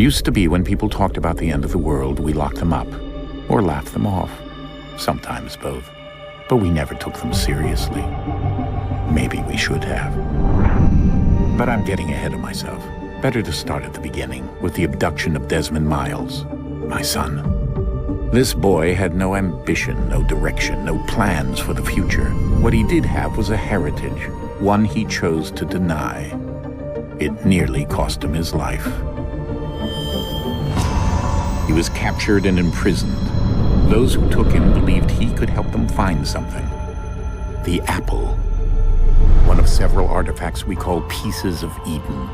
Used to be when people talked about the end of the world, we locked them up, or laughed them off. Sometimes both. But we never took them seriously. Maybe we should have. But I'm getting ahead of myself. Better to start at the beginning, with the abduction of Desmond Miles, my son. This boy had no ambition, no direction, no plans for the future. What he did have was a heritage, one he chose to deny. It nearly cost him his life. He was captured and imprisoned. Those who took him believed he could help them find something. The apple. One of several artifacts we call pieces of Eden.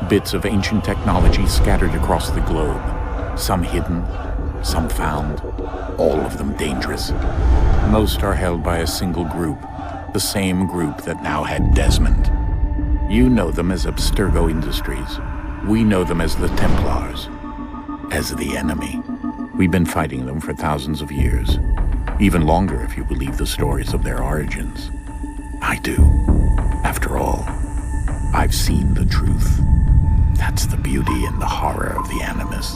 Bits of ancient technology scattered across the globe. Some hidden, some found, all of them dangerous. Most are held by a single group, the same group that now had Desmond. You know them as Abstergo Industries. We know them as the Templars, as the enemy. We've been fighting them for thousands of years, even longer if you believe the stories of their origins. I do. After all, I've seen the truth. That's the beauty and the horror of the Animus.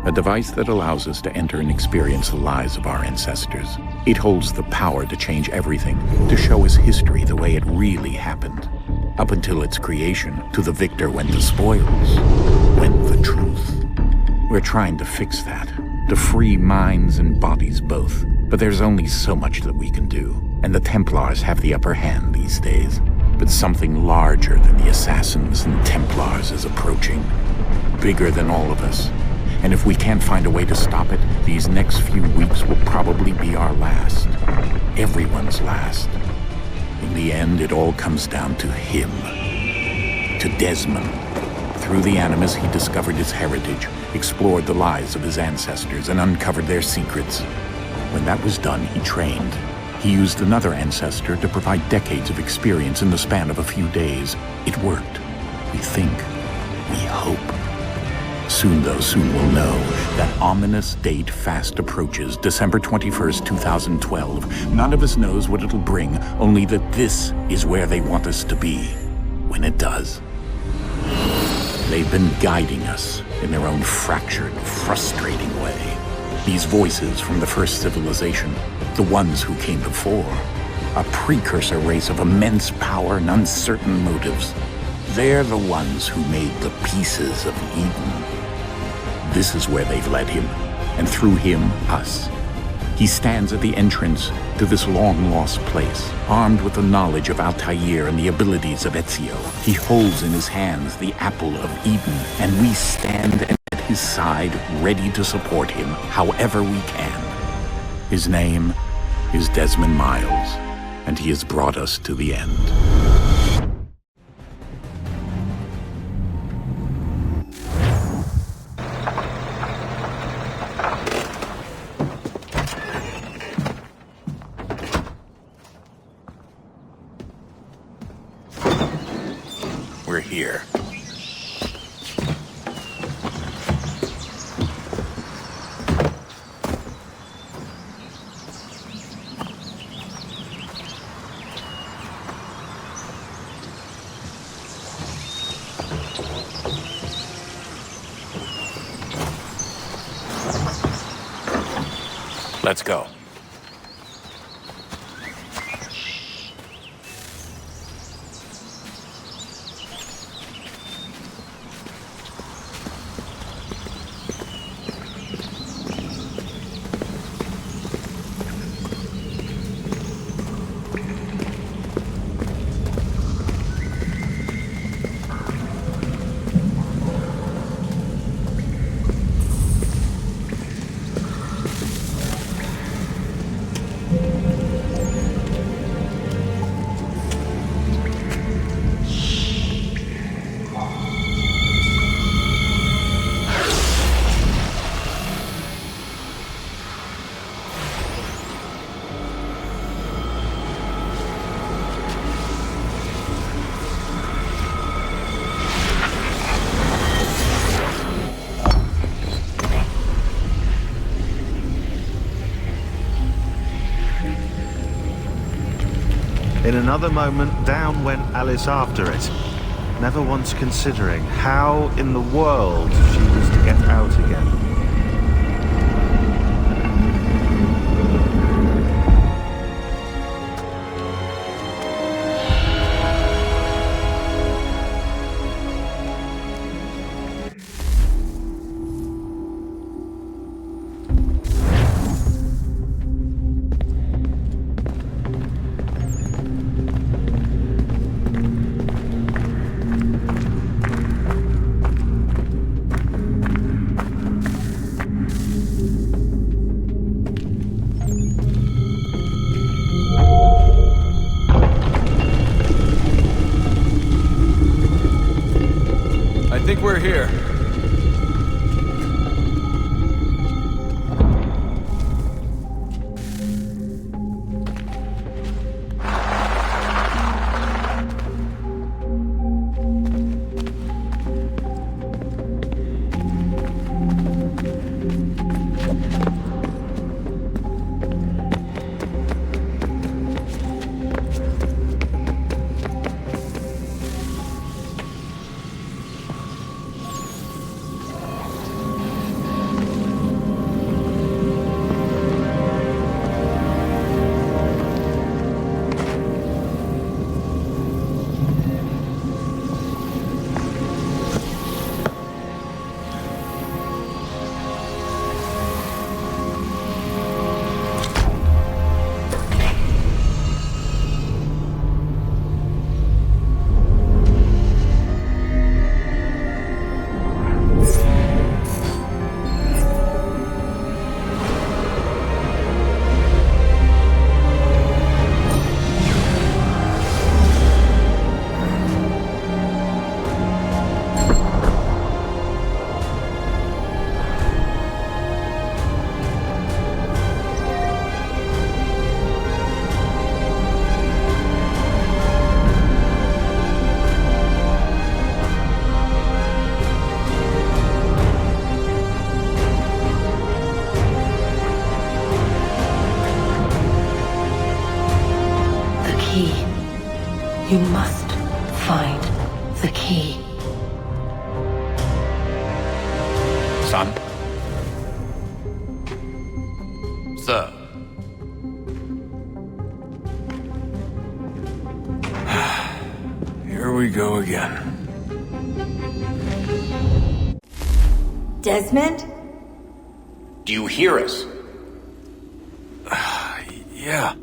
A device that allows us to enter and experience the lives of our ancestors. It holds the power to change everything, to show us history the way it really happened. Up until its creation, to the victor went the spoils, went the truth. We're trying to fix that, to free minds and bodies both. But there's only so much that we can do, and the Templars have the upper hand these days. But something larger than the assassins and Templars is approaching, bigger than all of us. And if we can't find a way to stop it, these next few weeks will probably be our last. Everyone's last. In the end, it all comes down to him. To Desmond. Through the Animus, he discovered his heritage, explored the lives of his ancestors, and uncovered their secrets. When that was done, he trained. He used another ancestor to provide decades of experience in the span of a few days. It worked. We think. We hope. Soon, though, soon we'll know. That ominous date fast approaches, December 21st, 2012. None of us knows what it'll bring, only that this is where they want us to be, when it does. They've been guiding us in their own fractured, frustrating way. These voices from the first civilization, the ones who came before, a precursor race of immense power and uncertain motives. They're the ones who made the pieces of Eden. This is where they've led him, and through him, us. He stands at the entrance to this long-lost place, armed with the knowledge of Altair and the abilities of Ezio. He holds in his hands the apple of Eden, and we stand at his side, ready to support him however we can. His name is Desmond Miles, and he has brought us to the end. We're here. Let's go. In another moment, down went Alice after it, never once considering how in the world get out again. I think we're here. You must find the key. Son? Sir. Here we go again. Desmond? Do you hear us? Yeah.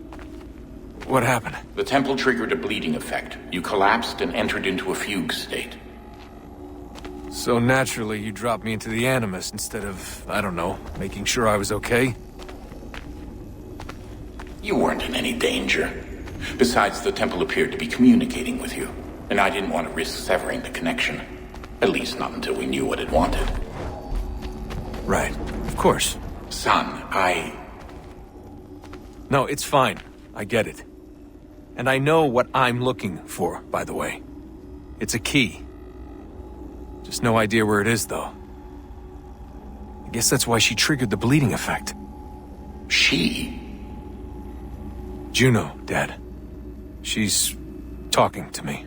What happened? The temple triggered a bleeding effect. You collapsed and entered into a fugue state. So naturally, you dropped me into the Animus instead of, I don't know, making sure I was okay? You weren't in any danger. Besides, the temple appeared to be communicating with you, and I didn't want to risk severing the connection. At least not until we knew what it wanted. Right. Of course. Son, No, it's fine. I get it. And I know what I'm looking for, by the way. It's a key. Just no idea where it is, though. I guess that's why she triggered the bleeding effect. She? Juno, Dad. She's talking to me.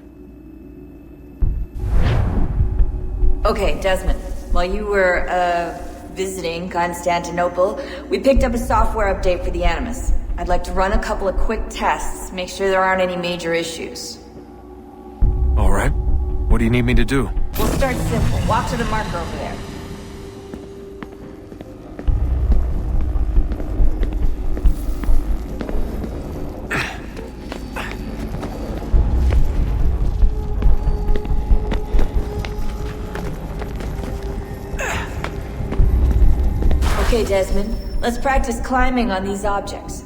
Okay, Desmond. While you were, visiting Constantinople, we picked up a software update for the Animus. I'd like to run a couple of quick tests, make sure there aren't any major issues. All right. What do you need me to do? We'll start simple. Walk to the marker over there. Okay, Desmond. Let's practice climbing on these objects.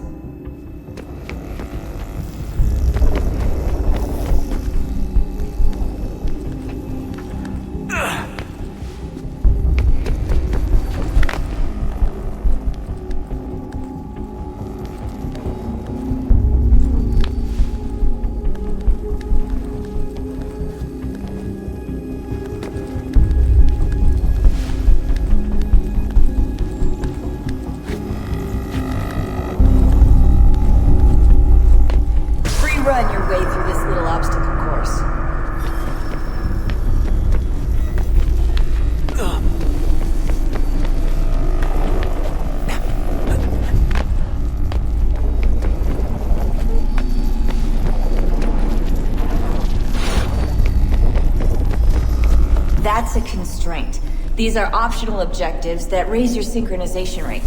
That's a constraint. These are optional objectives that raise your synchronization rate.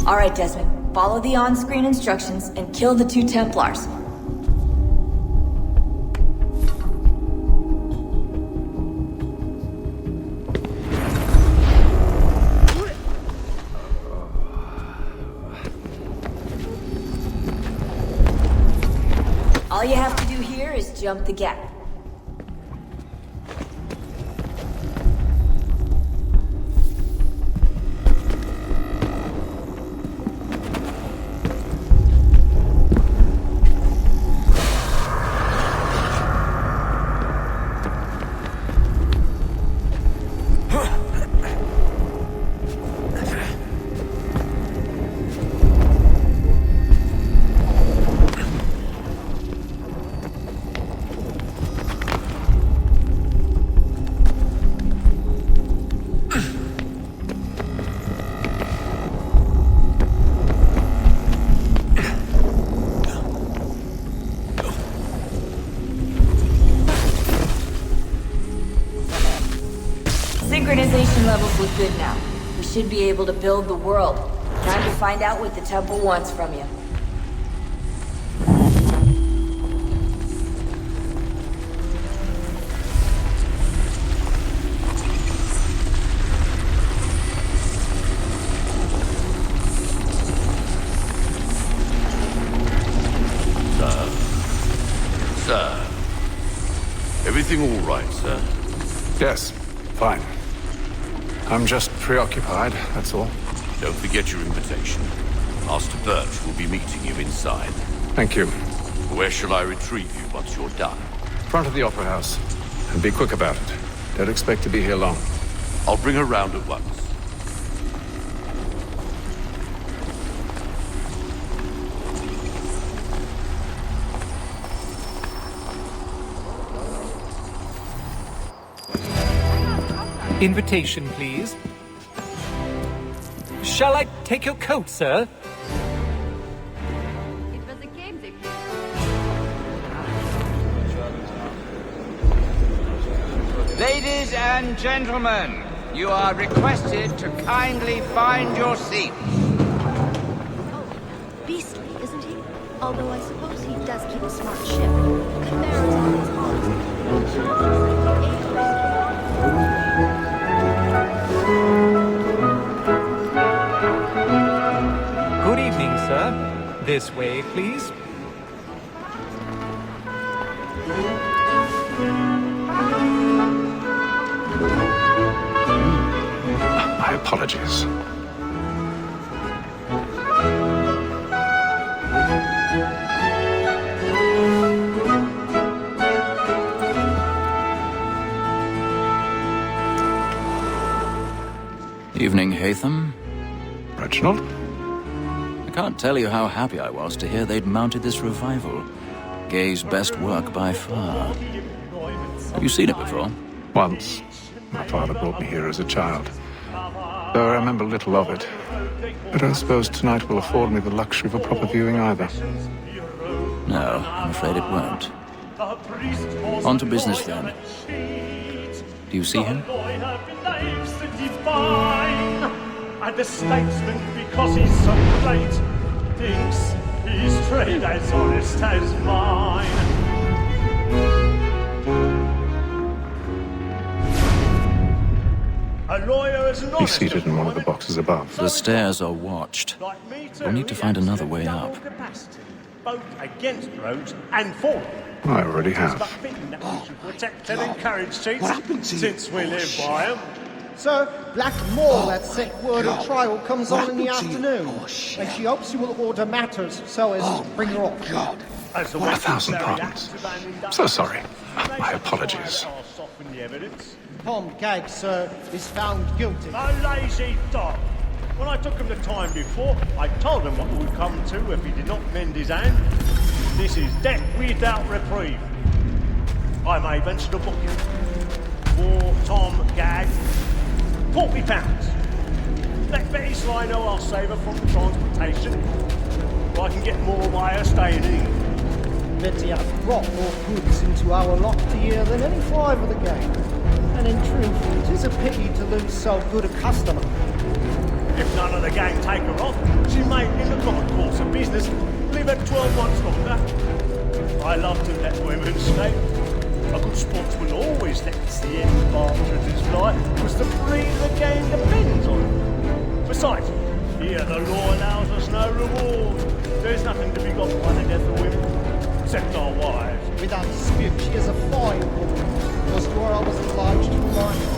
Alright, Desmond. Follow the on-screen instructions and kill the 2 Templars. All you have to do here is jump the gap. Synchronization levels look good now. We should be able to build the world. Time to find out what the temple wants from you. Sir. Everything all right, sir? Yes, fine. I'm just preoccupied, that's all. Don't forget your invitation. Master Birch will be meeting you inside. Thank you. Where shall I retrieve you once you're done? Front of the Opera House. And be quick about it. Don't expect to be here long. I'll bring her round at once. Invitation, please. Shall I take your coat, sir? It was a game they played. Ladies and gentlemen, you are requested to kindly find your seats. Oh, beastly, isn't he? Although I suppose he does keep a smart ship. There is all his heart. Good evening, sir. This way, please. My apologies. Evening, Hatham. Reginald? I can't tell you how happy I was to hear they'd mounted this revival. Gay's best work by far. Have you seen it before? Once. My father brought me here as a child. Though I remember little of it. But I suppose tonight will afford me the luxury of a proper viewing either. No, I'm afraid it won't. On to business then. Do you see him? And the statesman, because he's so great, thinks his trade as honest as mine. A lawyer is not. He's seated in one of the boxes above. The stairs are watched. We'll need to find another way up. Both against roads and for. I already have. Protect and encourage seats since we live by them. Sir, Blackmore, that sick word of trial comes on in the afternoon, and she hopes you will order matters so as to bring her off. What 1,000 pardons. So sorry. My apologies. Tom Gagg, sir, is found guilty. A lazy dog. When I took him the time before, I told him what would come to if he did not mend his hand. This is death without reprieve. I may venture to book him. For Tom Gagg, £40. Let Betty Sly know I'll save her from transportation, or I can get more by her staying in. that he hath brought more goods into our locked ear than any 5 of the gang. And in truth, it is a pity to lose so good a customer. If none of the gang take her off, she may, in the right course of business, live at 12 months longer. I love to let women escape. A good sportsman always lets the end partridges fly, because the breed of the gang depends on it. Besides, here the law allows us no reward. There's nothing to be got by the death of women, except our wives. Without dispute, she is a fine woman. Was where I was obliged to remind her.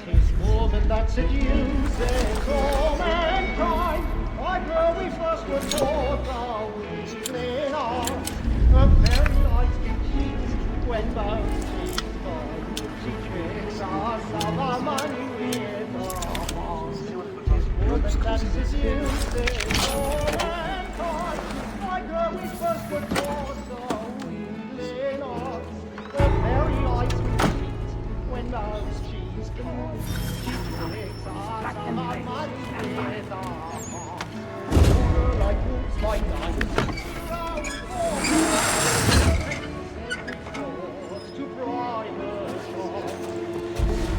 'Tis woman that seduces all mankind. By her we first were taught the weakling art. A very nice to cheat when both she finds. She tricks us of our money with her heart. 'Tis woman that seduces all mankind. By her we first were taught the weakling art. A very nice to cheat when both she's gone. She tricks us of our money with her heart. Like wolves by night, to bribe her shop.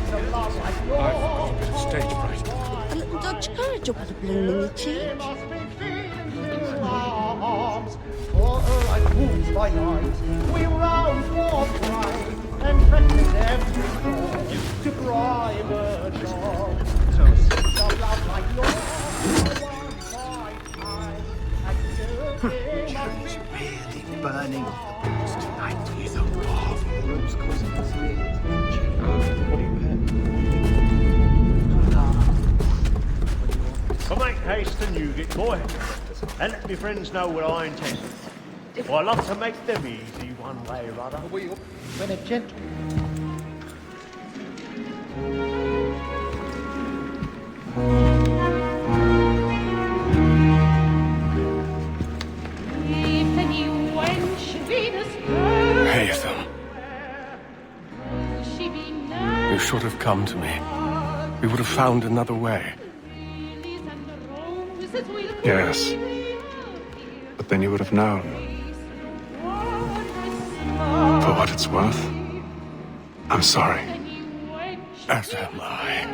So love like yours, stage fright. A little Dutch courage will put a bloom in your cheek. must be feeding through our arms. For her like wolves by night, we roam for prey and practice every form to bribe her shop. So love like yours. It's really burning. Tonight is a half rose causing the split. What do you But make haste and you get boy, and let me friends know what I intend. For I love to make them easy one way or other. When a gentleman. Haytham. You should have come to me. We would have found another way. Yes. But then you would have known. For what it's worth, I'm sorry. As am I.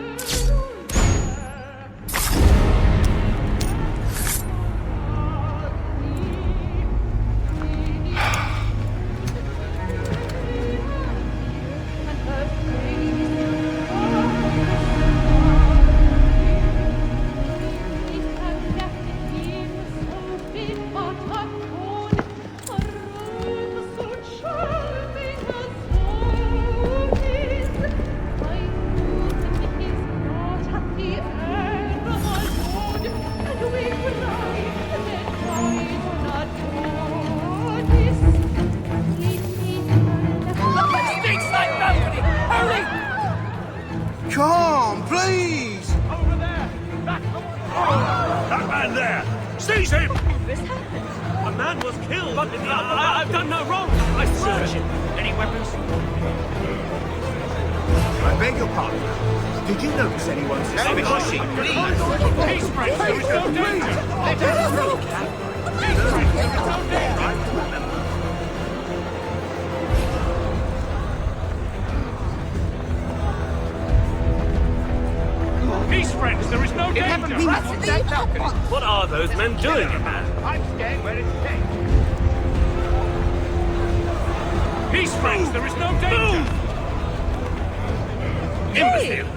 Come, please! Over there! Back! That man there! Seize him! This happened. A man was killed! But I've done no wrong! I searched him! Any weapons? I beg your pardon. Did you notice anyone? Please! Peace, friends! There is no danger! Let us through! Peace, friends! There is no danger! Peace, friends! There is no danger! What are those men doing in there? I'm staying where it's safe. Peace, friends! There is no danger! Imbecile!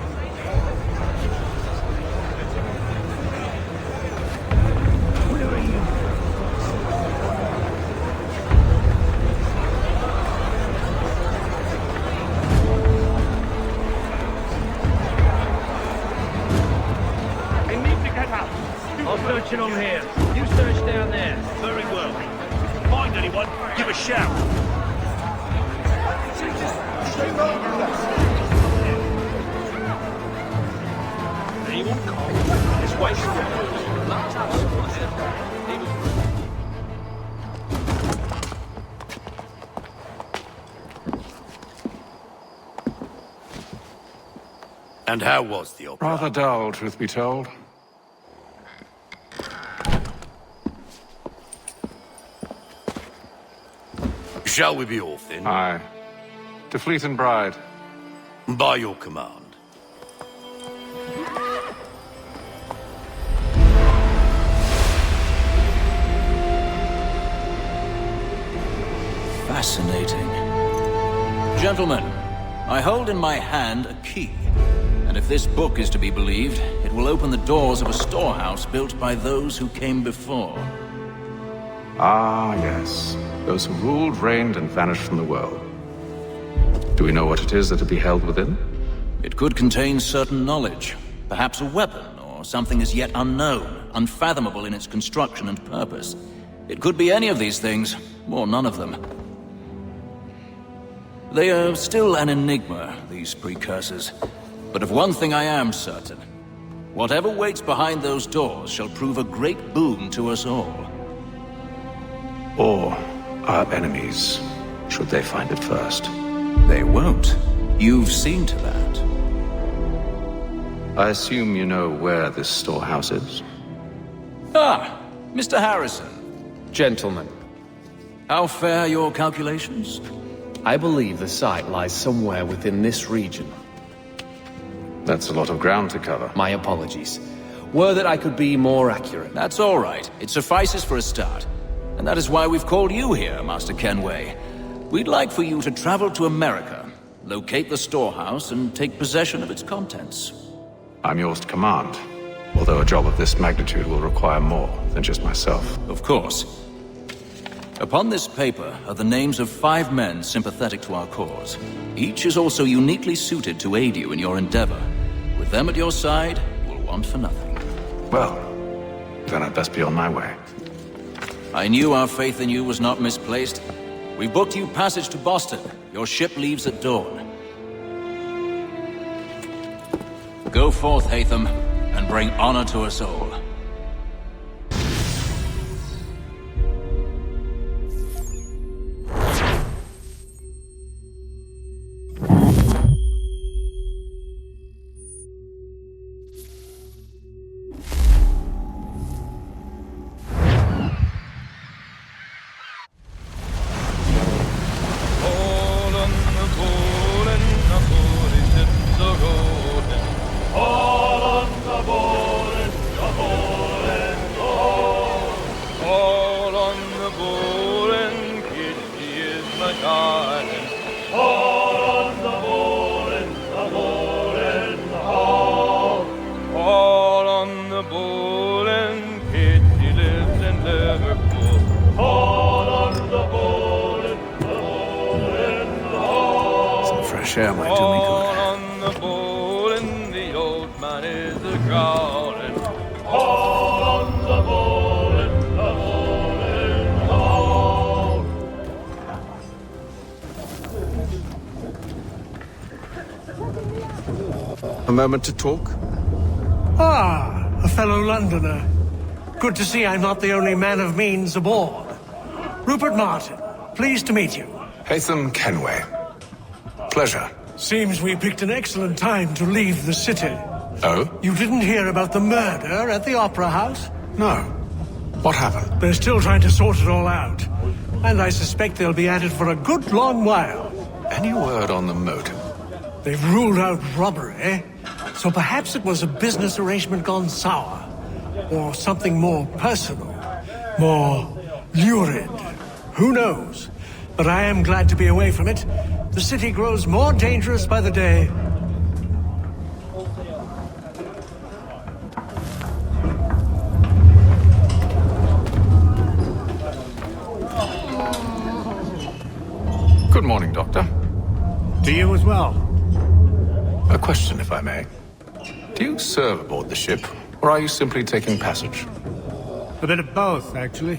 I'll search it on here. You search down there. Very well. Find anyone, give a shout. Anyone? This way. And how was the opera? Rather dull, truth be told. Shall we be off then? Aye. To Fleet and Bride. By your command. Fascinating. Gentlemen, I hold in my hand a key. And if this book is to be believed, it will open the doors of a storehouse built by those who came before. Ah, yes. Those who ruled, reigned, and vanished from the world. Do we know what it is that will be held within? It could contain certain knowledge. Perhaps a weapon, or something as yet unknown, unfathomable in its construction and purpose. It could be any of these things, or none of them. They are still an enigma, these precursors. But of one thing I am certain. Whatever waits behind those doors shall prove a great boon to us all. Or our enemies, should they find it first. They won't. You've seen to that. I assume you know where this storehouse is? Ah, Mr. Harrison. Gentlemen. How fare your calculations? I believe the site lies somewhere within this region. That's a lot of ground to cover. My apologies. Were that I could be more accurate. That's all right. It suffices for a start. And that is why we've called you here, Master Kenway. We'd like for you to travel to America, locate the storehouse, and take possession of its contents. I'm yours to command, although a job of this magnitude will require more than just myself. Of course. Upon this paper are the names of 5 men sympathetic to our cause. Each is also uniquely suited to aid you in your endeavor. With them at your side, you will want for nothing. Well, then I'd best be on my way. I knew our faith in you was not misplaced. We booked you passage to Boston. Your ship leaves at dawn. Go forth, Hatham, and bring honor to us all. Share might do me good. On the bowl and the old man is a-growling. On the bowl and the bowl and the bowl. A moment to talk? Ah, a fellow Londoner. Good to see I'm not the only man of means aboard. Rupert Martin, pleased to meet you. Hatham Kenway. Pleasure. Seems we picked an excellent time to leave the city. Oh? You didn't hear about the murder at the Opera House? No. What happened? They're still trying to sort it all out. And I suspect they'll be at it for a good long while. Any word on the motive? They've ruled out robbery, so perhaps it was a business arrangement gone sour. Or something more personal. More lurid. Who knows? But I am glad to be away from it. The city grows more dangerous by the day. Good morning, Doctor. To you as well. A question, if I may. Do you serve aboard the ship, or are you simply taking passage? A bit of both, actually.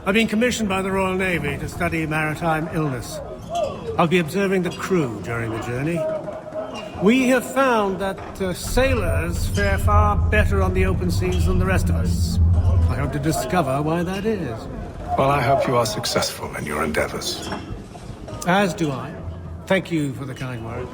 I've been commissioned by the Royal Navy to study maritime illness. I'll be observing the crew during the journey. We have found that sailors fare far better on the open seas than the rest of us. I hope to discover why that is. Well, I hope you are successful in your endeavors. As do I. Thank you for the kind words.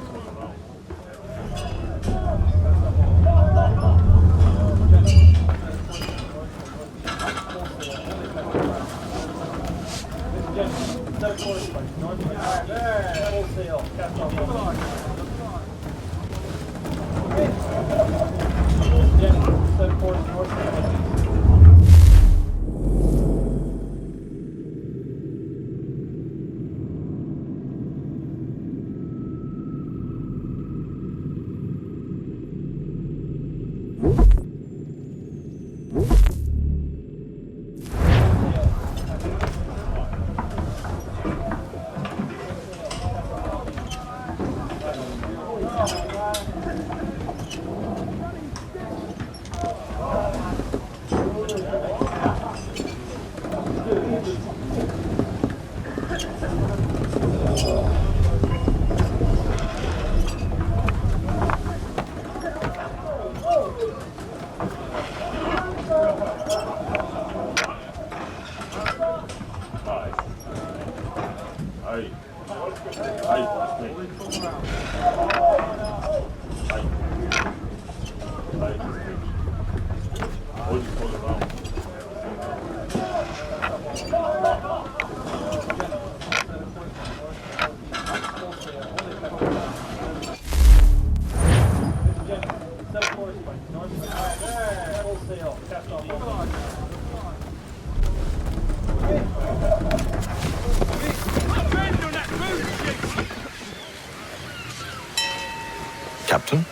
Captain?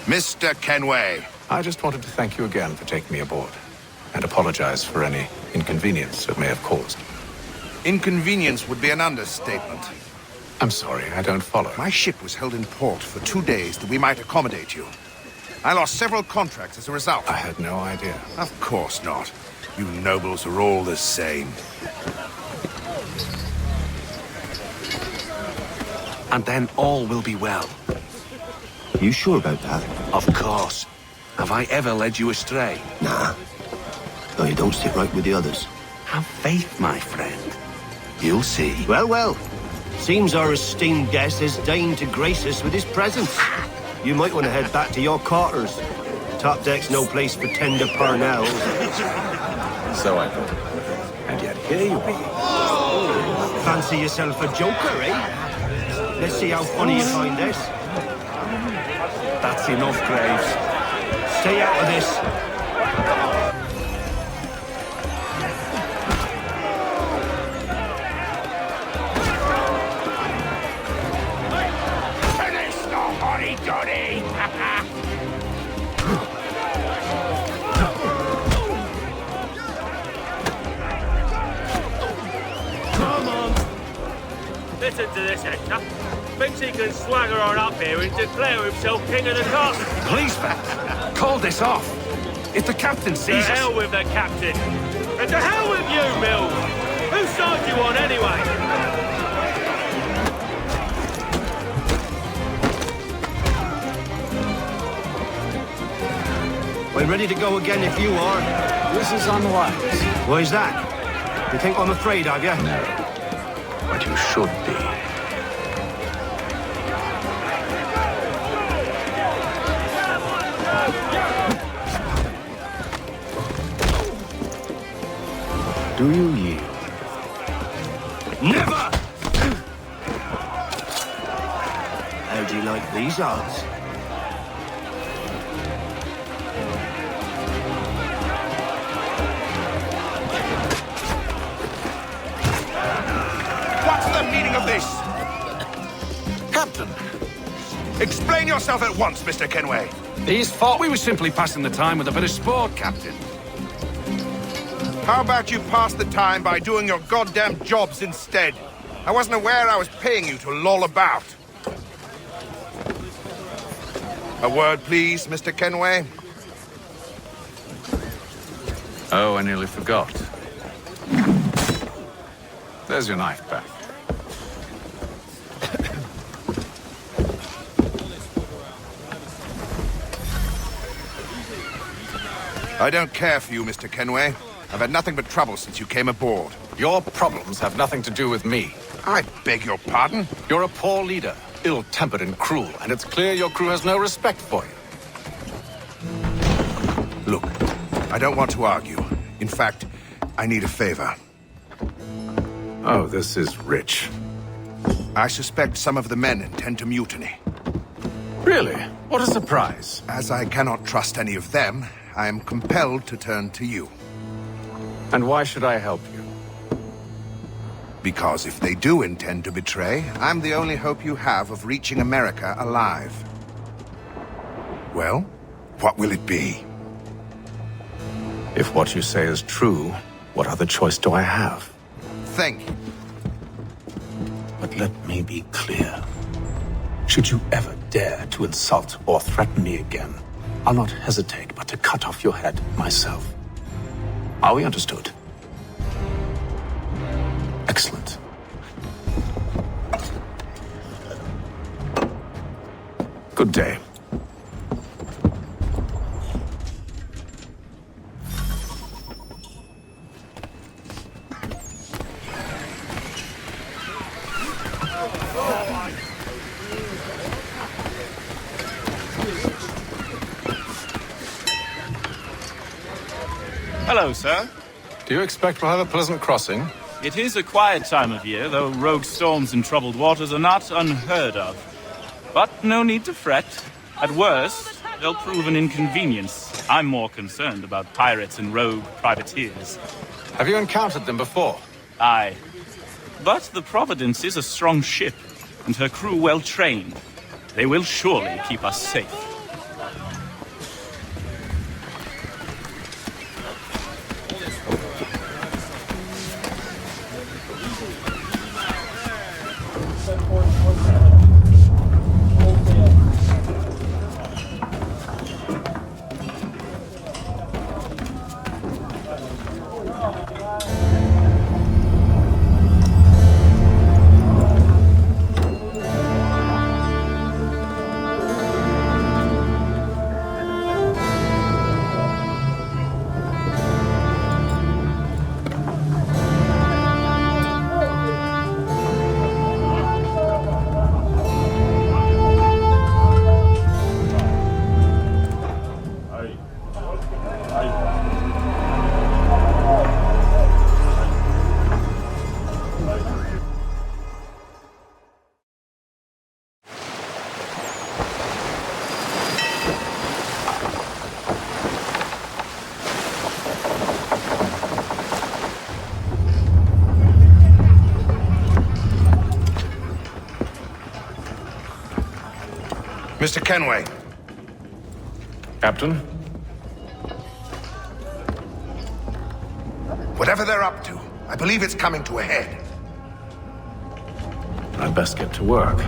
Mr. Kenway. I just wanted to thank you again for taking me aboard, and apologize for any inconvenience it may have caused. Inconvenience would be an understatement. I'm sorry, I don't follow. My ship was held in port for 2 days that we might accommodate you. I lost several contracts as a result. I had no idea. Of course not. You nobles are all the same. And then all will be well. You sure about that? Of course. Have I ever led you astray? Nah. No, you don't sit right with the others. Have faith, my friend. You'll see. Well, well. Seems our esteemed guest has deigned to grace us with his presence. You might want to head back to your quarters. Top deck's no place for tender parnells. So I thought. And yet here you be. Fancy yourself a joker, eh? Let's see how funny you find this. That's enough, Graves. Stay out of this. Finish the hotty-toddy! Come on. Listen to this, Hector. Thinks he can swagger on up here and declare himself king of the castle. Please, Pat, call this off. If the captain To sees us... hell with the captain. And to hell with you, Mills. Whose side you on, anyway? We're ready to go again if you are. This is unwise. Why is that? You think I'm afraid of you? No. But you should be. Do you yield? Never! How do you like these odds? What's the meaning of this? Captain, Explain yourself at once, Mr. Kenway. these thought we were simply passing the time with a bit of sport, Captain. How about you pass the time by doing your goddamn jobs instead? I wasn't aware I was paying you to loll about. A word, please, Mr. Kenway. Oh, I nearly forgot. There's your knife back. I don't care for you, Mr. Kenway. I've had nothing but trouble since you came aboard. Your problems have nothing to do with me. I beg your pardon? You're a poor leader, ill-tempered and cruel, and it's clear your crew has no respect for you. Look, I don't want to argue. In fact, I need a favor. Oh, this is rich. I suspect some of the men intend to mutiny. Really? What a surprise. As I cannot trust any of them, I am compelled to turn to you. And why should I help you? Because if they do intend to betray, I'm the only hope you have of reaching America alive. Well, what will it be? If what you say is true, what other choice do I have? Think. But let me be clear. Should you ever dare to insult or threaten me again, I'll not hesitate but to cut off your head myself. Are we understood? Excellent. Good day. Hello, sir. Do you expect we'll have a pleasant crossing? It is a quiet time of year, though rogue storms and troubled waters are not unheard of. But no need to fret. At worst, they'll prove an inconvenience. I'm more concerned about pirates and rogue privateers. Have you encountered them before? Aye. But the Providence is a strong ship, and her crew well trained. They will surely keep us safe. Mr. Kenway. Captain? Whatever they're up to, I believe it's coming to a head. I'd best get to work.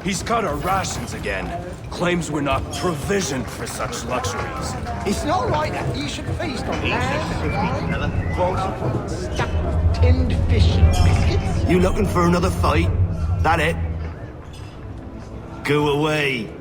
He's cut our rations again. Claims we're not provisioned for such luxuries. It's not right that you should feast on lamb, wine, stuffed tinned fish and biscuits. You looking for another fight? That it? Go away.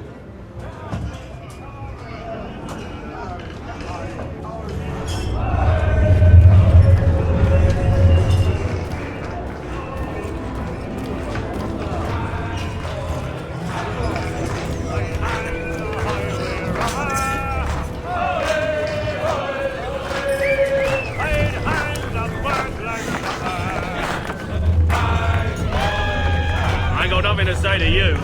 To you.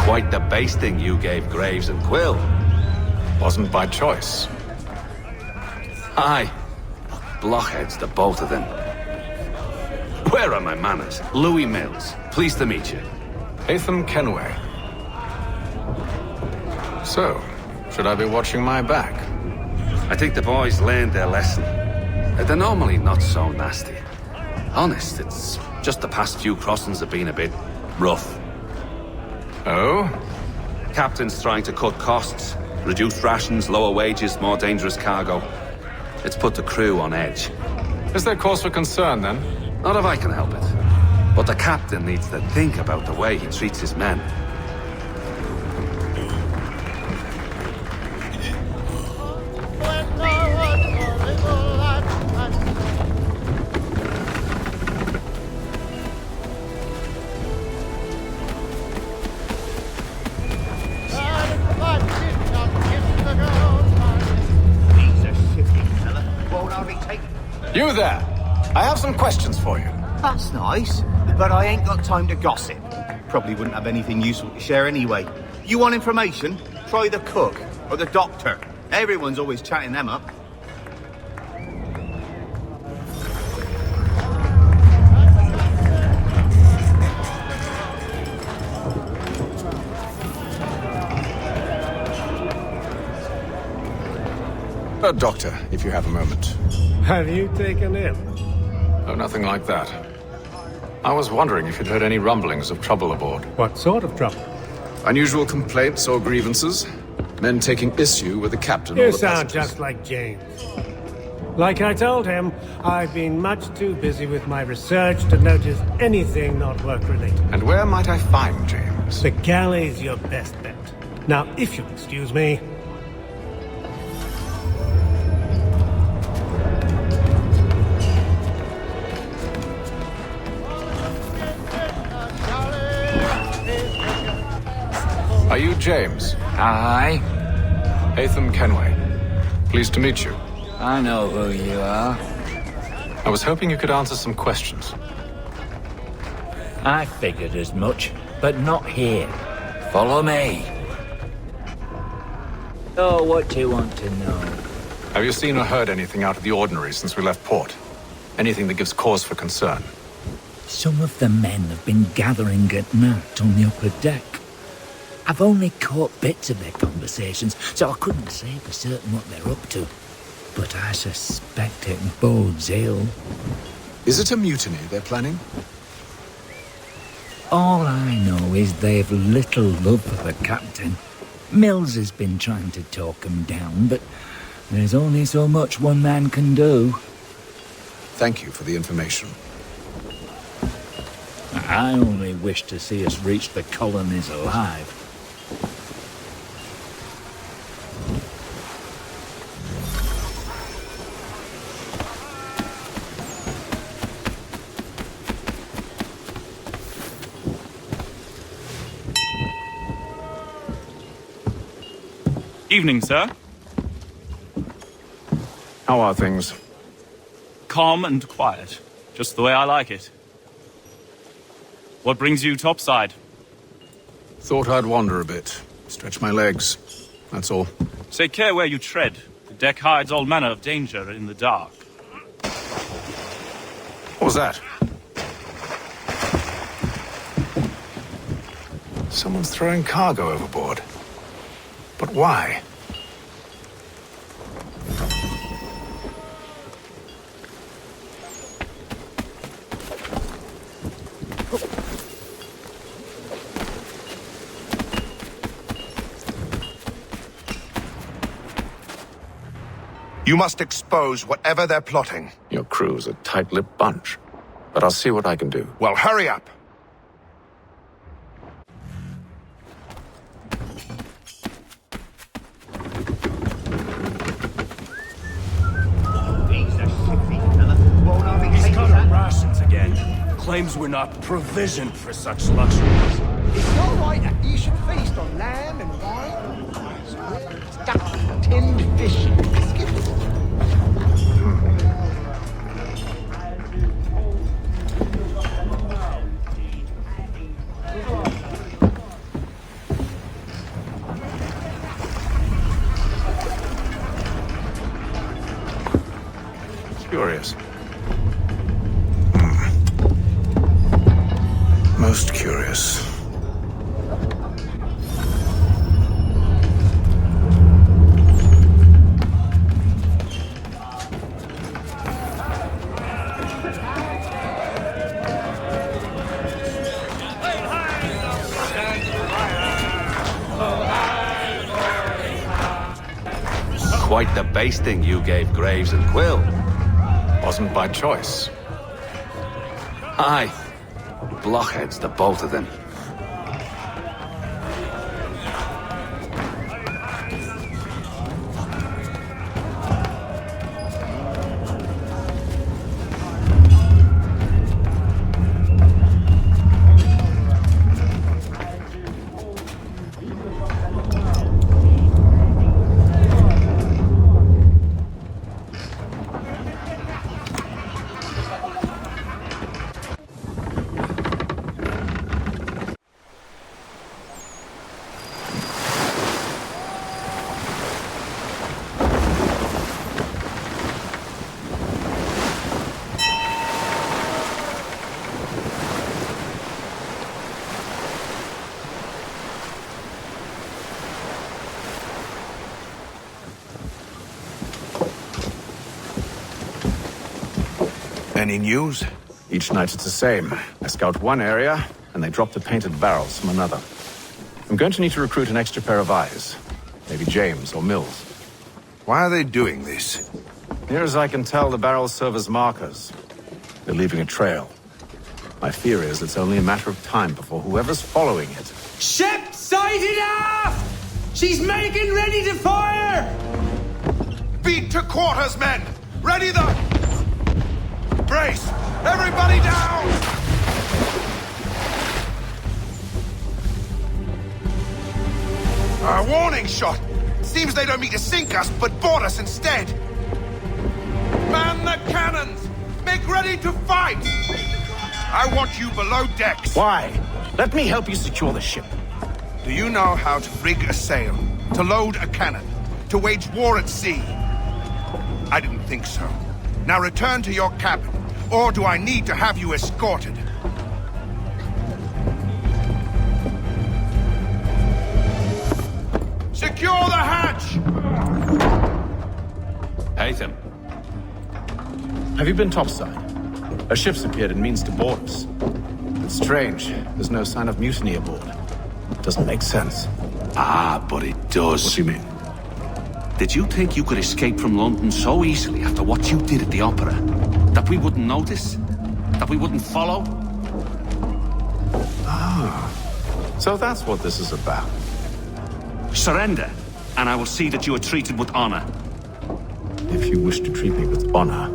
Quite the basting you gave Graves and Quill. Wasn't by choice. Aye. Blockheads, the both of them. Where are my manners? Louis Mills. Pleased to meet you. Hatham Kenway. So, should I be watching my back? I think the boys learned their lesson. They're normally not so nasty. Honest, it's just the past few crossings have been a bit rough. Oh? Captain's trying to cut costs. Reduce rations, lower wages, more dangerous cargo. It's put the crew on edge. Is there cause for concern, then? Not if I can help it. But the captain needs to think about the way he treats his men. You there! I have some questions for you. That's nice, but I ain't got time to gossip. Probably wouldn't have anything useful to share anyway. You want information? Try the cook or the doctor. Everyone's always chatting them up. A doctor, if you have a moment. Have you taken him? Oh, nothing like that. I was wondering if you'd heard any rumblings of trouble aboard. What sort of trouble? Unusual complaints or grievances? Men taking issue with the captain You or the sound passengers? just like James. Like I told him, I've been much too busy with my research to notice anything not work-related. And where might I find James? The galley's your best bet. Now, if you'll excuse me... Are you James? Aye. Hatham Kenway. Pleased to meet you. I know who you are. I was hoping you could answer some questions. I figured as much, but not here. Follow me. Oh, what do you want to know? Have you seen or heard anything out of the ordinary since we left port? Anything that gives cause for concern? Some of the men have been gathering at night on the upper deck. I've only caught bits of their conversations, so I couldn't say for certain what they're up to. But I suspect it bodes ill. Is it a mutiny they're planning? All I know is they've little love for the captain. Mills has been trying to talk him down, but there's only so much one man can do. Thank you for the information. I only wish to see us reach the colonies alive. Evening, sir. How are things? Calm and quiet. Just the way I like it. What brings you topside? Thought I'd wander a bit. Stretch my legs. That's all. Take care where you tread. The deck hides all manner of danger in the dark. What was that? Someone's throwing cargo overboard. But why? You must expose whatever they're plotting. Your crew's a tight-lipped bunch. But I'll see what I can do. Well, hurry up. He's cut our rations again. Claims we're not provisioned for such luxuries. It's all right that you should feast on lamb and wine, stuffed tinned fish and biscuits. Curious. Most curious. Quite the basting you gave Graves and Quill. Wasn't by choice. Aye. blockheads, the both of them. Any news? Each night it's the same. I scout one area, and they drop the painted barrels from another. I'm going to need to recruit an extra pair of eyes. Maybe James or Mills. Why are they doing this? Near as I can tell, the barrels serve as markers. They're leaving a trail. My fear is it's only a matter of time before whoever's following it... Ship sighted aft! She's making ready to fire! Beat to quarters, men! Ready the... Brace! Everybody down! A warning shot! Seems they don't mean to sink us, but board us instead! Man the cannons! Make ready to fight! I want you below decks! Why? Let me help you secure the ship. Do you know how to rig a sail? To load a cannon? To wage war at sea? I didn't think so. Now return to your cabin, or do I need to have you escorted? Secure the hatch! Haytham. Have you been topside? A ship's appeared and means to board us. It's strange. There's no sign of mutiny aboard. Doesn't make sense. Ah, but it does. What do you mean? Did you think you could escape from London so easily after what you did at the opera? That we wouldn't notice? That we wouldn't follow? Ah, so that's what this is about. Surrender, and I will see that you are treated with honor. If you wish to treat me with honor,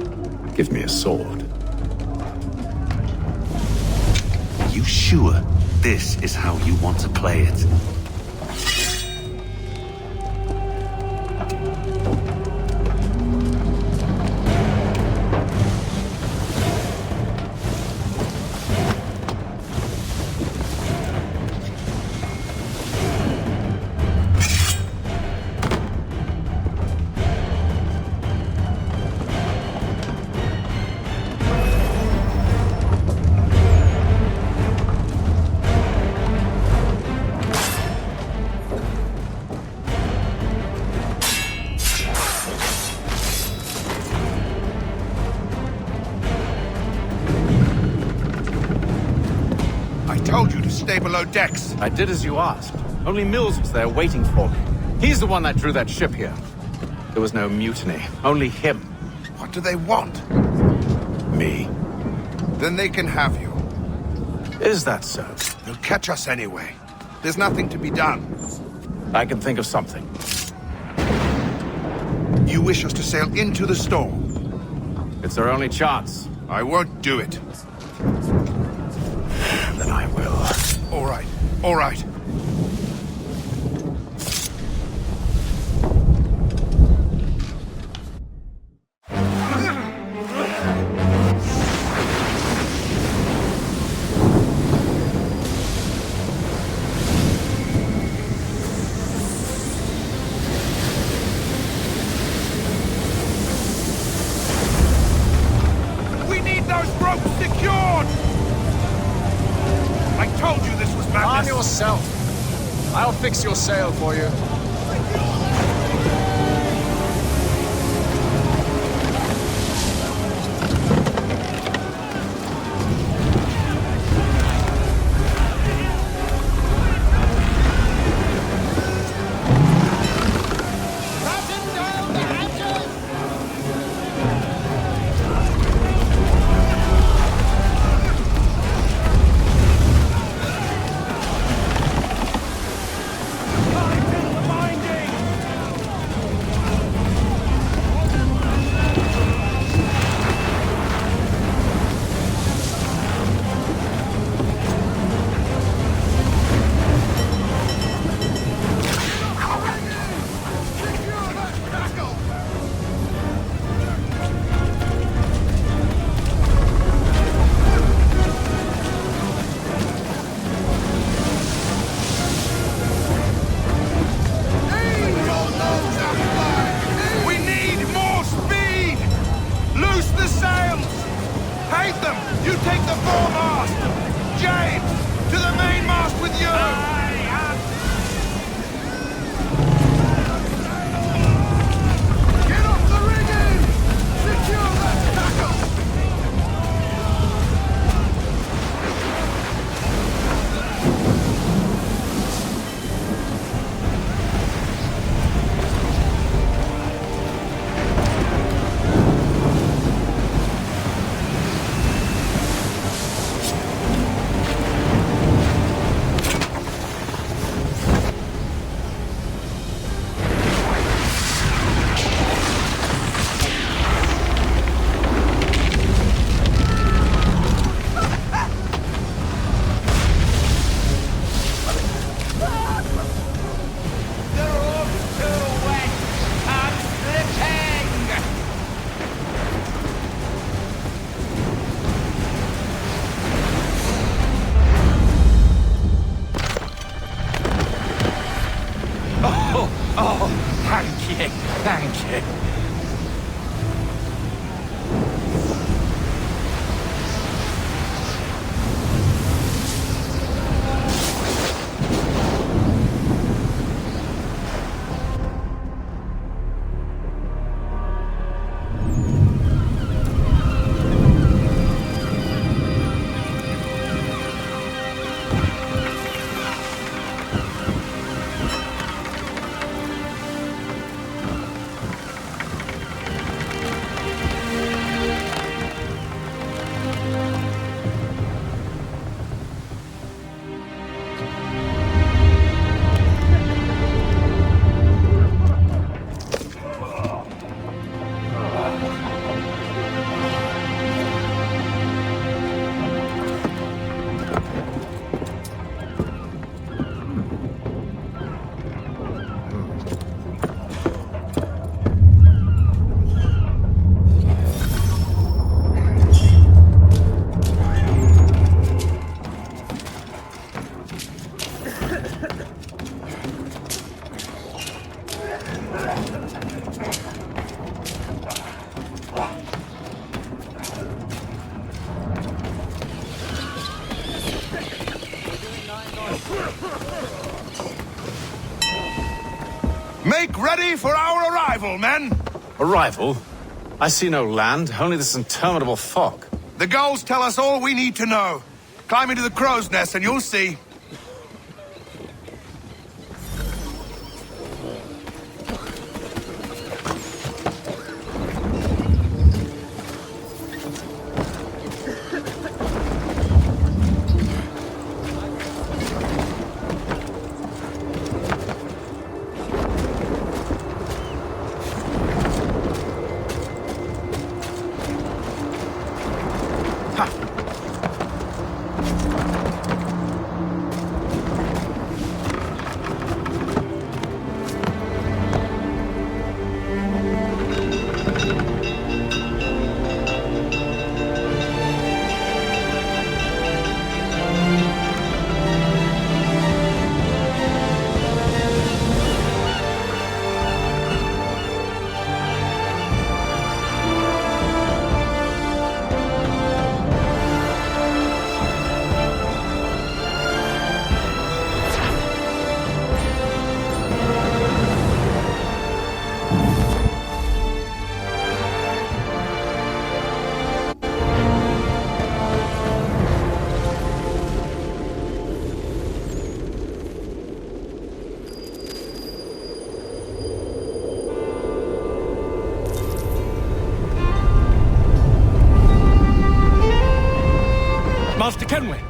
give me a sword. You sure this is how you want to play it? Below decks. I did as you asked. Only Mills was there waiting for me. He's the one that drew that ship here. There was no mutiny, only him. What do they want? Me. Then they can have you. Is that so? They'll catch us anyway. There's nothing to be done. I can think of something. You wish us to sail into the storm? It's our only chance. I won't do it. Then I will. All right, all right. We need those ropes secured! I told you this was madness. Arm yourself. I'll fix your sail for you. Make ready for our arrival, men! Arrival? I see no land, only this interminable fog. The gulls tell us all we need to know. Climb into the crow's nest and you'll see. Master Kenway!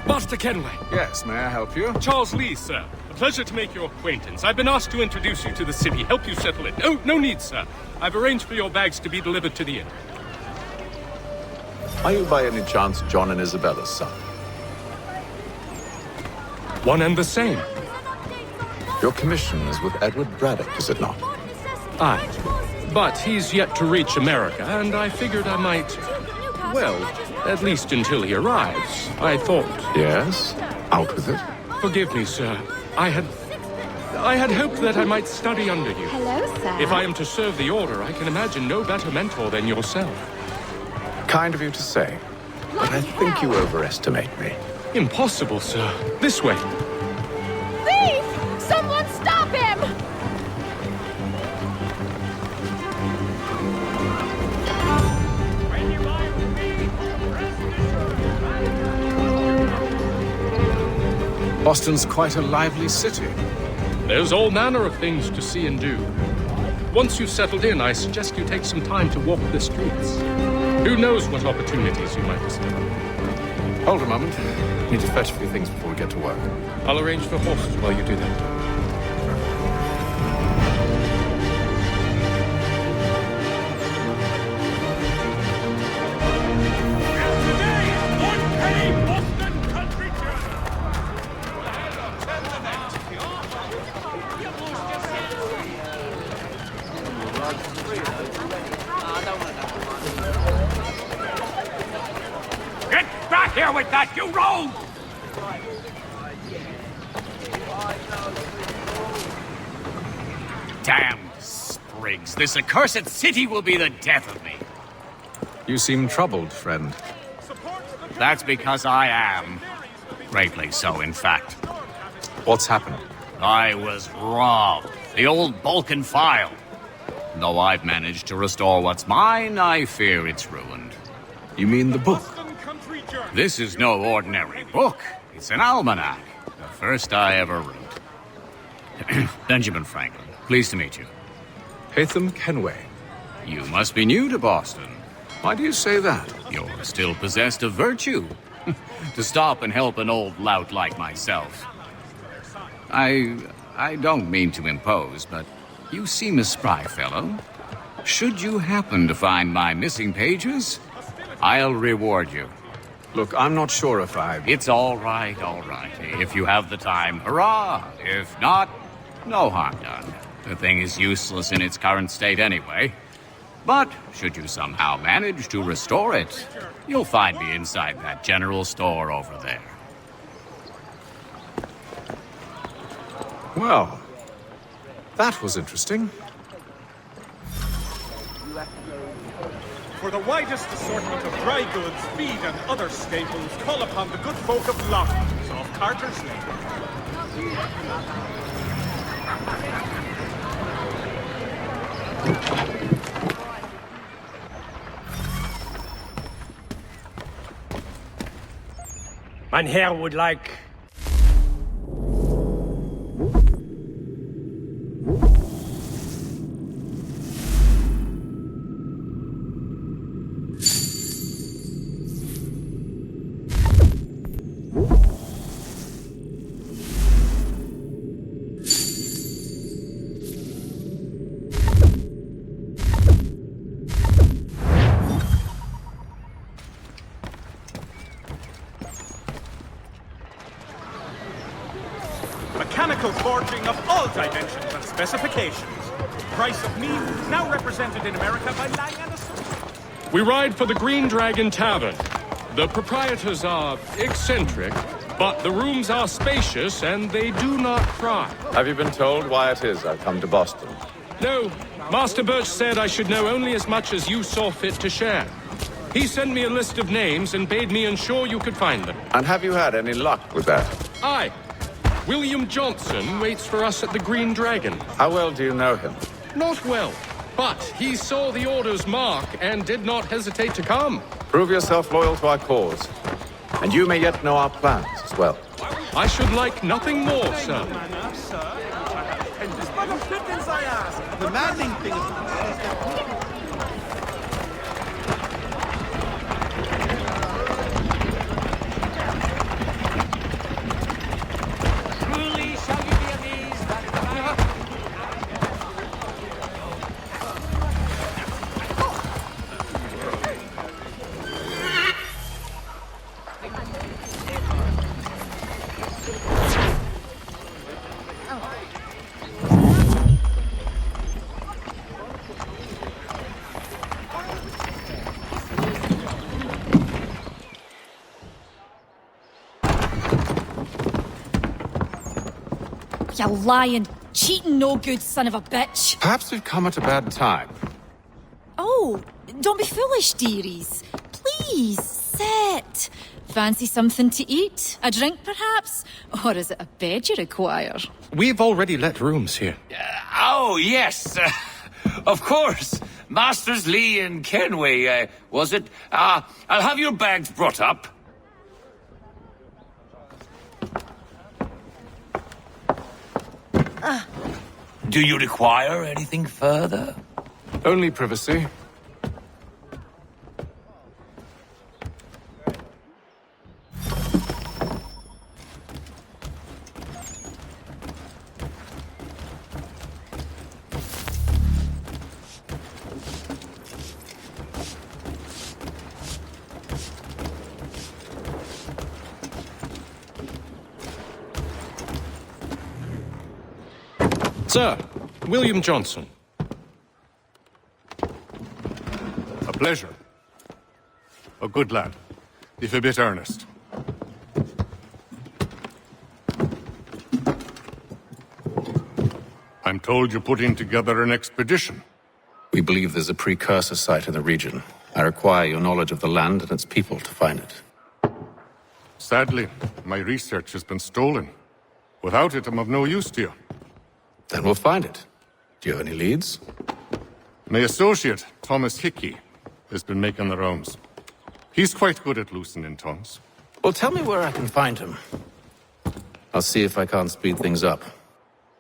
Master Kenway! Yes, may I help you? Charles Lee, sir. A pleasure to make your acquaintance. I've been asked to introduce you to the city, help you settle it. Oh, no need, sir. I've arranged for your bags to be delivered to the inn. Are you by any chance John and Isabella's son? One and the same. Your commission is with Edward Braddock, is it not? Aye. But he's yet to reach America, and I figured I might... Well, at least until he arrives, I thought... Yes? Out with it. Forgive me, sir. I had hoped that I might study under you. Hello, sir. If I am to serve the Order, I can imagine no better mentor than yourself. Kind of you to say, but I think you overestimate me. Impossible, sir. This way. Thief! Someone stop him! Boston's quite a lively city. There's all manner of things to see and do. Once you've settled in, I suggest you take some time to walk the streets. Who knows what opportunities you might discover. Hold a moment. Need to fetch a few things before we get to work. I'll arrange for horses while you do that. Here with that, you rogue! Damn sprigs, this accursed city will be the death of me. You seem troubled, friend. That's because I am. Greatly so, in fact. What's happened? I was robbed. The old Balkan file. Though I've managed to restore what's mine, I fear it's ruined. You mean the book? This is no ordinary book. It's an almanac. The first I ever wrote. Benjamin Franklin, pleased to meet you. Hatham Kenway. You must be new to Boston. Why do you say that? You're still possessed of virtue. To stop and help an old lout like myself. I don't mean to impose, but you seem a spry fellow. Should you happen to find my missing pages, I'll reward you. Look, I'm not sure if I... It's all right, all right. If you have the time, hurrah! If not, no harm done. The thing is useless in its current state anyway. But should you somehow manage to restore it, you'll find me inside that general store over there. Well, that was interesting. For the widest assortment of dry goods, feed, and other staples, call upon the good folk of London. off Carter's Lane. Mein Herr would like... Mechanical forging of all dimensions and specifications. Price of meat now represented in America by Lang & Associates. We ride for the Green Dragon Tavern. The proprietors are eccentric, but the rooms are spacious and they do not cry. Have you been told why it is I've come to Boston? No, Master Birch said I should know only as much as you saw fit to share. He sent me a list of names and bade me ensure you could find them. And have you had any luck with that? Aye. William Johnson waits for us at the Green Dragon. How well do you know him? Not well, but he saw the order's mark and did not hesitate to come. Prove yourself loyal to our cause, and you may yet know our plans as well. I should like nothing more, sir. The maddening thing is... You lying, cheating, no good son of a bitch. Perhaps we've come at a bad time. Oh, don't be foolish, dearies. Please, sit. Fancy something to eat? A drink, perhaps? Or is it a bed you require? We've already let rooms here. Oh, yes. Of course. Masters Lee and Kenway, was it? I'll have your bags brought up. Do you require anything further? Only privacy. Sir, William Johnson. A pleasure. A good lad, if a bit earnest. I'm told you're putting together an expedition. We believe there's a precursor site in the region. I require your knowledge of the land and its people to find it. Sadly, my research has been stolen. Without it, I'm of no use to you. Then we'll find it. Do you have any leads? My associate, Thomas Hickey, has been making the rounds. He's quite good at loosening tongues. Well, tell me where I can find him. I'll see if I can't speed things up.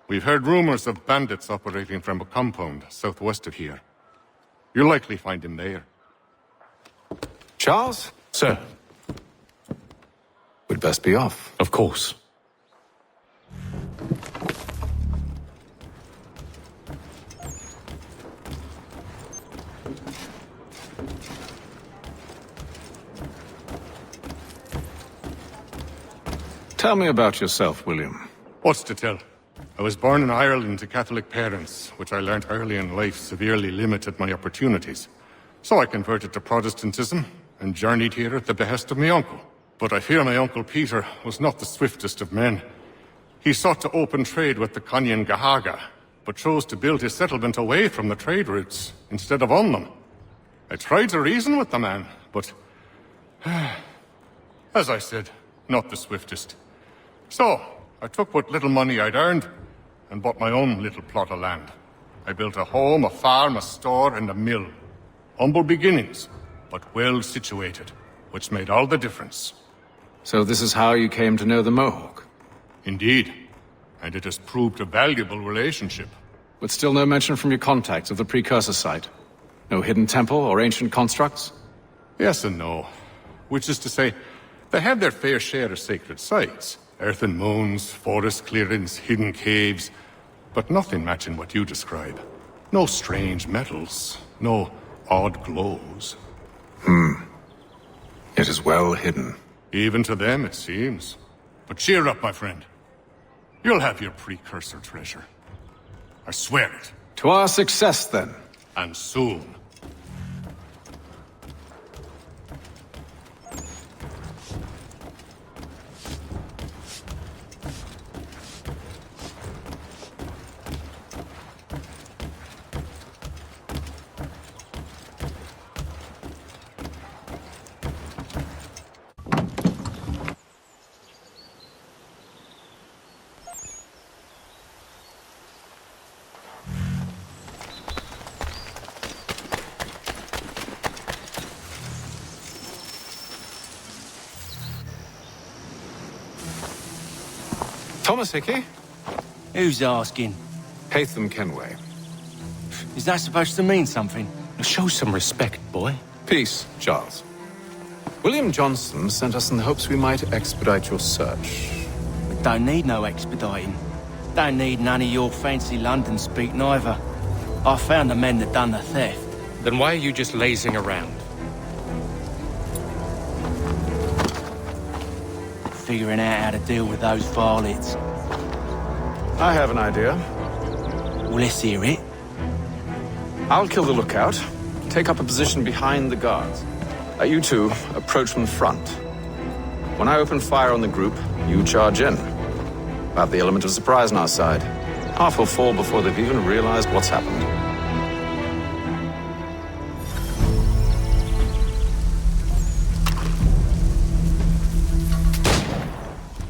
We've heard rumors of bandits operating from a compound southwest of here. You'll likely find him there. Charles? Sir. We'd best be off. Of course. Tell me about yourself, William. What's to tell? I was born in Ireland to Catholic parents, which I learned early in life severely limited my opportunities. So I converted to Protestantism and journeyed here at the behest of my uncle. But I fear my uncle Peter was not the swiftest of men. He sought to open trade with the Conyan Gahaga, but chose to build his settlement away from the trade routes instead of on them. I tried to reason with the man, but as I said, not the swiftest. So, I took what little money I'd earned and bought my own little plot of land. I built a home, a farm, a store, and a mill. Humble beginnings, but well situated, which made all the difference. So this is how you came to know the Mohawk? Indeed. And it has proved a valuable relationship. But still no mention from your contacts of the precursor site? No hidden temple or ancient constructs? Yes and no. Which is to say, they have their fair share of sacred sites. Earthen moons, forest clearings, hidden caves. But nothing matching what you describe. No strange metals. No odd glows. It is well hidden. Even to them, it seems. But cheer up, my friend. You'll have your precursor treasure. I swear it. To our success, then. And soon. Thomas Hickey? Who's asking? Haytham Kenway. Is that supposed to mean something? Show some respect, boy. Peace, Charles. William Johnson sent us in the hopes we might expedite your search. We don't need no expediting. Don't need none of your fancy London speak neither. I found the men that done the theft. Then why are you just lazing around? Figuring out how to deal with those varlets. I have an idea. Well, let's hear it. I'll kill the lookout, take up a position behind the guards. You two approach from the front. When I open fire on the group, you charge in. We'll have the element of surprise on our side. Half will fall before they've even realized what's happened.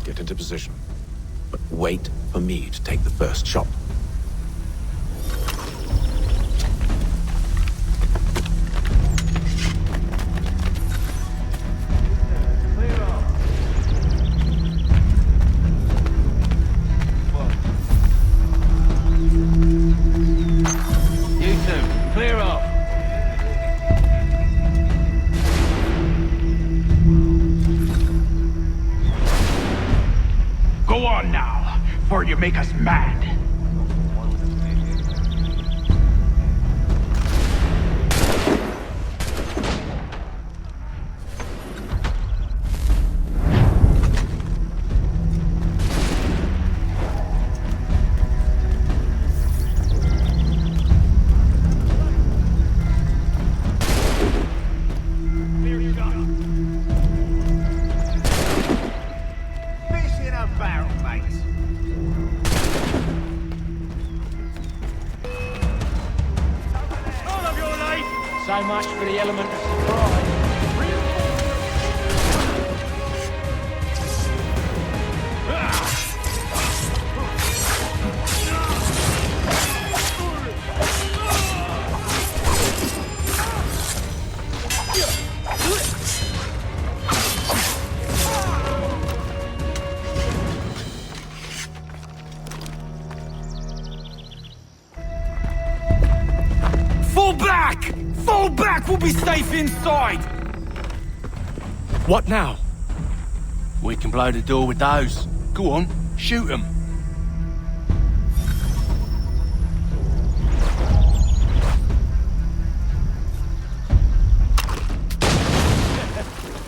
Get into position. But wait for me to take the first shot. You make us mad. So much for the element of surprise. Fall back! Fall back! We'll be safe inside! What now? We can blow the door with those. Go on, shoot them.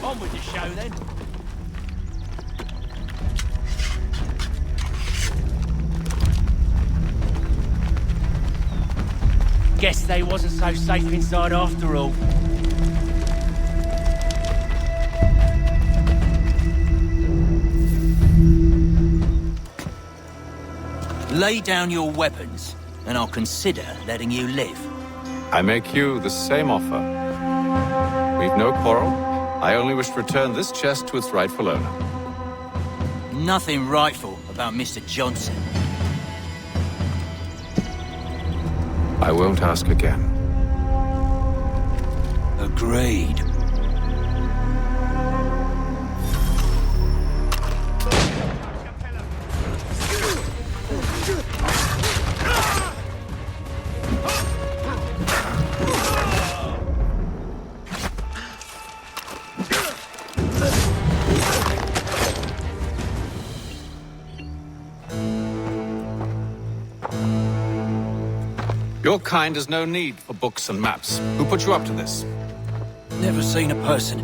On with the show then. Guess they wasn't so safe inside after all. Lay down your weapons, and I'll consider letting you live. I make you the same offer. We've no quarrel. I only wish to return this chest to its rightful owner. nothing rightful about Mr. Johnson. I won't ask again. Agreed. Your kind has no need for books and maps. Who put you up to this? Never seen a person.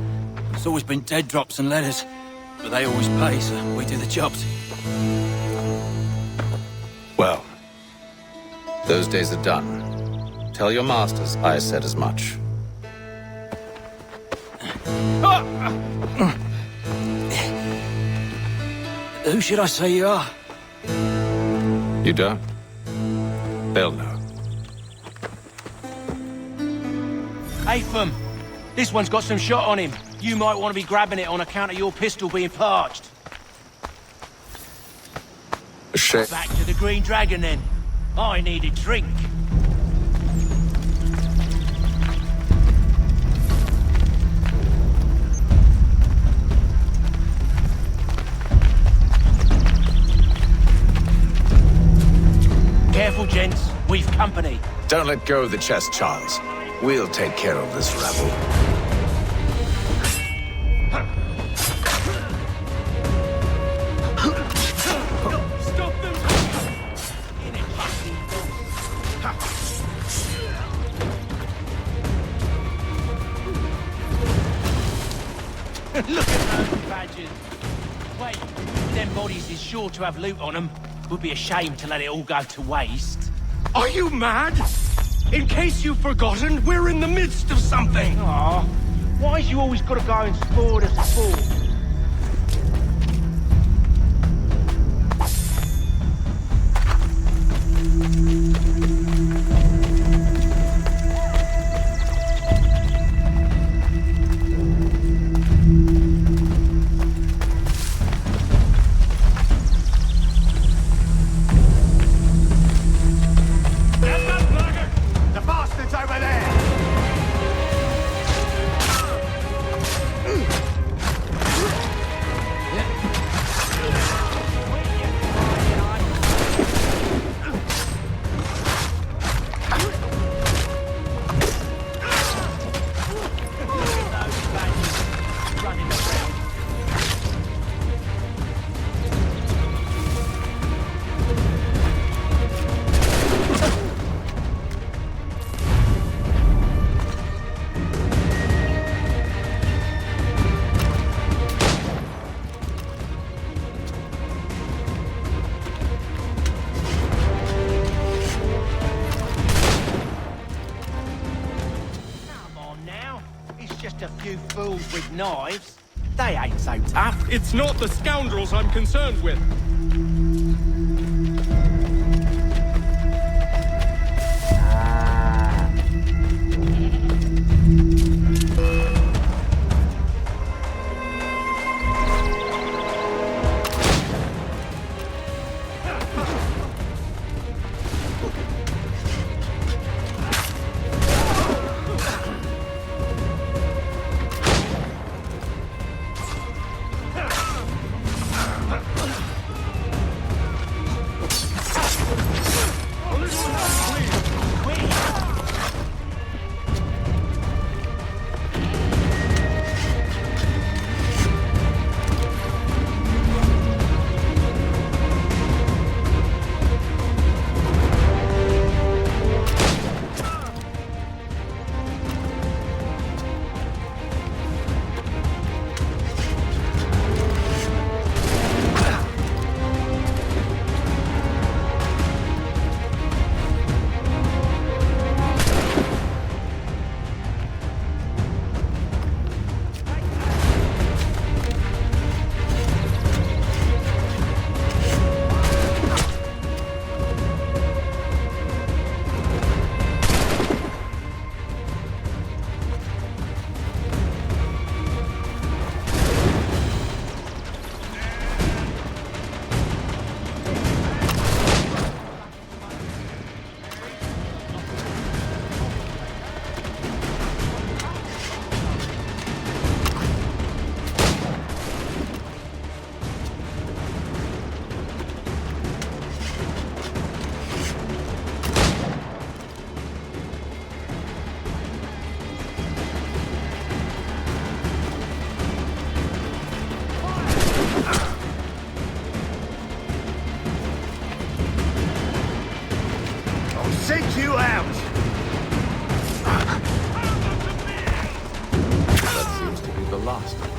It's always been dead drops and letters. But they always pay, so we do the jobs. Well, those days are done. Tell your masters I said as much. Who should I say you are? You don't? They'll know. Apham, this one's got some shot on him. You might want to be grabbing it on account of your pistol being parched. A shame. Back to the Green Dragon, then. I need a drink. Careful, gents. We've company. Don't let go of the chest, Charles. We'll take care of this rabble. Stop them! Look at those badgers. Wait, them bodies is sure to have loot on them. Would be a shame to let it all go to waste. Are you mad? In case you've forgotten, we're in the midst of something! Aw, why's you always gotta go and spoil us before? With knives, they ain't so tough. It's not the scoundrels I'm concerned with. sent you out! That seems to be the last of them.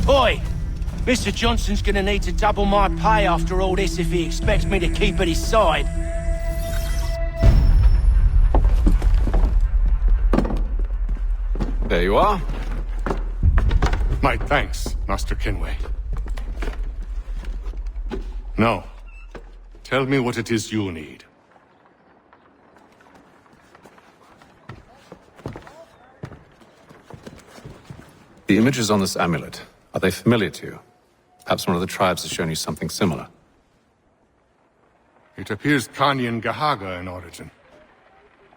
Oi! Mr. Johnson's gonna need to double my pay after all this if he expects me to keep at his side. There you are. My thanks, Master Kenway. Now, tell me what it is you need. The images on this amulet, are they familiar to you? Perhaps one of the tribes has shown you something similar. It appears Kanyan Gahaga in origin.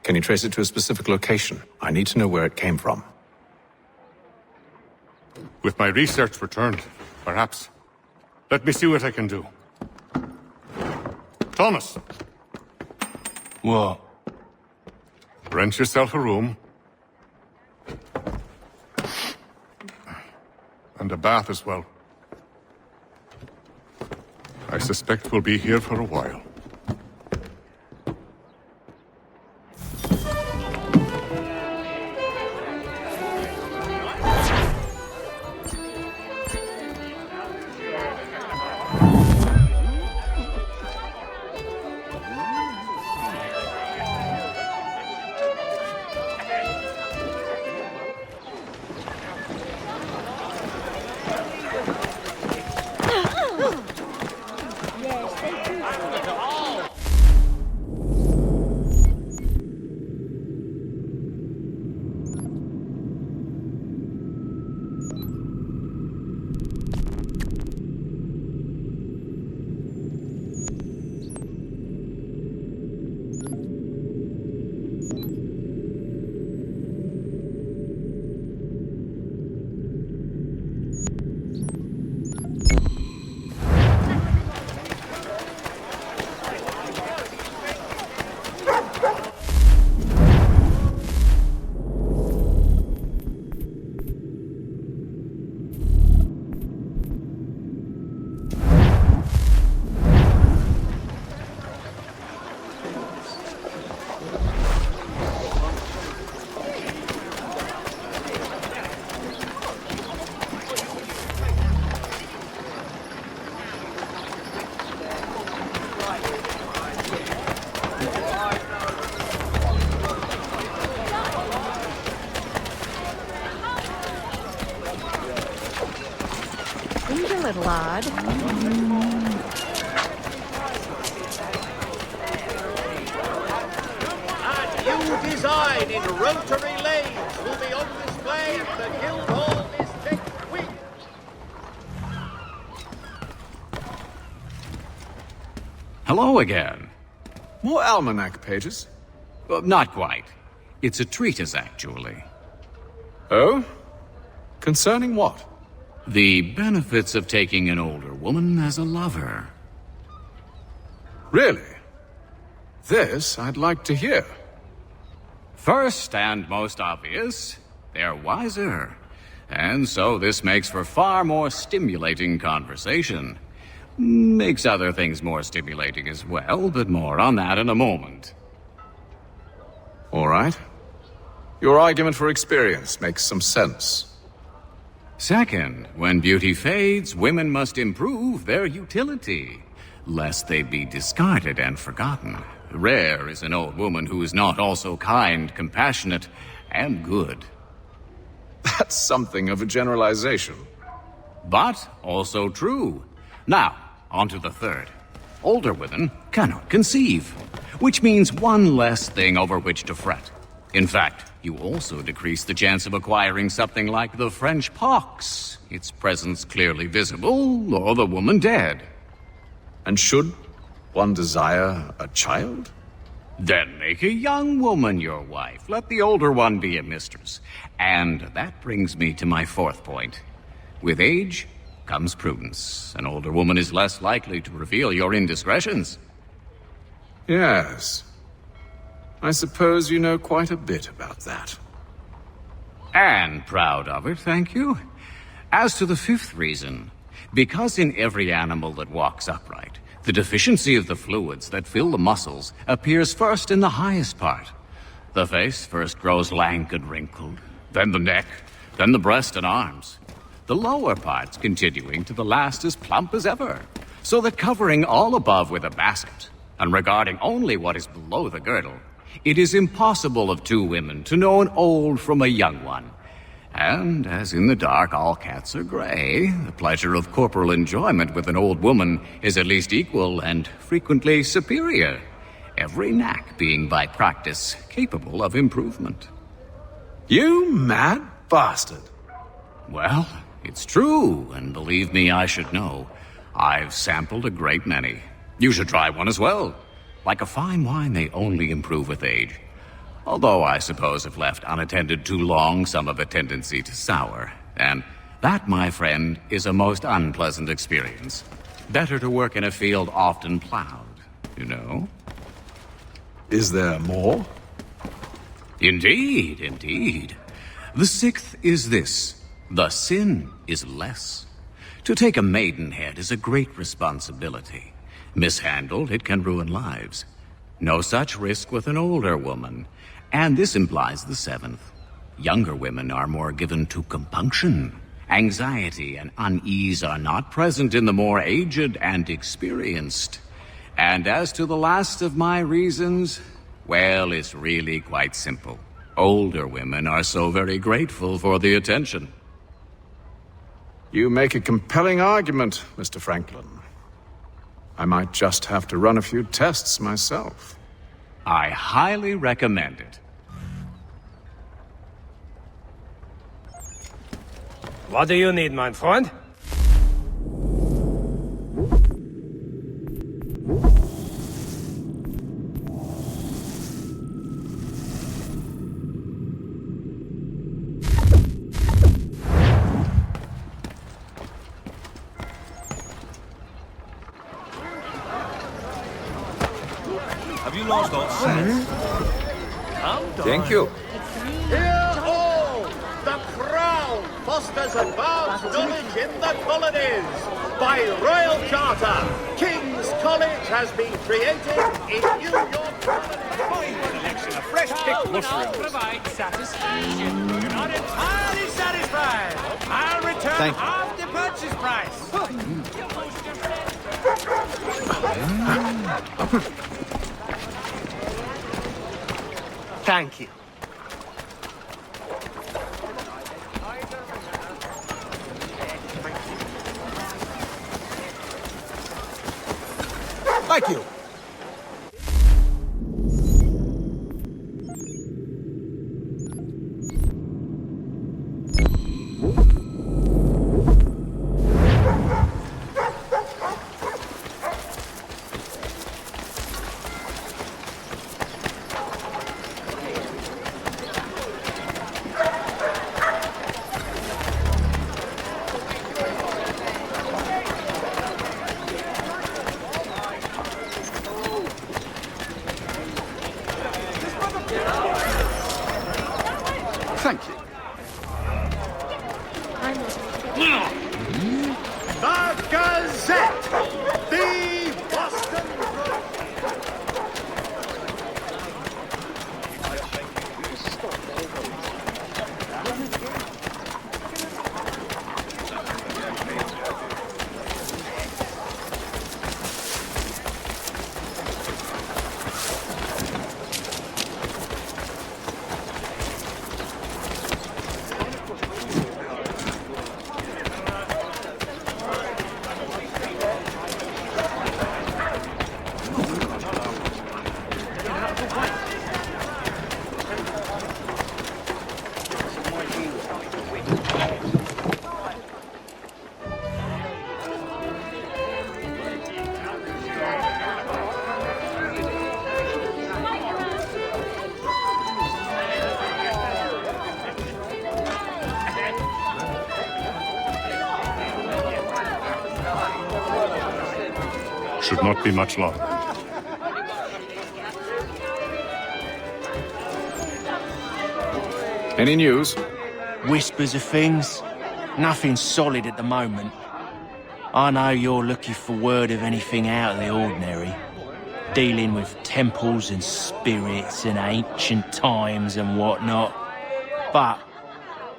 Can you trace it to a specific location? I need to know where it came from. With my research returned, perhaps. Let me see what I can do. Thomas! What? Rent yourself a room. And a bath as well. I suspect we'll be here for a while. Lad. A new design in rotary lanes will be on display at the Guildhall this next week. Hello again. More almanac pages? Not quite. It's a treatise, actually. Oh? Concerning what? The benefits of taking an older woman as a lover. Really? This I'd like to hear. First and most obvious, they're wiser. And so this makes for far more stimulating conversation. Makes other things more stimulating as well, but more on that in a moment. All right. Your argument for experience makes some sense. Second, when beauty fades, women must improve their utility, lest they be discarded and forgotten. Rare is an old woman who is not also kind, compassionate, and good. That's something of a generalization. But also true. Now, on to the third. Older women cannot conceive, which means one less thing over which to fret. In fact, you also decrease the chance of acquiring something like the French pox, its presence clearly visible, or the woman dead. And should one desire a child? Then make a young woman your wife. Let the older one be a mistress. And that brings me to my fourth point. With age comes prudence. An older woman is less likely to reveal your indiscretions. Yes. I suppose you know quite a bit about that. And proud of it, thank you. As to the fifth reason, because in every animal that walks upright, the deficiency of the fluids that fill the muscles appears first in the highest part. The face first grows lank and wrinkled, then the neck, then the breast and arms. The lower parts continuing to the last as plump as ever, so that covering all above with a basket, and regarding only what is below the girdle, it is impossible of two women to know an old from a young one. And as in the dark all cats are gray, the pleasure of corporal enjoyment with an old woman is at least equal and frequently superior, every knack being by practice capable of improvement. You mad bastard. Well, it's true, and believe me, I should know. I've sampled a great many. You should try one as well. Like a fine wine, they only improve with age. Although I suppose if left unattended too long, some have a tendency to sour. And that, my friend, is a most unpleasant experience. Better to work in a field often plowed, you know? Is there more? Indeed, indeed. The sixth is this: the sin is less. To take a maidenhead is a great responsibility. Mishandled, it can ruin lives. No such risk with an older woman. And this implies the seventh. Younger women are more given to compunction. Anxiety and unease are not present in the more aged and experienced. And as to the last of my reasons, well, it's really quite simple. Older women are so very grateful for the attention. You make a compelling argument, Mr. Franklin. I might just have to run a few tests myself. I highly recommend it. What do you need, my friend? Have you lost all sense? Thank you. Hear all! The Crown fosters advanced knowledge in the colonies. By royal charter, King's College has been created in New York. Fine collection of fresh-picked mushrooms. Provide satisfaction. You're not entirely satisfied. I'll return half the purchase price. Thank you. Thank you. Thank you. The Gazette! The Boston Should not be much longer. Any news? Whispers of things. Nothing solid at the moment. I know you're looking for word of anything out of the ordinary. Dealing with temples and spirits and ancient times and whatnot. But,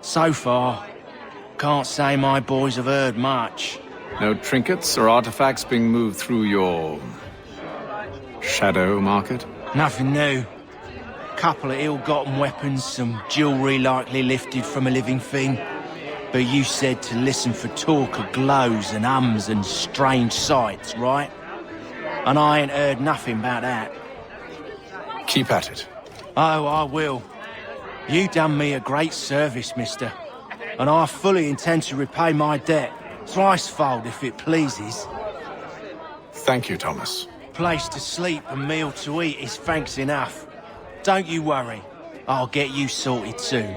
so far, can't say my boys have heard much. No trinkets or artifacts being moved through your... shadow market? Nothing new. Couple of ill-gotten weapons, some jewellery likely lifted from a living thing. But you said to listen for talk of glows and hums and strange sights, right? And I ain't heard nothing about that. Keep at it. Oh, I will. You done me a great service, mister. And I fully intend to repay my debt. Thricefold, if it pleases. Thank you, Thomas. Place to sleep and meal to eat is thanks enough. Don't you worry. I'll get you sorted soon.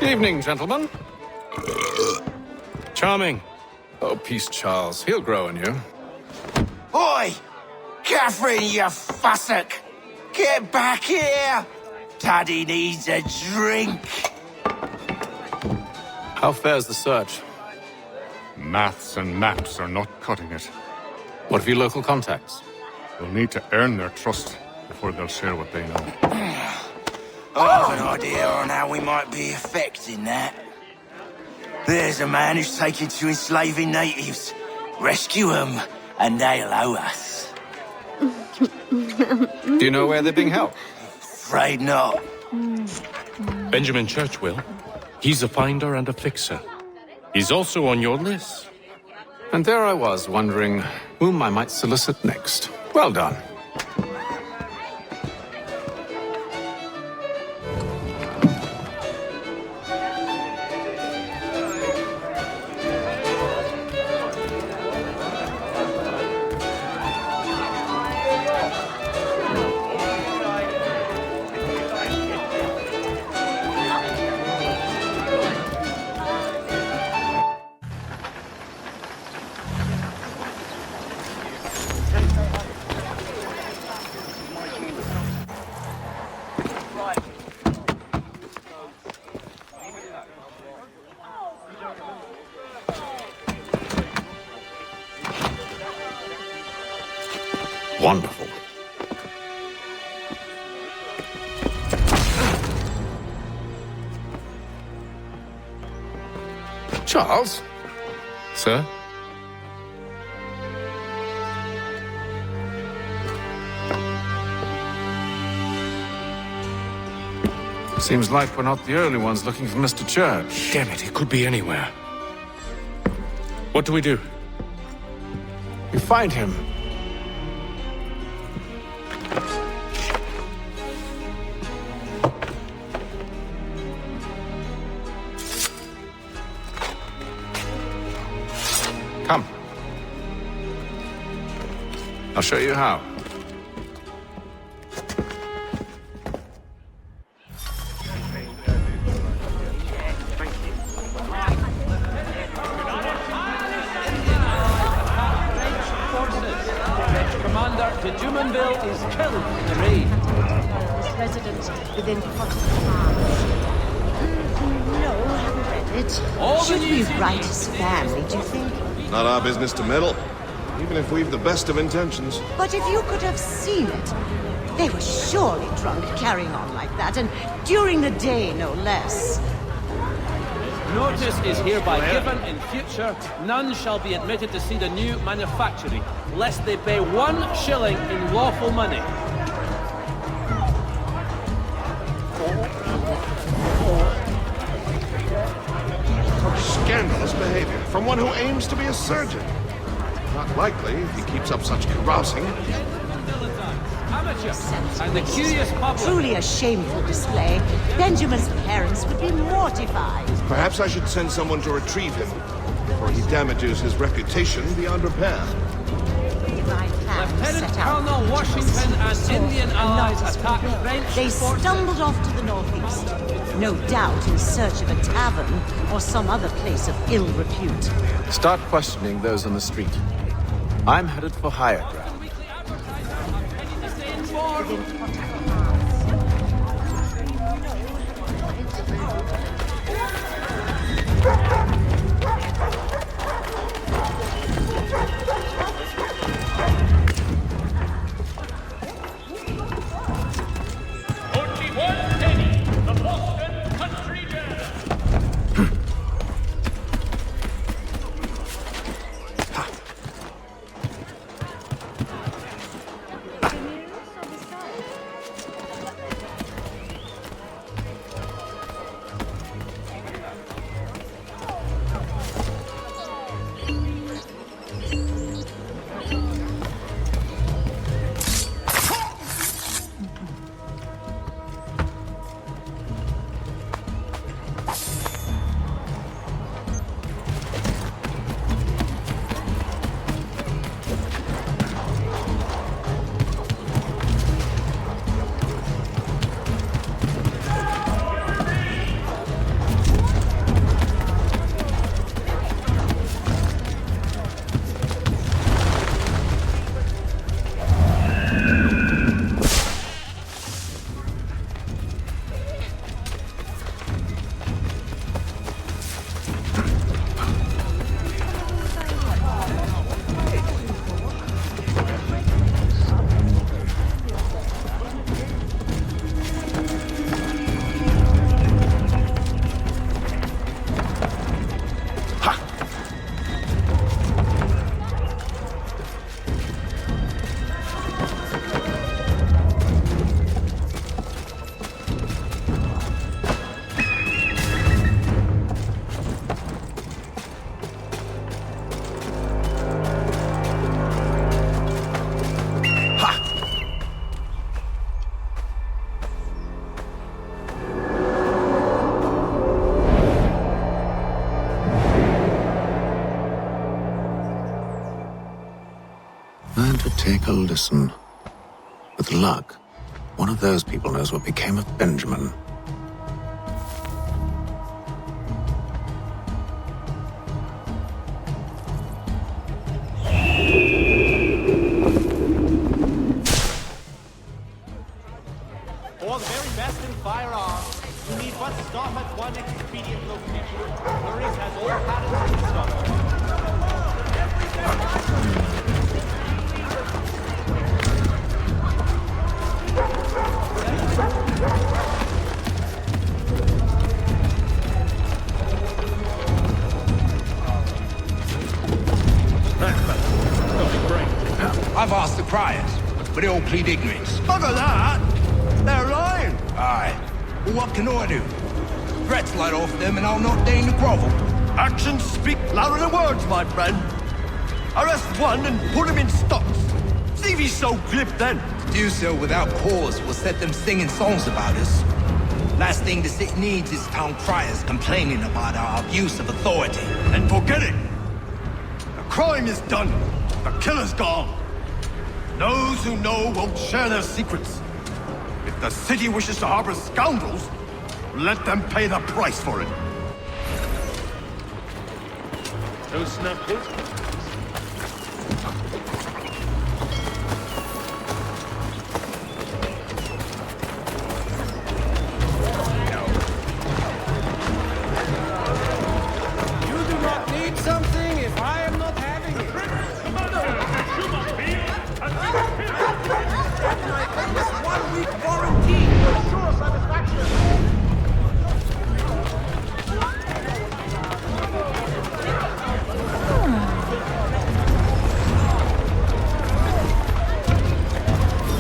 Evening, gentlemen. Charming. Oh, peace, Charles. He'll grow on you. Oi! Catherine, you fussock! Get back here! Daddy needs a drink. How fares the search? Maths and maps are not cutting it. What of your local contacts? We'll need to earn their trust before they'll share what they know. I have an idea on how we might be affecting that. There's a man who's taken to enslaving natives. Rescue them, and they'll owe us. Do you know where they're being held? Afraid not. Benjamin Churchwill. He's a finder and a fixer. He's also on your list. And there I was, wondering whom I might solicit next. Well done. Wonderful. Charles? Sir? Seems like we're not the only ones looking for Mr. Church. Damn it, he could be anywhere. What do we do? We find him. Come. I'll show you how. Within No, haven't read it. Should we write his family, do you think? Not our business to meddle, even if we've the best of intentions. But if you could have seen it, they were surely drunk carrying on like that, and during the day, no less. Notice is hereby given in future, none shall be admitted to see the new manufactory, lest they pay 1 shilling in lawful money. Scandalous behavior from one who aims to be a surgeon. Not likely if he keeps up such carousing. And the curious public. Truly a shameful display. Benjamin's parents would be mortified. Perhaps I should send someone to retrieve him before he damages his reputation beyond repair. Lieutenant Colonel Washington and Indian allies attacked French. They stumbled off to the northeast, no doubt in search of a tavern or some other place of ill repute. Start questioning those on the street. I'm headed for higher ground. Take a listen. With luck, one of those people knows what became of Benjamin. For the very best in firearms, you need but stop at one expedient location. Murray's has all patterns in stock. I've asked the criers, but they all plead ignorance. Bugger that! They're lying! Aye. Well, what can I do? Threats light off them and I'll not deign to grovel. Actions speak louder than words, my friend. Arrest one and put him in stocks. See if he's so glib then. To do so without cause will set them singing songs about us. Last thing the city needs is town criers complaining about our abuse of authority. And forget it! The crime is done. The killer's gone. Those who know won't share their secrets. If the city wishes to harbor scoundrels, let them pay the price for it. No snap hit? You do not need something if I am not having it. This 1 week warranty. Sure satisfaction.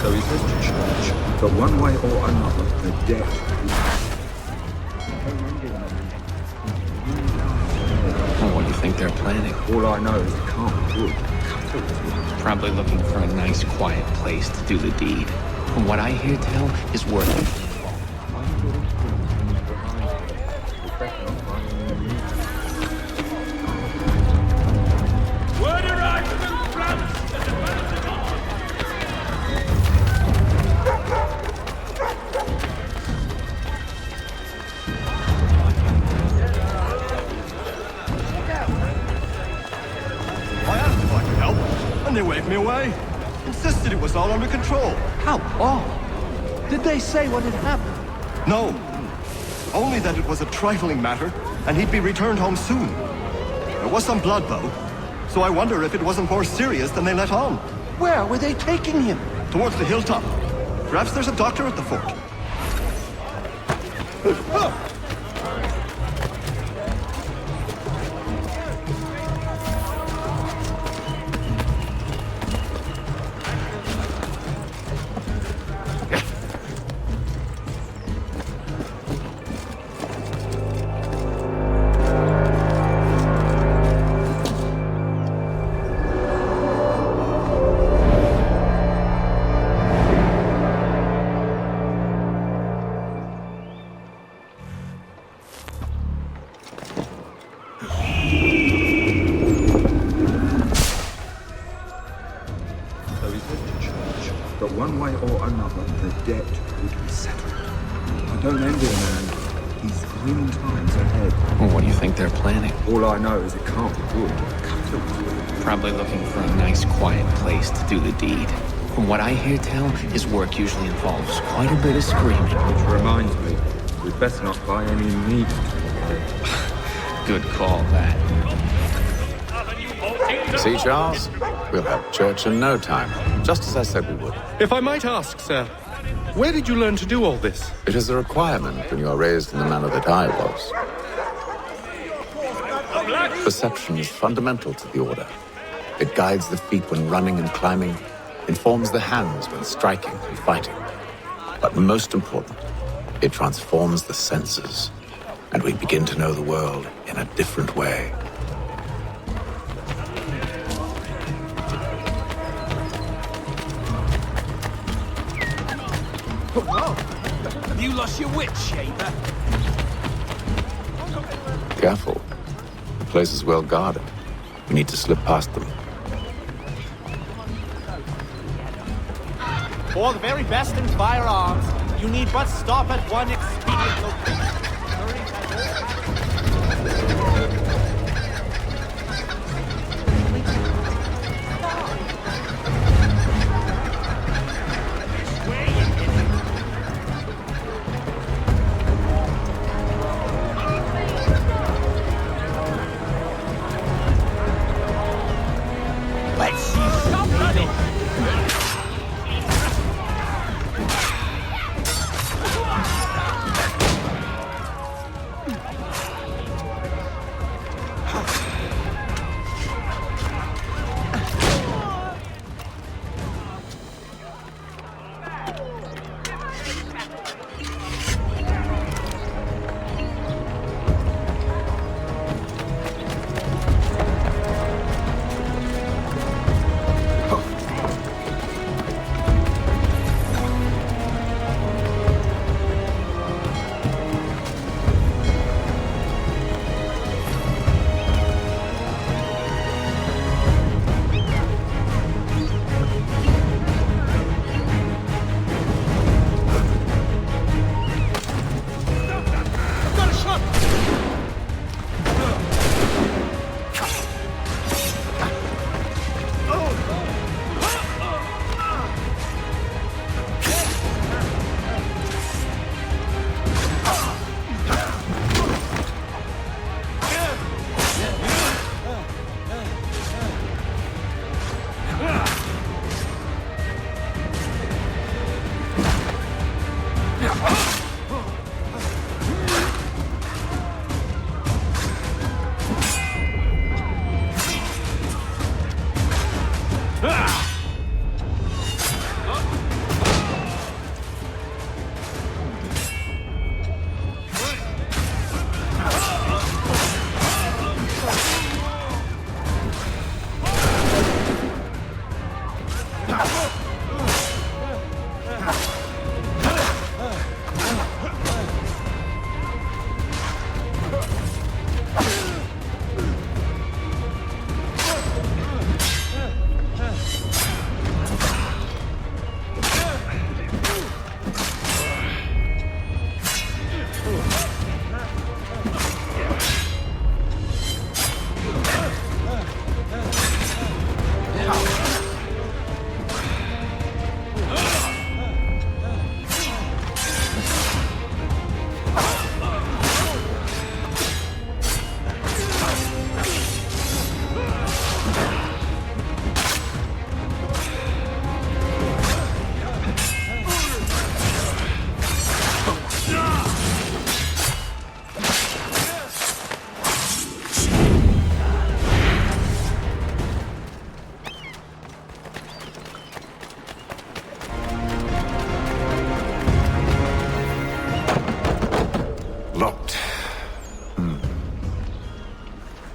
So he says to church, but one way or another, the death. Well, what do you think they're planning? All I know is it can't be good. Probably looking for a nice, quiet place to do the deed. From what I hear tell, is working. Word arrived from France that the balance is on. I asked if I could help, and they waved me away. Insisted it was all under control. How odd. Did they say what had happened? No. Only that it was a trifling matter, and he'd be returned home soon. There was some blood, though, so I wonder if it wasn't more serious than they let on. Where were they taking him? Towards the hilltop. Perhaps there's a doctor at the fort. All I know is it can't be good. Probably looking for a nice, quiet place to do the deed. From what I hear tell, his work usually involves quite a bit of screaming. Which reminds me, we'd best not buy any meat. Good call, that. See, Charles? We'll have church in no time, just as I said we would. If I might ask, sir, where did you learn to do all this? It is a requirement when you are raised in the manner that I was. Perception is fundamental to the order. It guides the feet when running and climbing, informs the hands when striking and fighting. But most important, it transforms the senses, and we begin to know the world in a different way. Whoa! Have you lost your wits, Shaper? Careful. The place is well guarded. We need to slip past them. For the very best in firearms, you need but stop at one expedient location.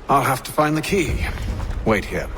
I'll have to find the key. Wait here.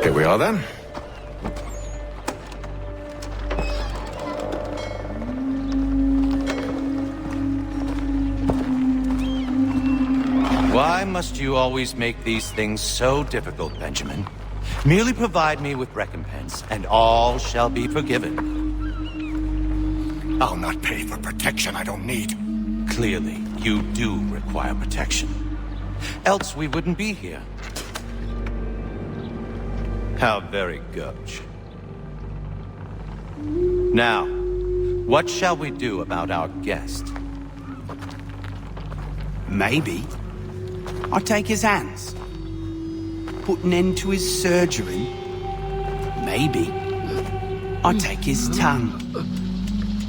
Here we are, then. Why must you always make these things so difficult, Benjamin? Merely provide me with recompense, and all shall be forgiven. I'll not pay for protection I don't need. Clearly, you do require protection. Else we wouldn't be here. How very gauche. Now, what shall we do about our guest? Maybe I'll take his hands. Put an end to his surgery. Maybe I'll take his tongue.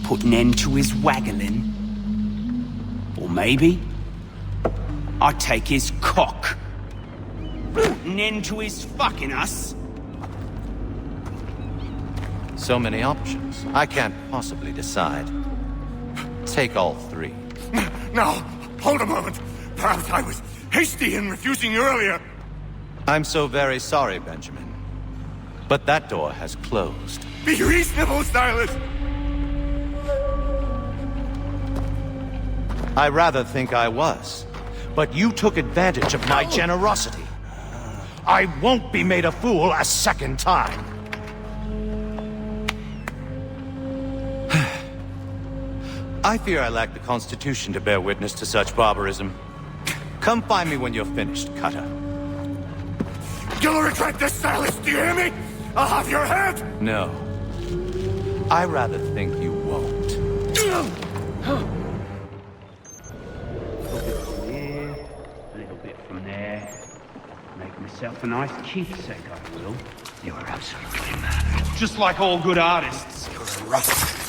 Put an end to his waggling. Or maybe I'll take his cock. Put an end to his fucking us. So many options. I can't possibly decide. Take all three. No, hold a moment. Perhaps I was hasty in refusing you earlier. I'm so very sorry, Benjamin. But that door has closed. Be reasonable, Silas! I rather think I was. But you took advantage of my generosity. I won't be made a fool a second time. I fear I lack the constitution to bear witness to such barbarism. Come find me when you're finished, Cutter. You'll regret this, Silas, do you hear me? I'll have your head! No. I rather think you won't. A little bit from there. Make myself a nice keepsake, I will. You're absolutely mad. Just like all good artists. You're a rust.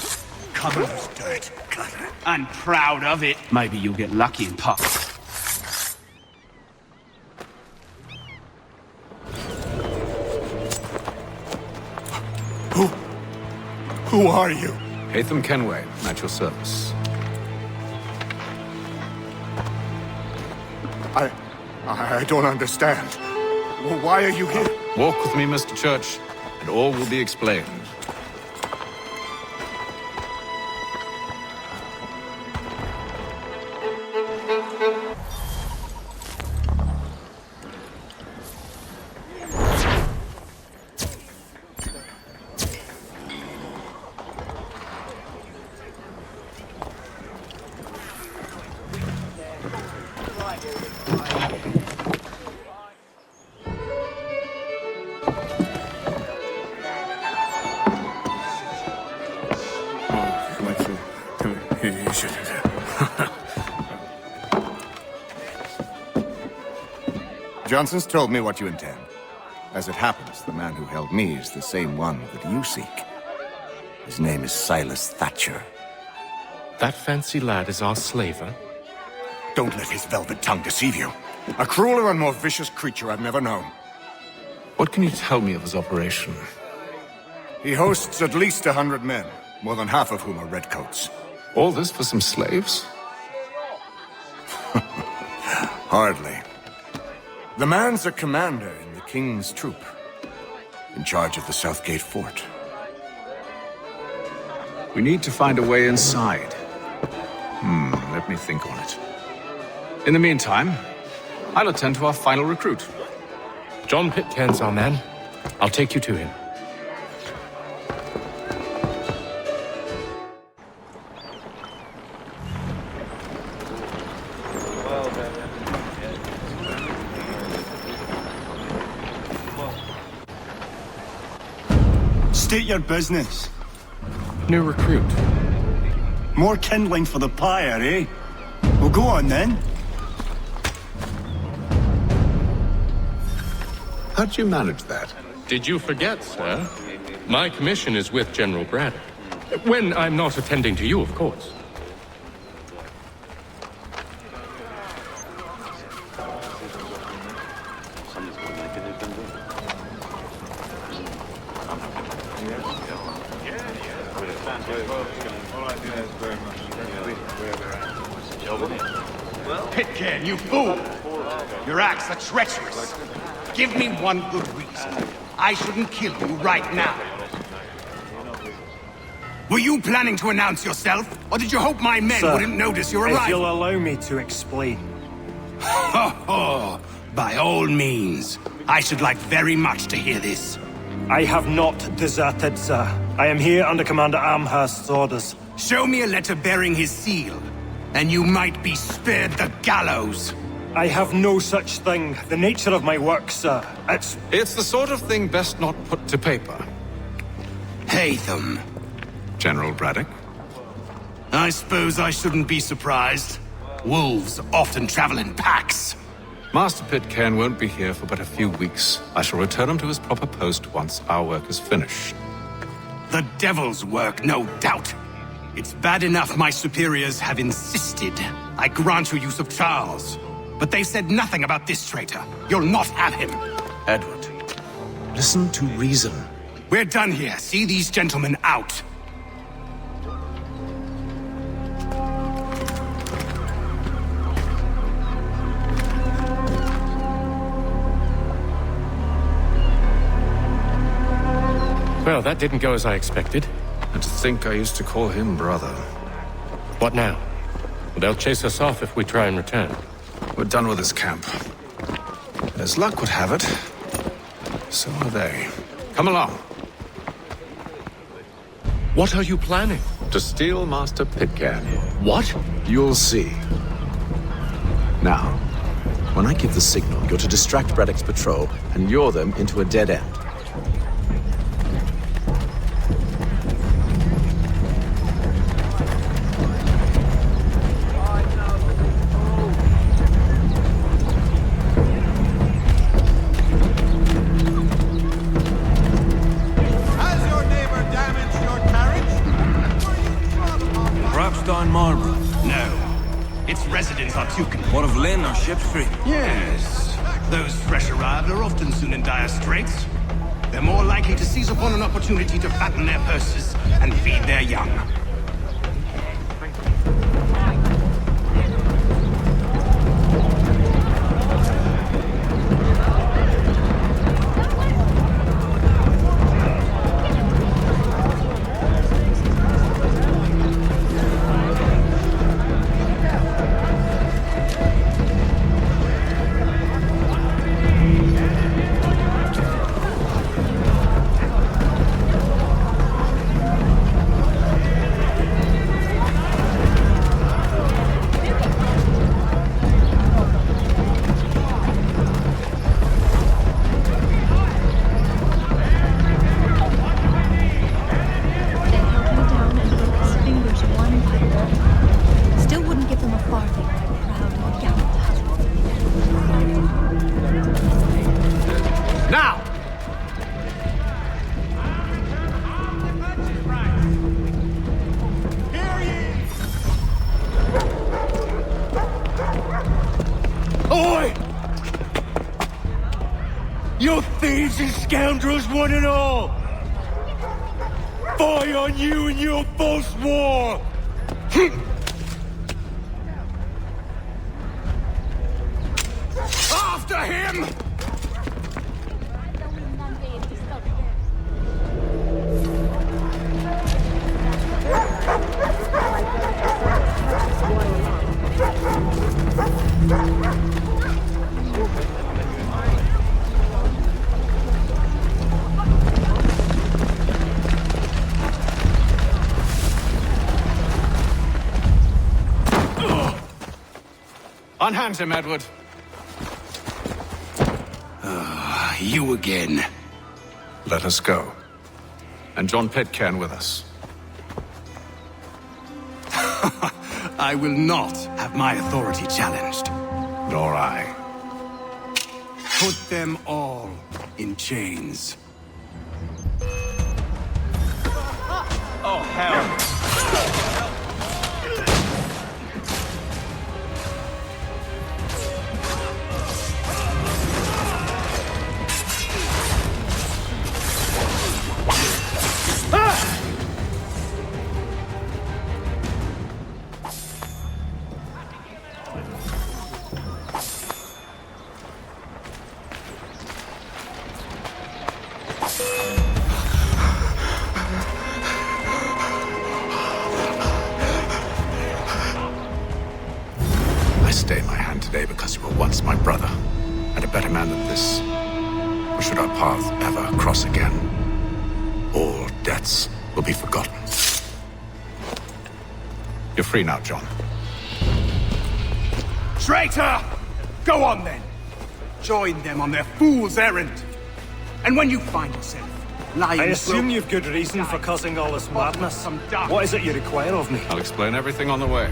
Covered with dirt, Cutter. And proud of it. Maybe you'll get lucky and pop. Who are you? Hatham Kenway, at your service. I don't understand. Why are you here? Walk with me, Mr. Church, and all will be explained. Johnson's told me what you intend. As it happens, the man who held me is the same one that you seek. His name is Silas Thatcher. That fancy lad is our slaver? Don't let his velvet tongue deceive you. A crueler and more vicious creature I've never known. What can you tell me of his operation? He hosts at least 100 men, more than half of whom are redcoats. All this for some slaves? Hardly. The man's a commander in the King's troop, in charge of the Southgate fort. We need to find a way inside. Let me think on it. In the meantime, I'll attend to our final recruit. John Pitcairn's our man. I'll take you to him. State your business. New recruit. More kindling for the pyre, eh? Well, go on then. How'd you manage that? Did you forget, sir? My commission is with General Braddock. When I'm not attending to you, of course. Pitcairn, you fool! Your acts are treacherous. Give me one good reason. I shouldn't kill you right now. Were you planning to announce yourself, or did you hope my men wouldn't notice your arrival? If you'll allow me to explain. Ho! By all means. I should like very much to hear this. I have not deserted, sir. I am here under Commander Amherst's orders. Show me a letter bearing his seal, and you might be spared the gallows. I have no such thing. The nature of my work, sir, It's the sort of thing best not put to paper. Hatham. General Braddock? I suppose I shouldn't be surprised. Wolves often travel in packs. Master Pitcairn won't be here for but a few weeks. I shall return him to his proper post once our work is finished. The devil's work, no doubt. It's bad enough my superiors have insisted I grant you use of Charles. But they said nothing about this traitor. You'll not have him. Edward, listen to reason. We're done here. See these gentlemen out. Well, that didn't go as I expected. And to think I used to call him brother. What now? Well, they'll chase us off if we try and return. We're done with this camp. As luck would have it, so are they. Come along. What are you planning? To steal Master Pitcairn. What? You'll see. Now, when I give the signal, you're to distract Braddock's patrol and lure them into a dead end. What of Lynn or Ship Street? Yes. Those fresh arrived are often soon in dire straits. They're more likely to seize upon an opportunity to fatten their purses and feed their young. You're thieves and scoundrels, one and all! Fie on you and your false war! After him! Unhand him, Edward. You again. Let us go. And John Pitcairn with us. I will not have my authority challenged. Nor I. Put them all in chains. Oh, hell. Stay my hand today because you were once my brother, and a better man than this. Or should our paths ever cross again, all debts will be forgotten. You're free now, John. Traitor! Go on then. Join them on their fool's errand. And when you find yourself lying... I assume you've good reason for causing all this madness. What is it you require of me? I'll explain everything on the way.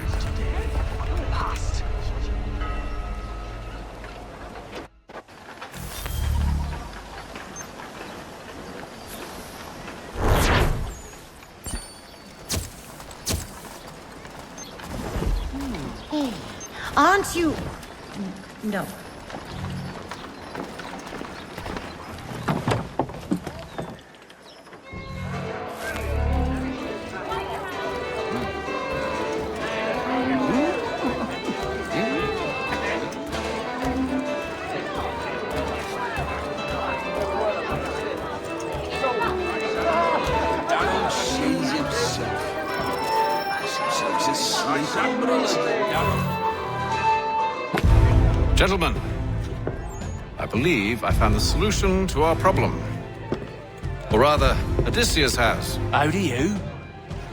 Hey, aren't you... No. Gentlemen, I believe I found the solution to our problem. Or rather, Odysseus has. Oh, do you?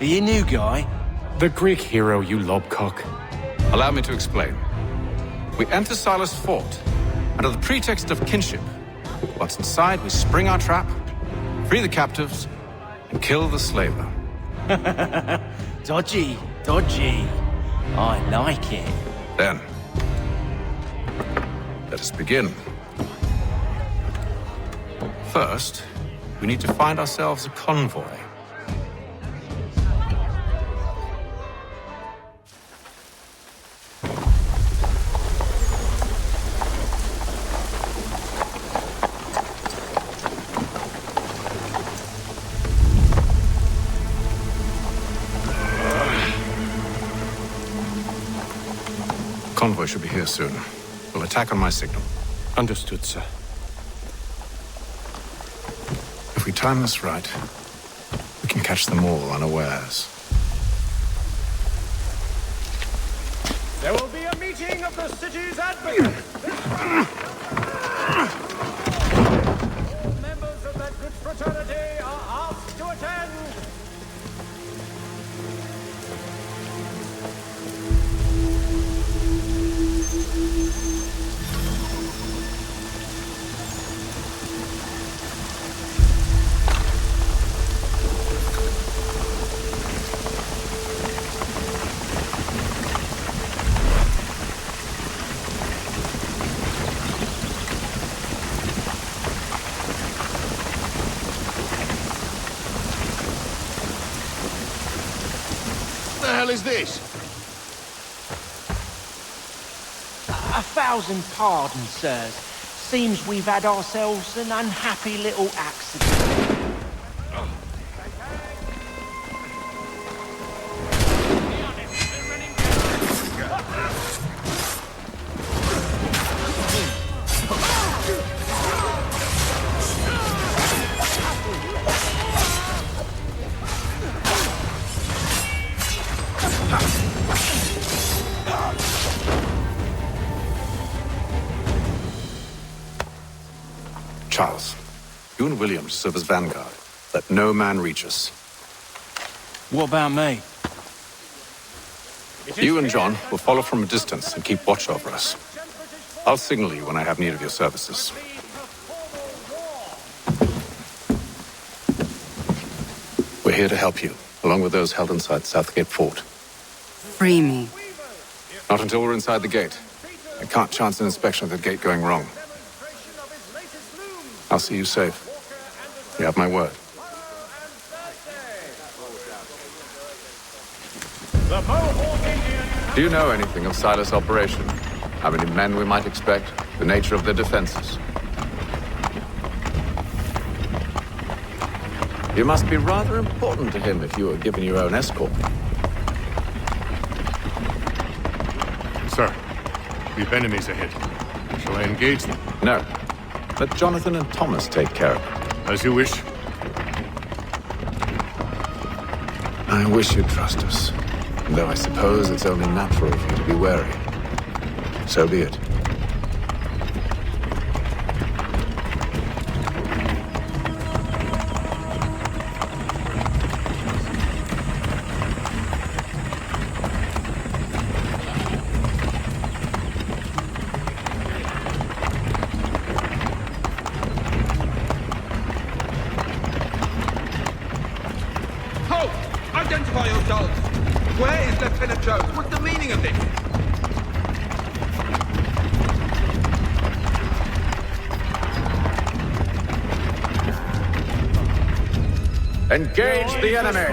Are you a new guy? The Greek hero, you lobcock. Allow me to explain. We enter Silas' fort, under the pretext of kinship. Once inside, we spring our trap, free the captives, and kill the slaver. Dodgy, dodgy. I like it. Then, let us begin. First, we need to find ourselves a convoy. Convoy should be here soon. We'll attack on my signal. Understood, sir. If we time this right, we can catch them all unawares. There will be a meeting of the city's advocates. Members of that good fraternity are asked to attend. What the hell is this? 1,000 pardons, sirs. Seems we've had ourselves an unhappy little accident. Charles, you and William serve as vanguard. Let no man reach us. What about me? You and John will follow from a distance and keep watch over us. I'll signal you when I have need of your services. We're here to help you, along with those held inside Southgate Fort. Free me. Not until we're inside the gate. I can't chance an inspection of the gate going wrong. I'll see you safe. You have my word. Do you know anything of Silas' operation? How many men we might expect? The nature of their defenses? You must be rather important to him if you were given your own escort. Sir, we've enemies ahead. Shall I engage them? No. Let Jonathan and Thomas take care of it. As you wish. I wish you'd trust us. Though I suppose it's only natural for you to be wary. So be it. Identify yourselves! Where is Lieutenant Jones? What's the meaning of this? Engage the enemy!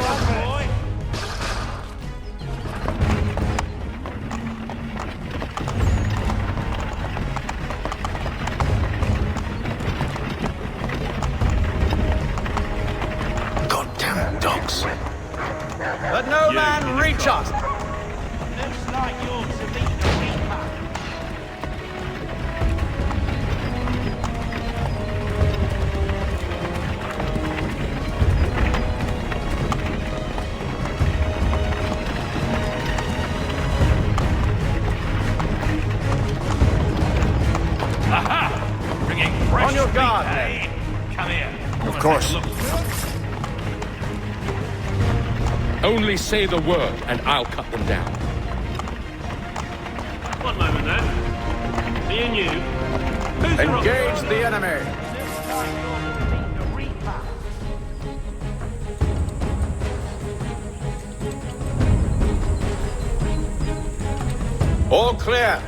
Goddamn dogs. Let no man reach us! Looks like you're to meet the Reaper. Aha! Bringing fresh On your guard, meat, eh? Come here. Of course. Only say the word, and I'll cut them down. One moment then. Me and you. Who's Engage the enemy! All clear.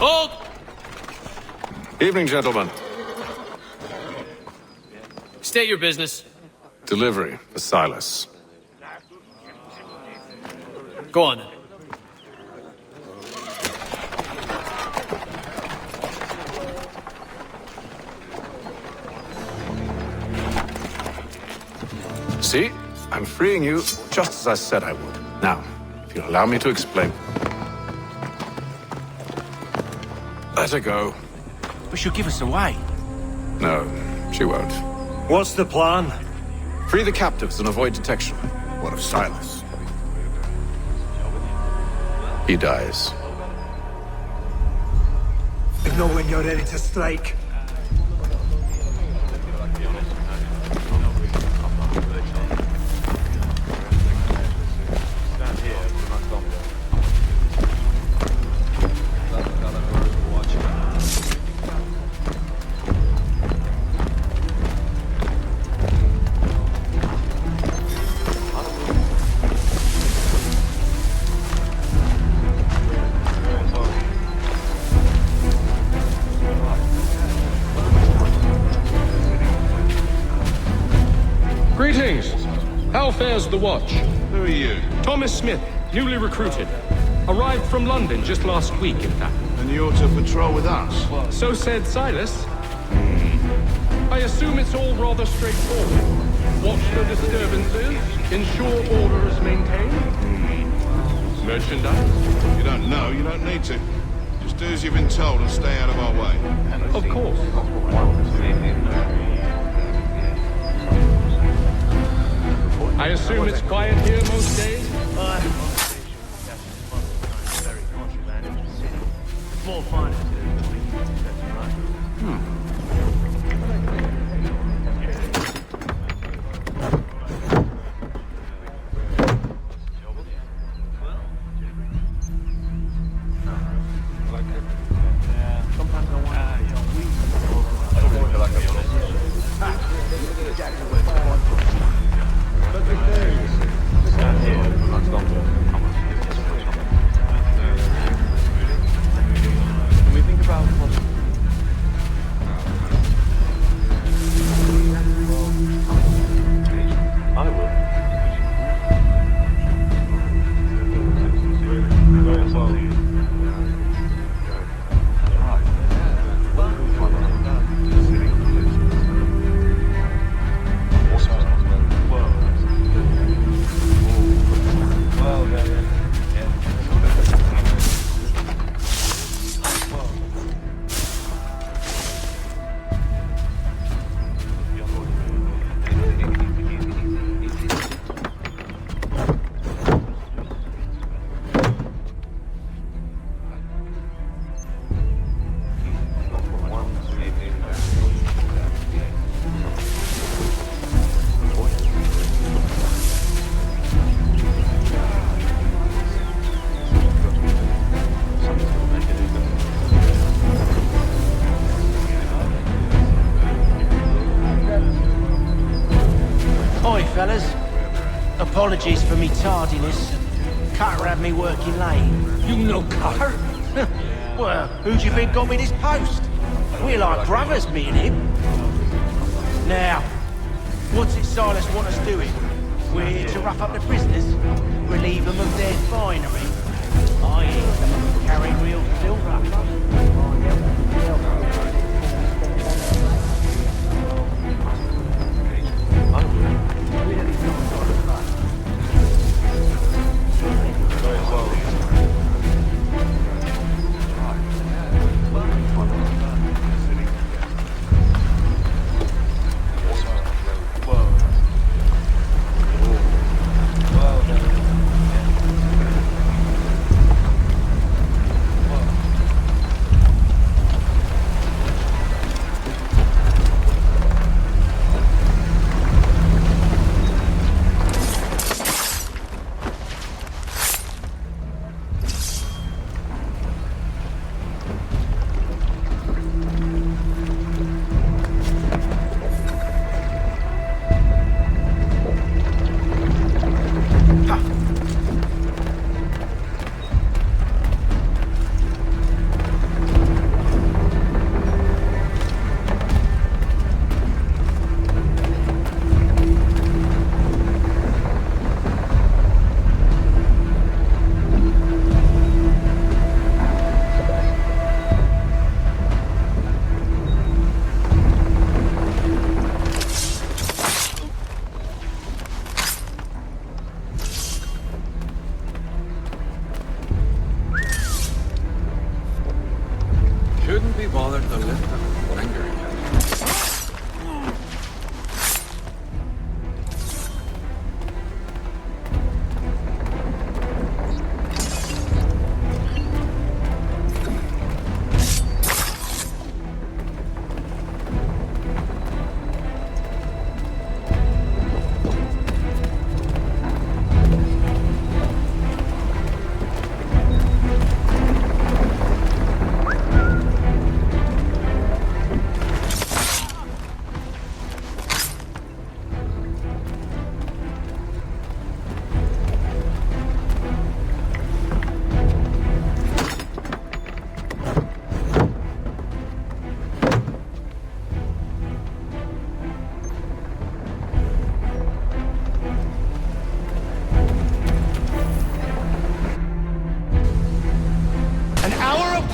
Hold! Evening, gentlemen. State your business. Delivery for Silas. Go on then. See? I'm freeing you just as I said I would. Now, if you'll allow me to explain. Let her go. But she'll give us away. No, she won't. What's the plan? Free the captives and avoid detection. What of Silas? He dies. Know when you're ready to strike. How fares the watch? Who are you? Thomas Smith, newly recruited. Arrived from London just last week, in fact. And you're to patrol with us? So said Silas. I assume it's all rather straightforward. Watch the disturbances, ensure order is maintained. Merchandise? You don't know, you don't need to. Just do as you've been told and stay out of our way. Of course. I assume it's quiet here most days? More fun. Fellas, apologies for me tardiness. Carter had me working late. You know Carter? Well, who do you think got me this post? We're like brothers, me and him. Now, what's it Silas want us doing? We're here to rough up the prisoners, relieve them of their finery. I ain't some of them carry real silver.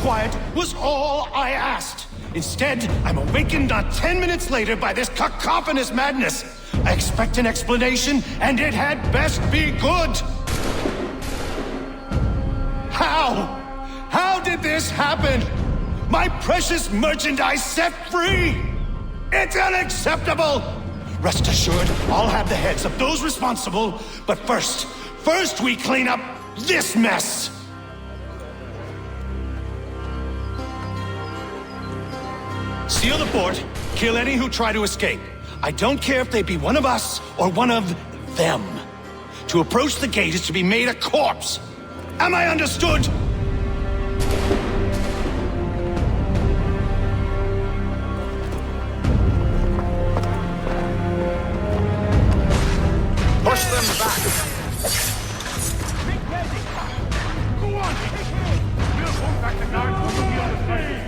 quiet was all I asked. Instead, I'm awakened not 10 minutes later by this cacophonous madness. I expect an explanation, and it had best be good. How? How did this happen? My precious merchandise set free! It's unacceptable! Rest assured, I'll have the heads of those responsible, but first we clean up this mess! Seal the fort, kill any who try to escape. I don't care if they be one of us or one of them. To approach the gate is to be made a corpse. Am I understood? Push them back. Go on! We'll hold back the guards on the other side.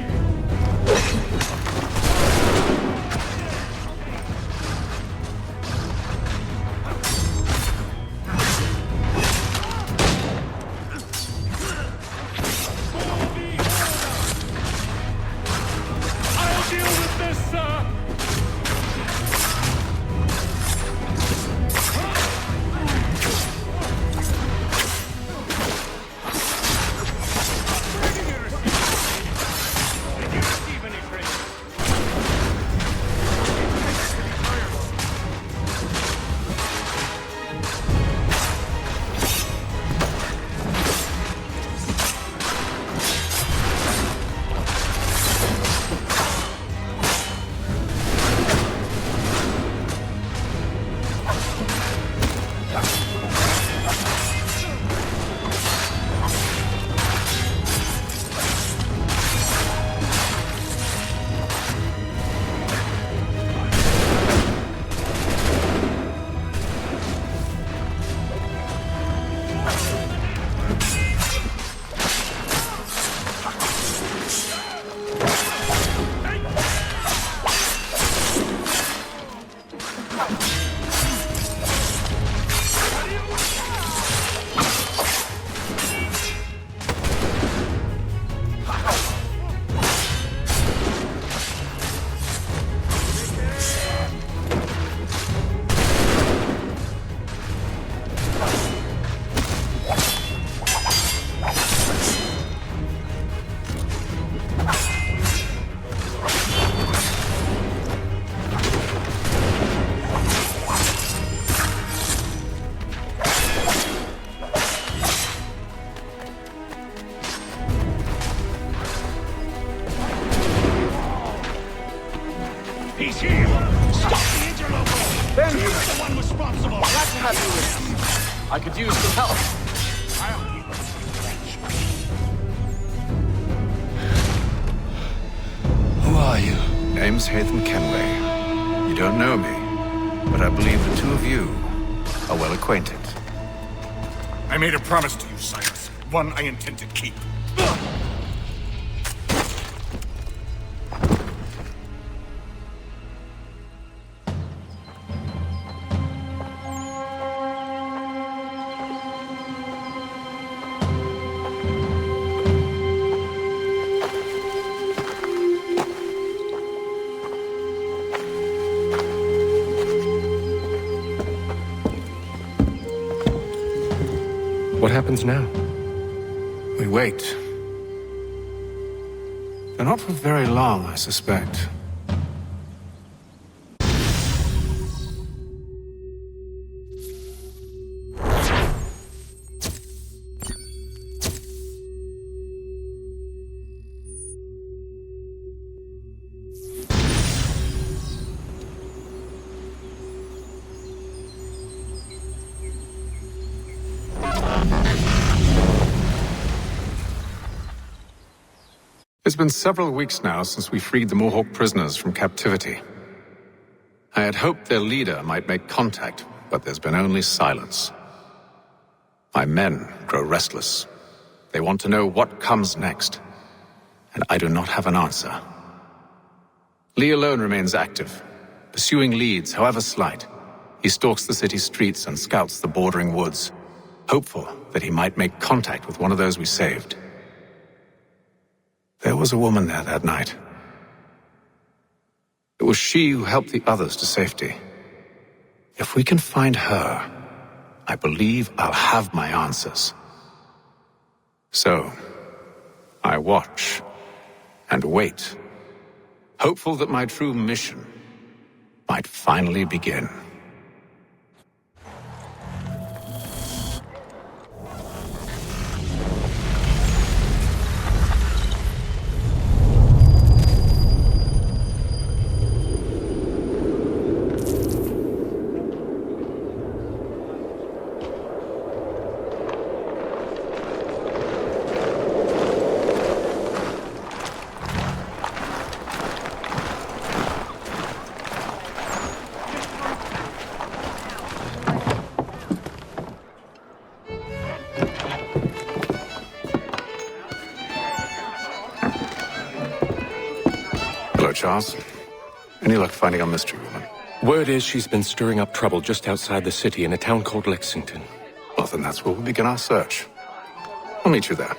He's here! Stop the interloper! Thank you! You're the one responsible! Glad to have you with me. I could use some help. Who are you? Name's Hatham Kenway. You don't know me, but I believe the two of you are well acquainted. I made a promise to you, Cyrus. One I intend to keep. What happens now? We wait. But not for very long, I suspect. It's been several weeks now since we freed the Mohawk prisoners from captivity. I had hoped their leader might make contact, but there's been only silence. My men grow restless. They want to know what comes next, and I do not have an answer. Lee alone remains active, pursuing leads, however slight. He stalks the city streets and scouts the bordering woods, hopeful that he might make contact with one of those we saved. There was a woman there that night. It was she who helped the others to safety. If we can find her, I believe I'll have my answers. So, I watch and wait, hopeful that my true mission might finally begin. Charles, any luck finding our mystery woman? Word is she's been stirring up trouble just outside the city in a town called Lexington. Well, then that's where we'll begin our search. I'll meet you there.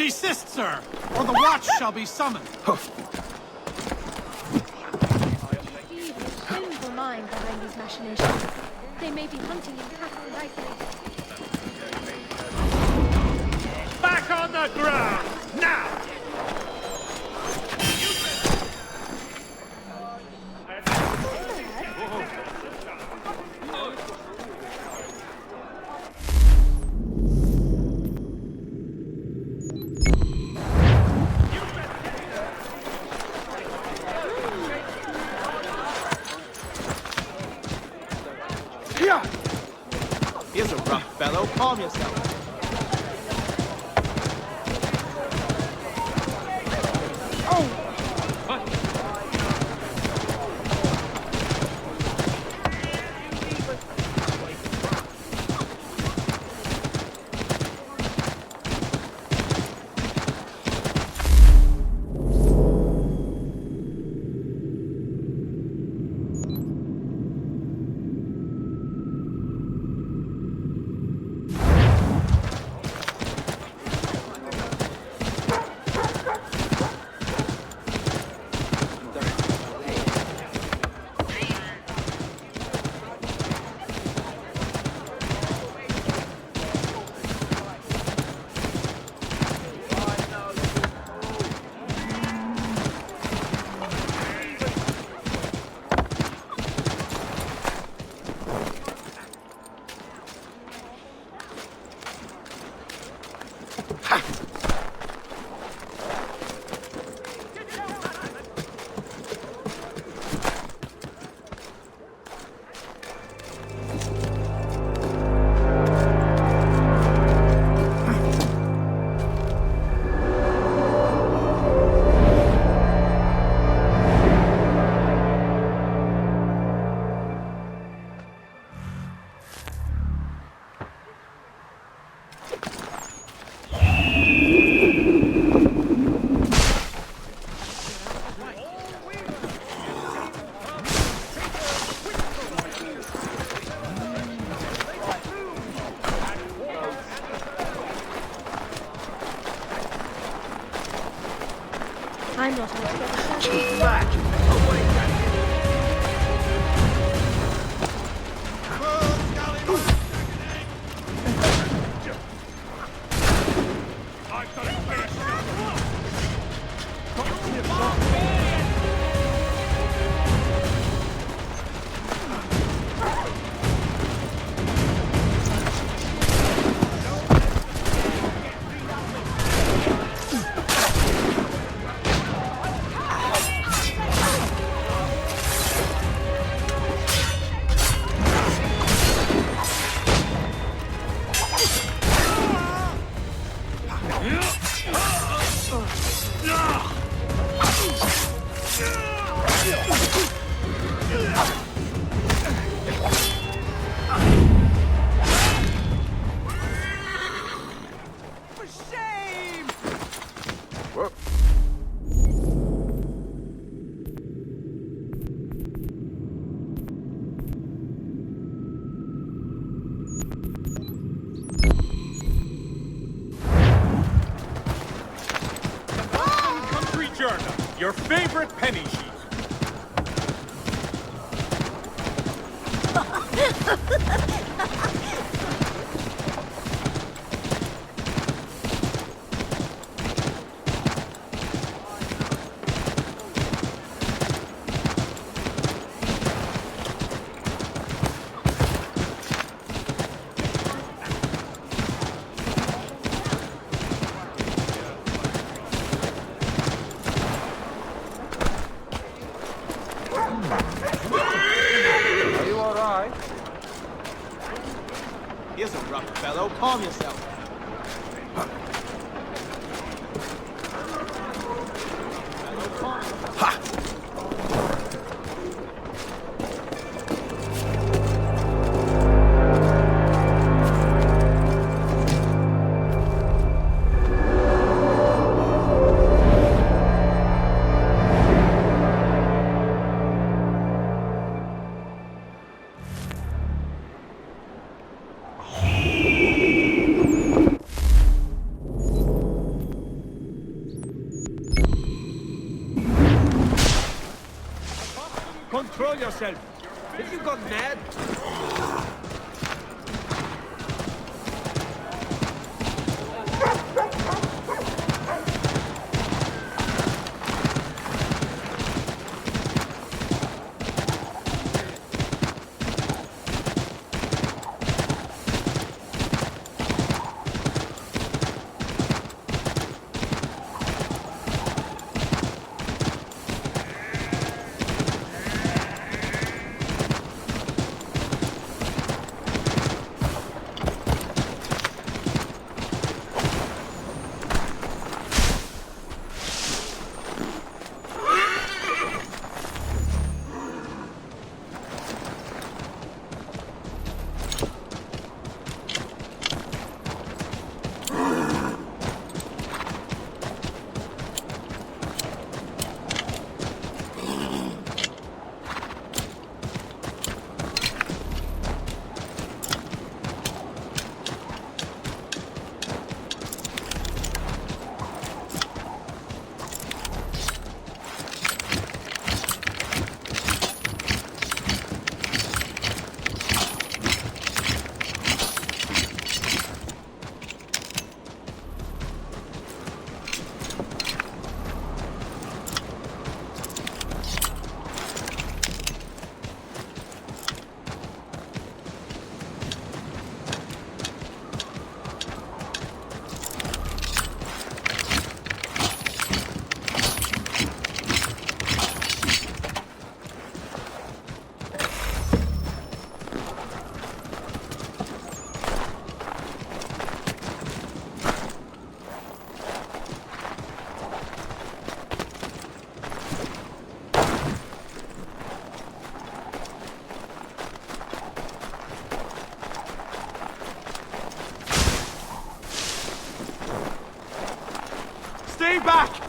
Desist, sir, or the watch shall be summoned. Shameful mind behind these machinations. They may be hunting in cattle lightly. Back on the ground, now! Here's a rough fellow. Calm yourself. I'm not altogether Your favorite penny sheet. Here's a rough fellow. Calm yourself. yourself? Have you gone mad? Stay back!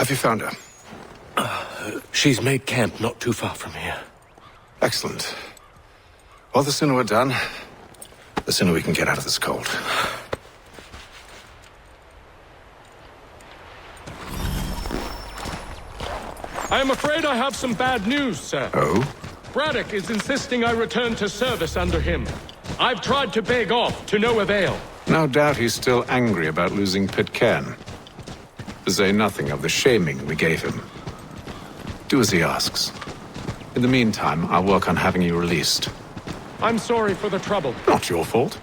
Have you found her? She's made camp not too far from here. Excellent. Well, the sooner we're done, the sooner we can get out of this cold. I am afraid I have some bad news, sir. Oh? Braddock is insisting I return to service under him. I've tried to beg off, to no avail. No doubt he's still angry about losing Pitcairn. To say nothing of the shaming we gave him. Do as he asks. In the meantime, I'll work on having you released. I'm sorry for the trouble. Not your fault.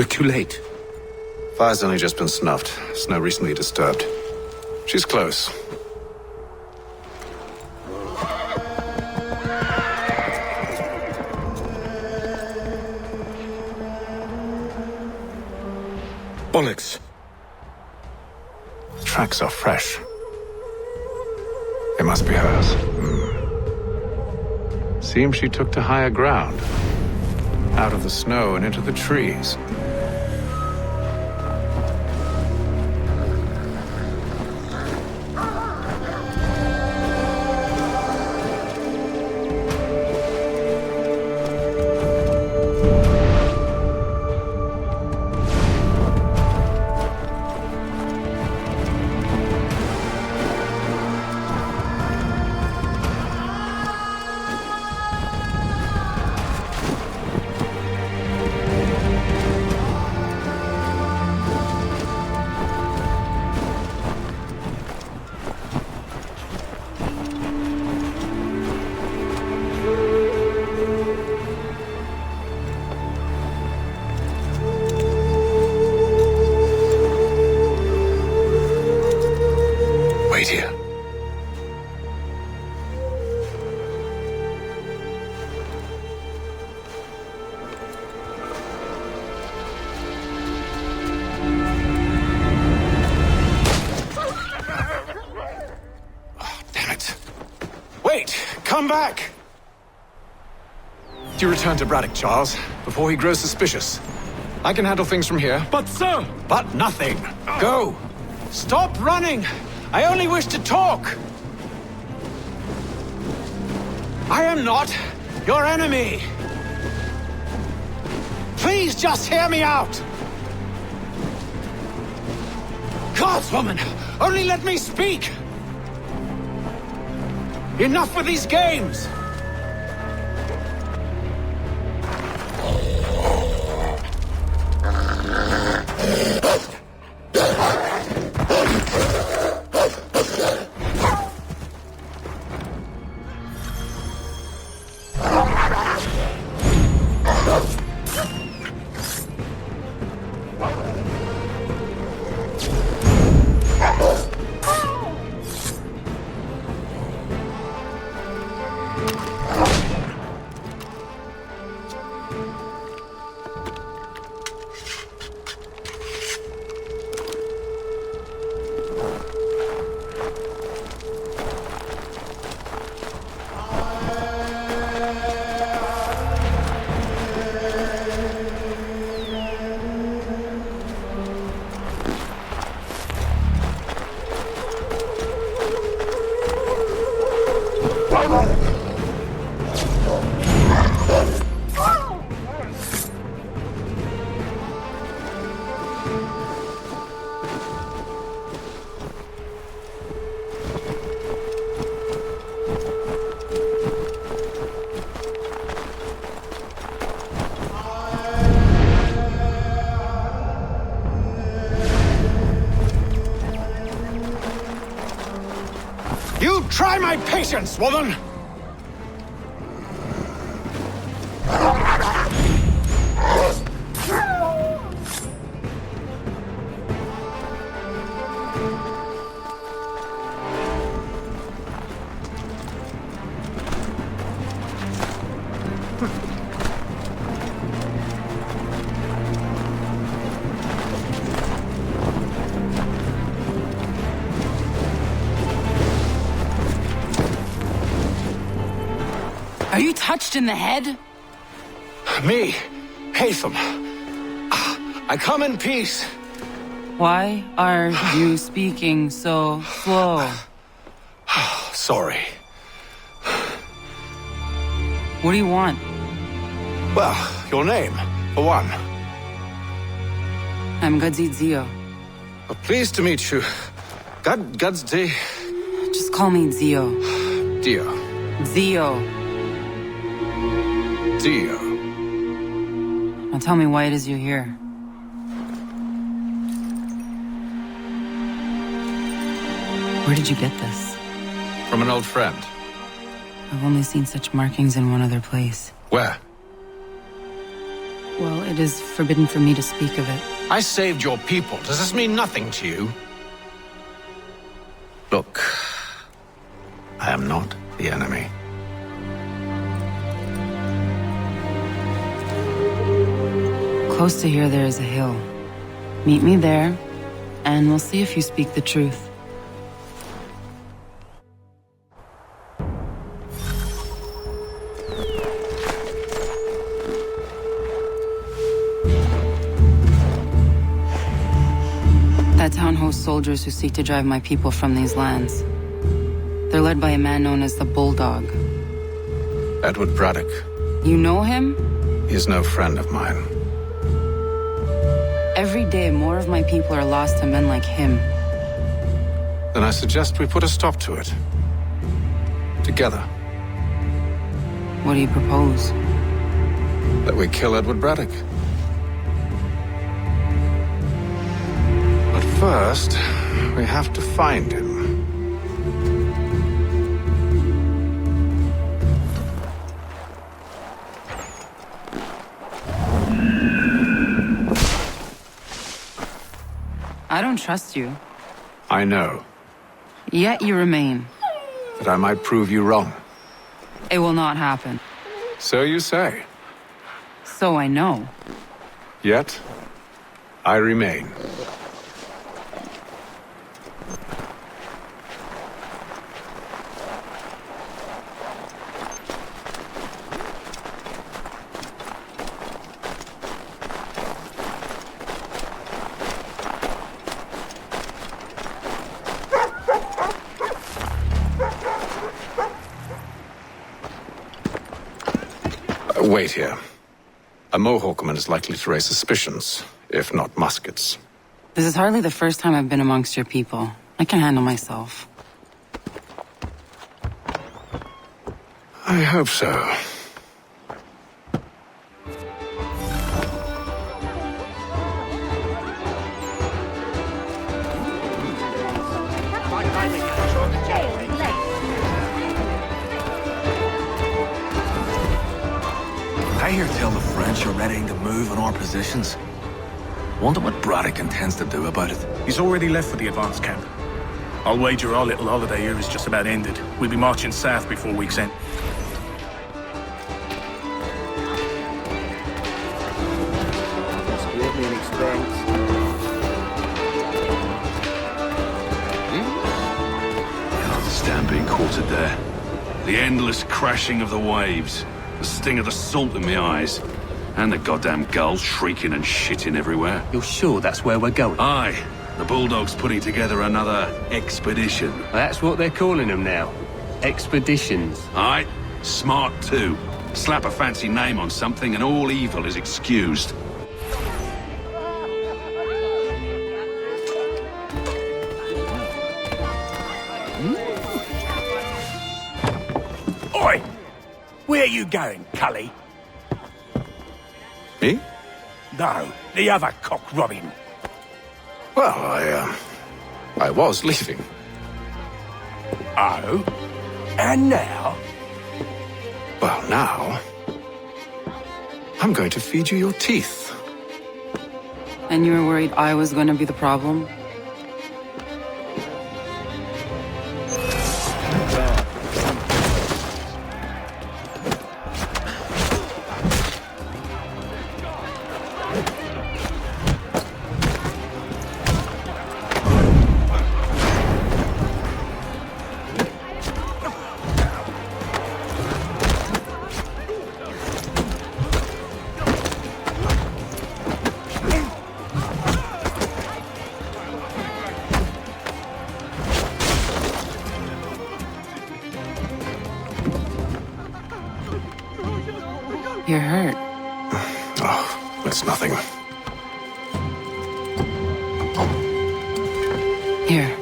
We're too late. Fire's only just been snuffed. Snow recently disturbed. She's close. Bollocks. Tracks are fresh. They must be hers. Seems she took to higher ground. Out of the snow and into the trees. Come back! Do you return to Braddock, Charles, before he grows suspicious? I can handle things from here. But sir! But nothing! Go! Stop running! I only wish to talk! I am not your enemy! Please just hear me out! Guardswoman, only let me speak! Enough with these games! Try my patience, woman! Are you touched in the head? Me, Haytham. I come in peace. Why are you speaking so slow? Sorry. What do you want? Well, your name, for one. I'm Gadzid Zio. Well, pleased to meet you. Gadzid. Just call me Zio. Dio. Zio. Dio. Now tell me why it is you're here. Where did you get this? From an old friend. I've only seen such markings in one other place. Where? Well, it is forbidden for me to speak of it. I saved your people. Does this mean nothing to you? Look, I am not the enemy. Close to here, there is a hill. Meet me there, and we'll see if you speak the truth. That town hosts soldiers who seek to drive my people from these lands. They're led by a man known as the Bulldog. Edward Braddock. You know him? He is no friend of mine. Every day, more of my people are lost to men like him. Then I suggest we put a stop to it. Together. What do you propose? That we kill Edward Braddock. But first, we have to find him. I don't trust you. I know. Yet you remain. That I might prove you wrong. It will not happen. So you say. So I know. Yet, I remain. Wait here. A Mohawkman is likely to raise suspicions, if not muskets. This is hardly the first time I've been amongst your people. I can handle myself. I hope so. I hear tell the French are ready to move on our positions. Wonder what Braddock intends to do about it. He's already left for the advance camp. I'll wager our little holiday here is just about ended. We'll be marching south before week's end. Can't stand being quartered there. The endless crashing of the waves. The sting of the salt in my eyes. And the goddamn gulls shrieking and shitting everywhere. You're sure that's where we're going? Aye. The Bulldog's putting together another expedition. That's what they're calling them now. Expeditions. Aye. Smart too. Slap a fancy name on something and all evil is excused. Oi! Where you going, Cully? Me? No, the other cock robin. Well, I was leaving. Oh? And now? Well, now... I'm going to feed you your teeth. And you were worried I was going to be the problem? You're hurt. Oh, it's nothing. Here.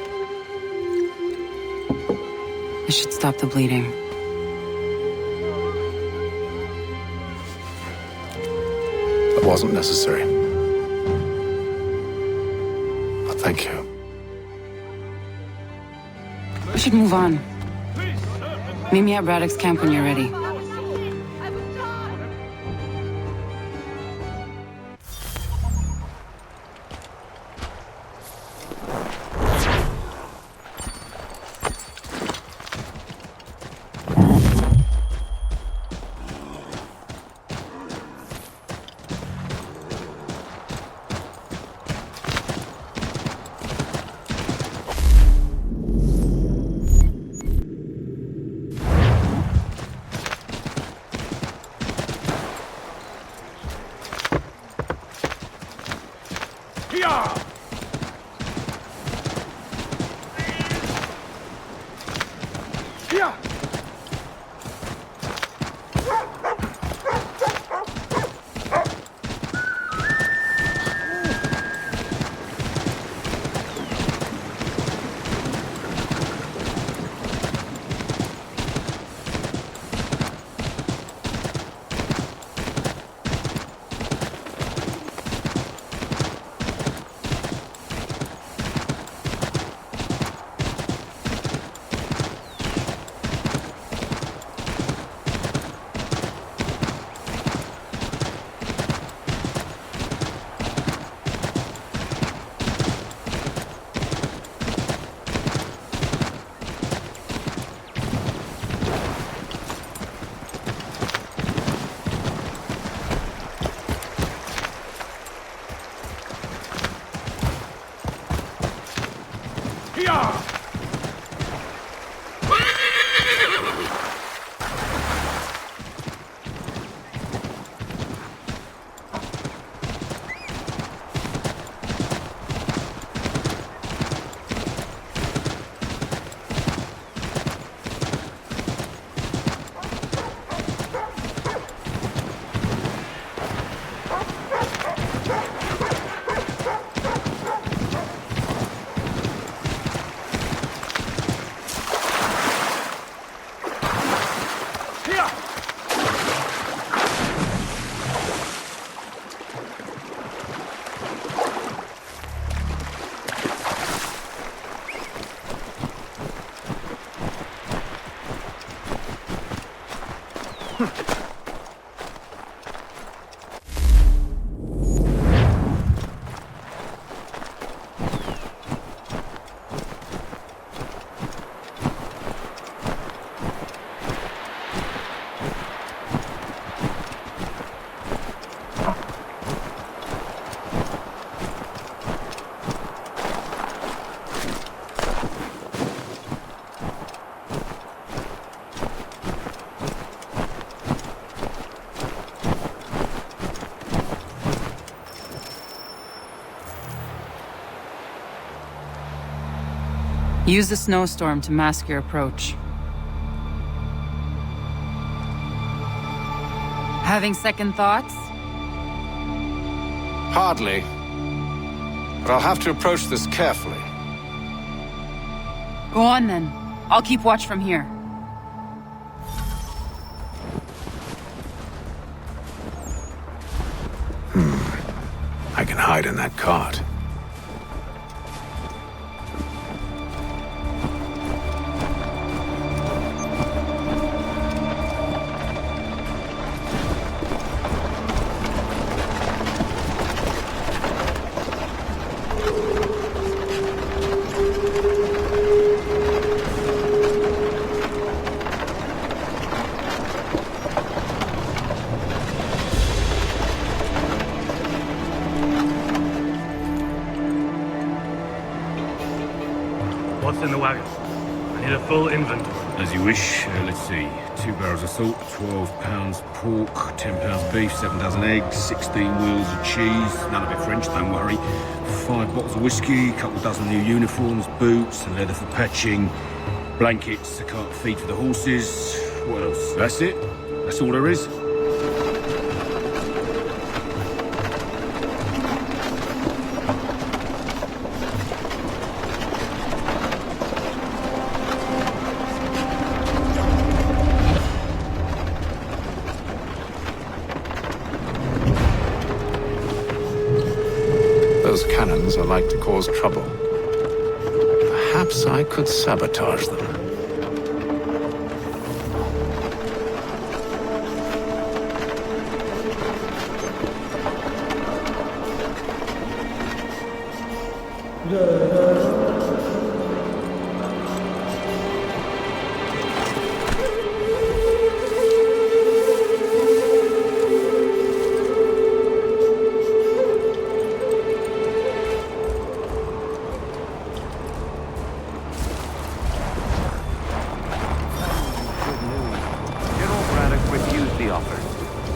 This should stop the bleeding. That wasn't necessary. But thank you. We should move on. Meet me at Braddock's camp when you're ready. Use the snowstorm to mask your approach. Having second thoughts? Hardly. But I'll have to approach this carefully. Go on then. I'll keep watch from here. I can hide in that cart. What's in the wagon? I need a full inventory. As you wish. Let's see. 2 barrels of salt, 12 pounds pork, 10 pounds beef, 7 dozen eggs, 16 wheels of cheese, none of it French, don't worry. 5 bottles of whiskey, a couple dozen new uniforms, boots, and leather for patching, blankets, a cart feed for the horses. What else? That's it? That's all there is? Those cannons are like to cause trouble. Perhaps I could sabotage them.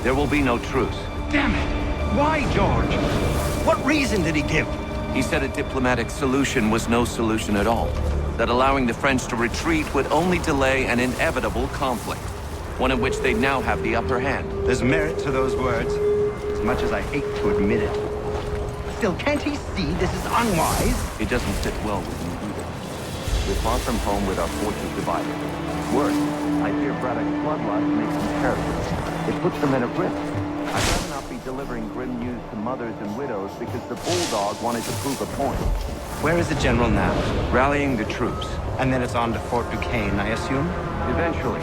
There will be no truce. Damn it! Why, George? What reason did he give? He said a diplomatic solution was no solution at all. That allowing the French to retreat would only delay an inevitable conflict. One in which they now have the upper hand. There's merit to those words, as much as I hate to admit it. Still, can't he see this is unwise? It doesn't sit well with me either. We're far from home with our forces divided. Worse, I fear Braddock's bloodlust makes them perilous. It puts them at risk. I'd rather not be delivering grim news to mothers and widows because the bulldog wanted to prove a point. Where is the general now? Rallying the troops. And then it's on to Fort Duquesne, I assume? Eventually.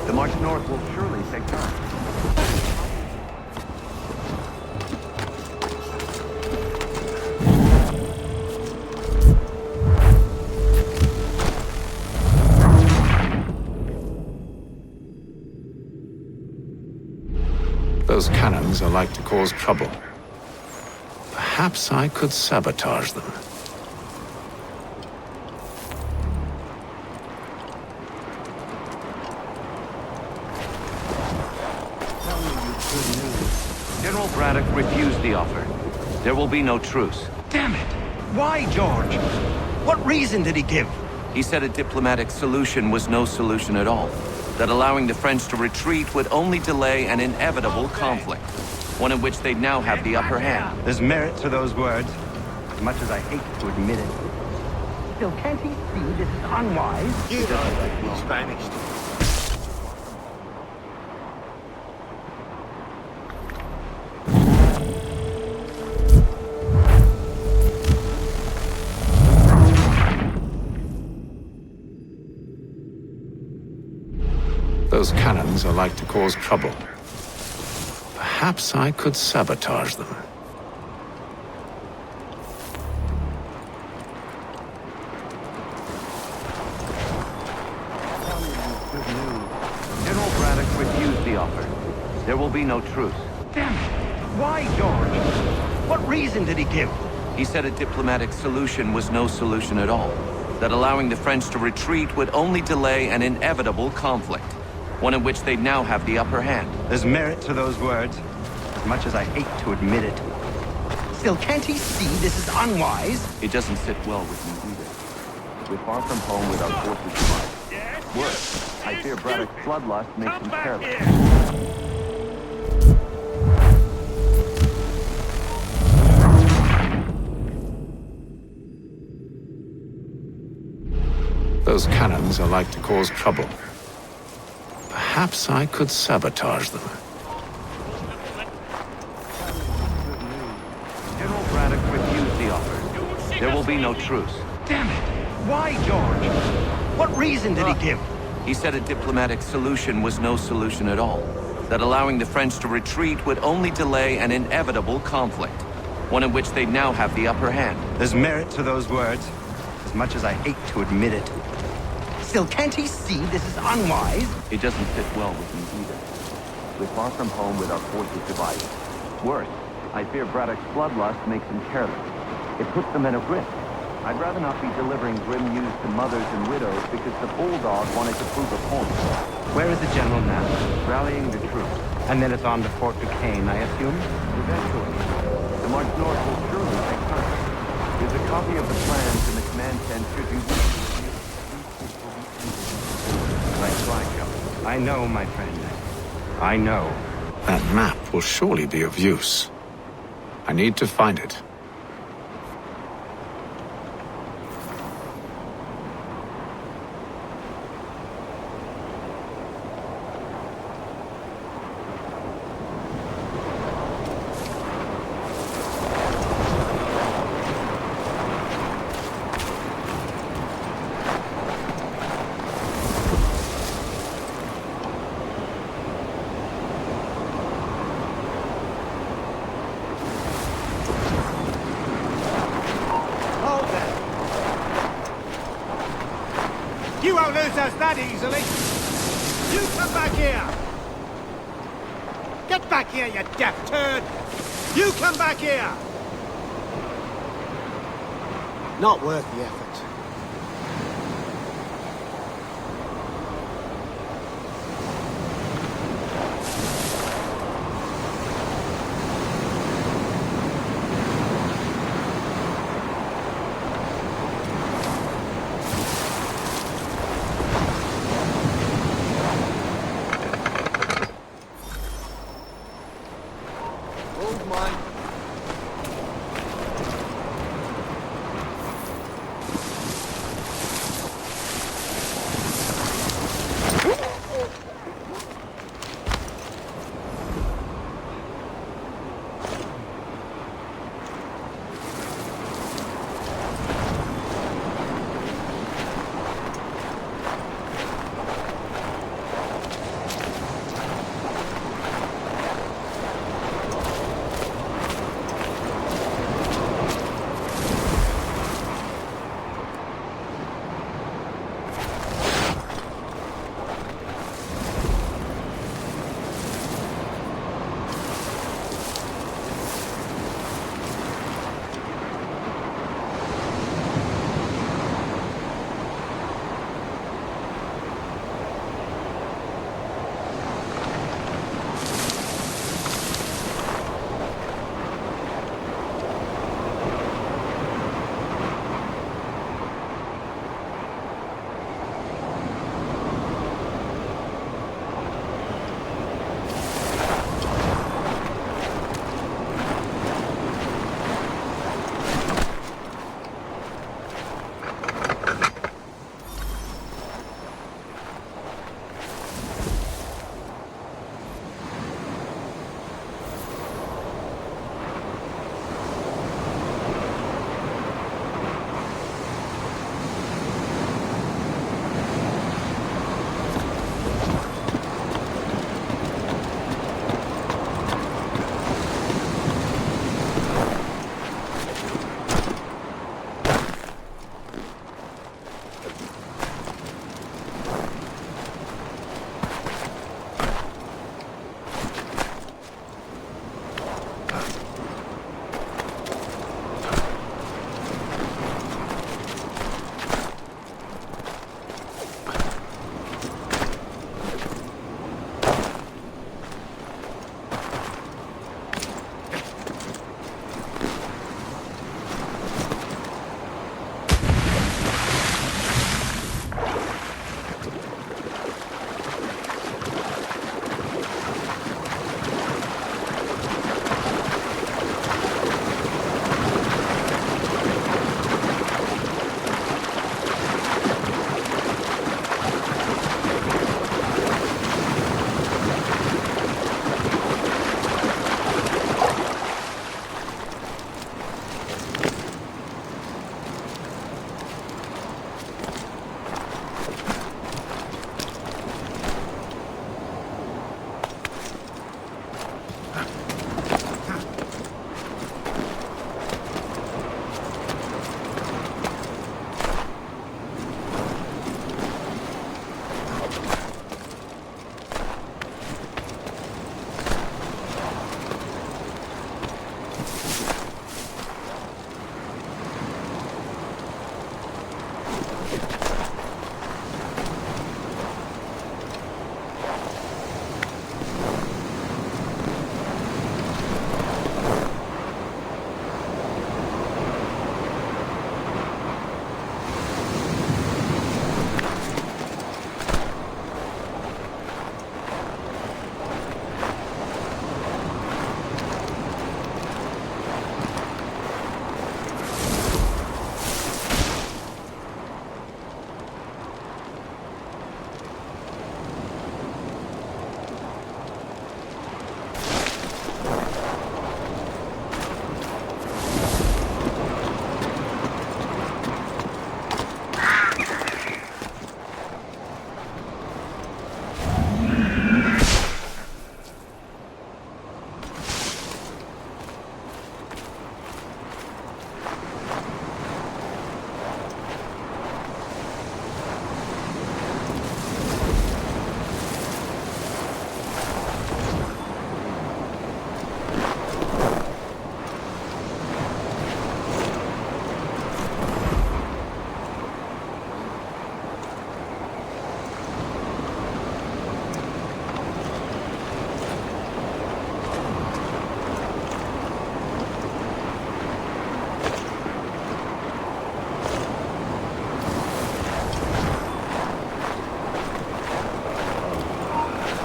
The march north will surely take time. Those cannons are like to cause trouble. Perhaps I could sabotage them. General Braddock refused the offer. There will be no truce. Damn it! Why, George? What reason did he give? He said a diplomatic solution was no solution at all. That allowing the French to retreat would only delay an inevitable conflict. One in which they now have the upper hand. There's merit to those words, as much as I hate to admit it. Still, can't he see this is unwise? You don't like me Spanish. Those cannons are like to cause trouble. Perhaps I could sabotage them. Good news. General Braddock refused the offer. There will be no truce. Damn it! Why, George? What reason did he give? He said a diplomatic solution was no solution at all. That allowing the French to retreat would only delay an inevitable conflict. One in which they'd now have the upper hand. There's merit to those words, as much as I hate to admit it. Still, can't he see this is unwise? It doesn't sit well with me either. We're far from home with our forces divided. Worse, I fear Braddock's bloodlust makes him careless. Those cannons are like to cause trouble. Perhaps I could sabotage them. General Braddock refused the offer. There will be no truce. Damn it! Why, George? What reason did he give? He said a diplomatic solution was no solution at all. That allowing the French to retreat would only delay an inevitable conflict. One in which they'd now have the upper hand. There's merit to those words, as much as I hate to admit it. Still, can't he see this is unwise? It doesn't fit well with me either. We're far from home with our forces divided. Worse, I fear Braddock's bloodlust makes him careless. It puts the men at risk. I'd rather not be delivering grim news to mothers and widows because the bulldog wanted to prove a point. Where is the general now? Rallying the troops. And then it's on to Fort Duquesne, I assume? Eventually. The march north will surely take time. There's a copy of the plans in the command tent should you wish. I know, my friend. I know. That map will surely be of use. I need to find it. You won't lose us that easily. You come back here. Get back here, you deaf turd. You come back here. Not worth the effort.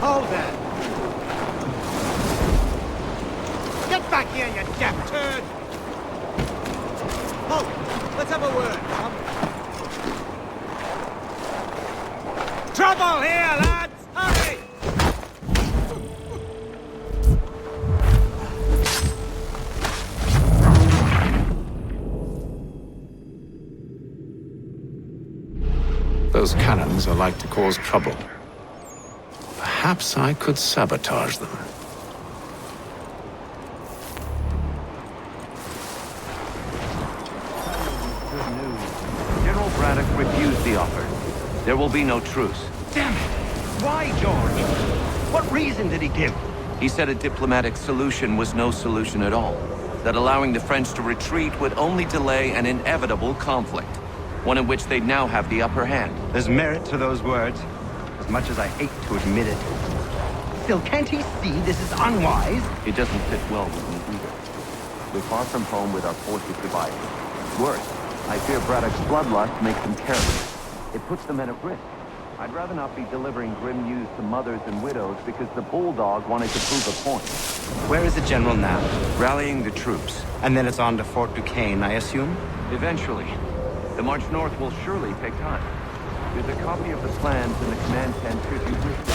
Hold that! Get back here, you deaf turd! Oh, let's have a word, Trouble here, lads! Hurry! Those cannons are like to cause trouble. Perhaps I could sabotage them. Good news. General Braddock refused the offer. There will be no truce. Damn it! Why, George? What reason did he give? He said a diplomatic solution was no solution at all. That allowing the French to retreat would only delay an inevitable conflict. One in which they'd now have the upper hand. There's merit to those words, as much as I hate to admit it. Still, can't he see this is unwise? It doesn't fit well with me either. We're far from home with our forces divided. Worse, I fear Braddock's bloodlust makes them careless. It puts the men at risk. I'd rather not be delivering grim news to mothers and widows because the bulldog wanted to prove a point. Where is the general now? Rallying the troops. And then it's on to Fort Duquesne, I assume? Eventually. The march north will surely take time. There's a copy of the plans in the command tent should you wish to.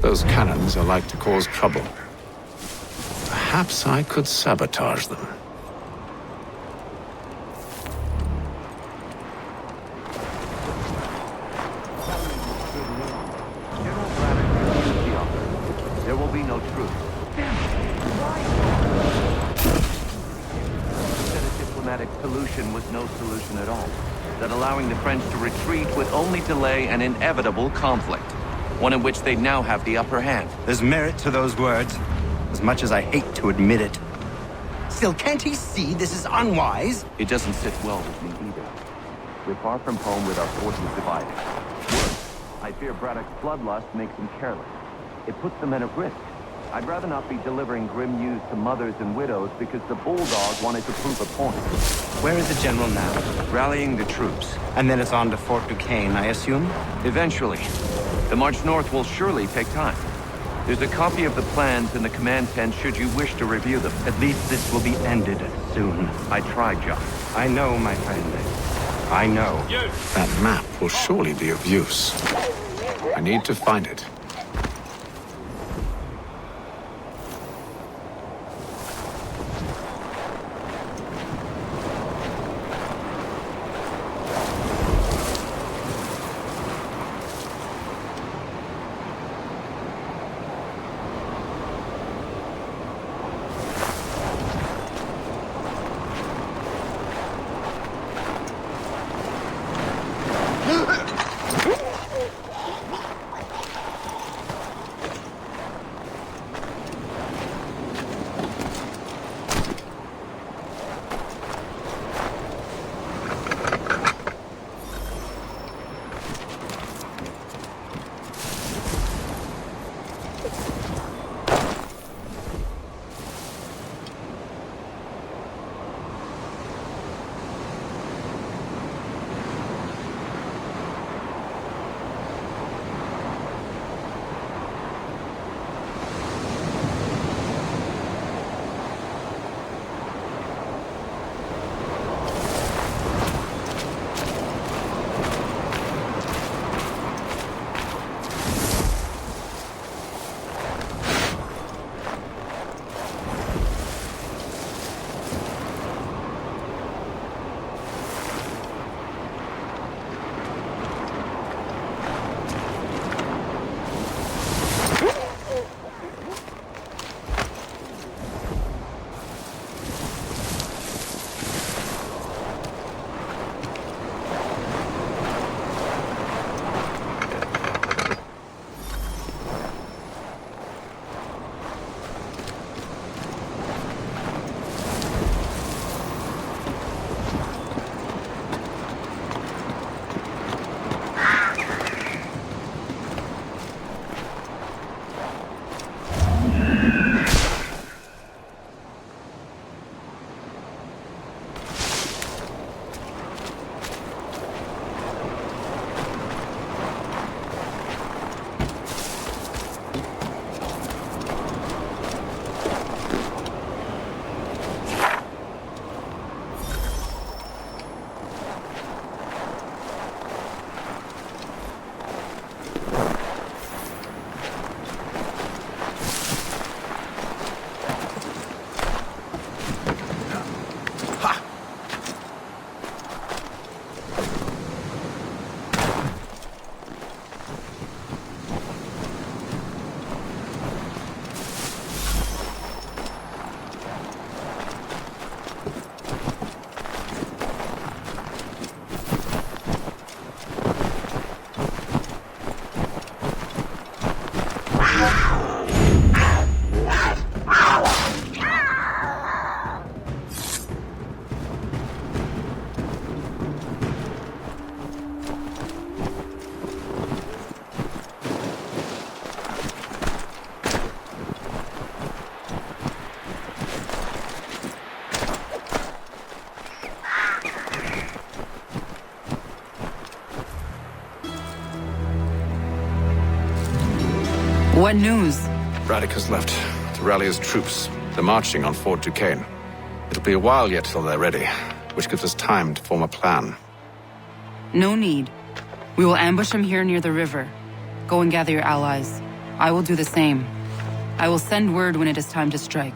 Those cannons are like to cause trouble. Perhaps I could sabotage them. That allowing the French to retreat would only delay an inevitable conflict, one in which they'd now have the upper hand. There's merit to those words, as much as I hate to admit it. Still, can't he see this is unwise? It doesn't sit well with me either. We're far from home with our forces divided. Worse, I fear Braddock's bloodlust makes them careless. It puts the men at risk. I'd rather not be delivering grim news to mothers and widows because the bulldog wanted to prove a point. Where is the general now? Rallying the troops. And then it's on to Fort Duquesne, I assume? Eventually. The march north will surely take time. There's a copy of the plans in the command tent should you wish to review them. At least this will be ended soon. I tried, John. I know, my friend. I know. That map will surely be of use. I need to find it. What news? Braddock has left to rally his troops. They're marching on Fort Duquesne. It'll be a while yet till they're ready, which gives us time to form a plan. No need. We will ambush him here near the river. Go and gather your allies. I will do the same. I will send word when it is time to strike.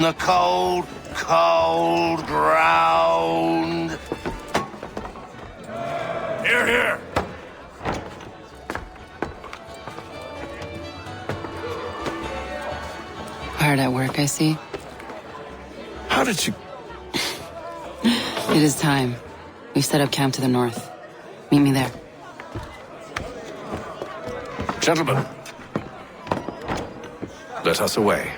The cold, cold ground. Here, here. Hard at work, I see. How did you... It is time. We've set up camp to the north. Meet me there. Gentlemen, let us away.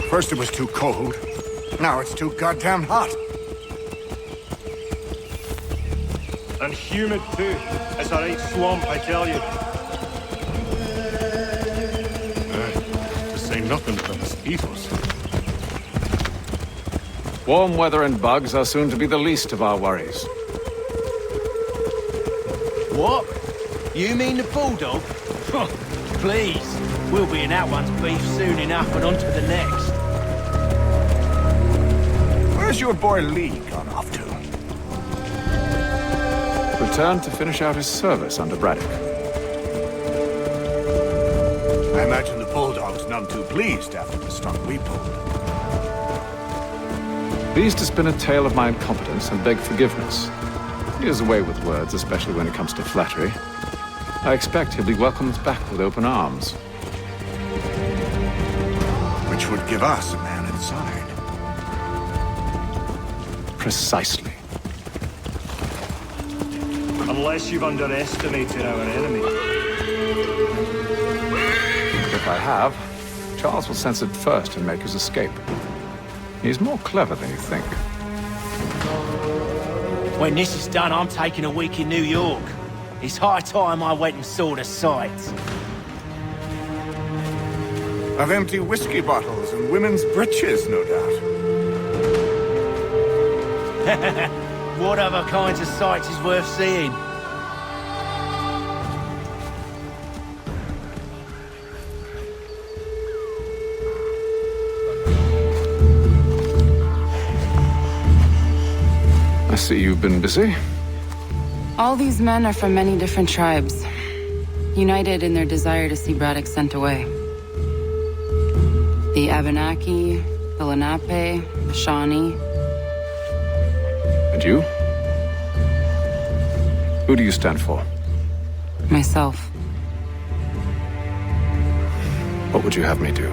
First it was too cold. Now it's too goddamn hot. And humid too. It's a right swamp, I tell you. To say nothing of the mosquitoes. Warm weather and bugs are soon to be the least of our worries. What? You mean the bulldog? Please. We'll be in that one's beef soon enough and on to the next. Where's your boy Lee gone off to? Returned to finish out his service under Braddock. I imagine the bulldog's none too pleased after the stunt we pulled. Pleased to spin a tale of my incompetence and beg forgiveness. He is away with words, especially when it comes to flattery. I expect he'll be welcomed back with open arms. Which would give us a man inside. Precisely. Unless you've underestimated our enemy. If I have, Charles will sense it first and make his escape. He's more clever than you think. When this is done, I'm taking a week in New York. It's high time I went and saw the sights. Of empty whiskey bottles and women's breeches, no doubt. What other kinds of sights is worth seeing? I see you've been busy. All these men are from many different tribes, united in their desire to see Braddock sent away. The Abenaki, the Lenape, the Shawnee. And you? Who do you stand for? Myself. What would you have me do?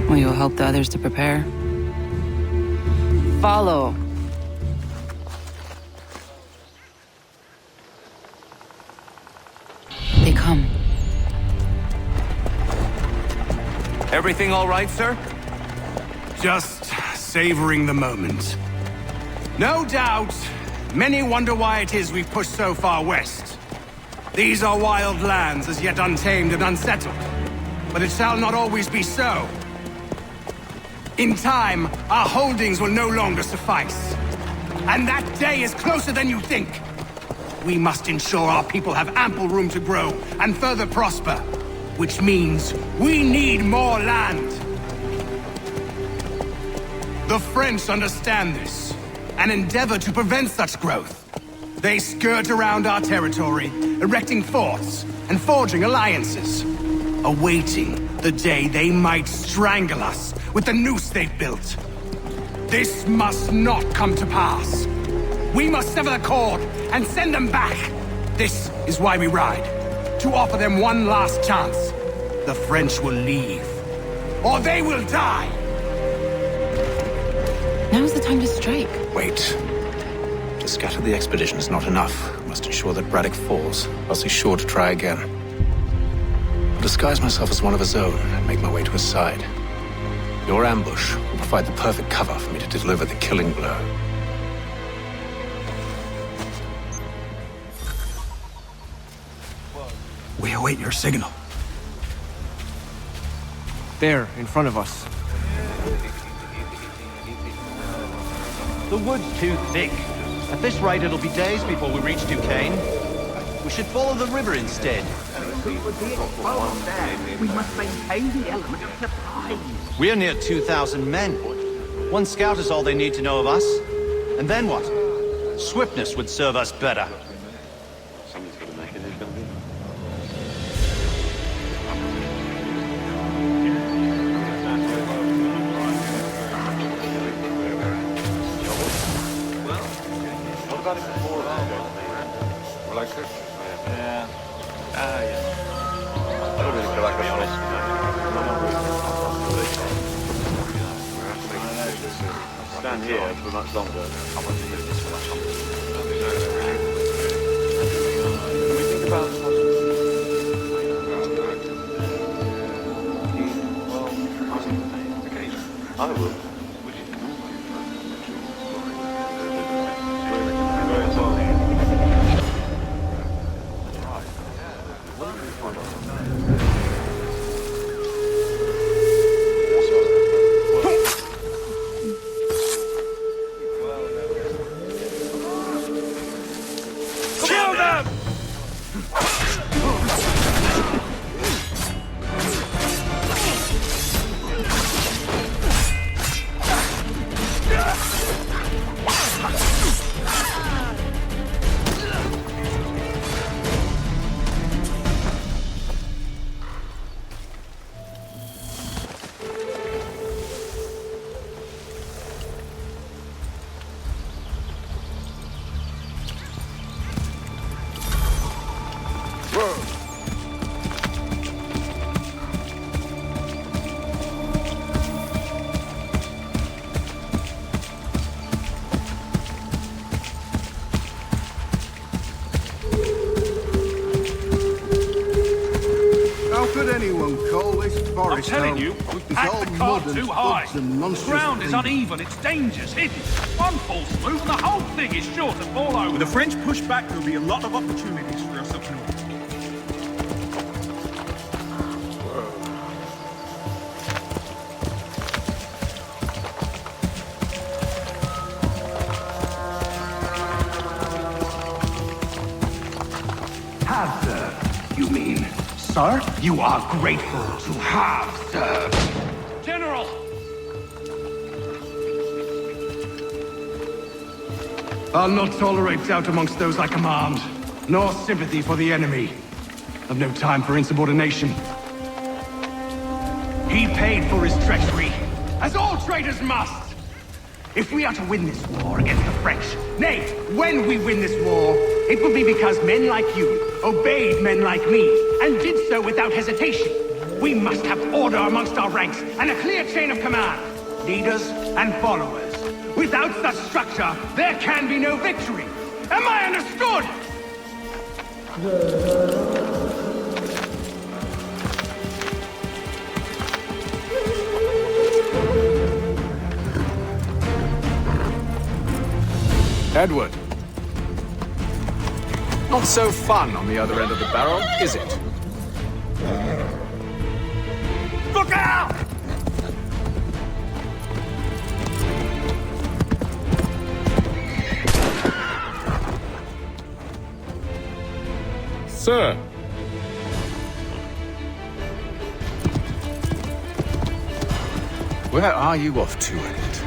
Will you help the others to prepare? Follow. They come. Everything all right, sir? Just savoring the moment. No doubt, many wonder why it is we've pushed so far west. These are wild lands as yet untamed and unsettled. But it shall not always be so. In time, our holdings will no longer suffice. And that day is closer than you think. We must ensure our people have ample room to grow and further prosper. Which means we need more land. The French understand this and endeavor to prevent such growth. They skirt around our territory, erecting forts and forging alliances, awaiting the day they might strangle us with the noose they've built. This must not come to pass. We must sever the cord and send them back. This is why we ride. To offer them one last chance. The French will leave. Or they will die! Now's the time to strike. Wait. To scatter the expedition is not enough. We must ensure that Braddock falls, else he's sure to try again. I'll disguise myself as one of his own and make my way to his side. Your ambush will provide the perfect cover for me to deliver the killing blow. We await your signal. There, in front of us. The wood's too thick. At this rate, it'll be days before we reach Duquesne. We should follow the river instead. We must maintain the element of surprise. We're near 2,000 men. One scout is all they need to know of us. And then what? Swiftness would serve us better. Stand here for much longer. Can we think about I will. anyone call this forest I'm telling home? you, It's packed all the car mud and too high. bugs and The monstrous ground is things. uneven, it's dangerous, hidden. One false move and the whole thing is sure to fall over. With the French push back, there'll be a lot of opportunities for us up north. Have served, you mean? Sir, you are grateful to have served. General! I'll not tolerate doubt amongst those I command, nor sympathy for the enemy. I've no time for insubordination. He paid for his treachery, as all traitors must. If we are to win this war against the French, nay, when we win this war, it will be because men like you obeyed men like me, and did so without hesitation. We must have order amongst our ranks, and a clear chain of command, leaders and followers. Without such structure, there can be no victory. Am I understood? Edward. Not so fun on the other end of the barrel, is it? Look out! Sir. Where are you off to, Edward?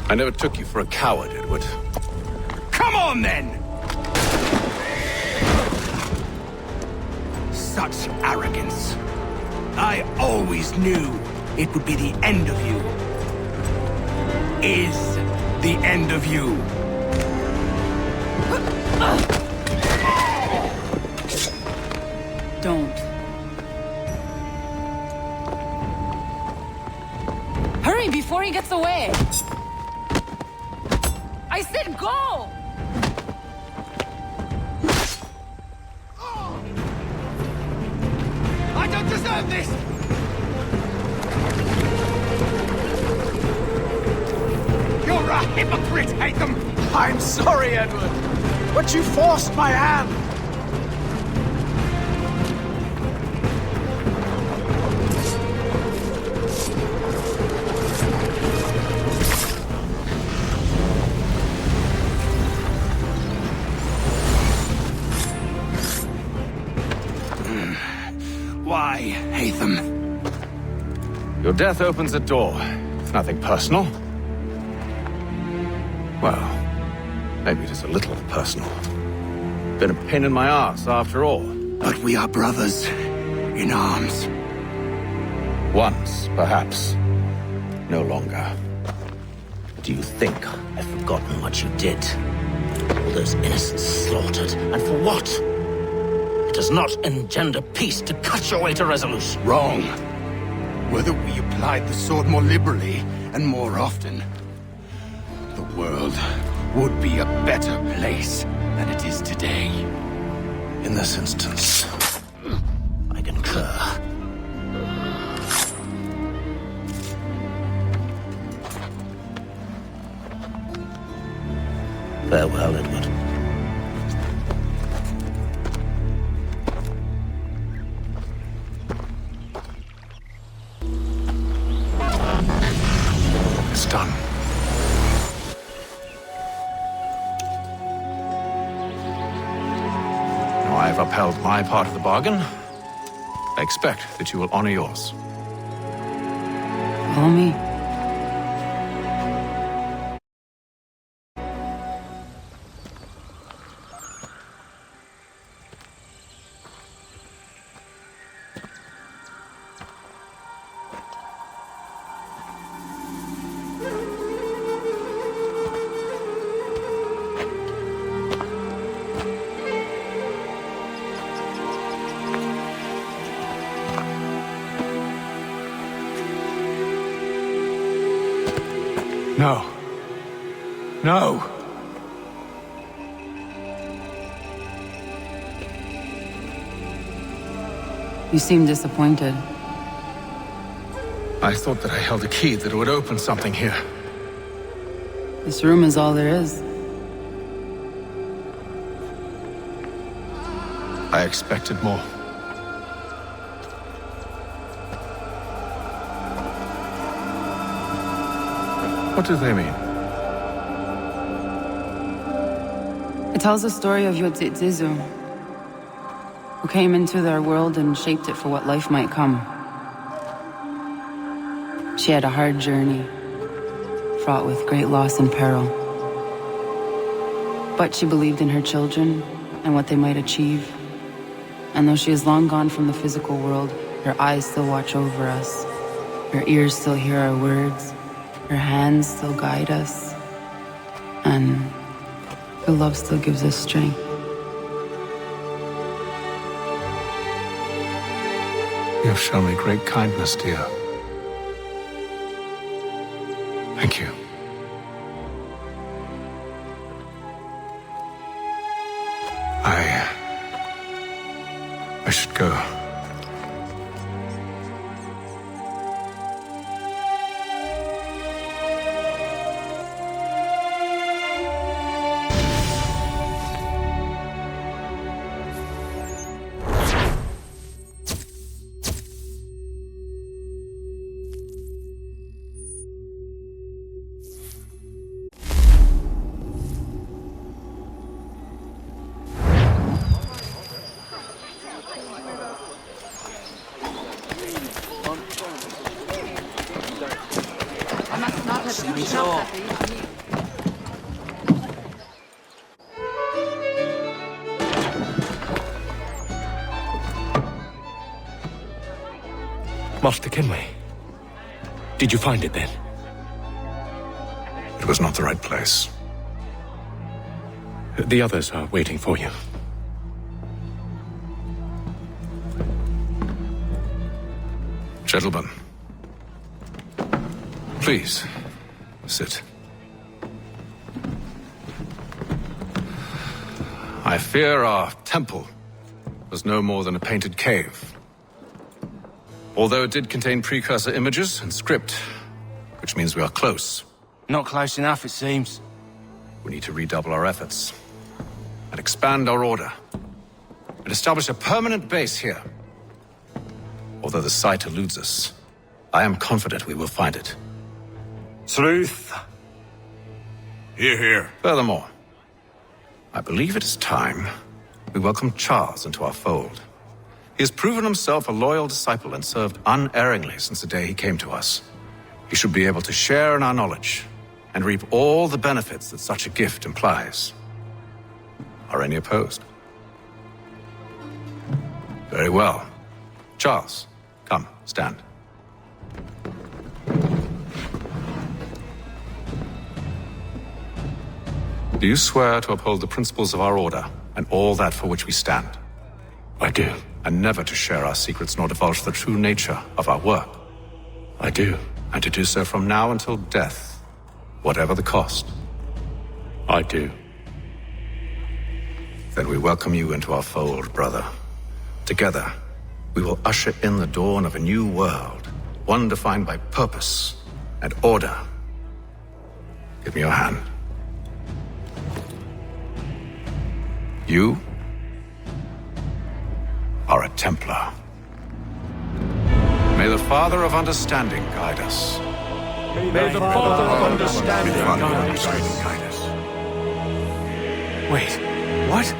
I never took you for a coward, Edward. Come on, then! such arrogance. I always knew it would be the end of you. Is the end of you. Don't. Hurry before he gets away! I said go! I don't deserve this! You're a hypocrite, Hatham! I'm sorry, Edward, but you forced my hand. Why, Hatham? Your death opens a door. It's nothing personal. Well, maybe it is a little personal. Been a pain in my ass, after all. But we are brothers in arms. Once, perhaps. No longer. Do you think I've forgotten what you did? All those innocents slaughtered, and for what? It does not engender peace to cut your way to resolution. Wrong. Whether we applied the sword more liberally and more often, the world would be a better place than it is today. In this instance, I concur. Farewell, Edward. It's done. Now I've upheld my part of the bargain. I expect that you will honor yours. Follow me. No. No! You seem disappointed. I thought that I held a key that would open something here. This room is all there is. I expected more. What do they mean? It tells the story of Yodzizu, who came into their world and shaped it for what life might come. She had a hard journey, fraught with great loss and peril. But she believed in her children and what they might achieve. And though she is long gone from the physical world, her eyes still watch over us. Her ears still hear our words. Her hands still guide us. And her love still gives us strength. You have shown me great kindness, dear. Thank you. I should go. Master Kenway. Did you find it then? It was not the right place. The others are waiting for you. Gentlemen, please, sit. I fear our temple was no more than a painted cave. Although it did contain precursor images and script, which means we are close. Not close enough, it seems. We need to redouble our efforts and expand our order and establish a permanent base here. Although the site eludes us, I am confident we will find it. Truth. Hear, hear. Furthermore, I believe it is time we welcome Charles into our fold. He has proven himself a loyal disciple and served unerringly since the day he came to us. He should be able to share in our knowledge and reap all the benefits that such a gift implies. Are any opposed? Very well. Charles, come, stand. Do you swear to uphold the principles of our order and all that for which we stand? I do. And never to share our secrets nor divulge the true nature of our work? I do. And to do so from now until death, whatever the cost? I do. Then we welcome you into our fold, brother. Together, we will usher in the dawn of a new world, one defined by purpose and order. Give me your hand. You are a Templar. May the Father of Understanding guide us. May the Father of Understanding guide us. Wait, what?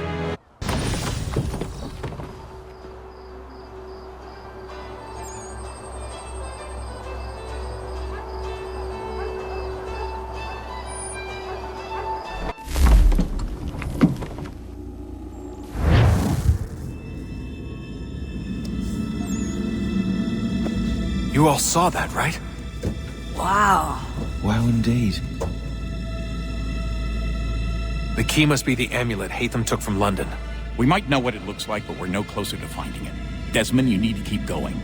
You all saw that, right? Wow. Wow, indeed. The key must be the amulet Hatham took from London. We might know what it looks like, but we're no closer to finding it. Desmond, you need to keep going.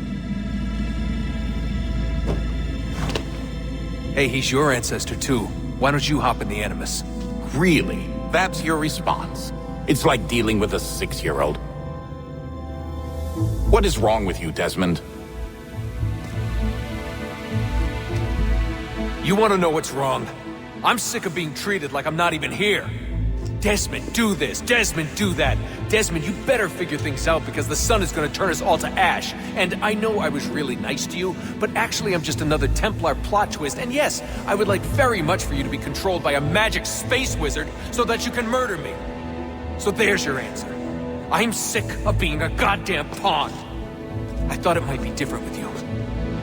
Hey, he's your ancestor too. Why don't you hop in the Animus? Really? That's your response? It's like dealing with a 6-year-old. What is wrong with you, Desmond? You want to know what's wrong? I'm sick of being treated like I'm not even here. Desmond, do this. Desmond, do that. Desmond, you better figure things out because the sun is going to turn us all to ash. And I know I was really nice to you, but actually I'm just another Templar plot twist. And yes, I would like very much for you to be controlled by a magic space wizard so that you can murder me. So there's your answer. I'm sick of being a goddamn pawn. I thought it might be different with you.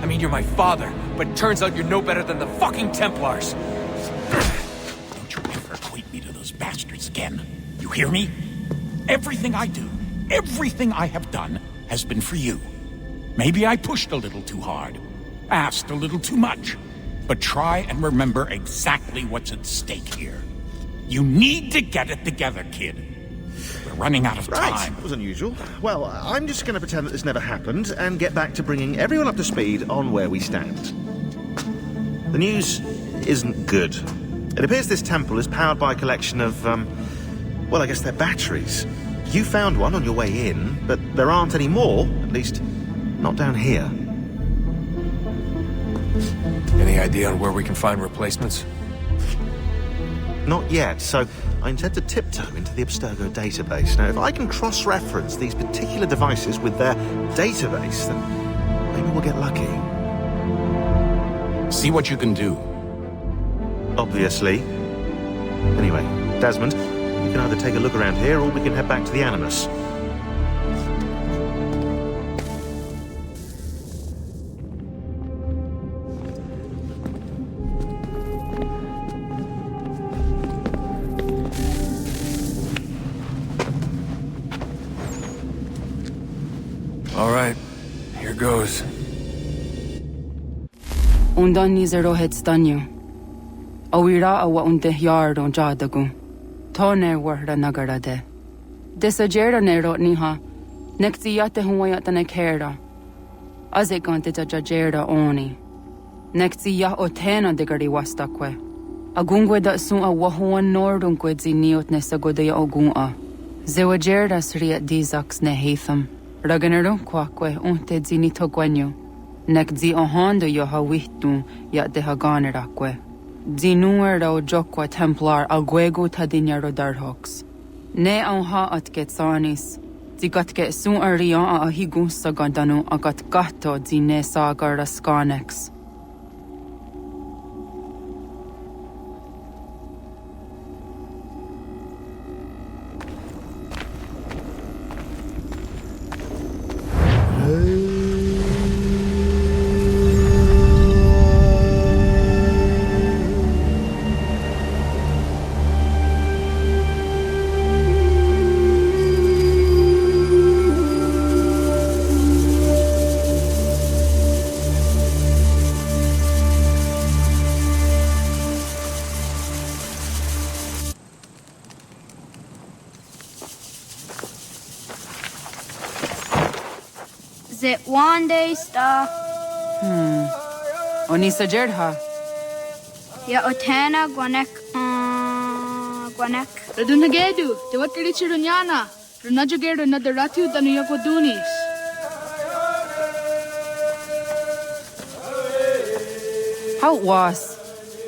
I mean, you're my father, but it turns out you're no better than the fucking Templars. Don't you ever equate me to those bastards again. You hear me? Everything I do, everything I have done, has been for you. Maybe I pushed a little too hard, asked a little too much, but try and remember exactly what's at stake here. You need to get it together, kid. We're running out of time. Right, that was unusual. Well, I'm just going to pretend that this never happened and get back to bringing everyone up to speed on where we stand. The news isn't good. It appears this temple is powered by a collection of, well, I guess they're batteries. You found one on your way in, but there aren't any more, at least not down here. Any idea on where we can find replacements? Not yet, so I intend to tiptoe into the Abstergo database. Now, if I can cross-reference these particular devices with their database, then maybe we'll get lucky. See what you can do. Obviously. Anyway, Desmond, you can either take a look around here or we can head back to the Animus. All right, here goes. Undan nizero het stanyu. Awira awa unte yard on jadagu. Tone warda nagarade. Desajera nero niha. Nekti yate huwayata nekera. Azekante tajajera oni. Nekti ya otena digari wastakwe. Agungwe da sun a wahuan nordungwe zi niot nesagodaya ogun'a. Zewajerda sriat dizaks ne heitham. Raganero kwakwe unte zi nitogwenyo. Nek zi ohando yo ha wihtu ya de haganerakwe. Zi nuera o jokwa templar agwego tadinyaro darhoks. Ne ha at getsanis. Zi gatke sun arian a higunsa gandanu agat gatto zi ne sagar raskanex. Zit one day sta. Onisa Jerdha. Ya otena gwanek. Gwanek. Radunagedu, te wakiri chirunyana. Runajugeru na daratu danu yakodunis. How was?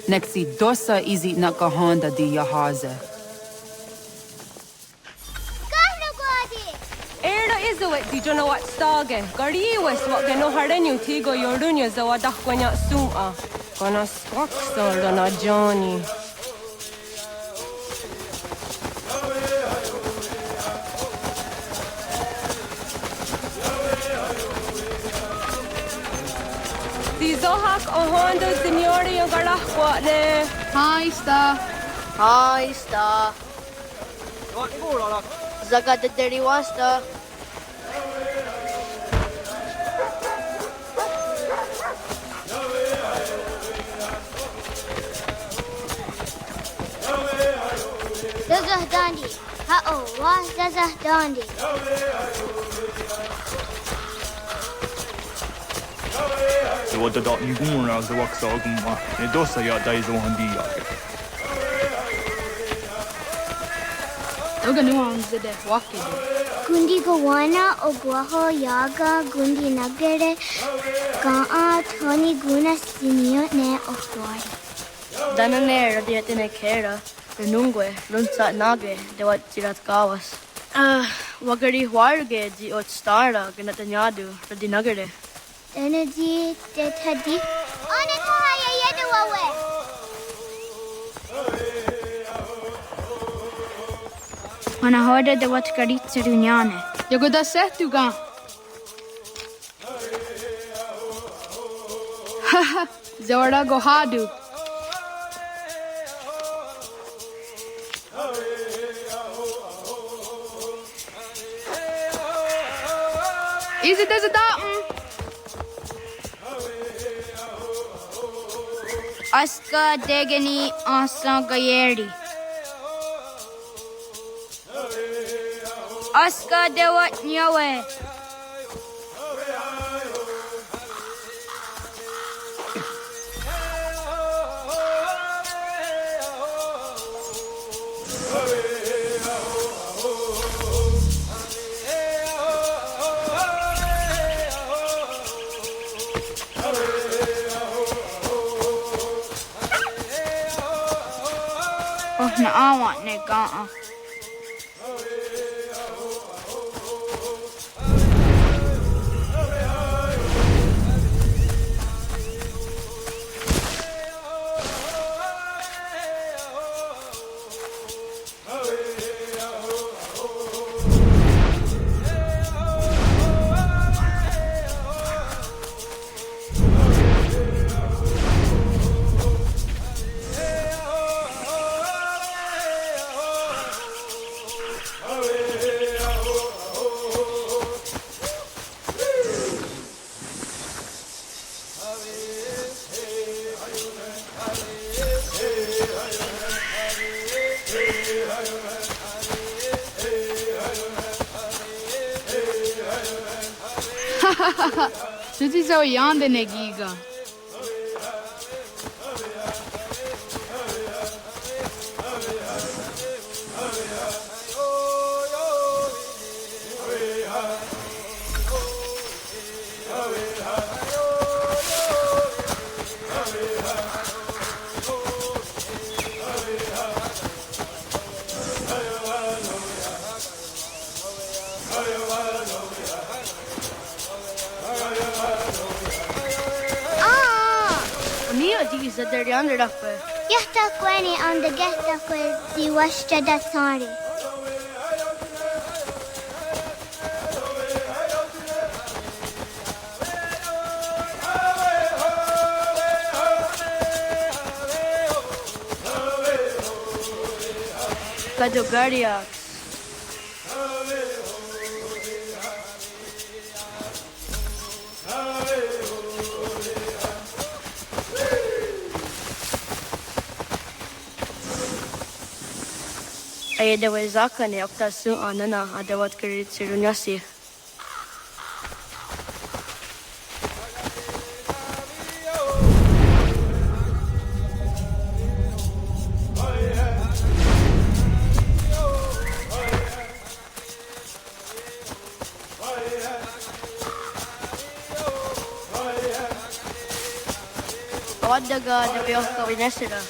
Nexi dosa izi nakahanda di yahaze. Di jono wat stage. Gari wes wat geno harenu tigo yorunya za wadak kwanya suma. Kona squaxor dona Johnny. Di zohak ohondo signori yung garahwa ne. Hi, sta. Hi, sta. Zaga de deriwasta. Zazah Dandi. Ha-oh, wa Zazah Dandi. Så var det da nivåerna som var sagumma. Det dosa ya dai zo handia. Doga nuans de walking. Gundi Gawana Oguaho Yaga Gundi Nagere Gaa Tony Guna Sinio Ne Okwari. Danane radiatine kera. Renungwe, Runsa Nage, de wat tirat gawas. Wagari Warge, di ot stara, ganatanyadu, radinagare. Energy de Tadi. Onekaya Yedawawe. Manahoda de wat garit runyane. Yagoda setuga. Haha, Zawada Gohadu. Is it as a datum? Aska degani asa gayeri. Aska dewat nyawe. Na awat ne ga'a. Suzi so yande negiga. They're under up. Yahta Quani on the get up with the Washta da sorry. Cadogaria. Ay daw zaka ni okta su anana adawat kirit sirunyasi. Wadaga de bioka winesira.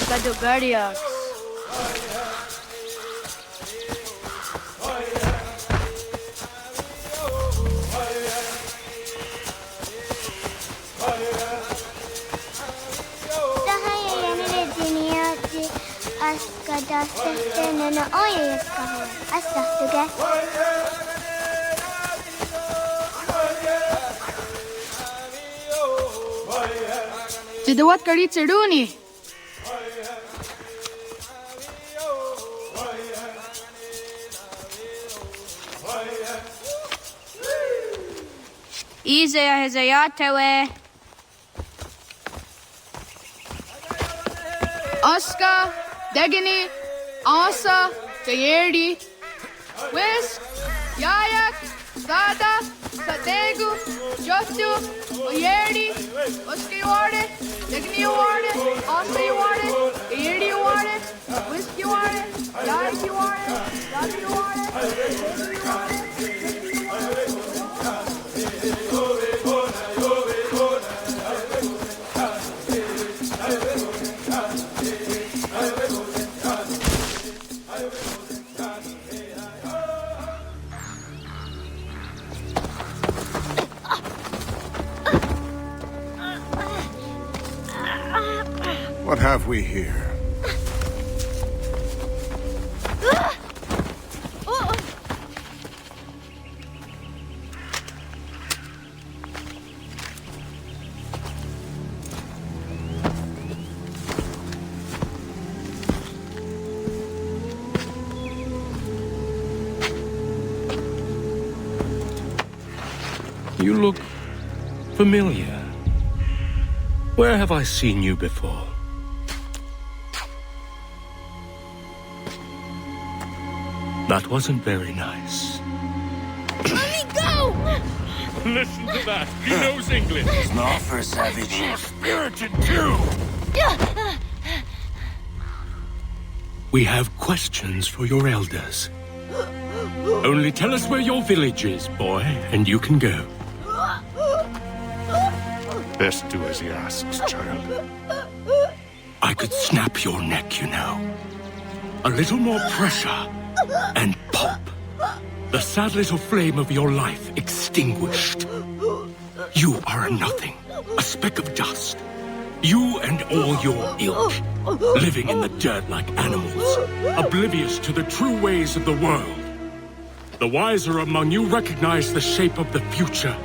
Cadogaria. Askada sehtenene oye kaho. Astahtuge. Jidawat kari tsiruni. Izaya hezayatewe. Aska, Degini, Asa, Jayerdi, Wis, Yayak, Sada, Sategu, Jostu, Oyerdi, Oska you want it, Degini you want it, Asa you want it, Jayerdi you want it, Wis you want it, Yayak you want it, Sada you want it, Sategu you want it. What have we here? You look familiar. Where have I seen you before? That wasn't very nice. Let me go! Listen to that. He knows English. Not for a savage. You're spirited too. We have questions for your elders. Only tell us where your village is, boy, and you can go. Best do as he asks, child. I could snap your neck, you know. A little more pressure, and pop. The sad little flame of your life extinguished. You are a nothing, a speck of dust. You and all your ilk, living in the dirt like animals, oblivious to the true ways of the world. The wiser among you recognize the shape of the future.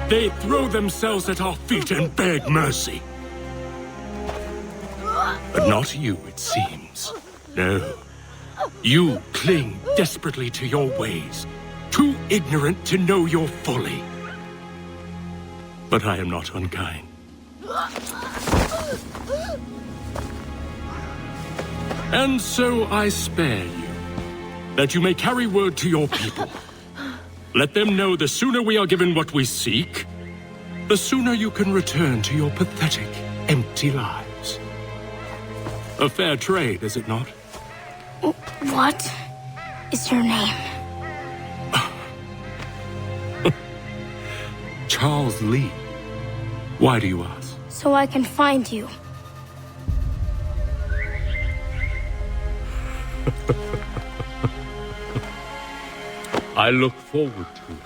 They throw themselves at our feet and beg mercy. But not you, it seems. No. You cling desperately to your ways, too ignorant to know your folly. But I am not unkind. And so I spare you, that you may carry word to your people. Let them know the sooner we are given what we seek, the sooner you can return to your pathetic, empty lives. A fair trade, is it not? What is your name? Charles Lee. Why do you ask? So I can find you. I look forward to it.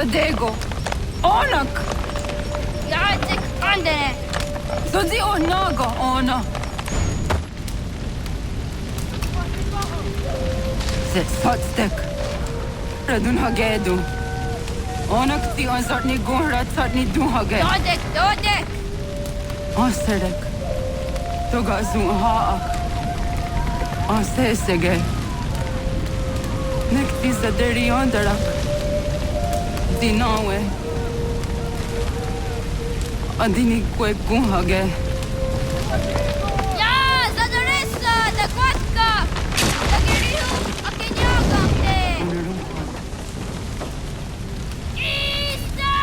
Abstergo. Onak! Jacek, andene! Zodzi onago, ona! Zet sotstek. Radun hagedu. Onak ti on zartni gunrat zartni duhage. Dodek! Osterek. Toga zun haak. Ostesege. Nekti zaderi ondarak. Dinawe. Adini kwe gunhage. Ja, zadoressa, da kwatka! Da giriu, akinyagamte! Ista!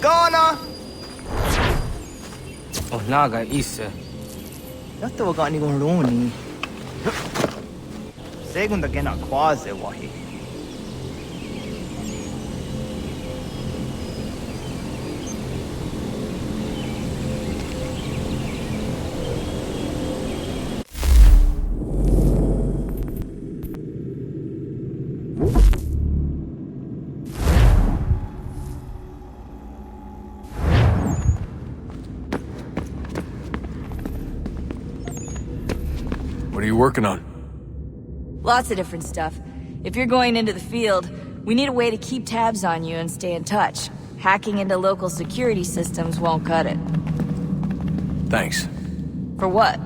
Ghana! Oh, naga isa. Yato wa gani gon roni. Segunda gena quase wahi. What are you working on? Lots of different stuff. If you're going into the field, we need a way to keep tabs on you and stay in touch. Hacking into local security systems won't cut it. Thanks. For what?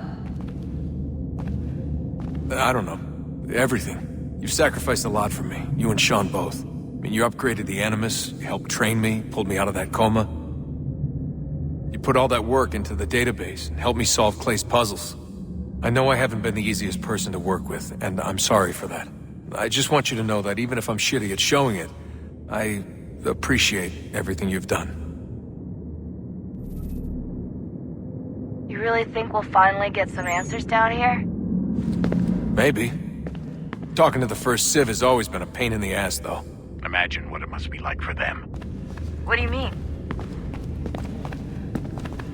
I don't know. Everything. You've sacrificed a lot for me. You and Sean both. I mean, you upgraded the Animus, you helped train me, pulled me out of that coma. You put all that work into the database and helped me solve Clay's puzzles. I know I haven't been the easiest person to work with, and I'm sorry for that. I just want you to know that even if I'm shitty at showing it, I appreciate everything you've done. You really think we'll finally get some answers down here? Maybe. Talking to the first Civ has always been a pain in the ass, though. Imagine what it must be like for them. What do you mean?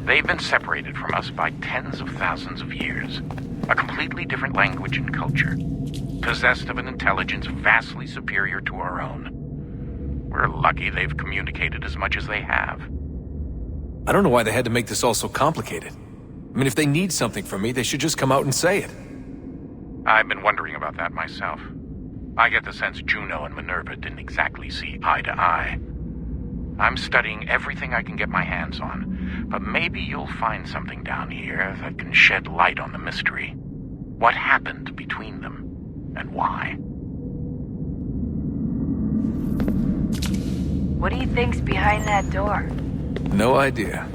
They've been separated from us by tens of thousands of years. A completely different language and culture. Possessed of an intelligence vastly superior to our own. We're lucky they've communicated as much as they have. I don't know why they had to make this all so complicated. I mean, if they need something from me, they should just come out and say it. I've been wondering about that myself. I get the sense Juno and Minerva didn't exactly see eye to eye. I'm studying everything I can get my hands on, but maybe you'll find something down here that can shed light on the mystery. What happened between them, and why? What do you think's behind that door? No idea.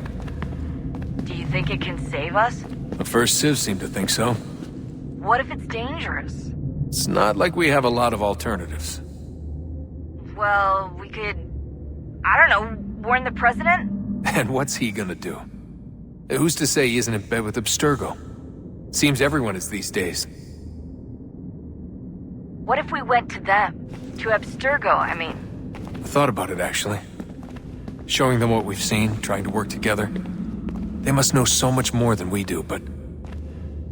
Do you think it can save us? The first Civ seemed to think so. What if it's dangerous? It's not like we have a lot of alternatives. Well, we could... I don't know, warn the president? And what's he gonna do? Who's to say he isn't in bed with Abstergo? Seems everyone is these days. What if we went to them? To Abstergo, I mean. I thought about it, actually. Showing them what we've seen, trying to work together. They must know so much more than we do, but...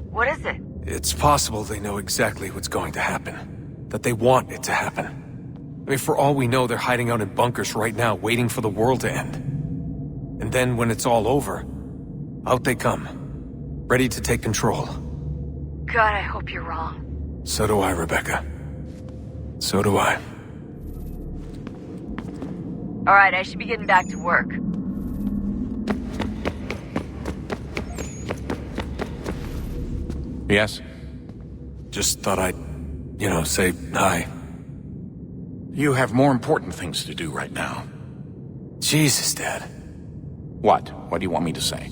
What is it? It's possible they know exactly what's going to happen. That they want it to happen. I mean, for all we know, they're hiding out in bunkers right now, waiting for the world to end. And then, when it's all over, out they come. Ready to take control. God, I hope you're wrong. So do I, Rebecca. So do I. Alright, I should be getting back to work. Yes? Just thought I'd, say hi. You have more important things to do right now. Jesus, Dad. What? What do you want me to say?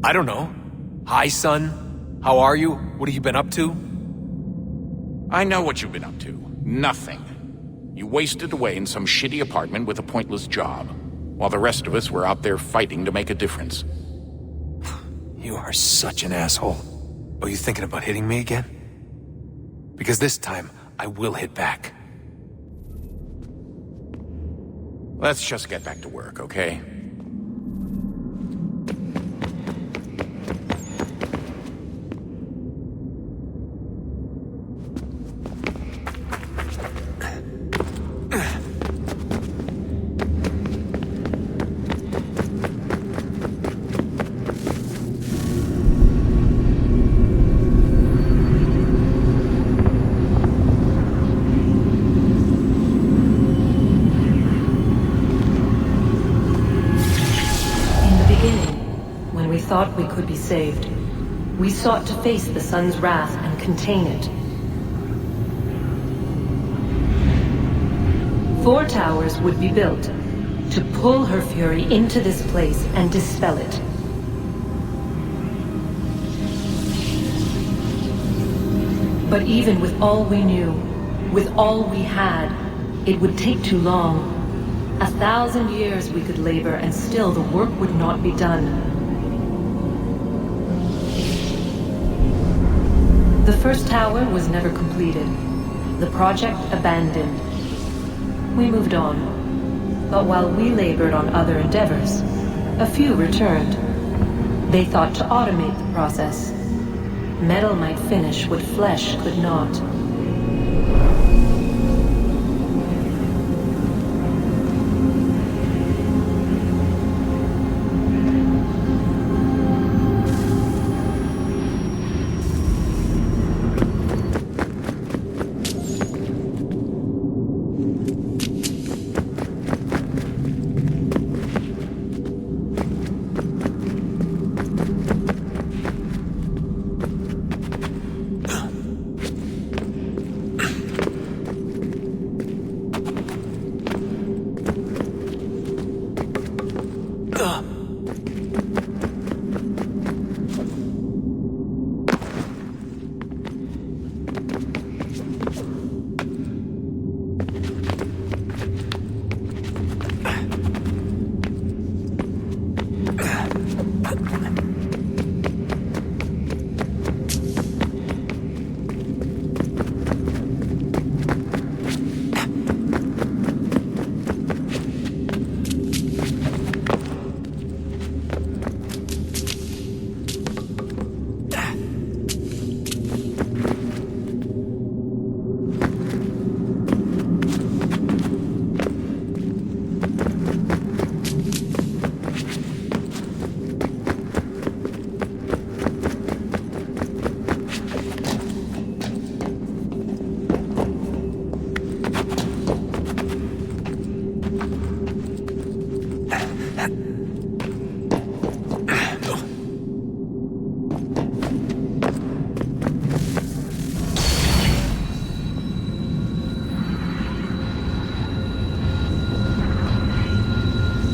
I don't know. Hi, son. How are you? What have you been up to? I know what you've been up to. Nothing. You wasted away in some shitty apartment with a pointless job, while the rest of us were out there fighting to make a difference. You are such an asshole. Are you thinking about hitting me again? Because this time, I will hit back. Let's just get back to work, okay? Thought we could be saved. We sought to face the sun's wrath and contain it. 4 towers would be built to pull her fury into this place and dispel it. But even with all we knew, with all we had, it would take too long. 1,000 years we could labor and still the work would not be done. The first tower was never completed. The project abandoned. We moved on. But while we labored on other endeavors, a few returned. They thought to automate the process. Metal might finish what flesh could not.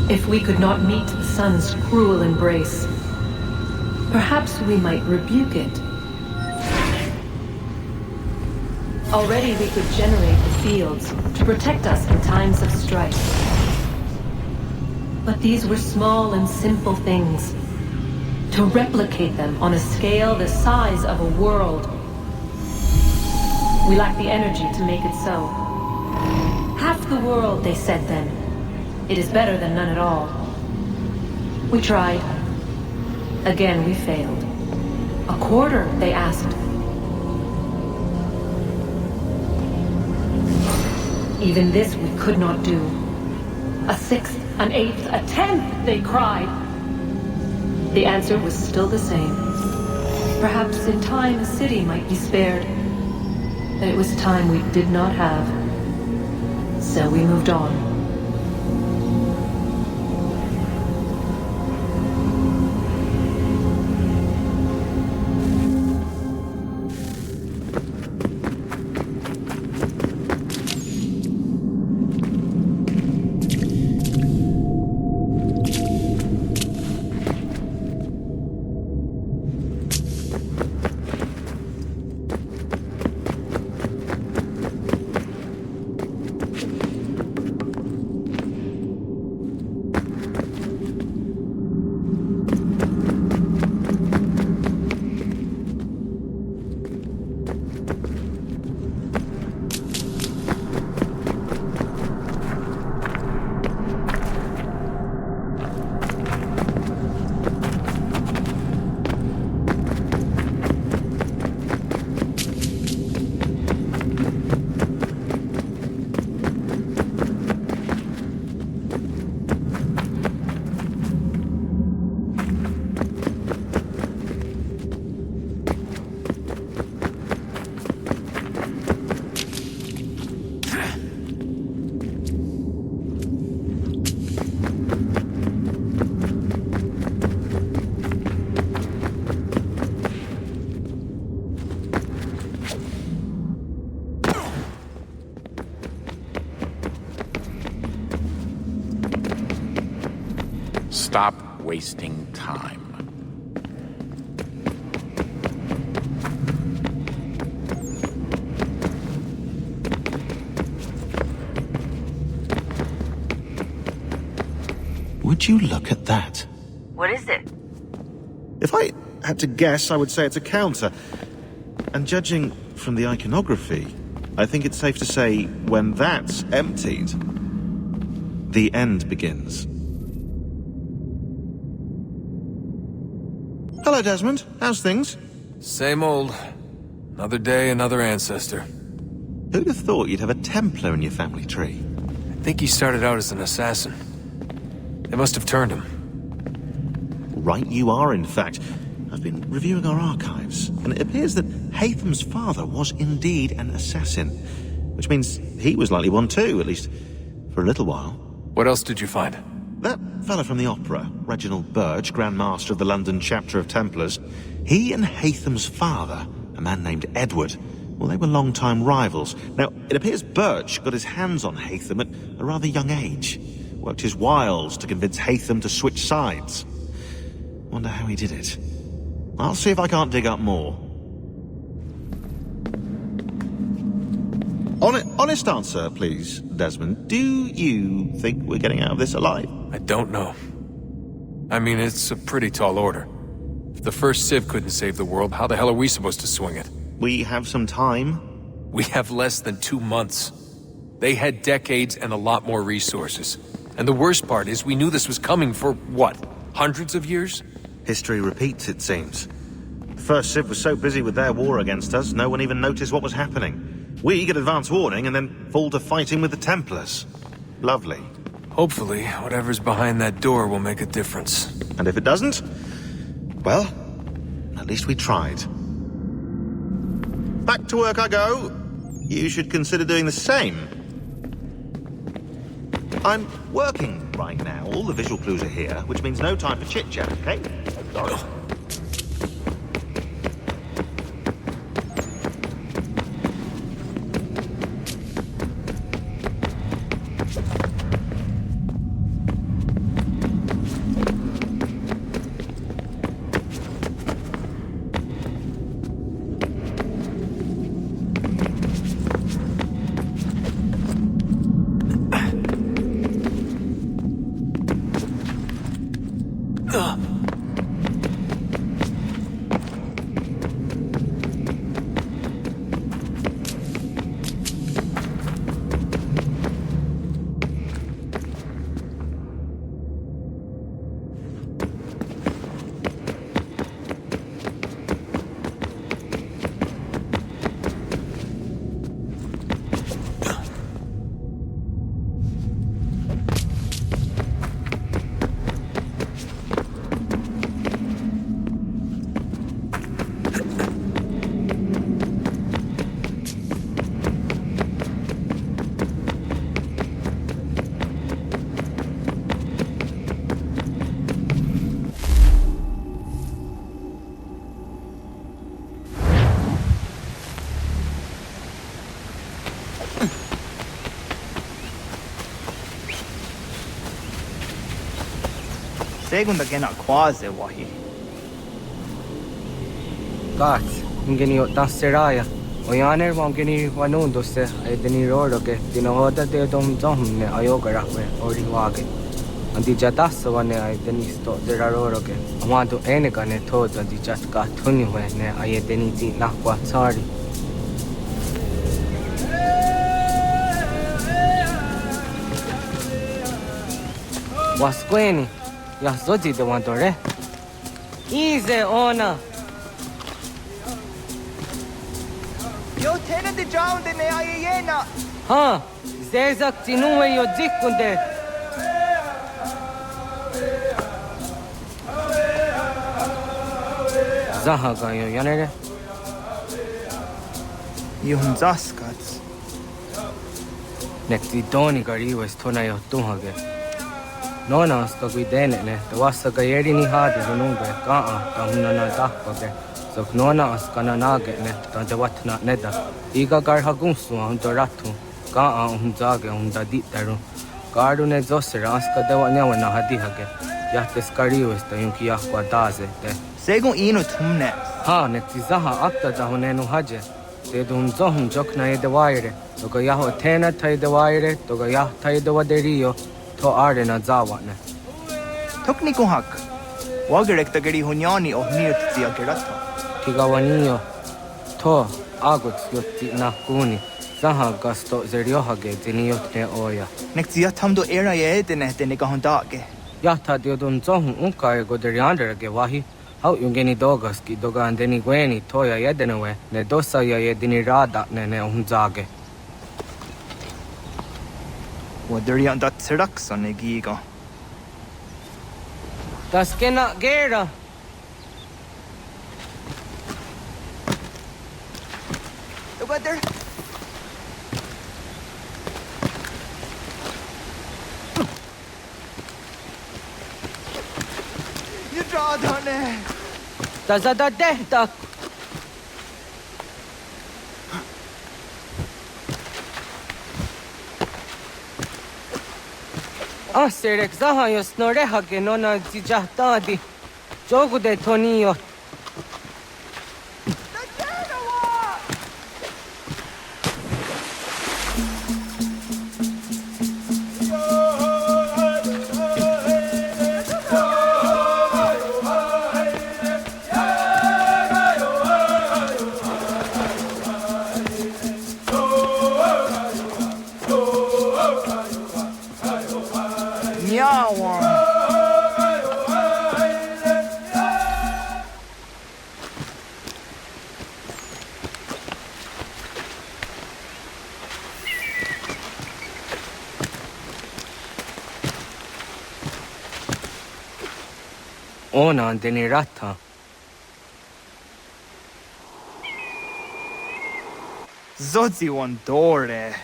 If we could not meet the sun's cruel embrace, perhaps we might rebuke it. Already we could generate the fields to protect us in times of strife. But these were small and simple things. To replicate them on a scale the size of a world, we lack the energy to make it so. Half the world, they said then. It is better than none at all. We tried. Again, we failed. A quarter, they asked. Even this we could not do. A sixth, an eighth, a tenth, they cried. The answer was still the same. Perhaps in time a city might be spared. But it was time we did not have. So we moved on. Stop wasting time. Would you look at that? What is it? If I had to guess, I would say it's a counter. And judging from the iconography, I think it's safe to say when that's emptied, the end begins. Hello, Desmond. How's things? Same old. Another day, another ancestor. Who'd have thought you'd have a Templar in your family tree? I think he started out as an assassin. They must have turned him. Right you are, in fact. I've been reviewing our archives, and it appears that Haytham's father was indeed an assassin. Which means he was likely one too, at least for a little while. What else did you find? That fella from the opera, Reginald Burge, Grand Master of the London chapter of Templars, he and Haytham's father, a man named Edward, well, they were long-time rivals. Now, it appears Burge got his hands on Haytham at a rather young age. Worked his wiles to convince Haytham to switch sides. Wonder how he did it. I'll see if I can't dig up more. Honest answer, please, Desmond. Do you think we're getting out of this alive? I don't know. I mean, it's a pretty tall order. If the first Civ couldn't save the world, how the hell are we supposed to swing it? We have some time. We have less than 2 months. They had decades and a lot more resources. And the worst part is we knew this was coming for, what, hundreds of years? History repeats, it seems. The first Civ was so busy with their war against us, no one even noticed what was happening. We get advance warning and then fall to fighting with the Templars. Lovely. Hopefully, whatever's behind that door will make a difference. And if it doesn't, well, at least we tried. Back to work I go. You should consider doing the same. I'm working right now. All the visual clues are here, which means no time for chit-chat, okay? Sorry. Segunda gena quasi wahi. Gats, ingeni tasseraya. Oyaner wangeni wanundo se edeni rodo ke dinohoda de dom ne ayogara we ori wage. Andi jatas wane edeni sto zeraro ke. Amado enega ne thoda di jatka thuni we ne ayedeni ti nakwa sari. Wasqueni. Ya zoji de wantore. Easy ona. Yo tenen de jaun de ne ayena. Ha, zezak tinuwe yo dikunde. Zaha ga yo yanere. Yun zaskats. Nekti doni gari was tona yo tuhage. Nona ska guidene ne, te wassa ga yeri ni hade rununga ka hunna na dakpage. So nona ska na nage ne, te watna neda. Iga gar hagunsu hunto ratu, ka hunzage hunda ditaru. Garu ne zosera ska de wanyawa na hadihage. Yahte skariu esta yunki yahwa daze te. Segun inu tumne. Ha, nekti zaha akta zahunenu haje. Te dun zohun jokna ede waire. Toga yaho tena taide waire, toga yah taide waderio. To arena zawane. Tokni kuhak. Wagerek tagari hunyani o niut tia gerato. Tigawanio. To aguts yutti na kuni. Zaha gasto zeriohage diniotne oya. Nektia tamdo era yedene de negahondage. Yata diodun zohun unkae goderianderage wahi. Hau yungeni dogaski doga andeni gweni toya yedenewe. Ne dosa ya yedini rada ne unzage. Waderian dat tirax on giga. Das kena gera. The weather. You draw down there. Tazada dehtak. Serek zaha yo snoreha ke nona zijahtadi. Jogu de tonio. Ona andeni rata. Zodzi one dore.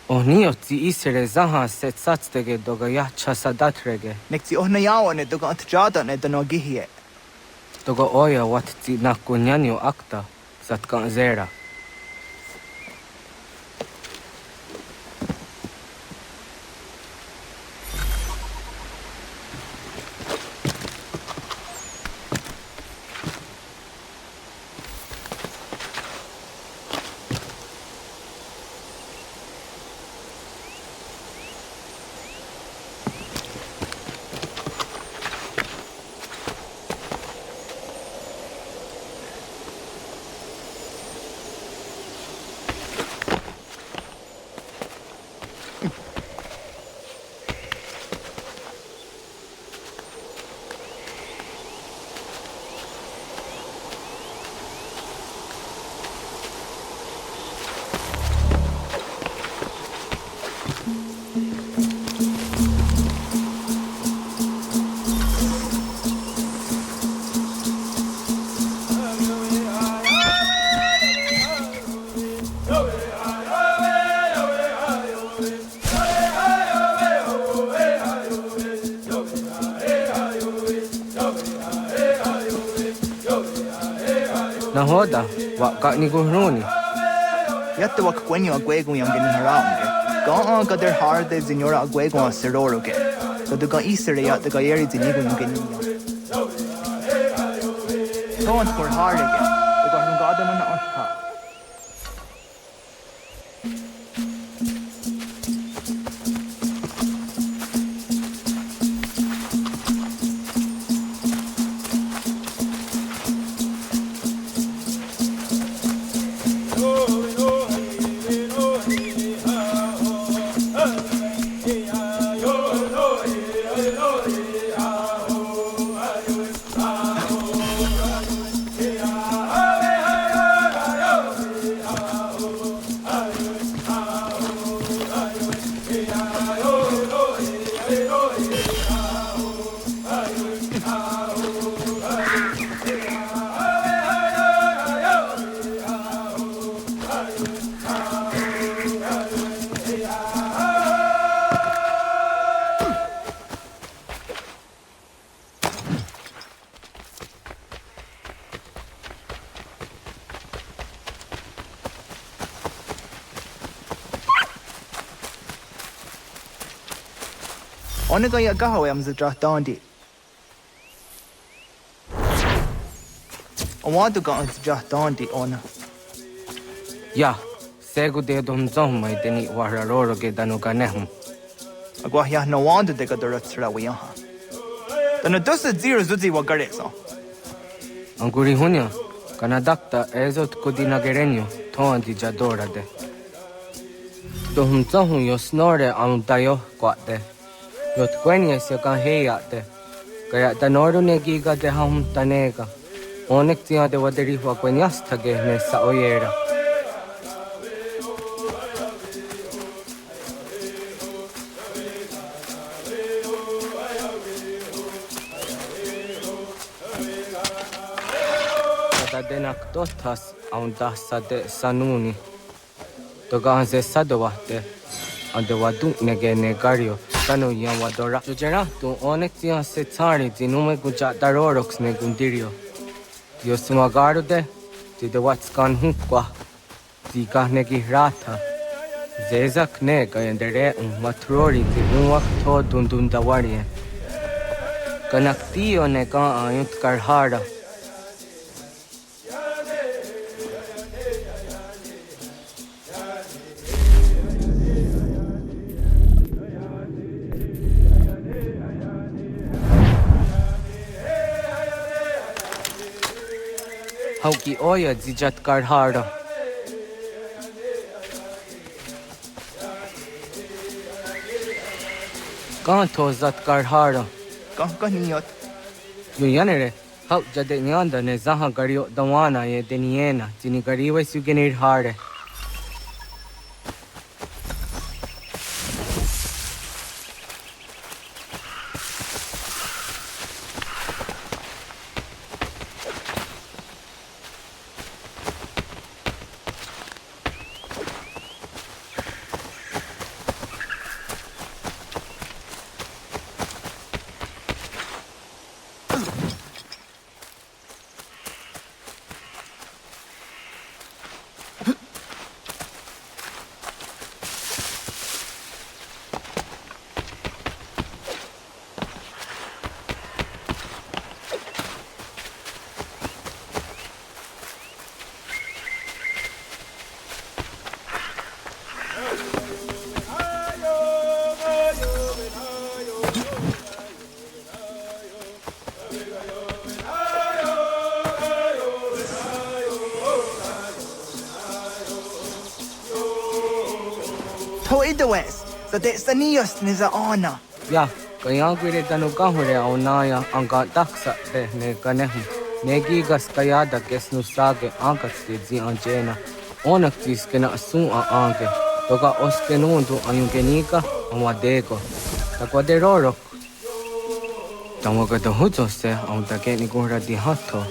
Ohniotzi isere zaha set satstege doga ya chasadatrege. Nekti ohnayaone doga antjadane danogihie. Doga oya watzi nakunyanyo akta satkan zera. Nahoda, waka ni guhruni. Yatte wak kwenyo agwego yang gini haraunge. Ga ga der harde signora agwego a seroroge. So du ga isere ya de ga yeri zinigo yang gini ya. Don't for hardige. Du ga hun gada na orka. Onega ya gaho am zidra dandi. Awadu ga zidra dandi ona. Ya, segu de dom zomai deni wararoro ge danuga nehum. Agwa ya no wanda de ga dura wiyaha. Dana dosa zira zuzi wa gareso. Anguri hunya, kana dakta ezot kudina gerenyo, toan di jadora de. Dohum zohum yo snore dayo kwate. Yot kwenya se kan heyate. Kaya tanoru ne giga de hum tanega. Onek tia de waderi wa kwenyas tage ne sa oyera. Denak totas aundasa de sanuni. Toganze sadowate. Ande wadu nege negario. Tano yan wadora. Jojera tu onek tia se tsari dinume guja darorox ne gundirio. Dio sumagaru de. Di watskan hukwa. Di negi rata. Zezak nega yandere matrori di unwak to dundundawarie. Kanak tio nega ayut karhara. Hauki oya zijat karhara. Kan to zat karhara. Kan niyot. Yuyanere, hau jade nyanda ne zaha gario dawana ye deniena, jini gariwe sugenir hare. West. So that's the nearest is the honor. Yeah, kaya gure tanu kahore aunaya anga taksa de ne kanehu. Negigas kaya da kesnu sage ankatsi anjena. Onaktis kena asun ange. Toka oskenundu ayungenika amadego. Takwaderoro. Tamoga the hutose on the Genigura di Hato.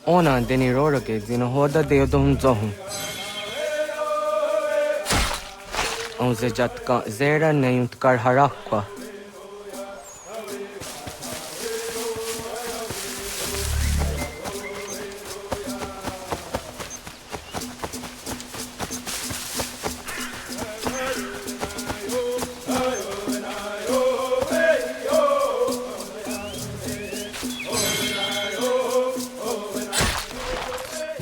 Ona deni roro ke zino hoda de dom zohun. On se jatka zera neimt kar harakwa.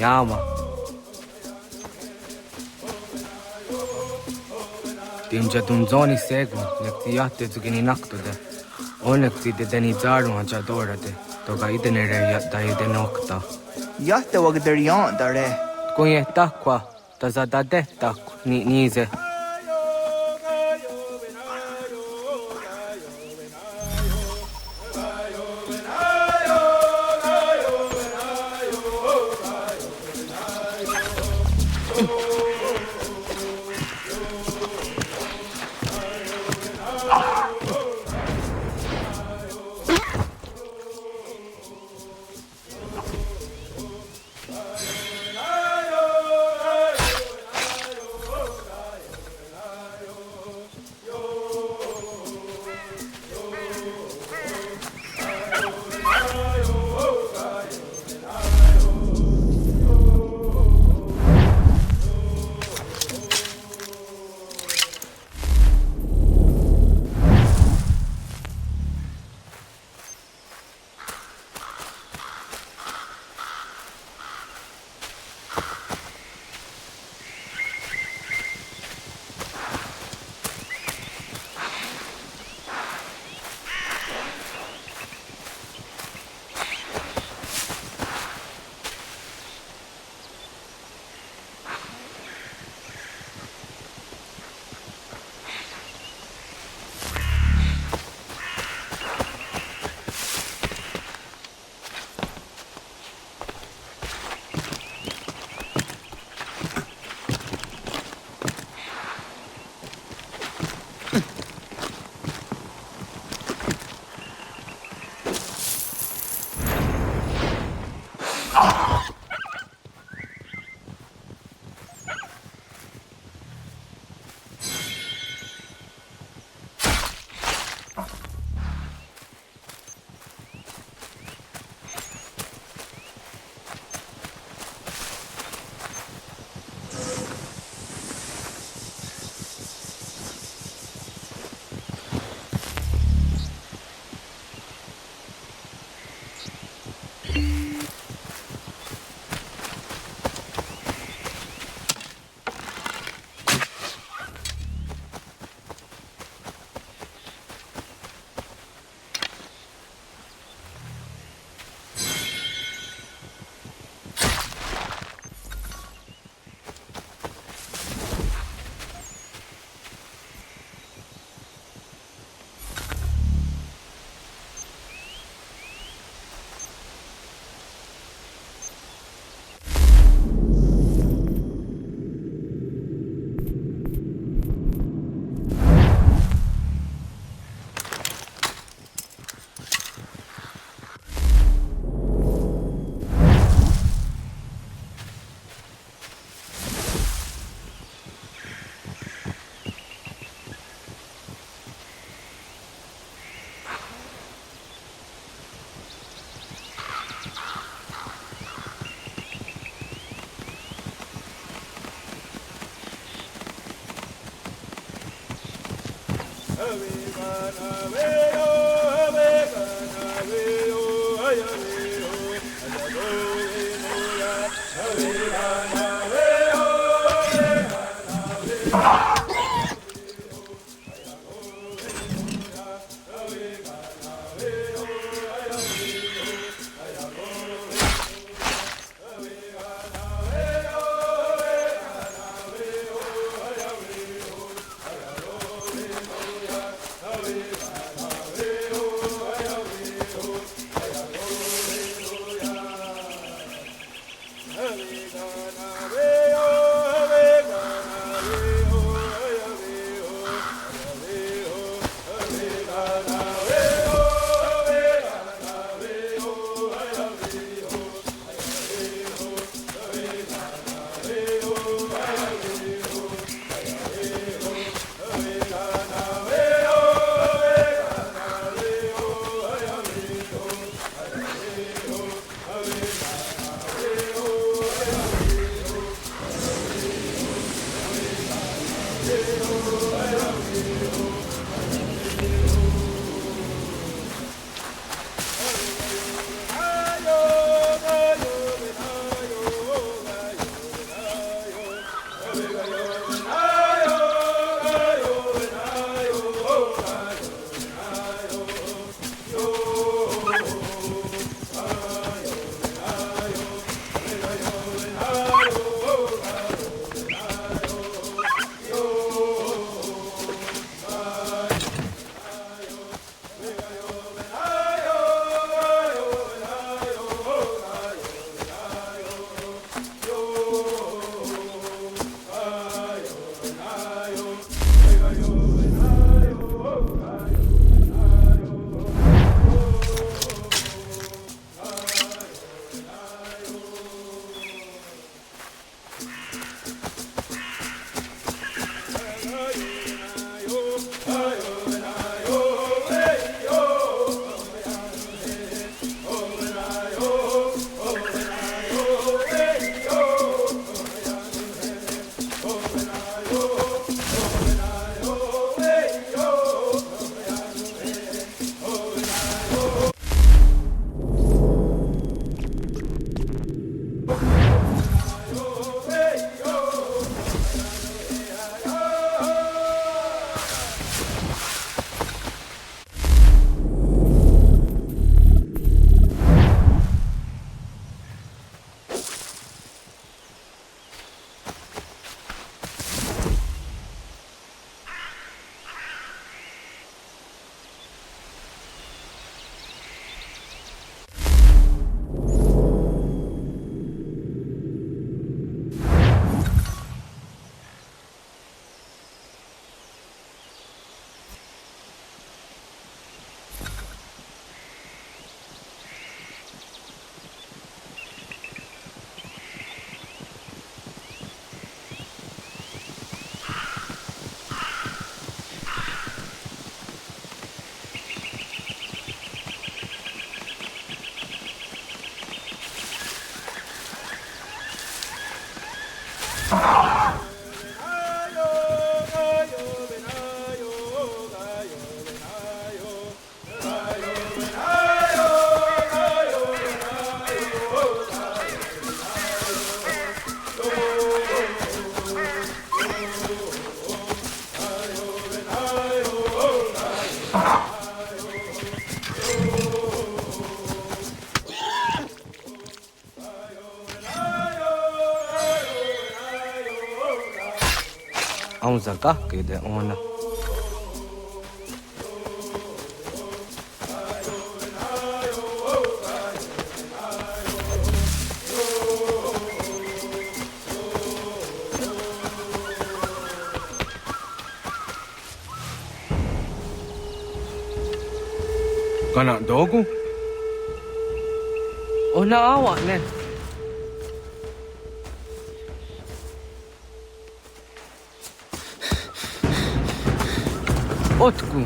Yama. Timja tunzoni segu, lektiate zugini naktude. Onekti de denizaru anchadorate, toga idenere yatta idenokta. Yatte wagderian dare. Kunye takwa, tazadade tak ni nize. Aunzaka kede ona. Kana dogu? Ona awa ne. Otku.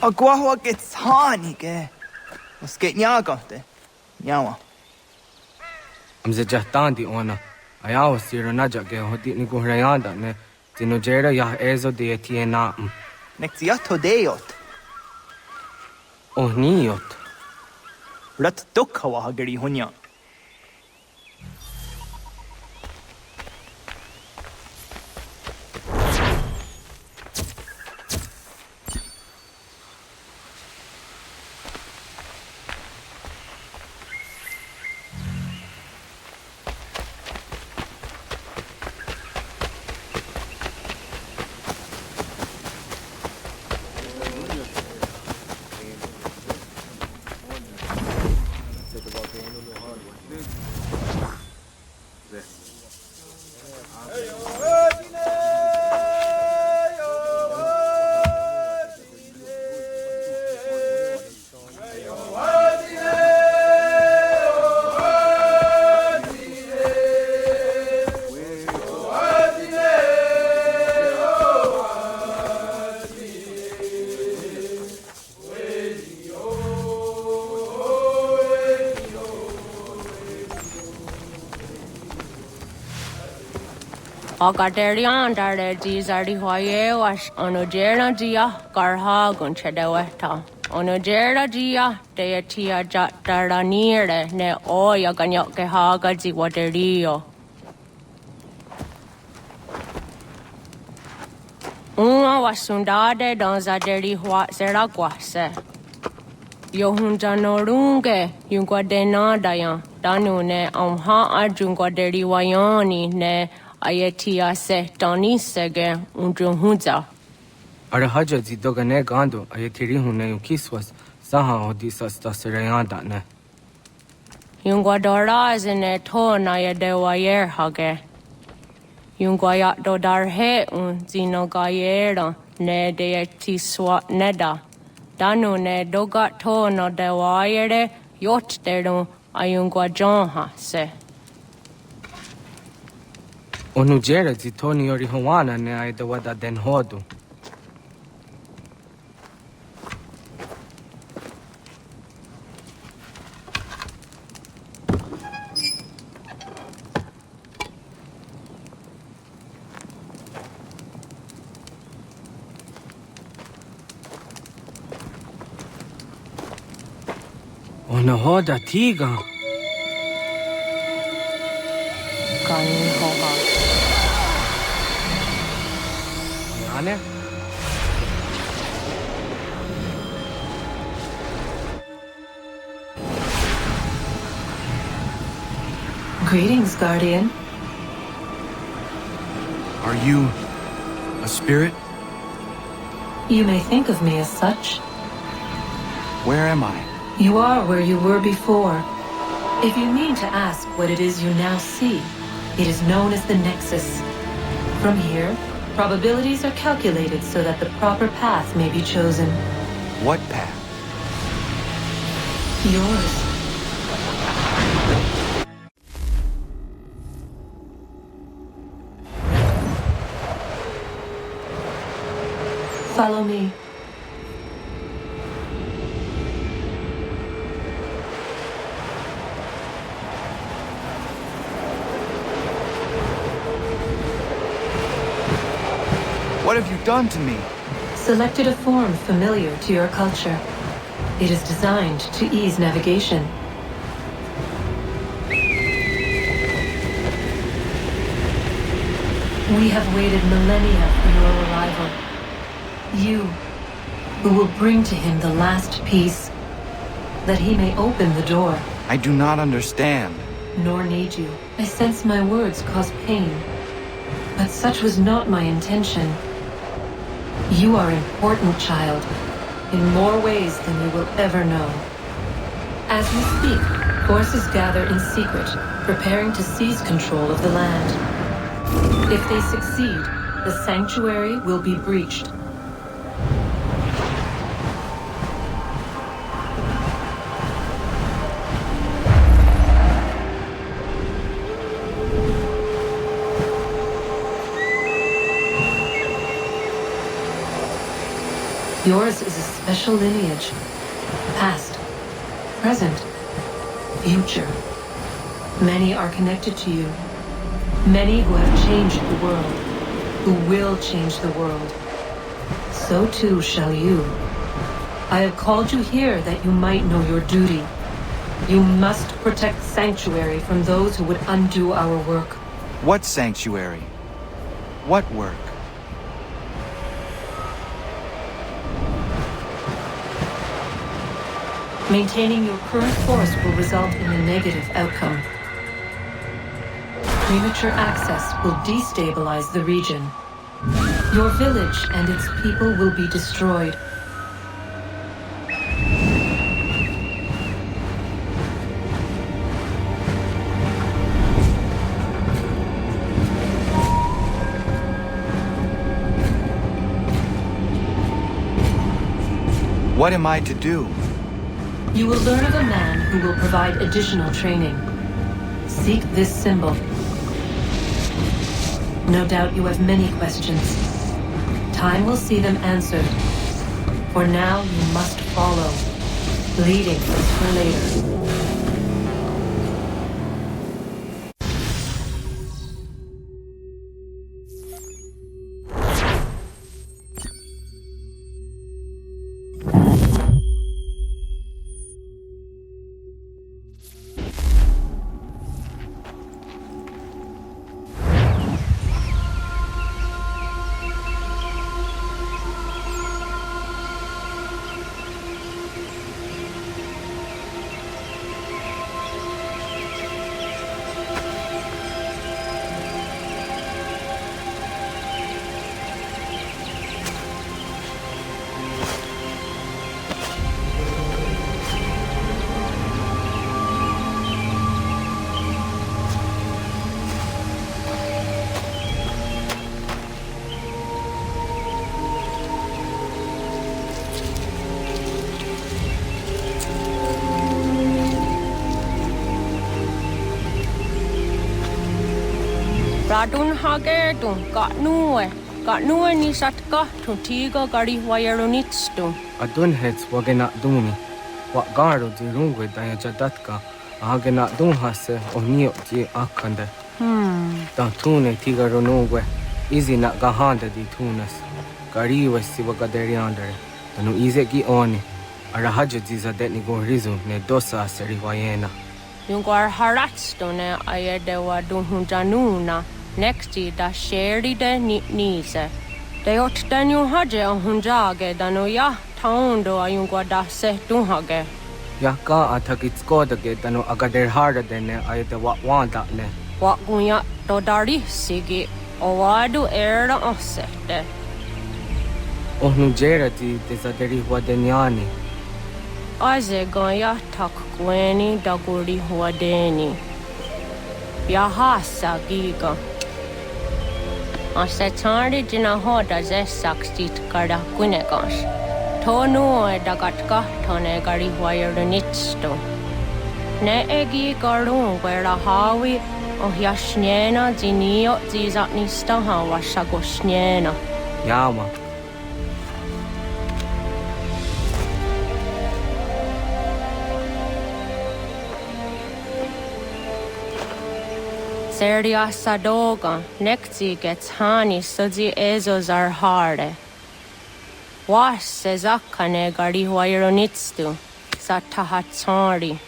Agua gets honey, was geht nyagante? Nyawa. Amze jahtandi ona. Ayawa siro najage hoti ni kuhrayanda ne tinojera ya ezo de tiena. Nexiato deot. Oh niot. Rat dukhawa hageri hunya. Agaderian dare dizardi hoye was onojera dia garha gunchedeweta. Onojera dia deatia jataranire ne oya ganyoke haga ziwaderio. Uma wasundade danzaderi hua seraguase. Yohunja norunge yungwadena dayan danune amha arjungwaderi wayani ne Ayetia se Dani sege unjunza. Arahaja zidogane gando ayetiri hune ukiswas saha odisas taserayanda ne. Yungwadora zine to na yadewayer hage. Yungwayat dodar he zinogayera ne deeti swat neda. Danu ne dogat to no dewayere yot deru ayungwajonha se. Onujera zitoni yori hawana ne aidawada den hodu. Ona hoda tiga. Kani hoga. Ane? Greetings, Guardian. Are you a spirit? You may think of me as such. Where am I? You are where you were before. If you mean to ask what it is you now see, it is known as the Nexus. From here, probabilities are calculated so that the proper path may be chosen. What path? Yours. Follow me. What have you done to me? Selected a form familiar to your culture. It is designed to ease navigation. We have waited millennia for your arrival. You, who will bring to him the last peace. that he may open the door. I do not understand. Nor need you. I sense my words cause pain. But such was not my intention. You are important, child, in more ways than you will ever know. As we speak, forces gather in secret, preparing to seize control of the land. If they succeed, the sanctuary will be breached. Yours is a special lineage. Past, present, future. Many are connected to you. Many who have changed the world, who will change the world. So too shall you. I have called you here that you might know your duty. You must protect Sanctuary from those who would undo our work. What sanctuary? What work? Maintaining your current course will result in a negative outcome. Premature access will destabilize the region. Your village and its people will be destroyed. What am I to do? You will learn of a man who will provide additional training. Seek this symbol. No doubt you have many questions. Time will see them answered. For now, you must follow. Leading is for later. Radun hagertun, got nue ni satka, to tigo gari wayarunitstu. Adun heads wagena duni. What guard di rungue daya jadatka, agena dunhase o nio di akande. Tune tiga rungue, easy na gahanda di tunas. Gari wesi wagaderiandere, tanu izeki oni. Arahaja diza detni go rizu ne dosa seri wayena. Yungar haratstone ayede wadunhunjanuna. Nexti da sheri de nise. De ot danu haje on hunjage danu ya taundo ayungwa da se dunhage. Ya ka atakitskoda danu agader harda dene ayde wanda le. Wa gunya to dari sigi o wadu era osete. Ohnu jera di desaderi wadenyani. Aze gaya tak gweni daguri wadeni. Yahasa giga. Ase tardi jina hoda ze sakstit kada kunegas. Tonu e dagatka tone gari wayarunitsto. Ne egi garun wera hawi o yashnena zinio zizatnista hawa shagoshnena. Yama. Serdia sadoga, nekti gets hani sudzi ezos are harde. Was sezakane gari wayronitstu, satahatsari.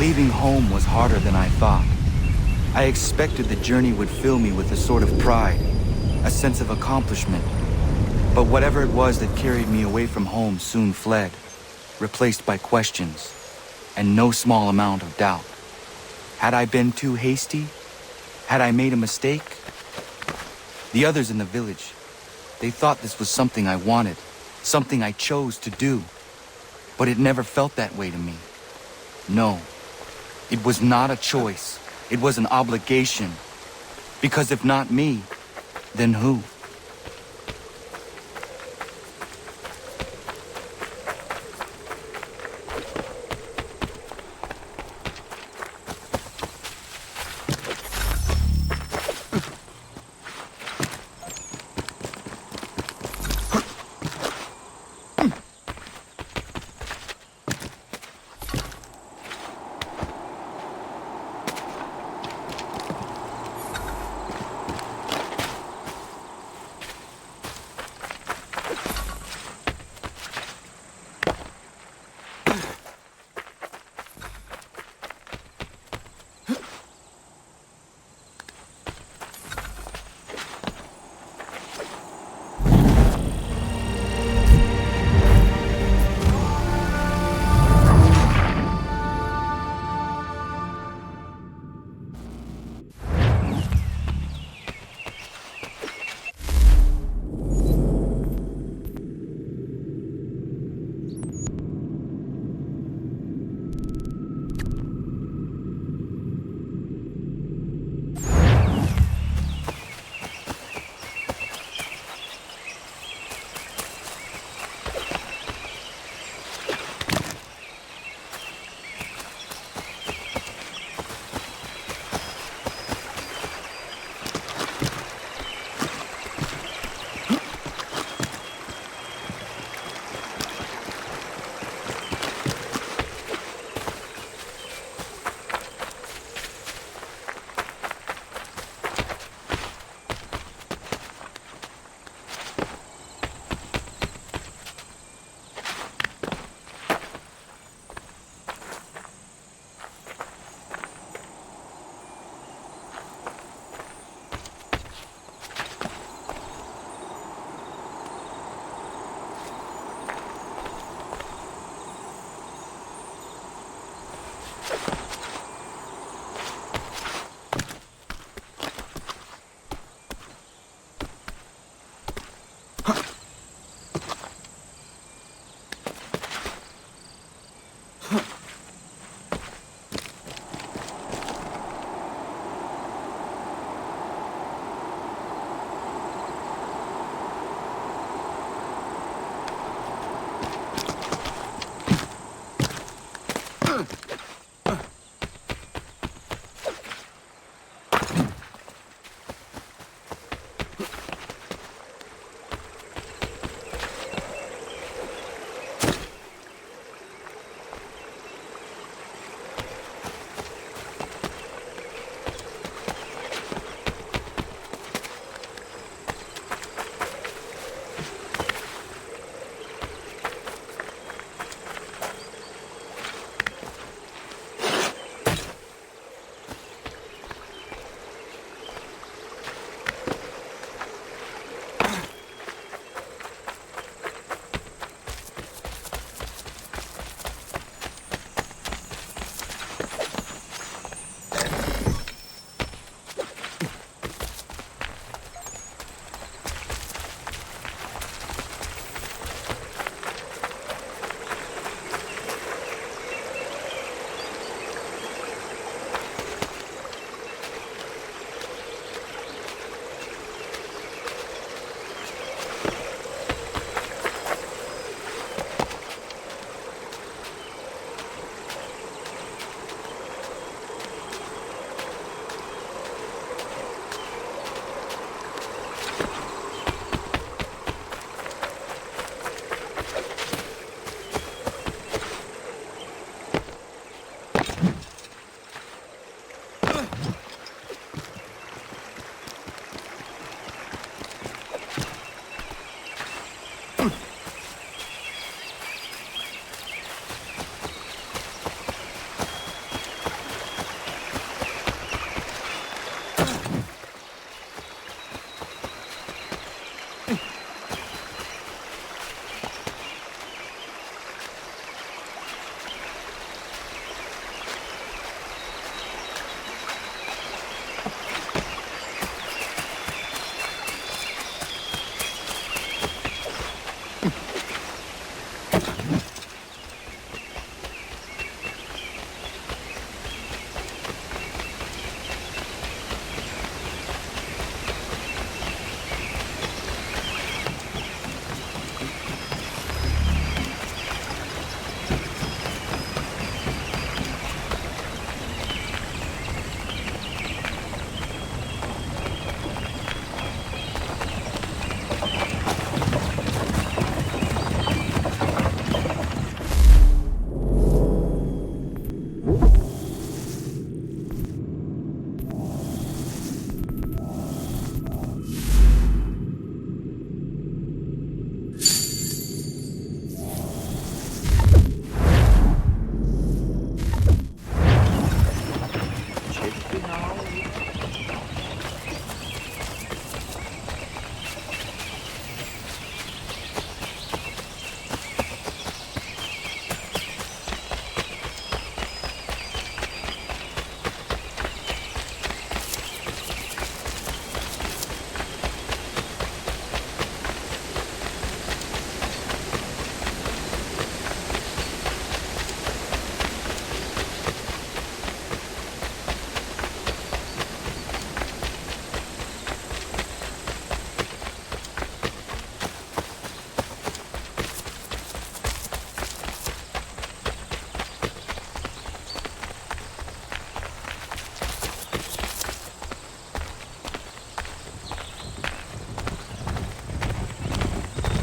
Leaving home was harder than I thought. I expected the journey would fill me with a sort of pride, a sense of accomplishment. But whatever it was that carried me away from home soon fled, replaced by questions, and no small amount of doubt. Had I been too hasty? Had I made a mistake? The others in the village, they thought this was something I wanted, something I chose to do. But it never felt that way to me. No, it was not a choice. It was an obligation. Because if not me, then who?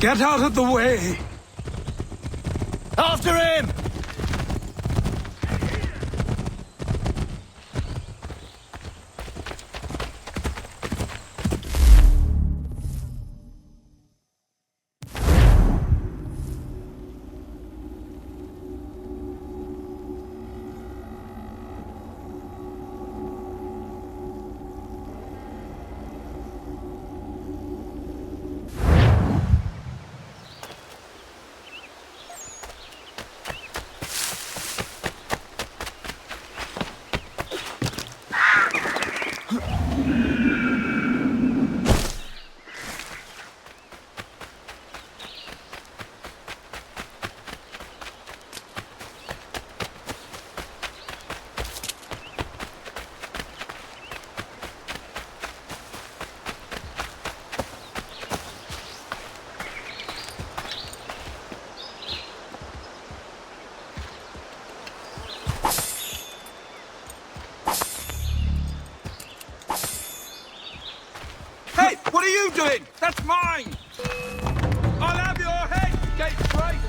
Get out of the way! After him! Hey, what are you doing? That's mine! I'll have your head, Gate Straight!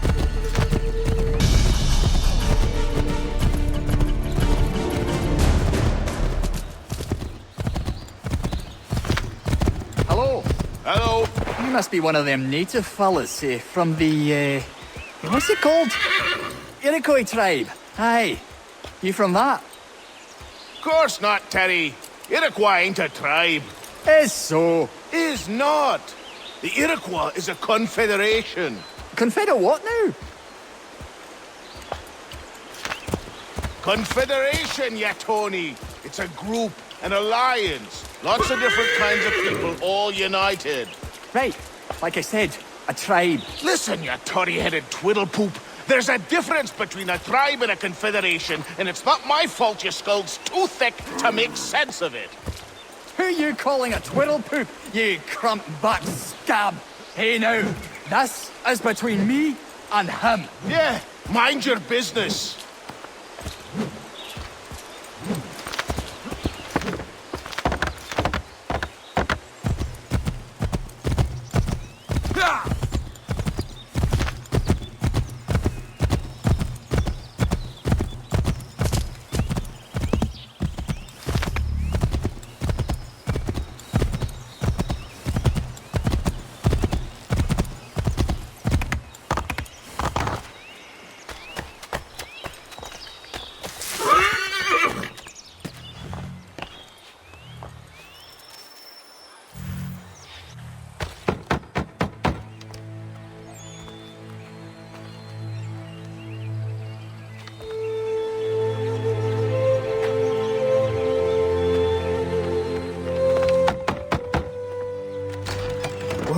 Hello. Hello. You must be one of them native fellas from the, what's it called? Iroquois tribe. Aye. You from that? Course not, Terry. Iroquois ain't a tribe. Is so. Is not. The Iroquois is a confederation. Confederate what now? Confederation, ya Tony. It's a group, an alliance. Lots of different kinds of people, all united. Right. Like I said, a tribe. Listen, you toddy-headed twiddlepoop. There's a difference between a tribe and a confederation, and it's not my fault your skull's too thick to make sense of it. Who you calling a twiddlepoop, you crump-back scab? Hey now, this is between me and him. Yeah, mind your business.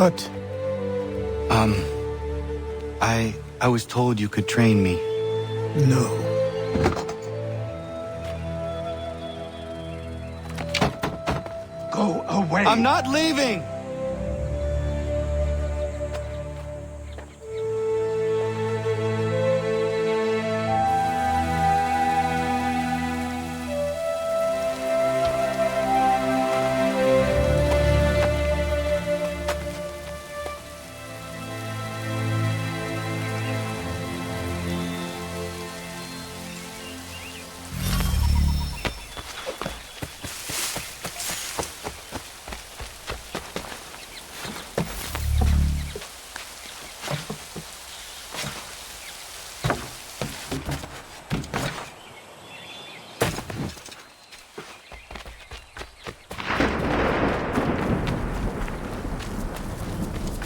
What? I was told you could train me. No. Go away. I'm not leaving!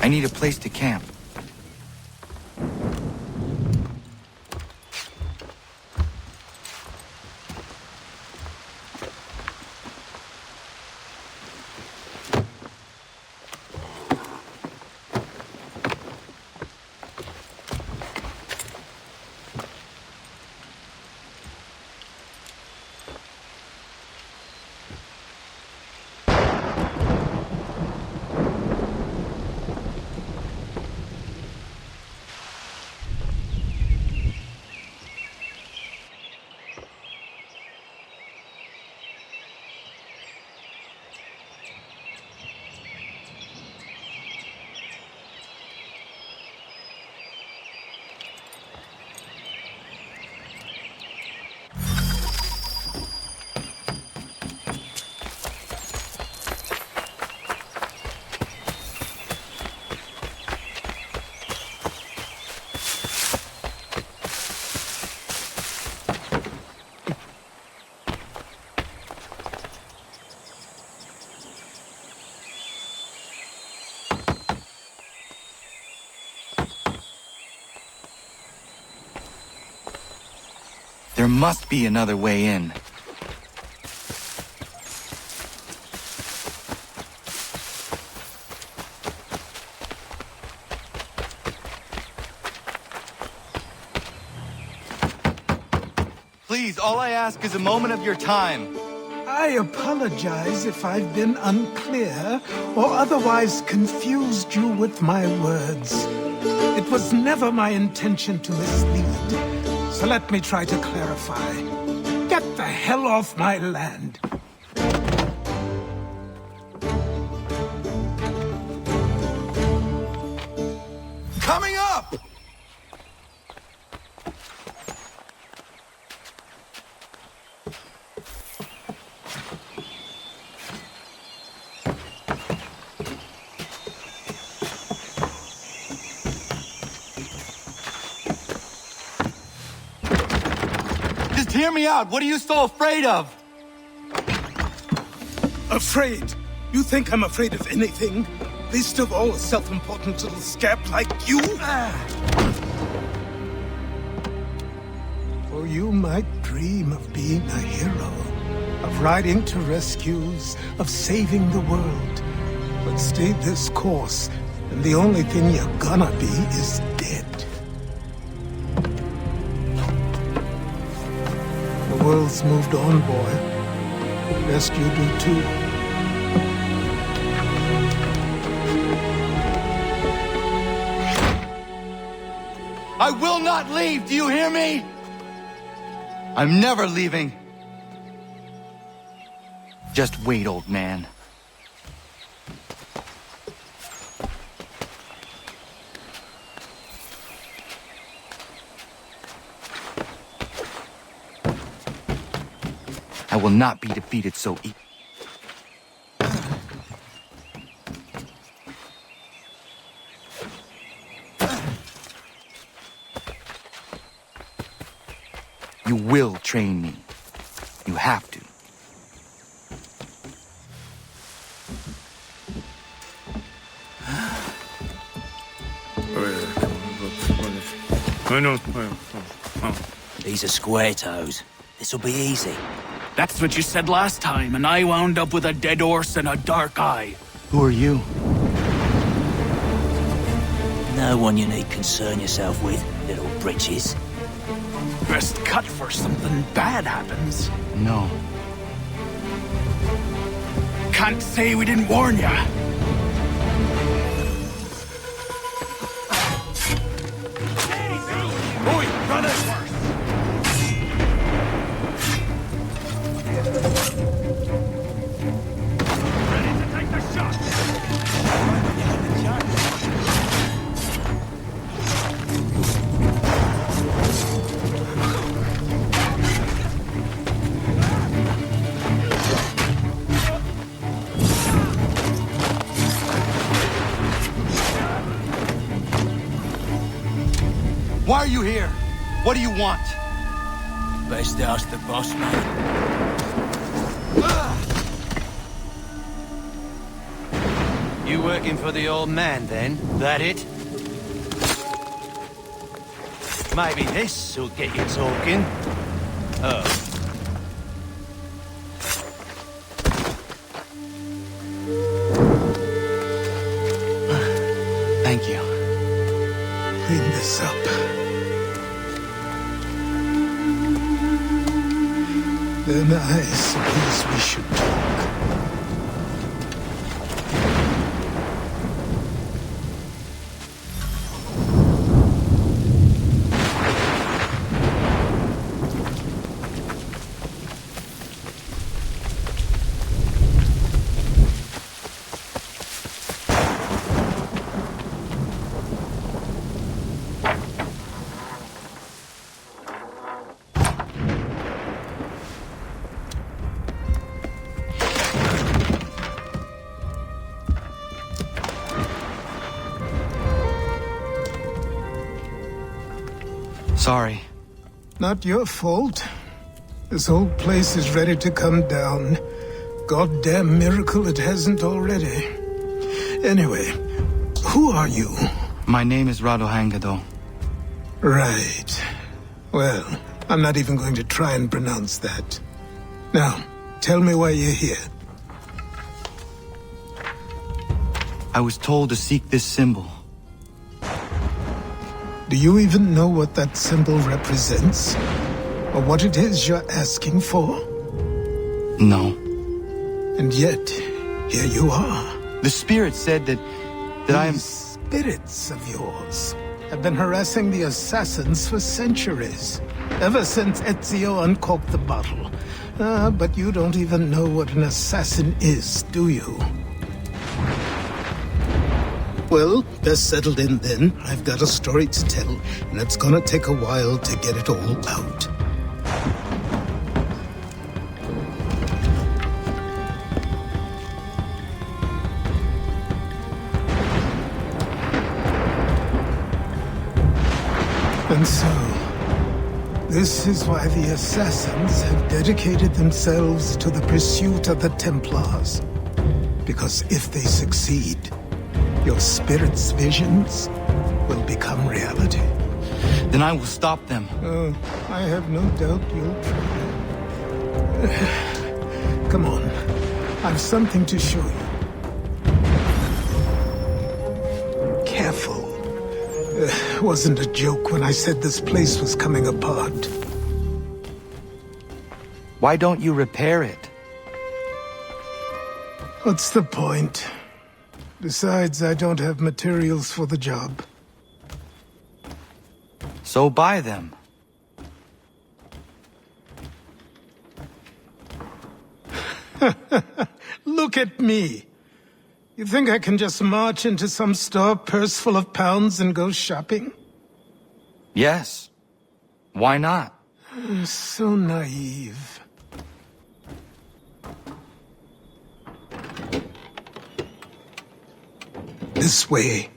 I need a place to camp. There must be another way in. Please, all I ask is a moment of your time. I apologize if I've been unclear or otherwise confused you with my words. It was never my intention to mislead, so let me try to clarify. Get the hell off my land. Coming up! Just hear me out. What are you so afraid of? Afraid? You think I'm afraid of anything? Least of all a self-important little scamp like you? For you might dream of being a hero, of riding to rescues, of saving the world. But stay this course, and the only thing you're gonna be is dead. The world's moved on, boy. Best you do too. I will not leave, do you hear me? I'm never leaving. Just wait, old man. I will not be defeated so easily. You will train me. You have to. These are square toes. This'll be easy. That's what you said last time, and I wound up with a dead horse and a dark eye. Who are you? No one you need concern yourself with, little britches. Best cut for something bad happens. No. Can't say we didn't warn ya. Oi, runners! Ready to take the shot! Why are you here? What do you want? Best ask the boss, man. You working for the old man, then? That it? Maybe this'll get you talking. Oh. Thank you. Clean this up. Then I suppose we should talk. Sorry. Not your fault. This whole place is ready to come down. Goddamn miracle it hasn't already. Anyway, who are you? My name is Radohangado. Right. Well, I'm not even going to try and pronounce that. Now, tell me why you're here. I was told to seek this symbol. Do you even know what that symbol represents? Or what it is you're asking for? No. And yet, here you are. The spirit said that I am... These spirits of yours have been harassing the assassins for centuries. Ever since Ezio uncorked the bottle. But you don't even know what an assassin is, do you? Well, best settled in then. I've got a story to tell, and it's gonna take a while to get it all out. And so, this is why the Assassins have dedicated themselves to the pursuit of the Templars. Because if they succeed, your spirit's visions will become reality. Then I will stop them. Oh, I have no doubt you'll try. Come on, I've something to show you. Careful. Wasn't a joke when I said this place was coming apart. Why don't you repair it? What's the point? Besides, I don't have materials for the job. So buy them. Look at me. You think I can just march into some store, purse full of pounds, and go shopping? Yes. Why not? So naive. This way.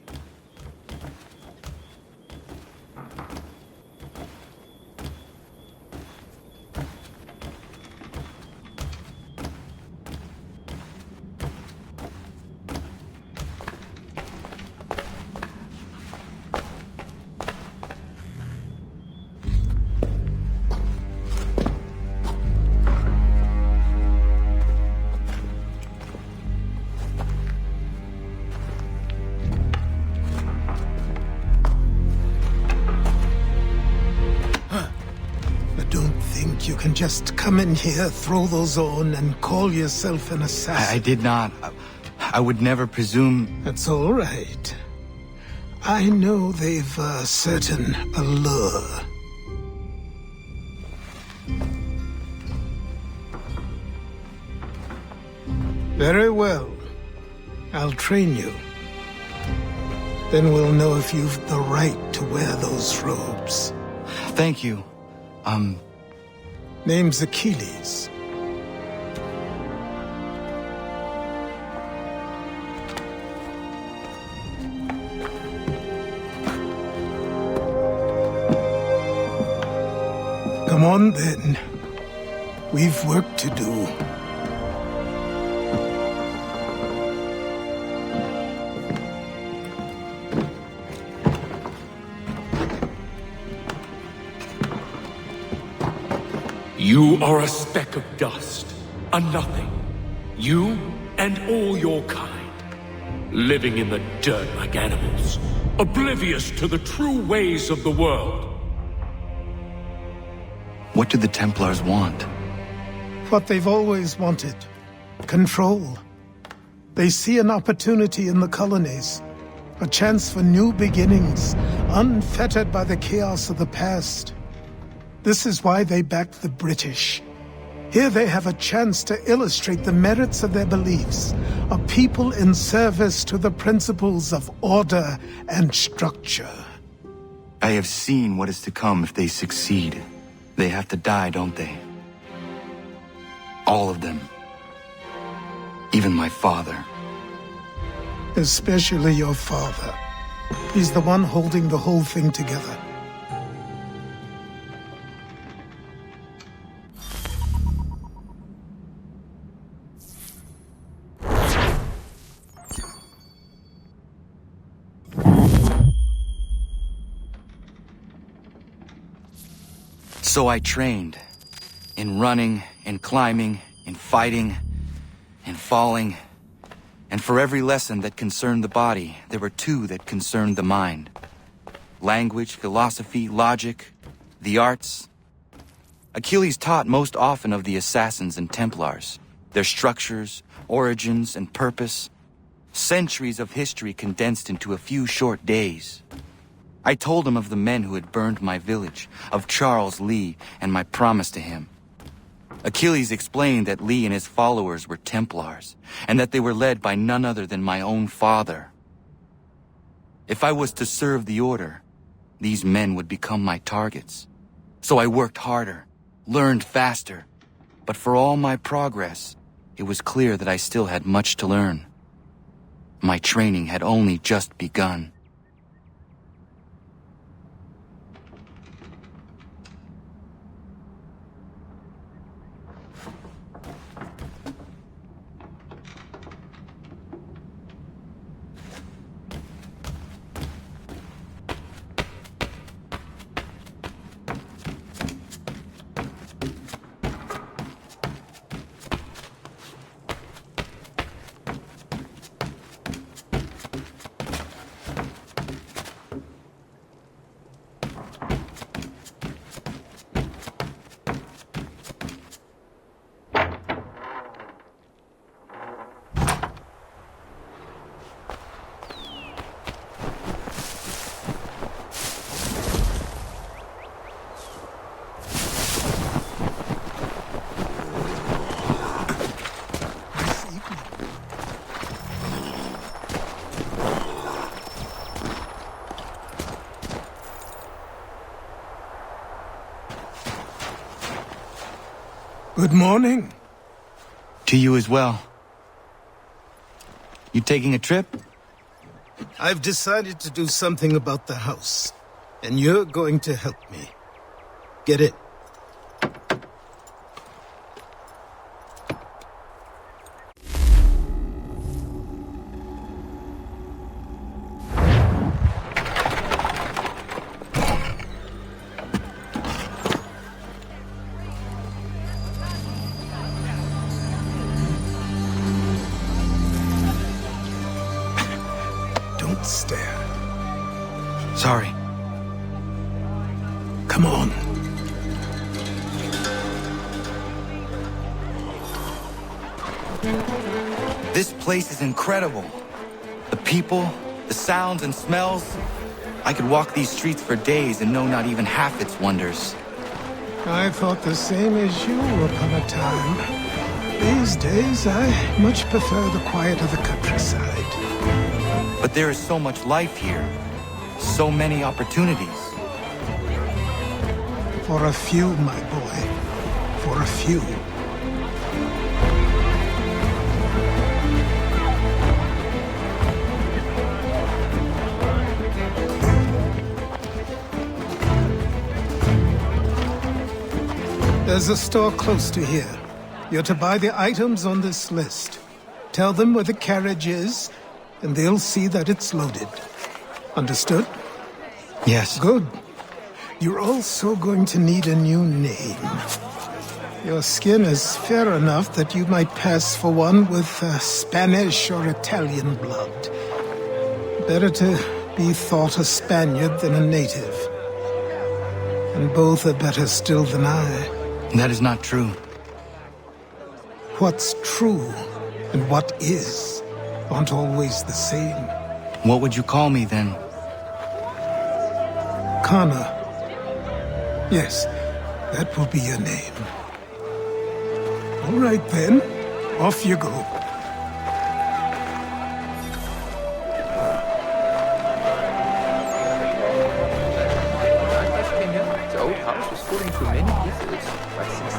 You can just come in here, throw those on, and call yourself an assassin. I did not. I would never presume... That's all right. I know they've a certain allure. Very well. I'll train you. Then we'll know if you've the right to wear those robes. Thank you. Name's Achilles. Come on, then. We've work to do. You are a speck of dust, a nothing. You and all your kind, living in the dirt like animals, oblivious to the true ways of the world. What do the Templars want? What they've always wanted. Control. They see an opportunity in the colonies. A chance for new beginnings, unfettered by the chaos of the past. This is why they backed the British. Here they have a chance to illustrate the merits of their beliefs, a people in service to the principles of order and structure. I have seen what is to come if they succeed. They have to die, don't they? All of them. Even my father. Especially your father. He's the one holding the whole thing together. So I trained. In running, in climbing, in fighting, in falling. And for every lesson that concerned the body, there were two that concerned the mind. Language, philosophy, logic, the arts. Achilles taught most often of the assassins and Templars, their structures, origins, and purpose. Centuries of history condensed into a few short days. I told him of the men who had burned my village, of Charles Lee, and my promise to him. Achilles explained that Lee and his followers were Templars, and that they were led by none other than my own father. If I was to serve the order, these men would become my targets. So I worked harder, learned faster, but for all my progress, it was clear that I still had much to learn. My training had only just begun. Good morning. To you as well. You taking a trip? I've decided to do something about the house, and you're going to help me. Get in. Sorry. Come on. This place is incredible. The people, the sounds and smells. I could walk these streets for days and know not even half its wonders. I thought the same as you upon a time. These days, I much prefer the quiet of the countryside. But there is so much life here. So many opportunities. For a few, my boy. For a few. There's a store close to here. You're to buy the items on this list. Tell them where the carriage is, and they'll see that it's loaded. Understood? Yes. Good. You're also going to need a new name. Your skin is fair enough that you might pass for one with Spanish or Italian blood. Better to be thought a Spaniard than a native. And both are better still than I. That is not true. What's true and what is aren't always the same. What would you call me then? Kana. Yes, that will be your name. All right then, off you go. The old house was falling through many pieces by 6th.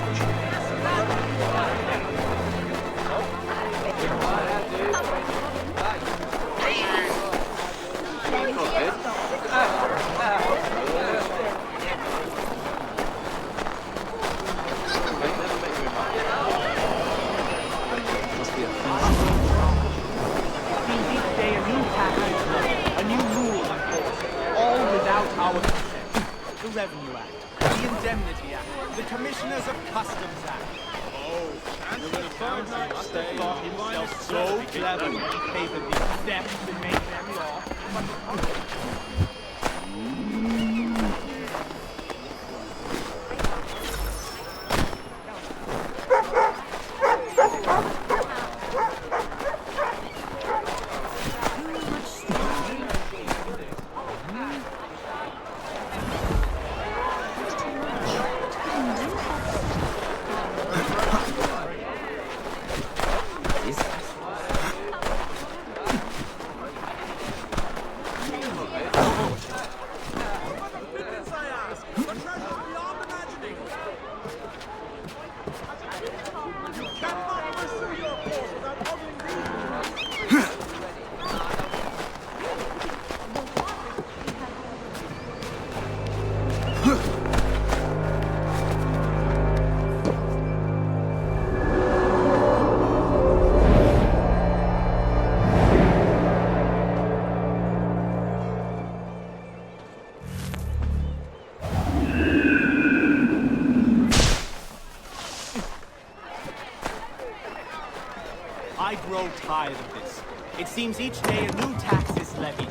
Revenue Act, the Indemnity Act, the Commissioners of Customs Act. Oh, and the council must have thought himself so clever when he favored these steps to make them law. I grow tired of this. It seems each day a new tax is levied.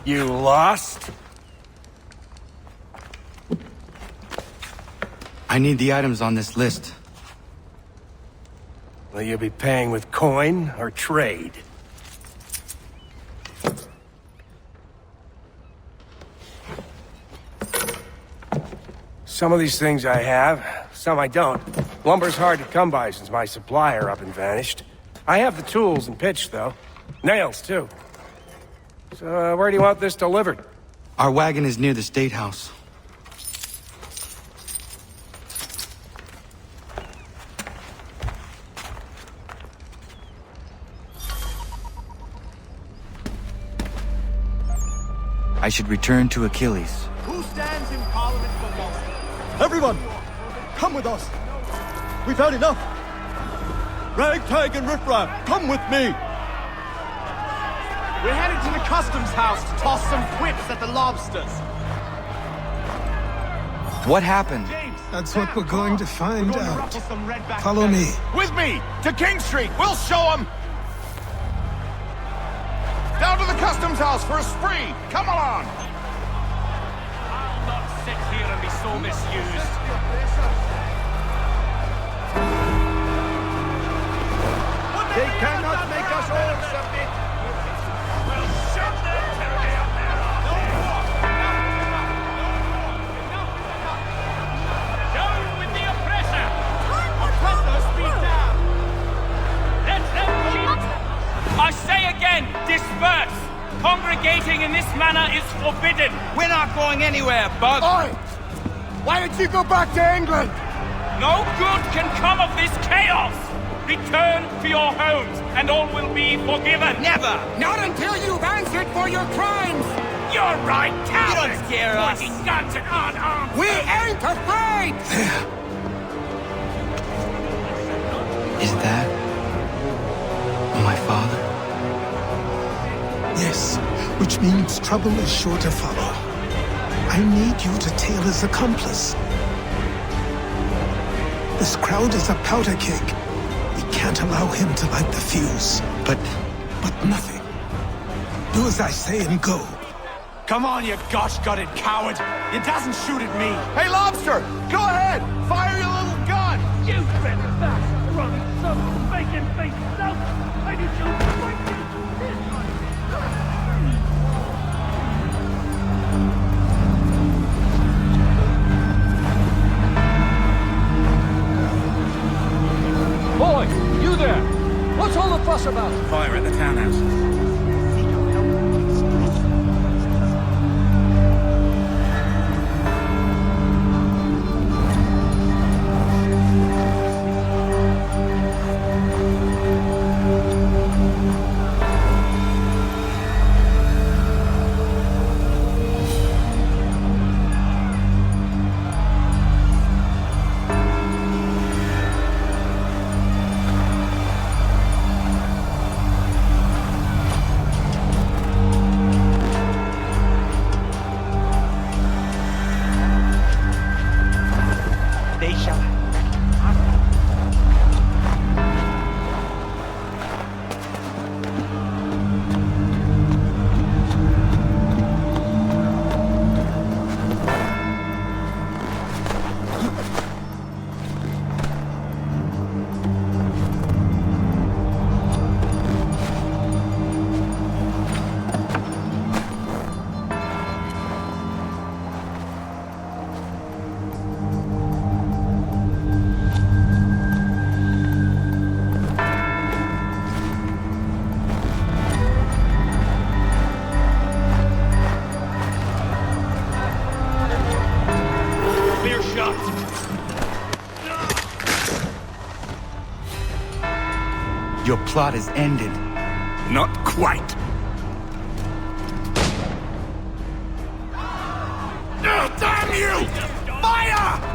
You lost? I need the items on this list. Will you be paying with coin or trade? Some of these things I have, some I don't. Lumber's hard to come by since my supplier up and vanished. I have the tools and pitch, though. Nails, too. So, where do you want this delivered? Our wagon is near the State House. I should return to Achilles. Who stands in Parliament for Monmouth? Everyone, come with us. We've had enough. Ragtag and riffraff, come with me. We're headed to the customs house to toss some quips at the lobsters. What happened? That's what we're going to find out. Follow me. With me! To King Street! We'll show them! Down to the customs house for a spree! Come along! I'll not sit here and be so misused. They cannot make us all submit. We'll shove them till they are there. Down with the oppressor! Oppressors be down! Let them cheat! I say again, disperse! Congregating in this manner is forbidden! We're not going anywhere, Bug! Oi! Why don't you go back to England? No good can come of this chaos! Return to your homes, and all will be forgiven! Never! Not until you've answered for your crimes! You're right, cowards! You don't scare us! Pointing guns at unarmed! We ain't afraid! Is that my father? Yes, which means trouble is sure to follow. I need you to tail his accomplice. This crowd is a powder keg. We can't allow him to light the fuse. But nothing. Do as I say and go. Come on, you gosh-gutted coward! It doesn't shoot at me! Hey, Lobster! Go ahead! Fire your little gun! You better fast, running some bacon-faced lout! I did you fight this Boy, you there! What's all the fuss about? Fire at the townhouse. Your plot is ended. Not quite. Oh, damn you! Fire!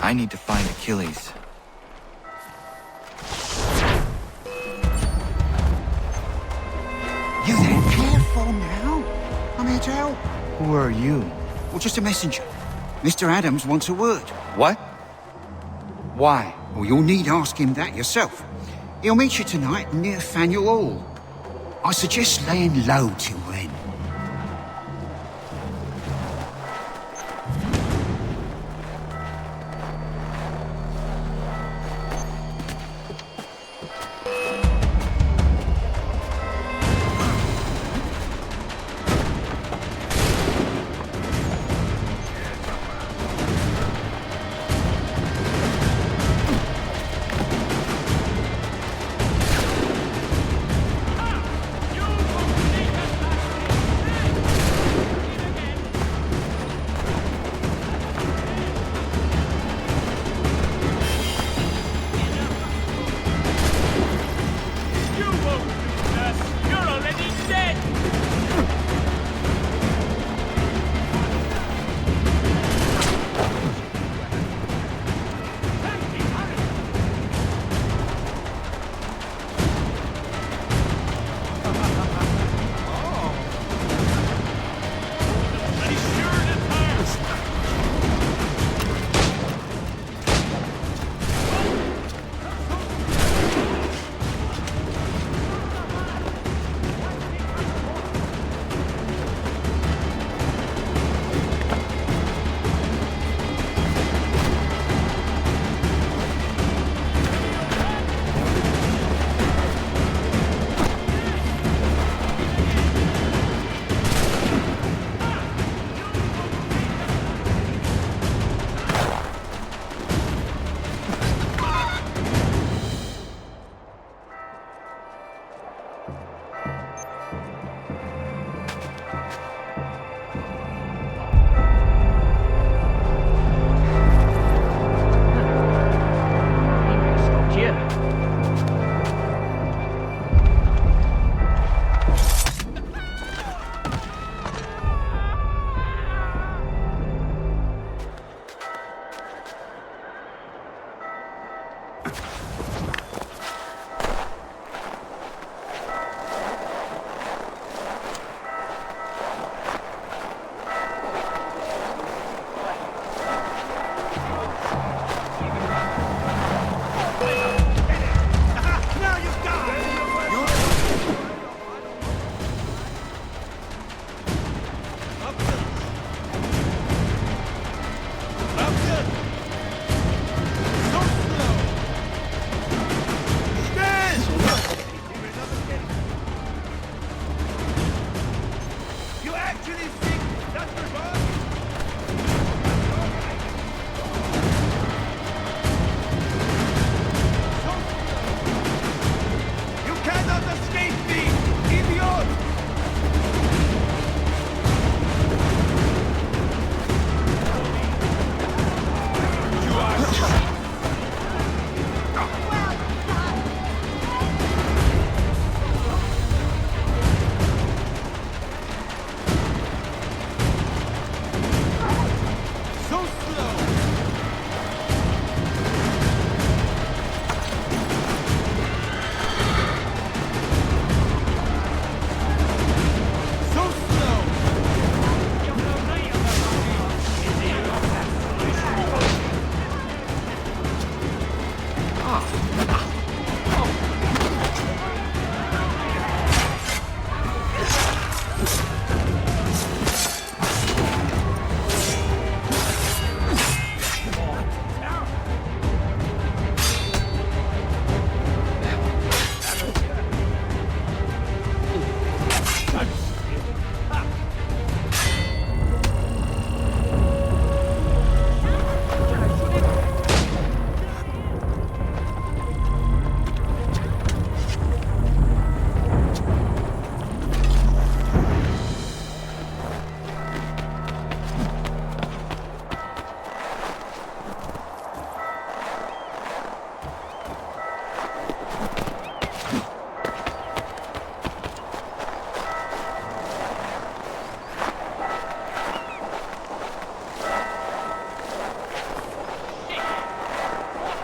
I need to find Achilles. You there? Careful now. I'm here to help. Who are you? Well, just a messenger. Mr. Adams wants a word. What? Why? Well, you'll need ask him that yourself. He'll meet you tonight near Faneuil Hall. I suggest laying low till then.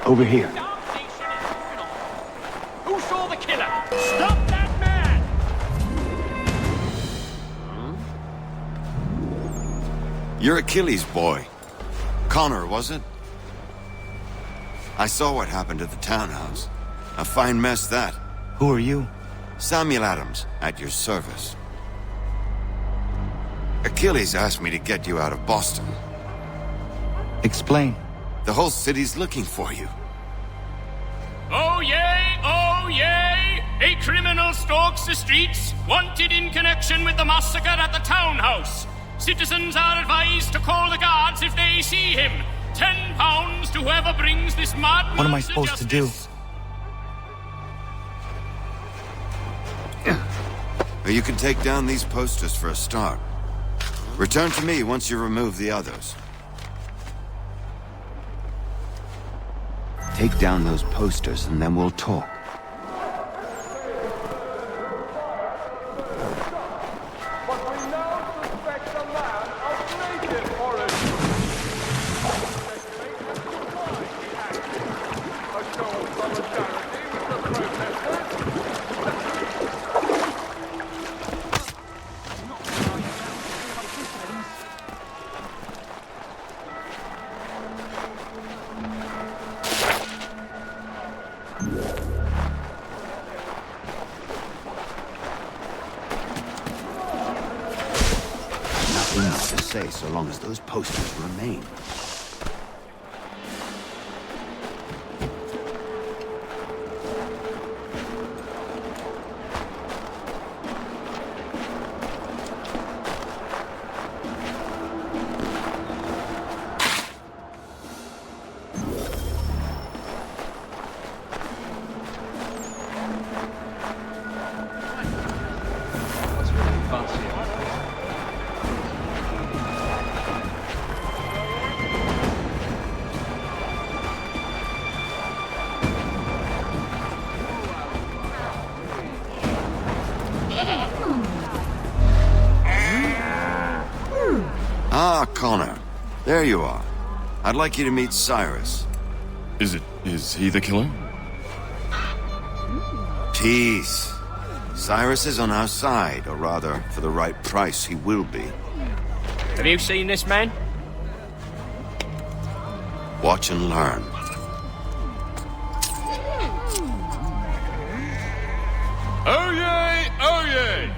Over here. Who saw the killer? Stop that man! You're Achilles' boy. Connor, was it? I saw what happened at the townhouse. A fine mess, that. Who are you? Samuel Adams, at your service. Achilles asked me to get you out of Boston. Explain. The whole city's looking for you. Oh yay, oh yay! A criminal stalks the streets, wanted in connection with the massacre at the townhouse. Citizens are advised to call the guards if they see him. £10 to whoever brings this madman. What am I supposed to do? Well, you can take down these posters for a start. Return to me once you remove the others. Take down those posters and then we'll talk. So long as those posters remain. Ah, Connor. There you are. I'd like you to meet Cyrus. Is he the killer? Peace. Cyrus is on our side, or rather, for the right price, he will be. Have you seen this man? Watch and learn. Oh yay, oh yay!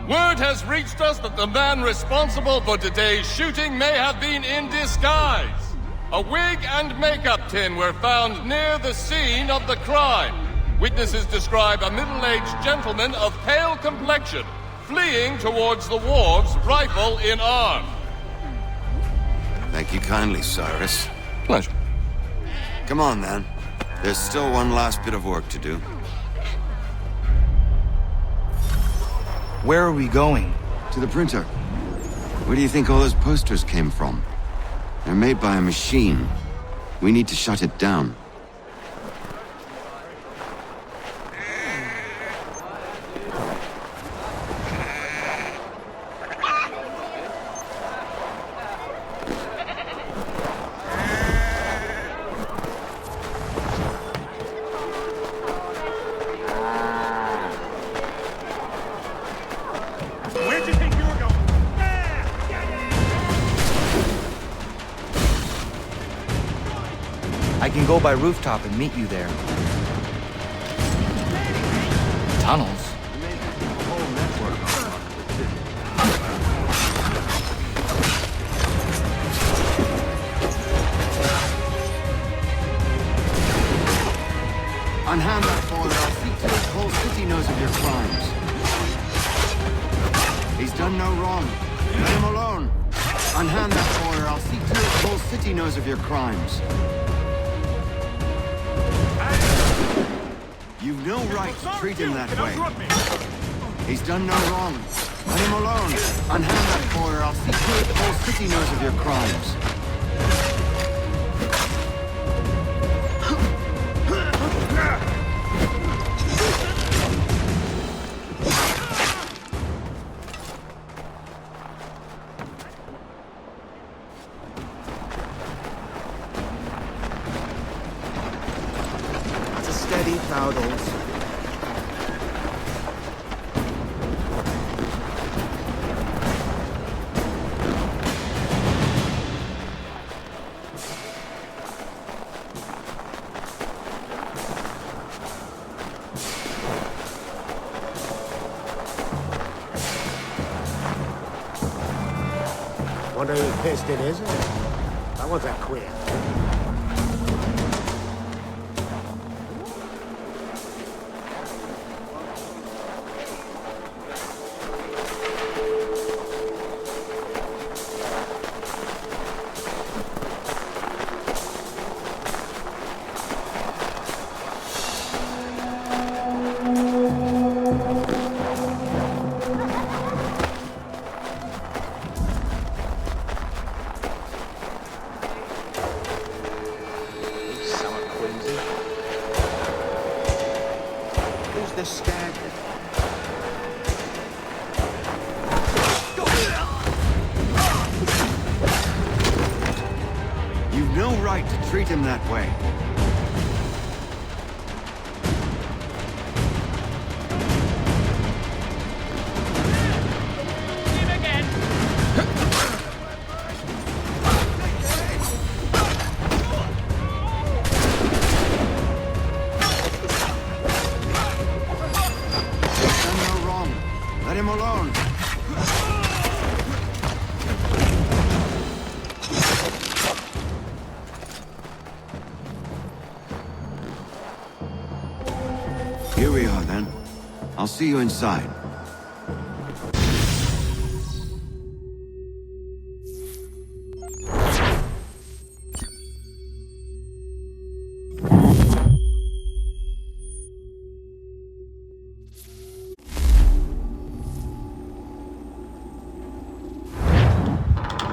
Word has reached us that the man responsible for today's shooting may have been in disguise. A wig and makeup tin were found near the scene of the crime. Witnesses describe a middle-aged gentleman of pale complexion fleeing towards the wharves, rifle in arm. Thank you kindly, Cyrus. Pleasure. Come on, then. There's still one last bit of work to do. Where are we going? To the printer. Where do you think all those posters came from? They're made by a machine. We need to shut it down. I can go by rooftop and meet you there. Tunnels? Unhand that boy, or I'll see to the whole city knows of your crimes. He's done no wrong. Let him alone. Unhand that boy, or I'll see to the whole city knows of your crimes. You've no right to treat him that way. He's done no wrong. Let him alone. Unhand that boy, or I'll see to it the whole city knows of your crimes. Steady, Cloudles. Wonder whose pissed it is? That one's a queer. Treat him that way. Him again. He's done no wrong. Let him alone. Here we are, then. I'll see you inside.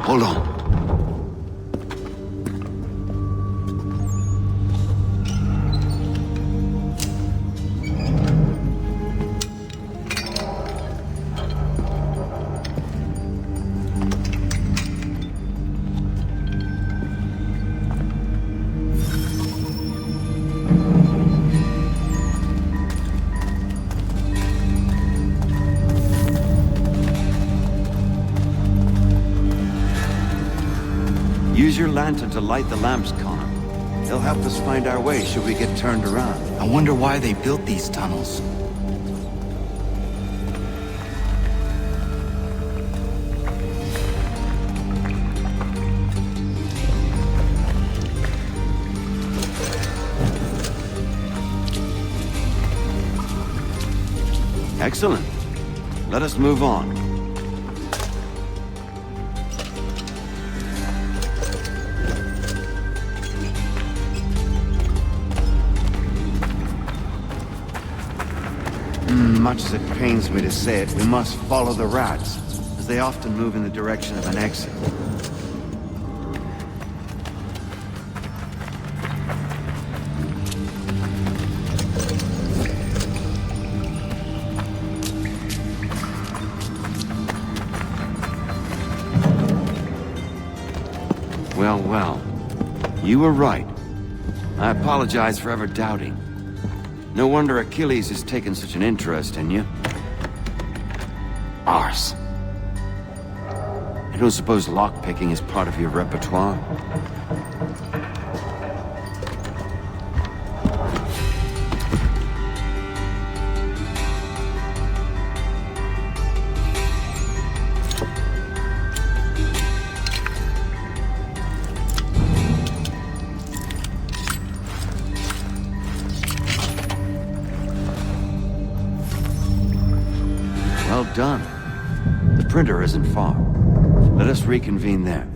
Hold on. Use your lantern to light the lamps, Connor. They'll help us find our way should we get turned around. I wonder why they built these tunnels. Excellent. Let us move on. Much as it pains me to say it, we must follow the rats, as they often move in the direction of an exit. Well, well. You were right. I apologize for ever doubting. No wonder Achilles has taken such an interest in you. Arse. I don't suppose lockpicking is part of your repertoire? Well done. The printer isn't far. Let us reconvene there.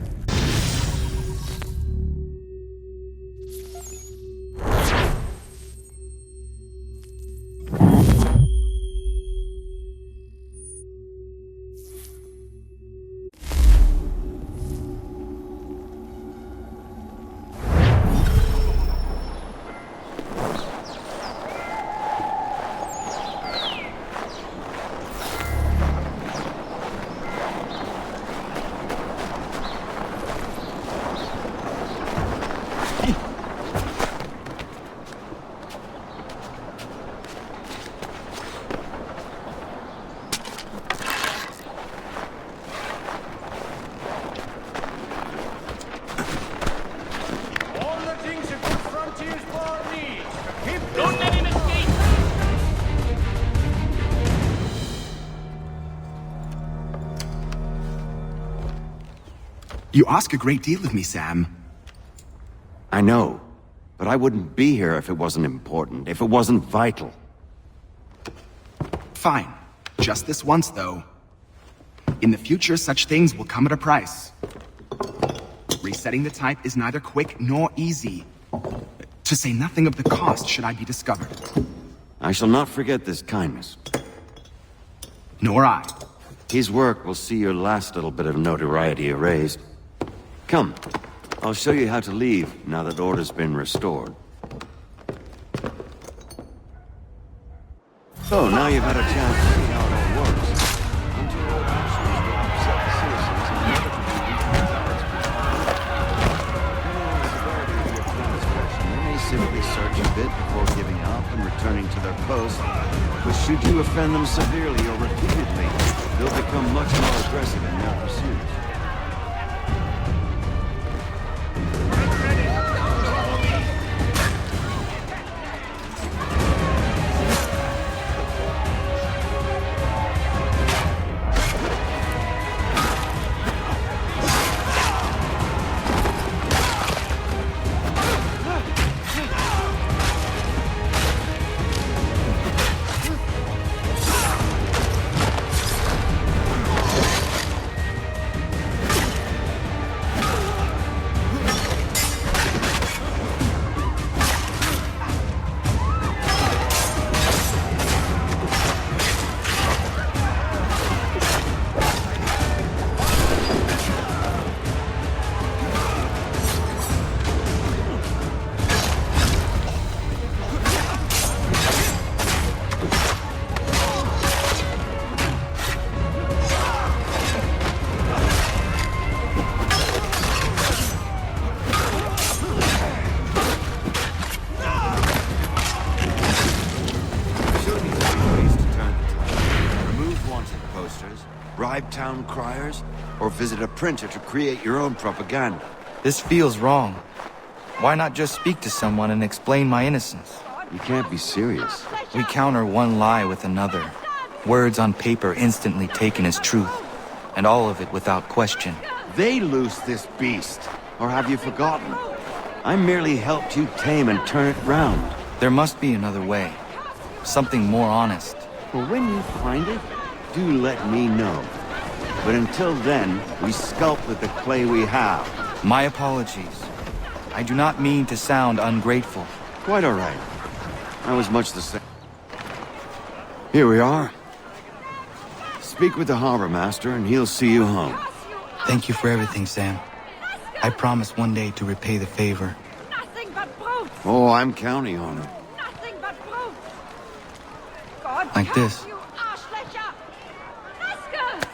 You ask a great deal of me, Sam. I know, but I wouldn't be here if it wasn't important, if it wasn't vital. Fine. Just this once, though. In the future, such things will come at a price. Resetting the type is neither quick nor easy. To say nothing of the cost should I be discovered. I shall not forget this kindness. Nor I. His work will see your last little bit of notoriety erased. Come, I'll show you how to leave now that order's been restored. So, now you've had a chance to see how it all works. They may simply search a bit before giving up and returning to their post, but should you offend them severely or repeatedly, they'll become much more aggressive in their pursuits. Town criers, or visit a printer to create your own propaganda. This feels wrong. Why not just speak to someone and explain my innocence? You can't be serious. We counter one lie with another. Words on paper instantly taken as truth, and all of it without question. They loose this beast, or have you forgotten? I merely helped you tame and turn it round. There must be another way. Something more honest. Well, when you find it, do let me know. But until then, we sculpt with the clay we have. My apologies. I do not mean to sound ungrateful. Quite all right. I was much the same. Here we are. Speak with the harbor master and he'll see you home. Thank you for everything, Sam. I promise one day to repay the favor. Nothing but brute! Oh, I'm counting on it. Nothing but brute! God, like this. You Arschlöcher! Raske!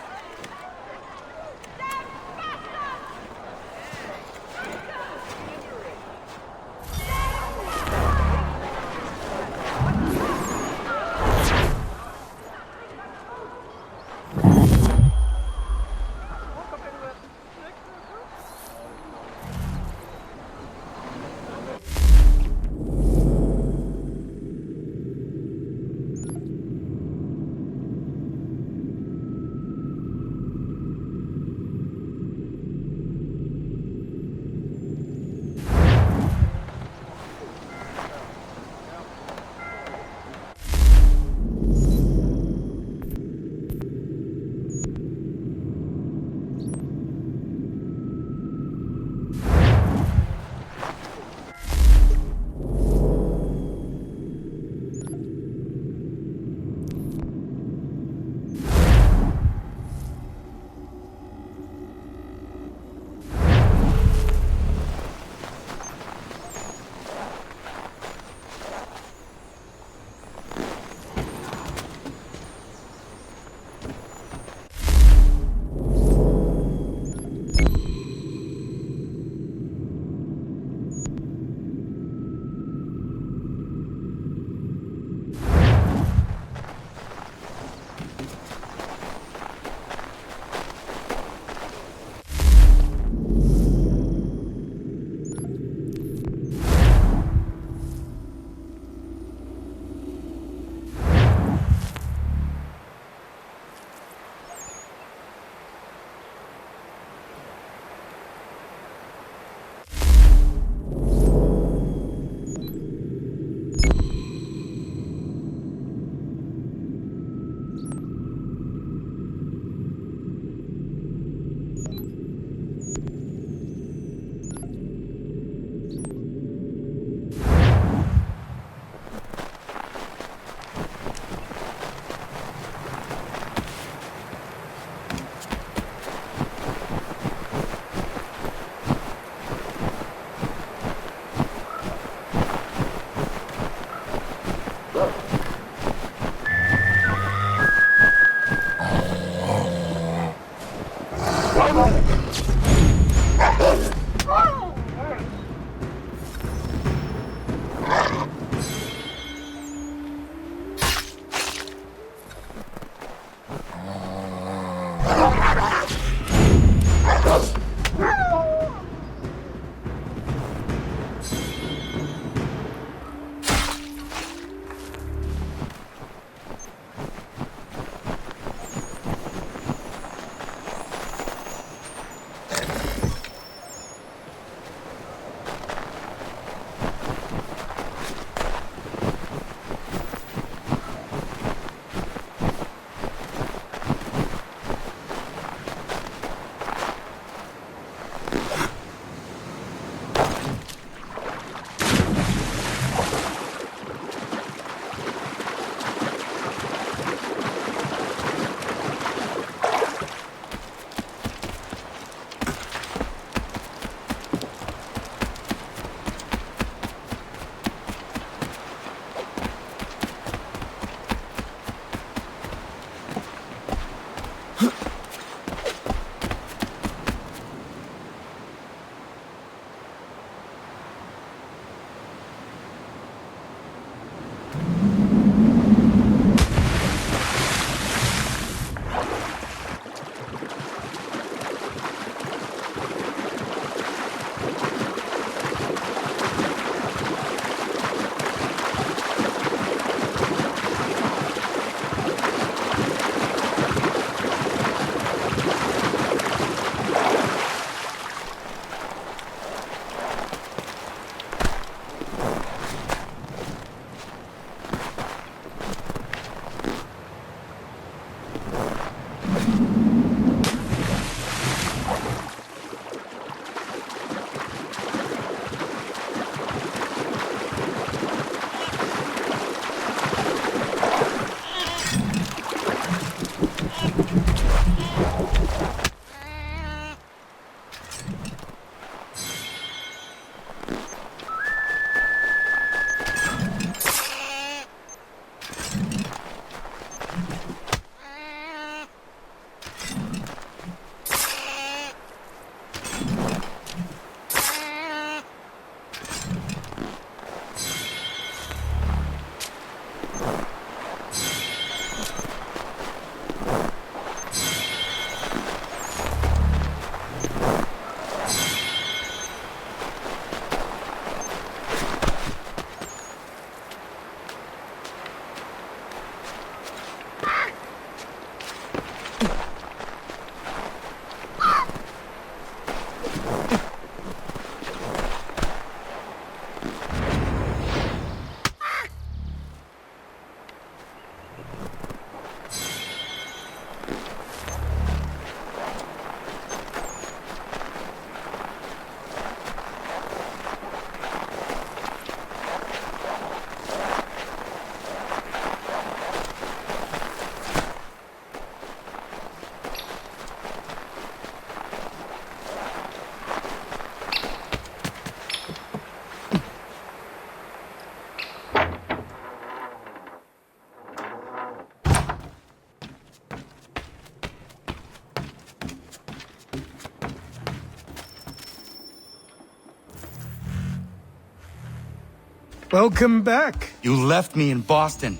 Welcome back. You left me in Boston.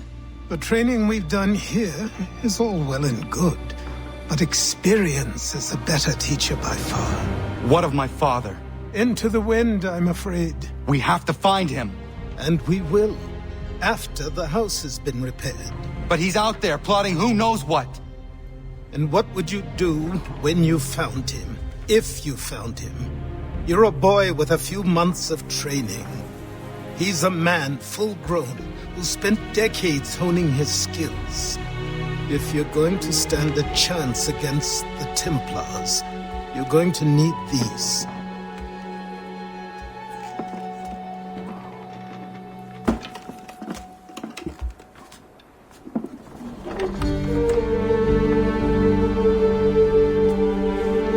The training we've done here is all well and good, but experience is a better teacher by far. What of my father? Into the wind, I'm afraid. We have to find him. And we will, after the house has been repaired. But he's out there plotting who knows what. And what would you do when you found him? If you found him? You're a boy with a few months of training. He's a man, full-grown, who spent decades honing his skills. If you're going to stand a chance against the Templars, you're going to need these.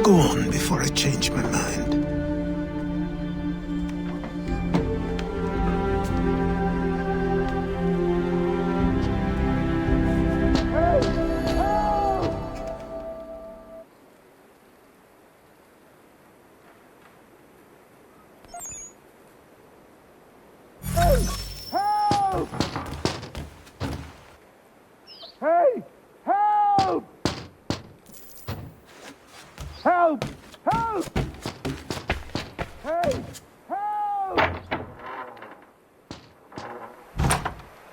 Go on before I change my mind. Hey! Help! Help! Help! Hey! Help!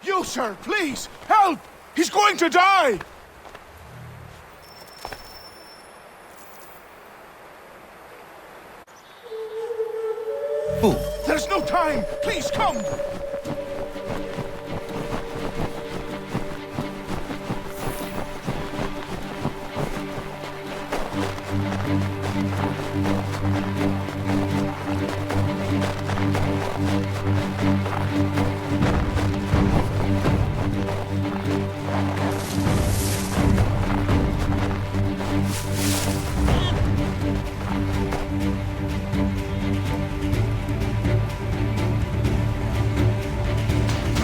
You, sir, please! Help! He's going to die! Oh. There's no time! Please come!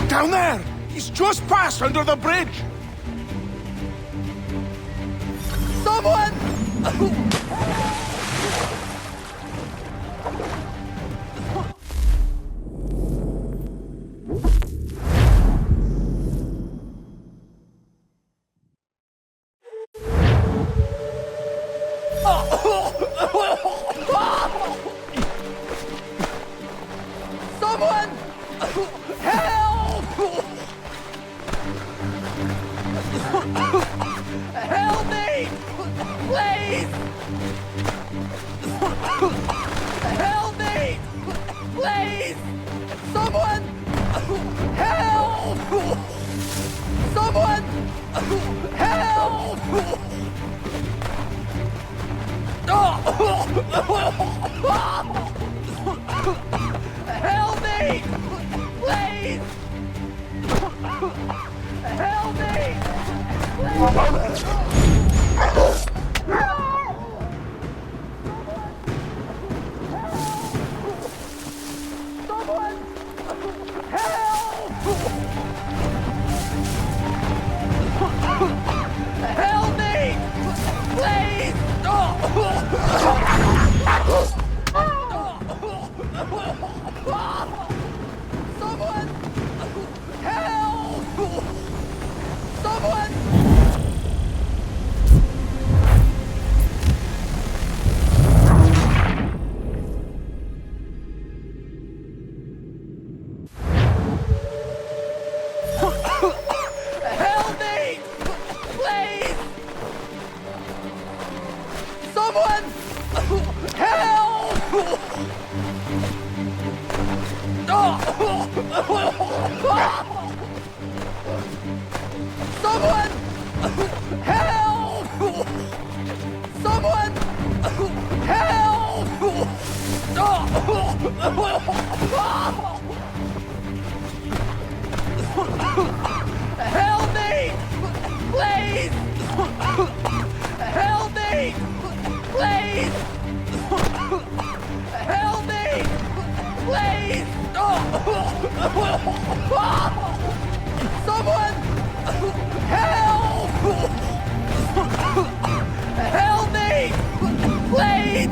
Down there! He's just passed under the bridge! Someone! Someone! Help! Help me! Please! Help me! Please! Someone! Help! Someone! Help! Help me! Please! Help me! Please! Someone! Help! Help me! Please! Someone! Help! Someone! Help me! Please! Someone! Help! Someone! Help! Someone! Help me! Please! Help me! Please! Help me! Please! Someone! Help! Help me! Please!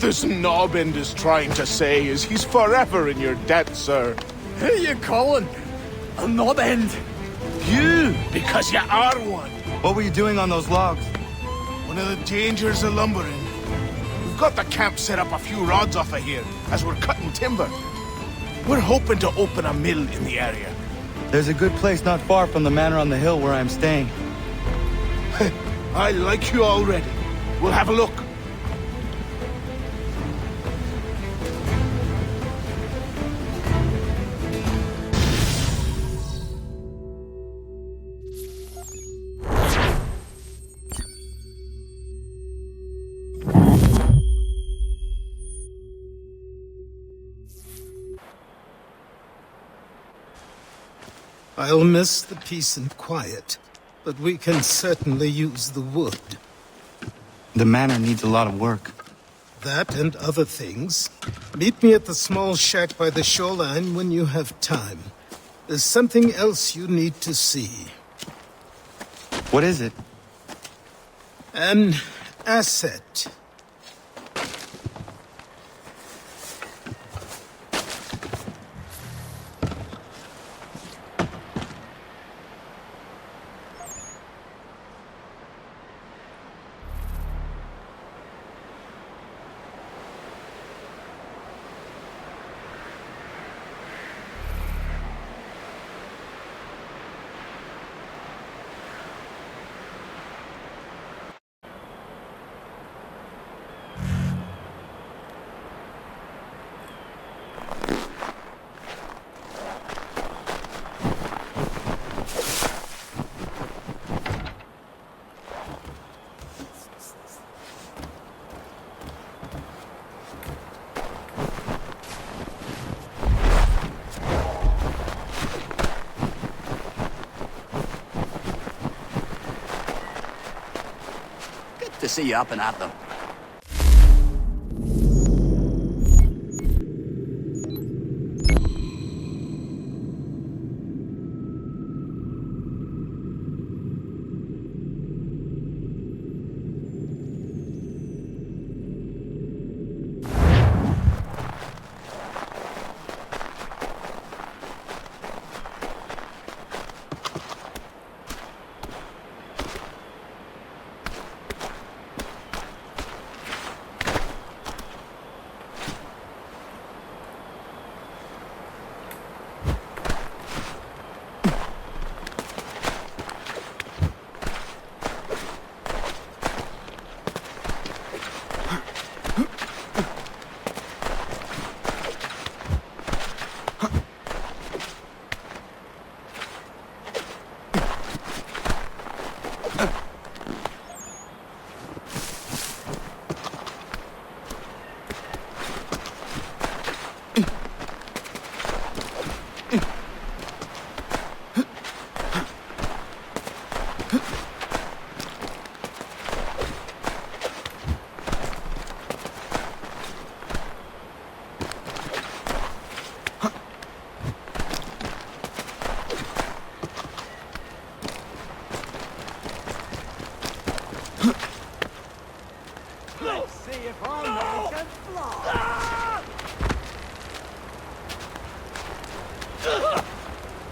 this knobend is trying to say is he's forever in your debt, sir. Who you calling? A knobend? You, because you are one. What were you doing on those logs? One of the dangers of lumbering. We've got the camp set up a few rods off of here, as we're cutting timber. We're hoping to open a mill in the area. There's a good place not far from the manor on the hill where I'm staying. I like you already. We'll have a look. I'll miss the peace and quiet, but we can certainly use the wood. The manor needs a lot of work. That and other things. Meet me at the small shack by the shoreline when you have time. There's something else you need to see. What is it? An asset. To see you up and at them.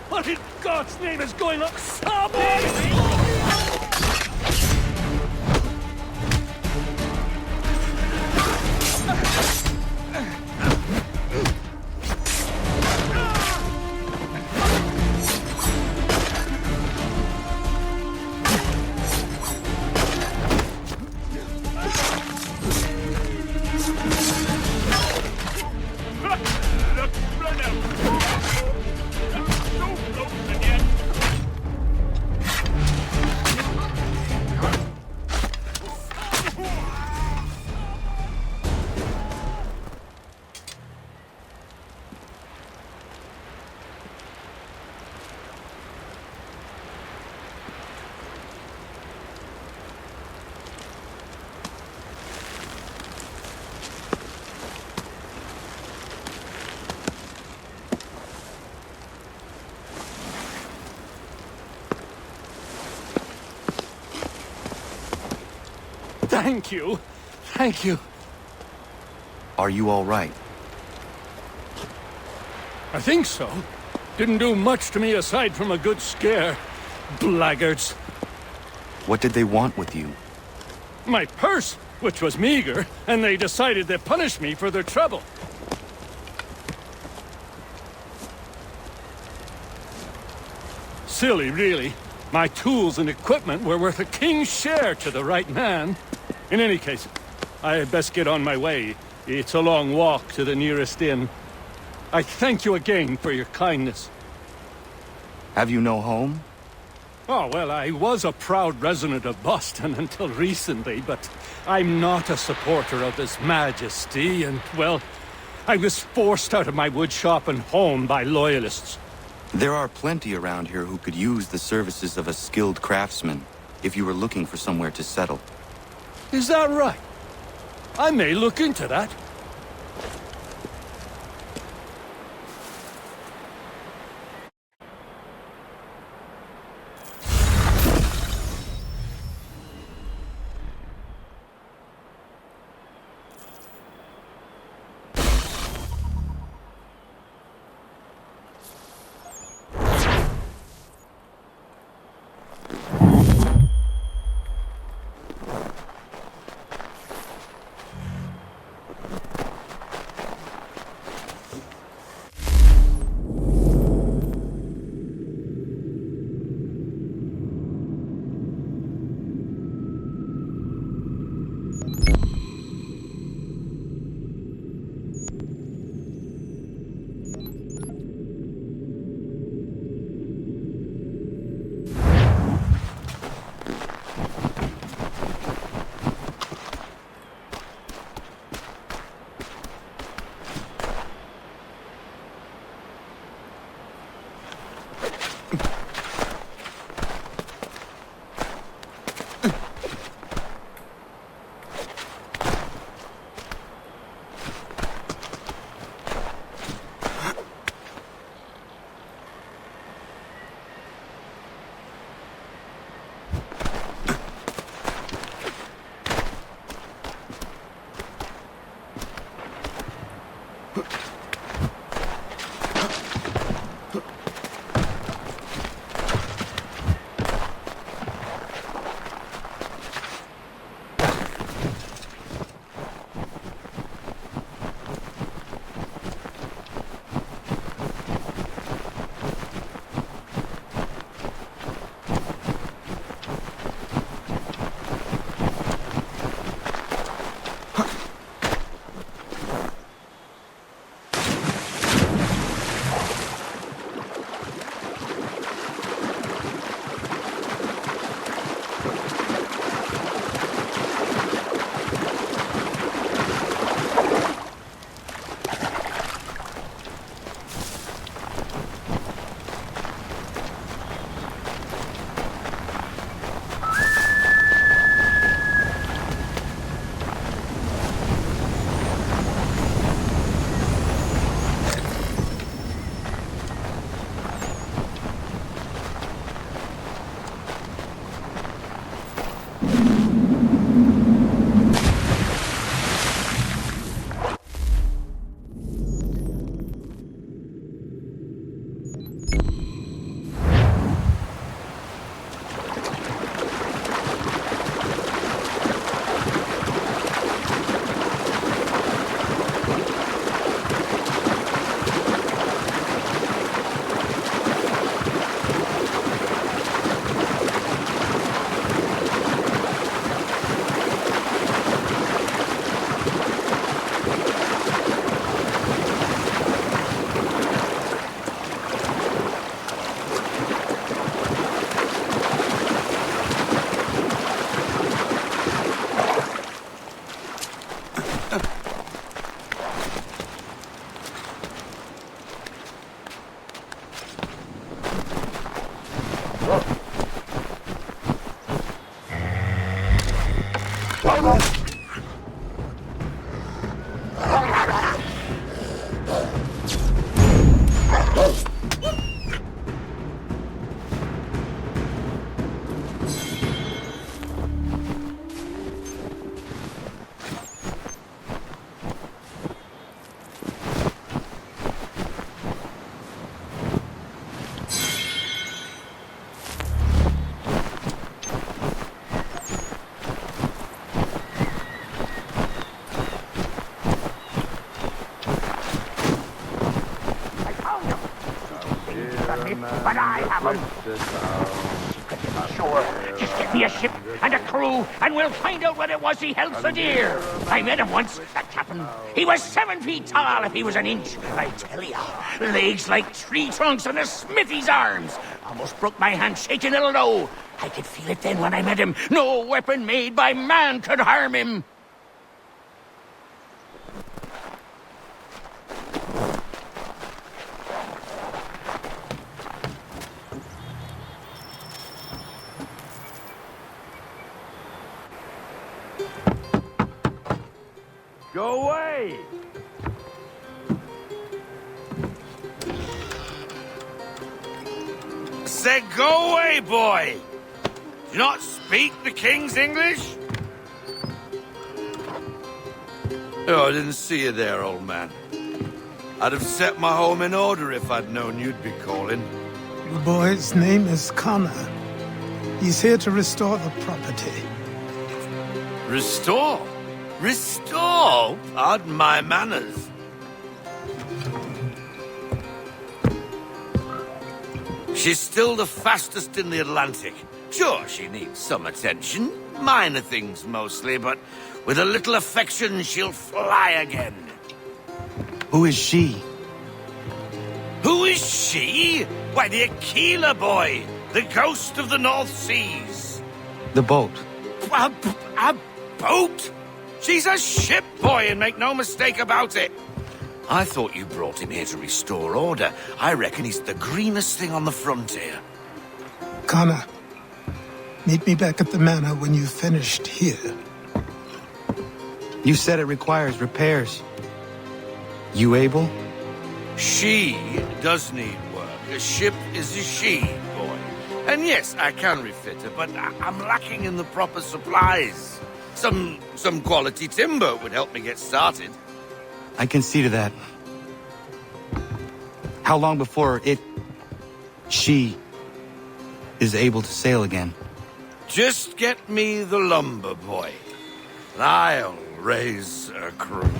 What in God's name is going on? Someone! Thank you. Thank you. Are you all right? I think so. Didn't do much to me aside from a good scare. Blackguards. What did they want with you? My purse, which was meager, and they decided to punish me for their trouble. Silly, really. My tools and equipment were worth a king's share to the right man. In any case, I had best get on my way. It's a long walk to the nearest inn. I thank you again for your kindness. Have you no home? Oh, well, I was a proud resident of Boston until recently, but I'm not a supporter of His Majesty, and, well, I was forced out of my woodshop and home by loyalists. There are plenty around here who could use the services of a skilled craftsman, if you were looking for somewhere to settle. Is that right? I may look into that. it, but I have them. Sure, just get me a ship and a crew, and we'll find out what it was he held so dear. I met him once, that captain. He was 7 feet tall if he was an inch. I tell ya, legs like tree trunks and a smithy's arms. Almost broke my hand shaking it'll know. I could feel it then when I met him. No weapon made by man could harm him. Go away! Said go away, boy! Do you not speak the King's English? Oh, I didn't see you there, old man. I'd have set my home in order if I'd known you'd be calling. The boy's name is Connor. He's here to restore the property. Restore? Restore? Pardon my manners. She's still the fastest in the Atlantic. Sure, she needs some attention. Minor things mostly, but with a little affection, she'll fly again. Who is she? Who is she? Why, the Aquila boy, the ghost of the North Seas. The boat. A boat? She's a ship boy, and make no mistake about it. I thought you brought him here to restore order. I reckon he's the greenest thing on the frontier. Connor, meet me back at the manor when you've finished here. You said it requires repairs. You able? She does need work. A ship is a she, boy. And yes, I can refit her, but I'm lacking in the proper supplies. Some quality timber would help me get started. I can see to that. How long before she is able to sail again? Just get me the lumber, boy. And I'll raise a crew.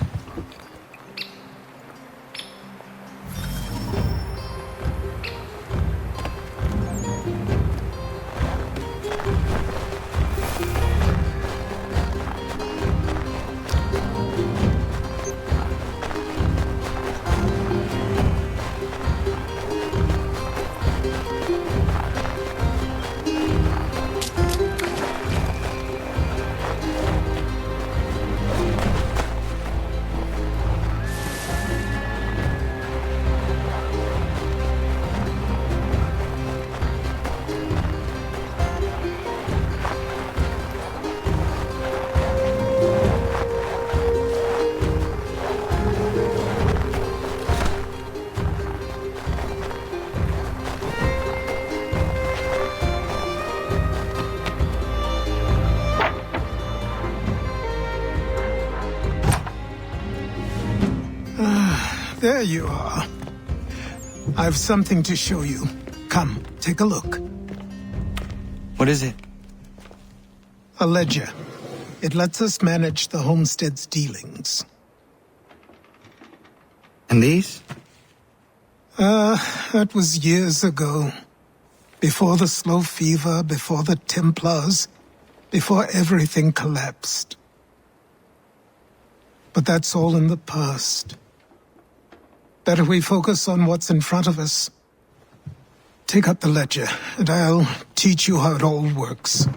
There you are. I've something to show you. Come, take a look. What is it? A ledger. It lets us manage the Homestead's dealings. And these? That was years ago. Before the slow fever, before the Templars, before everything collapsed. But that's all in the past. Better we focus on what's in front of us. Take up the ledger, and I'll teach you how it all works.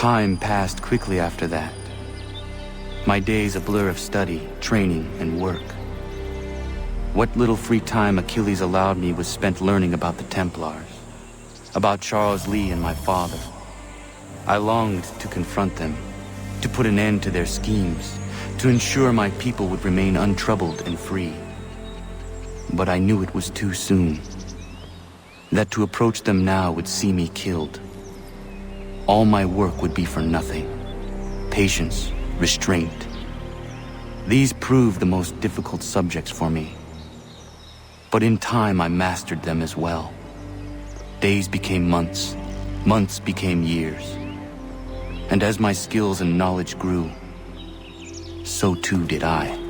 Time passed quickly after that. My days a blur of study, training, and work. What little free time Achilles allowed me was spent learning about the Templars, about Charles Lee and my father. I longed to confront them, to put an end to their schemes, to ensure my people would remain untroubled and free. But I knew it was too soon, that to approach them now would see me killed. All my work would be for nothing. Patience, restraint. These proved the most difficult subjects for me. But in time I mastered them as well. Days became months, months became years. And as my skills and knowledge grew, so too did I.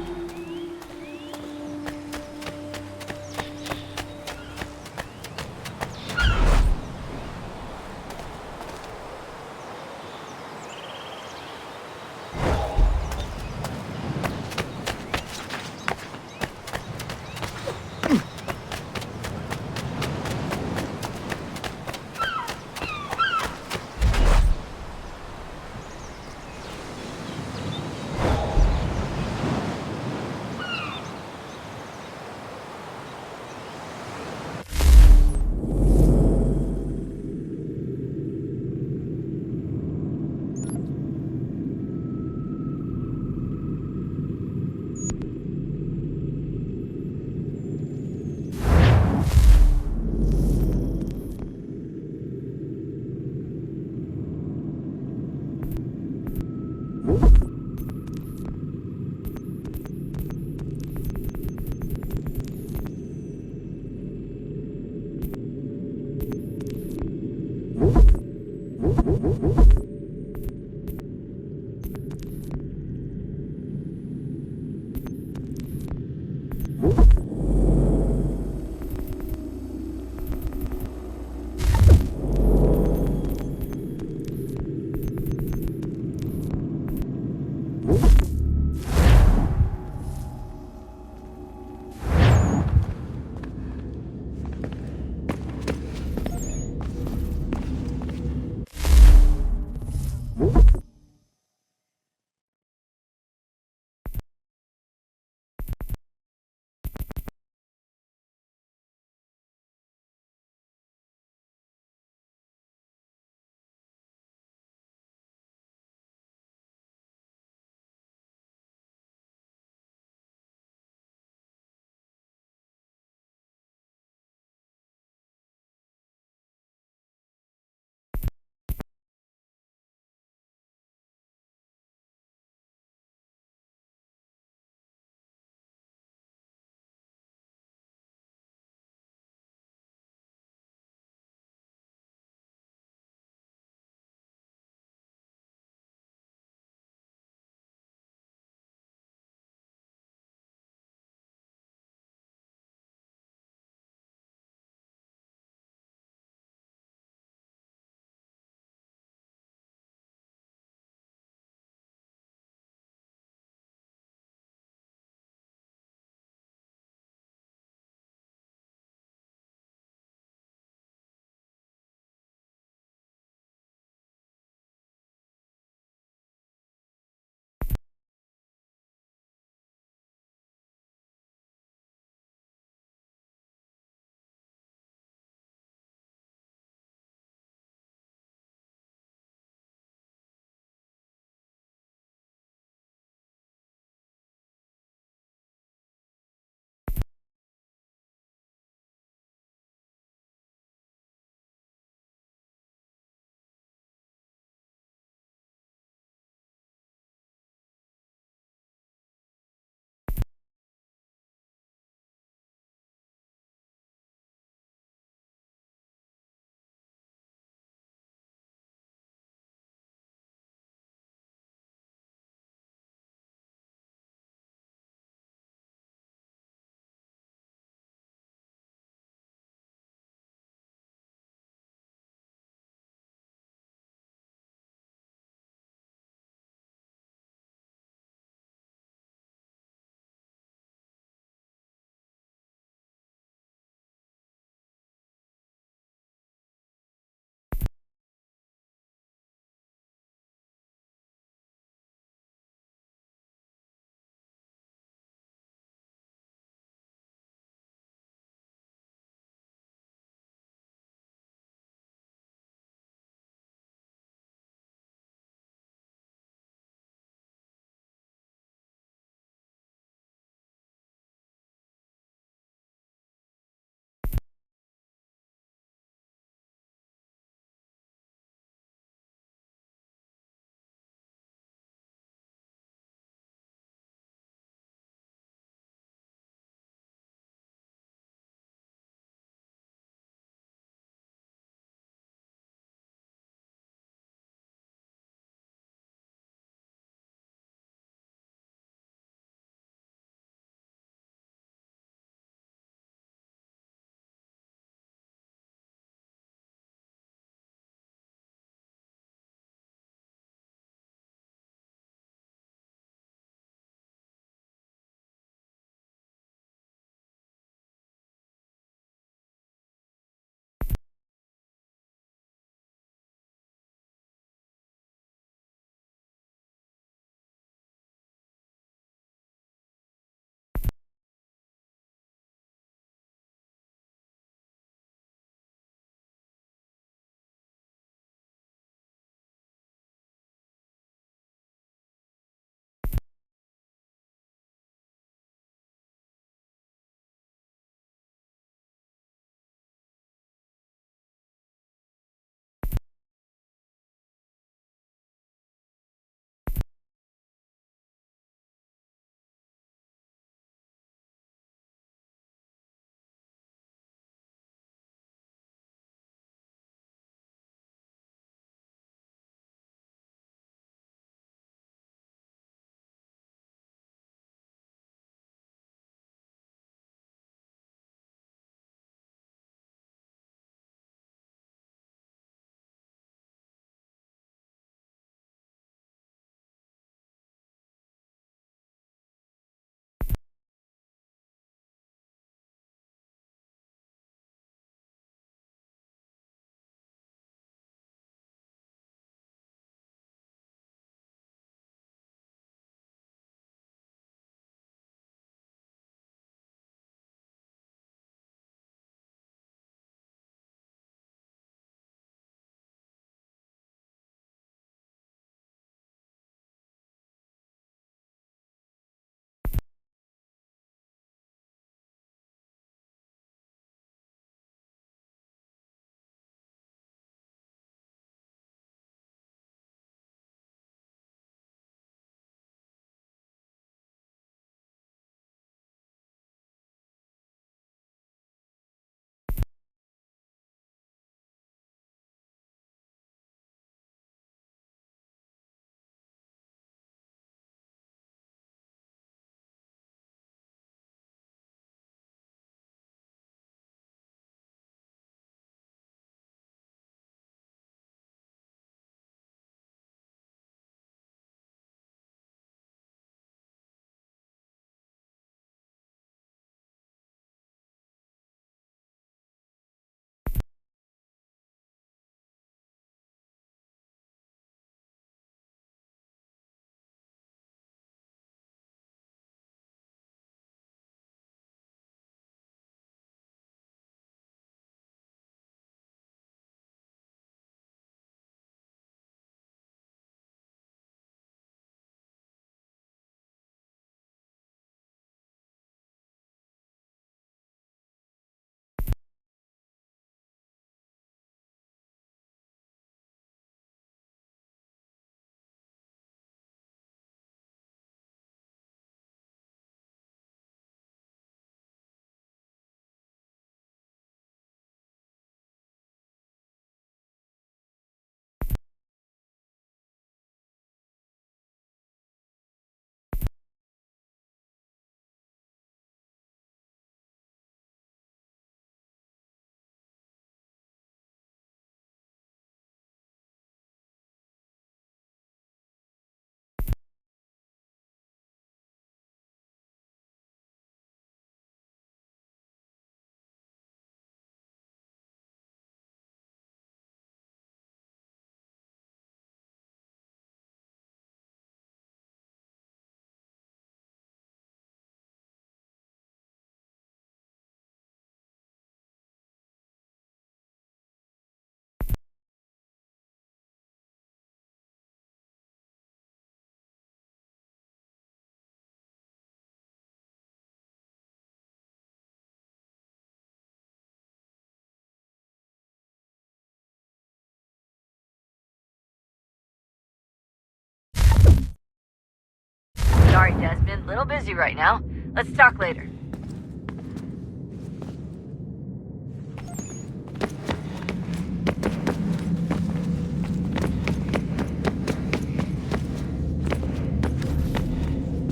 Sorry, Desmond. Little busy right now. Let's talk later.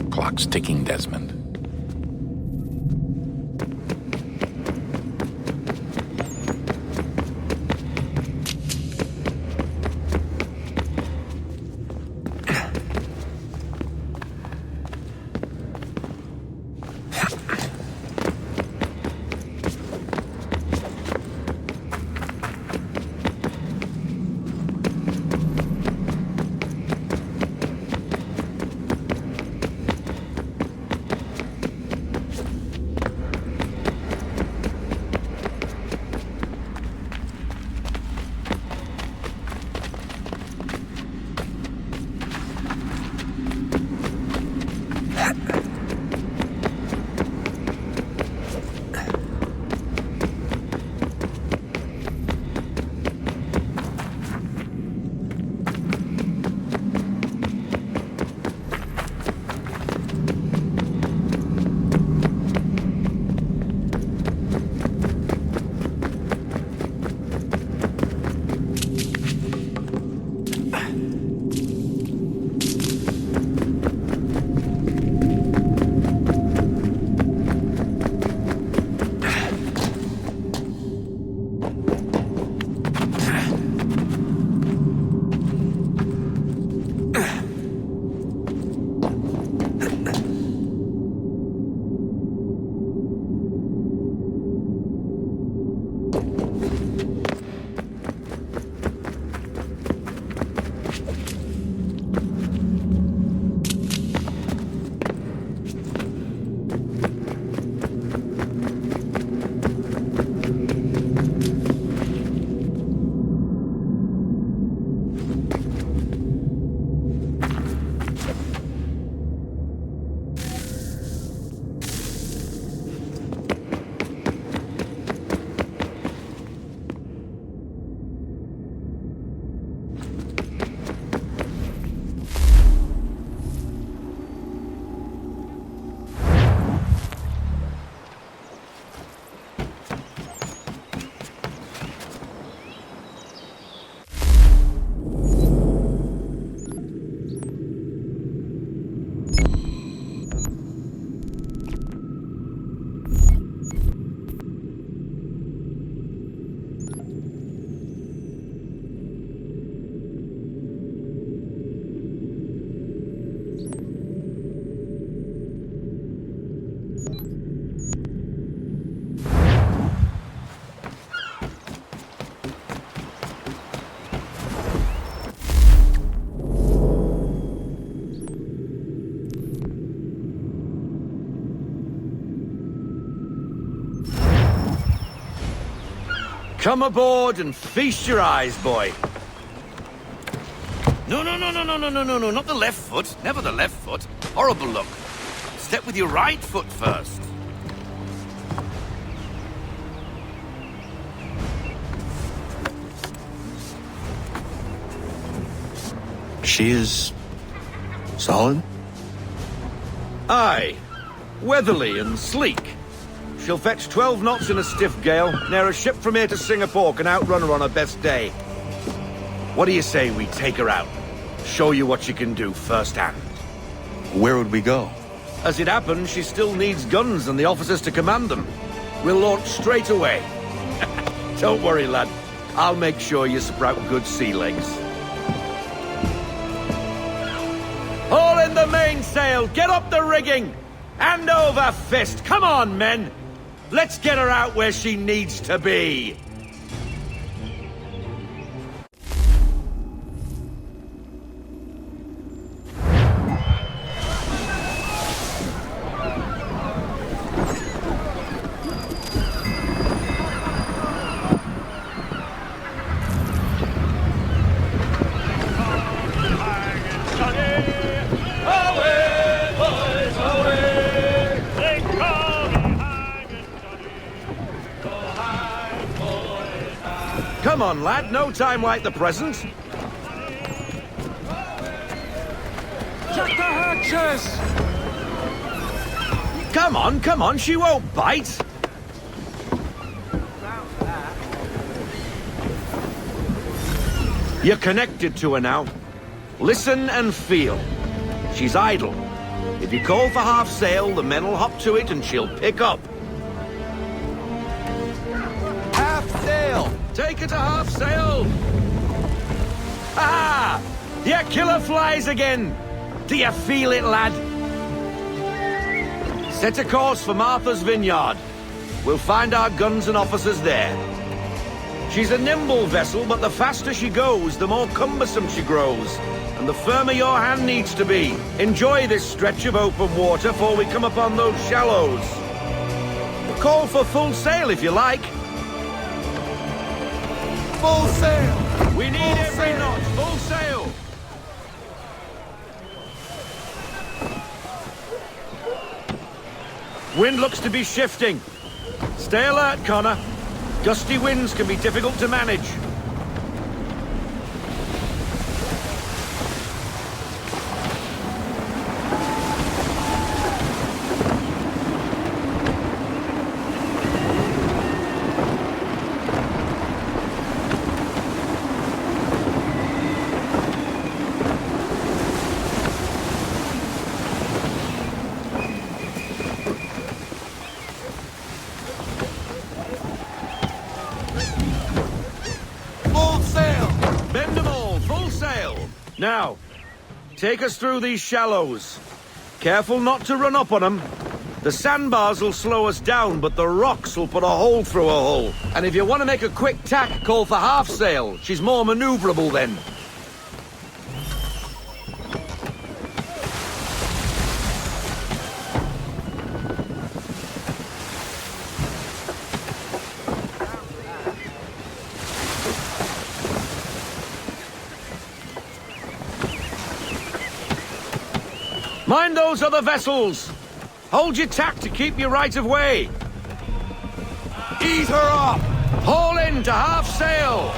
Clock's ticking, Desmond. Come aboard and feast your eyes, boy. No, not the left foot. Never the left foot. Horrible look. Step with your right foot first. She is... solid? Aye. Weatherly and sleek. She'll fetch 12 knots in a stiff gale, near a ship from here to Singapore can outrun her on her best day. What do you say we take her out? Show you what she can do firsthand. Where would we go? As it happens, she still needs guns and the officers to command them. We'll launch straight away. Don't worry, lad. I'll make sure you sprout good sea legs. Haul in the mainsail! Get up the rigging! Hand over fist! Come on, men! Let's get her out where she needs to be! Come on, lad. No time like the present. Check the hatches! Come on, she won't bite. You're connected to her now. Listen and feel. She's idle. If you call for half sail, the men will hop to it and she'll pick up. Half sail! Take her to half sail! Ah! Your killer flies again! Do you feel it, lad? Set a course for Martha's Vineyard. We'll find our guns and officers there. She's a nimble vessel, but the faster she goes, the more cumbersome she grows. And the firmer your hand needs to be. Enjoy this stretch of open water before we come upon those shallows. Call for full sail if you like. Full sail! We need every knot. Full sail! Wind looks to be shifting. Stay alert, Connor. Gusty winds can be difficult to manage. Now, take us through these shallows. Careful not to run up on them. The sandbars will slow us down, but the rocks will put a hole through a hull. And if you want to make a quick tack, call for half sail. She's more maneuverable then. Mind those other vessels! Hold your tack to keep your right of way! Ease her up! Haul in to half sail!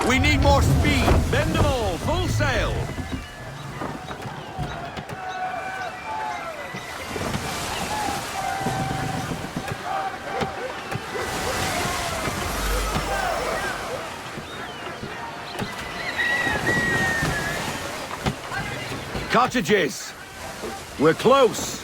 We need more speed. Bend them all. Full sail. Cottages. We're close.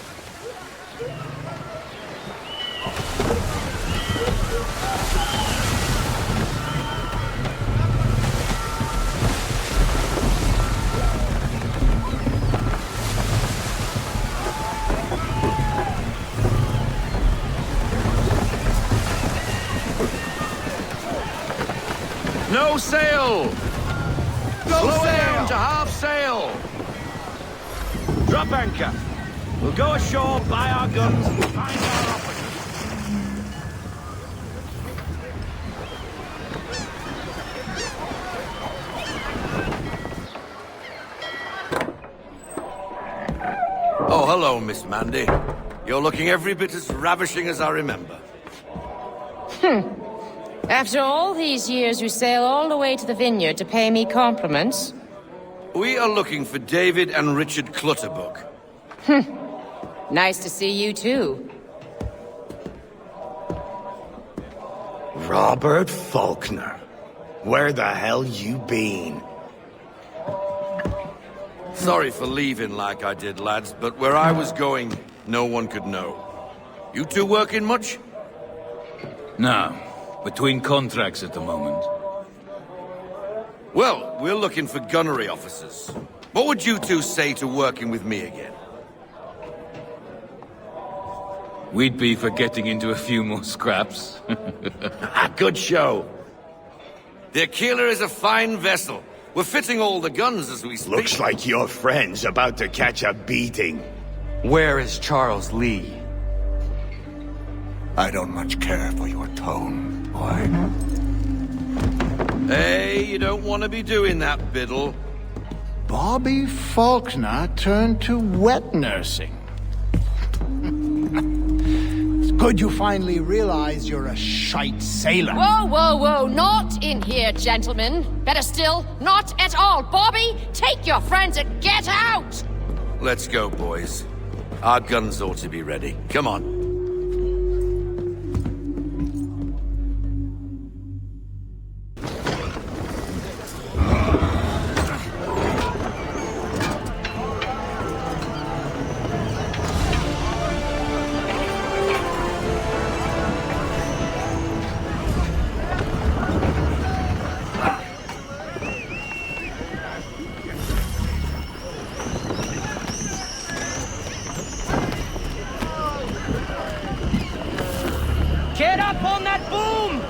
No sail! Slow it down to half sail! Drop anchor. We'll go ashore, buy our guns, and find our officers. Oh, hello, Miss Mandy. You're looking every bit as ravishing as I remember. After all these years, you sail all the way to the vineyard to pay me compliments? We are looking for David and Richard Clutterbuck. Nice to see you, too. Robert Faulkner. Where the hell you been? Sorry for leaving like I did, lads, but where I was going, no one could know. You two working much? No. Between contracts at the moment. Well, we're looking for gunnery officers. What would you two say to working with me again? We'd be for getting into a few more scraps. Good show. The Aquila is a fine vessel. We're fitting all the guns as we speak. Looks like your friend's about to catch a beating. Where is Charles Lee? I don't much care for your tone, boy. Hey, you don't want to be doing that, Biddle. Bobby Faulkner turned to wet nursing. It's good you finally realize you're a shite sailor. Whoa, whoa, whoa, not in here, gentlemen. Better still, not at all. Bobby, take your friends and get out! Let's go, boys. Our guns ought to be ready. Come on. Get up on that boom!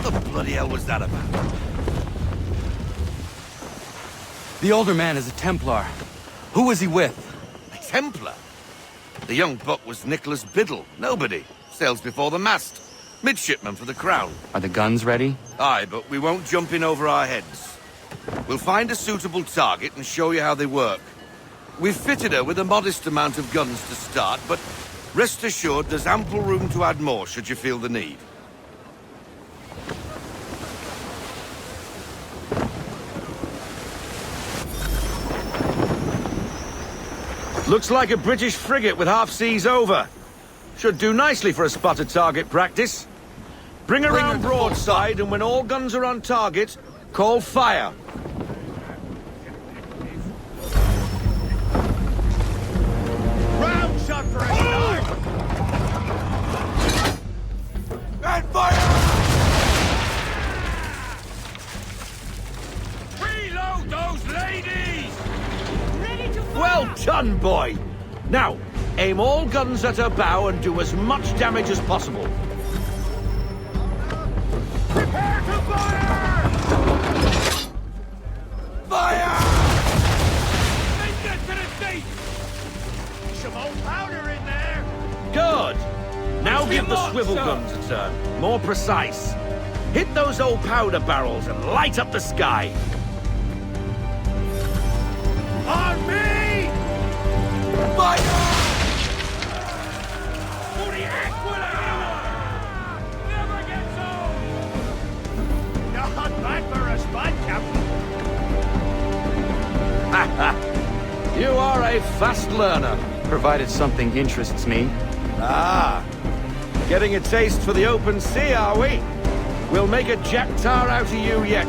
What the bloody hell was that about? The older man is a Templar. Who was he with? A Templar? The young buck was Nicholas Biddle. Nobody. Sails before the mast. Midshipman for the Crown. Are the guns ready? Aye, but we won't jump in over our heads. We'll find a suitable target and show you how they work. We've fitted her with a modest amount of guns to start, but rest assured there's ample room to add more should you feel the need. Looks like a British frigate with half seas over. Should do nicely for a spotted target practice. Bring around broadside, and when all guns are on target, call fire. Round shot for a start! And fire! Reload those ladies! Ready to fire! Well done, boy! Now, aim all guns at her bow and do as much damage as possible. Prepare to fire! Fire! Then get to the deep! Some old powder in there! Good! Now What's give your the mark, swivel sir? guns a turn. More precise. Hit those old powder barrels and light up the sky. On me! Fire! For the Aquila! Never gets old! Not bad for a spot, Captain. You are a fast learner. Provided something interests me. Ah, getting a taste for the open sea, are we? We'll make a jack tar out of you yet.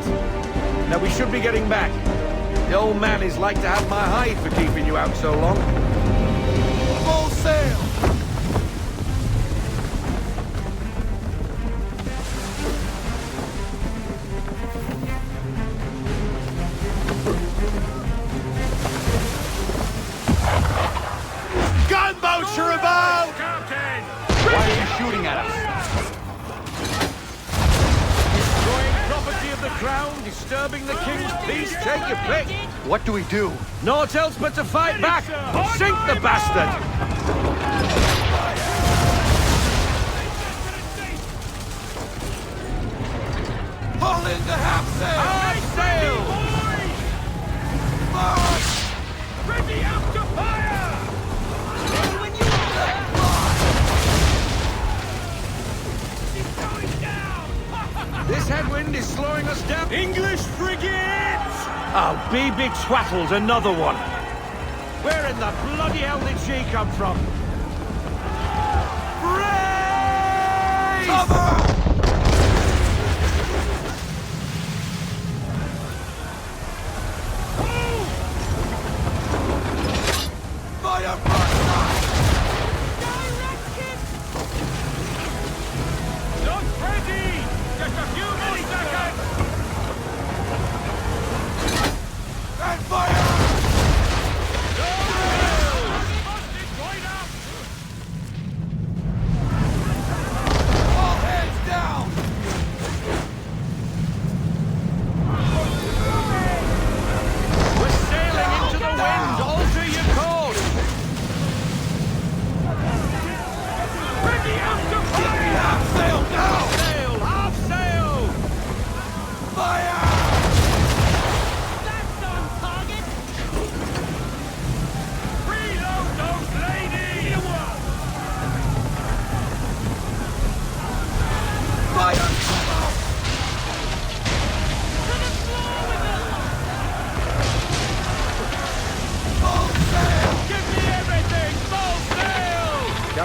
Now we should be getting back. The old man is like to have my hide for keeping you out so long. Full sail! Gunboats are about! Captain! Why are you shooting at us? Destroying property of the crown, disturbing the king's peace, take your pick. What do we do? Naught else but to fight back. Sink the bastard! Pull in the half sail! Half sail! March! Ready up to fire! Ready when you She's going down! This headwind is slowing us down. English frigates! Oh, BB Twattle's another one. Where in the bloody hell did she come from? Brace! Cover! Fire! Not ready! Just a few more seconds!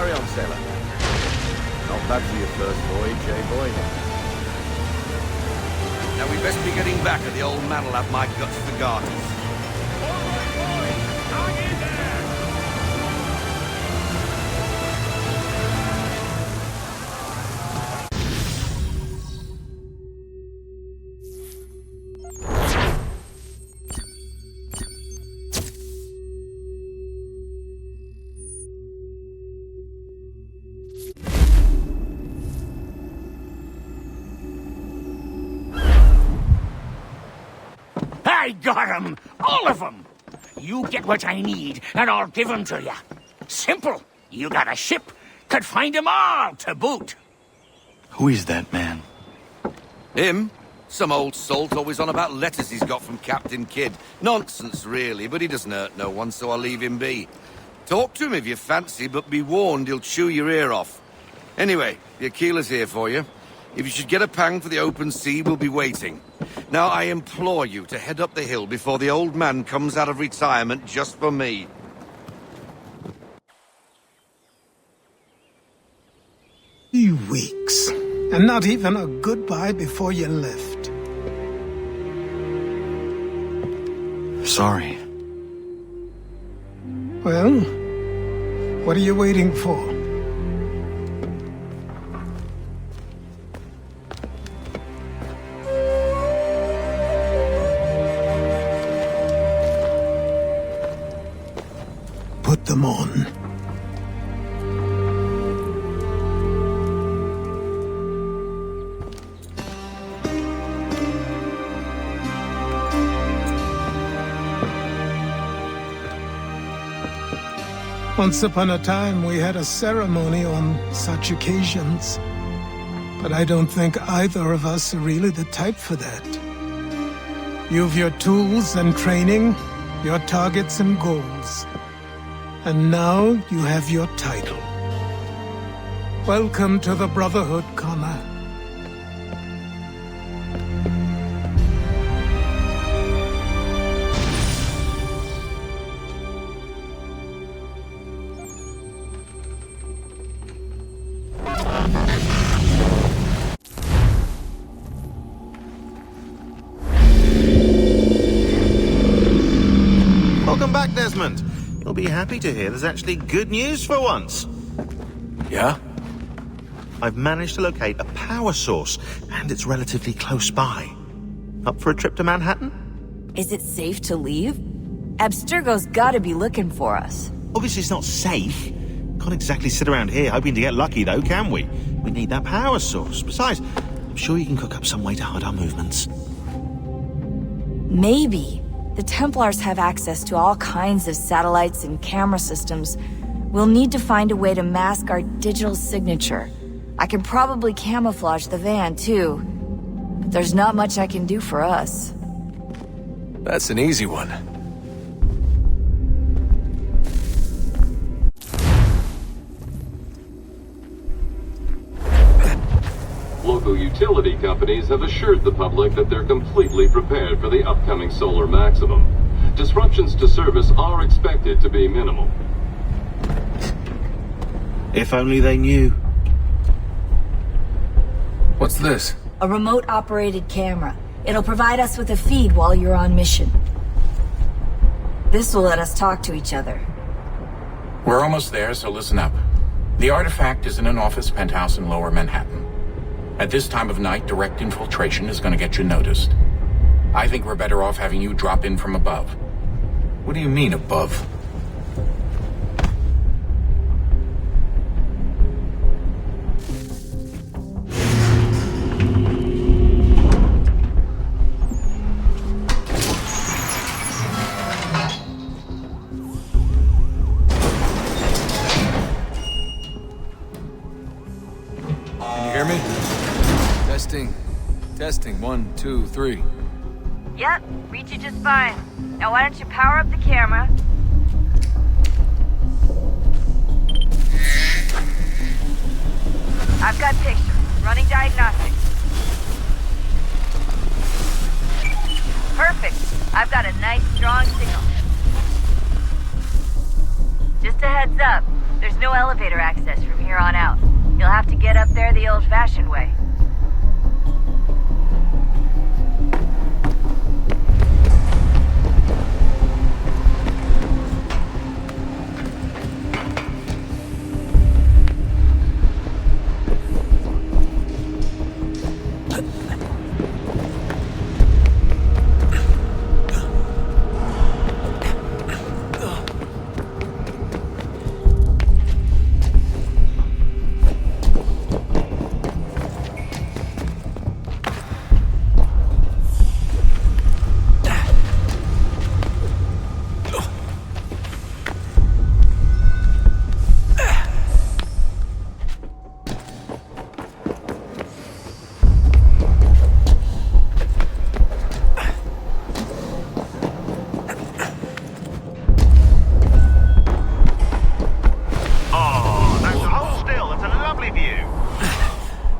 Carry on, sailor. Not bad for your first voyage, eh, boy? Now we best be getting back, or the old man will have my guts for garters. I got 'em! All of 'em! You get what I need, and I'll give 'em to you. Simple. You got a ship, could find 'em all to boot. Who is that man? Him? Some old salt always on about letters he's got from Captain Kidd. Nonsense, really, but he doesn't hurt no one, so I'll leave him be. Talk to him if you fancy, but be warned he'll chew your ear off. Anyway, the Aquila's here for you. If you should get a pang for the open sea, we'll be waiting. Now, I implore you to head up the hill before the old man comes out of retirement just for me. 3 weeks, and not even a goodbye before you left. Sorry. Well, what are you waiting for? Put them on. Once upon a time, we had a ceremony on such occasions. But I don't think either of us are really the type for that. You've your tools and training, your targets and goals. And now you have your title. Welcome to the Brotherhood, Connor. Welcome back, Desmond. You'll be happy to hear there's actually good news for once. Yeah? I've managed to locate a power source, and it's relatively close by. Up for a trip to Manhattan? Is it safe to leave? Abstergo's gotta be looking for us. Obviously it's not safe. Can't exactly sit around here hoping to get lucky, though, can we? We need that power source. Besides, I'm sure you can cook up some way to hide our movements. Maybe. The Templars have access to all kinds of satellites and camera systems. We'll need to find a way to mask our digital signature. I can probably camouflage the van, too. But there's not much I can do for us. That's an easy one. Local utility companies have assured the public that they're completely prepared for the upcoming solar maximum. Disruptions to service are expected to be minimal. If only they knew. What's this? A remote-operated camera. It'll provide us with a feed while you're on mission. This will let us talk to each other. We're almost there, so listen up. The artifact is in an office penthouse in Lower Manhattan. At this time of night, direct infiltration is going to get you noticed. I think we're better off having you drop in from above. What do you mean, above? Can you hear me? Testing. Testing. 1, 2, 3. Yep, reach you just fine. Now why don't you power up the camera? I've got pictures. Running diagnostics. Perfect. I've got a nice strong signal. Just a heads up. There's no elevator access from here on out. You'll have to get up there the old-fashioned way.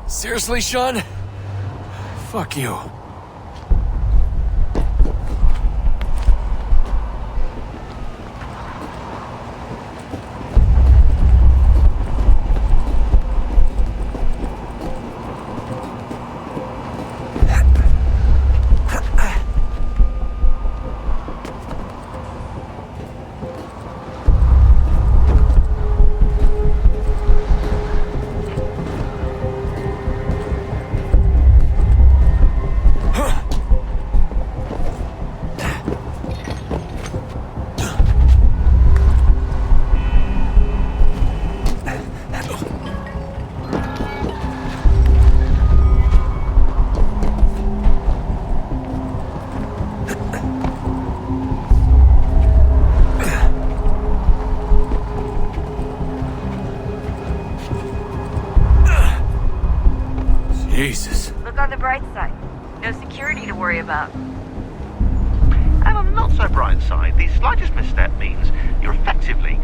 Seriously, Sean? Fuck you. Jesus. Look on the bright side. No security to worry about. And on the not so bright side, the slightest misstep means you're effectively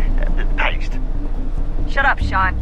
paced. Shut up, Sean.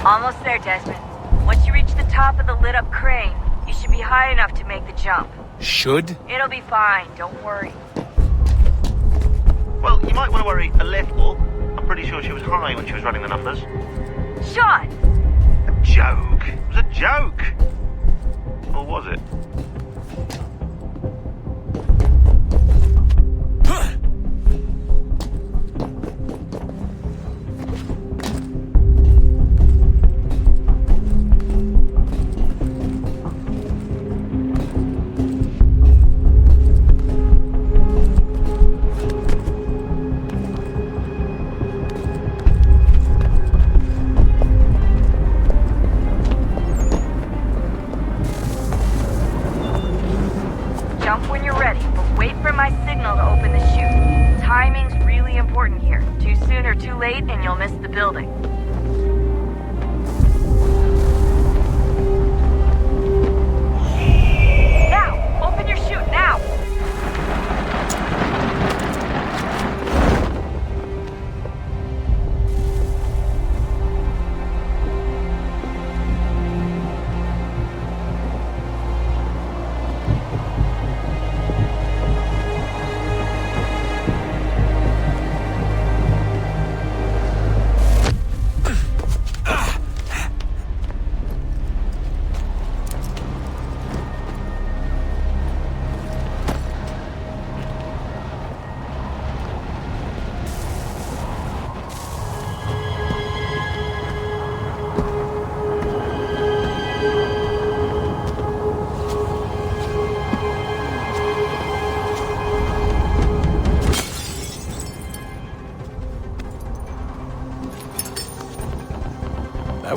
Almost there, Desmond. Once you reach the top of the lit-up crane, you should be high enough to make the jump. Should? It'll be fine, don't worry. Well, you might want to worry a little. I'm pretty sure she was high when she was running the numbers. Sean! A joke. It was a joke. Or was it? Jump when you're ready, but wait for my signal to open the chute. Timing's really important here. Too soon or too late, and you'll miss the building. Now! Open your chute, now!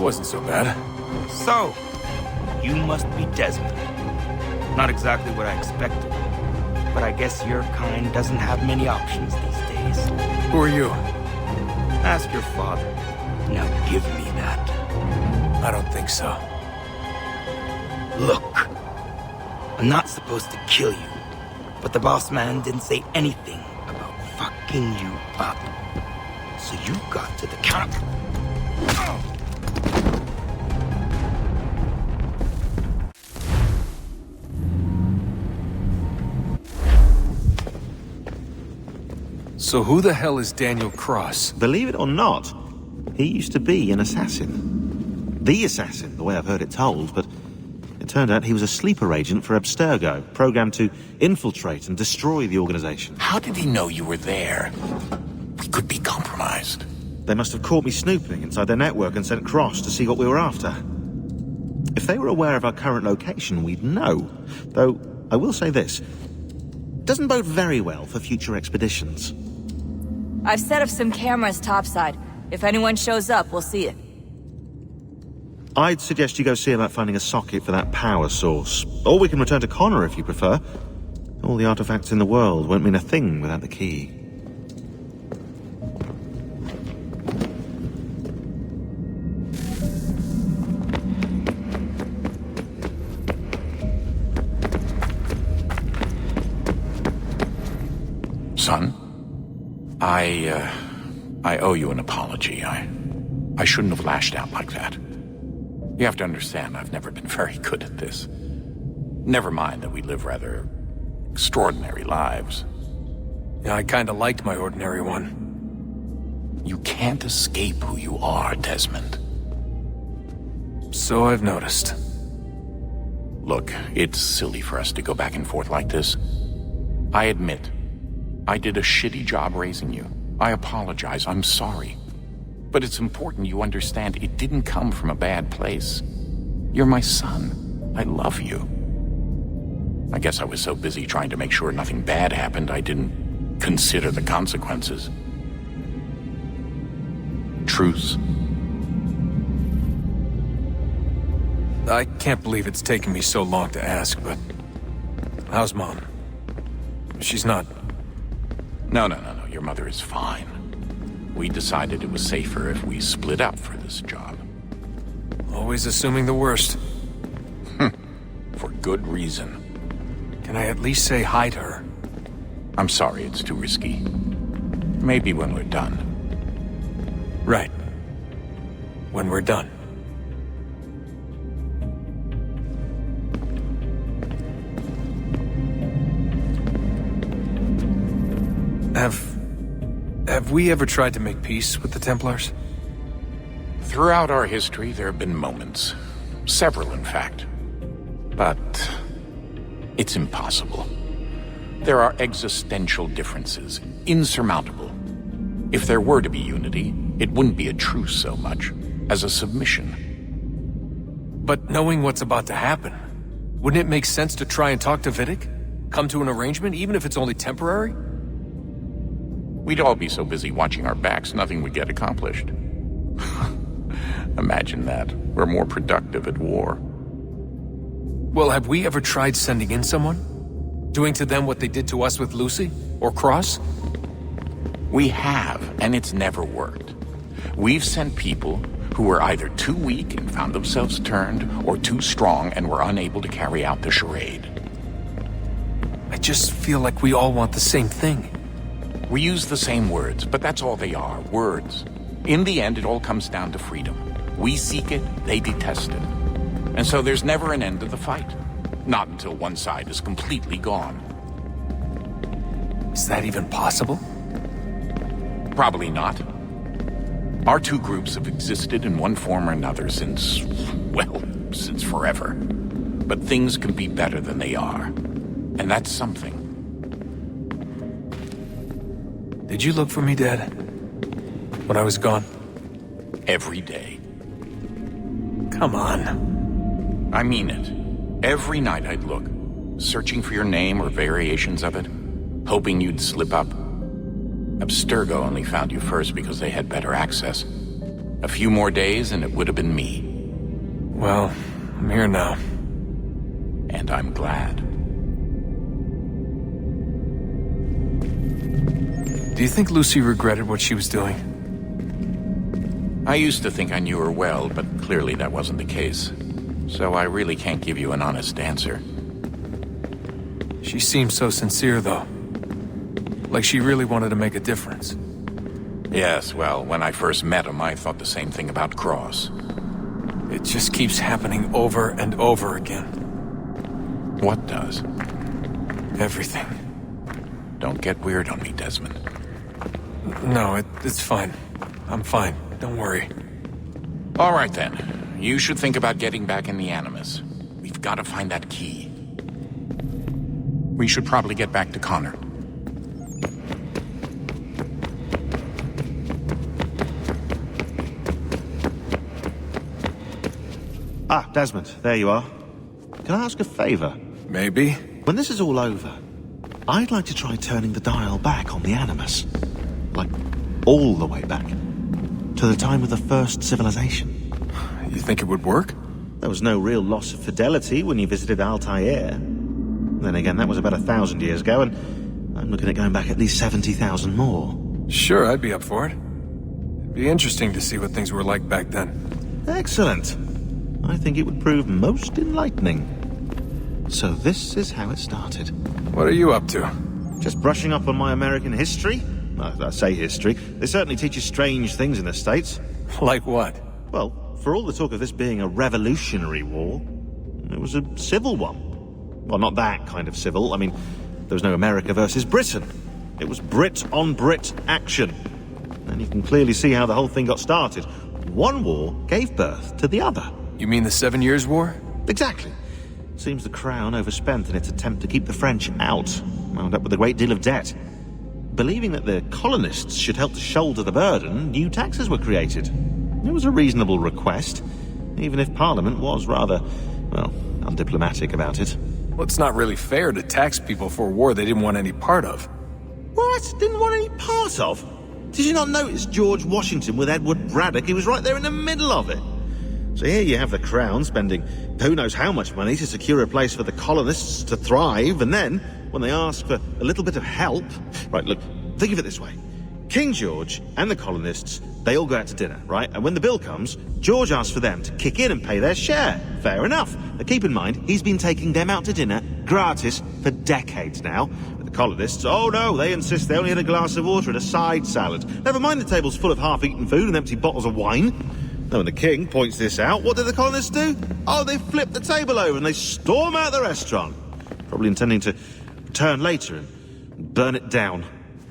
wasn't so bad. So, you must be Desmond. Not exactly what I expected, but I guess your kind doesn't have many options these days. Who are you? Ask your father. Now give me that. I don't think so. Look, I'm not supposed to kill you, but the boss man didn't say anything about fucking you up. So you got to the counter. So who the hell is Daniel Cross? Believe it or not, he used to be an assassin. The assassin, the way I've heard it told, but it turned out he was a sleeper agent for Abstergo, programmed to infiltrate and destroy the organization. How did he know you were there? We could be compromised. They must have caught me snooping inside their network and sent Cross to see what we were after. If they were aware of our current location, we'd know. Though, I will say this. Doesn't bode very well for future expeditions. I've set up some cameras topside. If anyone shows up, we'll see it. I'd suggest you go see about finding a socket for that power source. Or we can return to Connor if you prefer. All the artifacts in the world won't mean a thing without the key. Son, I owe you an apology. I shouldn't have lashed out like that. You have to understand, I've never been very good at this. Never mind that we live rather extraordinary lives. Yeah, I kinda liked my ordinary one. You can't escape who you are, Desmond. So I've noticed. Look, it's silly for us to go back and forth like this. I admit, I did a shitty job raising you. I apologize, I'm sorry. But it's important you understand it didn't come from a bad place. You're my son. I love you. I guess I was so busy trying to make sure nothing bad happened, I didn't consider the consequences. Truce. I can't believe it's taken me so long to ask, but... how's Mom? She's not... No, your mother is fine. We decided it was safer if we split up for this job. Always assuming the worst. For good reason. Can I at least say hi to her? I'm sorry, it's too risky. Maybe when we're done. Right. When we're done. Have we ever tried to make peace with the Templars? Throughout our history, there have been moments. Several, in fact. But... it's impossible. There are existential differences, insurmountable. If there were to be unity, it wouldn't be a truce so much as a submission. But knowing what's about to happen, wouldn't it make sense to try and talk to Vidic? Come to an arrangement, even if it's only temporary? We'd all be so busy watching our backs, nothing would get accomplished. Imagine that. We're more productive at war. Well, have we ever tried sending in someone? Doing to them what they did to us with Lucy? Or Cross? We have, and it's never worked. We've sent people who were either too weak and found themselves turned, or too strong and were unable to carry out the charade. I just feel like we all want the same thing. We use the same words, but that's all they are, words. In the end, it all comes down to freedom. We seek it, they detest it. And so there's never an end to the fight. Not until one side is completely gone. Is that even possible? Probably not. Our two groups have existed in one form or another since forever. But things can be better than they are. And that's something. Did you look for me, Dad? When I was gone? Every day. Come on. I mean it. Every night I'd look, searching for your name or variations of it, hoping you'd slip up. Abstergo only found you first because they had better access. A few more days and it would have been me. Well, I'm here now. And I'm glad. Do you think Lucy regretted what she was doing? I used to think I knew her well, but clearly that wasn't the case. So I really can't give you an honest answer. She seemed so sincere, though. Like she really wanted to make a difference. Yes, well, when I first met him, I thought the same thing about Cross. It just keeps happening over and over again. What does? Everything. Don't get weird on me, Desmond. No, it's fine. I'm fine. Don't worry. All right, then. You should think about getting back in the Animus. We've got to find that key. We should probably get back to Connor. Ah, Desmond, there you are. Can I ask a favor? Maybe. When this is all over, I'd like to try turning the dial back on the Animus. Like, all the way back. To the time of the first civilization. You think it would work? There was no real loss of fidelity when you visited Altair. Then again, that was about 1,000 years ago, and I'm looking at going back at least 70,000 more. Sure, I'd be up for it. It'd be interesting to see what things were like back then. Excellent. I think it would prove most enlightening. So this is how it started. What are you up to? Just brushing up on my American history. I say history. They certainly teach you strange things in the States. Like what? Well, for all the talk of this being a revolutionary war, it was a civil one. Well, not that kind of civil. I mean, there was no America versus Britain. It was Brit on Brit action. And you can clearly see how the whole thing got started. One war gave birth to the other. You mean the 7 Years' War? Exactly. Seems the Crown overspent in its attempt to keep the French out, wound up with a great deal of debt. Believing that the colonists should help to shoulder the burden, new taxes were created. It was a reasonable request, even if Parliament was rather, well, undiplomatic about it. Well, it's not really fair to tax people for a war they didn't want any part of. What? Didn't want any part of? Did you not notice George Washington with Edward Braddock? He was right there in the middle of it. So here you have the Crown spending who knows how much money to secure a place for the colonists to thrive, and then, when they ask for a little bit of help... Right, look, think of it this way. King George and the colonists, they all go out to dinner, right? And when the bill comes, George asks for them to kick in and pay their share. Fair enough. But keep in mind, he's been taking them out to dinner gratis for decades now. But the colonists, oh no, they insist they only had a glass of water and a side salad. Never mind the table's full of half-eaten food and empty bottles of wine. Now, when the king points this out, what do the colonists do? Oh, they flip the table over and they storm out the restaurant. Probably intending to return later and burn it down.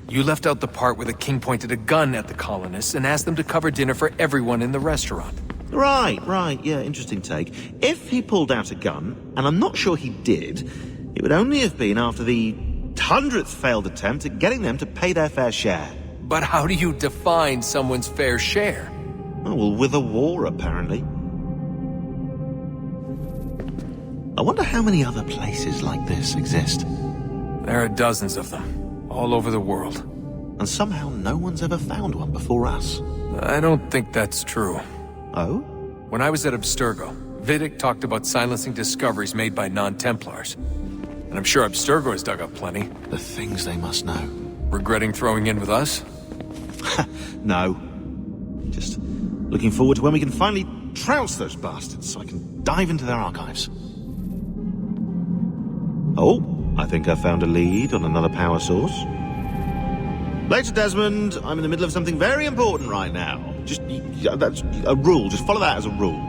You left out the part where the king pointed a gun at the colonists and asked them to cover dinner for everyone in the restaurant. Right, yeah, interesting take. If he pulled out a gun, and I'm not sure he did, it would only have been after the 100th failed attempt at getting them to pay their fair share. But how do you define someone's fair share? Oh, well, with a war, apparently. I wonder how many other places like this exist. There are dozens of them, all over the world. And somehow no one's ever found one before us. I don't think that's true. Oh? When I was at Abstergo, Vidic talked about silencing discoveries made by non-Templars. And I'm sure Abstergo has dug up plenty. The things they must know. Regretting throwing in with us? No. Just looking forward to when we can finally trounce those bastards so I can dive into their archives. Oh, I think I found a lead on another power source. Later, Desmond. I'm in the middle of something very important right now. Just, that's a rule. Just follow that as a rule.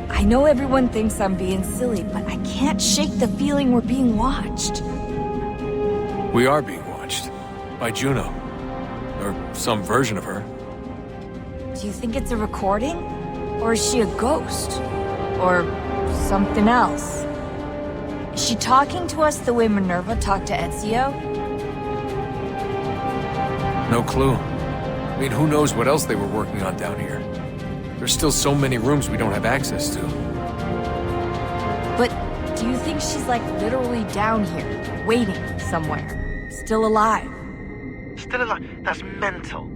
I know everyone thinks I'm being silly, but I can't shake the feeling we're being watched. We are being watched. By Juno. Or some version of her. Do you think it's a recording? Or is she a ghost? Or something else? Is she talking to us the way Minerva talked to Ezio? No clue. I mean, who knows what else they were working on down here? There's still so many rooms we don't have access to. But do you think she's like literally down here, waiting somewhere, still alive? Still alive? That's mental.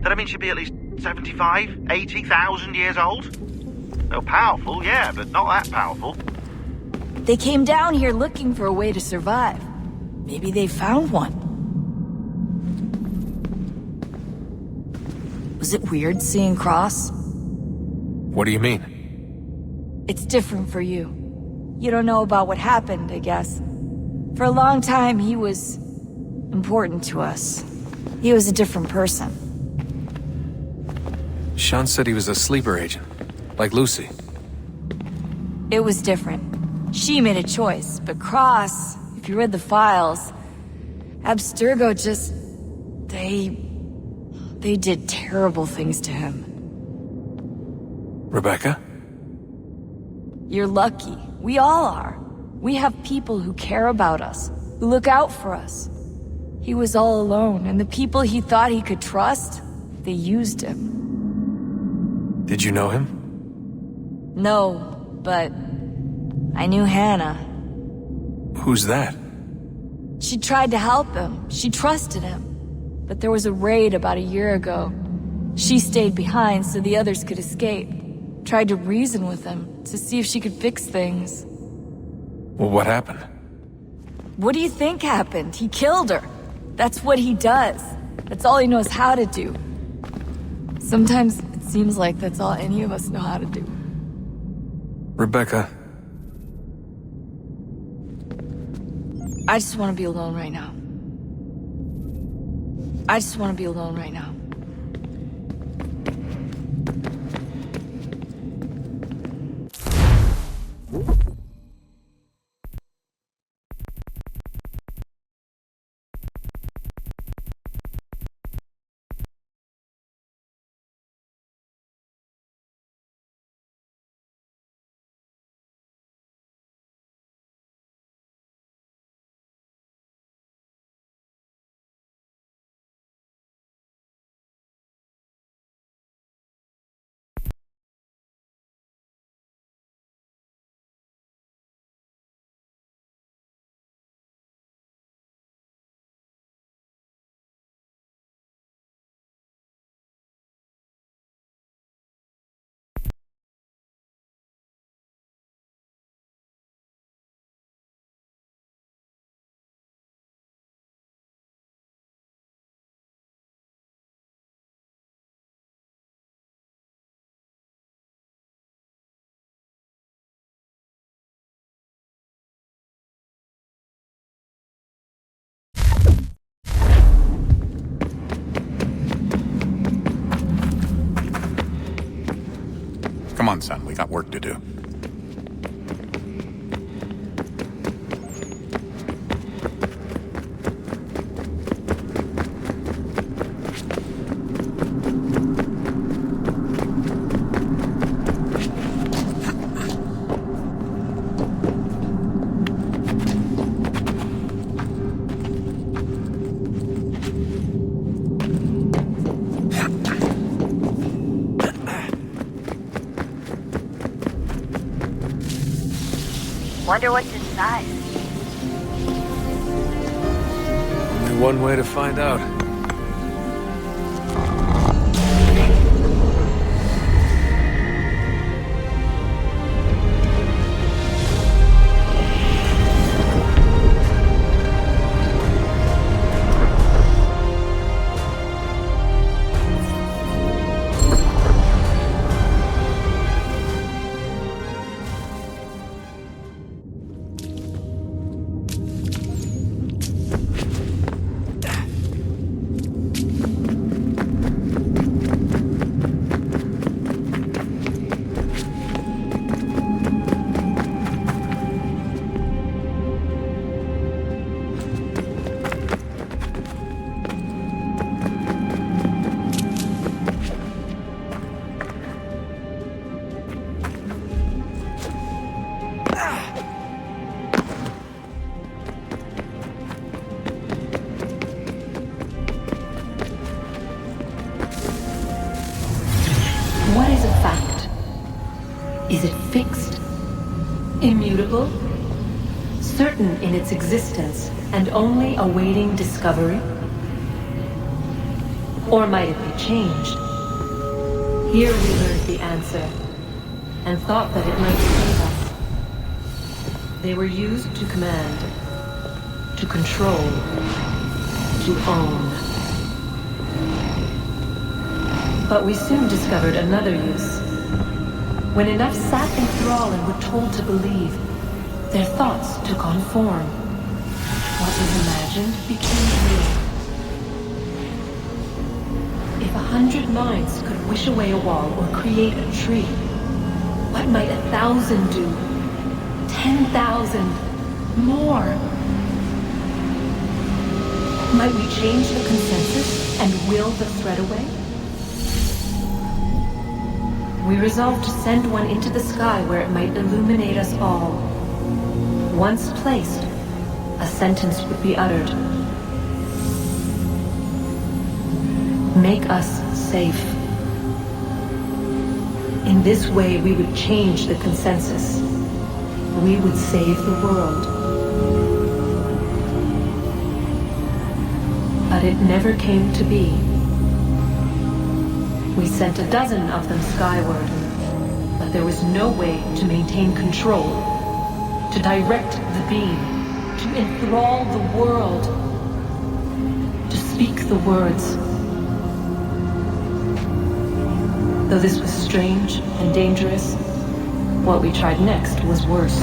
That means she'd be at least 75, 80,000 years old? Oh, powerful, yeah, but not that powerful. They came down here looking for a way to survive. Maybe they found one. Was it weird seeing Cross? What do you mean? It's different for you. You don't know about what happened, I guess. For a long time, he was important to us. He was a different person. Sean said he was a sleeper agent, like Lucy. It was different. She made a choice, but Cross, if you read the files, Abstergo just... They did terrible things to him. Rebecca? You're lucky. We all are. We have people who care about us, who look out for us. He was all alone, and the people he thought he could trust, they used him. Did you know him? No, but I knew Hannah. Who's that? She tried to help him. She trusted him. But there was a raid about a year ago. She stayed behind so the others could escape. Tried to reason with him to see if she could fix things. Well, what happened? What do you think happened? He killed her. That's what he does. That's all he knows how to do. Sometimes it seems like that's all any of us know how to do. Rebecca. I just want to be alone right now. I just want to be alone right now. Come on, son, we got work to do. Wonder what's inside. Only one way to find out. certain in its existence and only awaiting discovery? Or might it be changed? Here we learned the answer, and thought that it might save us. They were used to command, to control, to own. But we soon discovered another use. When enough sat in thrall and were told to believe, their thoughts took on form. What was imagined became real. If 100 minds could wish away a wall or create a tree, what might 1,000 do? 10,000? More? Might we change the consensus and will the thread away? We resolved to send one into the sky where it might illuminate us all. Once placed, a sentence would be uttered. Make us safe. In this way, we would change the consensus. We would save the world. But it never came to be. We sent a dozen of them skyward, but there was no way to maintain control, to direct the beam, to enthrall the world, to speak the words. Though this was strange and dangerous, what we tried next was worse.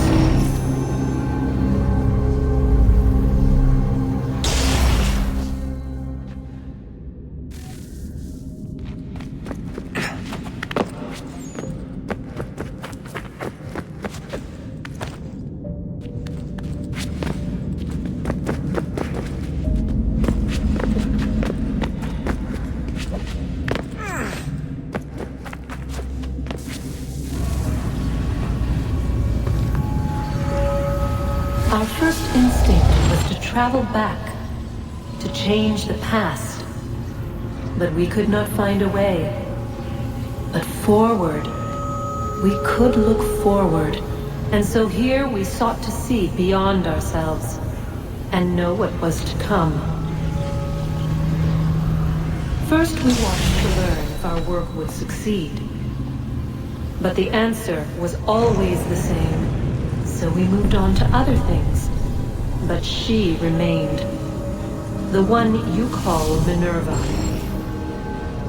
Travel back, to change the past, but we could not find a way. But forward, we could look forward, and so here we sought to see beyond ourselves, and know what was to come. First we wanted to learn if our work would succeed, but the answer was always the same, so we moved on to other things. But she remained. The one you call Minerva.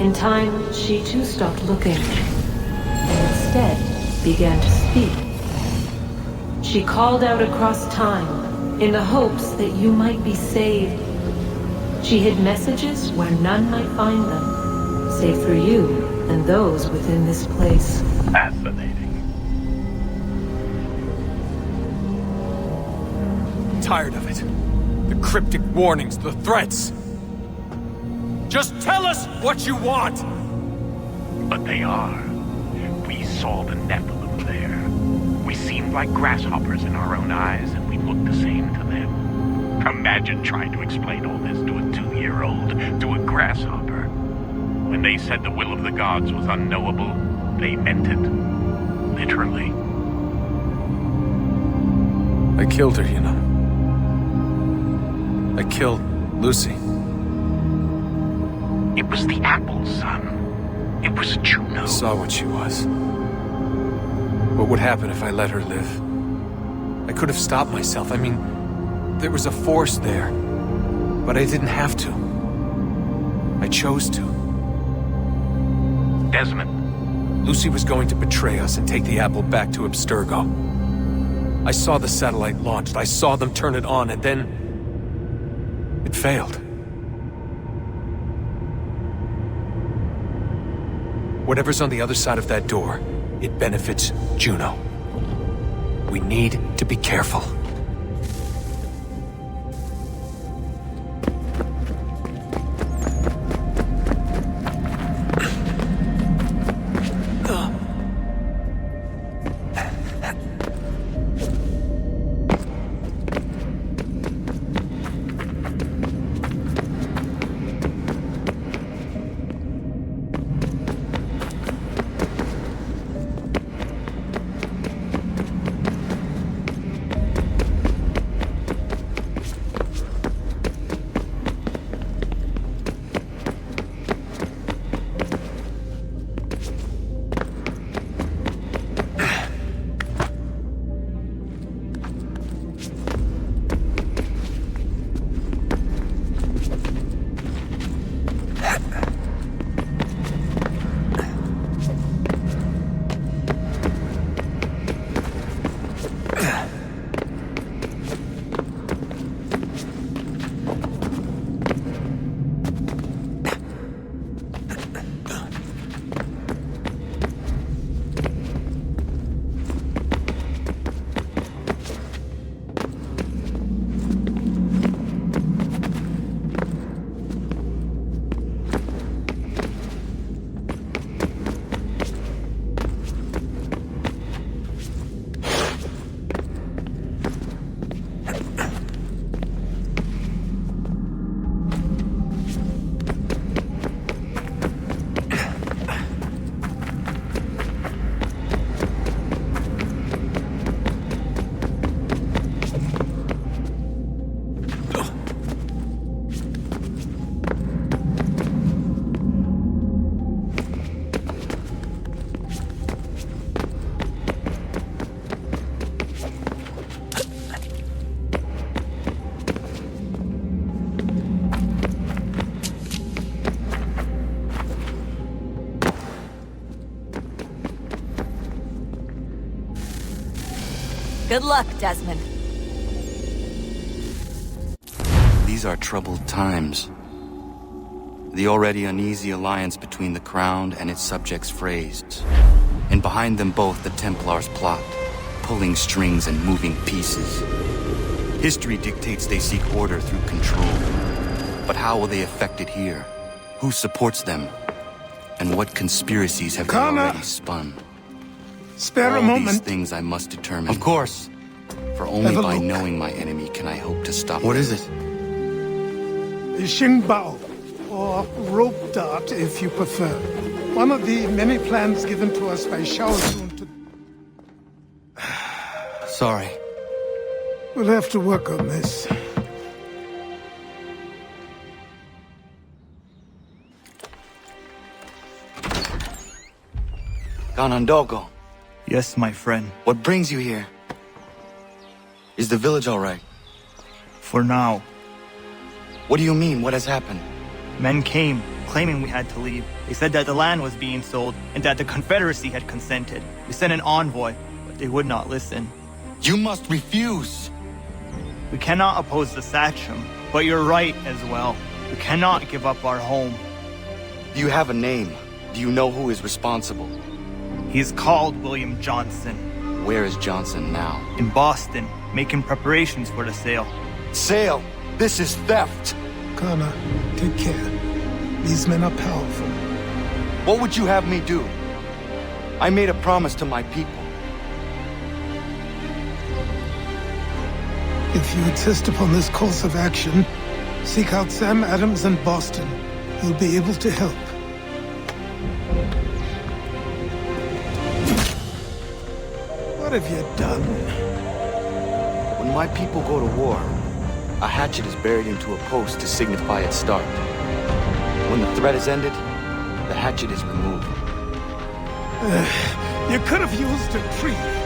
In time, she too stopped looking, and instead began to speak. She called out across time, in the hopes that you might be saved. She hid messages where none might find them, save for you and those within this place. Fascinating. Tired of it. The cryptic warnings, the threats. Just tell us what you want! But they are. We saw the Nephilim there. We seemed like grasshoppers in our own eyes, and we looked the same to them. Imagine trying to explain all this to a 2-year-old, to a grasshopper. When they said the will of the gods was unknowable, they meant it. Literally. I killed her, you know. I killed Lucy. It was the apple, son. It was Juno. I saw what she was. What would happen if I let her live? I could have stopped myself. I mean, there was a force there. But I didn't have to. I chose to. Desmond. Lucy was going to betray us and take the apple back to Abstergo. I saw the satellite launched. I saw them turn it on, and then it failed. Whatever's on the other side of that door, it benefits Juno. We need to be careful. Good luck, Desmond. These are troubled times. The already uneasy alliance between the Crown and its subjects phrased. And behind them both the Templars plot, pulling strings and moving pieces. History dictates they seek order through control. But how will they effect it here? Who supports them? And what conspiracies have they already spun? Spare a moment. All these things I must determine. Of course. For only by knowing my enemy can I hope to stop them. What is it? The Xingbao, or rope dart if you prefer. One of the many plans given to us by Shao Zun to... Sorry. We'll have to work on this. Ganondogo. Yes, my friend. What brings you here? Is the village all right? For now. What do you mean? What has happened? Men came, claiming we had to leave. They said that the land was being sold, and that the Confederacy had consented. We sent an envoy, but they would not listen. You must refuse! We cannot oppose the Sachem, but you're right as well. We cannot give up our home. Do you have a name? Do you know who is responsible? He is called William Johnson. Where is Johnson now? In Boston, making preparations for the sale. Sale? This is theft! Kana, take care. These men are powerful. What would you have me do? I made a promise to my people. If you insist upon this course of action, seek out Sam Adams in Boston. He'll be able to help. What have you done? When my people go to war, a hatchet is buried into a post to signify its start. When the threat is ended, the hatchet is removed. You could have used a tree.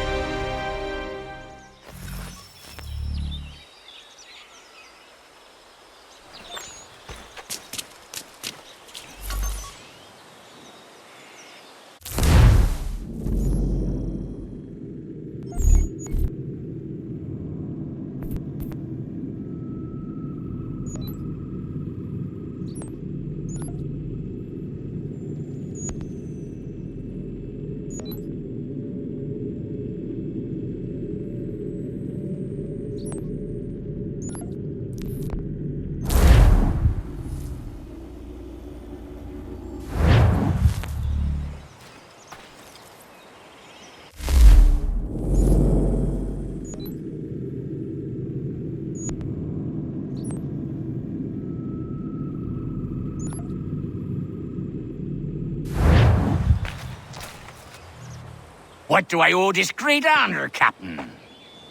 What do I owe this great honor, Captain?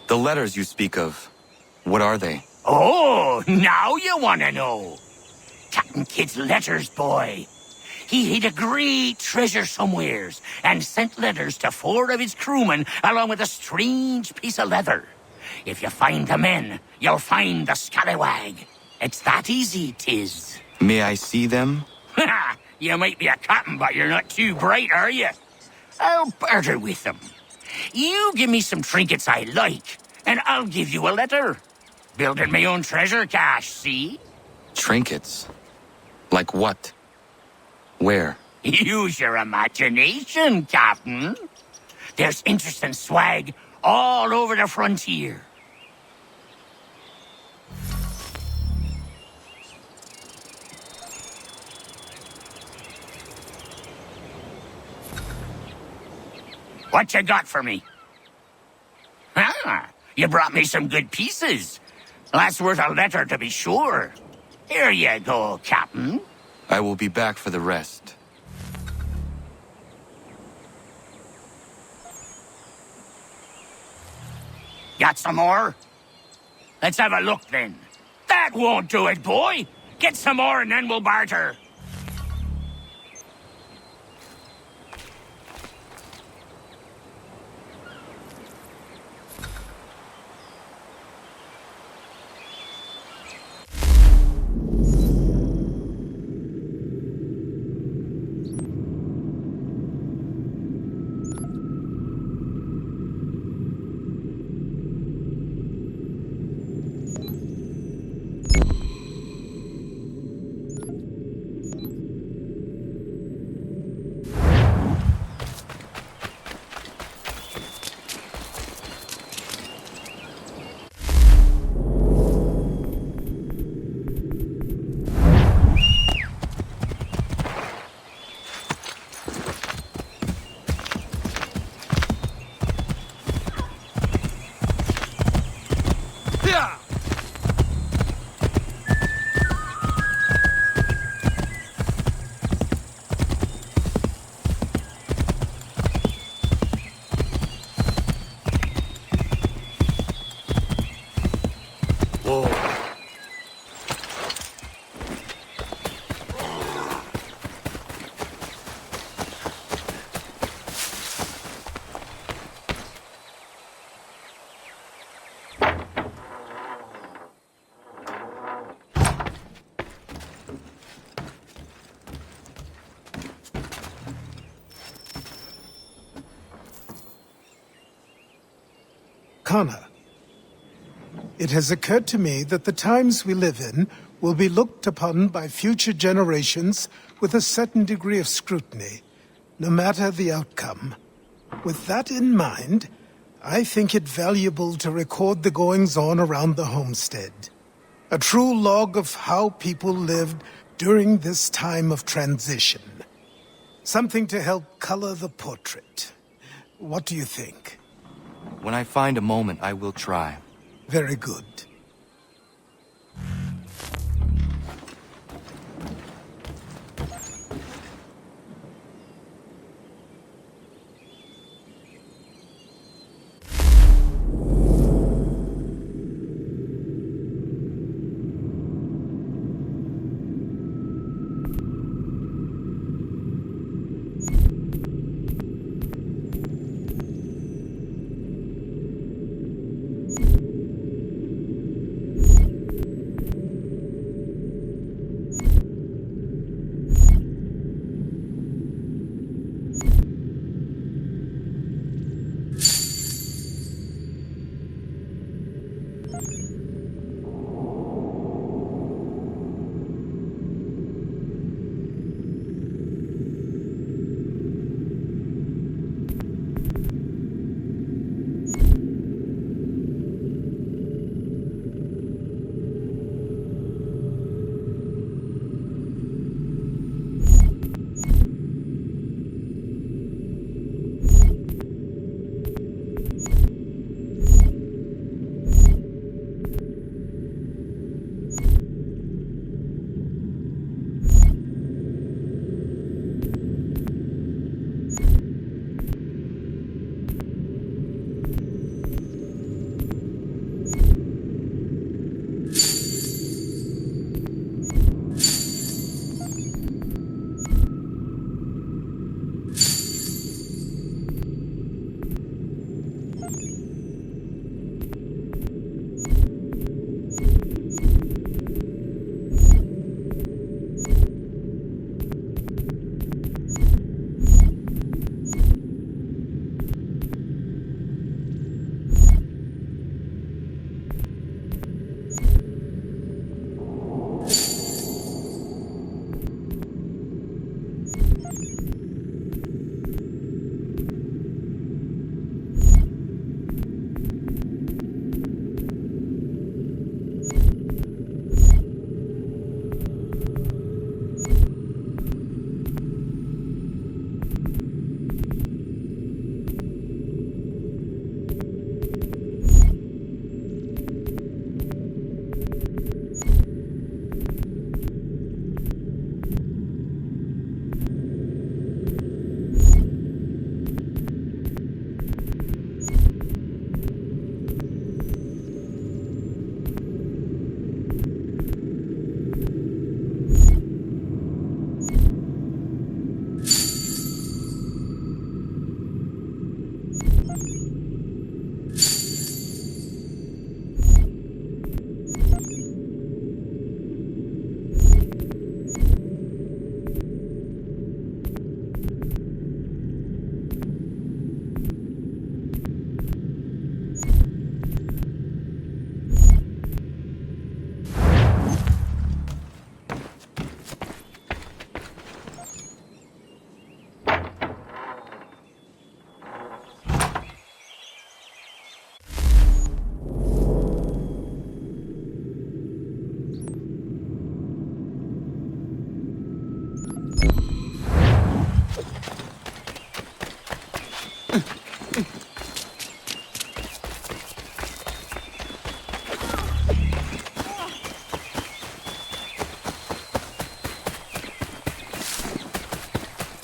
The letters you speak of, what are they? Oh, now you want to know. Captain Kidd's letters, boy. He hid a great treasure somewheres and sent letters to 4 of his crewmen along with a strange piece of leather. If you find the men, you'll find the scallywag. It's that easy, 'tis. May I see them? Ha! You might be a captain, but you're not too bright, are you? I'll barter with them. You give me some trinkets I like, and I'll give you a letter. Building my own treasure cache, see? Trinkets? Like what? Where? Use your imagination, Captain. There's interesting swag all over the frontier. What you got for me? Ah, you brought me some good pieces. That's worth a letter to be sure. Here you go, Captain. I will be back for the rest. Got some more? Let's have a look then. That won't do it, boy. Get some more and then we'll barter. Whoa. Connor, it has occurred to me that the times we live in will be looked upon by future generations with a certain degree of scrutiny, no matter the outcome. With that in mind, I think it valuable to record the goings-on around the homestead. A true log of how people lived during this time of transition. Something to help color the portrait. What do you think? When I find a moment, I will try. Very good.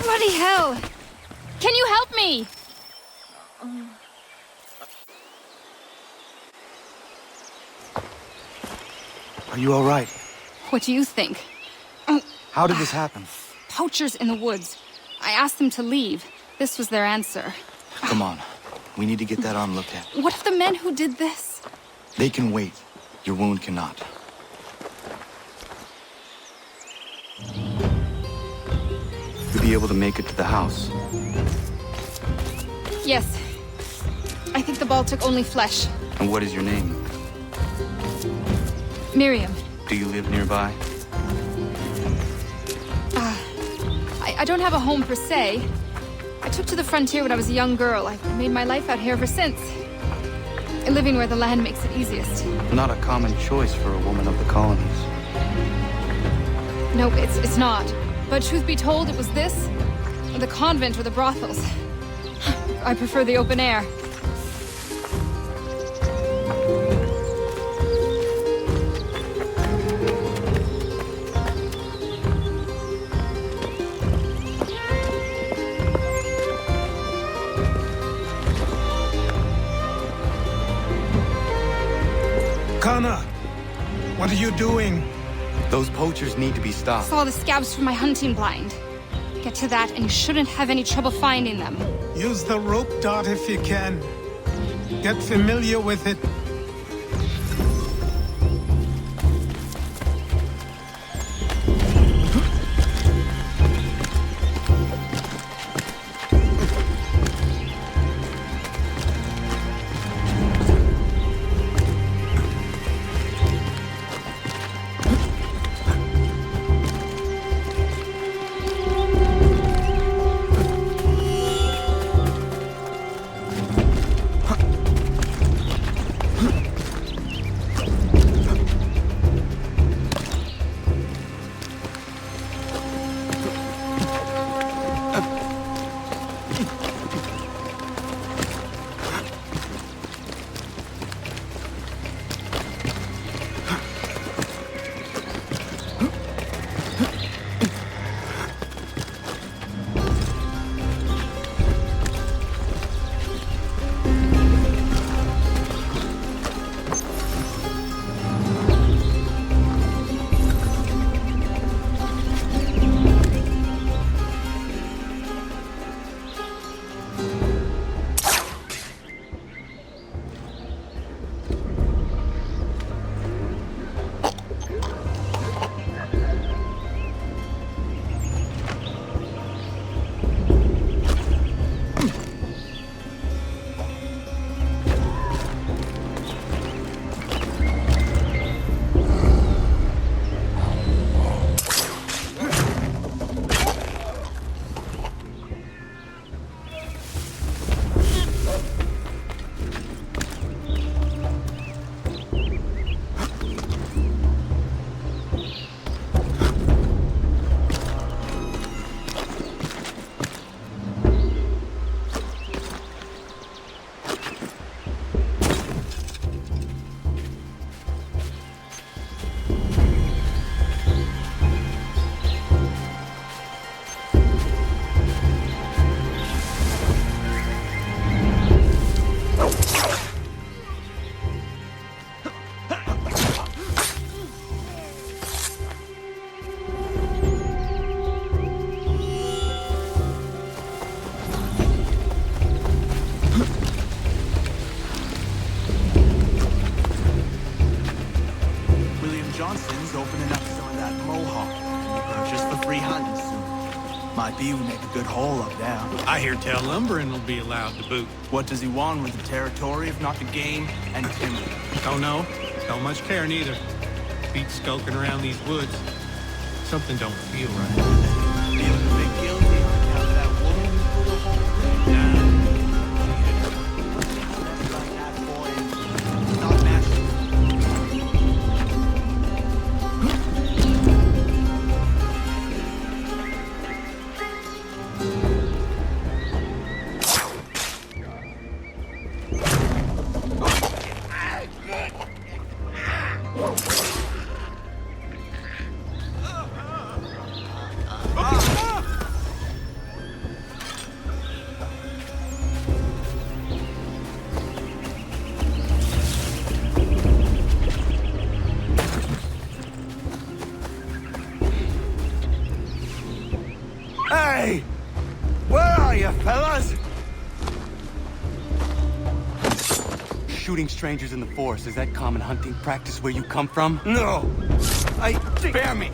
Bloody hell! Can you help me? Are you all right? What do you think? How did this happen? Poachers in the woods. I asked them to leave. This was their answer. Come on. We need to get that arm looked at. What if the men who did this? They can wait. Your wound cannot. You'll be able to make it to the house. Yes. I think the ball took only flesh. And what is your name? Miriam. Do you live nearby? I don't have a home per se. I took to the frontier when I was a young girl. I've made my life out here ever since. Living where the land makes it easiest. Not a common choice for a woman of the colonies. Nope, it's not. But truth be told, it was this, or the convent or the brothels. I prefer the open air. Connor, what are you doing? Those poachers need to be stopped. Saw the scabs from my hunting blind. Get to that and you shouldn't have any trouble finding them. Use the rope dart if you can. Get familiar with it. Might be we make a good haul up there. I hear tell lumbering will be allowed to boot. What does he want with the territory if not the game and timber? Don't know. Don't much care neither. Feet skulking around these woods. Something don't feel right. Feeling a bit guilty on account of that woman who put a whole thing down. That's like that boy. Not natural. Hey! Where are you, fellas? Shooting strangers in the forest, is that common hunting practice where you come from? No! Spare me!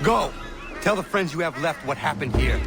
Go! Tell the friends you have left what happened here.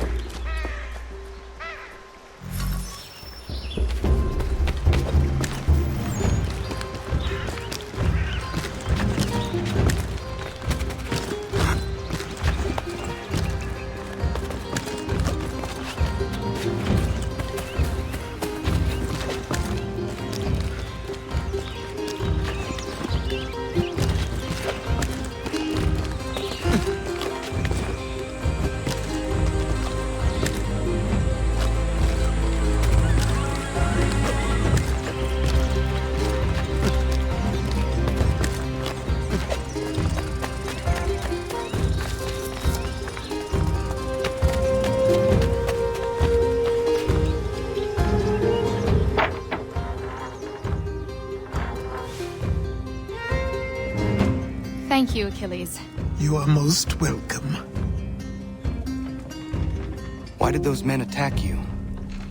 Thank you, Achilles. You are most welcome. Why did those men attack you?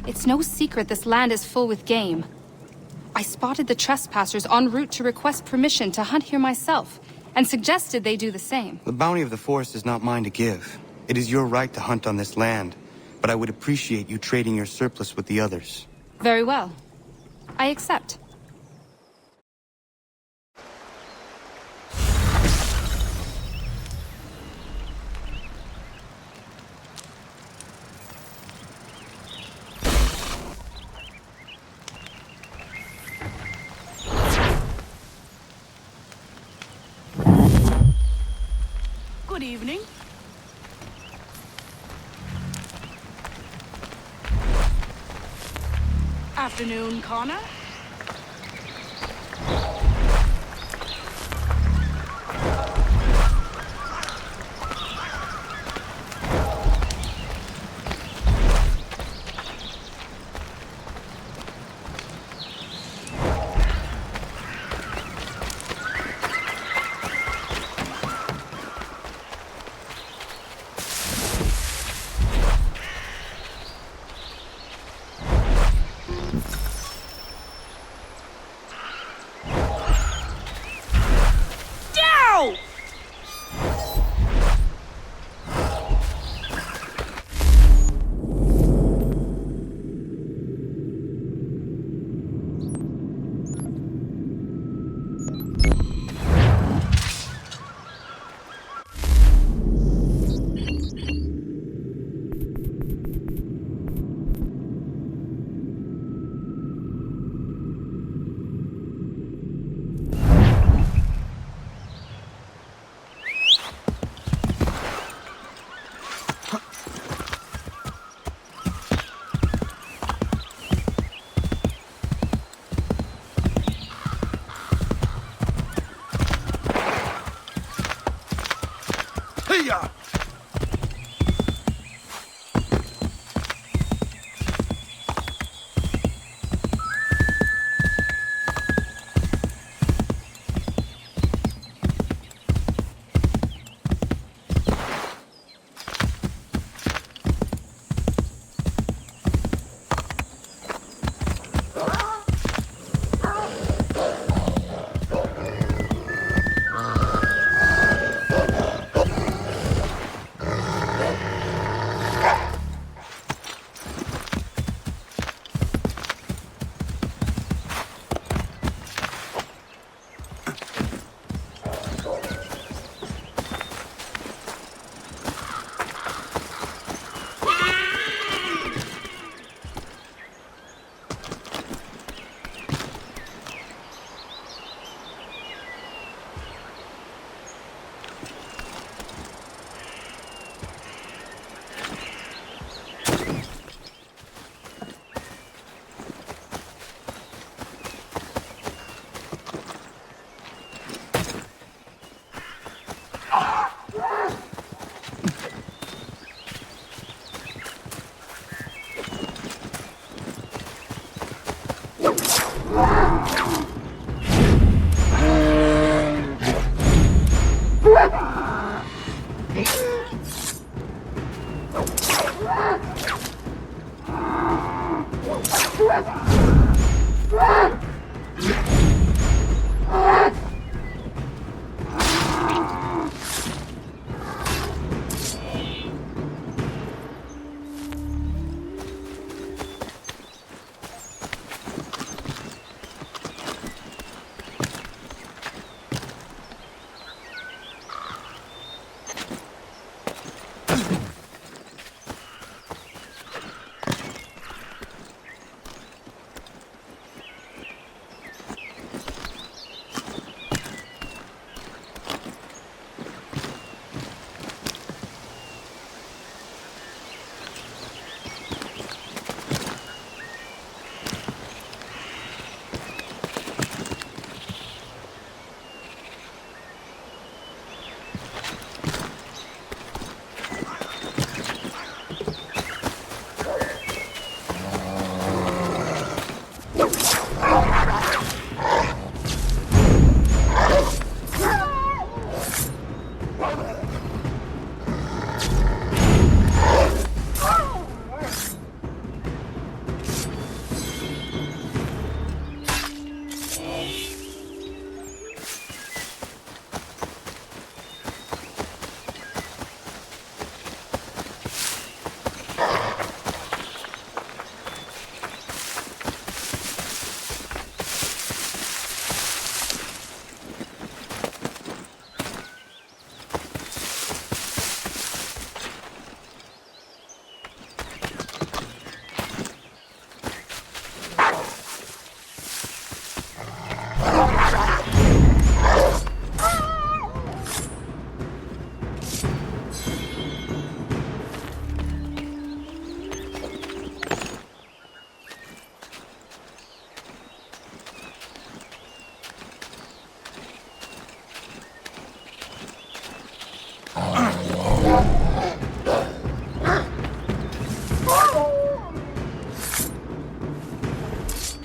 It's no secret this land is full with game. I spotted the trespassers en route to request permission to hunt here myself, and suggested they do the same. The bounty of the forest is not mine to give. It is your right to hunt on this land, but I would appreciate you trading your surplus with the others. Very well. I accept. Good evening. Afternoon, Connor.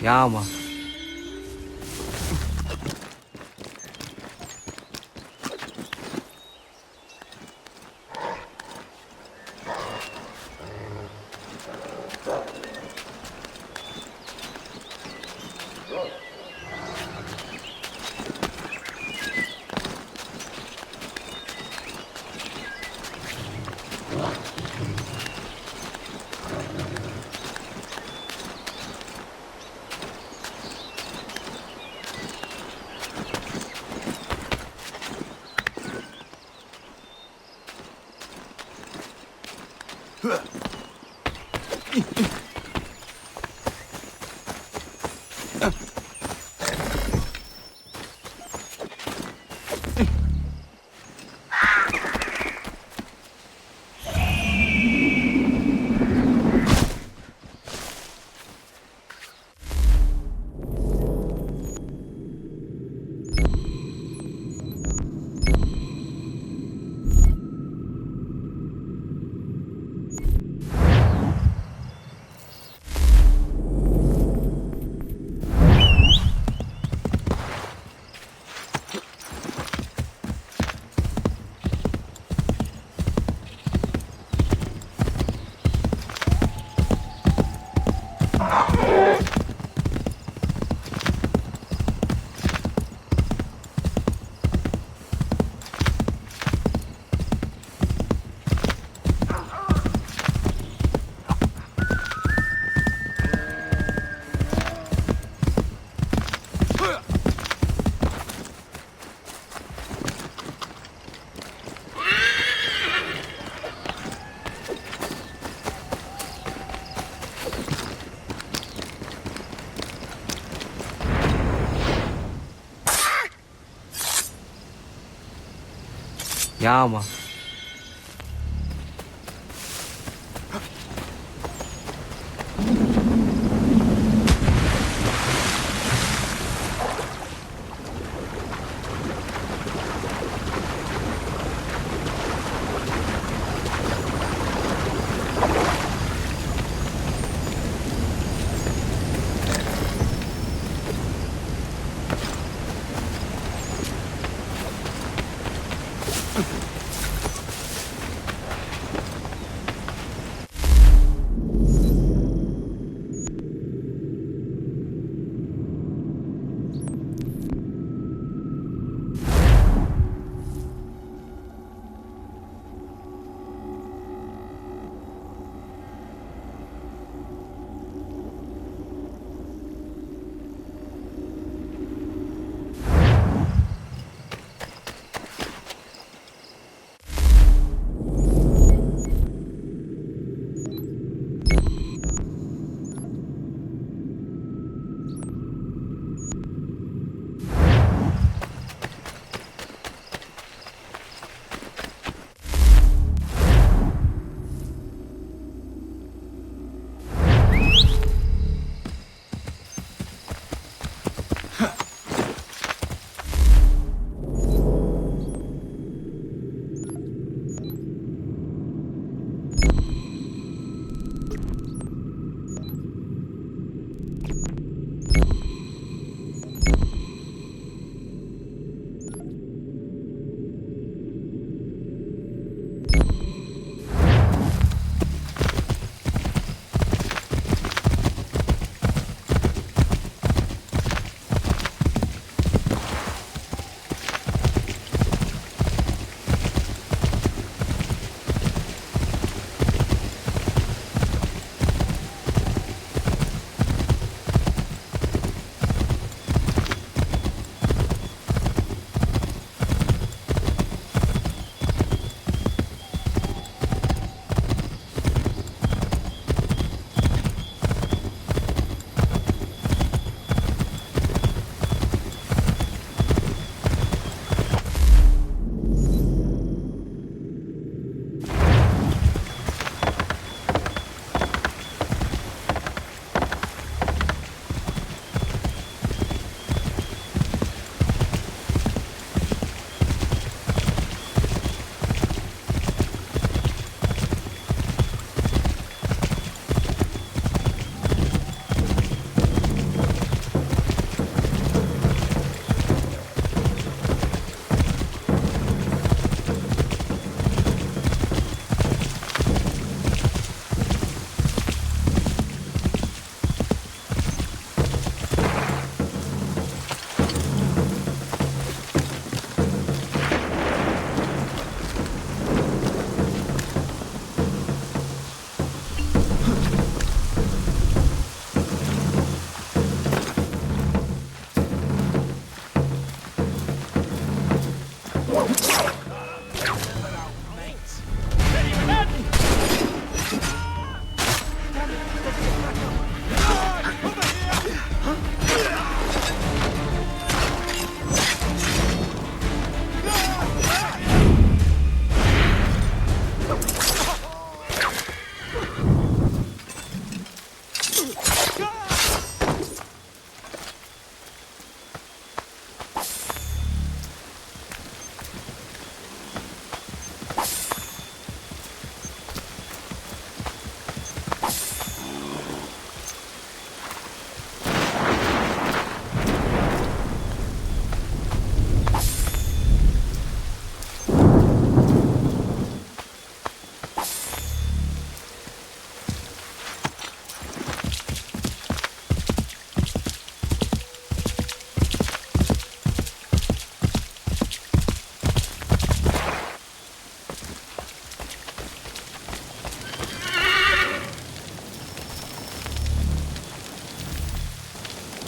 Yama. Yama.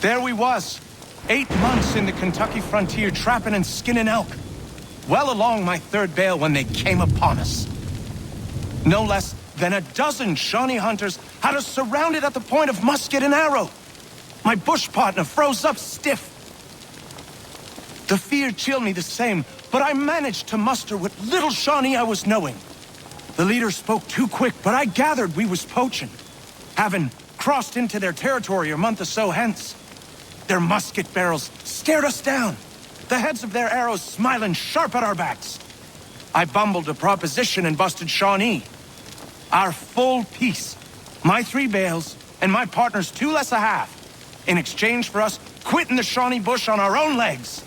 There we was, 8 months in the Kentucky frontier trapping and skinning elk. Well along my 3rd bail when they came upon us. No less than a dozen Shawnee hunters had us surrounded at the point of musket and arrow. My bush partner froze up stiff. The fear chilled me the same, but I managed to muster what little Shawnee I was knowing. The leader spoke too quick, but I gathered we was poaching, having crossed into their territory a month or so hence. Their musket barrels stared us down, the heads of their arrows smiling sharp at our backs. I bumbled a proposition and busted Shawnee. Our full piece, my 3 bales, and my partner's 2 less a half, in exchange for us quitting the Shawnee bush on our own legs.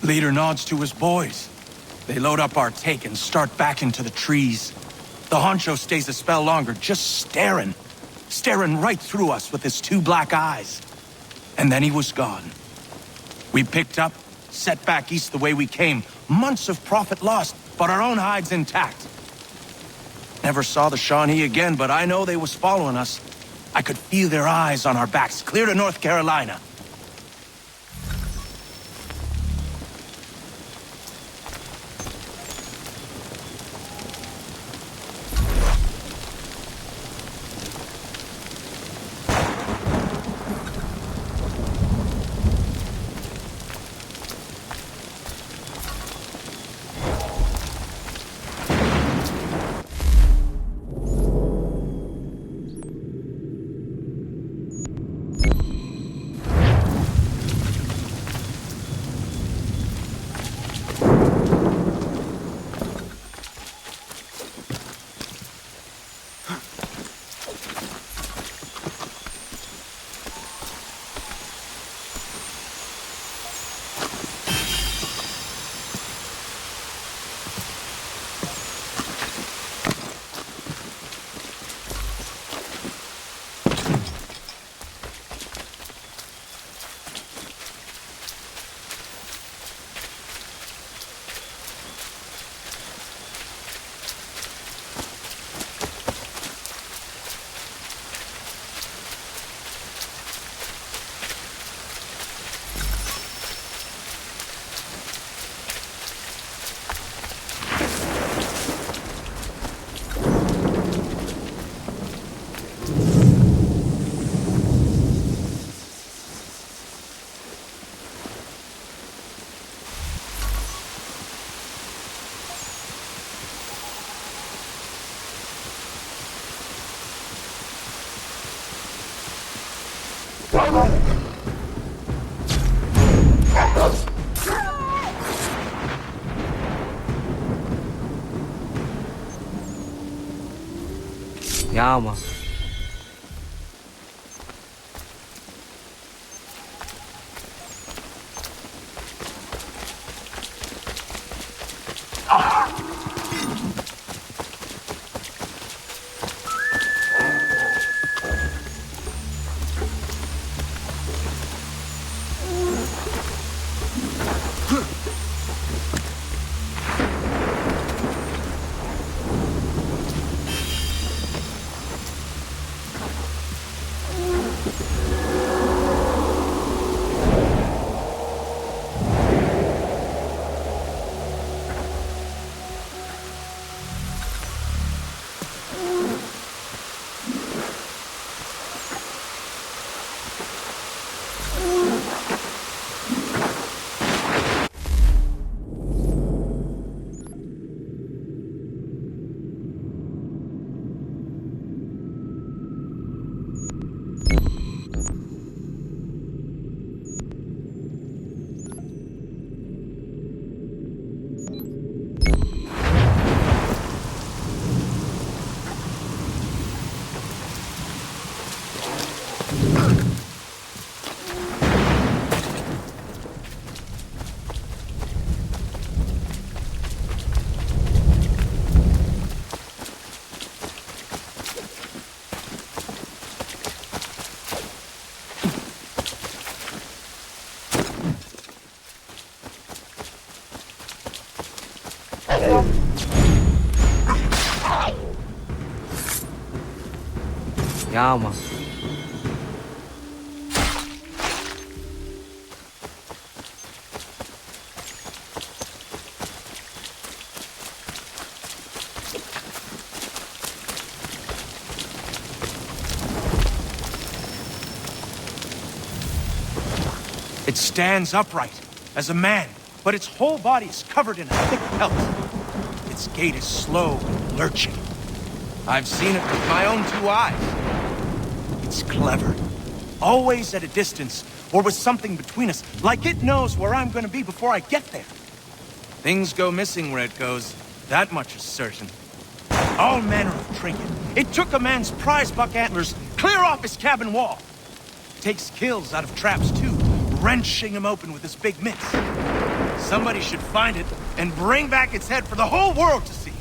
Leader nods to his boys. They load up our take and start back into the trees. The honcho stays a spell longer, just staring right through us with his 2 black eyes. And then he was gone. We picked up, set back east the way we came. Months of profit lost, but our own hides intact. Never saw the Shawnee again, but I know they was following us. I could feel their eyes on our backs, clear to North Carolina. Ja, man. Ja, man. It stands upright, as a man, but its whole body is covered in a thick pelt. Its gait is slow and lurching. I've seen it with my own 2 eyes. It's clever. Always at a distance, or with something between us, like it knows where I'm gonna be before I get there. Things go missing where it goes, that much is certain. All manner of trinket. It took a man's prize buck antlers clear off his cabin wall. Takes kills out of traps too, wrenching him open with his big mitts. Somebody should find it and bring back its head for the whole world to see.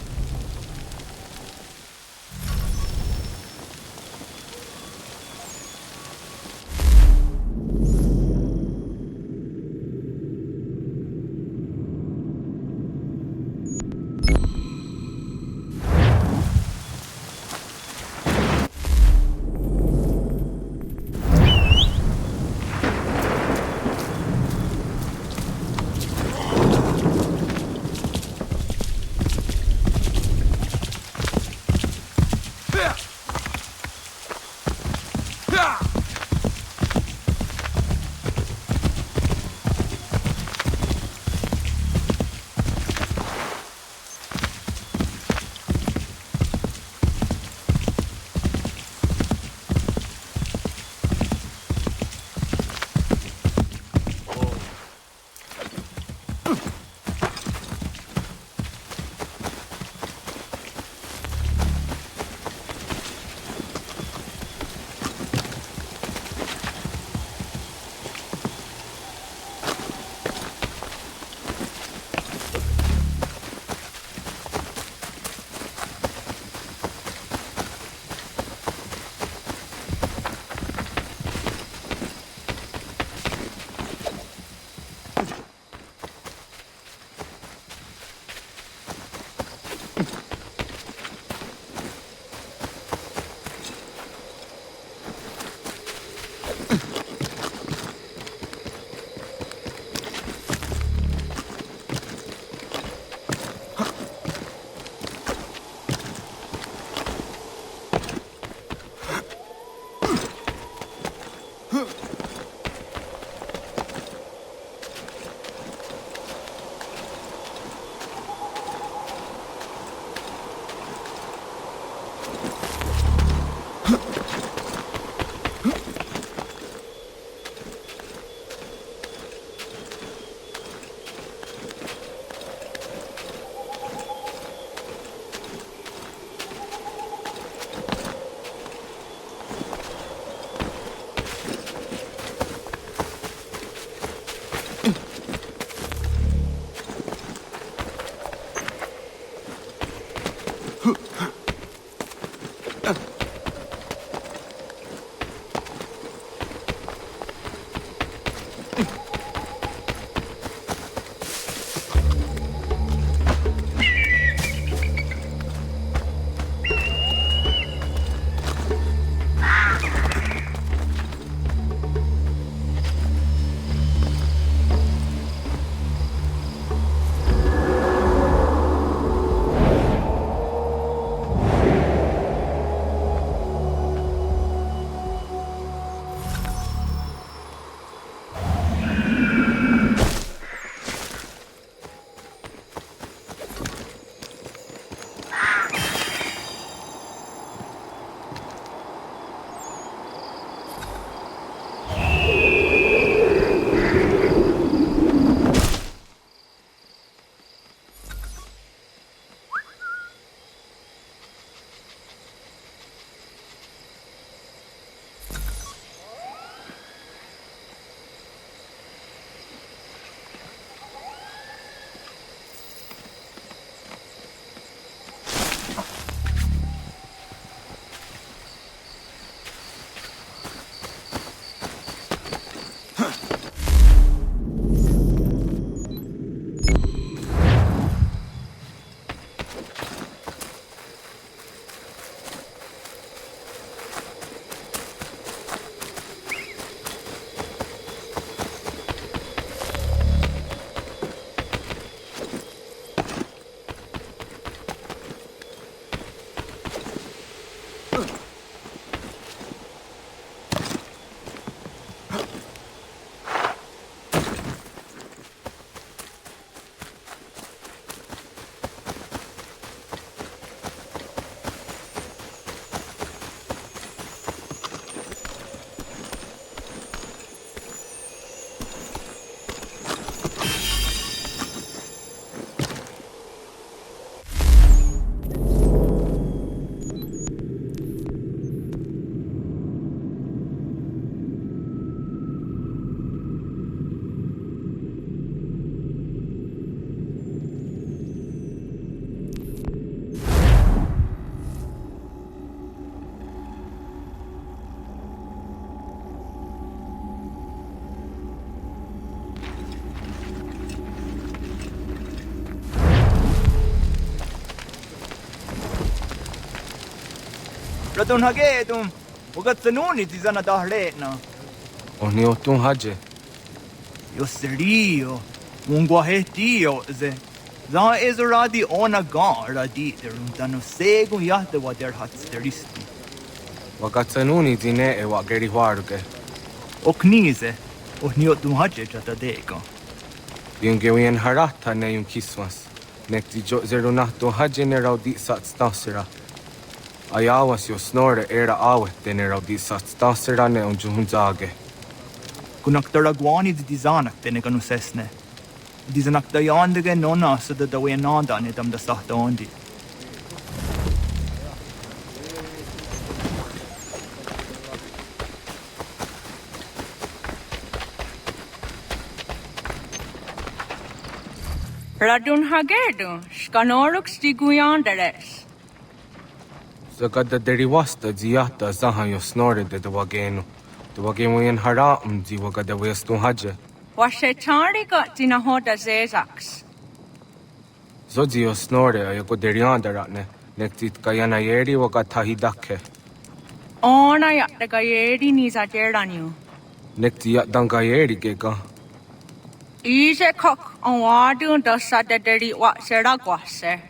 Radun hagedum. Ugat sanuni tizana dahletna. Oni otun haje. Yo serio. Unguahetio ze. Za ezoradi ona gara di derundano segu yahde wa der hat steristi. Wagatsanuni zine e wageri huarge. Oknize. Oni otun haje jata dego. Yungewien harata ne yung kiswas. Nekti jo zerunahto haje ne raudi sat stasira. Ayawas yo snore era awet ne raudi sat stasira ne unjuhunzage. Kunaktaragwani di dizanak teneganu sesne. Dizanak dayandige nona sa da dawe nanda ne dam da sahta ondi. Radun hagedu, skanoruk stiguyanderes. Zagada deriwasta ziyata zahan yo snore de wagenu. De wagenu yen haraum zi wagada westun haje. Washetariga tinahoda zezaks. Zodzi yo snore ayako deriandaratne. Nektit kayana yeri wagatahidake. Ona yatagayeri niza deranyu. Nekti yatdangayeri gega. Ise kok on wadun da sadaderi wa seragwase.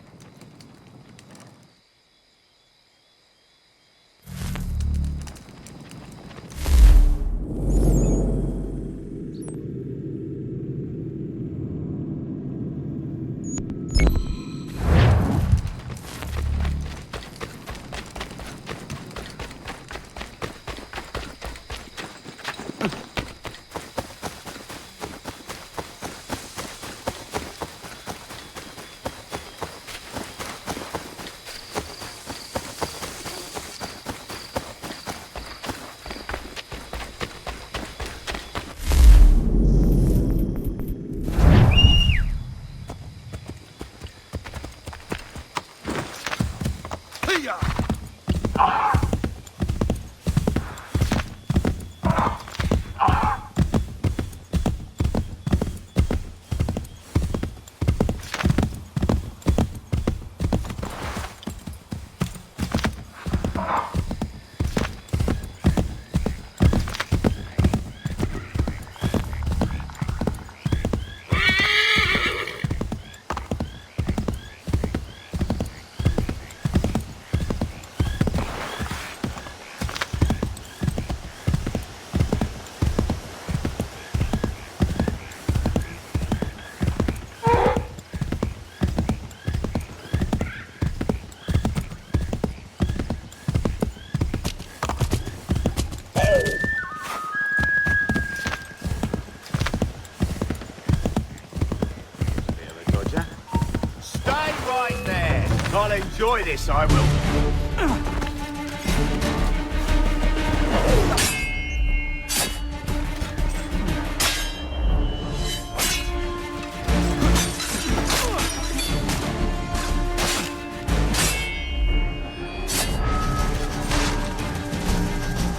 I'll enjoy this, I will.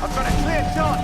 I've got a clear shot.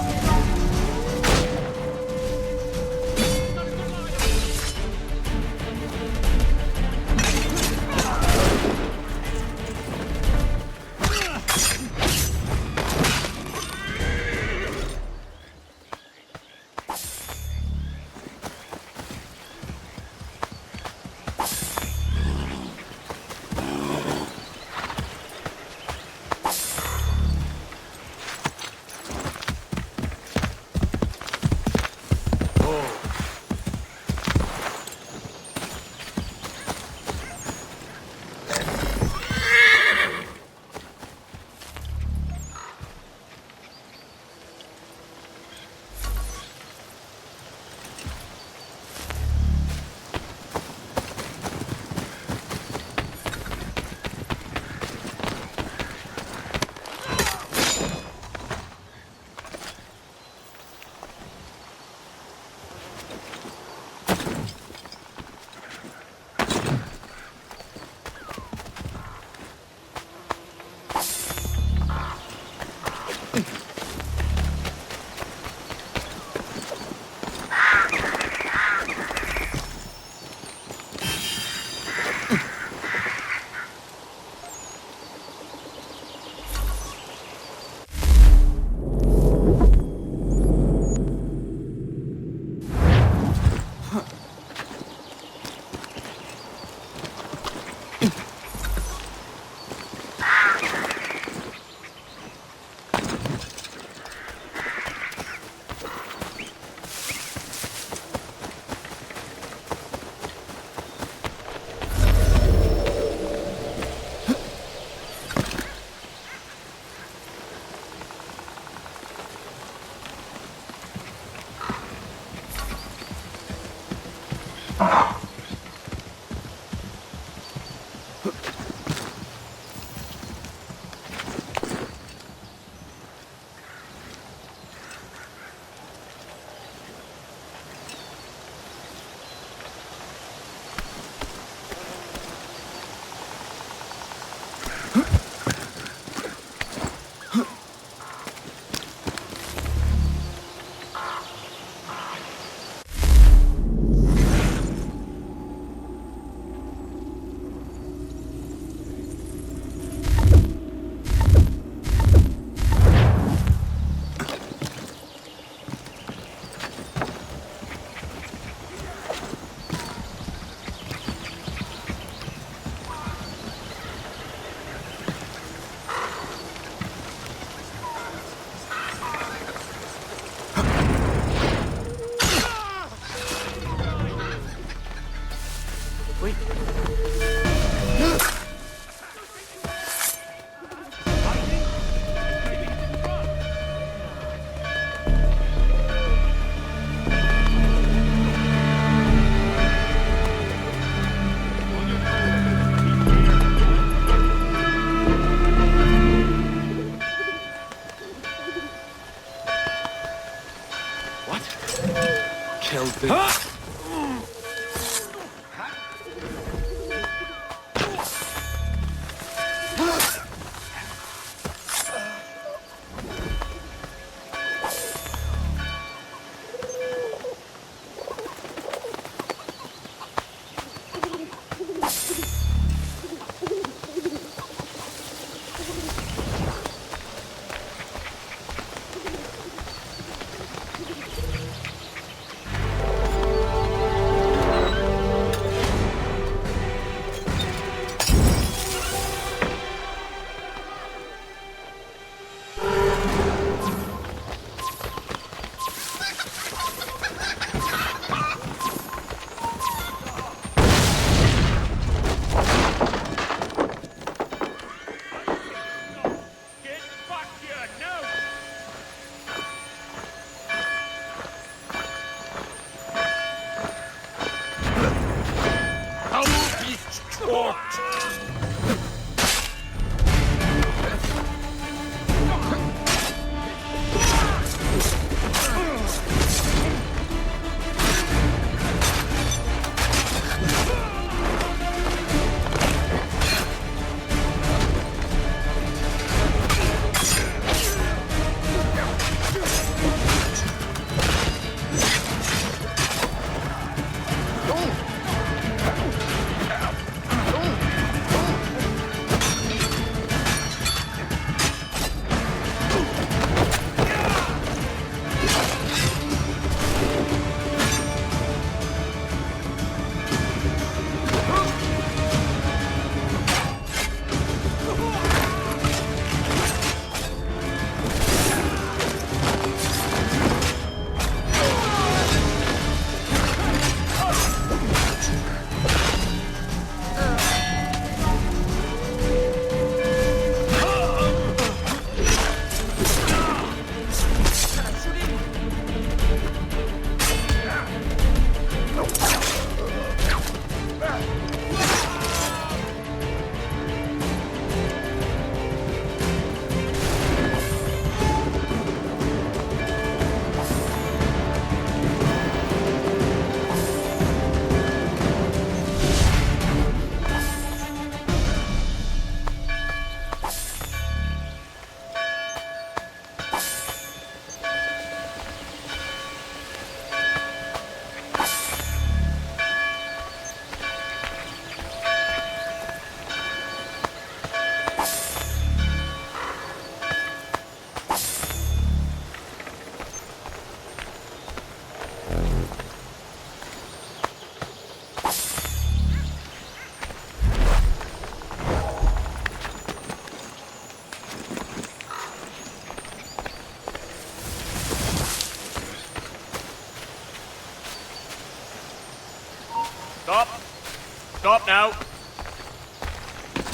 up now.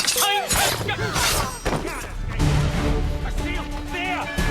Time has got... A seal there!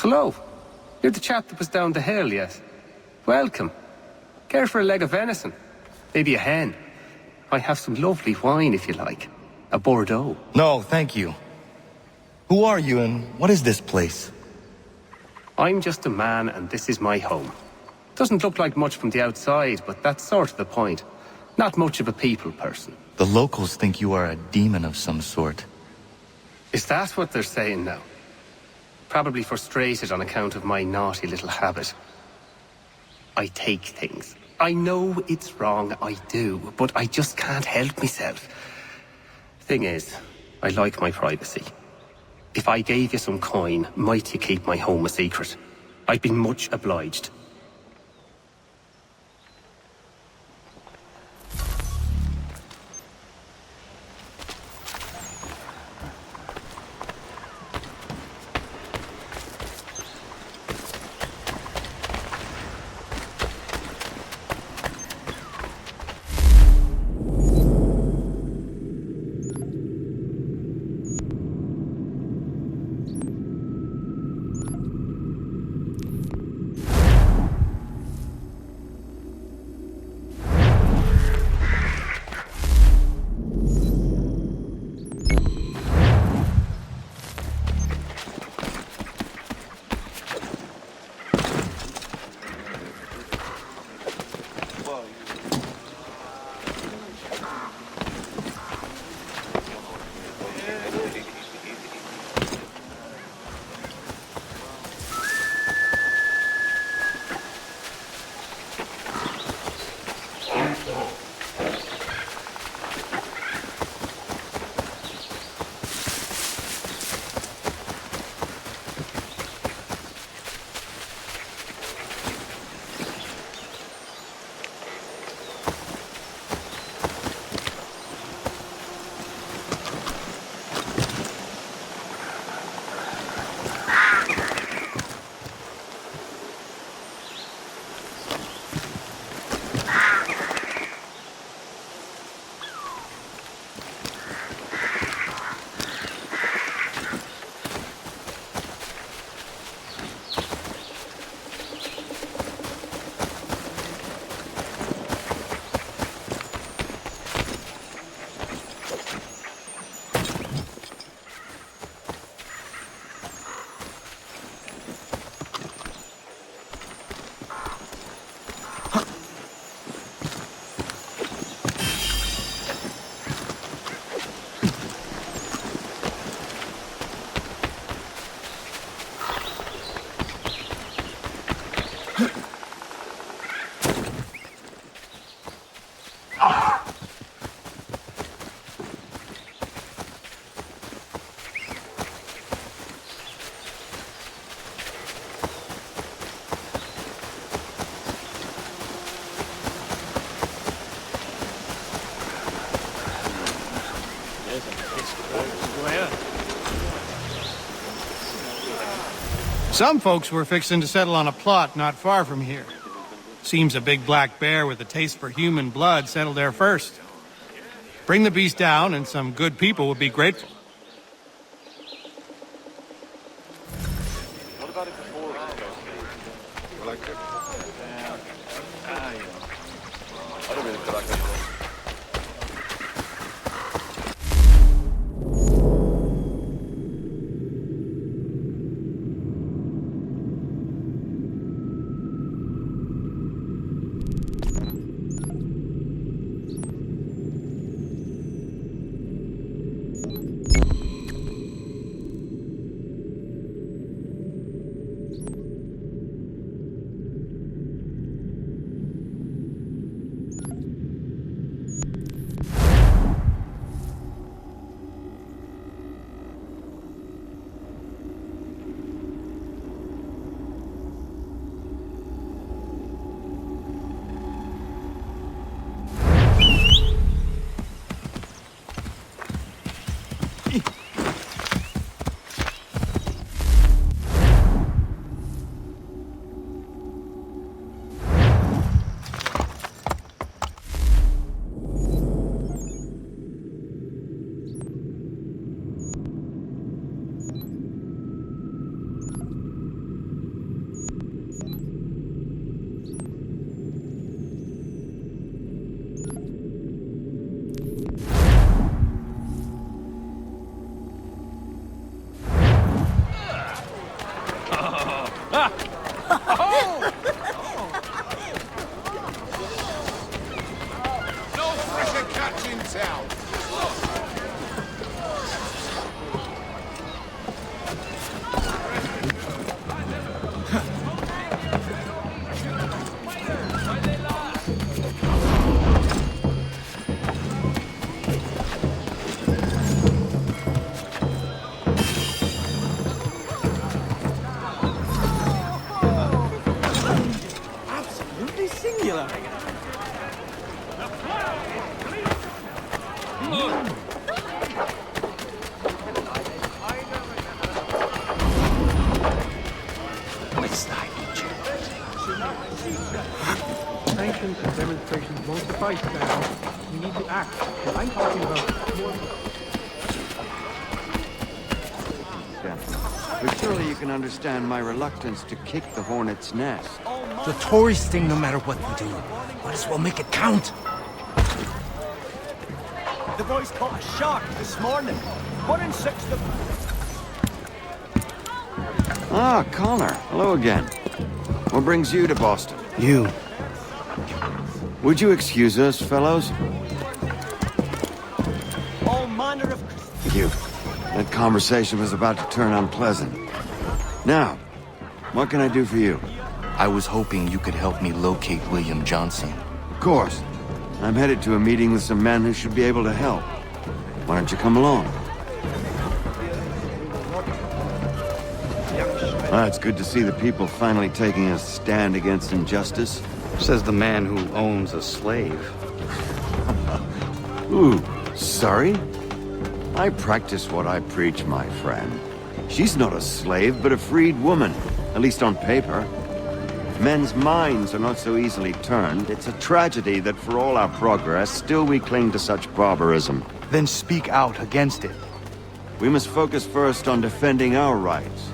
Hello. You're the chap that was down the hill, yes? Welcome. Care for a leg of venison? Maybe a hen? I have some lovely wine if you like. A Bordeaux. No, thank you. Who are you and what is this place? I'm just a man and this is my home. Doesn't look like much from the outside, but that's sort of the point. Not much of a people person. The locals think you are a demon of some sort. Is that what they're saying now? Probably frustrated on account of my naughty little habit. I take things. I know it's wrong, I do, but I just can't help myself. Thing is, I like my privacy. If I gave you some coin, might you keep my home a secret? I'd be much obliged. Some folks were fixing to settle on a plot not far from here. Seems a big black bear with a taste for human blood settled there first. Bring the beast down and some good people would be grateful. What about it before it goes? Well, I could. I don't really feel like that. Sanctions and demonstrations won't suffice, Sam. We need to act. And I'm talking about more... But surely you can understand my reluctance to kick the hornet's nest. It's a tourist thing no matter what we do. Might as well make it count. The boys caught a shark this morning. 1 in 6 of them. Ah, Connor. Hello again. What brings you to Boston? You. Would you excuse us, fellows? All manner of... Thank you. That conversation was about to turn unpleasant. Now, what can I do for you? I was hoping you could help me locate William Johnson. Of course. I'm headed to a meeting with some men who should be able to help. Why don't you come along? It's good to see the people finally taking a stand against injustice. Says the man who owns a slave. Ooh, sorry? I practice what I preach, my friend. She's not a slave, but a freed woman, at least on paper. Men's minds are not so easily turned. It's a tragedy that for all our progress, still we cling to such barbarism. Then speak out against it. We must focus first on defending our rights.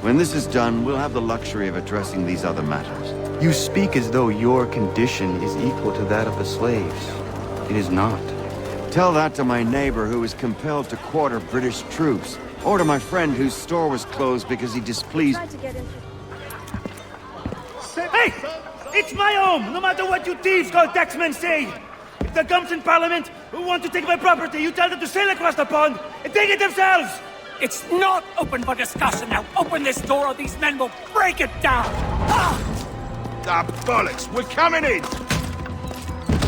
When this is done, we'll have the luxury of addressing these other matters. You speak as though your condition is equal to that of the slaves. It is not. Tell that to my neighbor who was compelled to quarter British troops, or to my friend whose store was closed because he displeased... Hey! It's my home, no matter what you thieves called taxmen say! If the gums in Parliament who want to take my property, you tell them to sail across the pond and take it themselves! It's not open for discussion now. Open this door or these men will break it down. Ah, bollocks! We're coming in!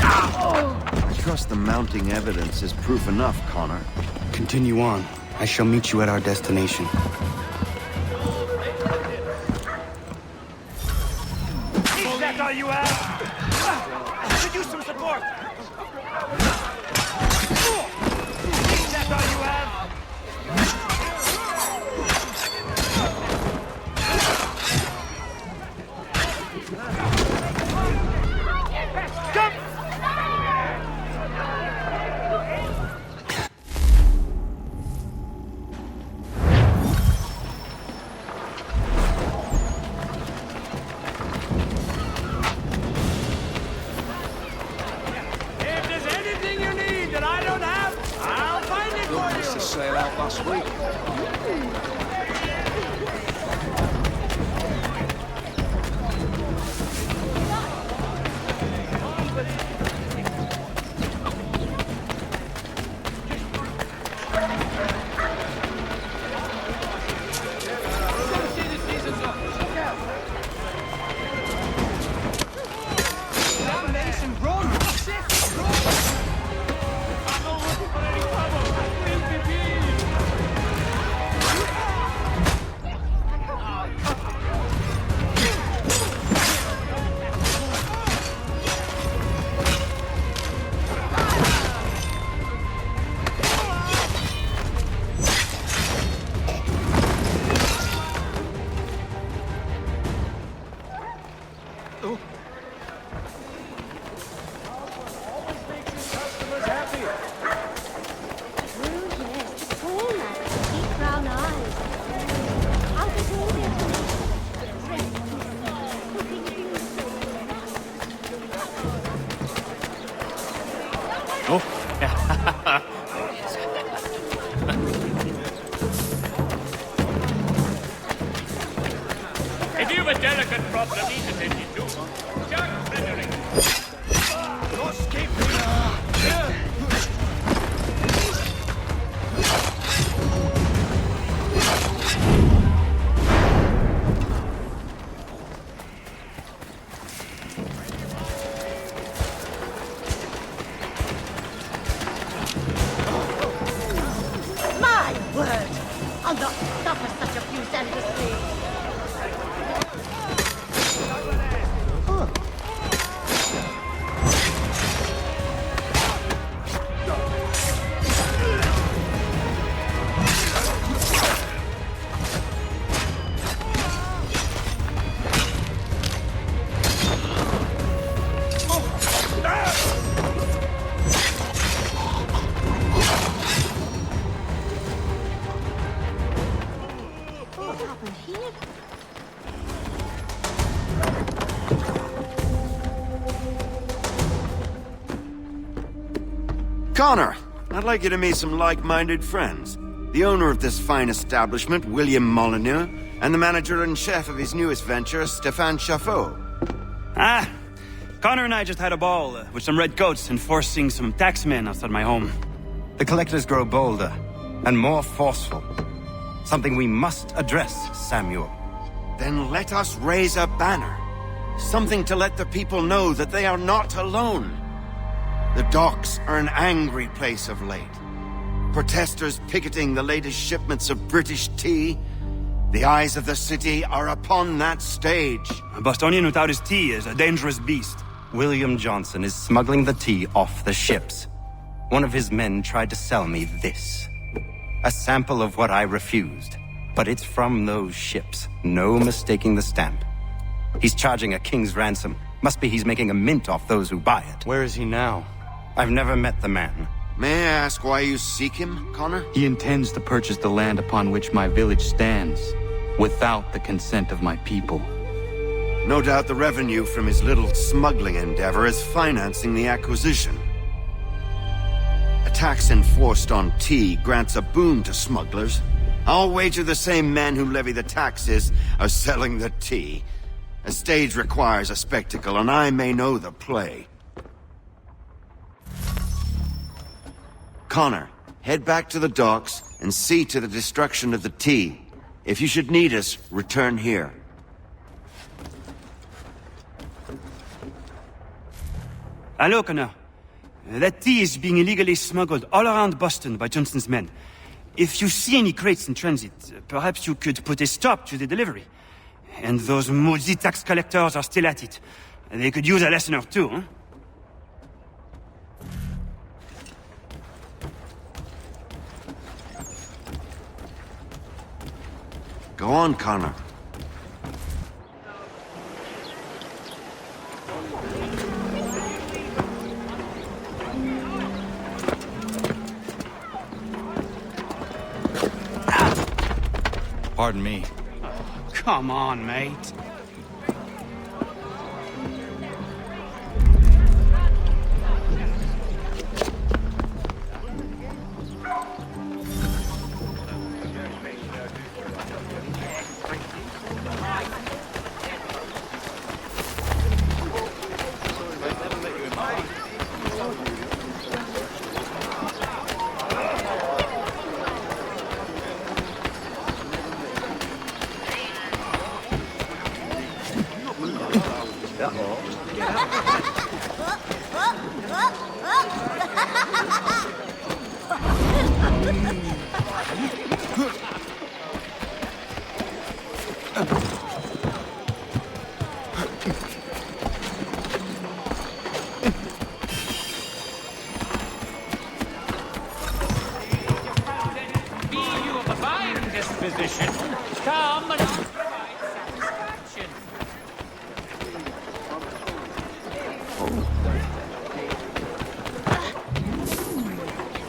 I trust the mounting evidence is proof enough, Connor. Continue on. I shall meet you at our destination. Is that all you have? Could use some support. Is that all you have? Come! If there's anything you need that I don't have, I'll find it for you. To sail out last week. If you've a delicate problem need attention to, start rendering. My word! I'll not suffer such abuse endlessly. Connor, I'd like you to meet some like-minded friends. The owner of this fine establishment, William Molyneux, and the manager and chef of his newest venture, Stéphane Chaffeau. Ah, Connor and I just had a ball with some redcoats enforcing some taxmen outside my home. The collectors grow bolder and more forceful. Something we must address, Samuel. Then let us raise a banner. Something to let the people know that they are not alone. The docks are an angry place of late. Protesters picketing the latest shipments of British tea. The eyes of the city are upon that stage. A Bostonian without his tea is a dangerous beast. William Johnson is smuggling the tea off the ships. One of his men tried to sell me this. A sample of what I refused. But it's from those ships. No mistaking the stamp. He's charging a king's ransom. Must be he's making a mint off those who buy it. Where is he now? I've never met the man. May I ask why you seek him, Connor? He intends to purchase the land upon which my village stands, without the consent of my people. No doubt the revenue from his little smuggling endeavor is financing the acquisition. A tax enforced on tea grants a boon to smugglers. I'll wager the same men who levy the taxes are selling the tea. A stage requires a spectacle, and I may know the play. Connor, head back to the docks and see to the destruction of the tea. If you should need us, return here. Hello, Connor. That tea is being illegally smuggled all around Boston by Johnson's men. If you see any crates in transit, perhaps you could put a stop to the delivery. And those moody tax collectors are still at it. They could use a lesson or two, huh? Go on, Connor. Pardon me. Come on, mate.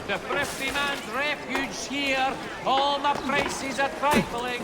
The thrifty man's refuge here. All my prices are trifling.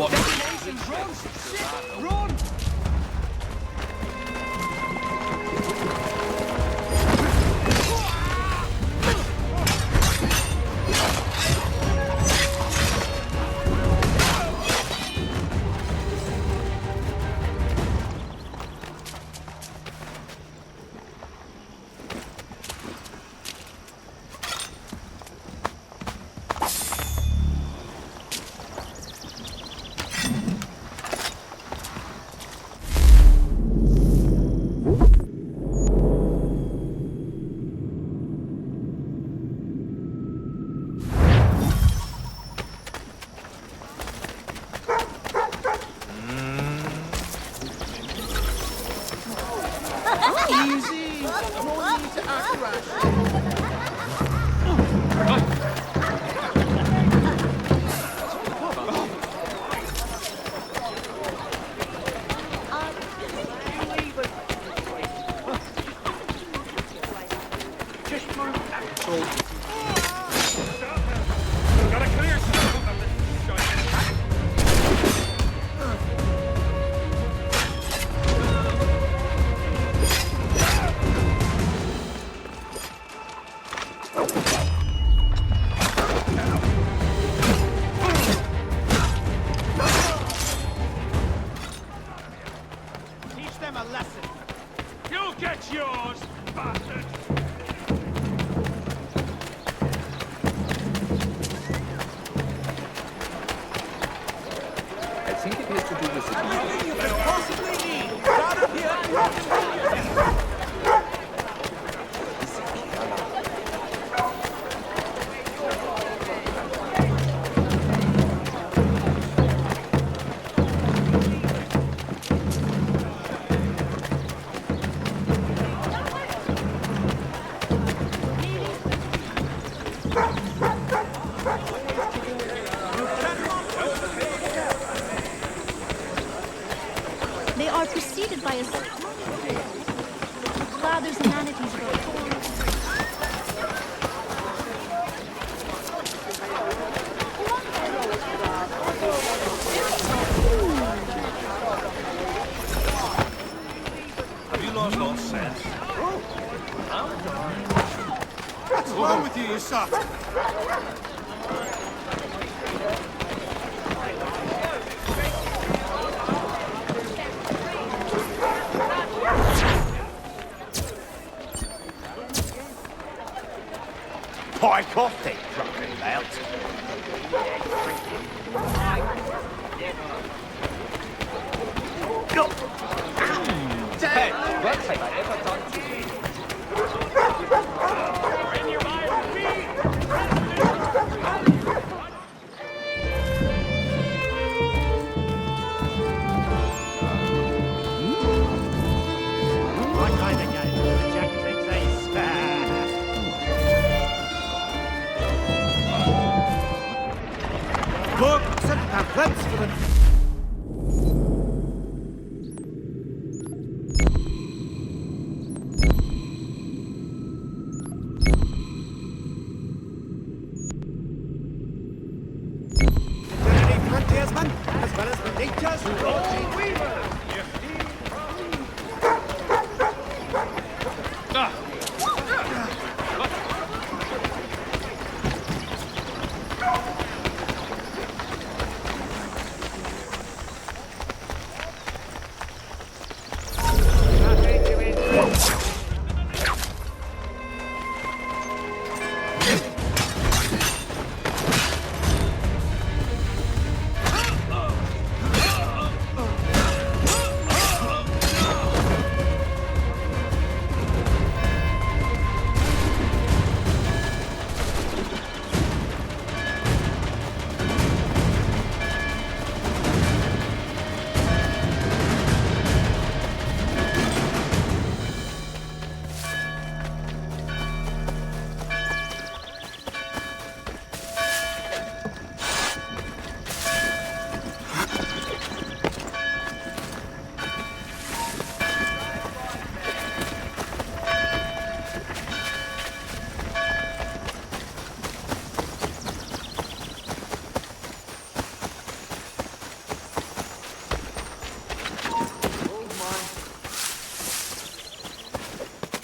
What? Run! They are preceded by a lathers and manatees for Have you lost all sense? What's wrong with you, you suck? coffee dropping about.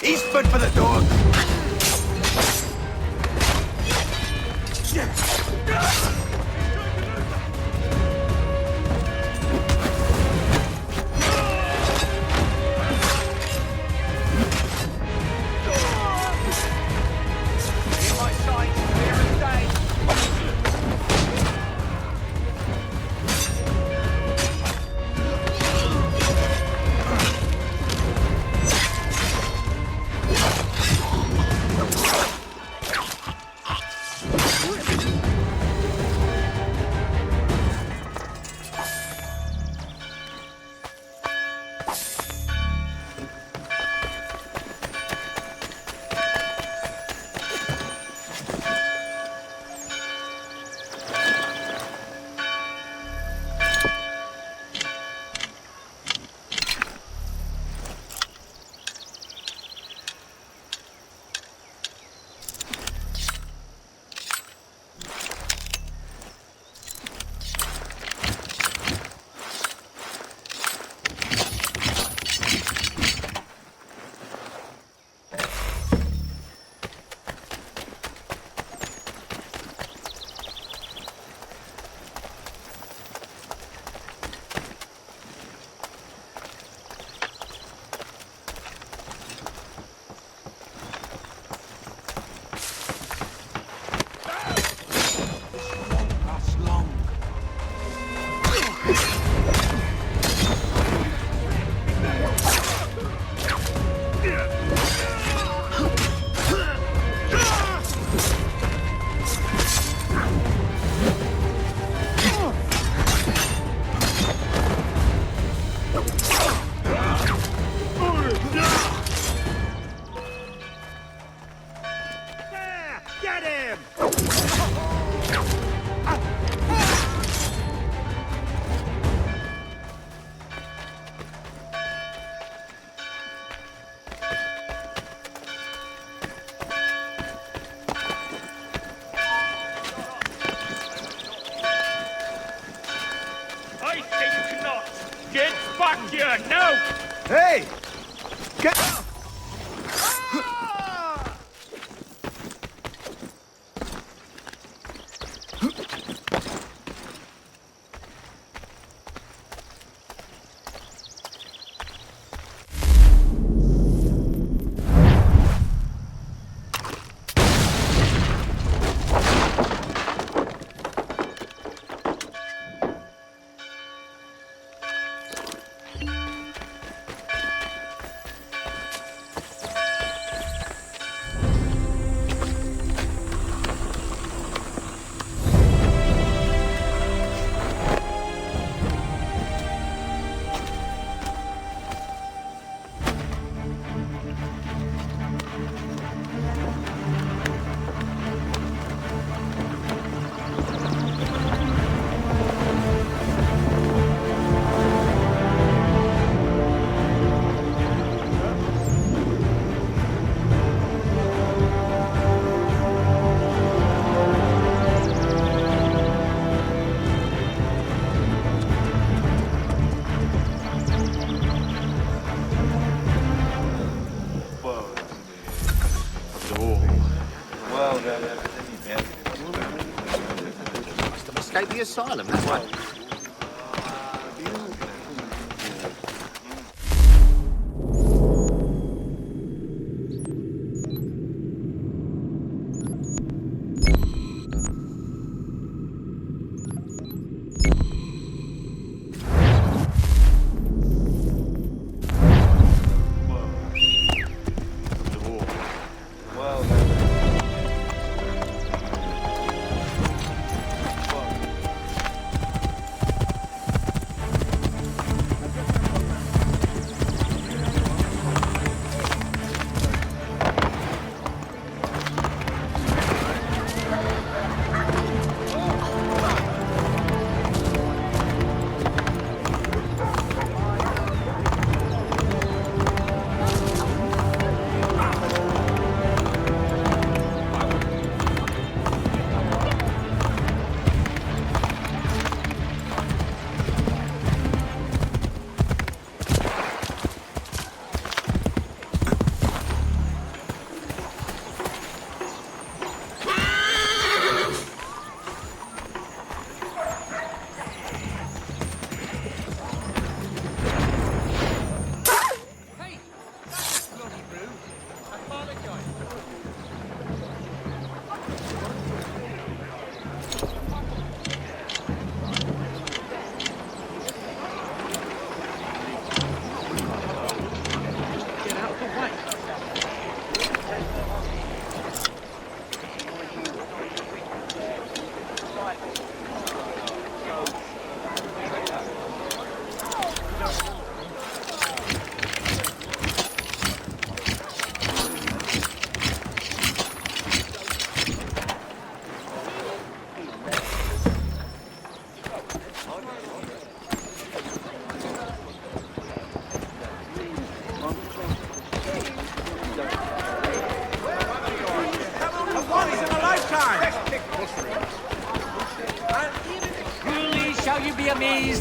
Eastward for the dog! Hey! Get... escape the asylum, that's right.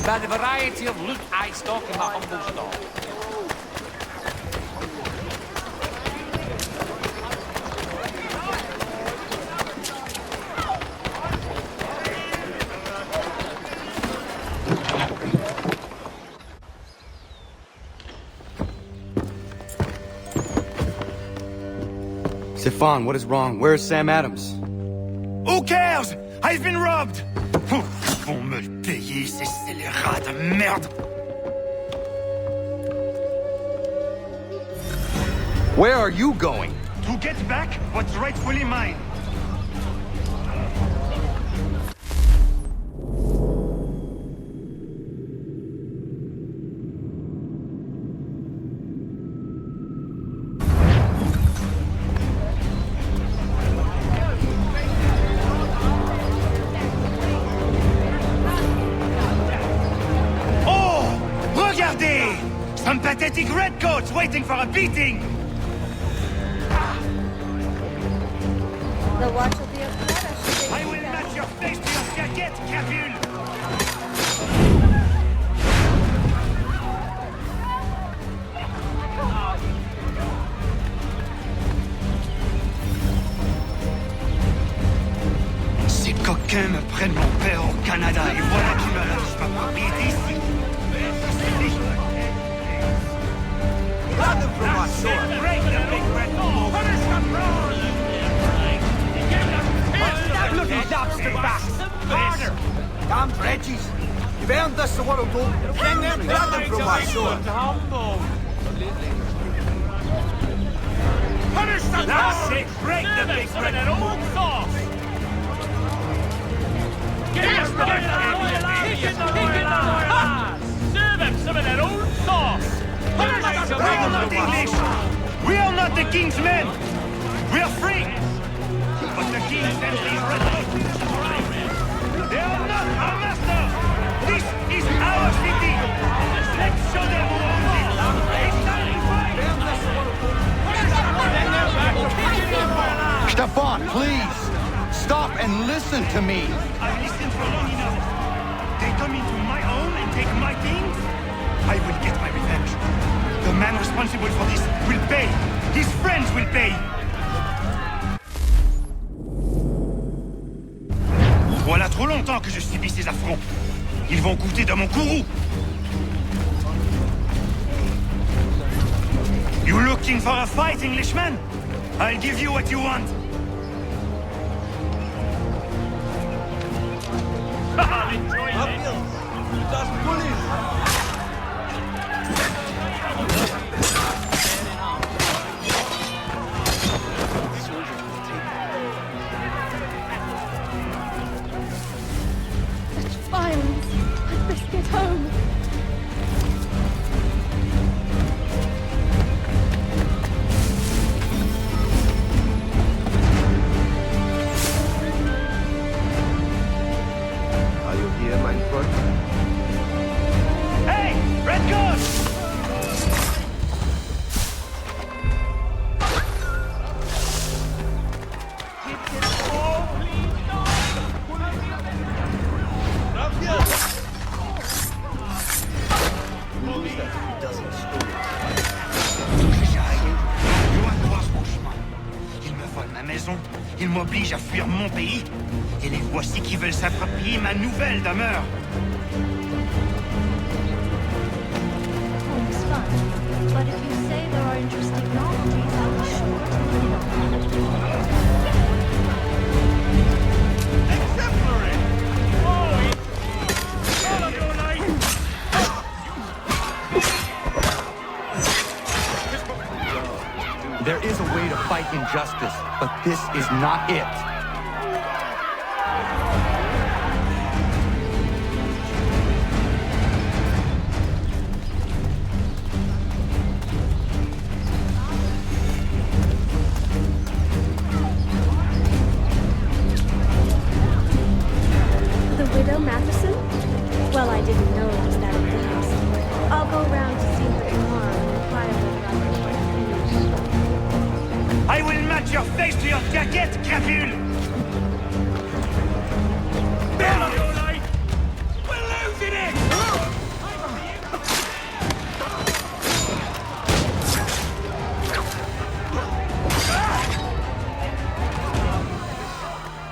By the variety of loot I stock in my humble store. Stefan, what is wrong? Where is Sam Adams? Who cares? I've been robbed! Vont me le payer, ces scélérats de merde! Where are you going? To get back what's rightfully mine. Some pathetic redcoats waiting for a beating! The watch will be a flash. I will match your face to your jacket, Capule! Ces coquins me prennent mon père au Canada et voilà qu'ils me lâchent ma propriété ici! Grab them from my sword! Break the big red ball! Punish the brawls! Bloody lobster backs! Harder! Damn dredges! You've earned this, the world will go. Grab them from my sword! Punish the brawls! That's it! Break the big red ball! Serve them some of that old sauce! We are not English! We are not the king's men! We are free! But the king sends these redcoats! They are not our masters! This is our city! Let's show them who owns it! It's time to fight! Stefan, please! Stop and listen to me! I've listened for long enough. They come into my home and take my things? I will get my revenge. The man responsible for this will pay. His friends will pay. Voilà trop longtemps que je subis ces affronts. Ils vont goûter de mon courroux. You looking for a fight, Englishman? I'll give you what you want. Such violence. I'd best get home. Are you here, mein Freund? Hey, Redcoat! Ils me volent ma maison, ils m'obligent à fuir mon pays, et les voici qui veulent s'approprier ma nouvelle demeure. Home's fun, but if you say there are interesting novelties, I'll be sure to put it on. Exemplary! There is a way to fight injustice, but this is not it. The widow Matheson? Well, I didn't know it was that advanced. I'll go round to see her tomorrow and inquire whether I can find I will match your face to your jacket, crapule! We're losing it!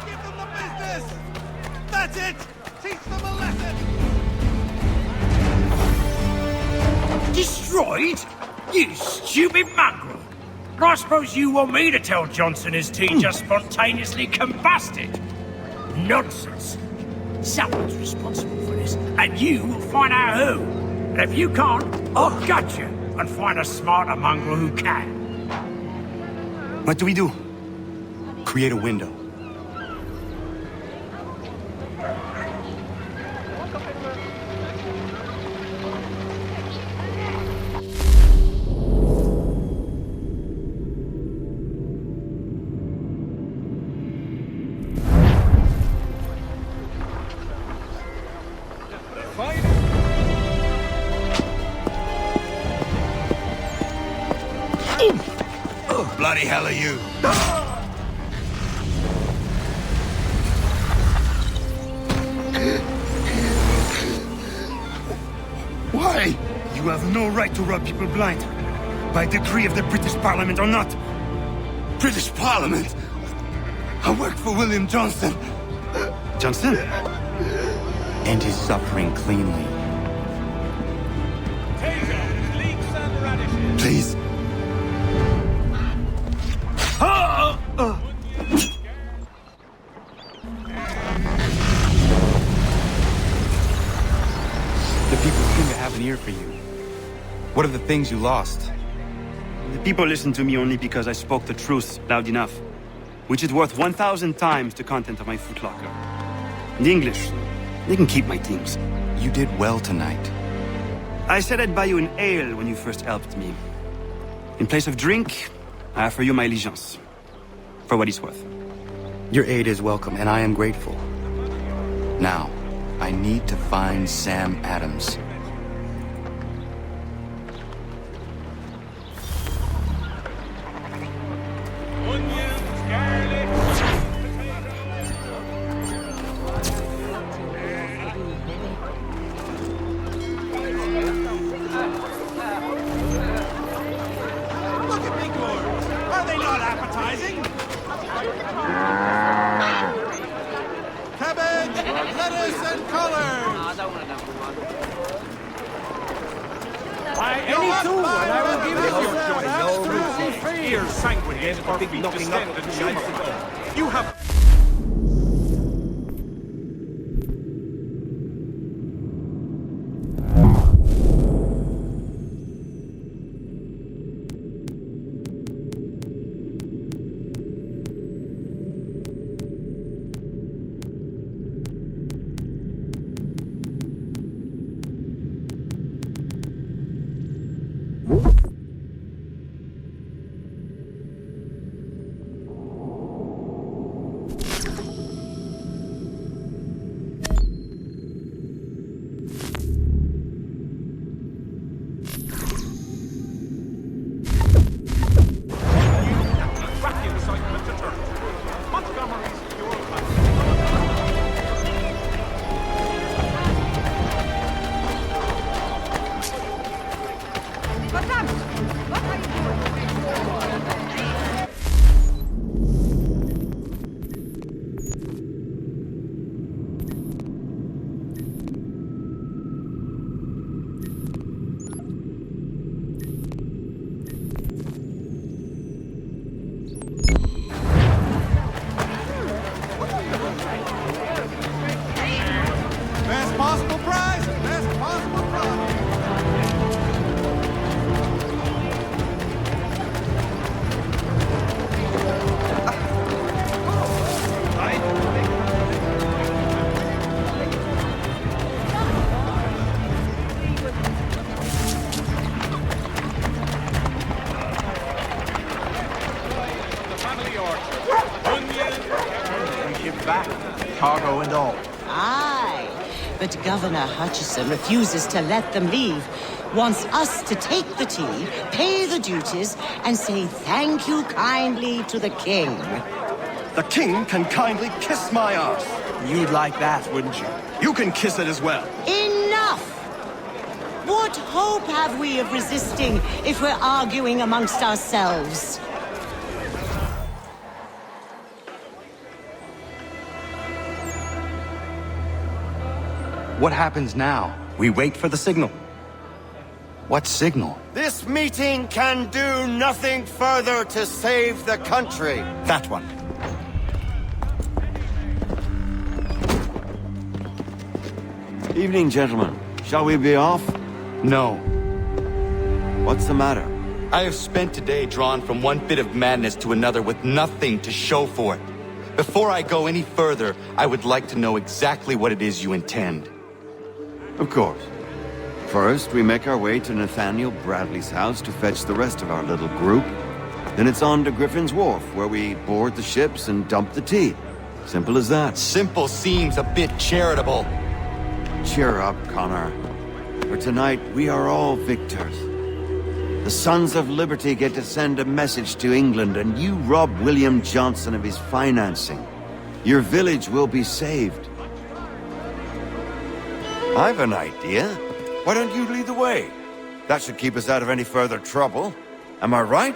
Give them the business! That's it! Teach them a lesson! Destroyed? You stupid mongrel! I suppose you want me to tell Johnson his tea just spontaneously combusted? Nonsense! Someone's responsible for this, and you will find out who. And if you can't, I'll gut you and find a smarter mongrel who can. What do we do? Create a window. Bloody hell are you? Why? You have no right to rob people blind. By decree of the British Parliament or not. British Parliament? I work for William Johnson. Johnson? End his suffering cleanly. Please. The people seem to have an ear for you. What are the things you lost? The people listen to me only because I spoke the truth loud enough, which is worth 1,000 times the content of my footlocker. The English, they can keep my things. You did well tonight. I said I'd buy you an ale when you first helped me. In place of drink, I offer you my allegiance. For what it's worth. Your aid is welcome, and I am grateful. Now, I need to find Sam Adams. Cabbage! Lettuce and colors! Buy any two, and I will give it to you. Here, sanguine, for big knocking up the giants ago. You have... Cargo and all. Aye, but Governor Hutchison refuses to let them leave. Wants us to take the tea, pay the duties, and say thank you kindly to the king. The king can kindly kiss my ass. You'd like that, wouldn't you? You can kiss it as well. Enough! What hope have we of resisting if we're arguing amongst ourselves? What happens now? We wait for the signal. What signal? This meeting can do nothing further to save the country. That one. Evening, gentlemen. Shall we be off? No. What's the matter? I have spent today drawn from one bit of madness to another with nothing to show for it. Before I go any further, I would like to know exactly what it is you intend. Of course. First, we make our way to Nathaniel Bradley's house to fetch the rest of our little group. Then it's on to Griffin's Wharf, where we board the ships and dump the tea. Simple as that. Simple seems a bit charitable. Cheer up, Connor. For tonight, we are all victors. The Sons of Liberty get to send a message to England, and you rob William Johnson of his financing. Your village will be saved. I've an idea. Why don't you lead the way? That should keep us out of any further trouble. Am I right?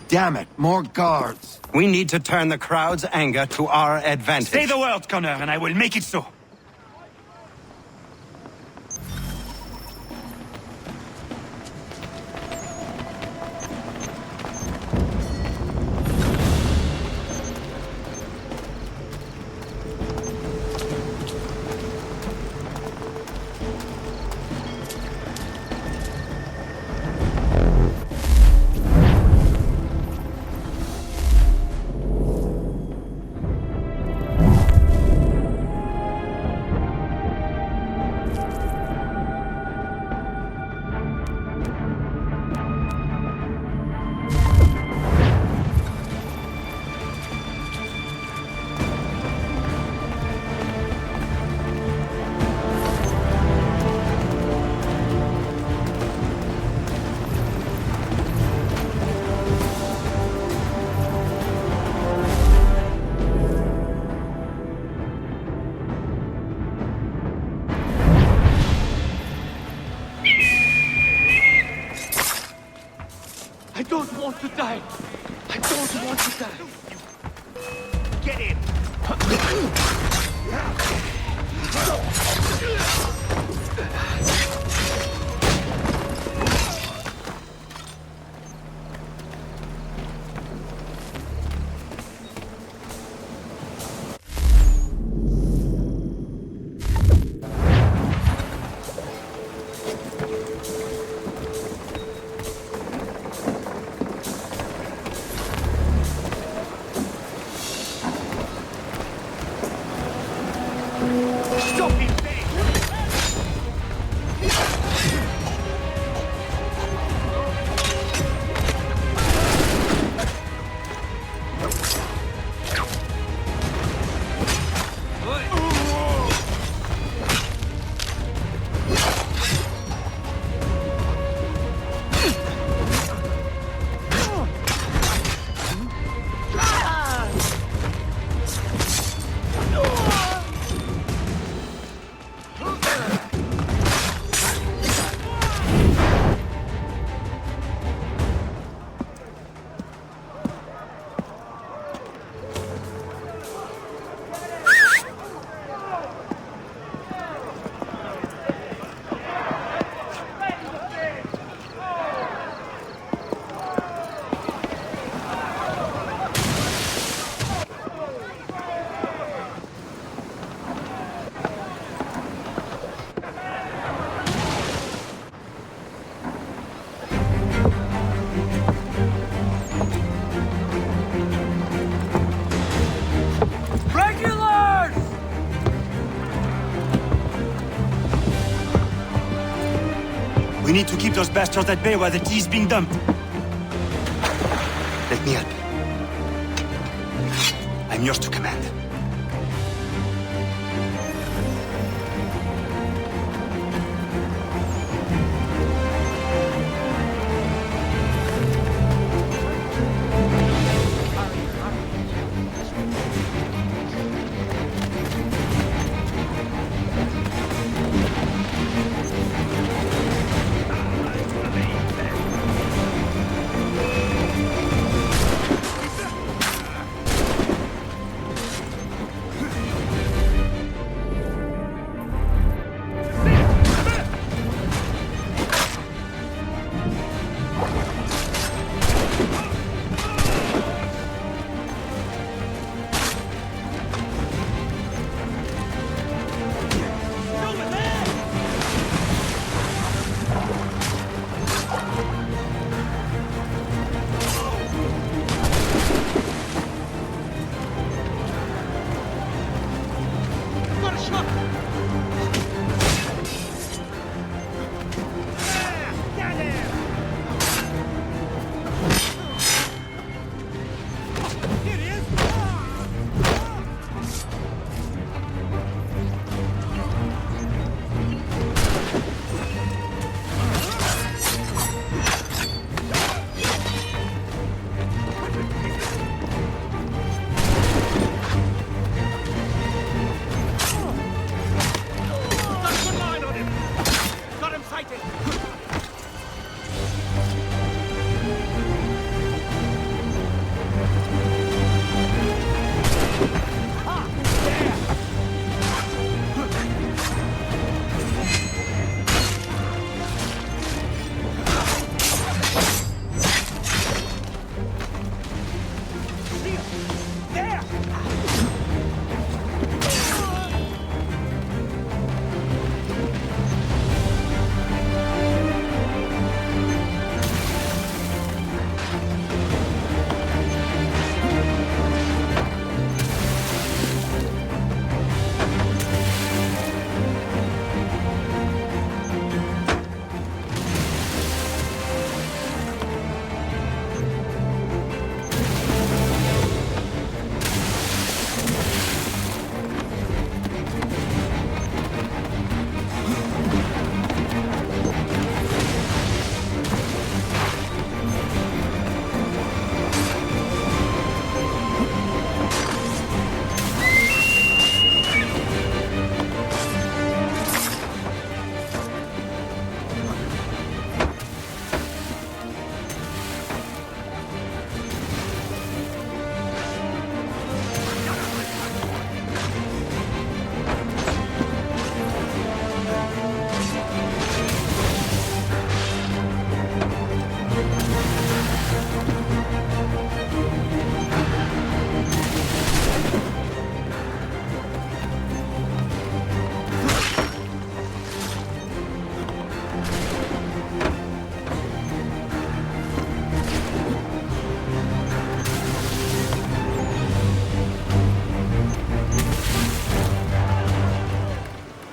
Damn it, more guards. We need to turn the crowd's anger to our advantage. Say the word, Connor, and I will make it so. I don't want to die. I don't want to die. Get in. We need to keep those bastards at bay while the tea is being dumped. Let me help. I'm yours to command.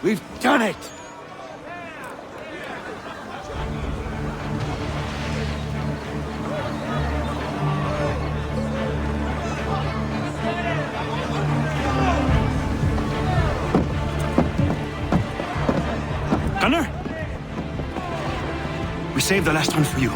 We've done it! Gunner? We saved the last one for you.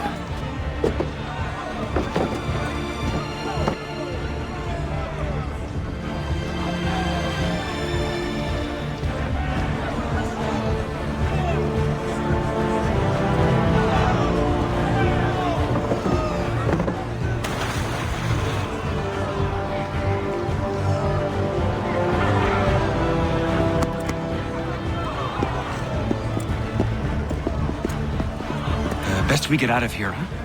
Best we get out of here, huh?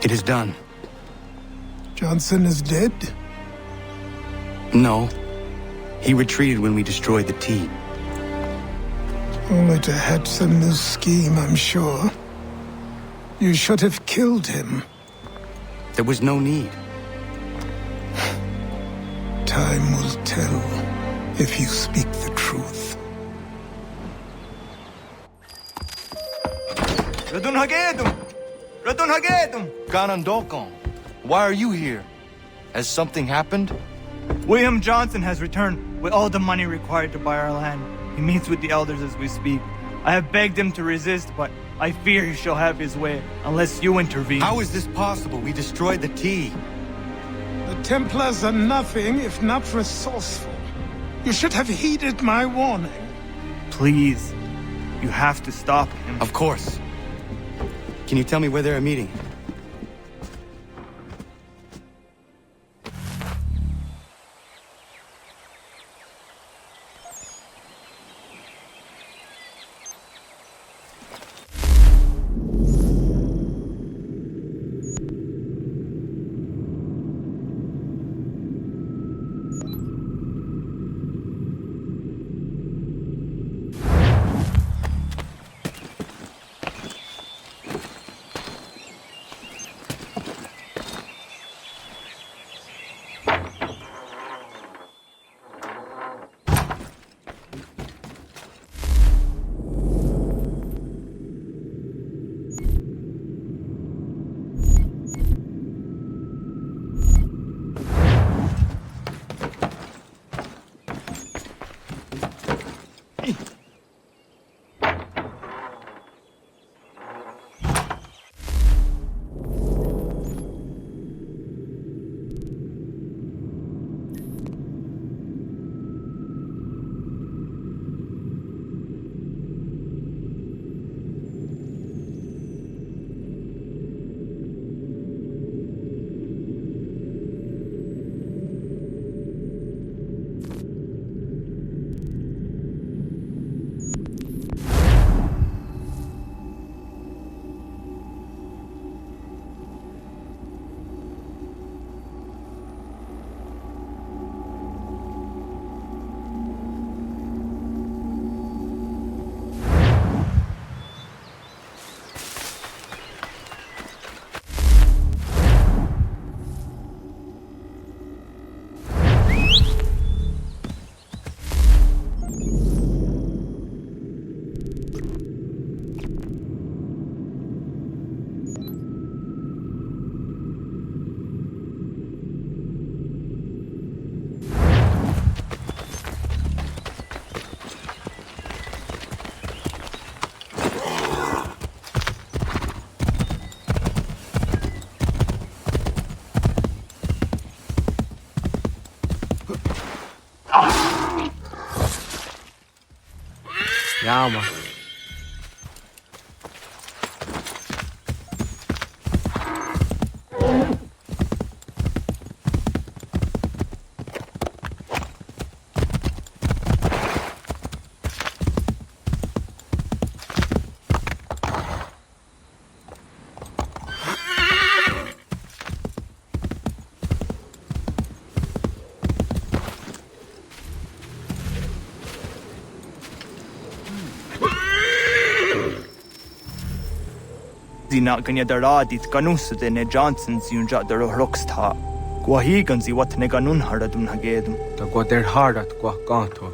It is done. Johnson is dead? No. He retreated when we destroyed the tea. Only to hatch some new scheme, I'm sure. You should have killed him. There was no need. Time will tell if you speak the truth. Ganondokon, why are you here? Has something happened? William Johnson has returned with all the money required to buy our land. He meets with the elders as we speak. I have begged him to resist, but I fear he shall have his way unless you intervene. How is this possible? We destroyed the tea. The Templars are nothing if not resourceful. You should have heeded my warning. Please, you have to stop him. Of course. Can you tell me where they're meeting? Yeah, man. Not gonna daradi ganus de ne Johnsons yun jat der rocksta. Gwahigan zi what ne ganun haradun hagedum. The got their hard at Guacanto.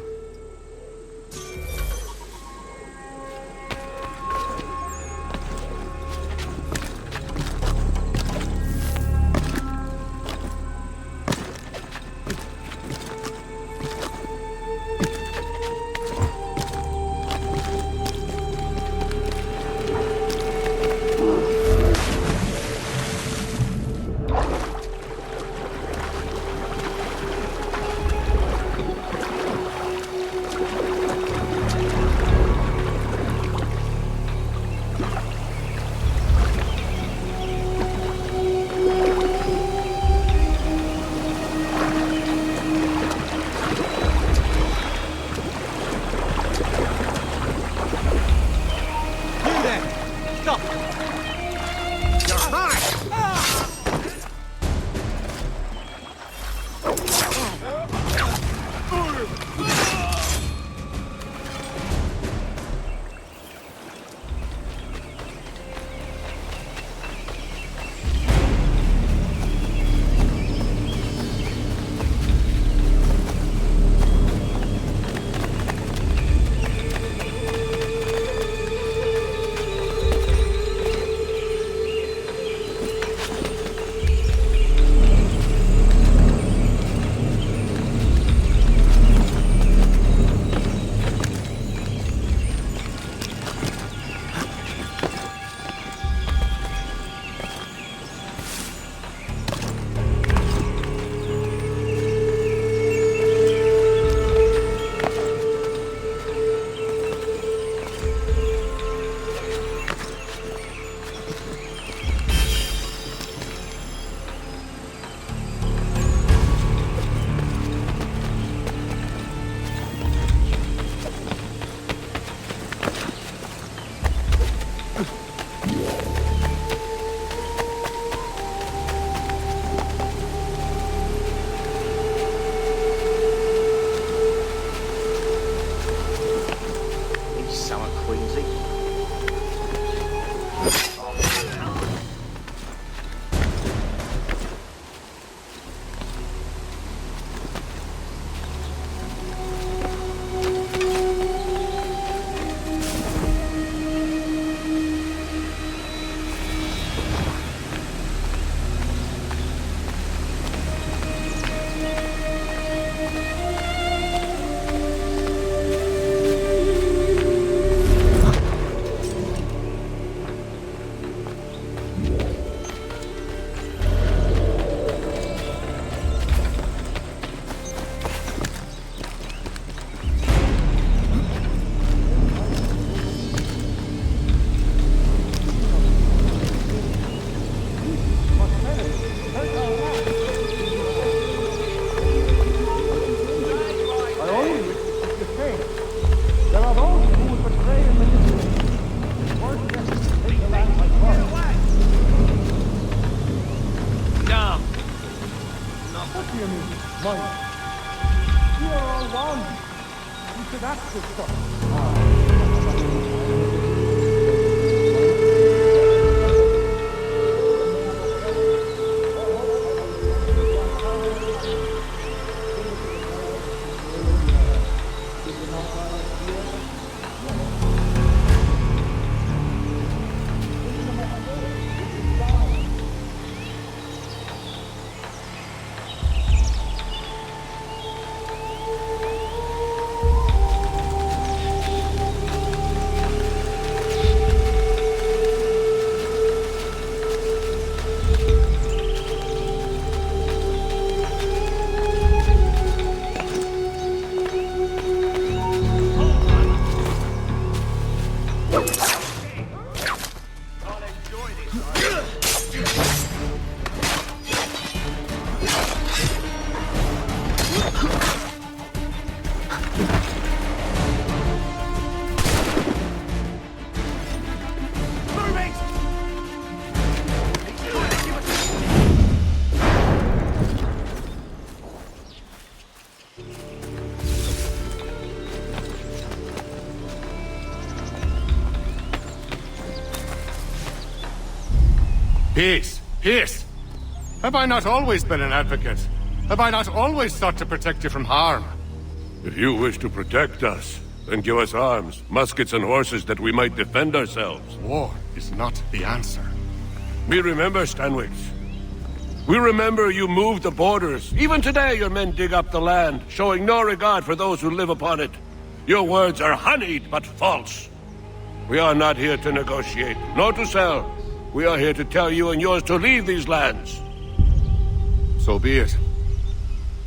Peace! Peace! Have I not always been an advocate? Have I not always sought to protect you from harm? If you wish to protect us, then give us arms, muskets and horses that we might defend ourselves. War is not the answer. We remember, Stanwix. We remember you moved the borders. Even today your men dig up the land, showing no regard for those who live upon it. Your words are honeyed, but false. We are not here to negotiate, nor to sell. We are here to tell you and yours to leave these lands. So be it.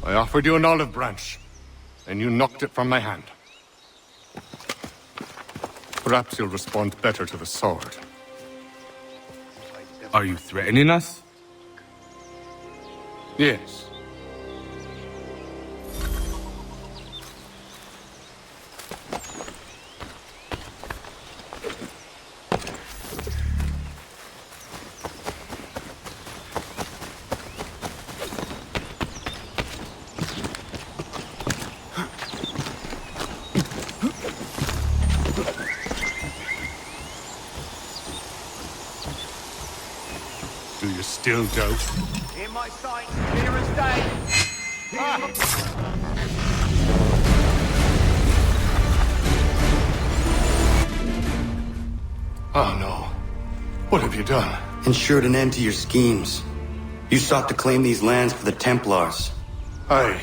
I offered you an olive branch, and you knocked it from my hand. Perhaps you'll respond better to the sword. Are you threatening us? Yes. Do you still doubt? In my sight, clear as day. Oh no. What have you done? Ensured an end to your schemes. You sought to claim these lands for the Templars. Aye,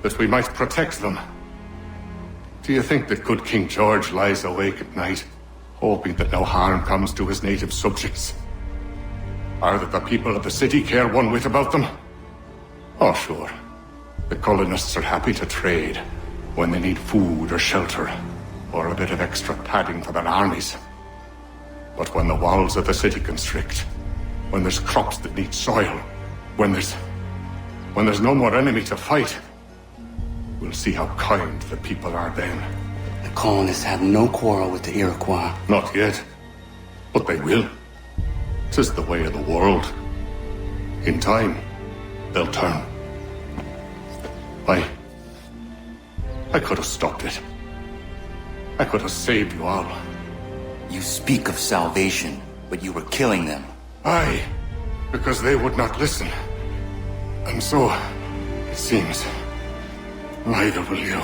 that we might protect them. Do you think that good King George lies awake at night, hoping that no harm comes to his native subjects? Or that the people of the city care one whit about them? Oh, sure. The colonists are happy to trade when they need food or shelter, or a bit of extra padding for their armies. But when the walls of the city constrict, when there's crops that need soil, when there's no more enemy to fight, we'll see how kind the people are then. The colonists have no quarrel with the Iroquois. Not yet, but they will. 'Tis the way of the world. In time, they'll turn. I could have stopped it. I could have saved you all. You speak of salvation, but you were killing them. Aye, because they would not listen. And so, it seems, neither will you.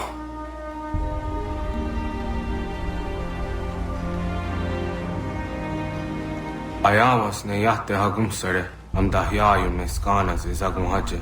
Ayawas na yate hagum sare am dahyayu ne skanas is agum haje.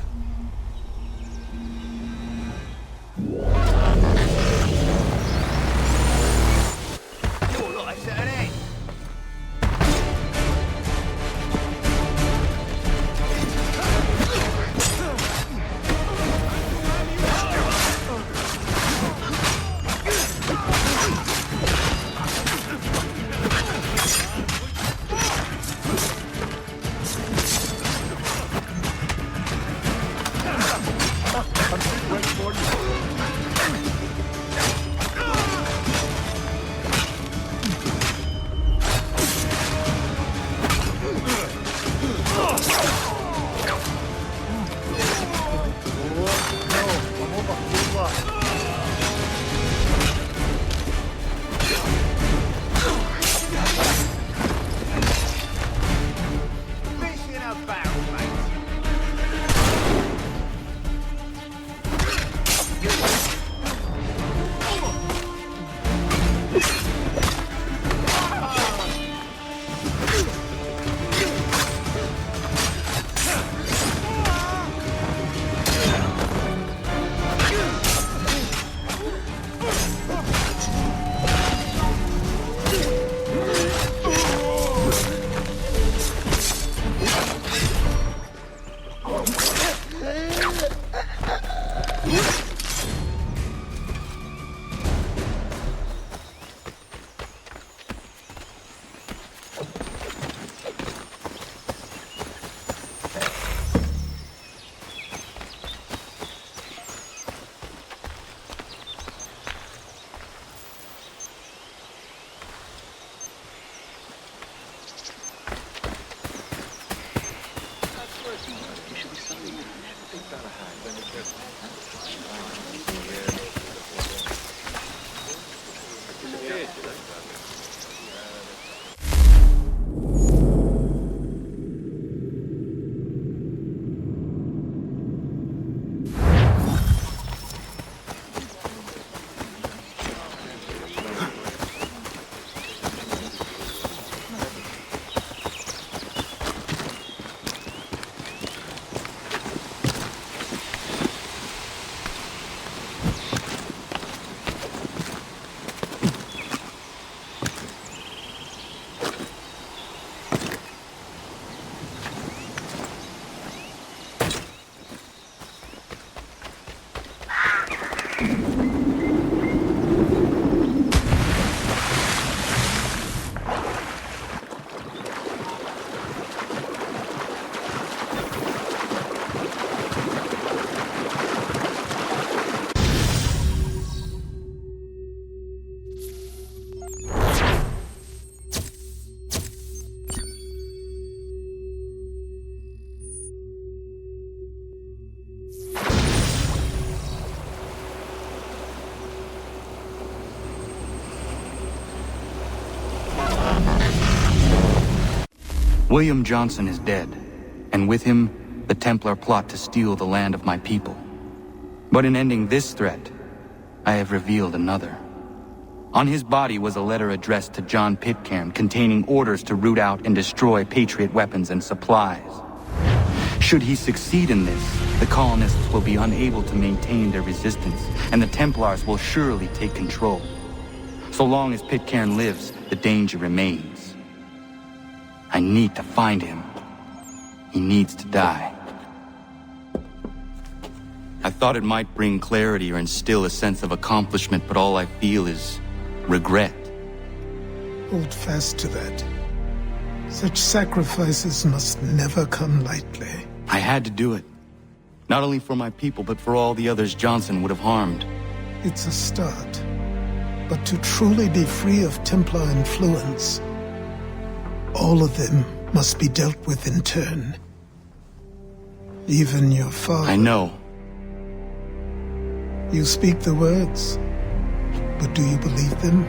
William Johnson is dead, and with him, the Templar plot to steal the land of my people. But in ending this threat, I have revealed another. On his body was a letter addressed to John Pitcairn containing orders to root out and destroy Patriot weapons and supplies. Should he succeed in this, the colonists will be unable to maintain their resistance, and the Templars will surely take control. So long as Pitcairn lives, the danger remains. I need to find him. He needs to die. I thought it might bring clarity or instill a sense of accomplishment, but all I feel is regret. Hold fast to that. Such sacrifices must never come lightly. I had to do it. Not only for my people, but for all the others Johnson would have harmed. It's a start. But to truly be free of Templar influence, all of them must be dealt with in turn. Even your father. I know. You speak the words, but do you believe them?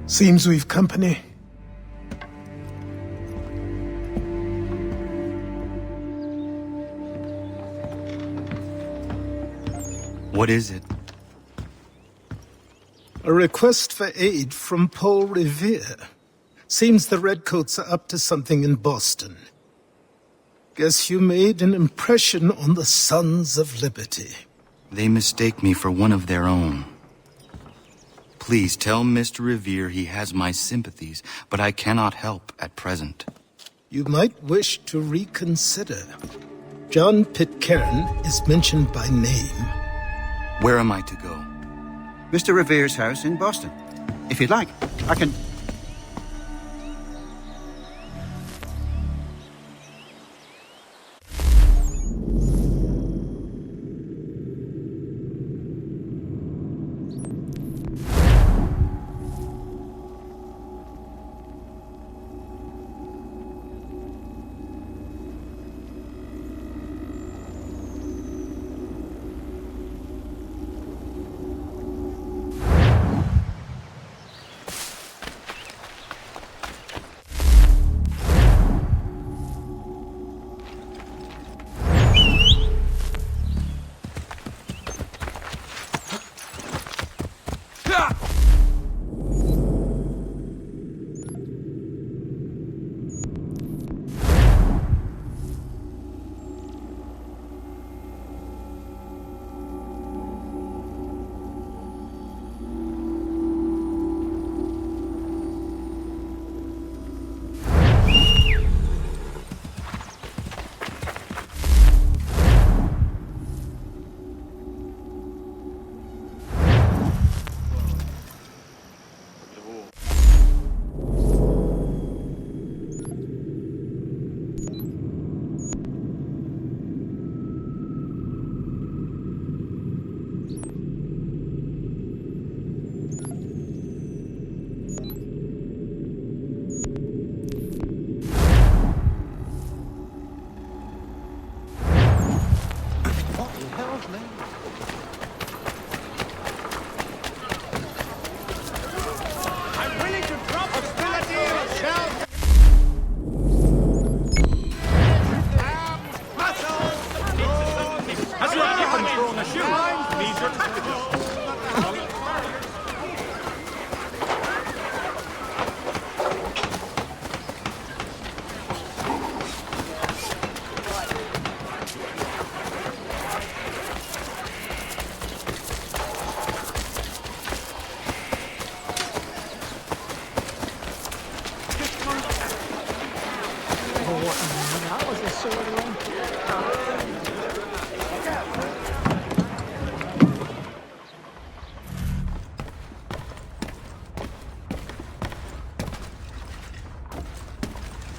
Seems we've company. What is it? A request for aid from Paul Revere. Seems the Redcoats are up to something in Boston. Guess you made an impression on the Sons of Liberty. They mistake me for one of their own. Please tell Mr. Revere he has my sympathies, but I cannot help at present. You might wish to reconsider. John Pitcairn is mentioned by name. Where am I to go? Mr. Revere's house in Boston. If you'd like, I can...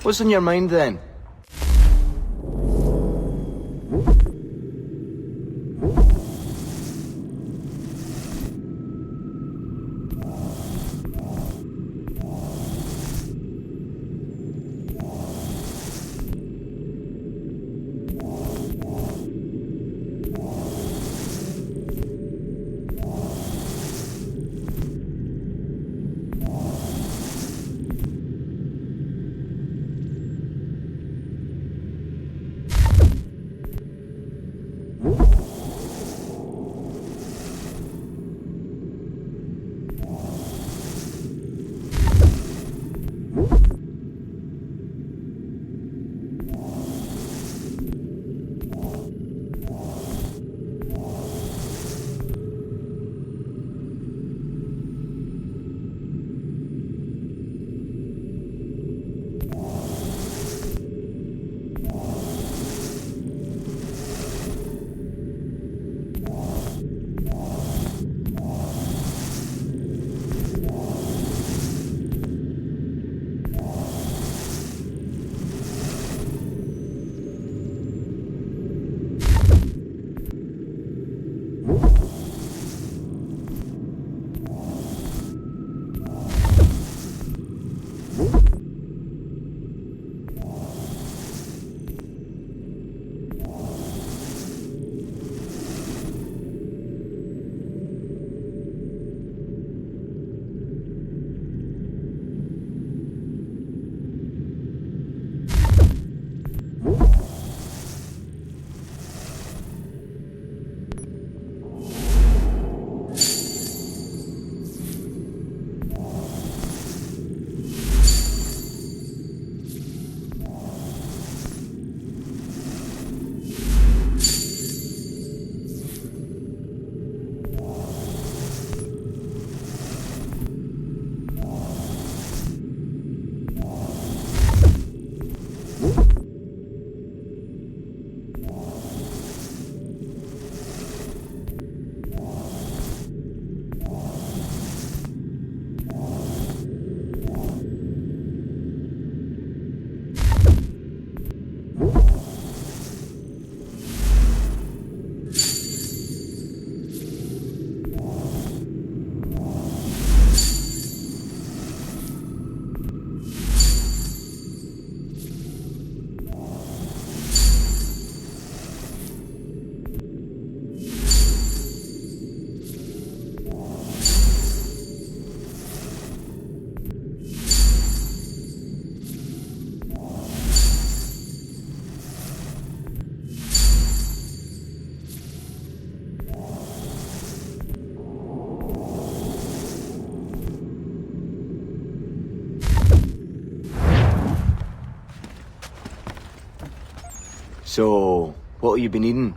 What's on your mind then? So, what have you been eating?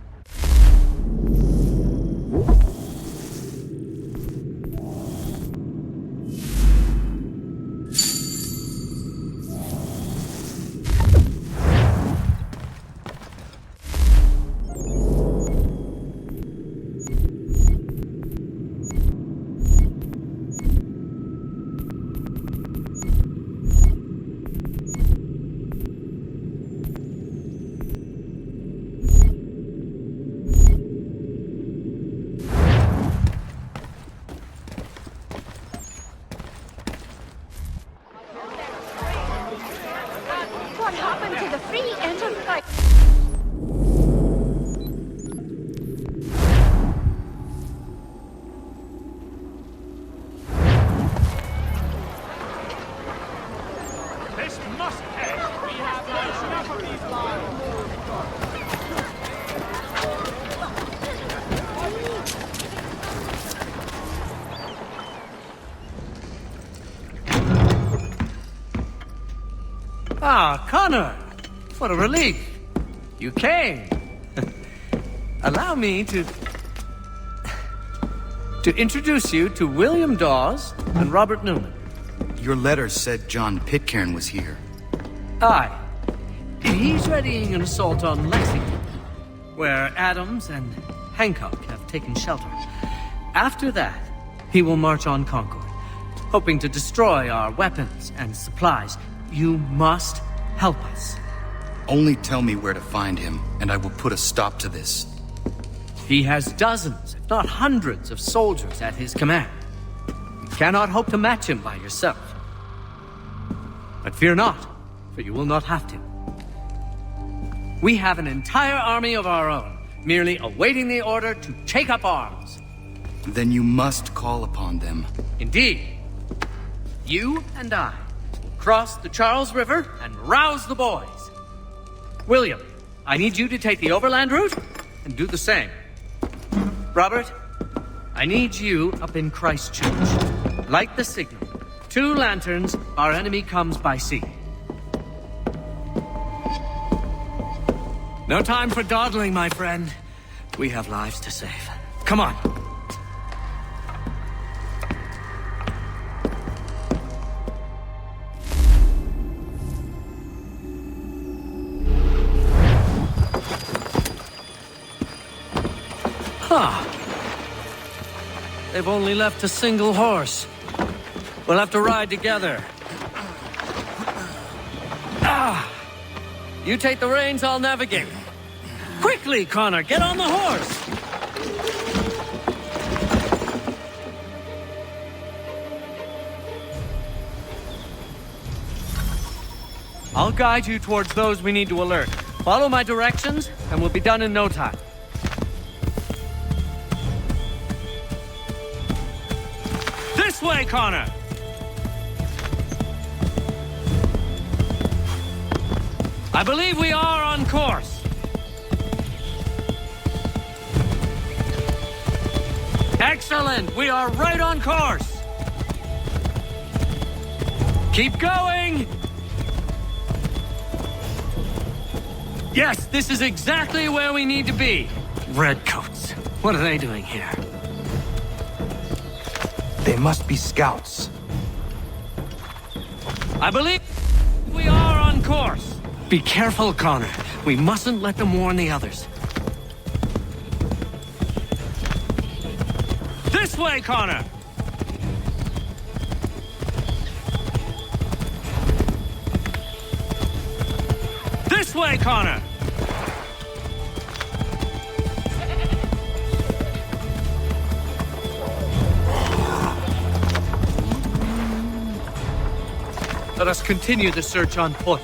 What happened to the free enterprise? This must end. We have enough of these lies. Ah, Connor! What a relief! You came! Allow me to introduce you to William Dawes and Robert Newman. Your letter said John Pitcairn was here. Aye. He's readying an assault on Lexington, where Adams and Hancock have taken shelter. After that, he will march on Concord, hoping to destroy our weapons and supplies. You must help us. Only tell me where to find him, and I will put a stop to this. He has dozens, if not hundreds, of soldiers at his command. You cannot hope to match him by yourself. But fear not, for you will not have to. We have an entire army of our own, merely awaiting the order to take up arms. Then you must call upon them. Indeed. You and I will cross the Charles River and rouse the boys. William, I need you to take the overland route and do the same. Robert, I need you up in Christchurch. Light the signal. 2 lanterns, our enemy comes by sea. No time for dawdling, my friend. We have lives to save. Come on. Huh. They've only left a single horse. We'll have to ride together. Ah! You take the reins, I'll navigate. Quickly, Connor, get on the horse! I'll guide you towards those we need to alert. Follow my directions, and we'll be done in no time. This way, Connor! I believe we are on course. Excellent! We are right on course! Keep going! Yes, this is exactly where we need to be. Redcoats. What are they doing here? They must be scouts. I believe we are on course. Be careful, Connor. We mustn't let them warn the others. This way, Connor! This way, Connor! Let us continue the search on foot.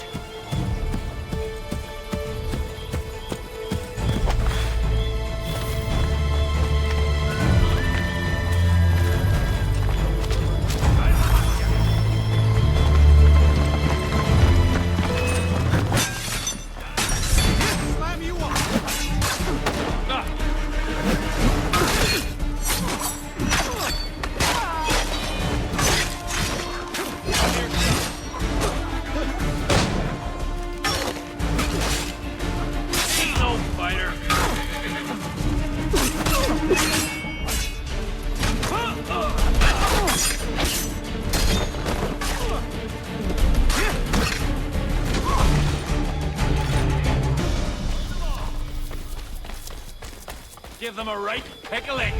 give them a right pickling.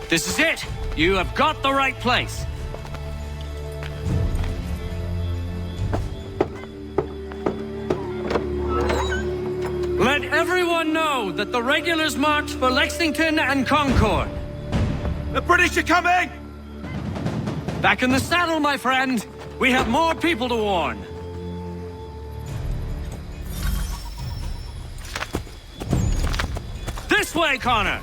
This is it! You have got the right place. Let everyone know that the regulars marched for Lexington and Concord. The British are coming! Back in the saddle, my friend. We have more people to warn. This way, Connor!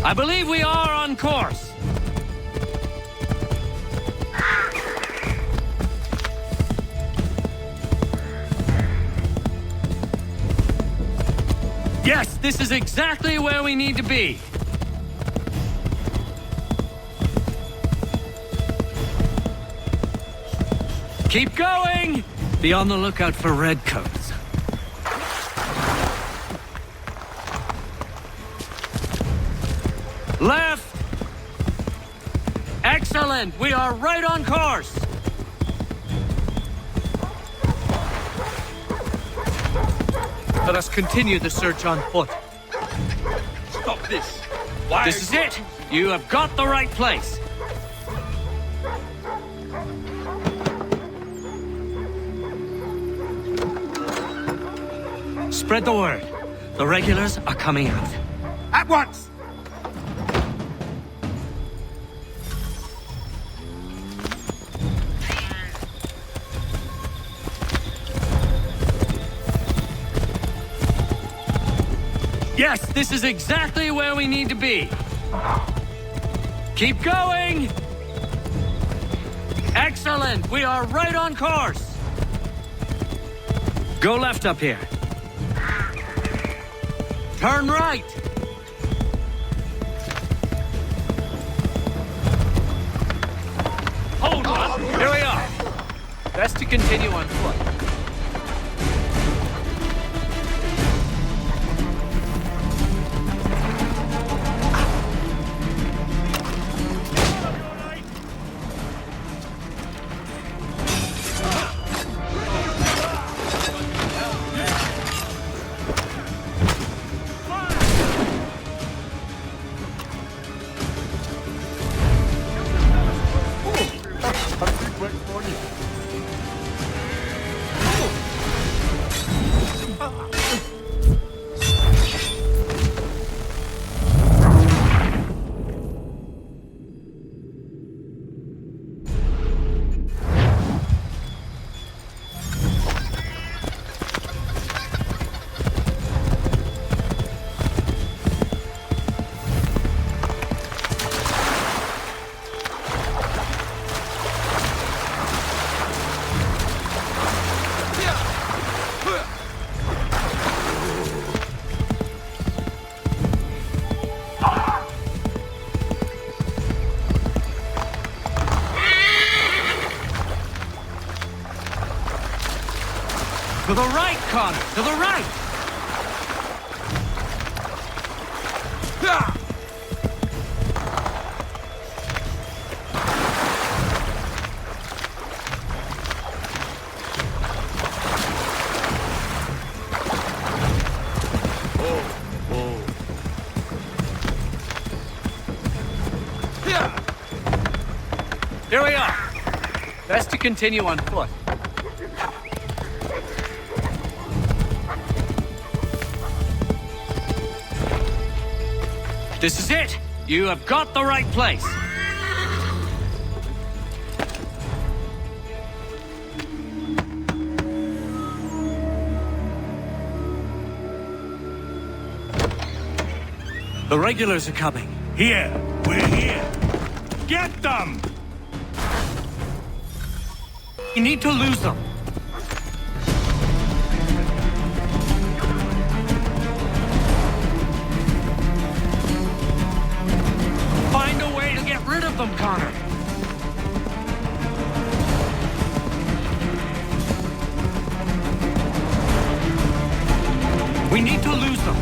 I believe we are on course. Yes, this is exactly where we need to be. Keep going! Be on the lookout for redcoats. Left! Excellent! We are right on course! Let us continue the search on foot. Stop this! This is it! You have got the right place! Spread the word. The regulars are coming out. At once! Yes, this is exactly where we need to be. Keep going! Excellent! We are right on course! Go left up here. Turn right! Hold on! Here we are! Best to continue on foot. To the right, Connor! To the right! Here we are. Best to continue on foot. This is it. You have got the right place. The regulars are coming. Here. We're here. Get them! You need to lose them. Find a way to get rid of them, Connor. We need to lose them.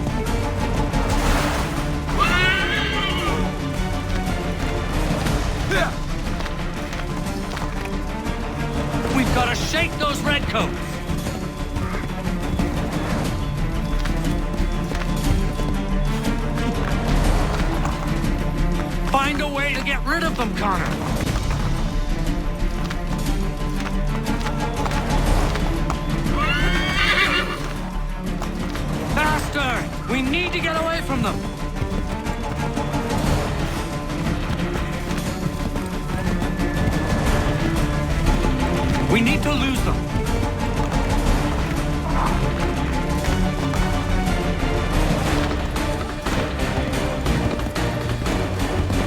We've got to shake those redcoats. Find a way to get rid of them, Connor. Faster! We need to get away from them. We need to lose them.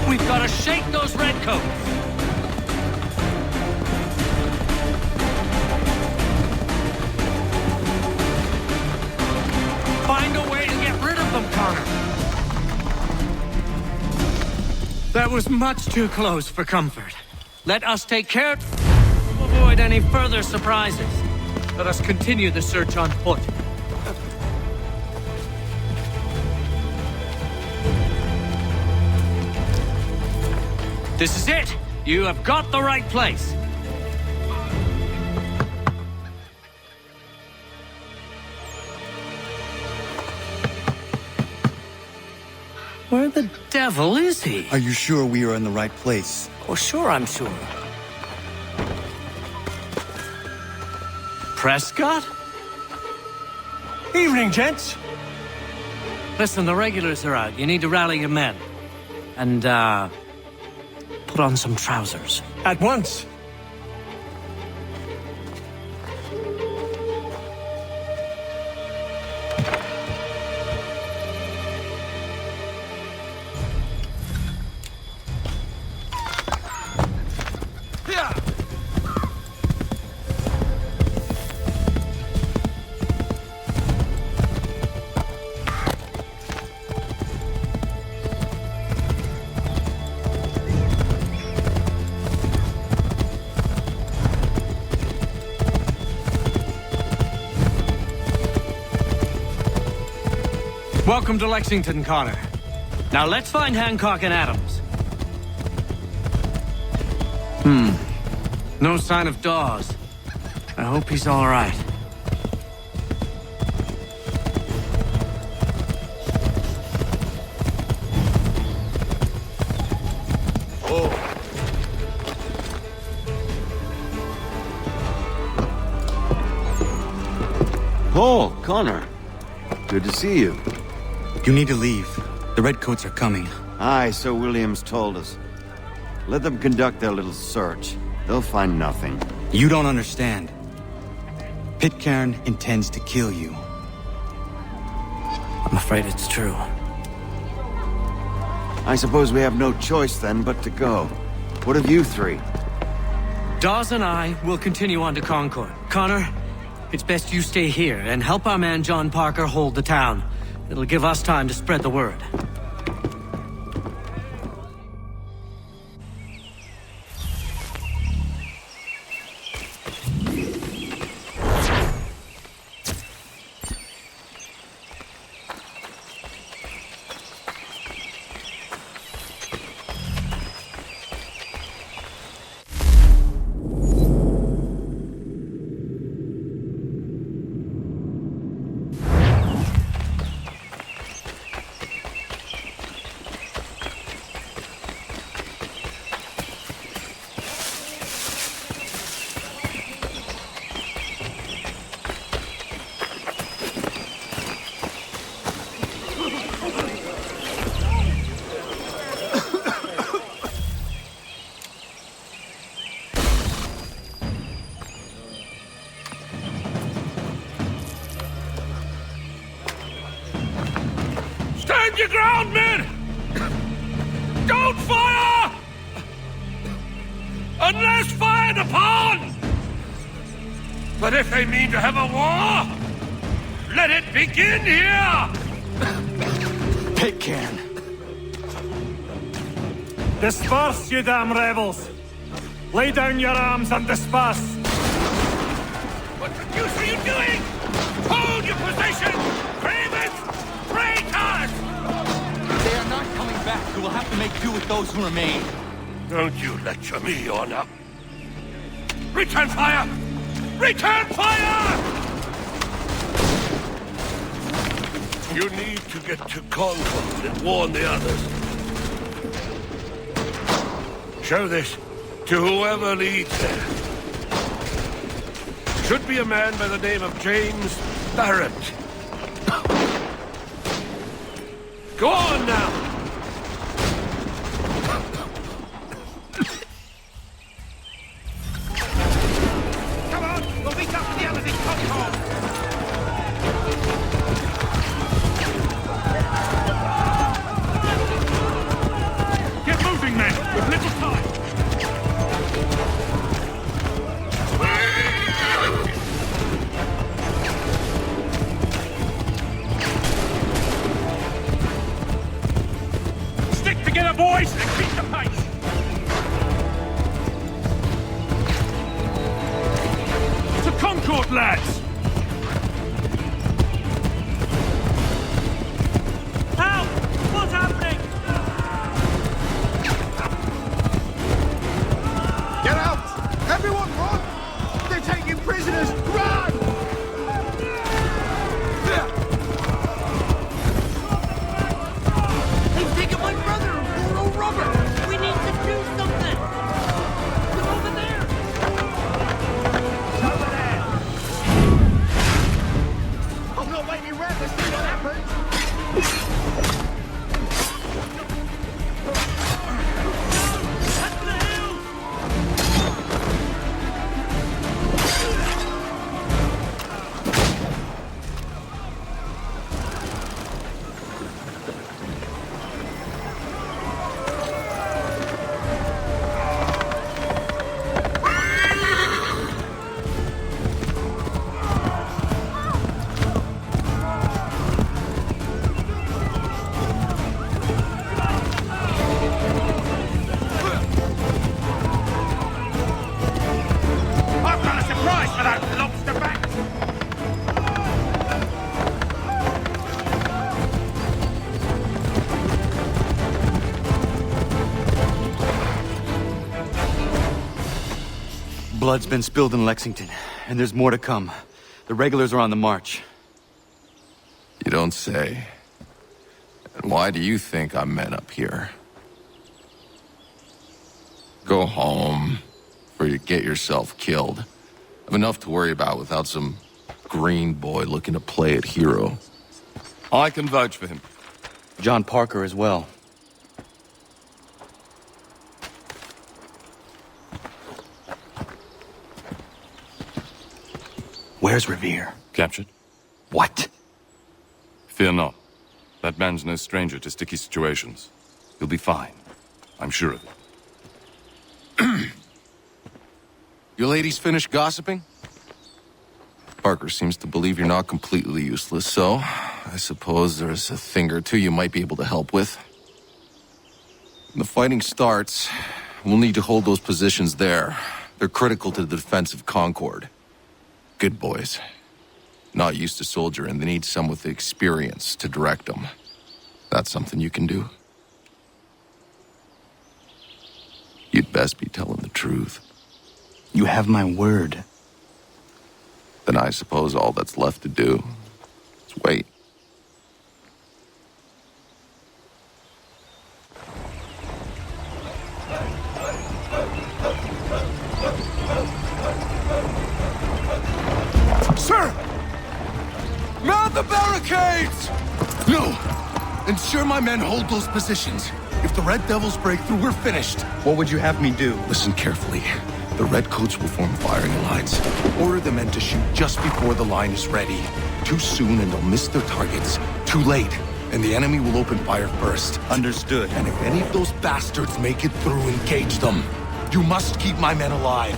We've got to shake those redcoats. Find a way to get rid of them, Connor. That was much too close for comfort. Let us take care to avoid any further surprises. Let us continue the search on foot. This is it! You have got the right place! Where the devil is he? Are you sure we are in the right place? Oh, sure, I'm sure. Prescott? Evening, gents. Listen, the regulars are out. You need to rally your men. And, put on some trousers. At once. Welcome to Lexington, Connor. Now let's find Hancock and Adams. No sign of Dawes. I hope he's all right. Paul, Connor. Good to see you. You need to leave. The redcoats are coming. Aye, so Williams told us. Let them conduct their little search. They'll find nothing. You don't understand. Pitcairn intends to kill you. I'm afraid it's true. I suppose we have no choice then but to go. What of you three? Dawes and I will continue on to Concord. Connor, it's best you stay here and help our man John Parker hold the town. It'll give us time to spread the word. your ground, men! Don't fire! Unless fired upon! But if they mean to have a war, let it begin here! Pitcairn. Disperse, you damn rebels! Lay down your arms and disperse! What the deuce are you doing? Hold your position! Cravens! Traitors! They are not coming back. We will have to make do with those who remain. Don't you lecture me, Orna. Return fire! Return fire! You need to get to Concord and warn the others. Show this to whoever leads there. Should be a man by the name of James Barrett. Go on now! Come on, we'll meet up with the others in Concord! Get moving, men! With little time! Stick together, boys, and keep the pace! To Concord, lads! Help! What's happening? Get out! Everyone run! They're taking prisoners! Run! They've taken my brother and poor old Robert! We need to do something! They're over there! Over there! I'm not making red to see what happens! I've got a surprise for that lobster back! Blood's been spilled in Lexington, and there's more to come. The regulars are on the march. You don't say. And why do you think I'm men up here? Go home, or you get yourself killed. I've enough to worry about without some green boy looking to play it hero. I can vouch for him. John Parker as well. Where's Revere? Captured? What? Fear not. That man's no stranger to sticky situations. He'll be fine. I'm sure of it. You ladies finished gossiping? Parker seems to believe you're not completely useless, so I suppose there's a thing or two you might be able to help with. When the fighting starts, we'll need to hold those positions there. They're critical to the defense of Concord. Good boys. Not used to soldiering, they need some with the experience to direct them. That's something you can do. You'd best be telling the truth. You have my word. Then I suppose all that's left to do is wait. Sir! Mount the barricades! No! Ensure my men hold those positions. If the Red Devils break through, we're finished. What would you have me do? Listen carefully. The Redcoats will form firing lines. Order the men to shoot just before the line is ready. Too soon and they'll miss their targets. Too late, and the enemy will open fire first. Understood. And if any of those bastards make it through, engage them. You must keep my men alive.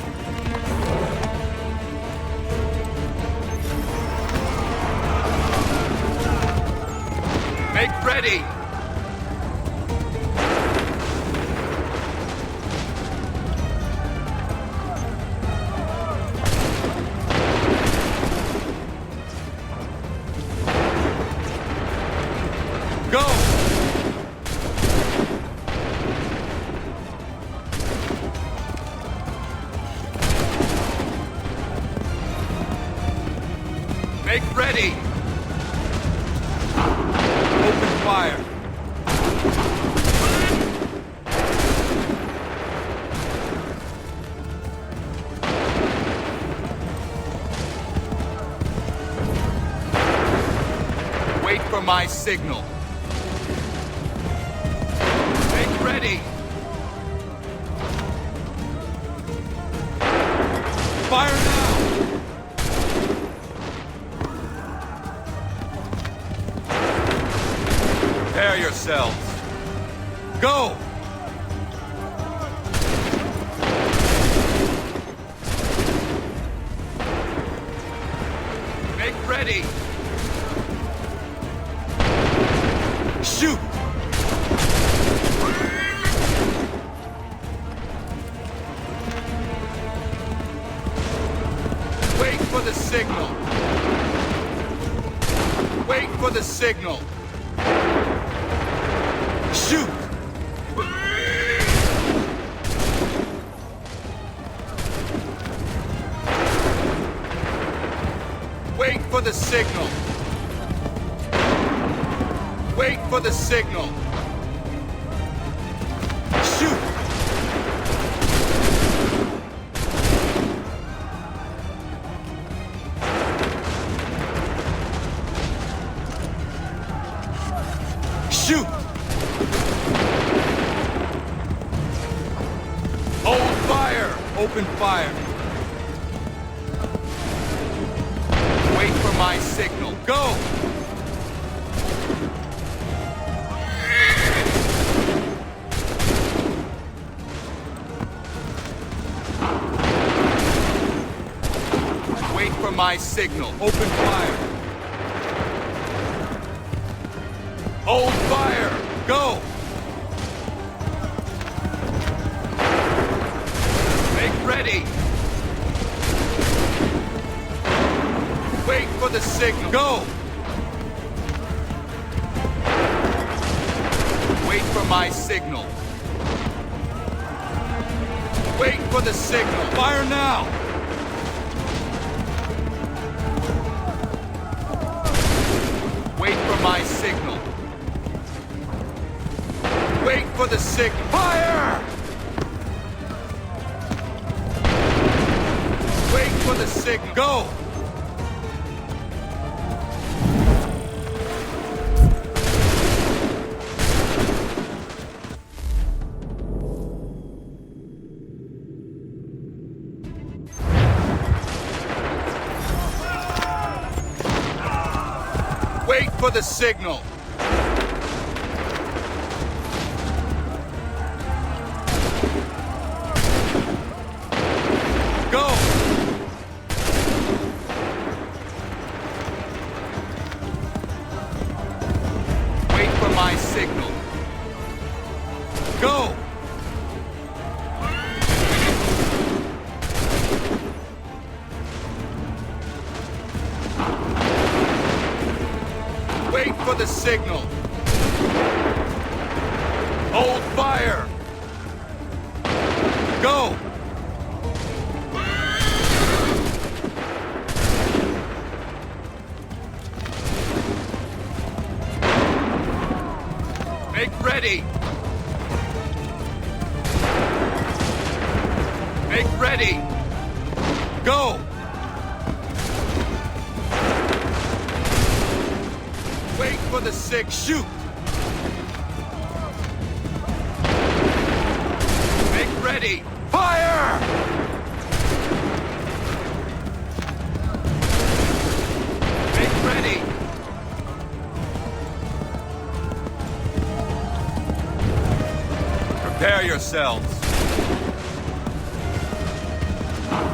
Make ready! Go! Make ready! Open fire! Wait for my signal. Make ready! Fire now! Prepare yourselves. Go! Make ready! Shoot! Wait for the signal. Wait for the signal. Shoot! Wait for the signal. Wait for the signal. Shoot! Shoot! Hold fire! Open fire! Wait for my signal. Go! Wait for my signal. Open fire! Hold fire! Go! Make ready! Wait for the signal. Go! Wait for my signal. Wait for the signal. Fire now! Wait for my signal. Wait for the signal. Fire! Wait for the signal. Go! Wait for the signal. Go! Wait for my signal. Go! Wait for the signal. Hold fire. Go! Make ready. Make ready. Go! Wait for the sick. Shoot! Make ready. Fire! Make ready. yourselves.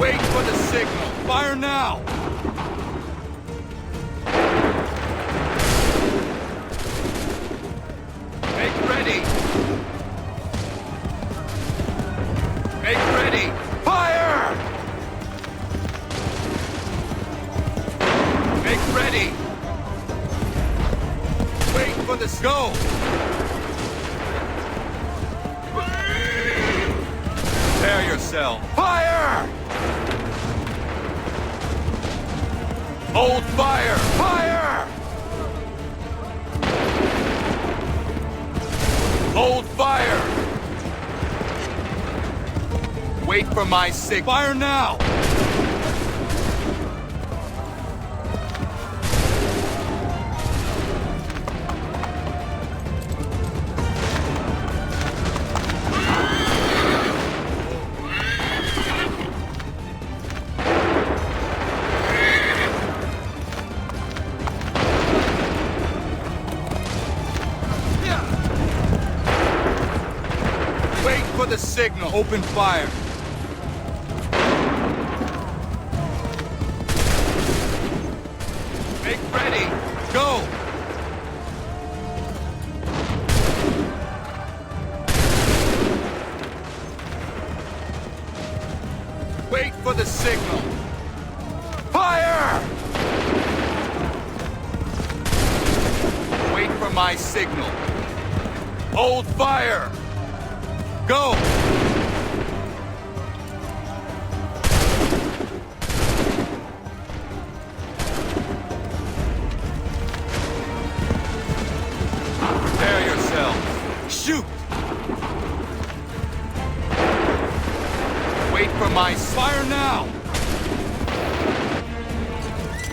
Wait for the signal. Fire now! Make ready! Make ready! Fire! Make ready! Wait for the go! Prepare yourself. Fire! Hold fire! Fire! Hold fire! Wait for my signal. Fire now! The signal. Open fire. Make ready. Go. Wait for the signal. Fire! Wait for my signal. Hold fire. Go! Prepare yourself. Shoot! Wait for my fire now!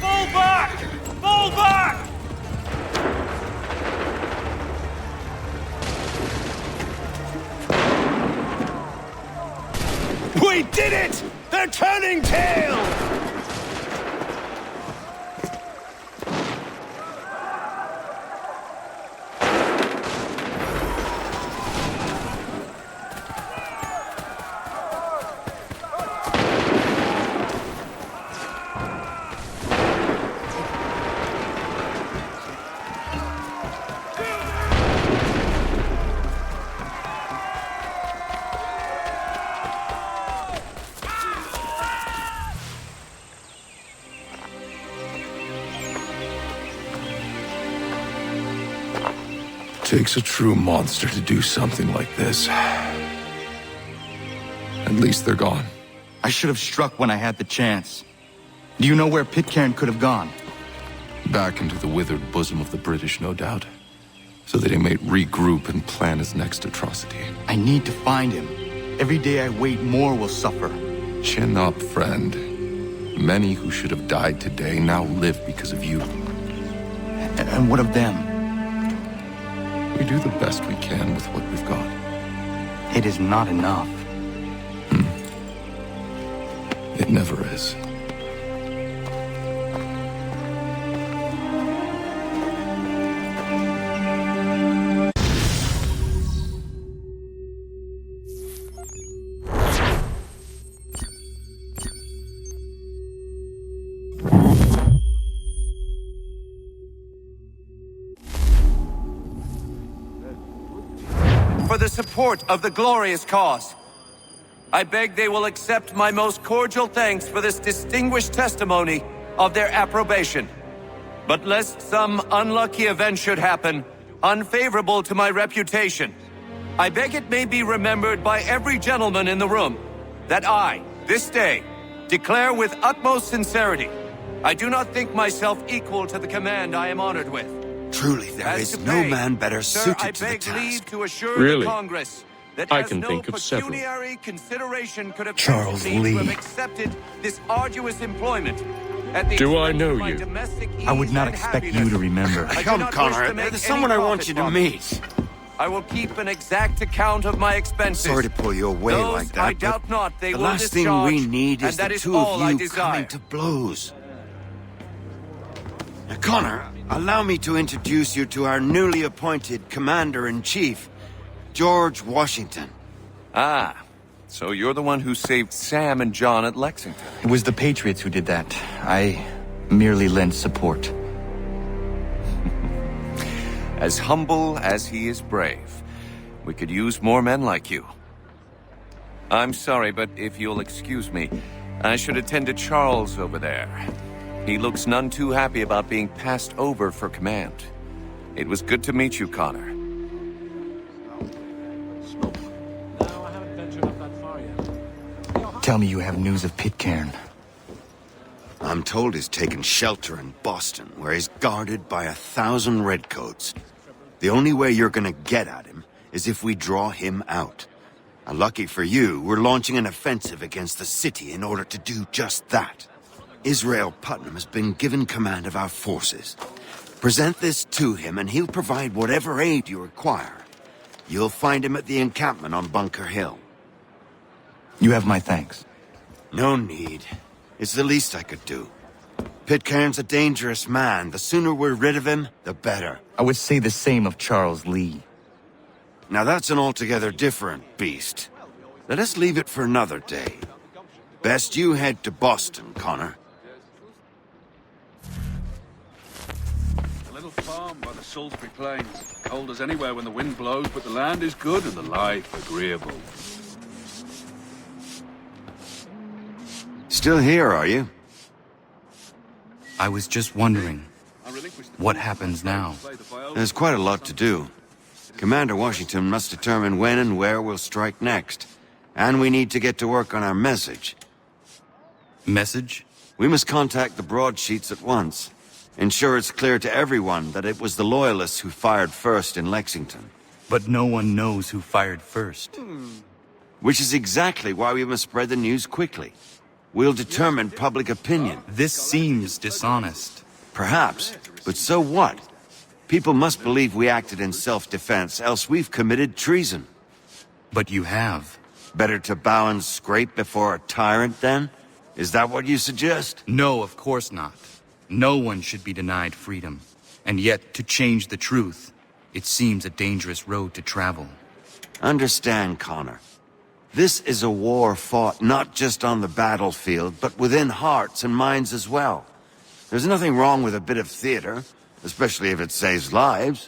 Fall back! Fall back! We did it! They're turning tail! Takes a true monster to do something like this. At least they're gone. I should have struck when I had the chance. Do you know where Pitcairn could have gone? Back into the withered bosom of the British, no doubt. So that he might regroup and plan his next atrocity. I need to find him. Every day I wait, more will suffer. Chin up, friend. Many who should have died today now live because of you. And what of them? We do the best we can with what we've got. It is not enough. It never is. For the support of the glorious cause. I beg they will accept my most cordial thanks for this distinguished testimony of their approbation. But lest some unlucky event should happen, unfavorable to my reputation, I beg it may be remembered by every gentleman in the room that I, this day, declare with utmost sincerity, I do not think myself equal to the command I am honored with. Truly, there is no man better suited to the task. Really? That I can think of several. Consideration could have Charles me to Lee. have accepted this arduous employment. At the Do I expense know of my you? domestic I would ease not and expect you happiness. to remember. I do Come, not wish Connor, to make there's any someone I want profit you to from meet. I will keep an exact account of my expenses. Sorry to pull you away Those like that, I but doubt not they the will last thing discharge, we need and is that the is two all I of you desire. coming to blows. Now, Connor, allow me to introduce you to our newly appointed Commander-in-Chief, George Washington. Ah, so you're the one who saved Sam and John at Lexington. It was the Patriots who did that. I merely lent support. As humble as he is brave. We could use more men like you. I'm sorry, but if you'll excuse me, I should attend to Charles over there. He looks none too happy about being passed over for command. It was good to meet you, Connor. Tell me you have news of Pitcairn. I'm told he's taken shelter in Boston, where he's guarded by 1,000 redcoats. The only way you're gonna get at him is if we draw him out. Lucky for you, we're launching an offensive against the city in order to do just that. Israel Putnam has been given command of our forces. Present this to him and he'll provide whatever aid you require. You'll find him at the encampment on Bunker Hill. You have my thanks. No need. It's the least I could do. Pitcairn's a dangerous man. The sooner we're rid of him, the better. I would say the same of Charles Lee. Now that's an altogether different beast. Let us leave it for another day. Best you head to Boston, Connor. A little farm by the Salisbury Plains. Cold as anywhere when the wind blows, but the land is good and the life agreeable. Still here, are you? I was just wondering, what happens now? There's quite a lot to do. Commander Washington must determine when and where we'll strike next. And we need to get to work on our message. Message? We must contact the broadsheets at once. Ensure it's clear to everyone that it was the Loyalists who fired first in Lexington. But no one knows who fired first. Which is exactly why we must spread the news quickly. We'll determine public opinion. This seems dishonest. Perhaps, but so what? People must believe we acted in self-defense, else we've committed treason. But you have. Better to bow and scrape before a tyrant, then? Is that what you suggest? No, of course not. No one should be denied freedom. And yet, to change the truth, it seems a dangerous road to travel. Understand, Connor. This is a war fought not just on the battlefield, but within hearts and minds as well. There's nothing wrong with a bit of theater, especially if it saves lives.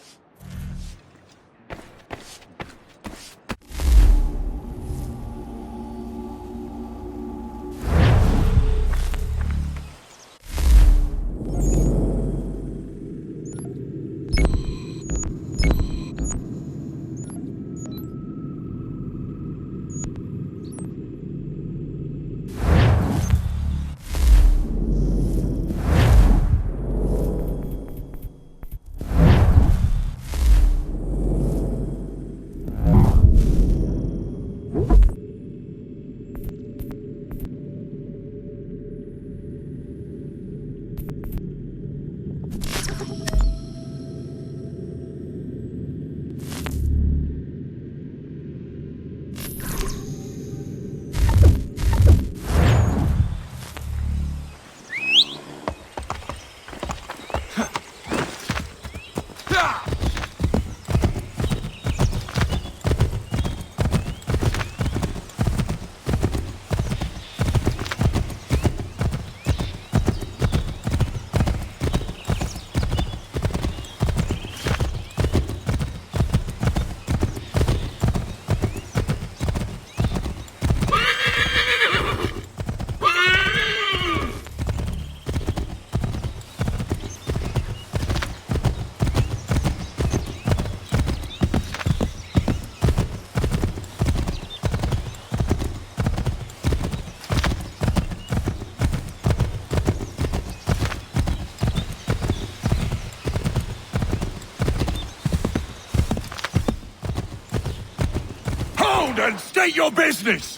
And state your business!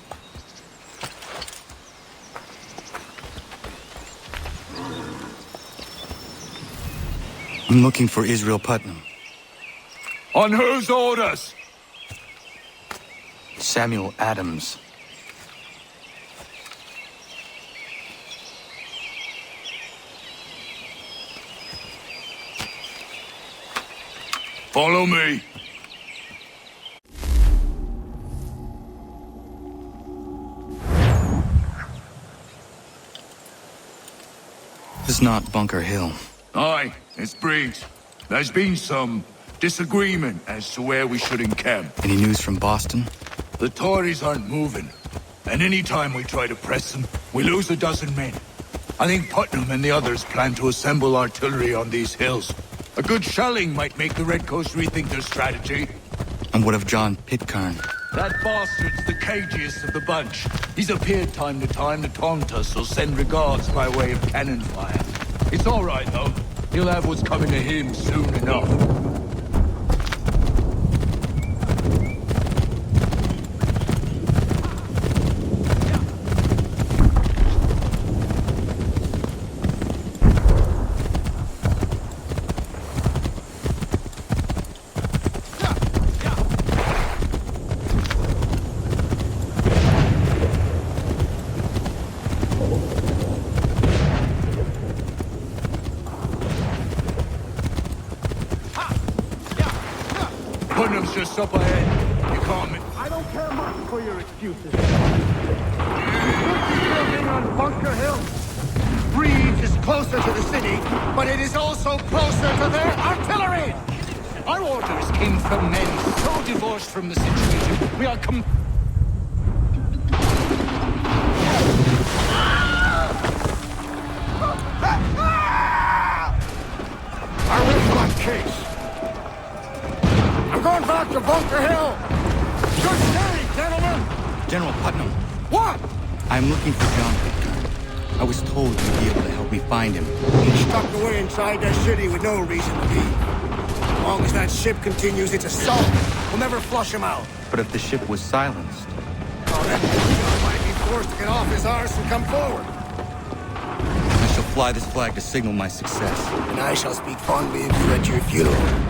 I'm looking for Israel Putnam. On whose orders? Samuel Adams. Follow me. not Bunker Hill. Aye, it's Briggs. There's been some disagreement as to where we should encamp. Any news from Boston? The Tories aren't moving, and any time we try to press them, we lose a dozen men. I think Putnam and the others plan to assemble artillery on these hills. A good shelling might make the Redcoats rethink their strategy. And what of John Pitcairn? That bastard's the cagiest of the bunch. He's appeared time to taunt us or send regards by way of cannon fire. It's all right, though. He'll have what's coming to him soon enough. Just up ahead. You call me. I don't care much for your excuses. We're building on Bunker Hill. Breeds is closer to the city, but it is also closer to their artillery. Our orders came from men so divorced from the situation. We are Our Wolcott case. Going back to Bunker Hill! Good day, gentlemen! General Putnam. What? I'm looking for John Pitcairn. I was told you'd be able to help me find him. He's stuck away inside that city with no reason to be. As long as that ship continues its assault, we'll never flush him out. But if the ship was silenced... Oh, then John might be forced to get off his arse and come forward. I shall fly this flag to signal my success. And I shall speak fondly of you at your funeral.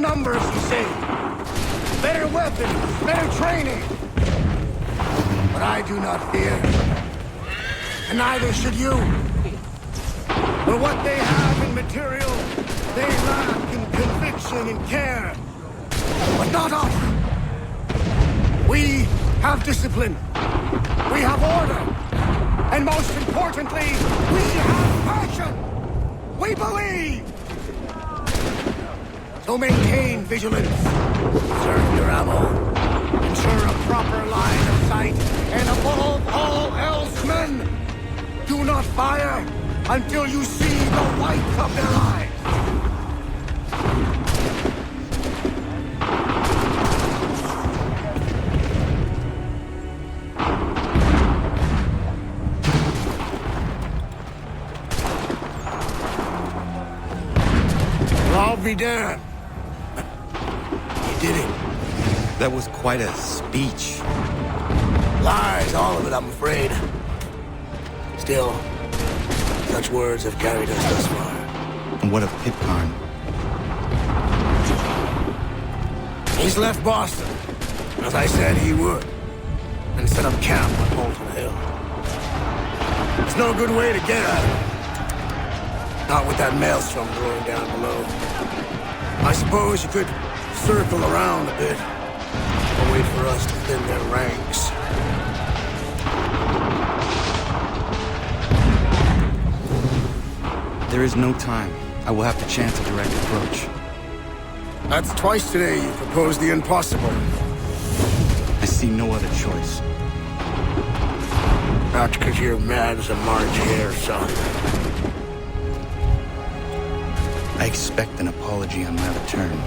numbers, you say. Better weapons, better training. But I do not fear. And neither should you. For what they have in material, they lack in conviction and care. But not us. We have discipline. We have order. And most importantly, we have passion. We believe. So maintain vigilance. Serve your ammo. Ensure a proper line of sight. And above all else, men, do not fire until you see the whites of their eyes. I'll be damned. You did it. That was quite a speech. Lies, all of it, I'm afraid. Still, such words have carried us thus far. And what of Pitcairn? He's left Boston, as I said he would, and set up camp on Bolton Hill. There's no good way to get at him. Not with that maelstrom brewing down below. I suppose you could circle around a bit, or wait for us to thin their ranks. There is no time. I will have to chance a direct approach. That's twice today you proposed the impossible. I see no other choice. Not because you're mad as a March hare, son. I expect an apology on my return.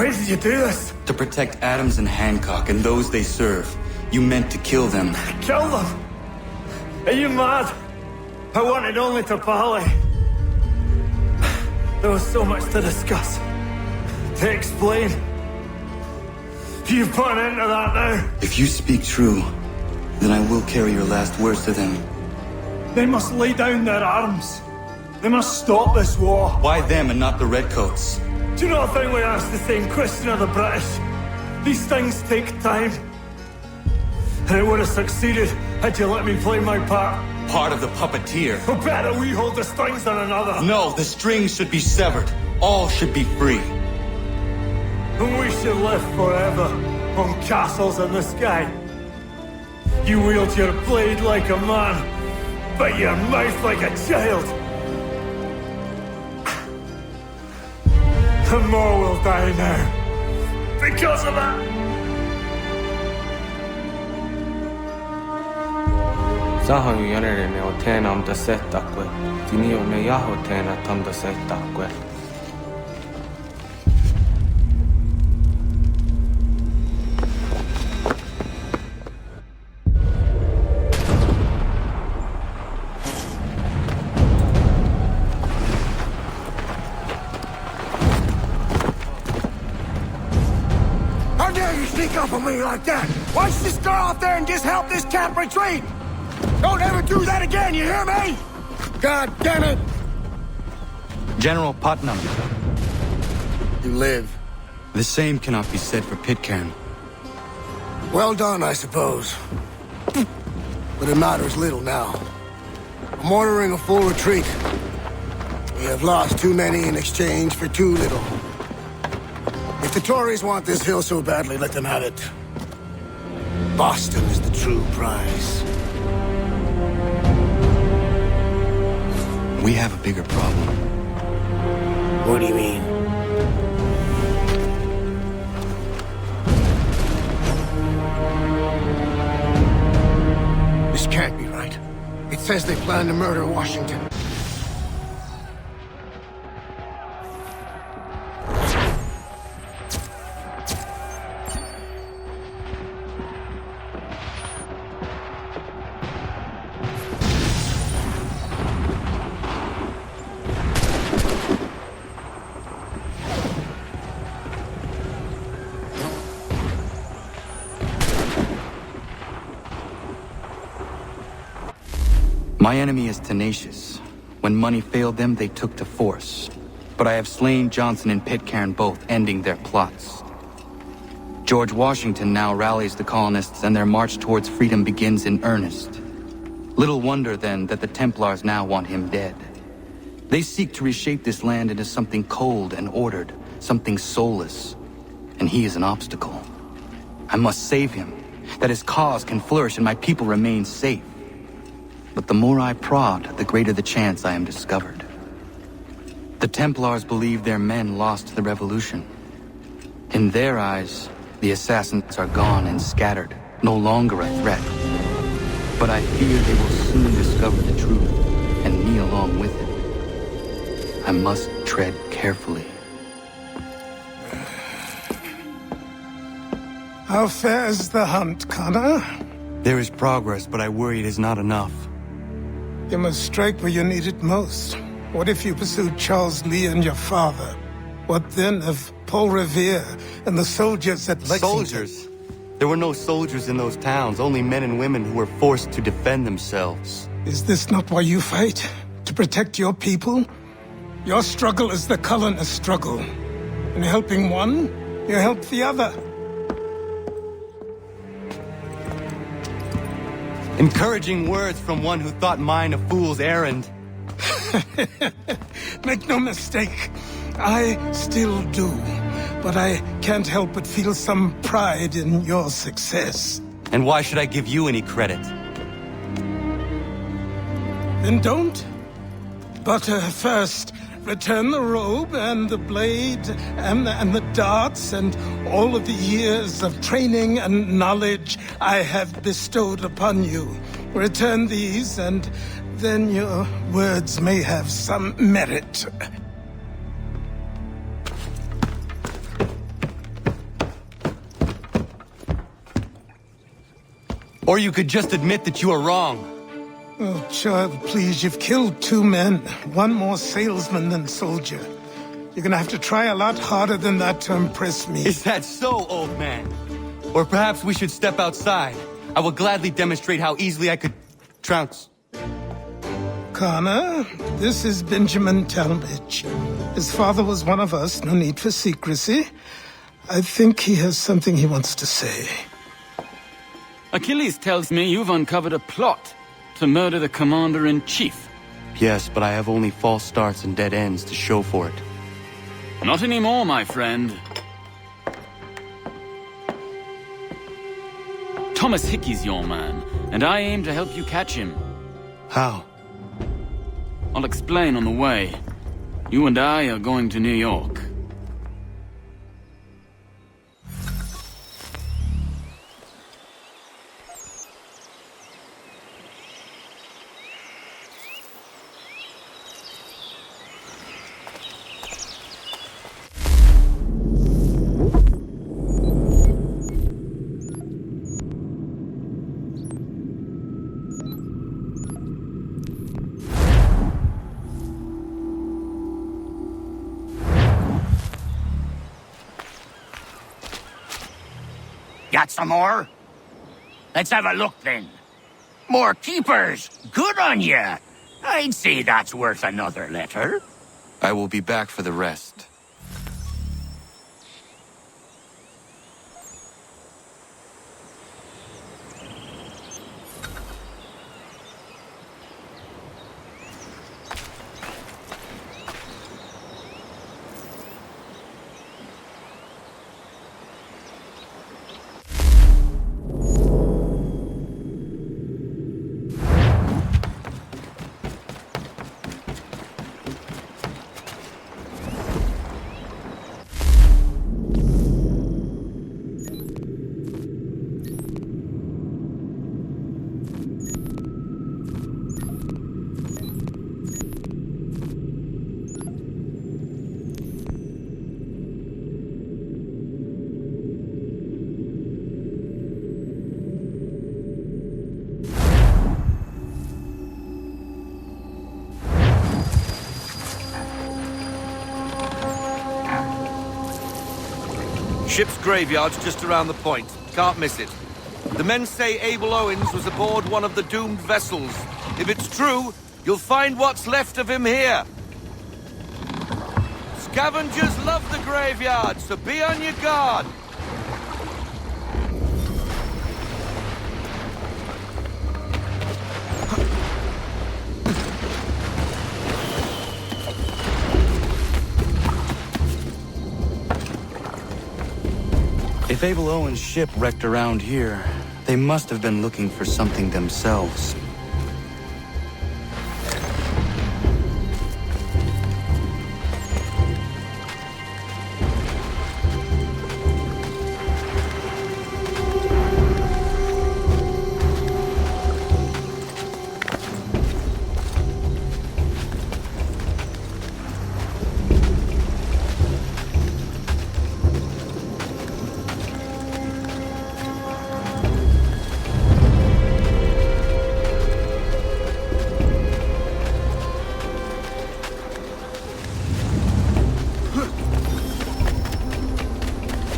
Why did you do this? To protect Adams and Hancock and those they serve. You meant to kill them. Kill them? Are you mad? I wanted only to parley. There was so much to discuss, to explain. You've put an end to that now. If you speak true, then I will carry your last words to them. They must lay down their arms. They must stop this war. Why them and not the Redcoats? Do you not think we ask the same question of the British? These things take time. And it would have succeeded had you let me play my part. Part of the puppeteer. Well, better we hold the strings than another. No, the strings should be severed. All should be free. And we should live forever on castles in the sky. You wield your blade like a man, but your mouth like a child. And more will die now because of that. Sahan yanere ne otena am da setakwe. Tinio ne yahotena tam da setakwe. How dare you sneak up on me like that? Why don't you just go out there and just help this camp retreat? Don't ever do that again, you hear me? God damn it! General Putnam. You live. The same cannot be said for Pitcairn. Well done, I suppose. But it matters little now. I'm ordering a full retreat. We have lost too many in exchange for too little. If the Tories want this hill so badly, let them have it. Boston is the true prize. We have a bigger problem. What do you mean? This can't be right. It says they plan to murder Washington. My enemy is tenacious. When money failed them, they took to force. But I have slain Johnson and Pitcairn both, ending their plots. George Washington now rallies the colonists and their march towards freedom begins in earnest. Little wonder, then, that the Templars now want him dead. They seek to reshape this land into something cold and ordered, something soulless. And he is an obstacle. I must save him, that his cause can flourish and my people remain safe. But the more I prod, the greater the chance I am discovered. The Templars believe their men lost the revolution. In their eyes, the assassins are gone and scattered, no longer a threat. But I fear they will soon discover the truth, and me along with it. I must tread carefully. How fares the hunt, Connor? There is progress, but I worry it is not enough. You must strike where you need it most. What if you pursued Charles Lee and your father? What then of Paul Revere and the soldiers at Lexington? Soldiers? There were no soldiers in those towns, only men and women who were forced to defend themselves. Is this not why you fight? To protect your people? Your struggle is the colonist struggle. In helping one, you help the other. Encouraging words from one who thought mine a fool's errand. Make no mistake, I still do. But I can't help but feel some pride in your success. And why should I give you any credit? Then don't. But first, return the robe and the blade and the darts and all of the years of training and knowledge I have bestowed upon you. Return these, and then your words may have some merit. Or you could just admit that you are wrong. Oh, child, please, you've killed 2 men. One more salesman than soldier. You're gonna have to try a lot harder than that to impress me. Is that so, old man? Or perhaps we should step outside. I will gladly demonstrate how easily I could trounce. Connor, this is Benjamin Talmadge. His father was one of us, no need for secrecy. I think he has something he wants to say. Achilles tells me you've uncovered a plot to murder the commander-in-chief. Yes, but I have only false starts and dead ends to show for it. Not anymore, my friend. Thomas Hickey's your man, and I aim to help you catch him. How? I'll explain on the way. You and I are going to New York. Got some more? Let's have a look then. More keepers! Good on ya! I'd say that's worth another letter. I will be back for the rest. Ship's graveyard's just around the point. Can't miss it. The men say Abel Owens was aboard one of the doomed vessels. If it's true, you'll find what's left of him here. Scavengers love the graveyard, so be on your guard. If Abel Owens' ship wrecked around here, they must have been looking for something themselves.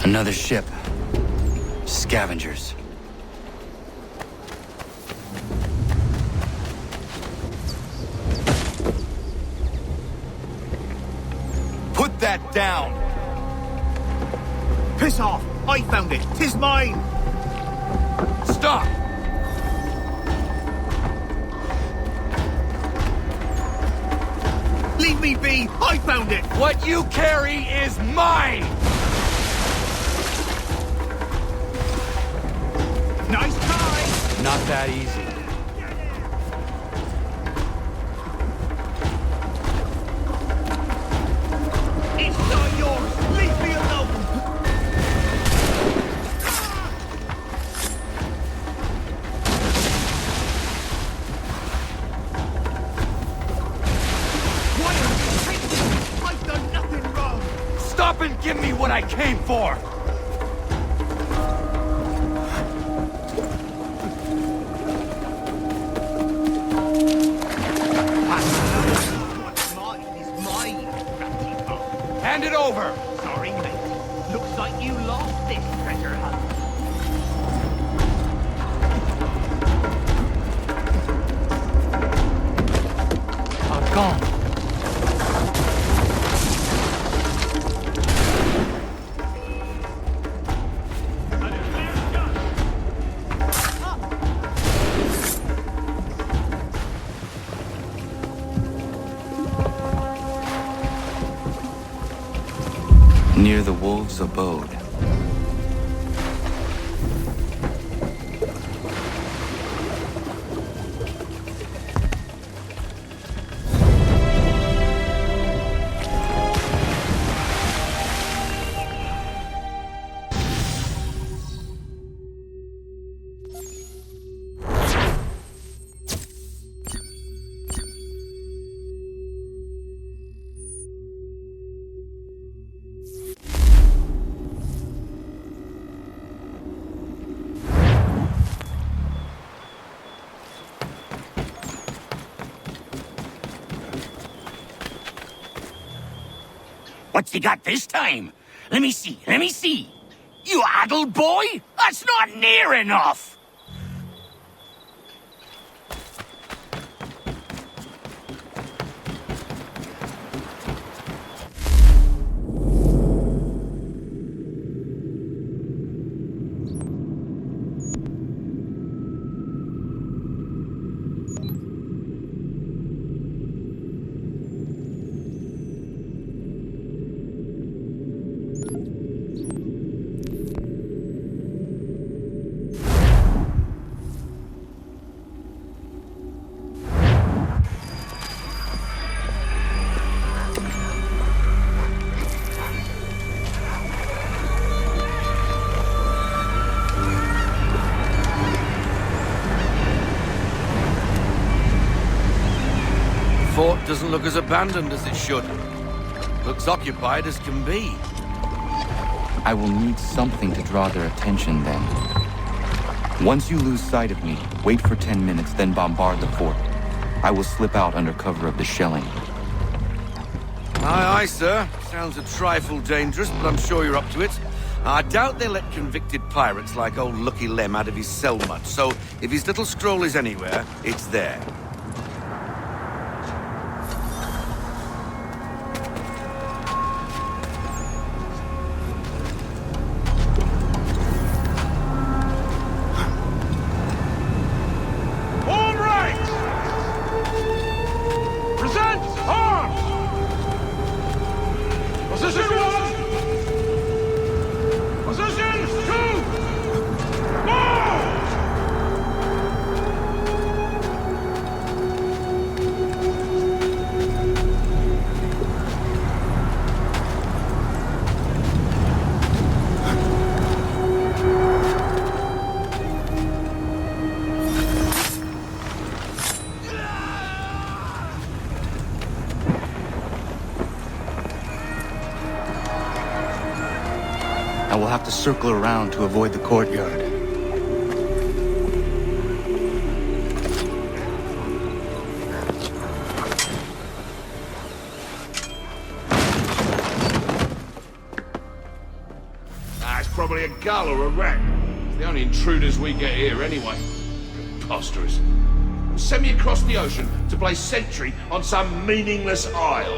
Another ship. Scavengers. Put that down! Piss off! I found it! 'Tis mine! Stop! Leave me be! I found it! What you carry is mine! Nice try! Not that easy. It's not yours! Leave me alone! Why are you taking me? I've done nothing wrong! Stop and give me what I came for! Hand it over! Sorry, mate. Looks like you lost this treasure hunt. Gone. Near the wolves' abode. What's he got this time? Let me see, let me see. You addled boy? That's not near enough! Fort doesn't look as abandoned as it should. Looks occupied as can be. I will need something to draw their attention then. Once you lose sight of me, wait for 10 minutes, then bombard the fort. I will slip out under cover of the shelling. Aye, aye, sir. Sounds a trifle dangerous, but I'm sure you're up to it. I doubt they let convicted pirates like old Lucky Lem out of his cell much, so if his little scroll is anywhere, it's there. I will have to circle around to avoid the courtyard. It's probably a gull or a rat. It's the only intruders we get here anyway. Preposterous. Send me across the ocean to play sentry on some meaningless isle.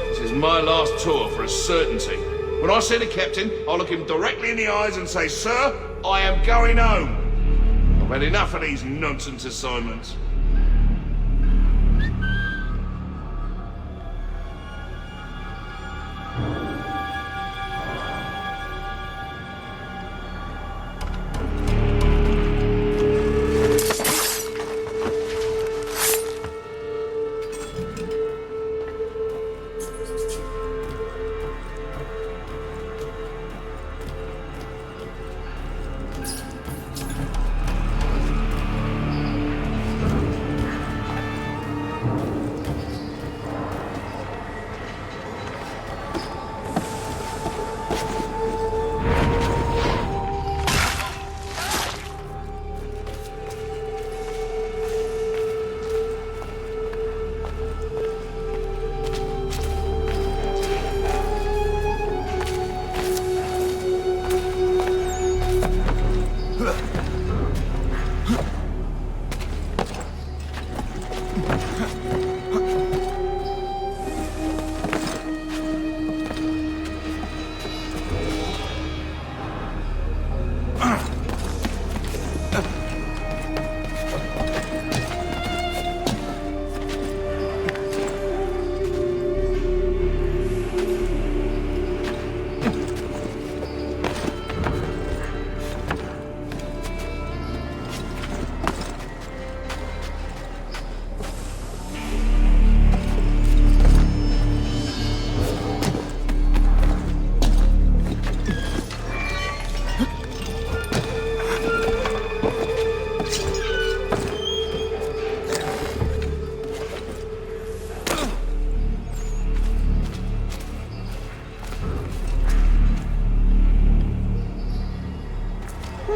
This is my last tour for a certainty. When I see the captain, I'll look him directly in the eyes and say, "Sir, I am going home. I've had enough of these nonsense assignments."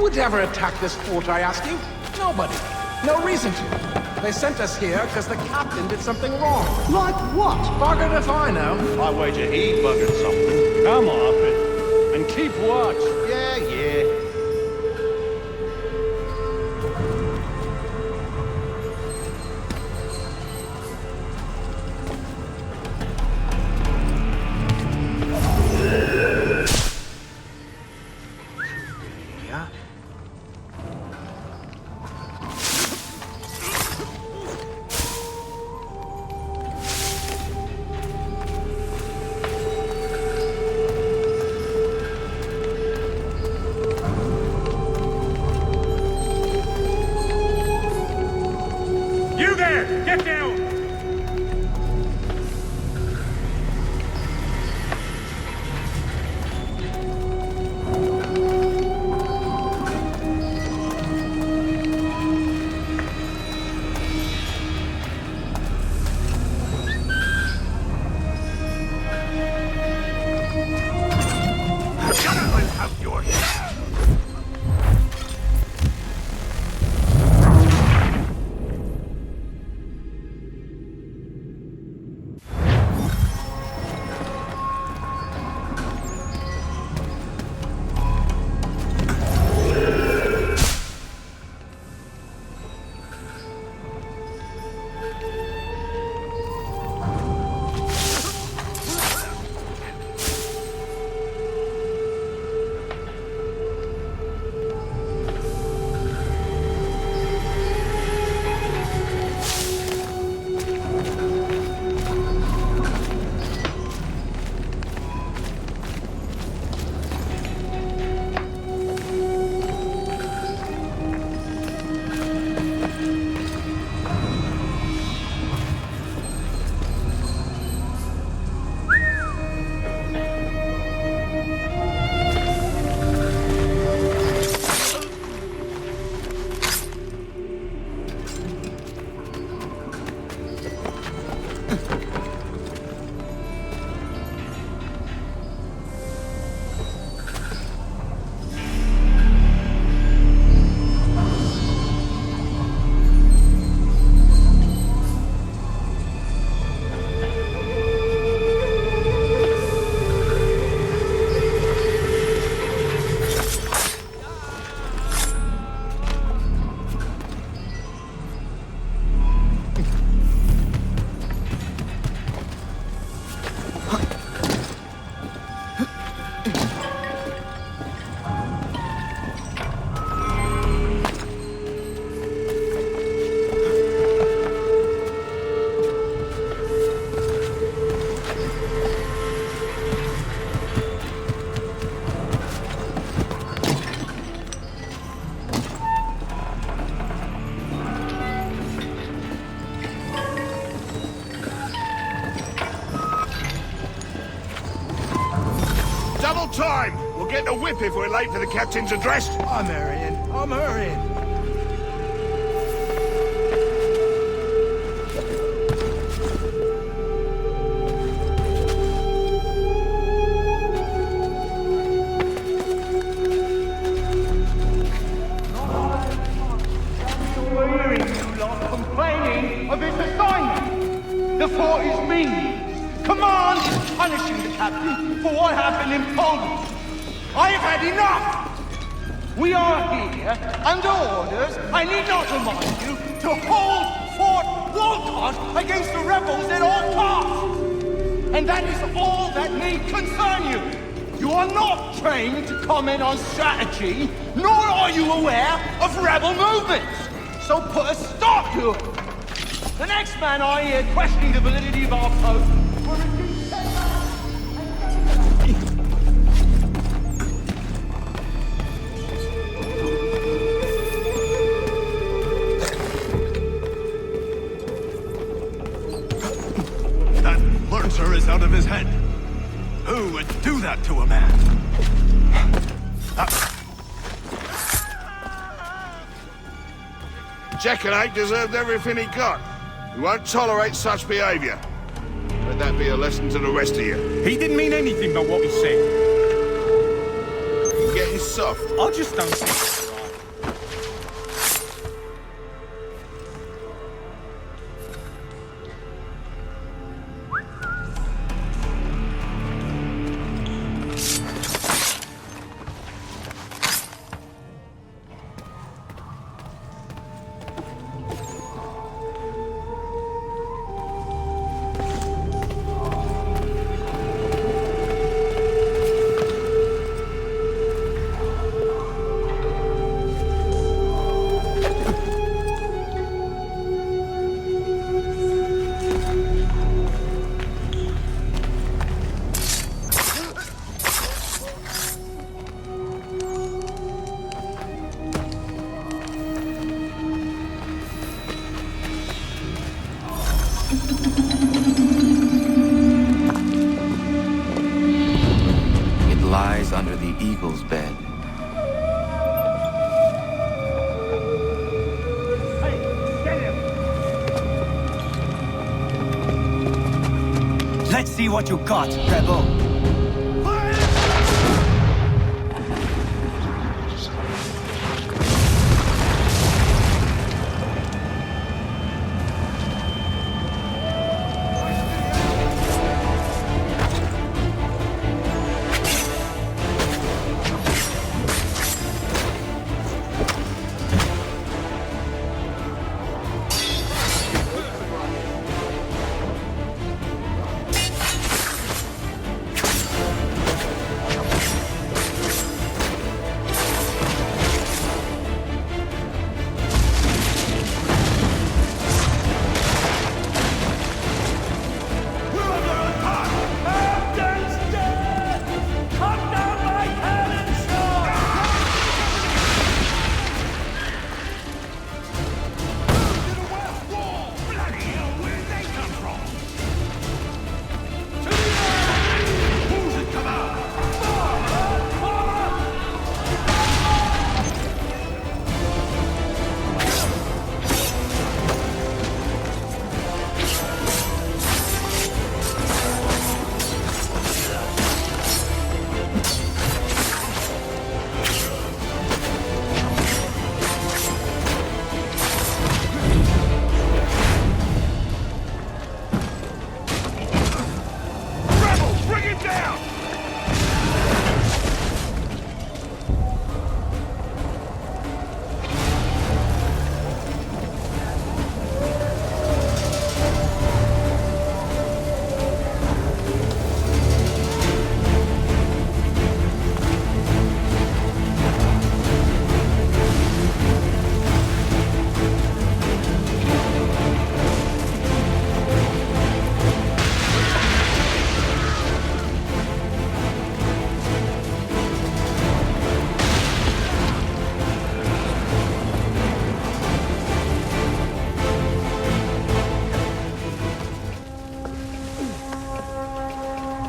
would ever attack this fort, I ask you? Nobody. No reason to. They sent us here because the captain did something wrong. Like what? Buggered if I know. I wager he buggered something. Come up and keep watch. Yeah, yeah. Time! We'll get a whip if we're late for the captain's address. I'm hurrying. I'm hurrying. We're hearing you lot complaining of his assignment. The fort is meaningless. Command is punishing the captain for what happened in Poland. I've had enough! We are here under orders, I need not remind you, to hold Fort Wolcott against the rebels at all costs! And that is all that need concern you! You are not trained to comment on strategy, nor are you aware of rebel movements! So put a stop to it! The next man I hear questioning the validity of our post will receive 10 That lurcher is out of his head. Who would do that to a man? Jackanite deserved everything he got. We won't tolerate such behavior. Let that be a lesson to the rest of you. He didn't mean anything by what he said. You're getting soft. I just don't think under the eagle's bed. Let's see what you got, rebel.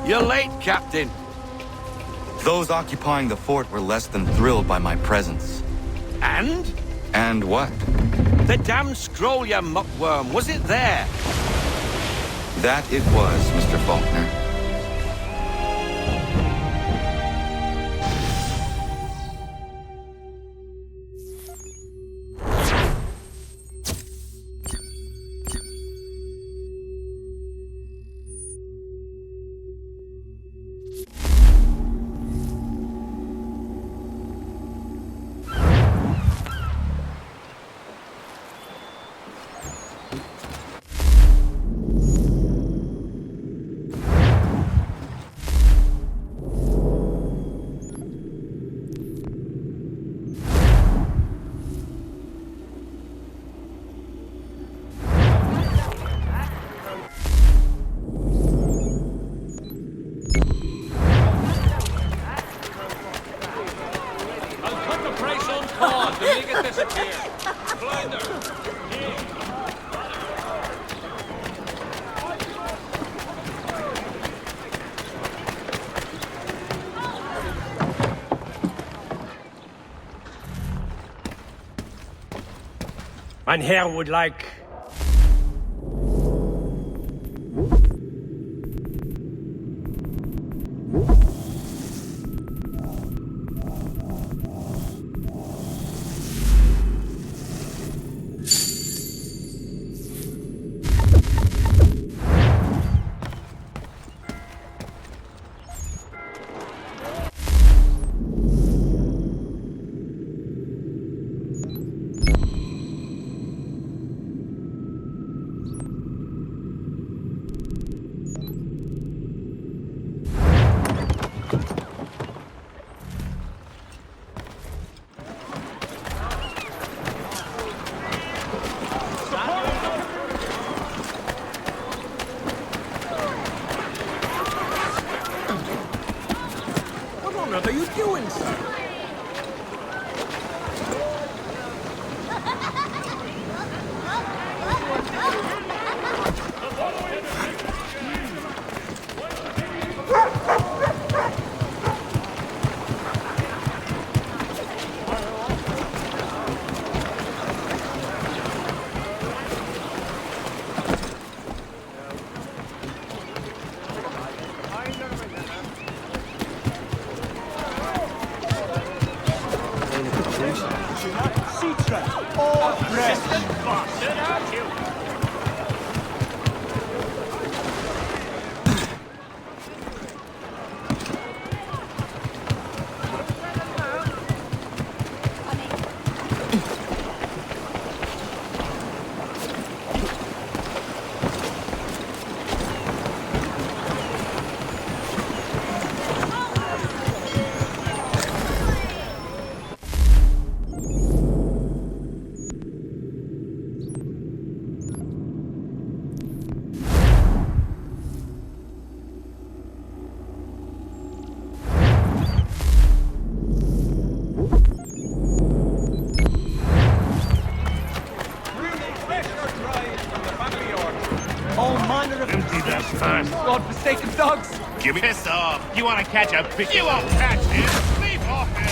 You're late, Captain. Those occupying the fort were less than thrilled by my presence. And? And what? The damn scroll, you muckworm. Was it there? That it was, Mr. Faulkner. Mein Herr would like... What are you doing, sir? Persistent bastard, aren't you? God-forsaken dogs! Give me this off. You want to catch a big... You won't catch him! Leave off him!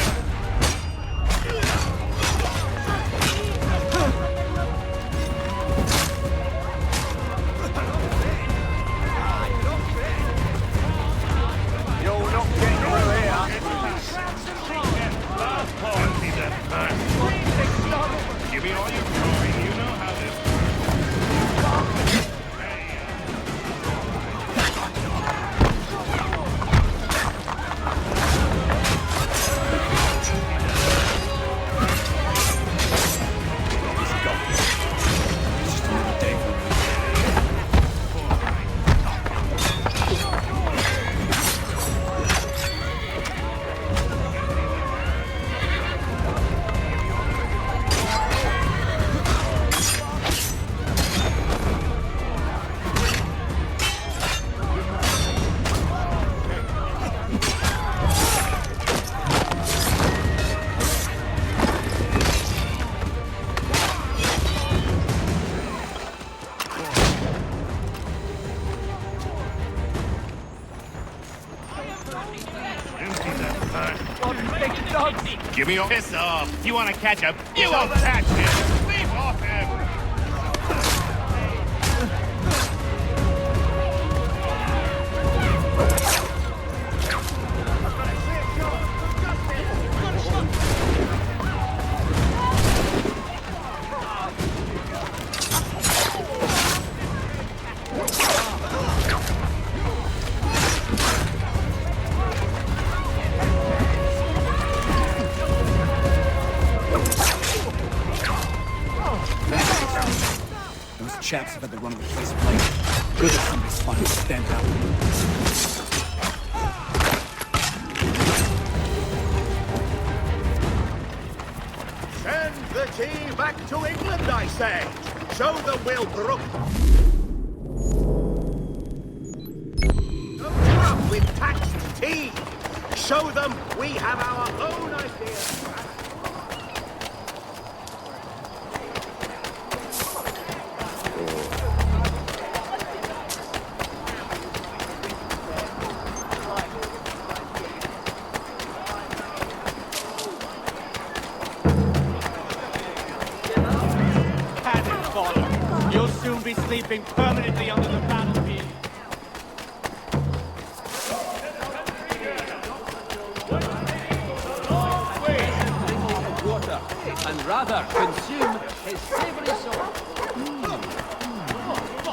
You're not getting through here. Empty that bag. Give me all your drawing. You know how this... Give me your piss off. You want to catch him? You won't catch him. Leave off him. Chaps have had the run of the place played. Good that somebody's fucking stand up. Send the tea back to England, I say. Show them we'll brook. Don't up with taxed tea. Show them we have our own ideas. You'll soon be sleeping permanently under the battlefield. Water, and rather consume his savory soul.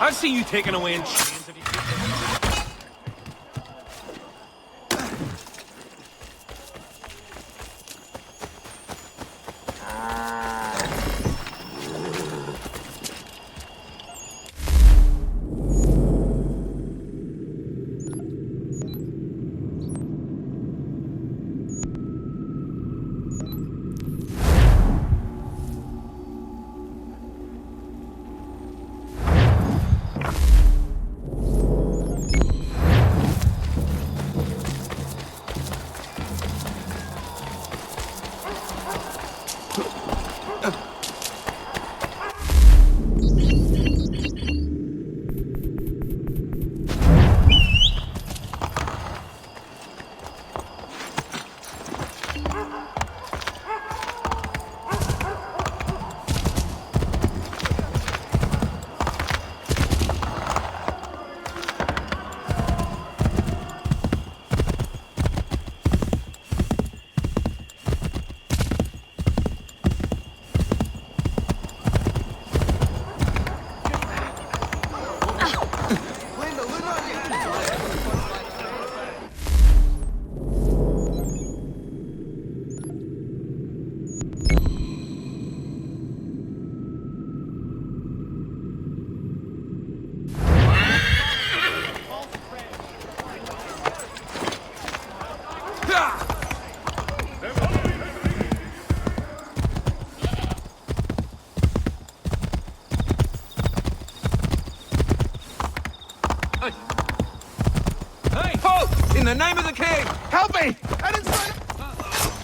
I've seen you taken away in chains. Hey! Halt! In the name of the king! Help me! I didn't say...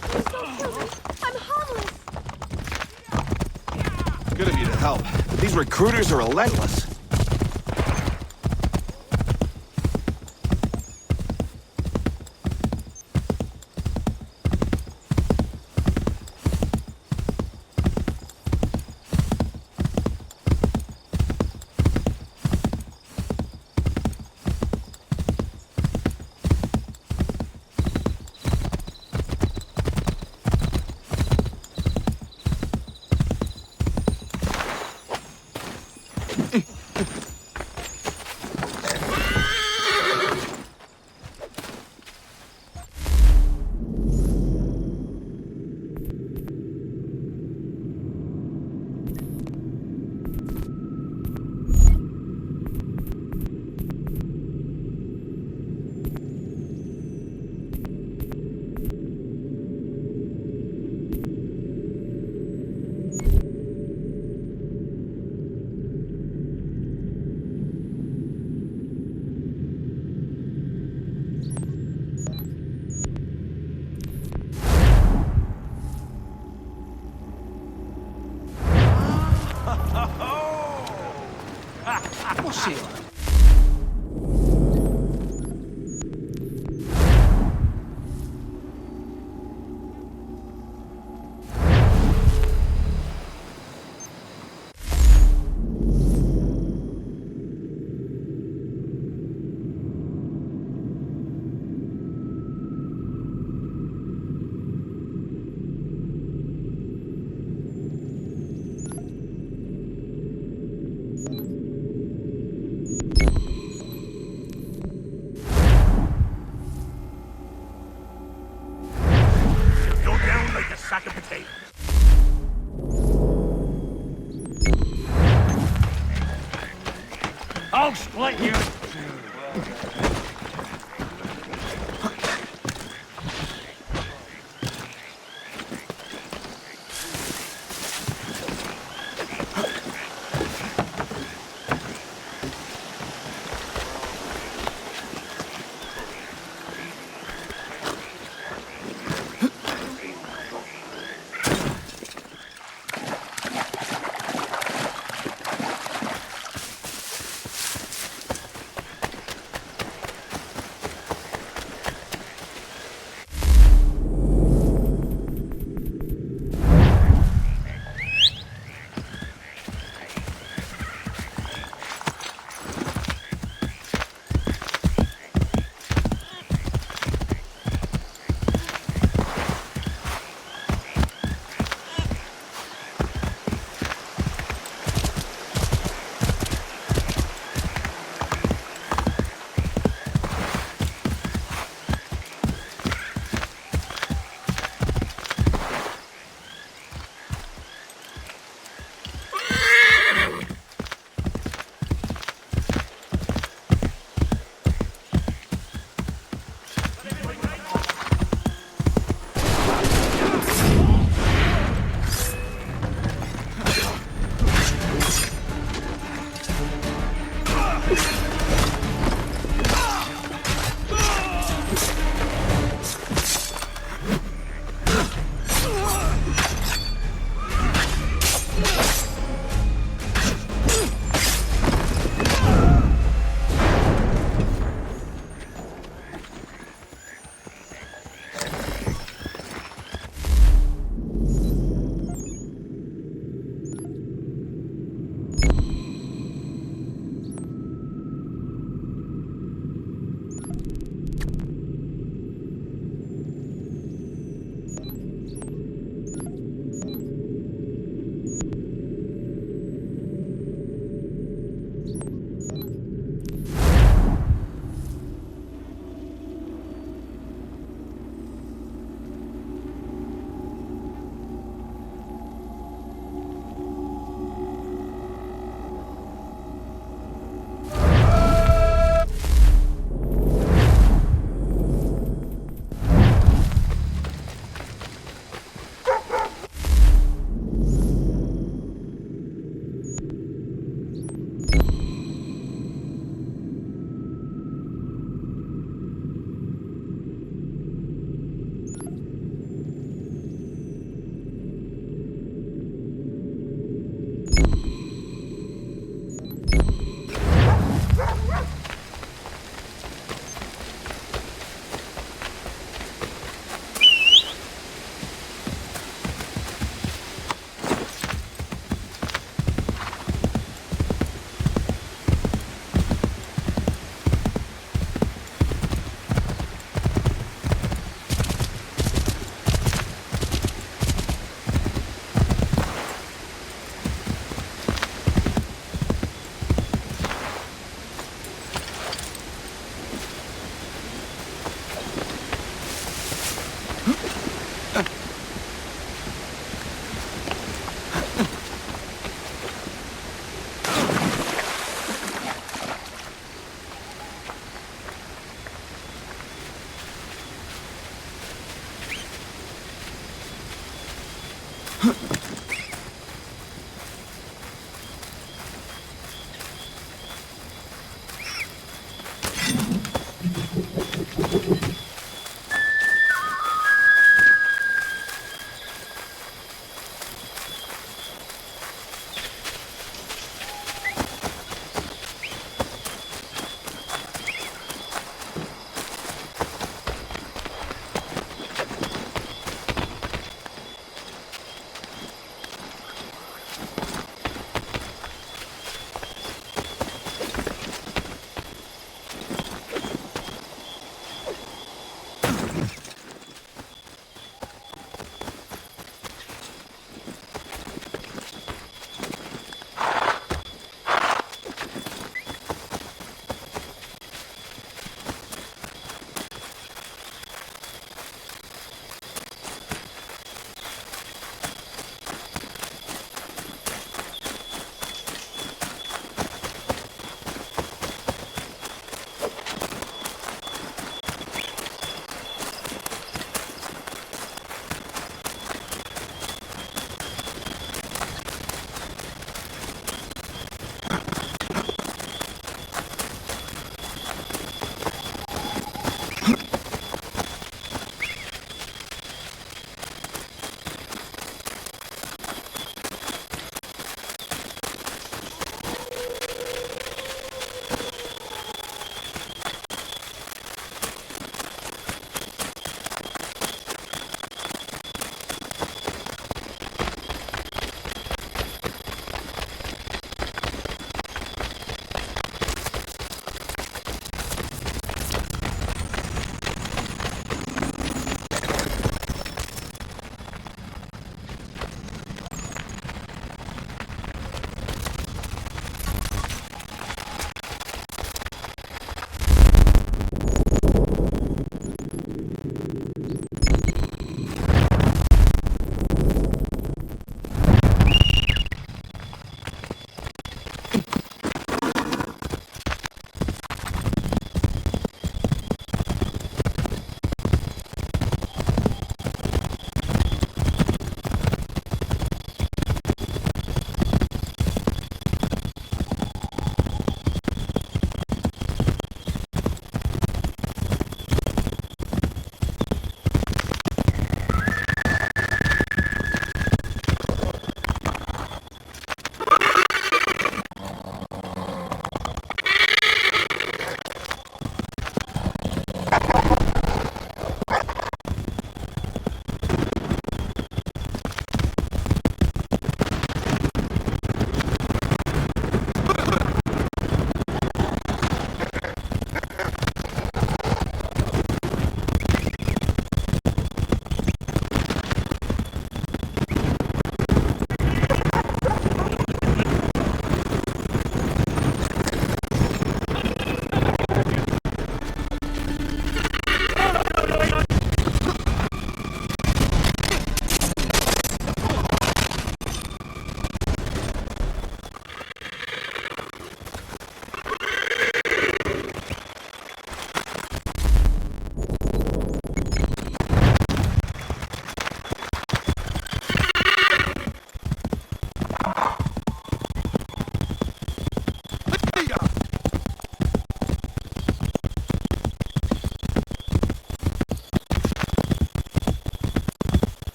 Please don't kill me. I'm harmless. Good of you to help, but these recruiters are relentless. What's it? Sack of potatoes. I'll split you.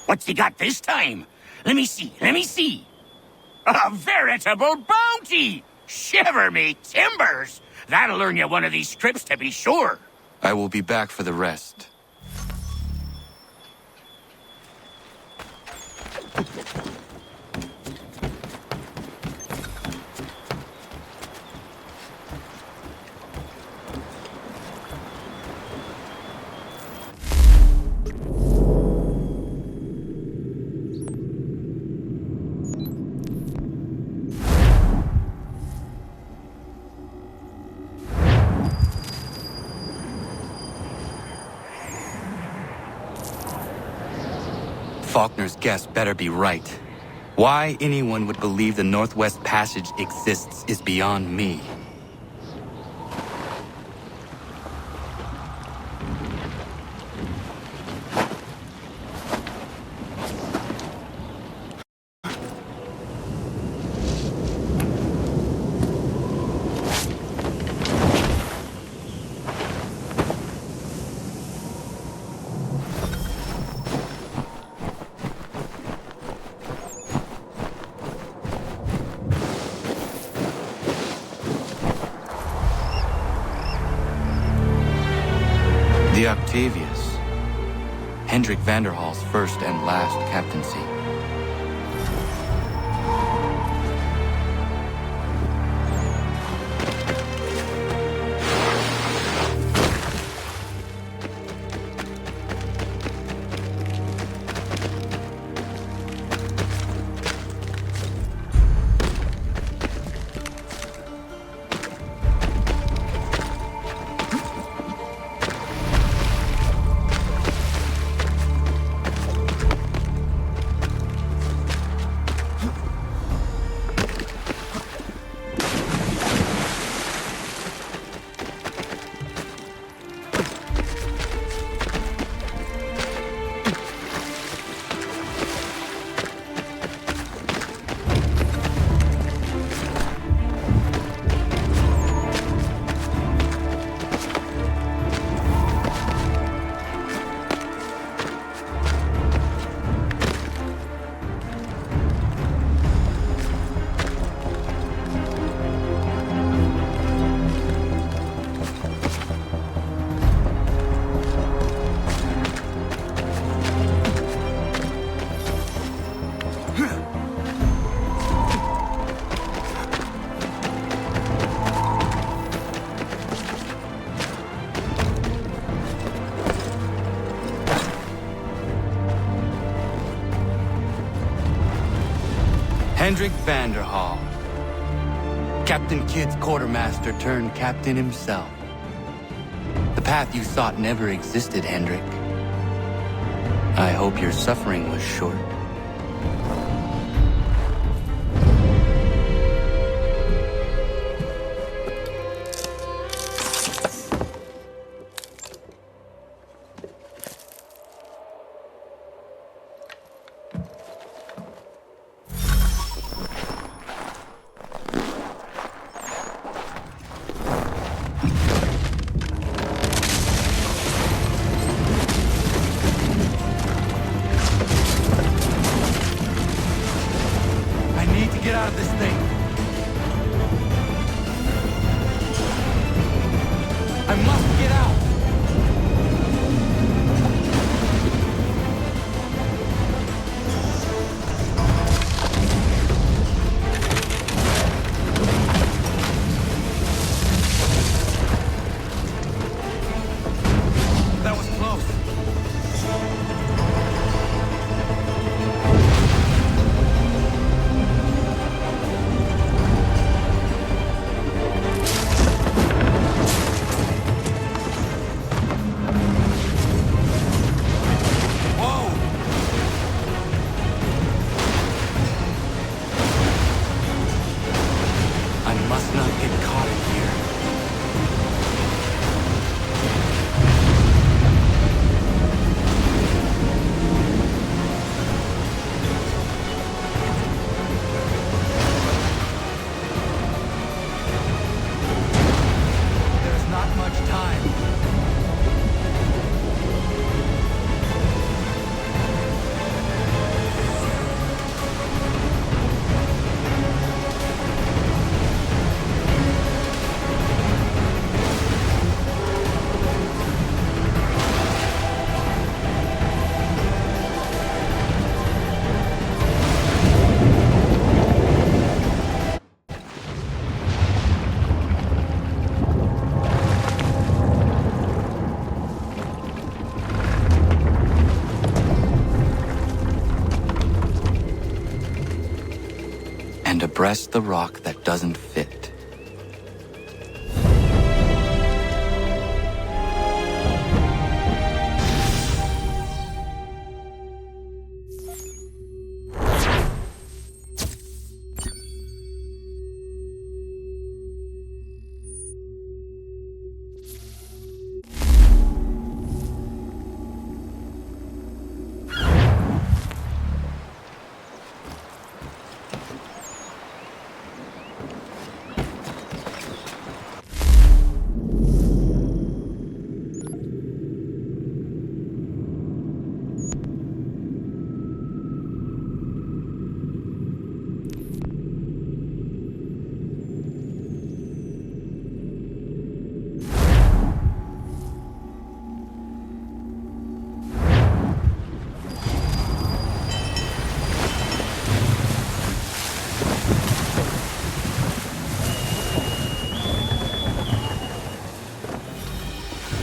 What's he got this time? Let me see. A veritable bounty! Shiver me timbers! That'll earn you one of these trips to be sure. I will be back for the rest. Faulkner's guess better be right. Why anyone would believe the Northwest Passage exists is beyond me. The Octavius, Hendrik Vanderhall's first and last captaincy. Hendrik Vanderhall, Captain Kidd's quartermaster turned captain himself. The path you sought never existed, Hendrik. I hope your suffering was short. breast the rock that doesn't fit.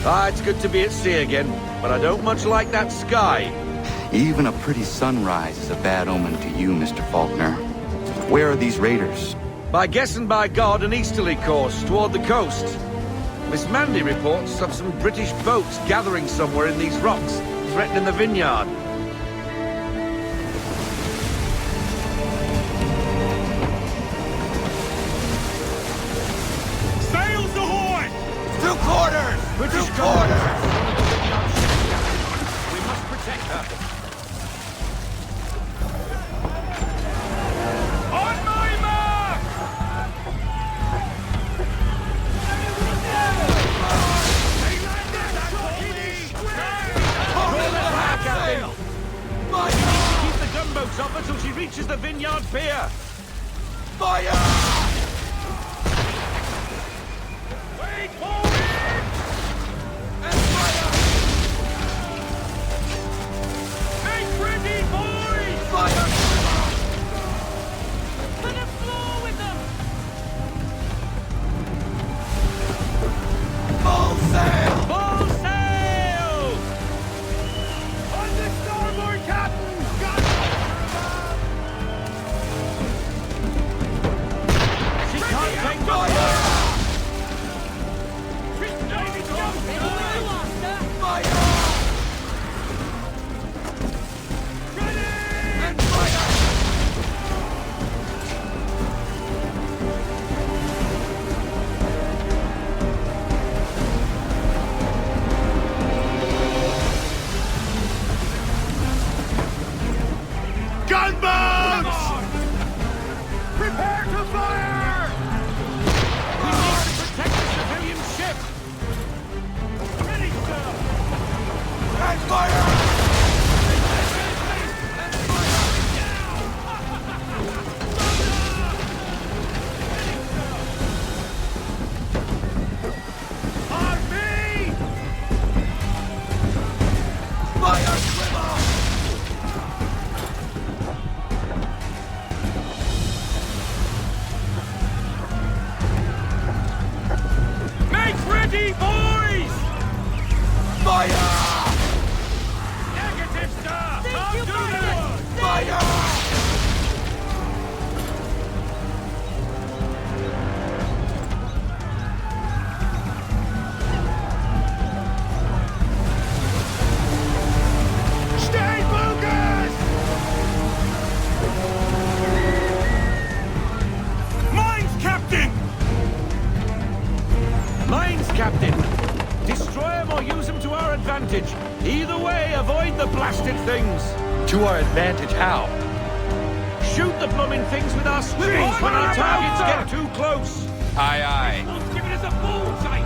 Ah, it's good to be at sea again, but I don't much like that sky. Even a pretty sunrise is a bad omen to you, Mr. Faulkner. Where are these raiders? By guess and by God, an easterly course toward the coast. Miss Mandy reports of some British boats gathering somewhere in these rocks, threatening the vineyard. Sails ahoy! Two quarters! British quarters! We must protect her. On my mark! Keep the gunboats up until she reaches the vineyard pier. Fire! Wait for it! Make ready, boys! Fire! To the floor with them! Full sail! Full sail! On the starboard, Captain! She can't take Fire! Fire! Gunboats! Prepare to fire! We need to protect the civilian ship. Ready, sir! And fire! RV! Fire swivel! Make ready, boys! Fire! Negative, sir! Can't do that! Fire! Stay focused! Mines, Captain! Mines, Captain. Destroy them or use them to our advantage. Either way, avoid the blasted things. To our advantage, how? Shoot the blooming things with our screens when our targets get too close. Aye, aye. Won't give it as a bullseye!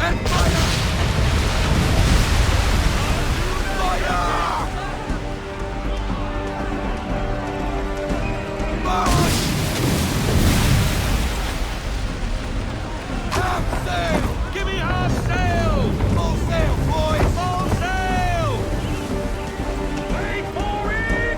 And fire! Fire! Half sail! Give me half sail! Full sail, boys! Full sail! Wait for it!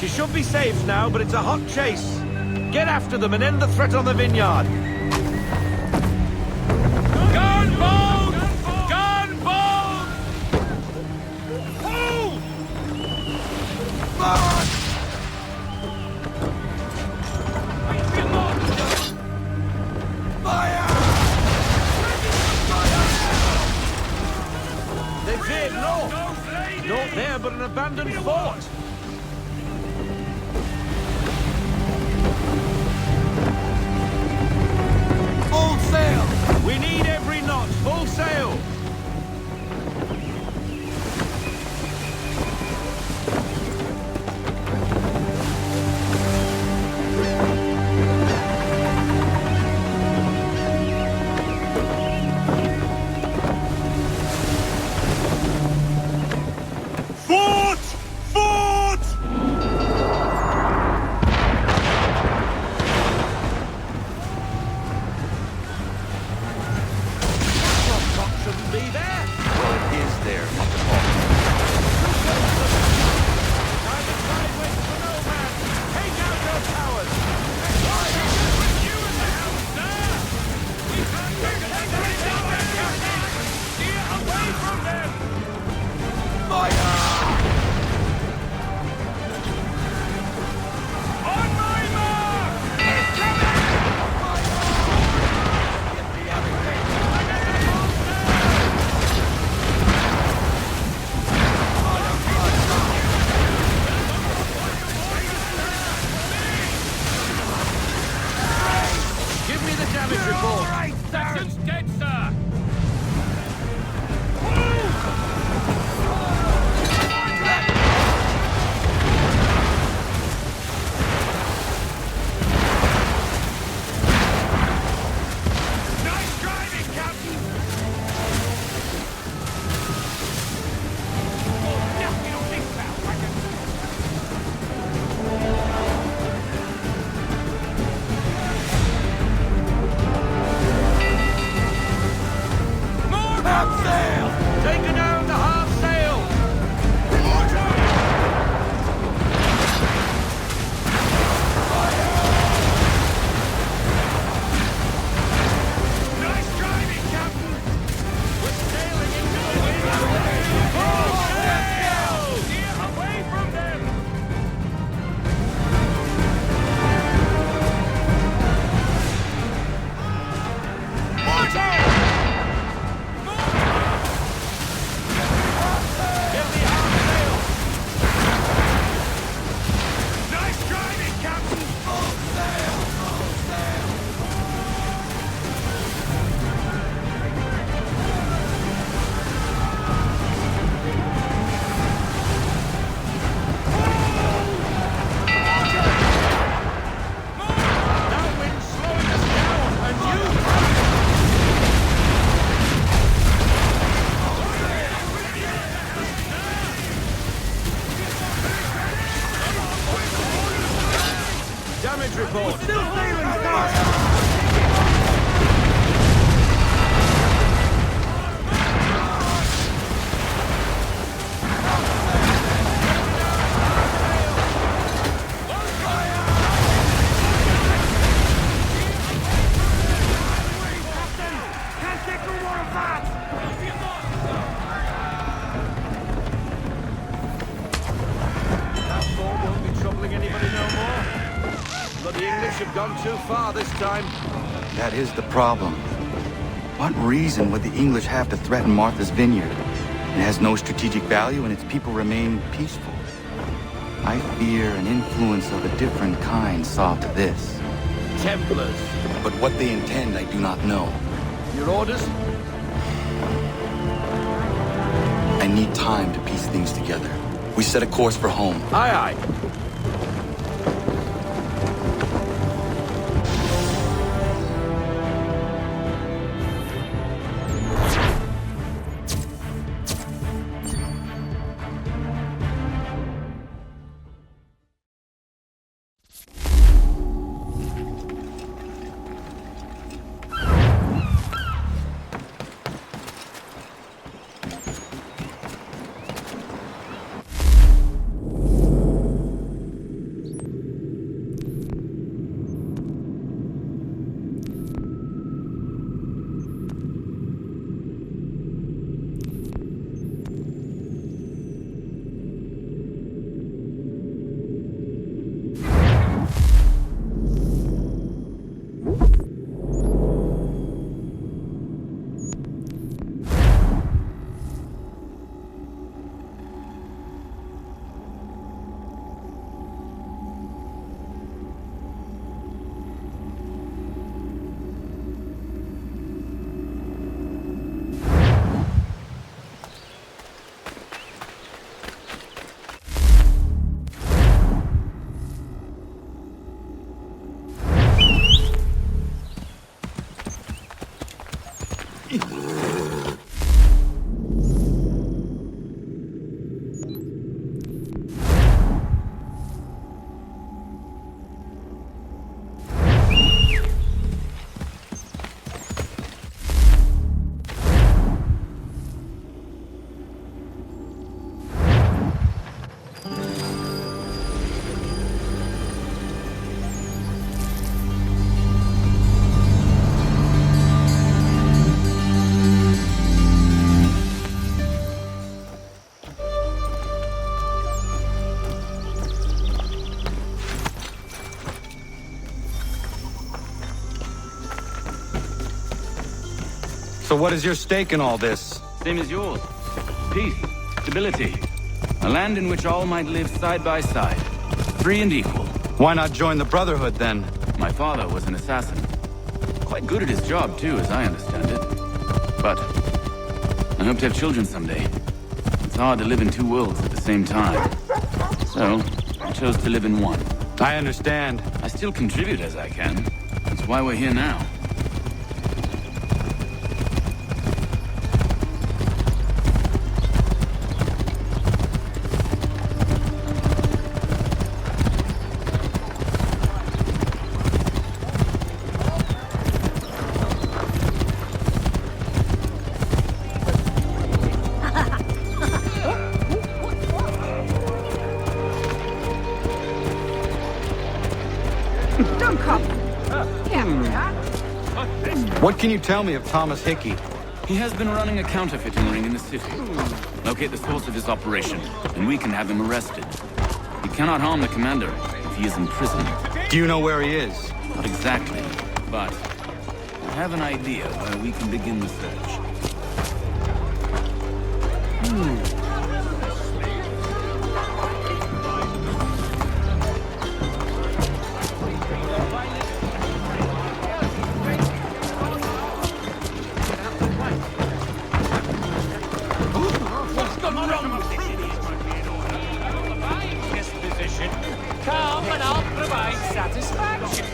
She should be safe now, but it's a hot chase. Get after them and end the threat on the vineyard. Gunboat! Gunboat! Hold! They veered north. Not there, but an abandoned fort. Full sail! We need every knot. Full sail! Fort! Fort! Shouldn't be there. Well, it is there, Mr. Take out your towers! Away from them! On my mark! Give me the damage report. Section's dead, sir! Nice driving, Captain! Oh, now we don't think about Half sail! Take her down to half sail! Nice driving, Captain! We're sailing into the wind! Full sail! Steer away from them! Mortar! Nice driving, Captain! Full sail! Full sail! That wind's slowing us down, and you... Damage report. Still sailing fast. Can't get through more of that! That fort won't be troubling anybody no more. Bloody English have gone too far this time. That is the problem. What reason would the English have to threaten Martha's Vineyard? It has no strategic value and its people remain peaceful. I fear an influence of a different kind saw to this. Templars. But what they intend, I do not know. Your orders? I need time to piece things together. We set a course for home. Aye, aye. So what is your stake in all this? Same as yours. Peace, stability. A land in which all might live side by side. Free and equal. Why not join the Brotherhood, then? My father was an assassin. Quite good at his job, too, as I understand it. But I hope to have children someday. It's hard to live in two worlds at the same time. So, I chose to live in one. I understand. I still contribute as I can. That's why we're here now. What can you tell me of Thomas Hickey? He has been running a counterfeiting ring in the city. Locate the source of his operation, and we can have him arrested. He cannot harm the commander if he is in prison. Do you know where he is? Not exactly, but I have an idea where we can begin the search. Come and I'll provide satisfaction.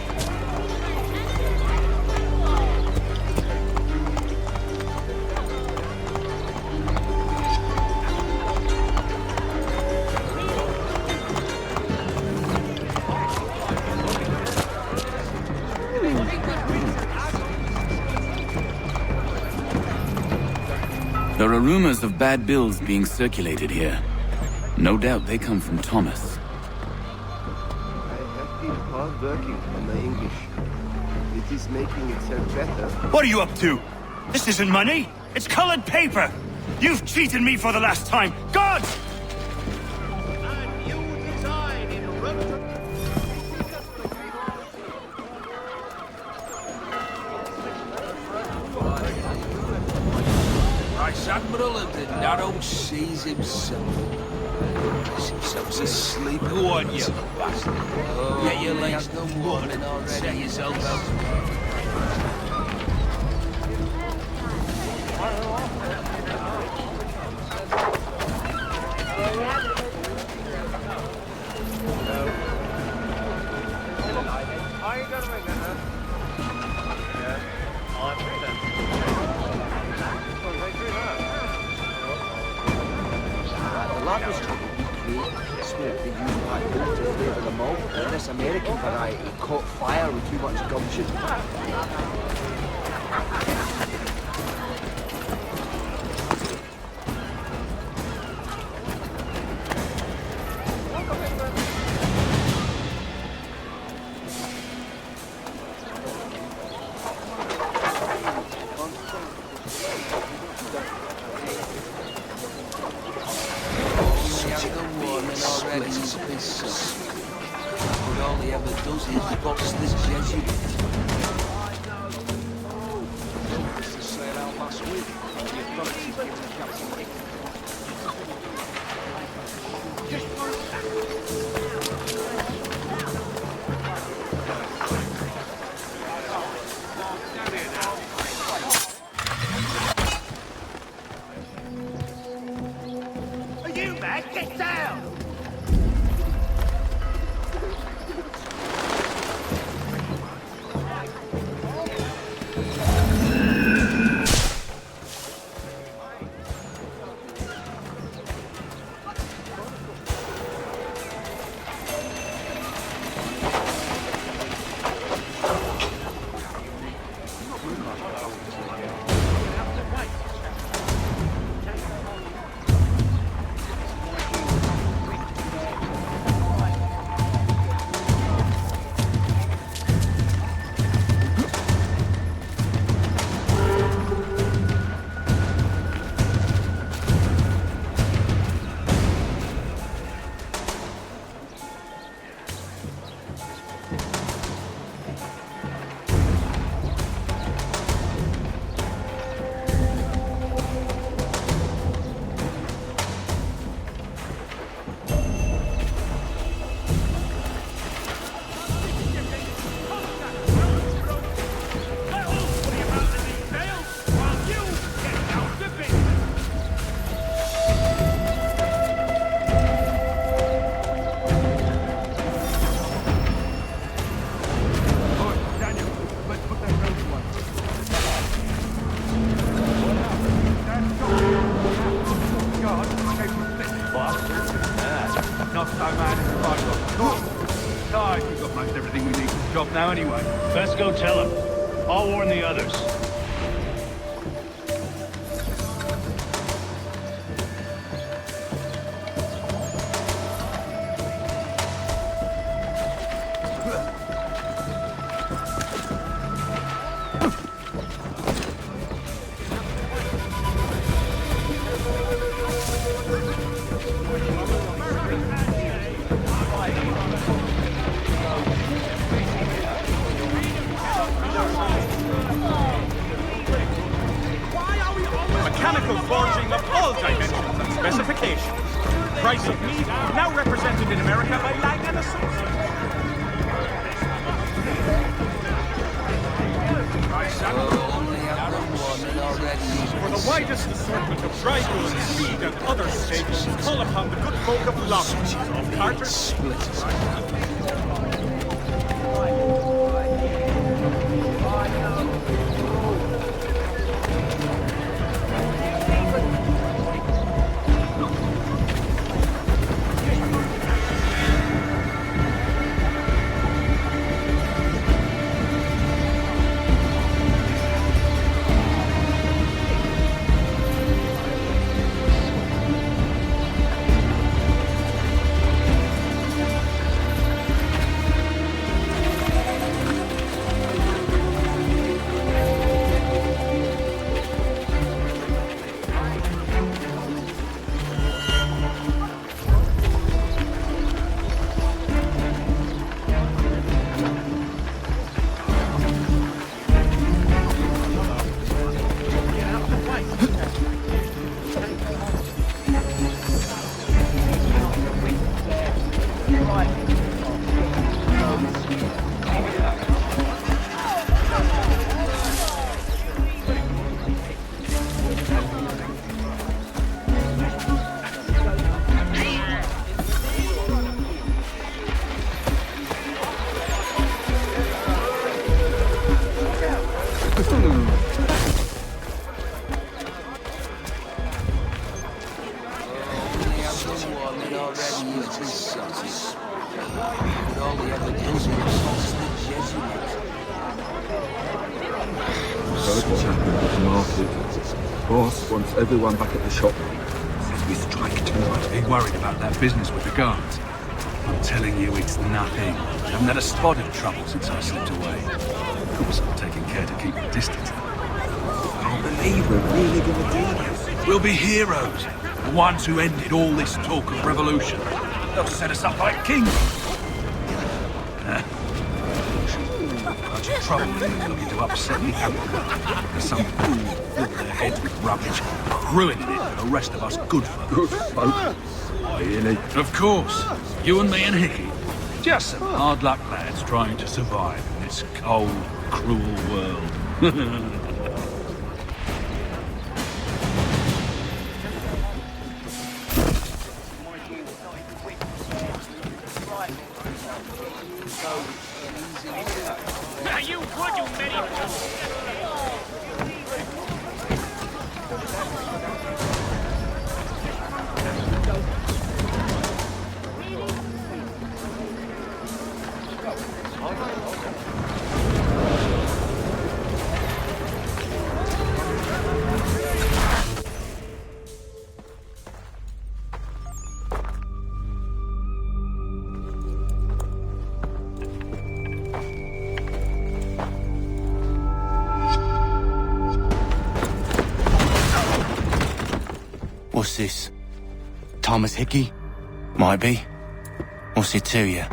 There are rumors of bad bills being circulated here. No doubt they come from Thomas. Hard working on the English. It is making itself better. What are you up to? This isn't money. It's colored paper. You've cheated me for the last time. God! Vice Admiral of the narrow seas himself. Himself's asleep. Go on, you bastard. Oh, yeah, your legs no warning already. Set yourself out. The lad was trying to recreate the smoke they used back home to flavour the malt, and this American variety caught fire with too much gumption. enough, though, man. Besides, we've got most everything we need for the job now anyway. Best go tell him. I'll warn the others. Mechanical forging of all dimensions and specifications. Price of meat, now represented in America by Lang & Associates. For the widest assortment of dry goods, feed and other staples, call upon the good folk of Looms, of Carter's. Everyone back at the shop. Since we strike tonight, are you worried about that business with the guards? I'm telling you, it's nothing. I haven't had a spot of trouble since I slipped away. Of course, I'm taking care to keep the distance. I can't believe we're really gonna do this. We'll be heroes. The ones who ended all this talk of revolution. They'll set us up like kings. Bunch of trouble need to upset the apple. There's some fool fill their heads with rubbish, ruining it for the rest of us good folk. Good folk? Really? Of course. You and me and Hickey. Just some hard luck lads trying to survive in this cold, cruel world. What's this? Thomas Hickey? Might be. What's it to you?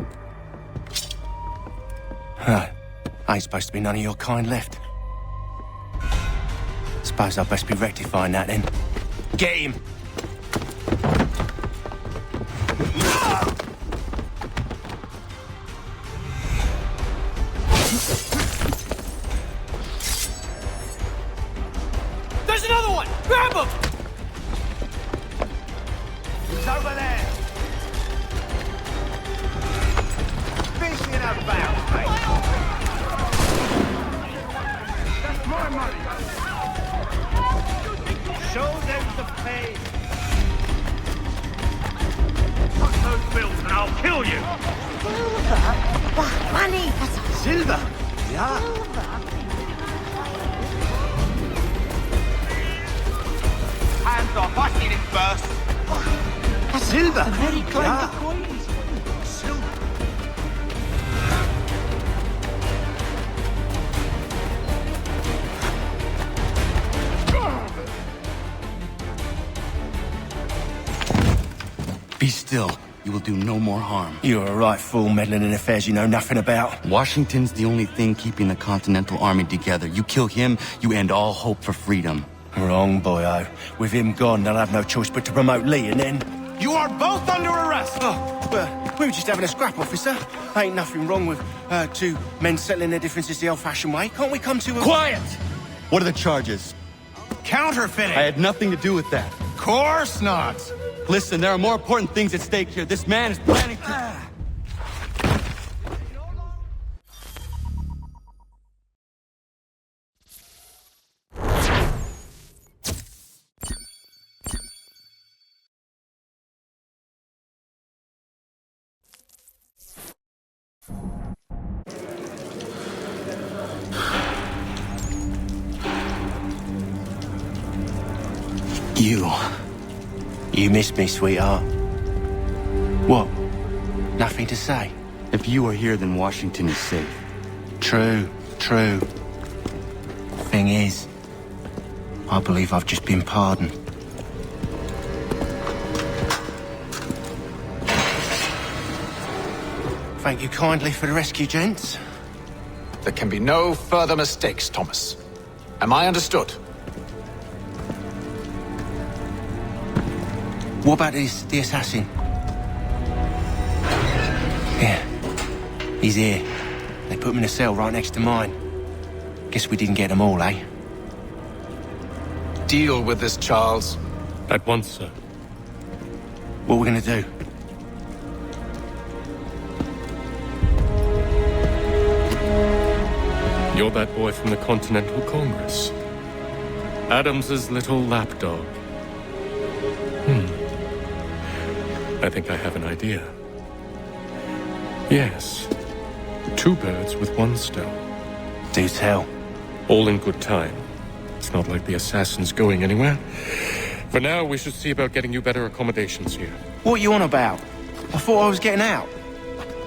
Huh. Ain't supposed to be none of your kind left. Suppose I'll best be rectifying that then. Get him! There's another one! Grab him! He's over there! Fishing about, mate! That's my money! Show them the pay! kill you! Money! Silver! Yeah. Hands off, I seen it first. Silver! Very clever. Yeah. Be still. You will do no more harm. You're a right fool meddling in affairs you know nothing about. Washington's the only thing keeping the Continental Army together. You kill him, you end all hope for freedom. Wrong, boyo. With him gone, they'll have no choice but to promote Lee, and then... You are both under arrest! Oh, well, we were just having a scrap, officer. Ain't nothing wrong with two men settling their differences the old-fashioned way. Can't we come to a... Quiet! What are the charges? Counterfeiting! I had nothing to do with that. Course not! Listen, there are more important things at stake here. This man is planning to... You missed me, sweetheart. What? Nothing to say? If you are here, then Washington is safe. True. Thing is, I believe I've just been pardoned. Thank you kindly for the rescue, gents. There can be no further mistakes, Thomas. Am I understood? What about the assassin? Yeah, he's here. They put him in a cell right next to mine. Guess we didn't get them all, eh? Deal with this, Charles. At once, sir. What are we gonna do? You're that boy from the Continental Congress. Adams's little lapdog. I think I have an idea. Yes. 2 birds with 1 stone. Do tell. All in good time. It's not like the assassin's going anywhere. For now, we should see about getting you better accommodations here. What are you on about? I thought I was getting out.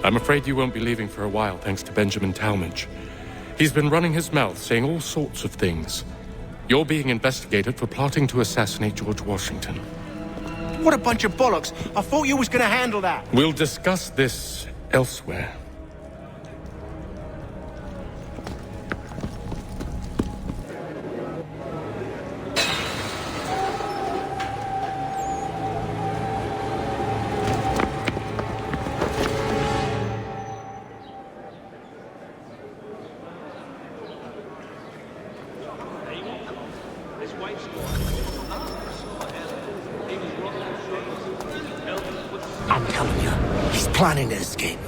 I'm afraid you won't be leaving for a while, thanks to Benjamin Talmadge. He's been running his mouth, saying all sorts of things. You're being investigated for plotting to assassinate George Washington. What a bunch of bollocks. I thought you was gonna handle that. We'll discuss this elsewhere. I'm telling you, he's planning to escape.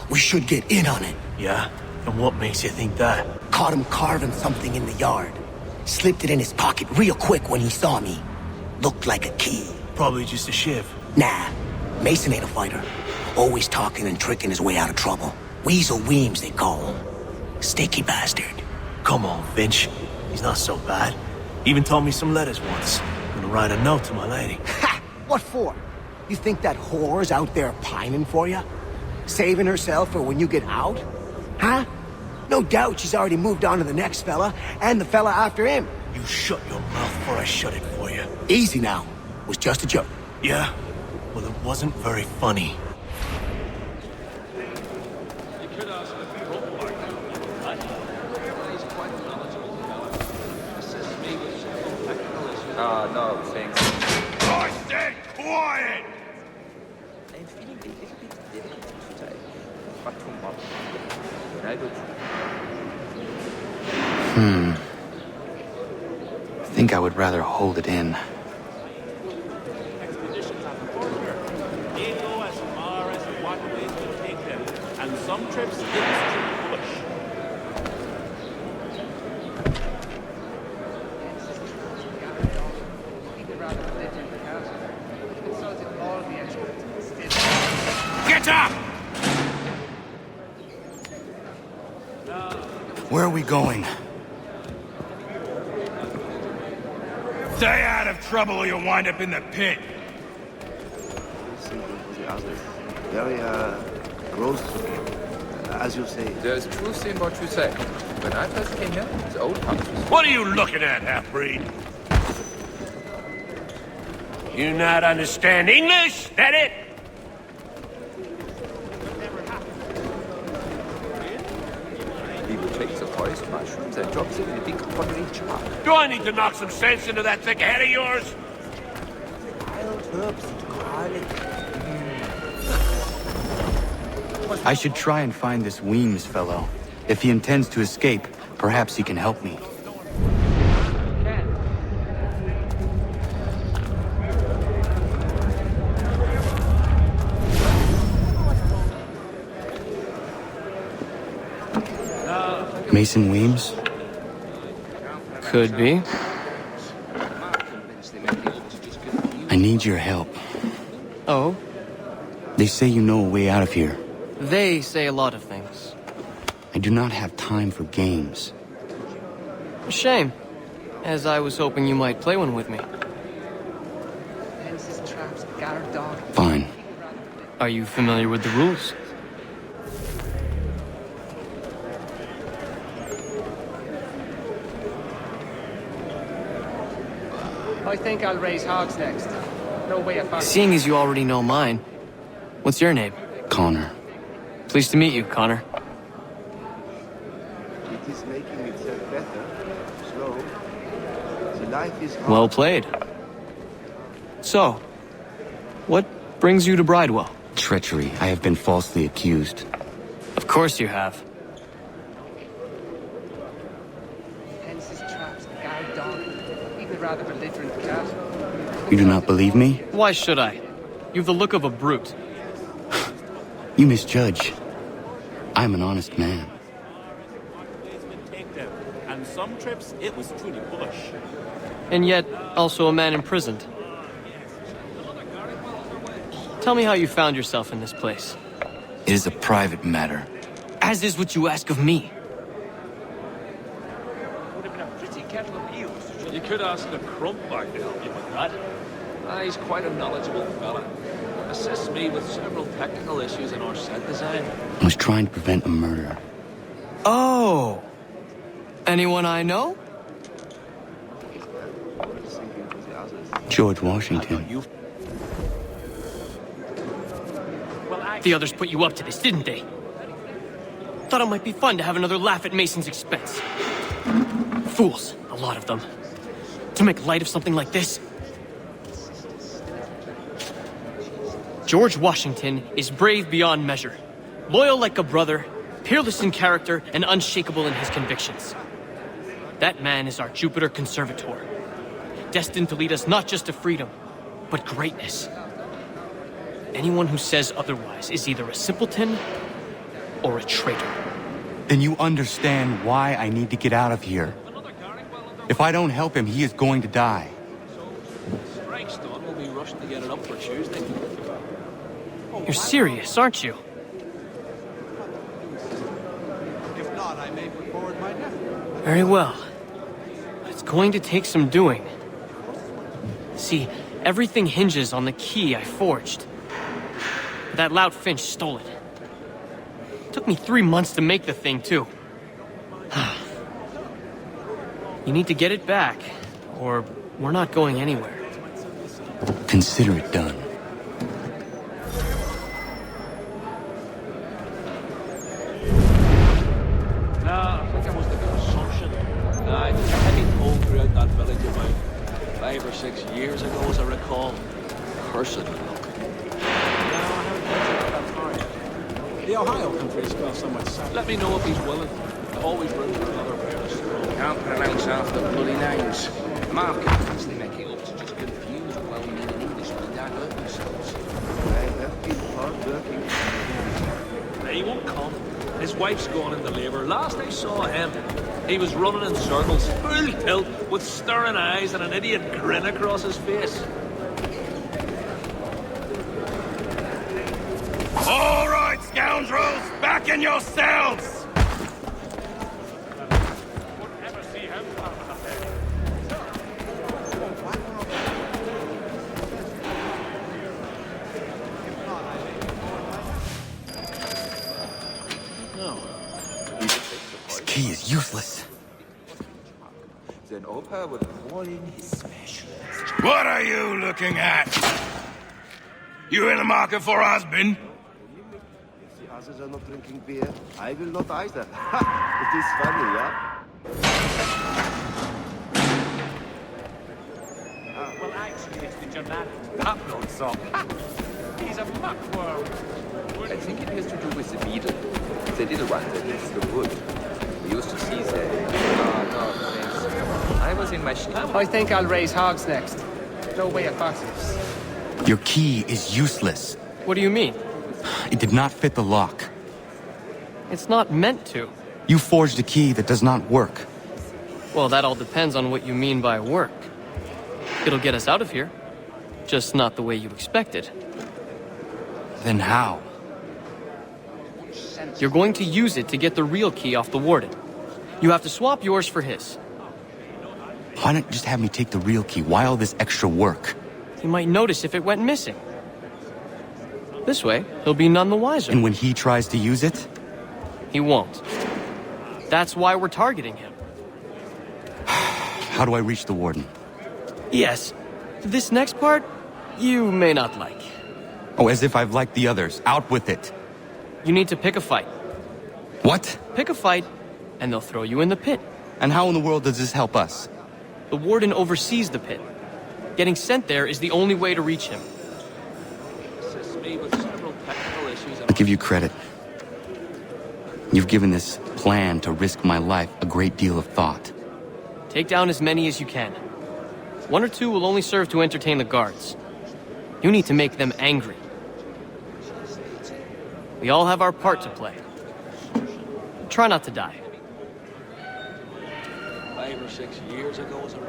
We should get in on it. Yeah? And what makes you think that? Caught him carving something in the yard. Slipped it in his pocket real quick when he saw me. Looked like a key. Probably just a shiv. Nah, Mason ain't a fighter. Always talking and tricking his way out of trouble. Weasel Weems, they call him. Sticky bastard. Come on, Finch. He's not so bad. Even taught me some letters once. I'm gonna write a note to my lady. Ha! What for? You think that whore's out there pining for you? Saving herself for when you get out? Huh? No doubt she's already moved on to the next fella, and the fella after him. You shut your mouth before I shut it for you. Easy now. It was just a joke. Yeah? Well, it wasn't very funny. No, thanks. I said quiet! I think I would rather hold it in. Expeditions at the border. They go as far as one way to take them, and some trips into the bush. Get Better! Where are we going? Stay out of trouble or you'll wind up in the pit. Very, gross, as you say. There's truth in what you say. When I first came here, the old hunters... What are you looking at, half-breed? You not understand English? That it? People take the forest mushrooms and drop them in a big pottery jar. Do I need to knock some sense into that thick head of yours? Wild herbs and garlic. I should try and find this Weems fellow. If he intends to escape, perhaps he can help me. Mason Weems? Could be. I need your help. Oh? They say you know a way out of here. They say a lot of things. I do not have time for games. Shame, as I was hoping you might play one with me. Fine. Are you familiar with the rules? I think I'll raise hogs next. No way of finding... Seeing as you already know mine, what's your name? Connor. Pleased to meet you, Connor. It is making itself better. Slow. The life is hard. Well played. So, what brings you to Bridewell? Treachery. I have been falsely accused. Of course you have. Fences, traps, guard dog. Even rather belligerent cat. You do not believe me? Why should I? You've the look of a brute. You misjudge. I'm an honest man. And some trips, it was truly bush. And yet, also a man imprisoned. Tell me how you found yourself in this place. It is a private matter. As is what you ask of me. You could ask the Crump back to help you with that. He's quite a knowledgeable fella. Assists me with several technical issues in our set design. I was trying to prevent a murder. Oh! Anyone I know? George Washington. The others put you up to this, didn't they? Thought it might be fun to have another laugh at Mason's expense. Fools, a lot of them. To make light of something like this. George Washington is brave beyond measure, loyal like a brother, peerless in character, and unshakable in his convictions. That man is our Jupiter Conservator, destined to lead us not just to freedom, but greatness. Anyone who says otherwise is either a simpleton or a traitor. Then you understand why I need to get out of here. If I don't help him, he is going to die. Strike's done. We'll be rushing to get it up for Tuesday. You're serious, aren't you? If not, I may put forward my nephew. Very well. It's going to take some doing. See, everything hinges on the key I forged. But that lout Finch stole it. Took me 3 months to make the thing, too. You need to get it back, or we're not going anywhere. Consider it done. Nah, I think I was the consumption. Nah, it was a heavy cold throughout that village about 5 or 6 years ago, as I recall. Cursed milk. The Ohio country is well somewhat south. Let me know if he's willing. Always room for another pair of straws. Can't pronounce half the bloody names. Mark thinks they make it up to just confuse well-meaning Englishmen and divert themselves. They have been hard-working. He won't come. His wife's gone into labour. Last I saw him, he was running in circles, full tilt, with staring eyes and an idiot grin across his face. Oh! Back in your cells! This key is useless. Then Opa would call in his specialist. What are you looking at? You in the market for a husband? If the others are not drinking beer, I will not either. It is funny, yeah? Well, actually, it's the Germanic. That blood song. He's a muckworm. I think it has to do with the beetle. The little one that eats the wood. We used to see them. Oh, no, thanks. I was in my ship. I think I'll raise hogs next. No way of foxes. Your key is useless. What do you mean? It did not fit the lock. It's not meant to. You forged a key that does not work. Well, that all depends on what you mean by work. It'll get us out of here. Just not the way you expected. Then how? You're going to use it to get the real key off the warden. You have to swap yours for his. Why not just have me take the real key? Why all this extra work? He might notice if it went missing. This way, he'll be none the wiser. And when he tries to use it? He won't. That's why we're targeting him. How do I reach the warden? Yes. This next part, you may not like. Oh, as if I've liked the others. Out with it. You need to pick a fight. What? Pick a fight, and they'll throw you in the pit. And how in the world does this help us? The warden oversees the pit. Getting sent there is the only way to reach him. I'll give you credit. You've given this plan to risk my life a great deal of thought. Take down as many as you can. 1 or 2 will only serve to entertain the guards. You need to make them angry. We all have our part to play. Try not to die. 5 or 6 years ago, was it?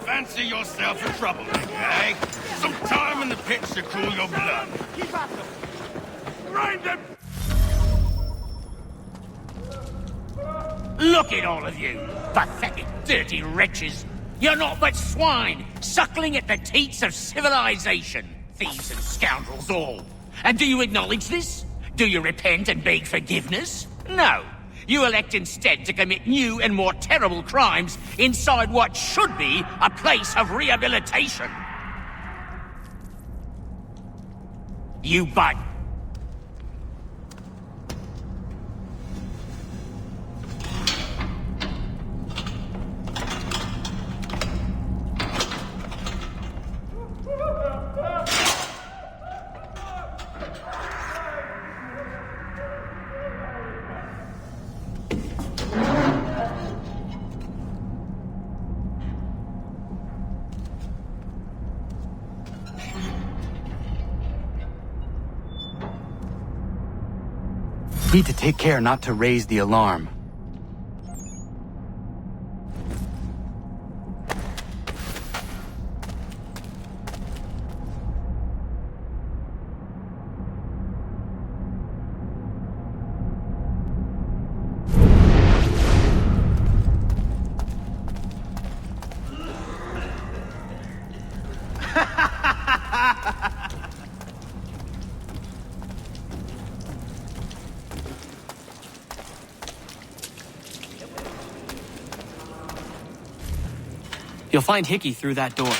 Fancy yourself a troublemaker, eh? Some time in the pits to cool your blood. Keep after them. Grind them! Look at all of you, pathetic, dirty wretches. You're not but swine, suckling at the teats of civilization. Thieves and scoundrels all. And do you acknowledge this? Do you repent and beg forgiveness? No. You elect instead to commit new and more terrible crimes inside what should be a place of rehabilitation. You but... Need to take care not to raise the alarm. You'll find Hickey through that door.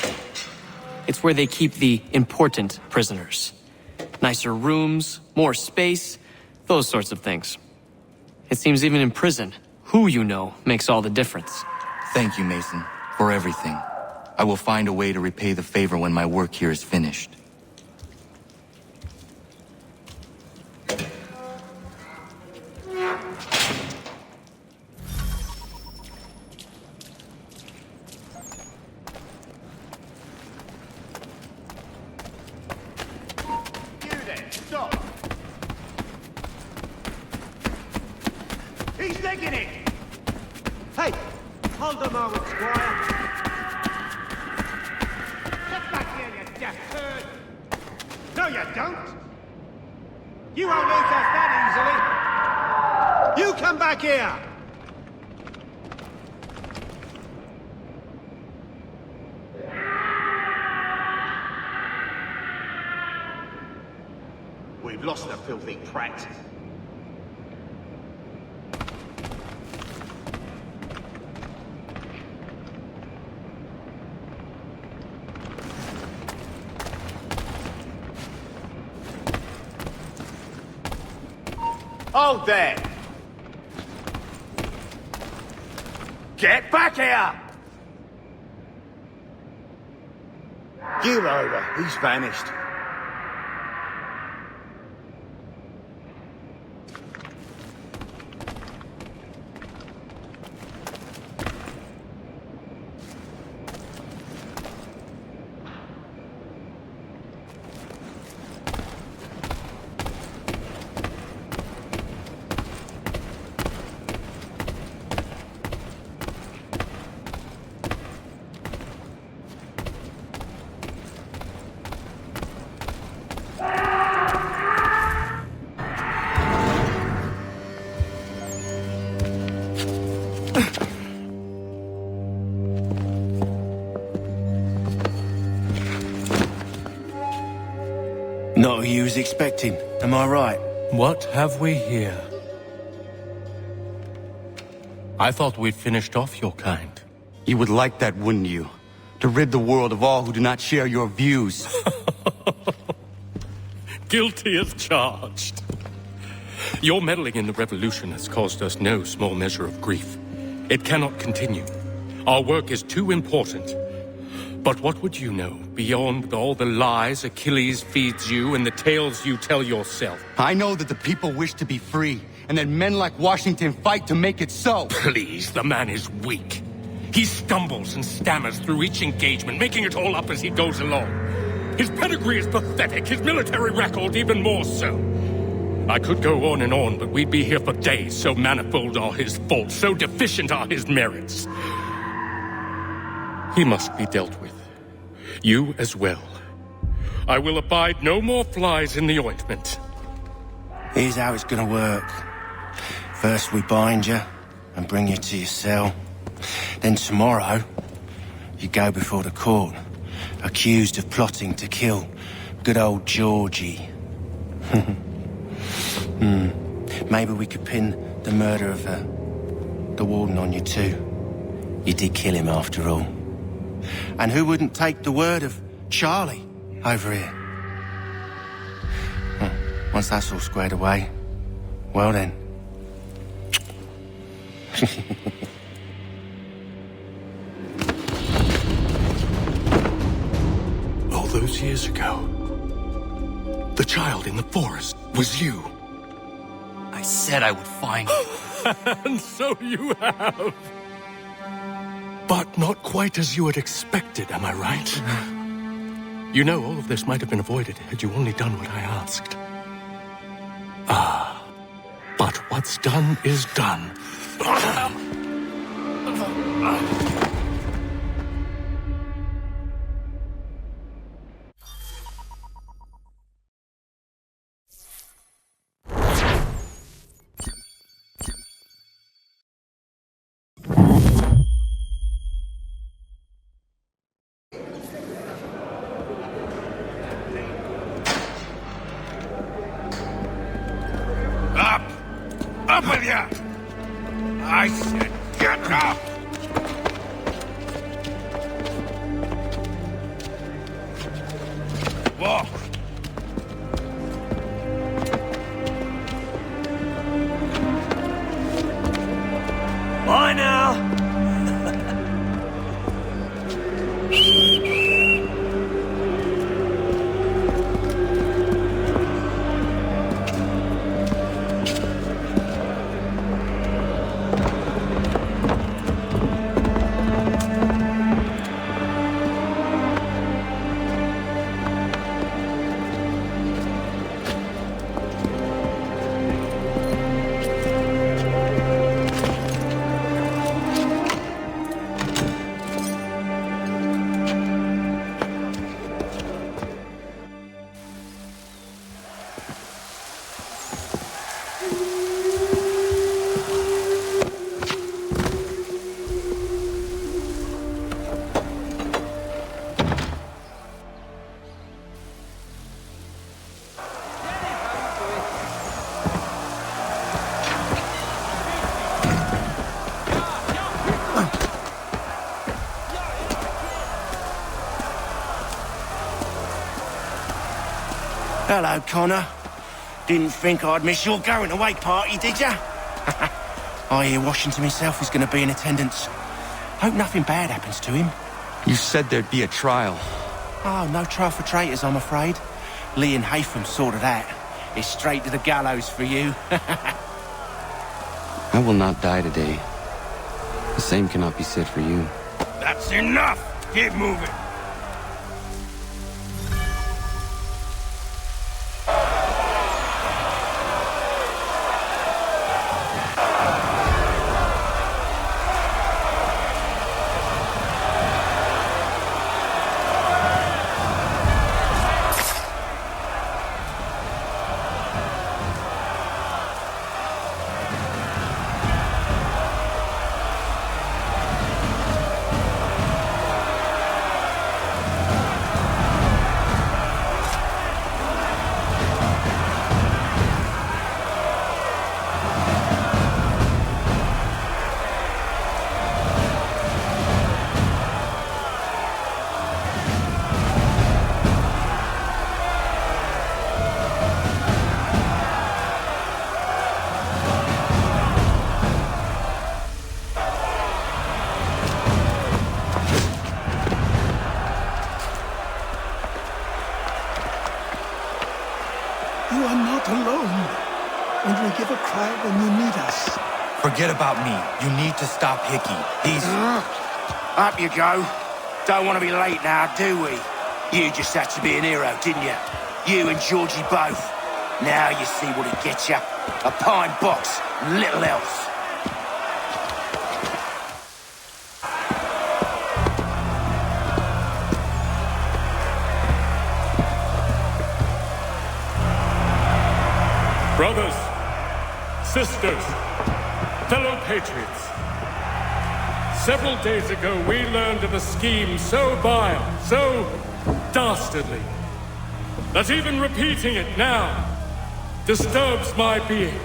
It's where they keep the important prisoners. Nicer rooms, more space, those sorts of things. It seems even in prison, who you know makes all the difference. Thank you, Mason, for everything. I will find a way to repay the favor when my work here is finished. He's taking it! Hey, hold a moment, Squire. Get back here, you deaf turd! No, you don't! You won't lose us that easily! You come back here! We've lost the filthy prat. Hold there! Get back here! Give over. He's vanished. Not who you was expecting, am I right? What have we here? I thought we'd finished off your kind. You would like that, wouldn't you? To rid the world of all who do not share your views. Guilty as charged. Your meddling in the revolution has caused us no small measure of grief. It cannot continue. Our work is too important. But what would you know, beyond all the lies Achilles feeds you and the tales you tell yourself? I know that the people wish to be free, and that men like Washington fight to make it so. Please, the man is weak. He stumbles and stammers through each engagement, making it all up as he goes along. His pedigree is pathetic, his military record even more so. I could go on, but we'd be here for days, so manifold are his faults, so deficient are his merits. He must be dealt with. You as well. I will abide no more flies in the ointment. Here's how it's gonna work. First we bind you and bring you to your cell. Then tomorrow, you go before the court, accused of plotting to kill good old Georgie. Maybe we could pin the murder of the warden on you too. You did kill him after all. And who wouldn't take the word of Charlie over here? Once that's all squared away, well then. All those years ago, the child in the forest was you. I said I would find you. And so you have. But not quite as you had expected, am I right? You know, all of this might have been avoided had you only done what I asked. But what's done is done. Up with you! I said get up! What? Bye now. Hello, Connor. Didn't think I'd miss your going-away party, did ya? I hear Washington himself is going to be in attendance. Hope nothing bad happens to him. You said there'd be a trial. Oh, no trial for traitors, I'm afraid. Lee and Haytham sorted that. It's straight to the gallows for you. I will not die today. The same cannot be said for you. That's enough! Get moving! You are not alone. Only give a cry when you need us. Forget about me. You need to stop Hickey. He's... Up you go. Don't want to be late now, do we? You just had to be an hero, didn't you? You and Georgie both. Now you see what it gets you. A pine box, little else. Brothers, sisters, fellow patriots. Several days ago, we learned of a scheme so vile, so dastardly, that even repeating it now disturbs my being.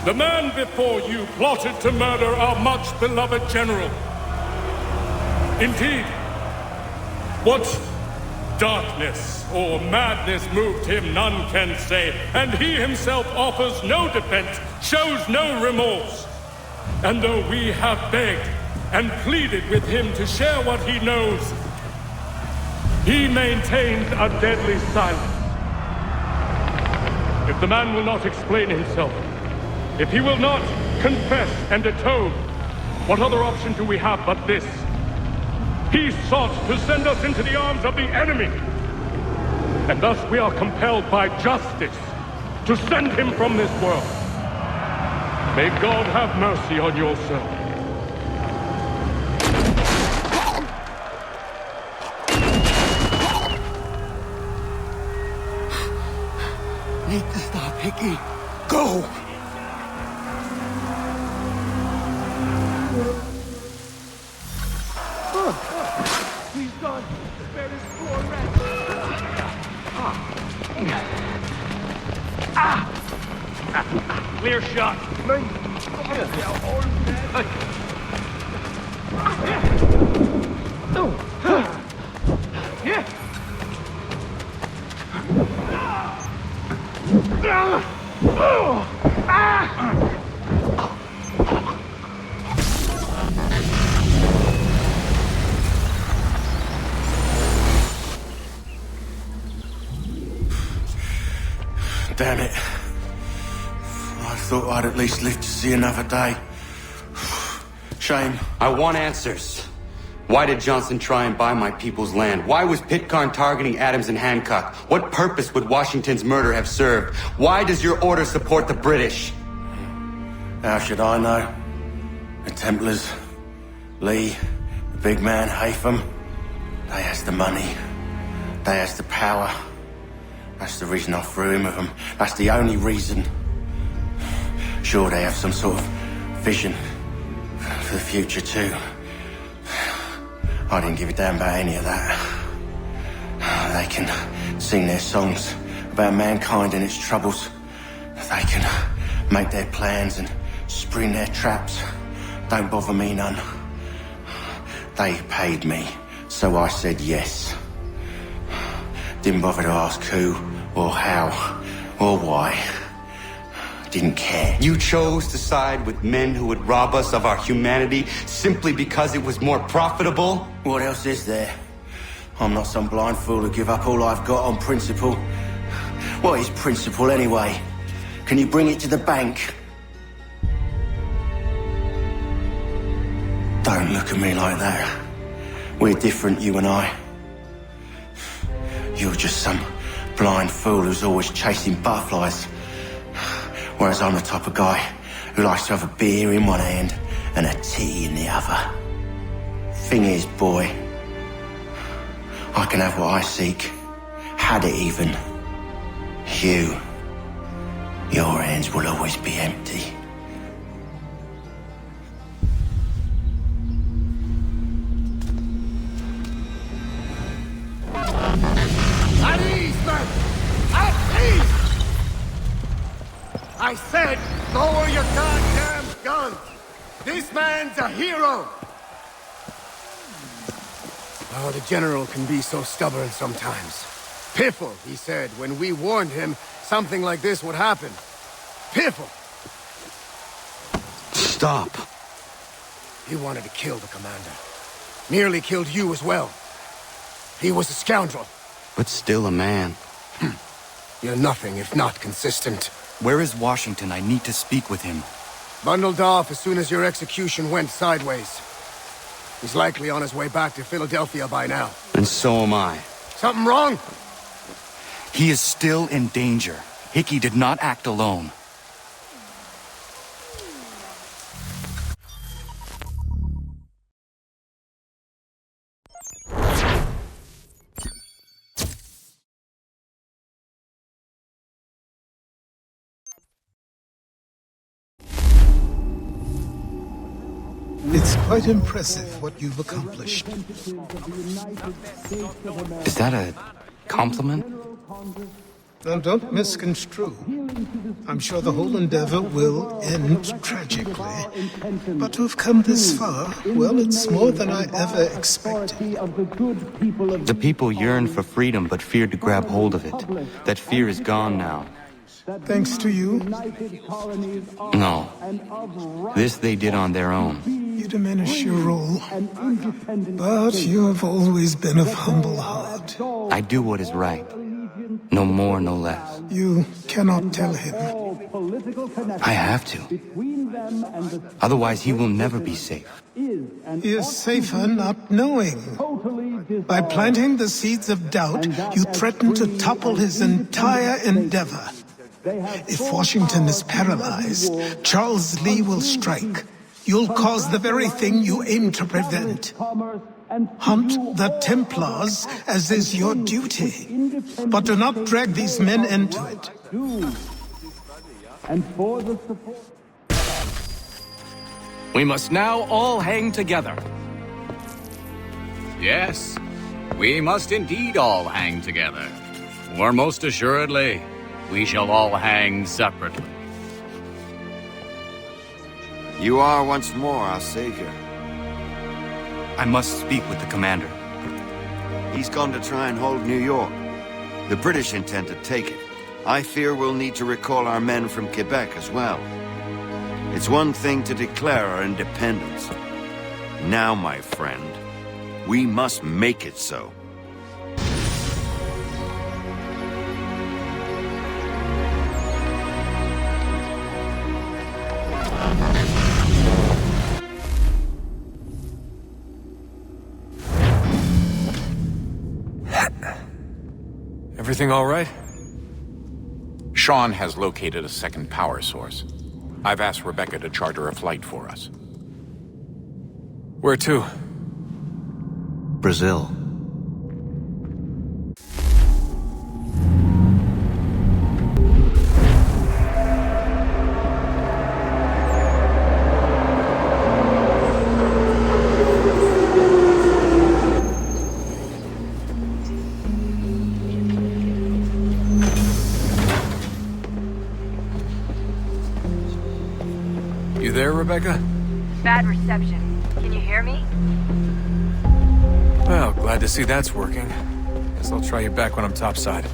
The man before you plotted to murder our much-beloved general. Indeed, what darkness or madness moved him, none can say, and he himself offers no defense, shows no remorse. And though we have begged and pleaded with him to share what he knows, he maintains a deadly silence. If the man will not explain himself, if he will not confess and atone, what other option do we have but this? He sought to send us into the arms of the enemy. And thus we are compelled by justice to send him from this world. May God have mercy on your soul. Need to stop, Hickey. Go! He's gone. Spare his poor wretch. Clear shot. Damn it. I thought I'd at least live to see another day. Shame. I want answers. Why did Johnson try and buy my people's land? Why was Pitcairn targeting Adams and Hancock? What purpose would Washington's murder have served? Why does your order support the British? How should I know? The Templars, Lee, the big man, Haytham, they has the money. They has the power. That's the reason I threw him with them. That's the only reason. Sure, they have some sort of vision for the future too. I didn't give a damn about any of that. They can sing their songs about mankind and its troubles. They can make their plans and spring their traps. Don't bother me none. They paid me, so I said yes. Didn't bother to ask who, or how, or why. Didn't care. You chose to side with men who would rob us of our humanity simply because it was more profitable? What else is there? I'm not some blind fool to give up all I've got on principle. What is principle anyway? Can you bring it to the bank? Don't look at me like that. We're different, you and I. You're just some blind fool who's always chasing butterflies. Whereas I'm the type of guy who likes to have a beer in one hand and a tea in the other. Thing is, boy, I can have what I seek. Had it even. Your hands will always be empty. At ease, men! At ease! I said, lower your goddamn guns! This man's a hero! Oh, the General can be so stubborn sometimes. Piffle, he said, when we warned him something like this would happen. Piffle! Stop. He wanted to kill the commander. Nearly killed you as well. He was a scoundrel. But still a man. You're nothing if not consistent. Where is Washington? I need to speak with him. Bundled off as soon as your execution went sideways. He's likely on his way back to Philadelphia by now. And so am I. Something wrong? He is still in danger. Hickey did not act alone. It's quite impressive what you've accomplished. Is that a compliment? Now, don't misconstrue. I'm sure the whole endeavor will end tragically. But to have come this far, well, it's more than I ever expected. The people yearned for freedom but feared to grab hold of it. That fear is gone now. Thanks to you? No. This they did on their own. You diminish your role. But you have always been of humble heart. I do what is right. No more, no less. You cannot tell him. I have to. Otherwise, he will never be safe. He is safer not knowing. By planting the seeds of doubt, you threaten to topple his entire endeavor. If Washington is paralyzed, Charles Lee will strike. You'll cause the very thing you aim to prevent. Hunt the Templars, as is your duty. But do not drag these men into it. We must now all hang together. Yes, we must indeed all hang together. Or most assuredly, we shall all hang separately. You are once more our savior. I must speak with the commander. He's gone to try and hold New York. The British intend to take it. I fear we'll need to recall our men from Quebec as well. It's one thing to declare our independence. Now, my friend, we must make it so. Everything all right? Sean has located a second power source. I've asked Rebecca to charter a flight for us. Where to? Brazil. You there, Rebecca? Bad reception. Can you hear me? Well, glad to see that's working. Guess I'll try you back when I'm topside.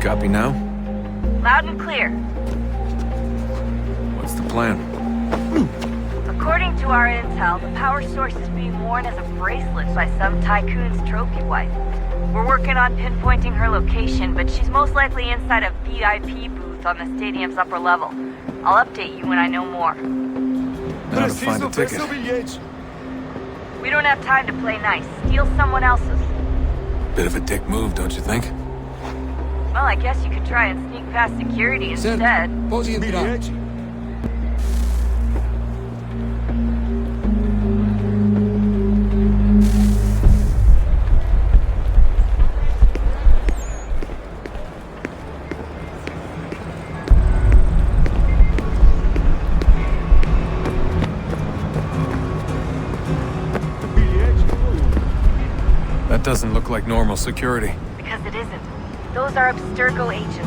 Copy now? Loud and clear. What's the plan? According to our intel, the power source is being worn as a bracelet by some tycoon's trophy wife. We're working on pinpointing her location, but she's most likely inside a VIP booth on the stadium's upper level. I'll update you when I know more. How to find a ticket? We don't have time to play nice. Steal someone else's. Bit of a dick move, don't you think? Well, I guess you could try and sneak past security instead. That doesn't look like normal security. Because it isn't. Those are Abstergo agents.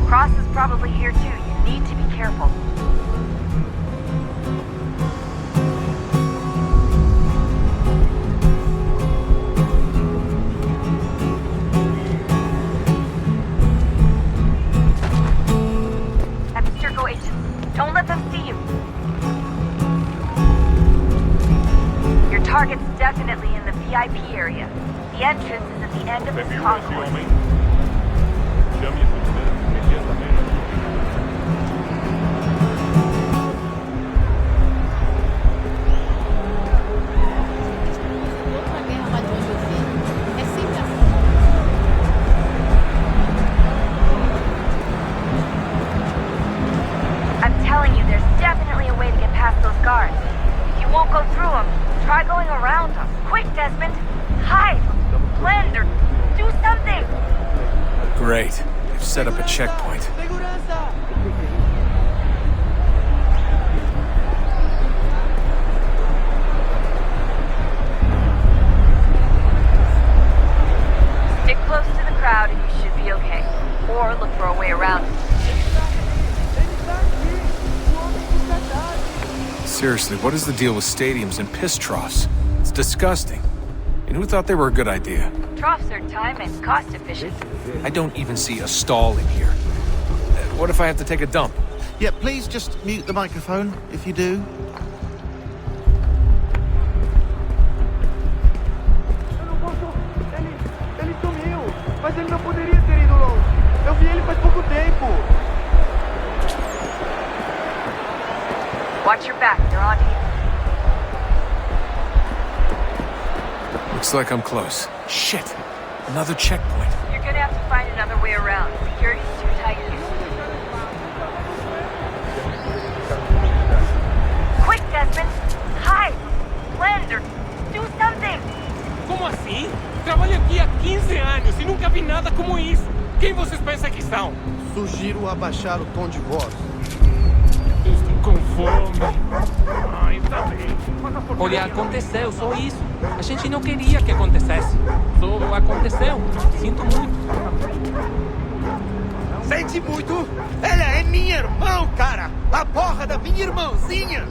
Cross is probably here too. You need to be careful. Abstergo agents, don't let them see you. Your target's definitely in the VIP area. The entrance is at the end of this concourse. I'm telling you, there's definitely a way to get past those guards. If you won't go through them, try going around them. Quick, Desmond! Hide! Blend or do something! Great. They've set up a checkpoint. Stick close to the crowd and you should be okay. Or look for a way around it. Seriously, what is the deal with stadiums and piss troughs? It's disgusting. And who thought they were a good idea? Troughs are time and cost efficient. I don't even see a stall in here. What if I have to take a dump? Yeah, please just mute the microphone if you do. Ele sumiu, mas ele não poderia ter ido longe. Eu vi ele faz pouco tempo. Watch your back, they're on you. Looks like I'm close. Shit! Another checkpoint. You're gonna have to find another way around. Security's too tight here. Quick, Desmond! Hide! Blend or do something! Como assim? Trabalho aqui há 15 anos e nunca vi nada como isso. Quem vocês pensam que são? Sugiro abaixar o tom de voz. Estou com fome. Ai, tá bem. Olha, aconteceu, só isso. A gente não queria que acontecesse. Só aconteceu. Sinto muito. Sente muito? Ela é minha irmã, cara! A porra da minha irmãzinha!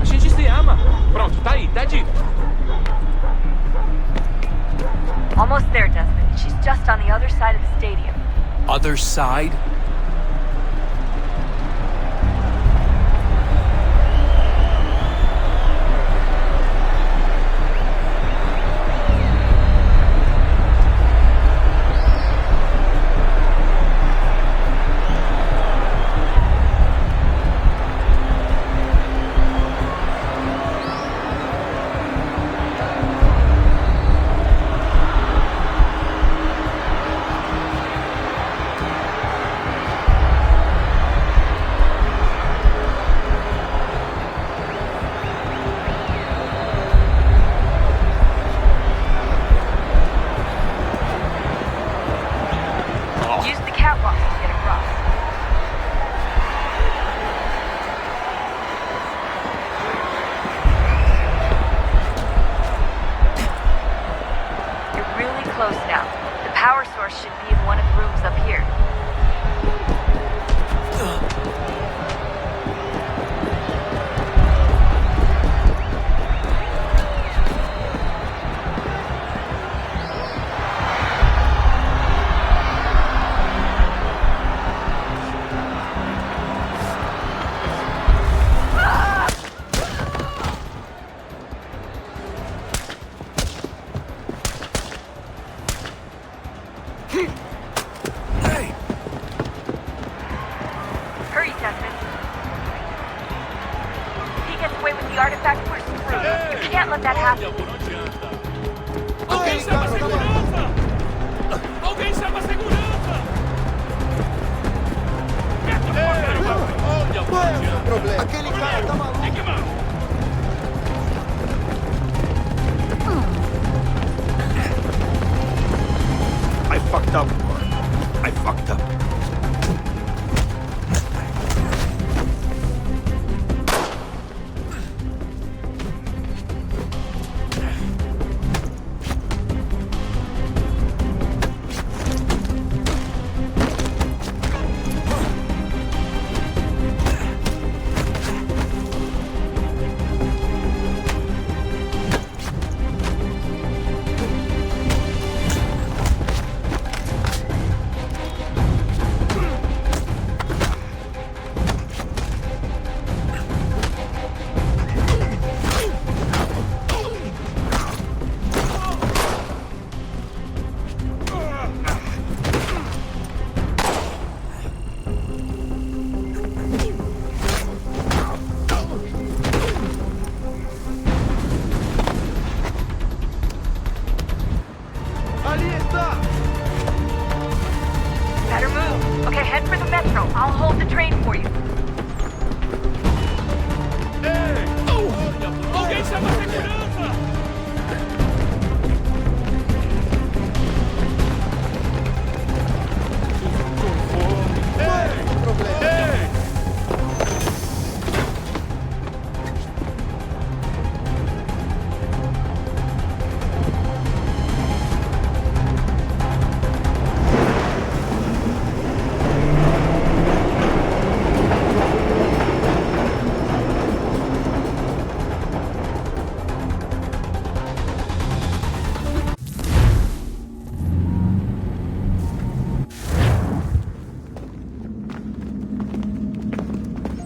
A gente se ama. Pronto, tá aí, tá dito. Almost there, Desmond. She's just on the other side of the stadium. Other side?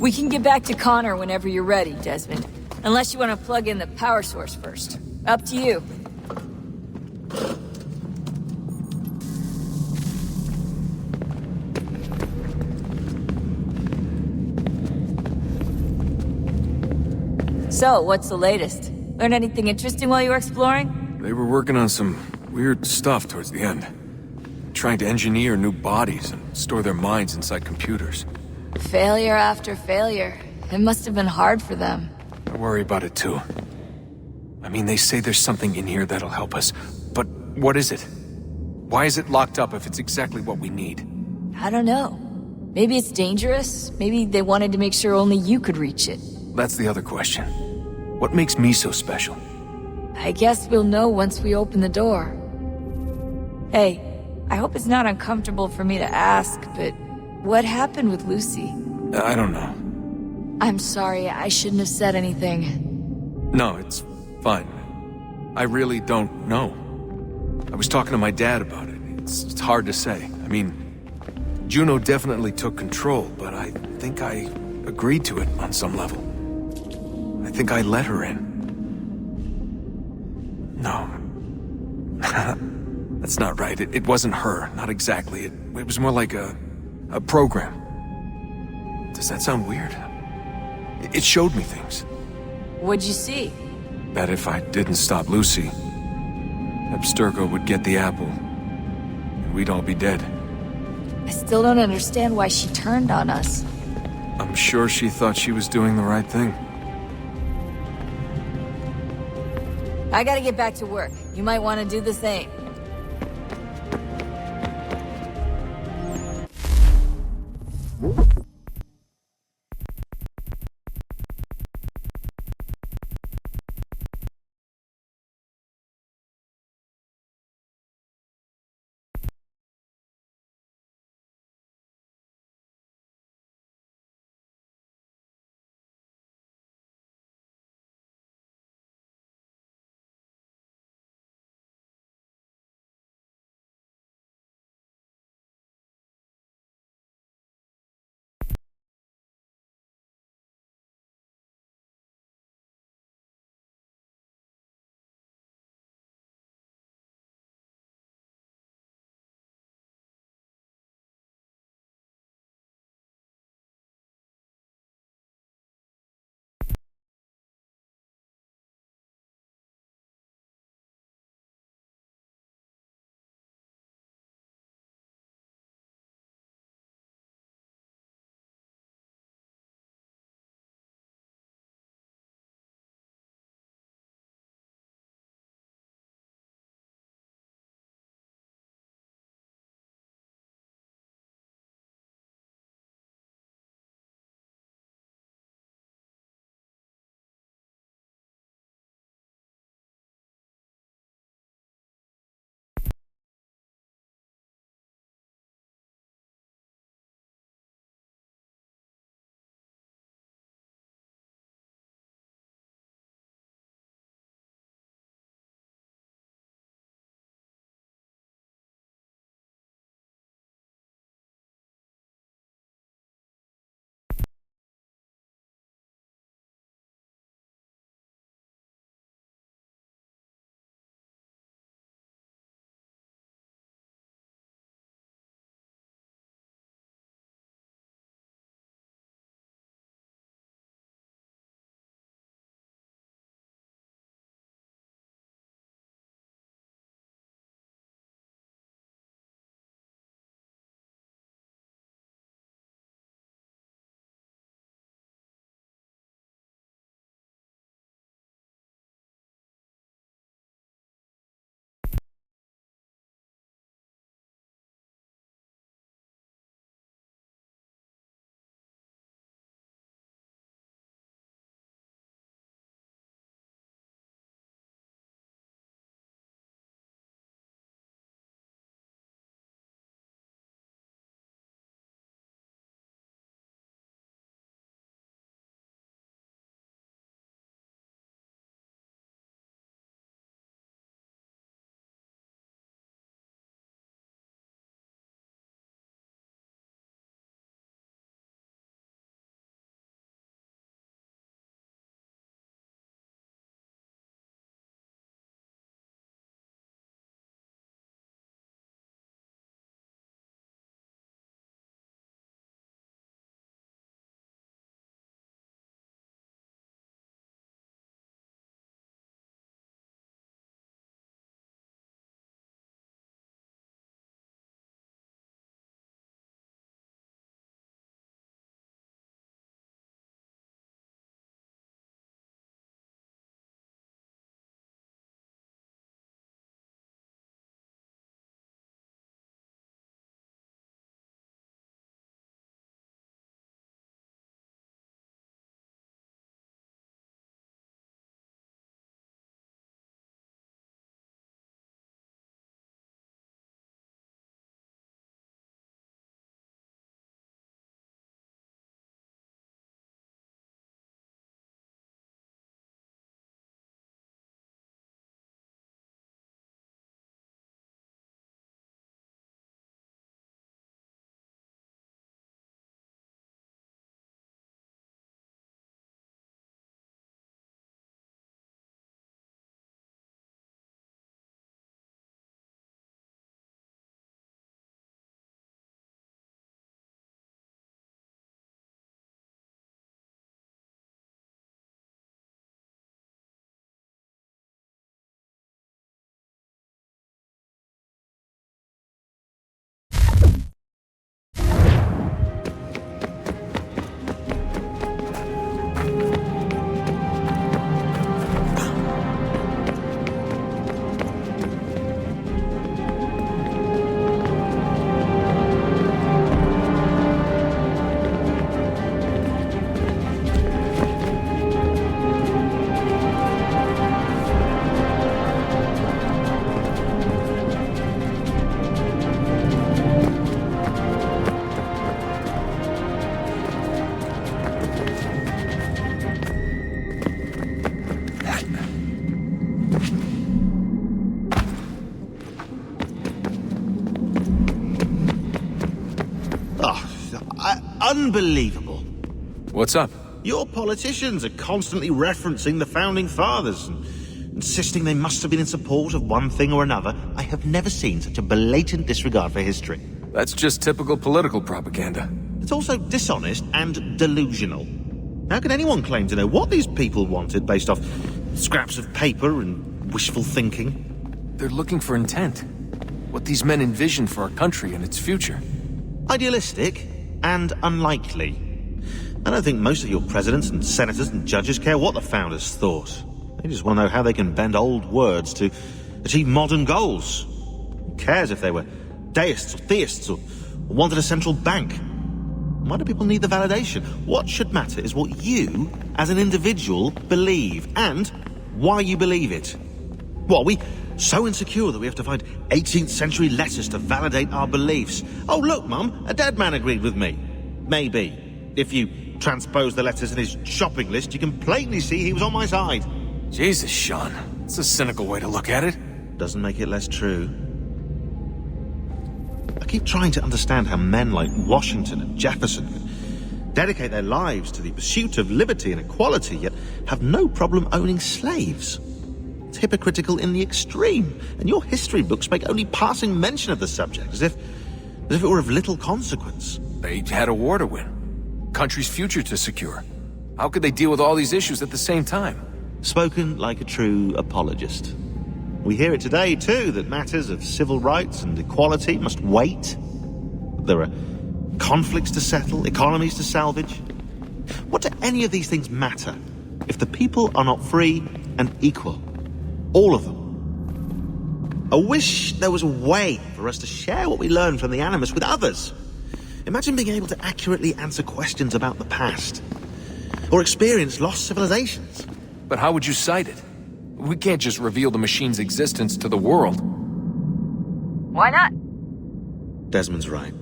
We can get back to Connor whenever you're ready, Desmond. Unless you want to plug in the power source first. Up to you. So, what's the latest? Learn anything interesting while you were exploring? They were working on some weird stuff towards the end. Trying to engineer new bodies and store their minds inside computers. Failure after failure. It must have been hard for them. I worry about it too. I mean, they say there's something in here that'll help us, but what is it? Why is it locked up if it's exactly what we need? I don't know. Maybe it's dangerous. Maybe they wanted to make sure only you could reach it. That's the other question. What makes me so special? I guess we'll know once we open the door. Hey, I hope it's not uncomfortable for me to ask, but what happened with Lucy? I don't know. I'm sorry, I shouldn't have said anything. No, it's fine. I really don't know. I was talking to my dad about it. It's hard to say. I mean, Juno definitely took control, but I think I agreed to it on some level. I think I let her in. No. That's not right. It wasn't her. Not exactly. It was more like a program. Does that sound weird? It showed me things. What'd you see? That if I didn't stop Lucy, Abstergo would get the apple, and we'd all be dead. I still don't understand why she turned on us. I'm sure she thought she was doing the right thing. I gotta get back to work. You might want to do the same. Unbelievable. What's up? Your politicians are constantly referencing the Founding Fathers and insisting they must have been in support of one thing or another. I have never seen such a blatant disregard for history. That's just typical political propaganda. It's also dishonest and delusional. How can anyone claim to know what these people wanted based off scraps of paper and wishful thinking? They're looking for intent. What these men envision for our country and its future. Idealistic and unlikely. I don't think most of your presidents and senators and judges care what the founders thought. They just want to know how they can bend old words to achieve modern goals. Who cares if they were deists or theists or wanted a central bank? Why do people need the validation? What should matter is what you, as an individual, believe, and why you believe it. What, are we so insecure that we have to find 18th century letters to validate our beliefs? Oh, look, Mum, a dead man agreed with me. Maybe. If you transpose the letters in his shopping list, you can plainly see he was on my side. Jesus, Sean. It's a cynical way to look at it. Doesn't make it less true. I keep trying to understand how men like Washington and Jefferson could dedicate their lives to the pursuit of liberty and equality, yet have no problem owning slaves. It's hypocritical in the extreme, and your history books make only passing mention of the subject, as if it were of little consequence. They had a war to win. Country's future to secure. How could they deal with all these issues at the same time? Spoken like a true apologist. We hear it today, too, that matters of civil rights and equality must wait. There are conflicts to settle, economies to salvage. What do any of these things matter if the people are not free and equal? All of them. I wish there was a way for us to share what we learn from the Animus with others. Imagine being able to accurately answer questions about the past, or experience lost civilizations. But how would you cite it? We can't just reveal the machine's existence to the world. Why not? Desmond's right.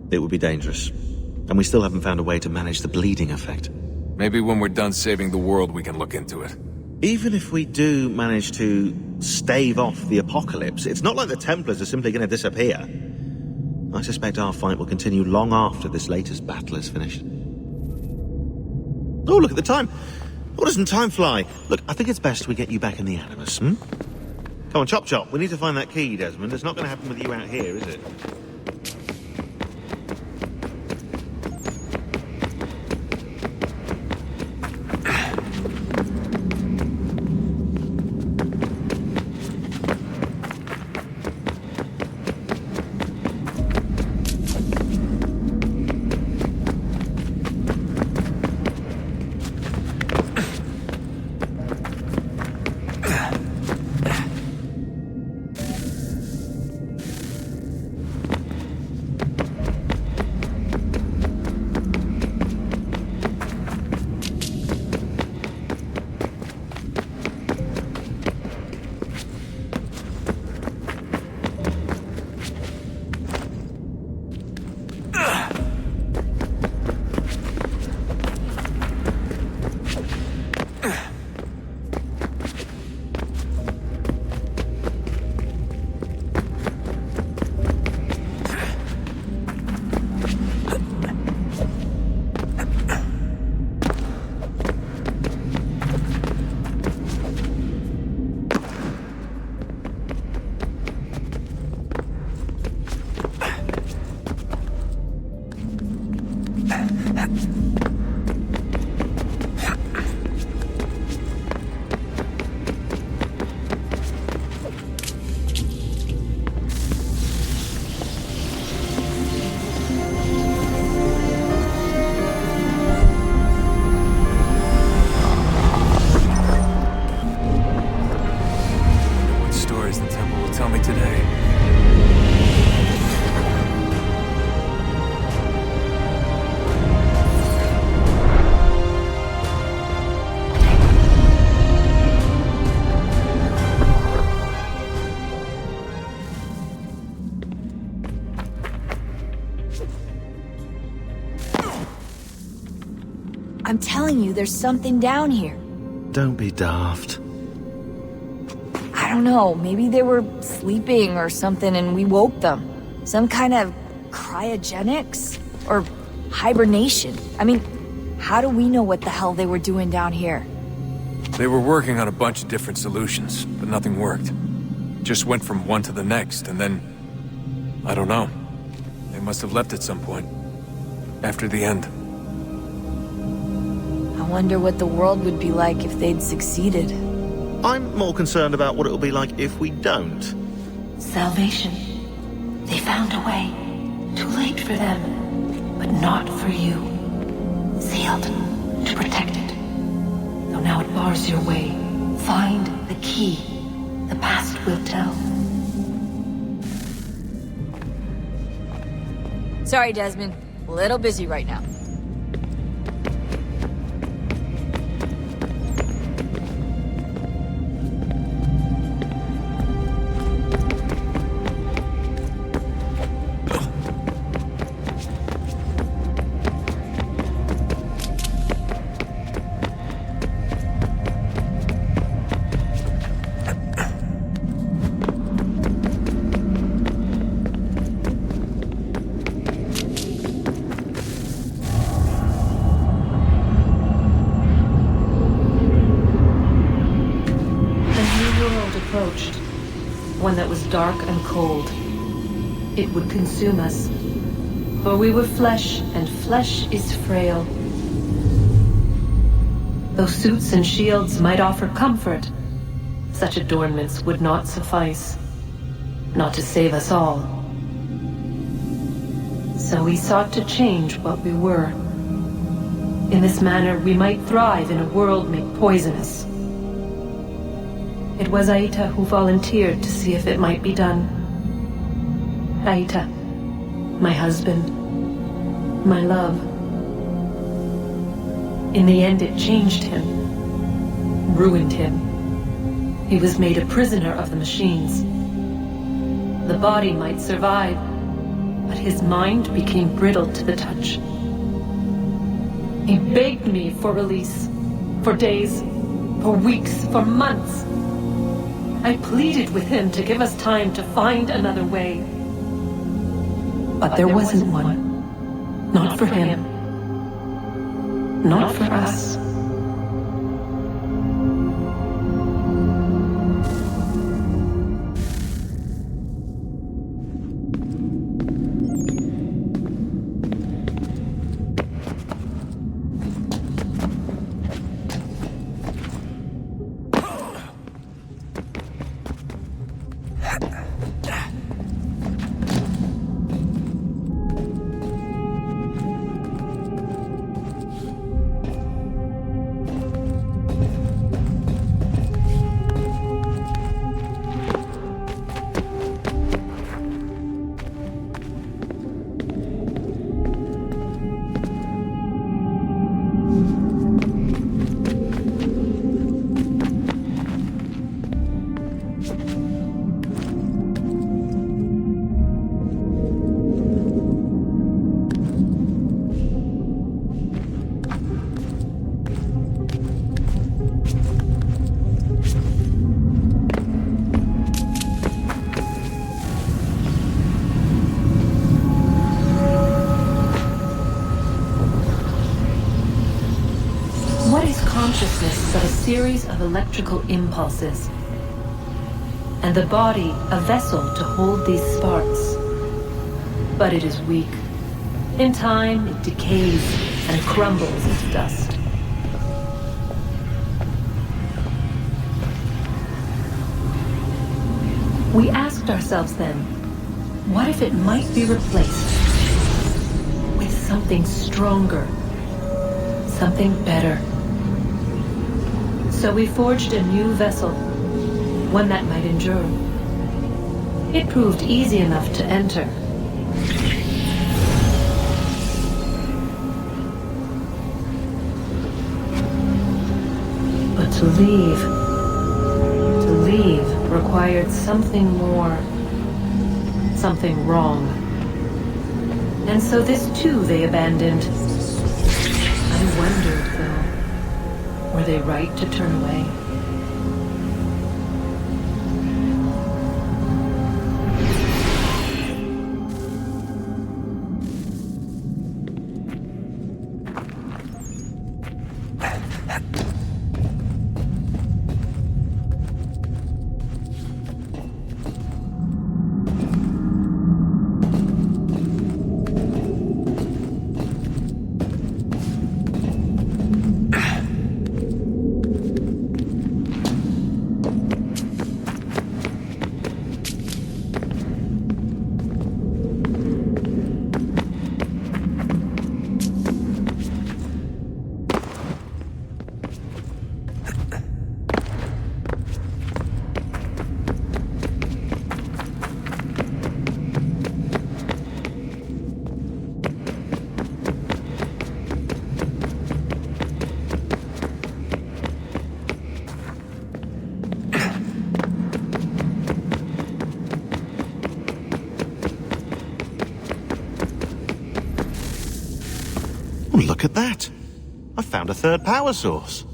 It would be dangerous. And we still haven't found a way to manage the bleeding effect. Maybe when we're done saving the world, we can look into it. Even if we do manage to stave off the apocalypse, it's not like the Templars are simply going to disappear. I suspect our fight will continue long after this latest battle is finished. Oh, look at the time. Oh, doesn't time fly? Look, I think it's best we get you back in the Animus, Come on, chop chop. We need to find that key, Desmond. It's not going to happen with you out here, is it? I'm telling you, there's something down here. Don't be daft. I don't know, maybe they were sleeping or something and we woke them. Some kind of cryogenics? Or hibernation. I mean, how do we know what the hell they were doing down here? They were working on a bunch of different solutions, but nothing worked. Just went from one to the next, and then... I don't know. They must have left at some point. After the end. I wonder what the world would be like if they'd succeeded. I'm more concerned about what it'll be like if we don't. Salvation. They found a way. Too late for them, but not for you. Sealed to protect it. Though now it bars your way. Find the key. The past will tell. Sorry, Desmond. A little busy right now. One that was dark and cold. It would consume us, for we were flesh, and flesh is frail. Though suits and shields might offer comfort, such adornments would not suffice, not to save us all. So we sought to change what we were. In this manner, we might thrive in a world made poisonous. It was Aita who volunteered to see if it might be done. Aita, my husband, my love. In the end, it changed him, ruined him. He was made a prisoner of the machines. The body might survive, but his mind became brittle to the touch. He begged me for release, for days, for weeks, for months. I pleaded with him to give us time to find another way. But there wasn't one. Not for him. Not for us. Consciousness but a series of electrical impulses, and the body a vessel to hold these sparks. But it is weak. In time, it decays and crumbles into dust. We asked ourselves then, what if it might be replaced with something stronger, something better? So we forged a new vessel, one that might endure. It proved easy enough to enter. But to leave required something more, something wrong. And so this too they abandoned. I wondered, though. Were they right to turn away? look at that. I found a third power source.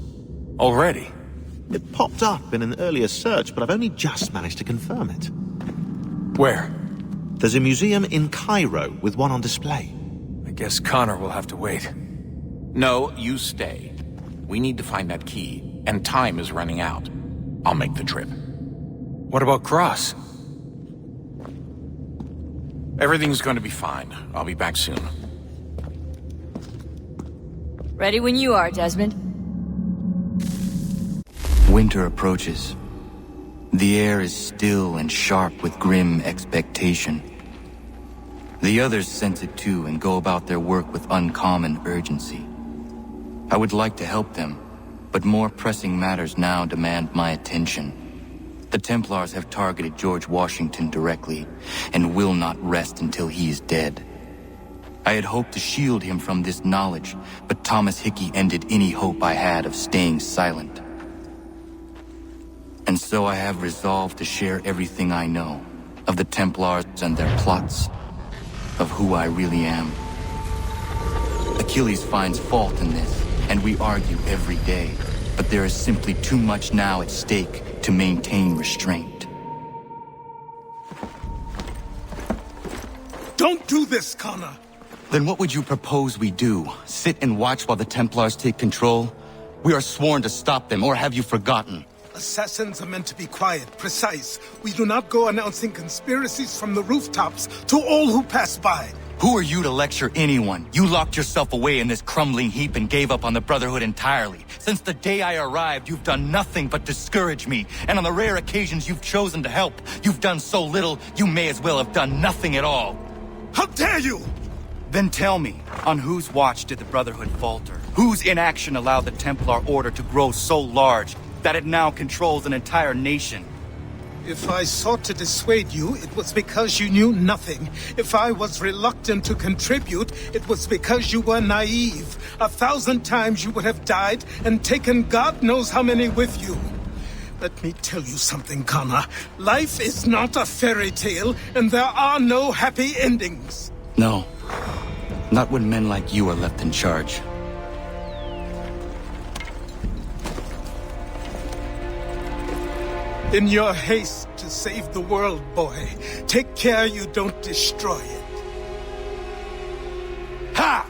Already? It popped up in an earlier search, but I've only just managed to confirm it. Where? There's a museum in Cairo with one on display. I guess Connor will have to wait. No, you stay. We need to find that key, and time is running out. I'll make the trip. What about Cross? Everything's going to be fine. I'll be back soon. Ready when you are, Desmond. Winter approaches. The air is still and sharp with grim expectation. The others sense it too and go about their work with uncommon urgency. I would like to help them, but more pressing matters now demand my attention. The Templars have targeted George Washington directly, and will not rest until he is dead. I had hoped to shield him from this knowledge, but Thomas Hickey ended any hope I had of staying silent. And so I have resolved to share everything I know, of the Templars and their plots, of who I really am. Achilles finds fault in this, and we argue every day, but there is simply too much now at stake to maintain restraint. Don't do this, Connor! Then what would you propose we do? Sit and watch while the Templars take control? We are sworn to stop them, or have you forgotten? Assassins are meant to be quiet, precise. We do not go announcing conspiracies from the rooftops to all who pass by. Who are you to lecture anyone? You locked yourself away in this crumbling heap and gave up on the Brotherhood entirely. Since the day I arrived, you've done nothing but discourage me. And on the rare occasions you've chosen to help, you've done so little, you may as well have done nothing at all. How dare you! Then tell me, on whose watch did the Brotherhood falter? Whose inaction allowed the Templar Order to grow so large that it now controls an entire nation? If I sought to dissuade you, it was because you knew nothing. If I was reluctant to contribute, it was because you were naive. 1,000 times you would have died and taken God knows how many with you. Let me tell you something, Connor. Life is not a fairy tale, and there are no happy endings. No. Not when men like you are left in charge. In your haste to save the world, boy, take care you don't destroy it. Ha!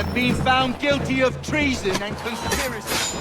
have been found guilty of treason and conspiracy.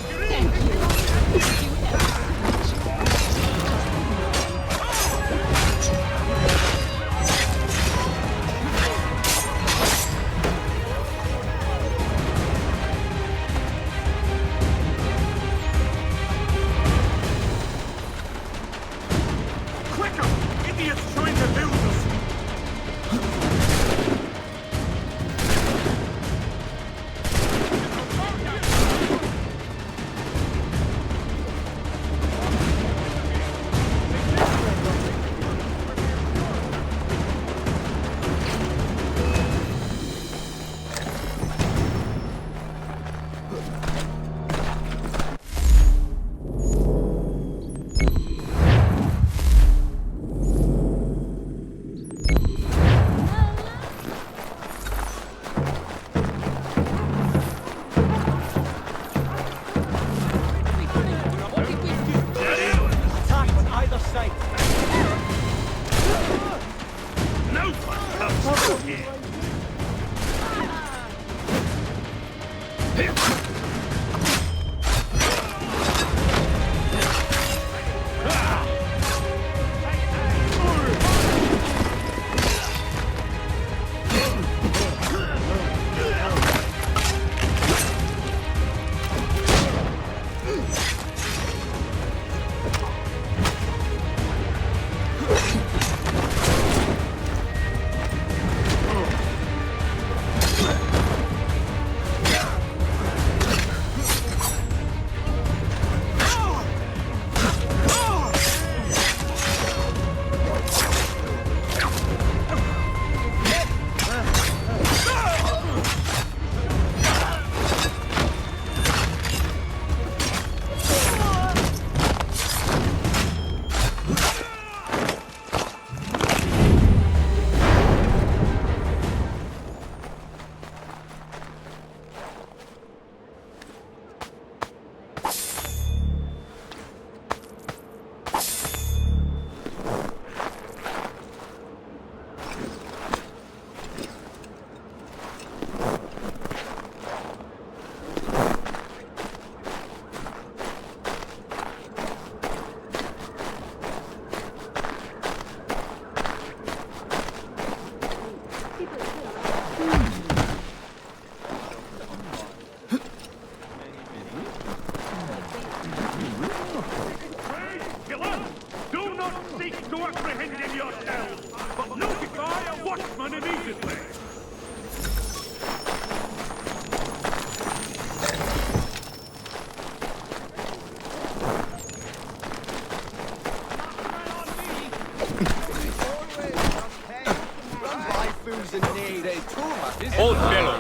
Old fellow,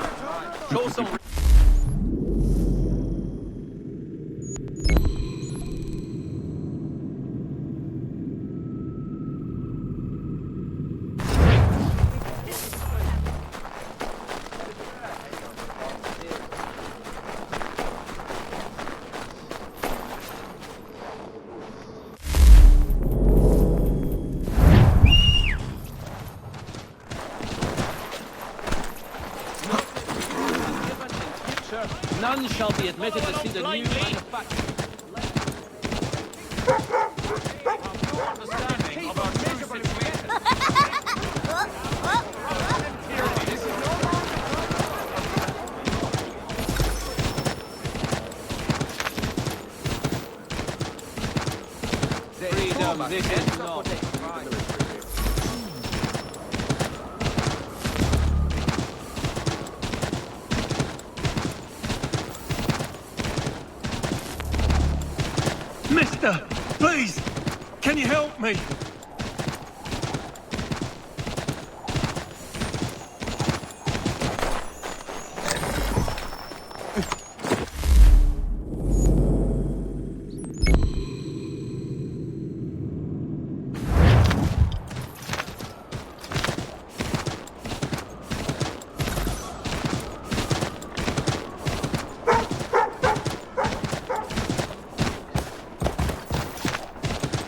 show some... None shall be admitted to see the new manufacture. Understanding of our true situation. Freedom, this is not. Mister, please, can you help me?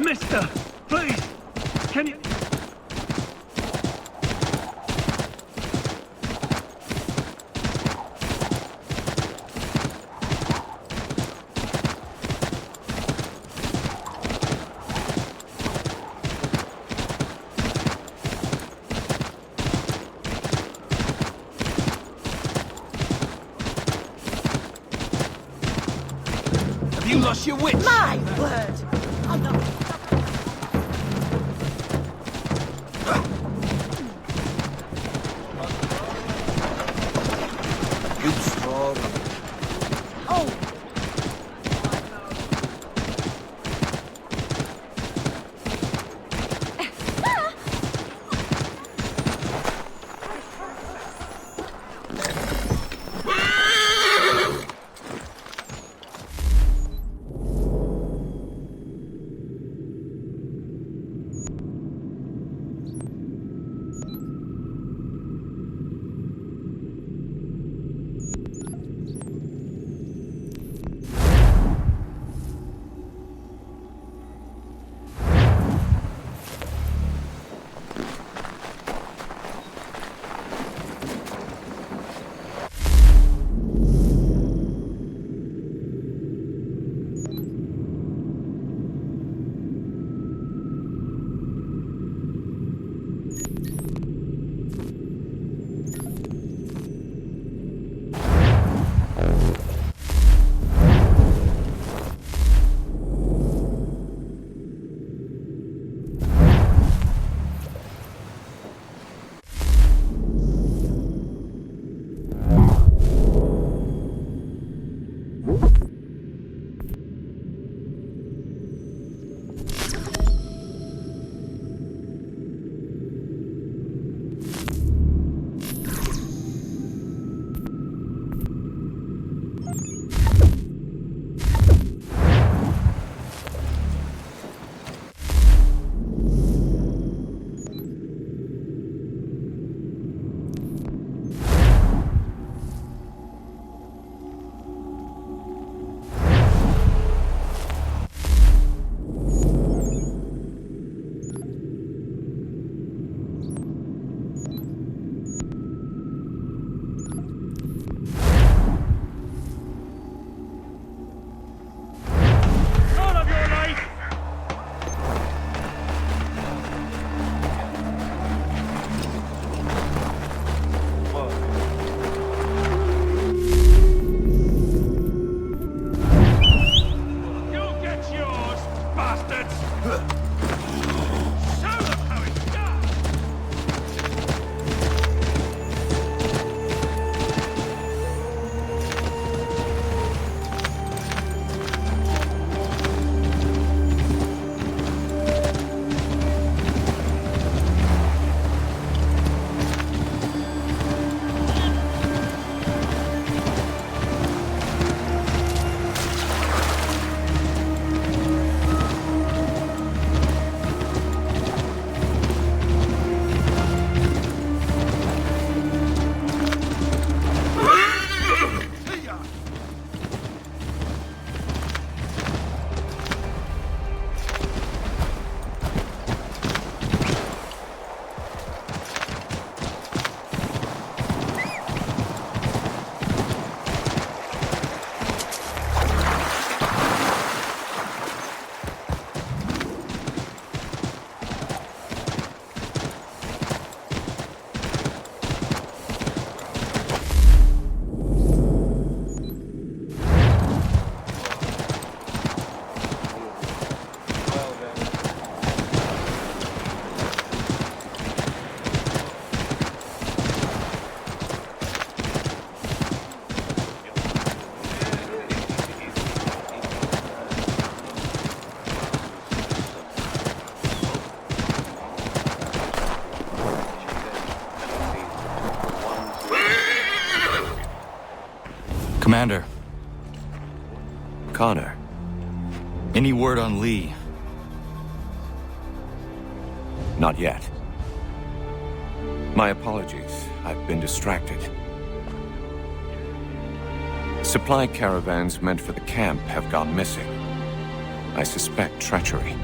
Mister, please, can you... Curse your witch! My word! You strong. Oh! Commander. Connor. Any word on Lee? Not yet. My apologies. I've been distracted. Supply caravans meant for the camp have gone missing. I suspect treachery.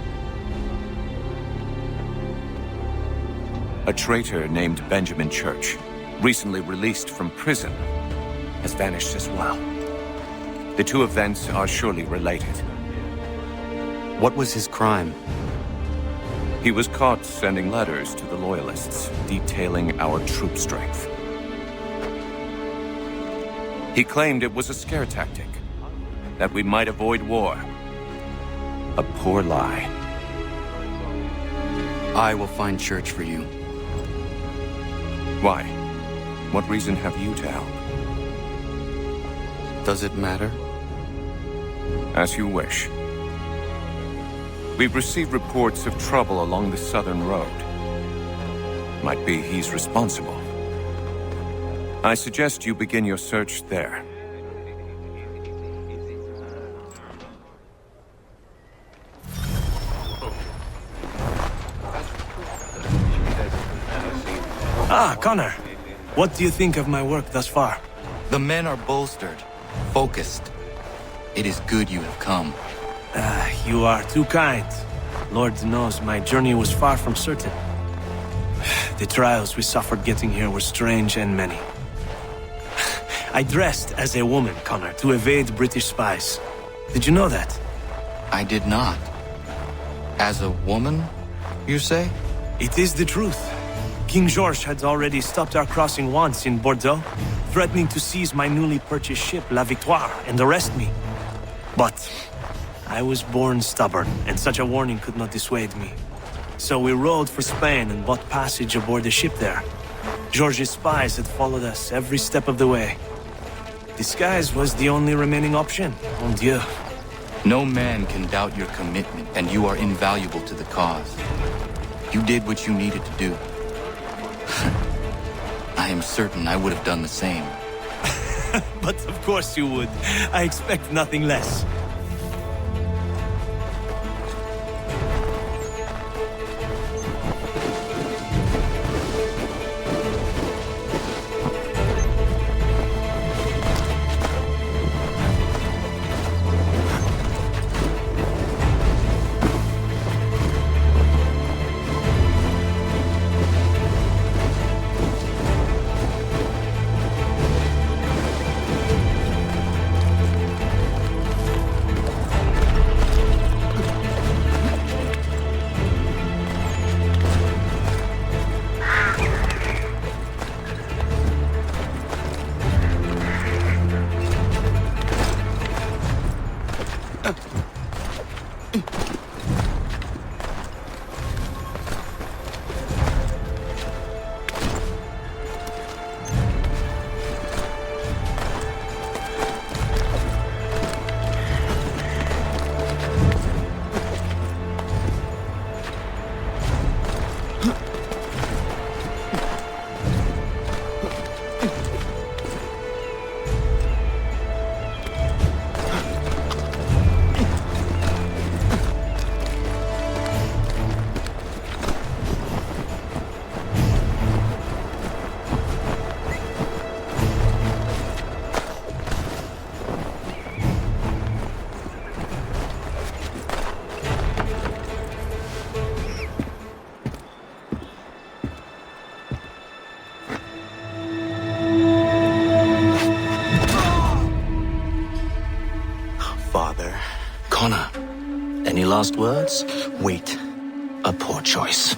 A traitor named Benjamin Church, recently released from prison, has vanished as well. The two events are surely related. What was his crime? He was caught sending letters to the Loyalists, detailing our troop strength. He claimed it was a scare tactic, that we might avoid war. A poor lie. I will find Church for you. Why? What reason have you to help? Does it matter? As you wish. We've received reports of trouble along the southern road. Might be he's responsible. I suggest you begin your search there. Ah, Connor. What do you think of my work thus far? The men are bolstered, focused. It is good you have come. You are too kind. Lord knows my journey was far from certain. The trials we suffered getting here were strange and many. I dressed as a woman, Connor, to evade British spies. Did you know that? I did not. As a woman, you say? It is the truth. King George had already stopped our crossing once in Bordeaux, threatening to seize my newly purchased ship, La Victoire, and arrest me. But I was born stubborn, and such a warning could not dissuade me. So we rode for Spain and bought passage aboard the ship there. George's spies had followed us every step of the way. Disguise was the only remaining option, mon Dieu. No man can doubt your commitment, and you are invaluable to the cause. You did what you needed to do. I am certain I would have done the same. But of course you would. I expect nothing less. Any last words? Wait. A poor choice.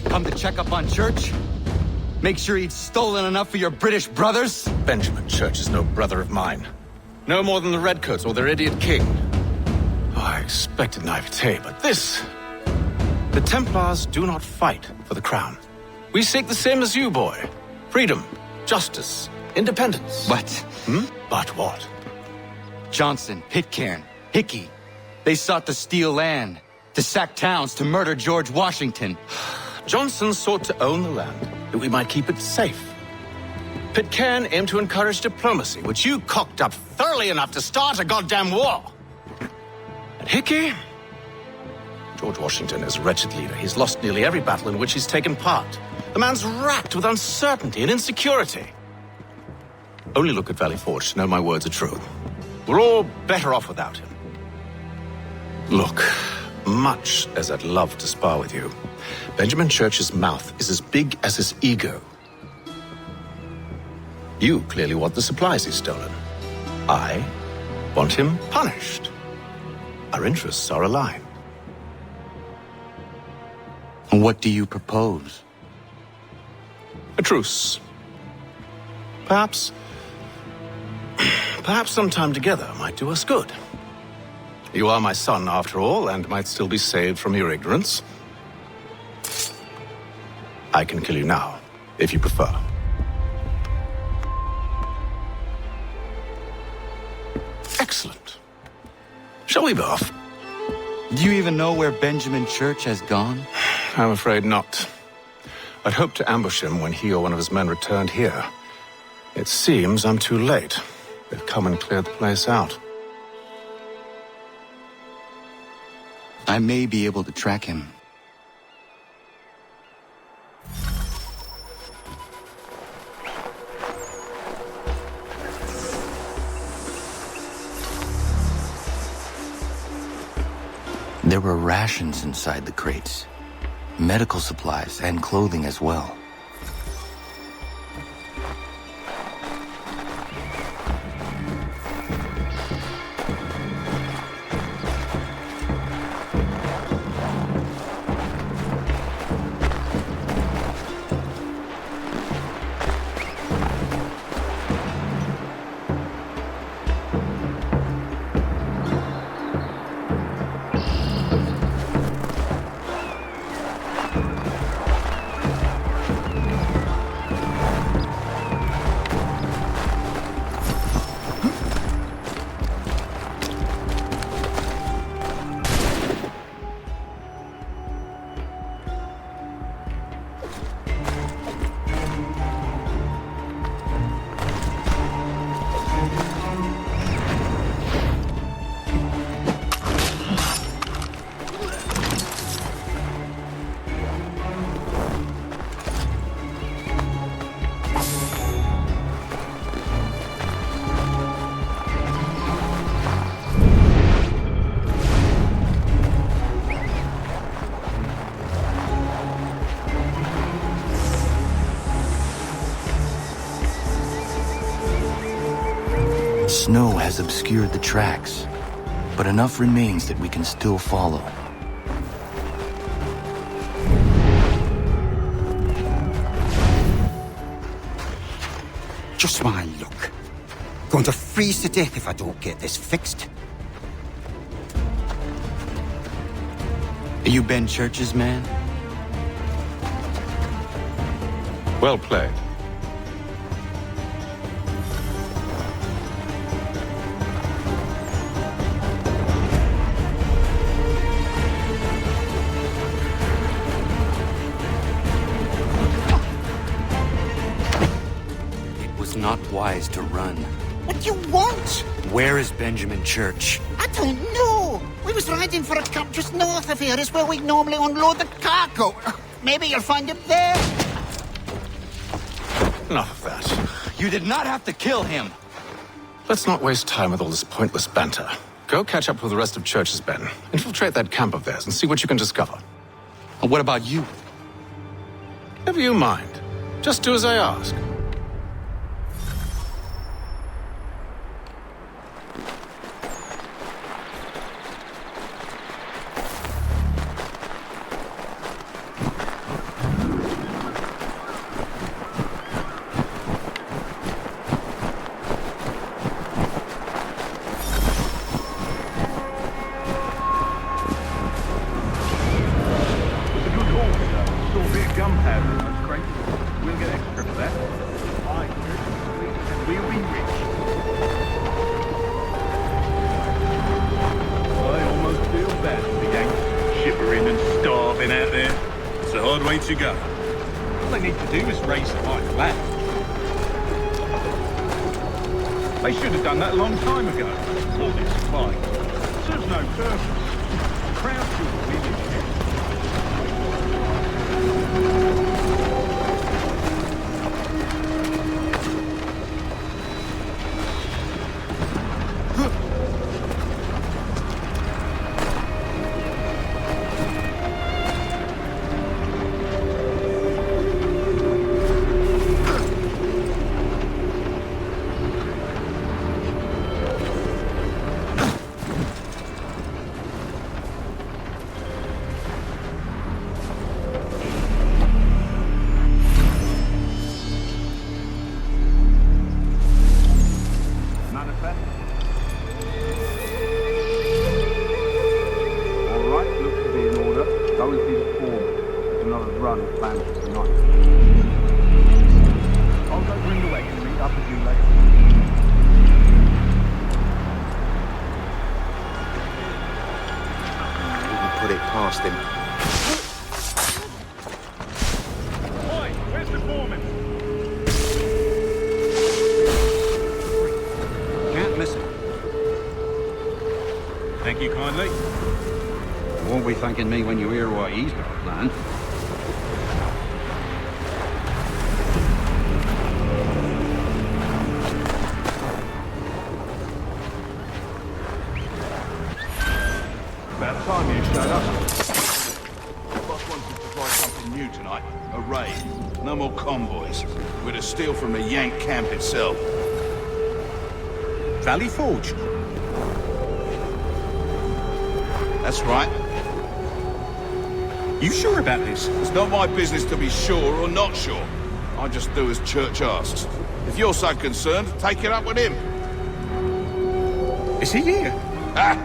Come to check up on Church? Make sure he'd stolen enough for your British brothers? Benjamin Church is no brother of mine. No more than the Redcoats or their idiot king. Oh, I expected naivete, but this... The Templars do not fight for the crown. We seek the same as you, boy. Freedom, justice, independence. But... But what? Johnson, Pitcairn, Hickey. They sought to steal land, to sack towns, to murder George Washington. Johnson sought to own the land, that we might keep it safe. Pitcairn aimed to encourage diplomacy, which you cocked up thoroughly enough to start a goddamn war. And Hickey? George Washington is a wretched leader. He's lost nearly every battle in which he's taken part. The man's racked with uncertainty and insecurity. Only look at Valley Forge to know my words are true. We're all better off without him. Look, much as I'd love to spar with you, Benjamin Church's mouth is as big as his ego. You clearly want the supplies he's stolen. I want him punished. Our interests are aligned. What do you propose? A truce. Perhaps sometime together might do us good. You are my son, after all, and might still be saved from your ignorance. I can kill you now, if you prefer. Excellent. Shall we be off? Do you even know where Benjamin Church has gone? I'm afraid not. I'd hoped to ambush him when he or one of his men returned here. It seems I'm too late. They've come and cleared the place out. I may be able to track him. There were rations inside the crates, medical supplies and clothing as well. Snow has obscured the tracks, but enough remains that we can still follow. Just my luck. Going to freeze to death if I don't get this fixed. Are you Ben Church's man? Well played. Not wise to run. What do you want? Where is Benjamin Church? I don't know. We was riding for a camp just north of here. Is where we normally unload the cargo. Maybe you'll find him there. Enough of that. You did not have to kill him. Let's not waste time with all this pointless banter. Go catch up with the rest of Church's men. Infiltrate that camp of theirs and see what you can discover. And what about you? Never you mind. Just do as I ask. To go. All they need to do is raise the high flag. They should have done that a long time ago. All this fight serves no purpose. The crowd should be in here. plan for tonight. I'll go bring the wagon and meet up with you later. Wouldn't put it past him. Oi, where's the foreman? Can't miss it. Thank you kindly. You won't be thanking me when you hear what he's got planned. About time you showed up. The boss wanted to try something new tonight. A raid. No more convoys. We're to steal from the Yank camp itself. Valley Forge? That's right. You sure about this? It's not my business to be sure or not sure. I just do as Church asks. If you're so concerned, take it up with him. Is he here? Of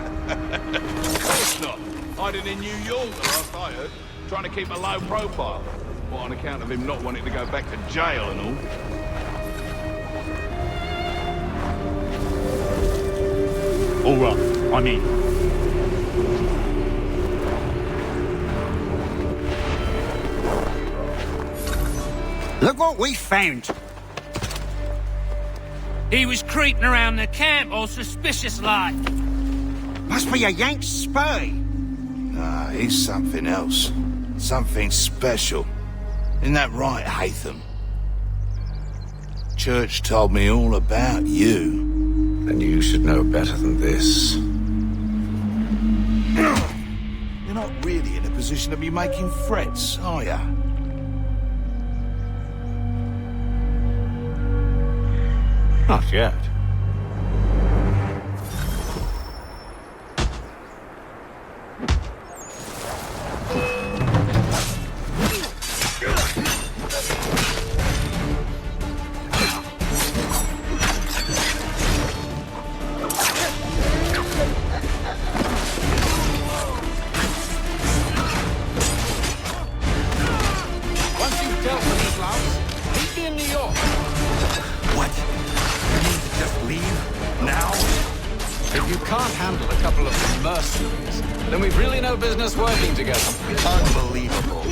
course not. Hiding in New York, the last I heard. Trying to keep a low profile. What, on account of him not wanting to go back to jail and all? All right. I'm in. Look what we found. He was creeping around the camp all suspicious-like. Must be a Yank spy. Nah, he's something else. Something special. Isn't that right, Hatham? Church told me all about you. And you should know better than this. You're not really in a position to be making threats, are ya? Not yet. Once you've dealt with these louts, meet me in New York. What? You mean to just leave? Now? If you can't handle a couple of mercenaries, then we've really no business working together. Unbelievable.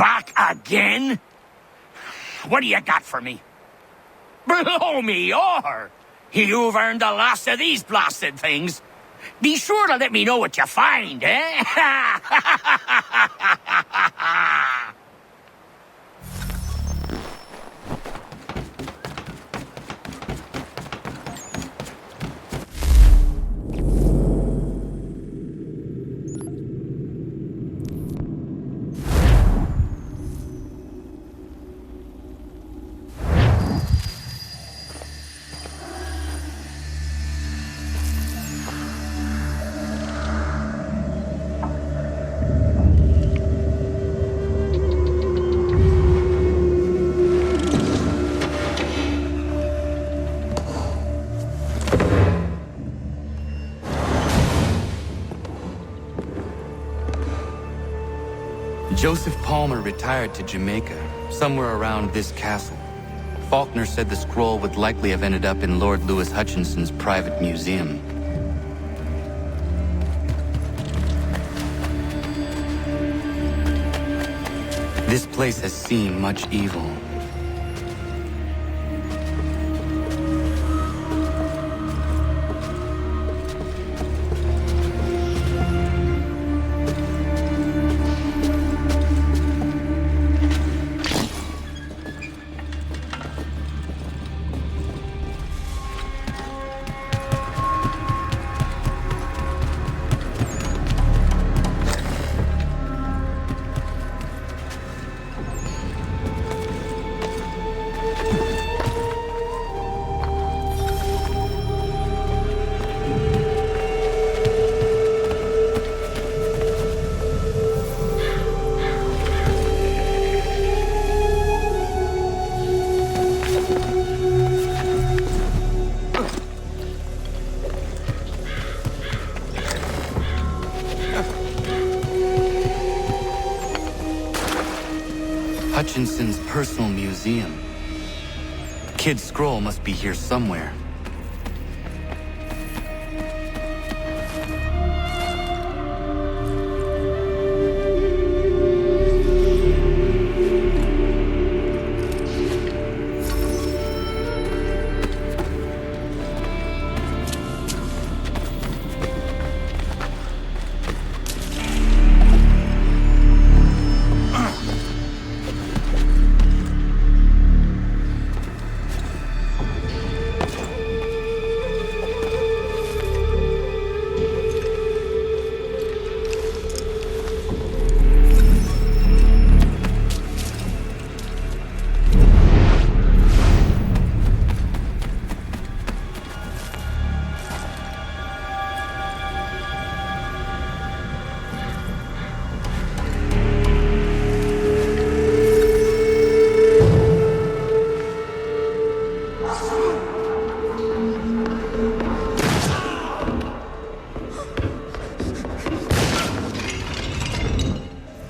Back again? What do you got for me? Blow me over! You've earned the last of these blasted things. Be sure to let me know what you find, eh? Joseph Palmer retired to Jamaica, somewhere around this castle. Faulkner said the scroll would likely have ended up in Lord Louis Hutchinson's private museum. This place has seen much evil. Hutchinson's personal museum. Kid's scroll must be here somewhere.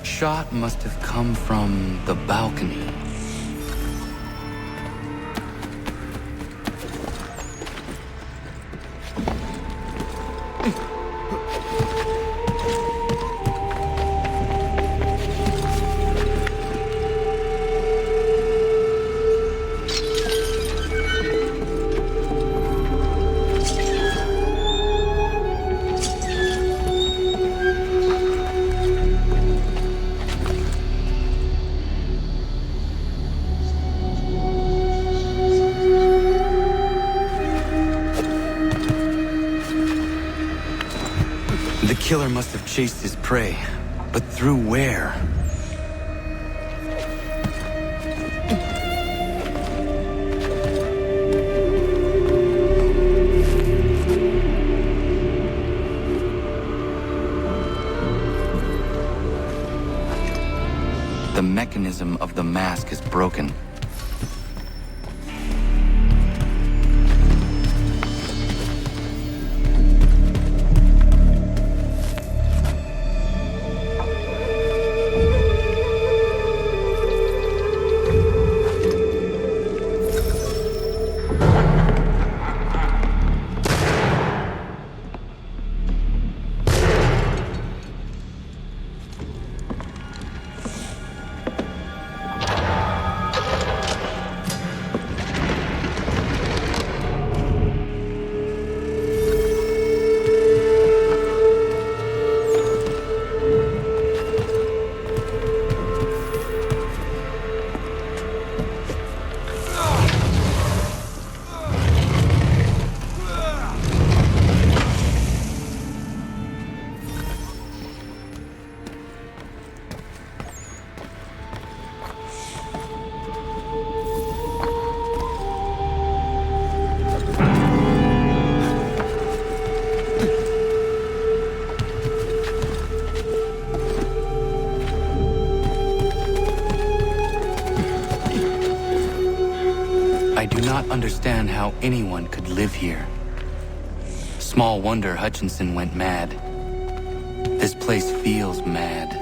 Shot must have come from the balcony. The killer must have chased his prey, but through where? The mechanism of the mask is broken. cannot understand how anyone could live here. Small wonder Hutchinson went mad. This place feels mad.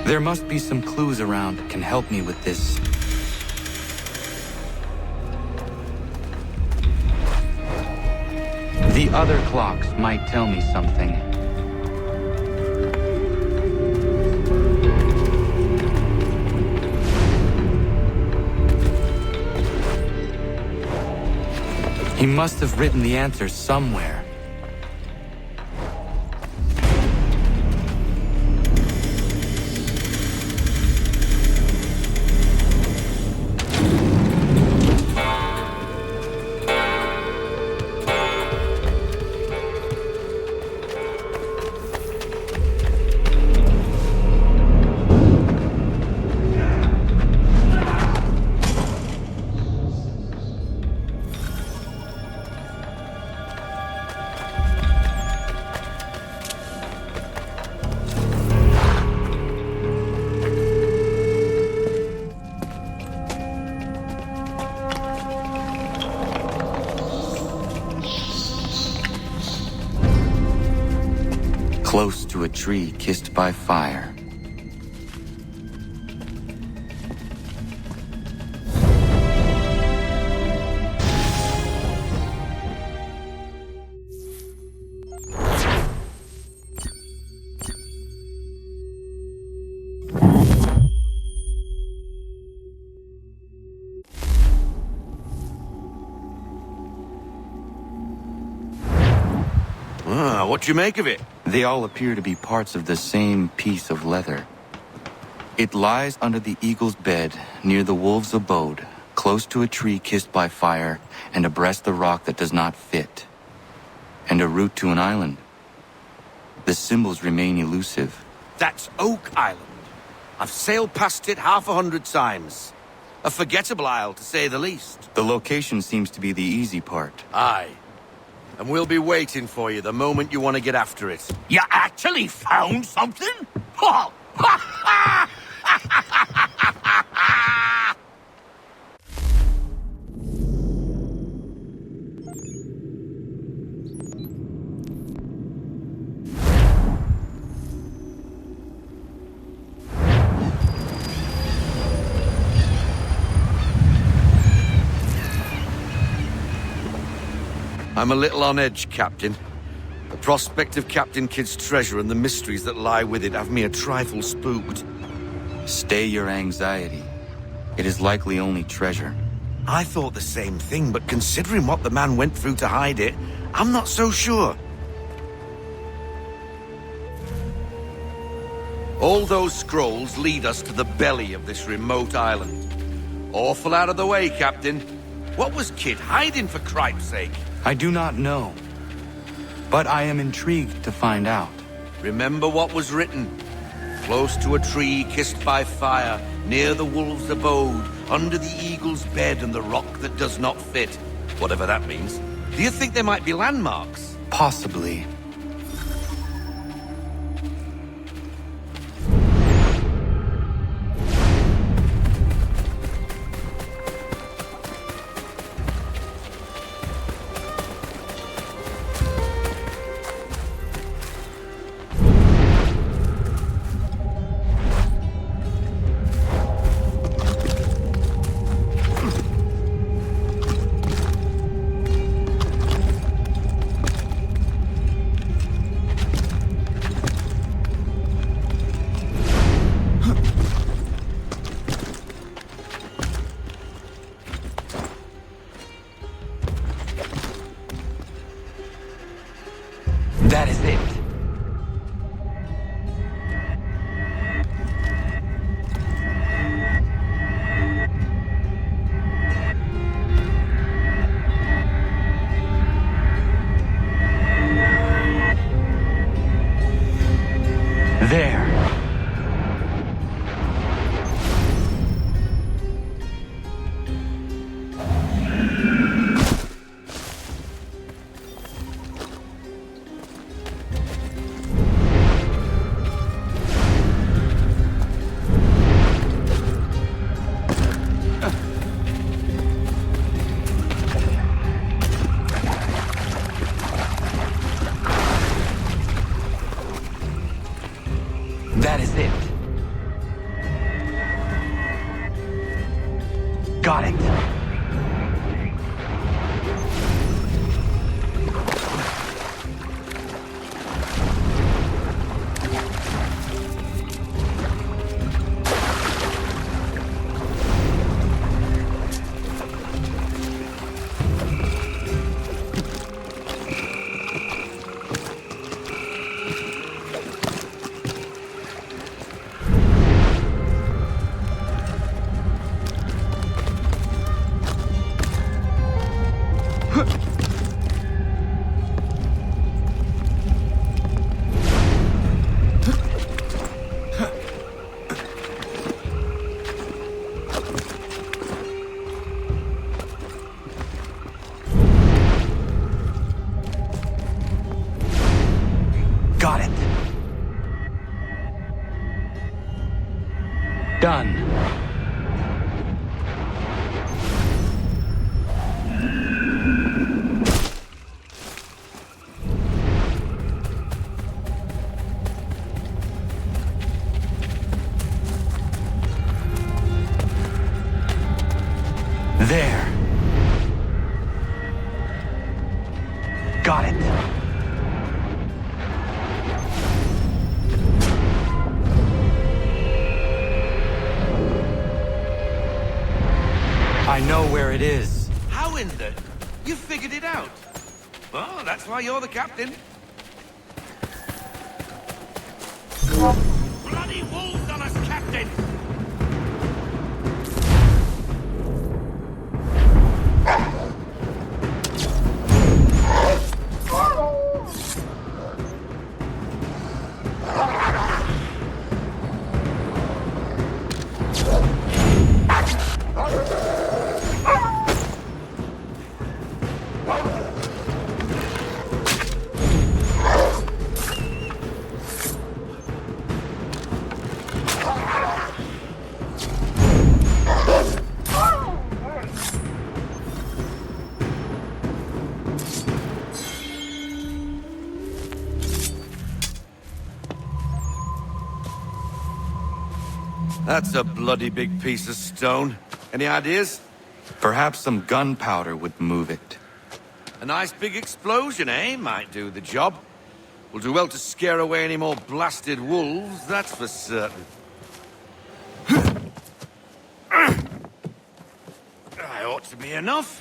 There must be some clues around that can help me with this. The other clocks might tell me something. He must have written the answers somewhere. Close to a tree kissed by fire. What do you make of it? They all appear to be parts of the same piece of leather. It lies under the eagle's bed, near the wolf's abode, close to a tree kissed by fire, and abreast the rock that does not fit. And a route to an island. The symbols remain elusive. That's Oak Island. I've sailed past it 100 times. A forgettable isle, to say the least. The location seems to be the easy part. Aye. And we'll be waiting for you the moment you want to get after it. You actually found something? Oh! I'm a little on edge, Captain. The prospect of Captain Kidd's treasure and the mysteries that lie with it have me a trifle spooked. Stay your anxiety. It is likely only treasure. I thought the same thing, but considering what the man went through to hide it, I'm not so sure. All those scrolls lead us to the belly of this remote island. Awful out of the way, Captain. What was Kid hiding, for cripe's sake? I do not know. But I am intrigued to find out. Remember what was written. Close to a tree kissed by fire, near the wolf's abode, under the eagle's bed and the rock that does not fit. Whatever that means. Do you think there might be landmarks? Possibly. That is it. There. That is it. Got it. Got it. Done. There. Got it. I know where it is. How in the... You figured it out? Well, that's why you're the captain. Bloody wolves on us, Captain! That's a bloody big piece of stone. Any ideas? Perhaps some gunpowder would move it. A nice big explosion, eh? Might do the job. We'll do well to scare away any more blasted wolves, that's for certain. That ought to be enough.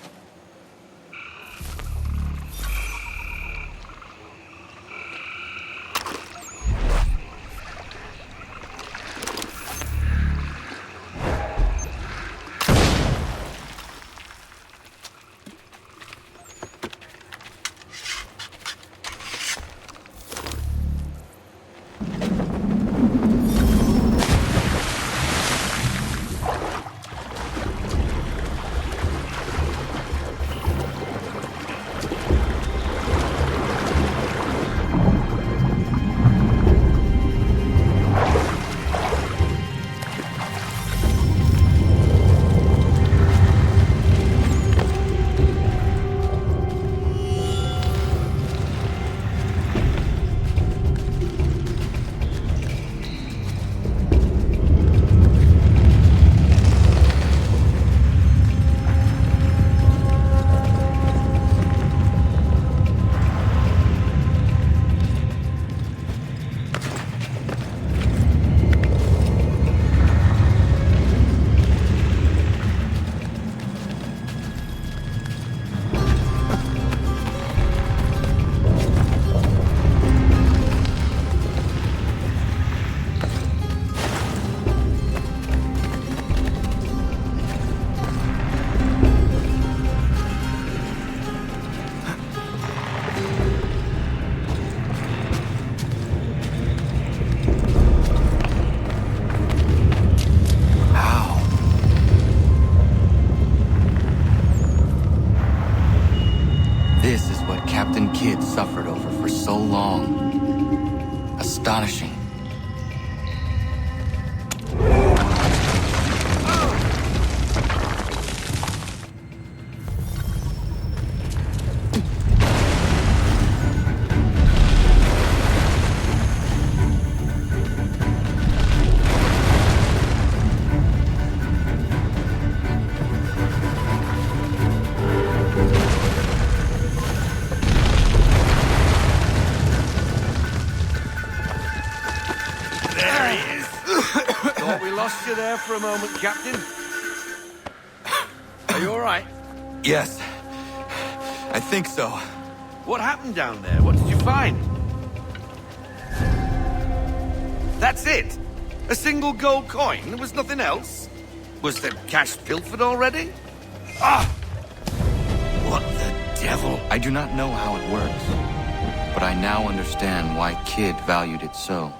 Astonishing. Lost you there for a moment, Captain. Are you all right? Yes. I think so. What happened down there? What did you find? That's it? A single gold coin? There was nothing else? Was the cash pilfered already? Ah! What the devil? I do not know how it works, but I now understand why Kid valued it so.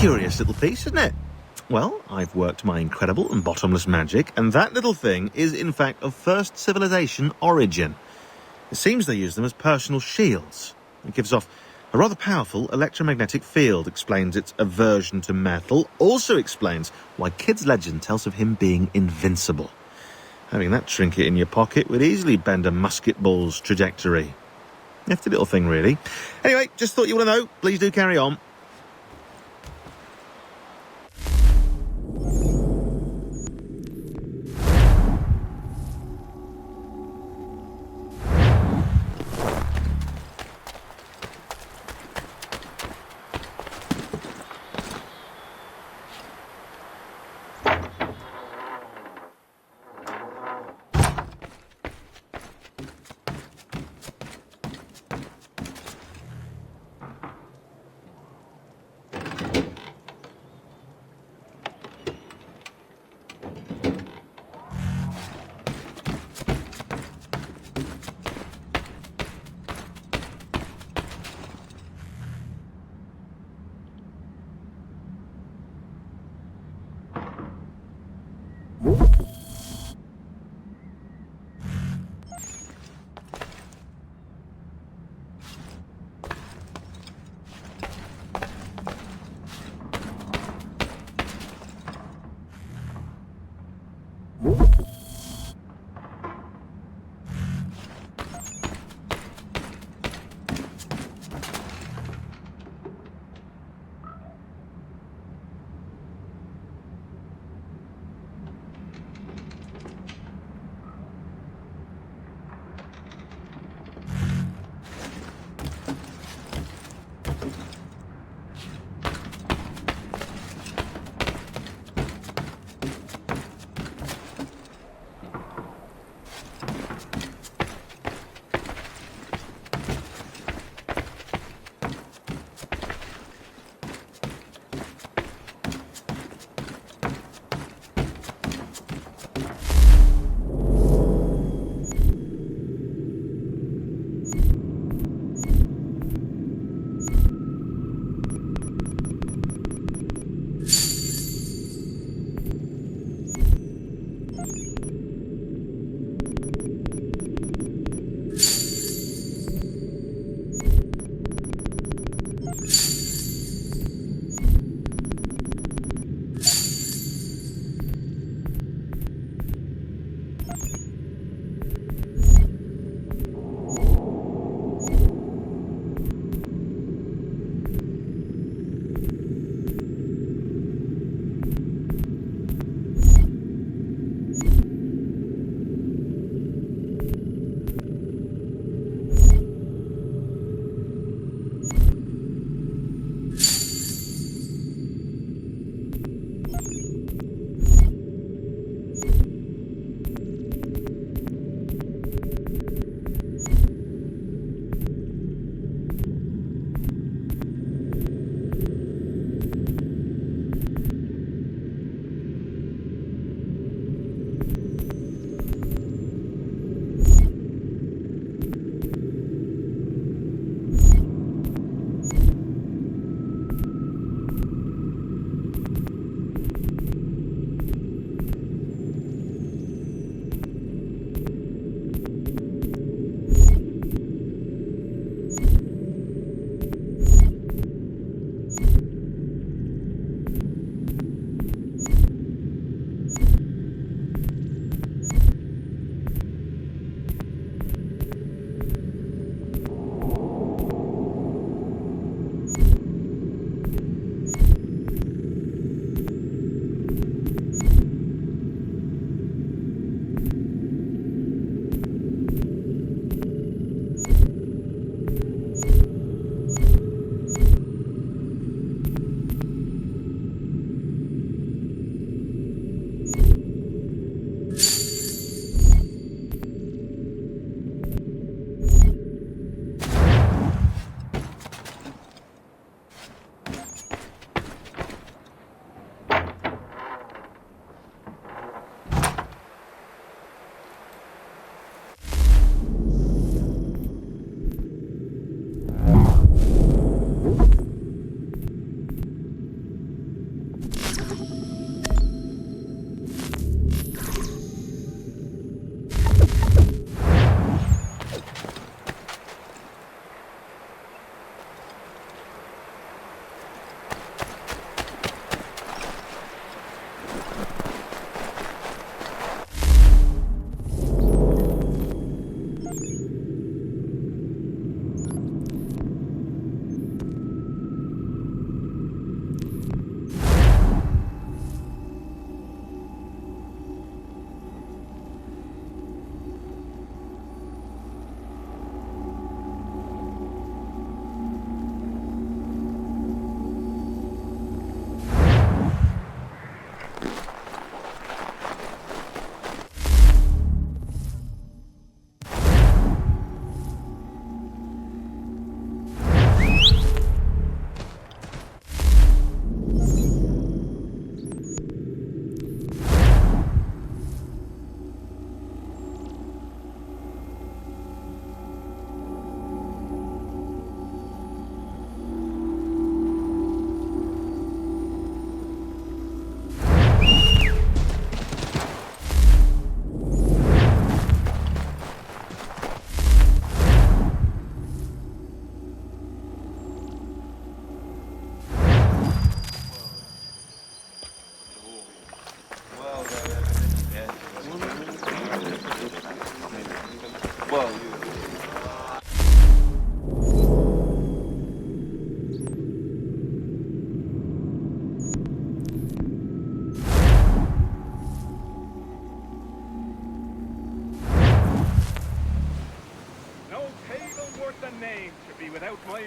Curious little piece, isn't it? Well, I've worked my incredible and bottomless magic, and that little thing is in fact of first civilization origin. It seems they use them as personal shields. It gives off a rather powerful electromagnetic field, explains its aversion to metal, also explains why Kid's legend tells of him being invincible. Having that trinket in your pocket would easily bend a musket ball's trajectory. Nifty little thing, really. Anyway, just thought you want to know. Please do carry on.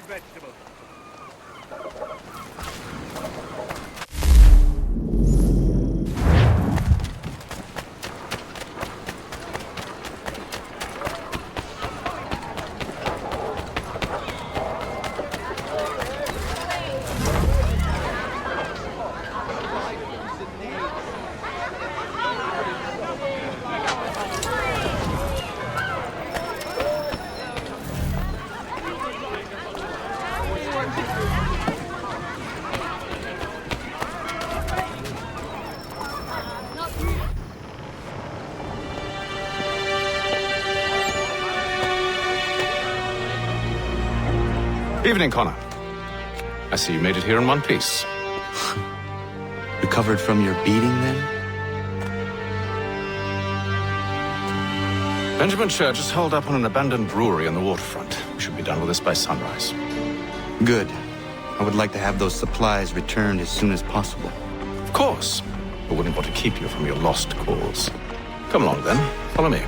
vegetable. Evening, Connor. I see you made it here in one piece. Recovered from your beating, then? Benjamin Church is holed up on an abandoned brewery on the waterfront. We should be done with this by sunrise. Good. I would like to have those supplies returned as soon as possible. Of course. I wouldn't want to keep you from your lost cause. Come along, then. Follow me.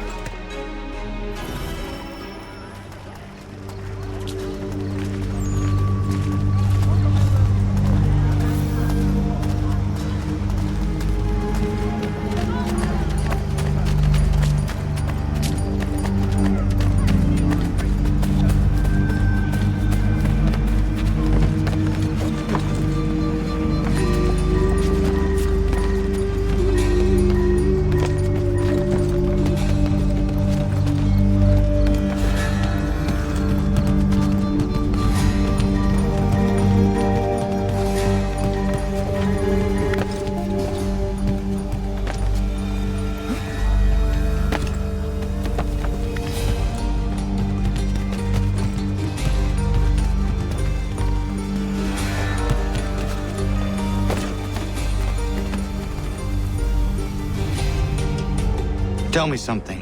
Tell me something.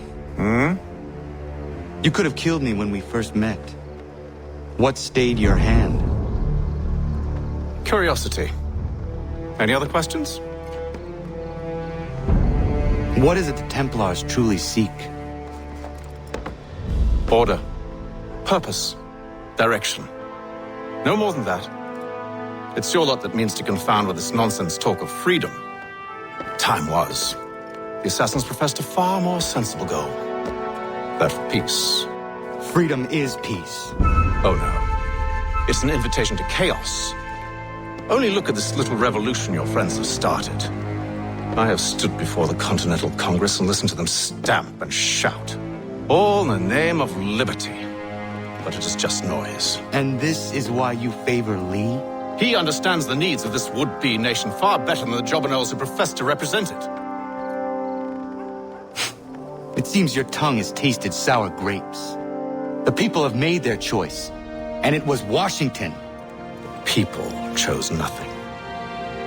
You could have killed me when we first met. What stayed your hand? Curiosity. Any other questions? What is it the Templars truly seek? Order. Purpose. Direction. No more than that. It's your lot that means to confound with this nonsense talk of freedom. Time was. The assassins professed a far more sensible goal. That of peace. Freedom is peace. Oh no. It's an invitation to chaos. Only look at this little revolution your friends have started. I have stood before the Continental Congress and listened to them stamp and shout. All in the name of liberty. But it is just noise. And this is why you favor Lee? He understands the needs of this would-be nation far better than the jobberknolls who profess to represent it. It seems your tongue has tasted sour grapes. The people have made their choice, and it was Washington. People chose nothing.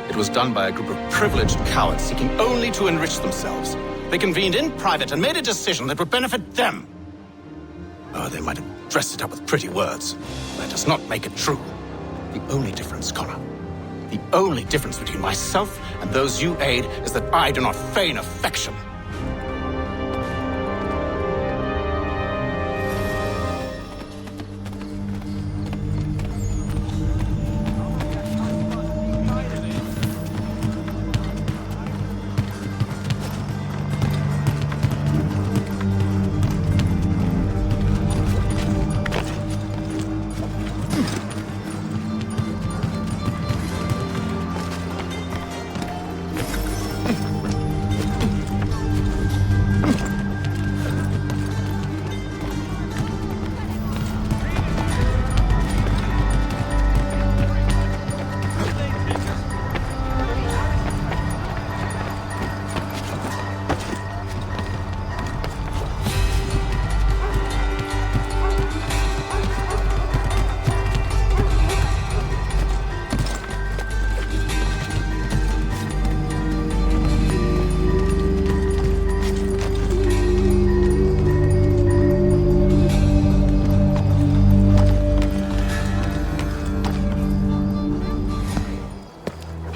It was done by a group of privileged cowards seeking only to enrich themselves. They convened in private and made a decision that would benefit them. Oh, they might have dressed it up with pretty words. That does not make it true. The only difference, Connor, the only difference between myself and those you aid is that I do not feign affection.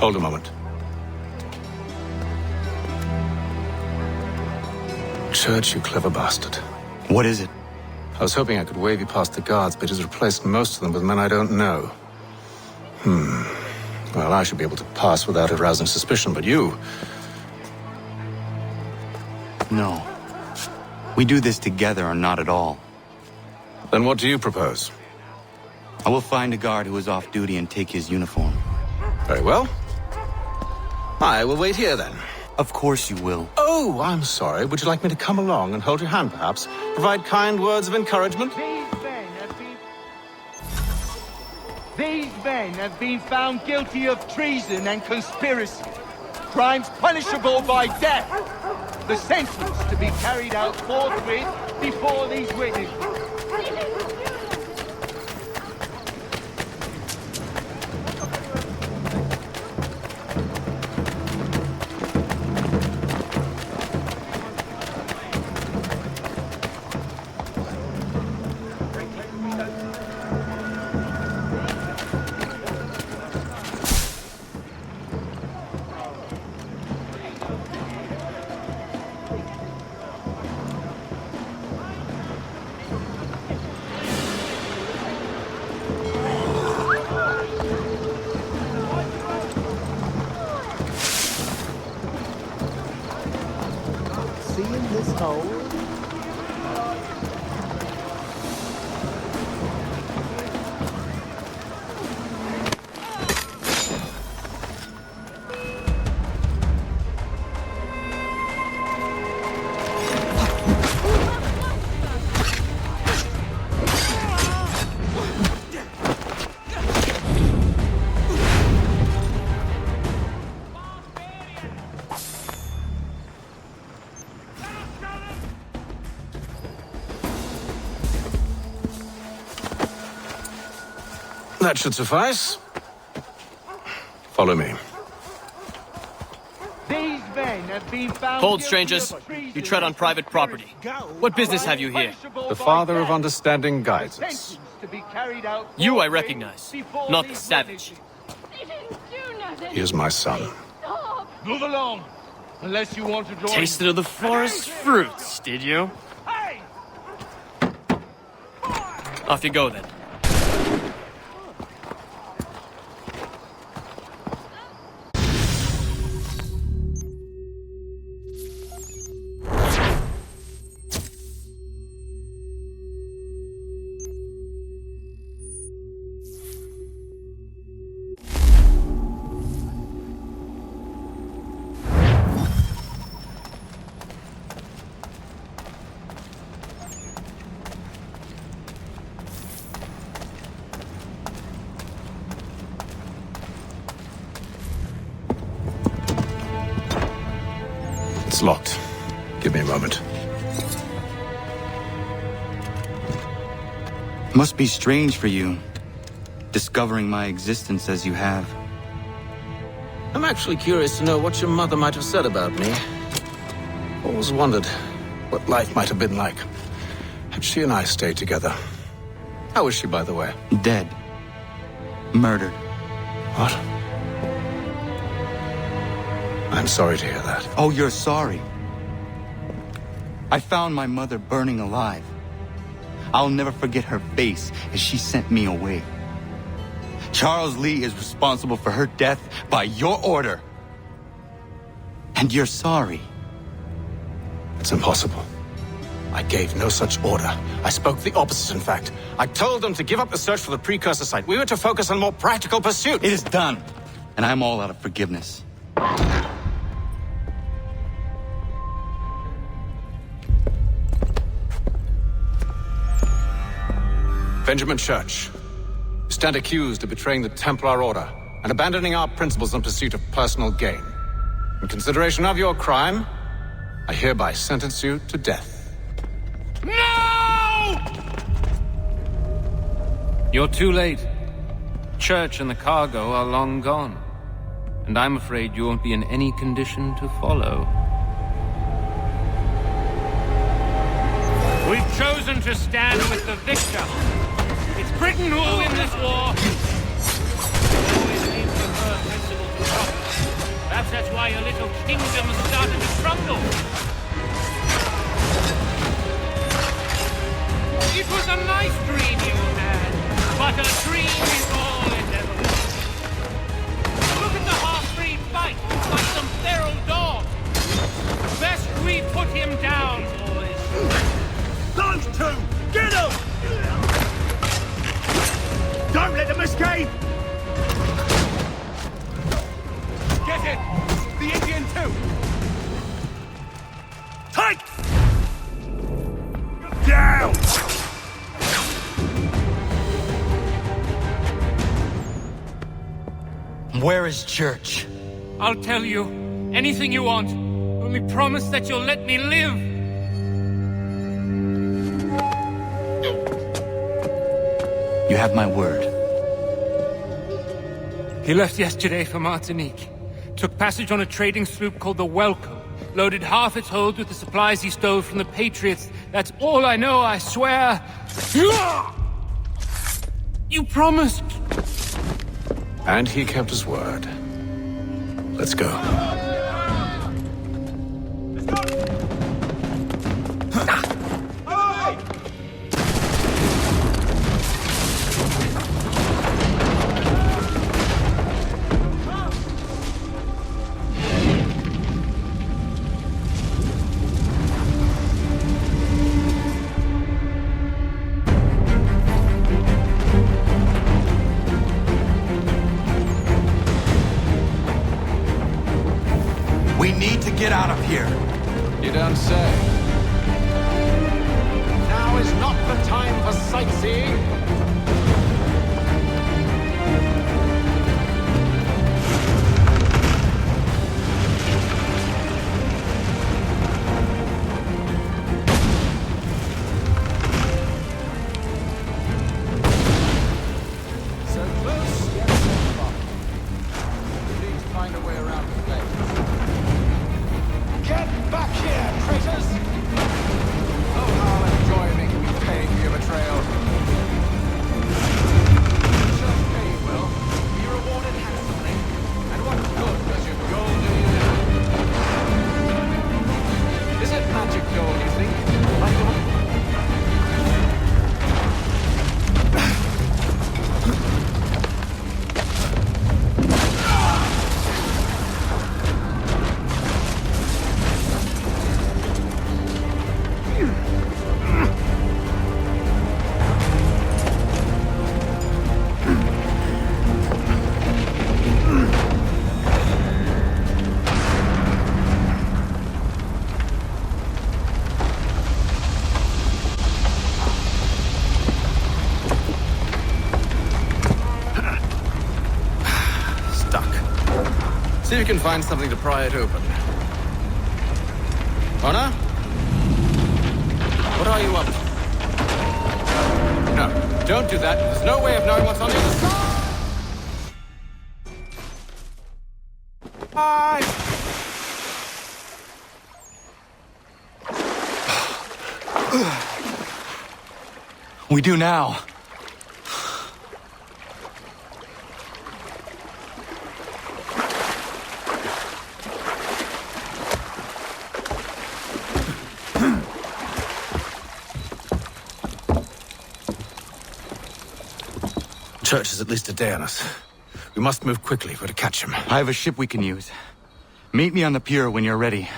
Hold a moment. Church, you clever bastard. What is it? I was hoping I could wave you past the guards, but he's replaced most of them with men I don't know. Well, I should be able to pass without arousing suspicion, but you... No. We do this together or not at all. Then what do you propose? I will find a guard who is off duty and take his uniform. Very well. I will wait here, then. Of course you will. Oh, I'm sorry. Would you like me to come along and hold your hand, perhaps? Provide kind words of encouragement? These men have been found guilty of treason and conspiracy. Crimes punishable by death. The sentence to be carried out forthwith before these witnesses. That should suffice. Follow me. These men have been found Hold, strangers. You tread on private property. What business have you here? The Father of Understanding guides us. You I recognize, not the savage. He is my son. Move along, unless you want to join. Tasted of the forest fruits, did you? Off you go, then. It's locked. Give me a moment. Must be strange for you, discovering my existence as you have. I'm actually curious to know what your mother might have said about me. Always wondered what life might have been like had she and I stayed together. How is she, by the way? Dead. Murdered. What? I'm sorry to hear that. Oh, you're sorry. I found my mother burning alive. I'll never forget her face as she sent me away. Charles Lee is responsible for her death by your order. And you're sorry. It's impossible. I gave no such order. I spoke the opposite, in fact. I told them to give up the search for the precursor site. We were to focus on more practical pursuits. It is done. And I'm all out of forgiveness. Benjamin Church, you stand accused of betraying the Templar Order and abandoning our principles in pursuit of personal gain. In consideration of your crime, I hereby sentence you to death. No! You're too late. Church and the cargo are long gone. And I'm afraid you won't be in any condition to follow. We've chosen to stand with the victor. It's Britain who will win this war. Always leaves the first principle to top. Perhaps that's why your little kingdom started to crumble. If Keep! Get it! The Indian too! Tight! Down! Where is Church? I'll tell you. Anything you want. Only promise that you'll let me live. You have my word. He left yesterday for Martinique. Took passage on a trading sloop called the Welcome. Loaded half its hold with the supplies he stole from the Patriots. That's all I know, I swear. You promised. And he kept his word. Let's go. Get out of here. You don't say. Now is not the time for sightseeing. So close, yet so far. We need to find a way around the place. Get back here, traitors! Oh, I'll enjoy making you pay for your betrayal. Just pay you will. Be rewarded handsomely. And what good does your gold do you now? Is it magic gold, you think? Like the one... See if you can find something to pry it open. Honor? What are you up to? No, don't do that. There's no way of knowing what's on the other side. We do now. Church is at least a day on us. We must move quickly if we're to catch him. I have a ship we can use. Meet me on the pier when you're ready.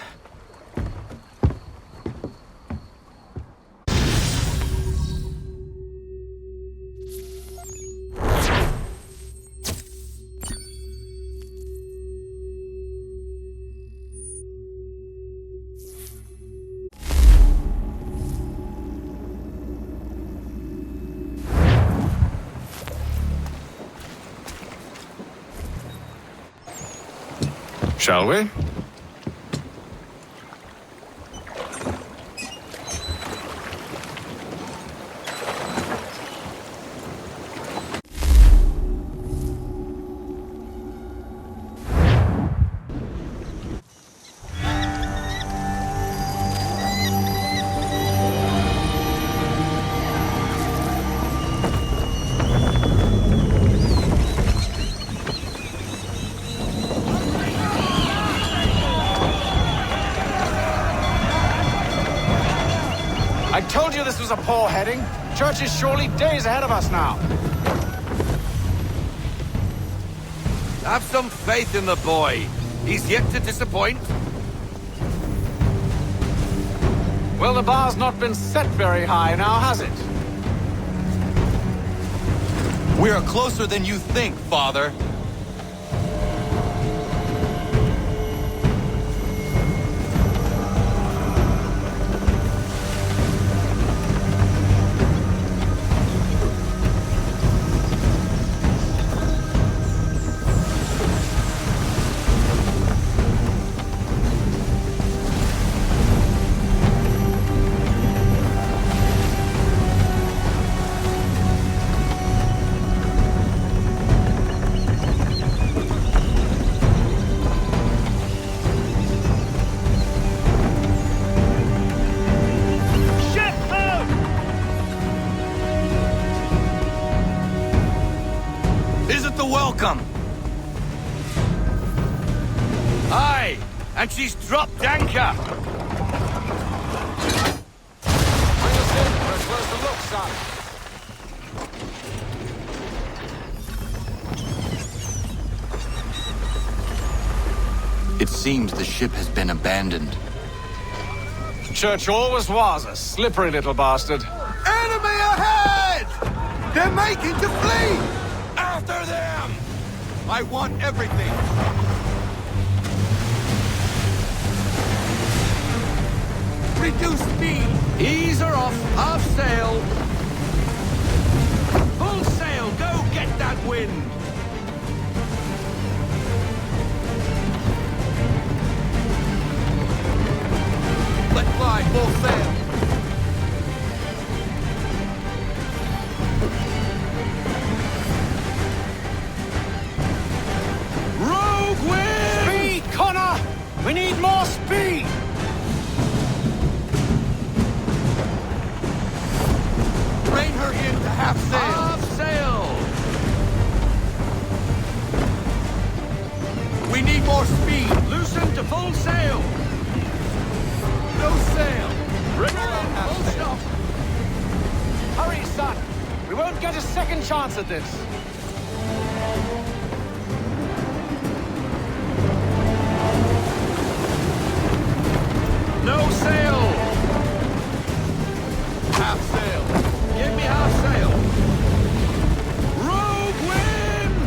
Shall we? I told you this was a poor heading. Church is surely days ahead of us now. Have some faith in the boy. He's yet to disappoint. Well, the bar's not been set very high now, has it? We are closer than you think, Father. Aye, and she's dropped anchor. Bring us in for a closer look, son. It seems the ship has been abandoned. Church always was a slippery little bastard. Enemy ahead! They're making to flee! After them! I want everything. Reduce speed. Ease her off. Half sail. Full sail. Go get that wind. Let fly. Full sail. Rogue wind! Speed, Connor! We need more speed! Rein her in to half sail. Half sail. We need more speed. Loosen to full sail. No sail. Bring her in. Full stop. Hurry, son! We won't get a second chance at this. No sail. Half sail. Give me half sail. Rogue wind!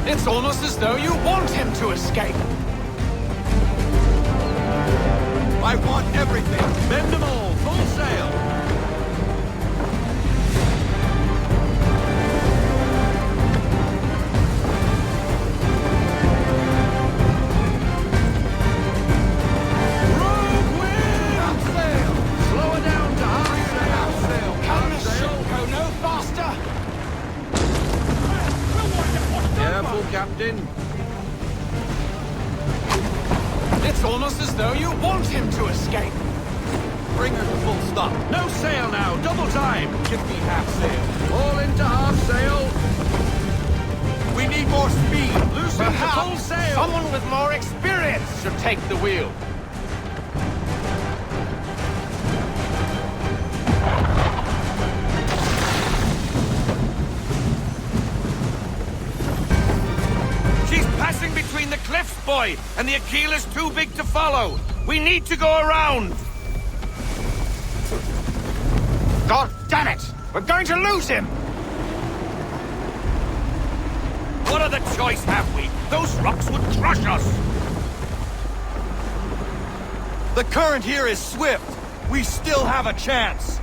It's almost as though you want him to escape. I want everything. Bend them all. Full sail. Rogue wind! Half sail. Slow her down to half sail. Half sail. Can the ship go no faster? Careful, Captain. It's almost as though you want him to escape. Bring her to full stop. No sail now. Double time. Give me half sail. All into half sail. We need more speed. Loosen to full Perhaps sail. someone with more experience should take the wheel. She's passing between the cliffs, boy, and the Aquila's too big to follow. We need to go around. God damn it! We're going to lose him! What other choice have we? Those rocks would crush us. The current here is swift. We still have a chance.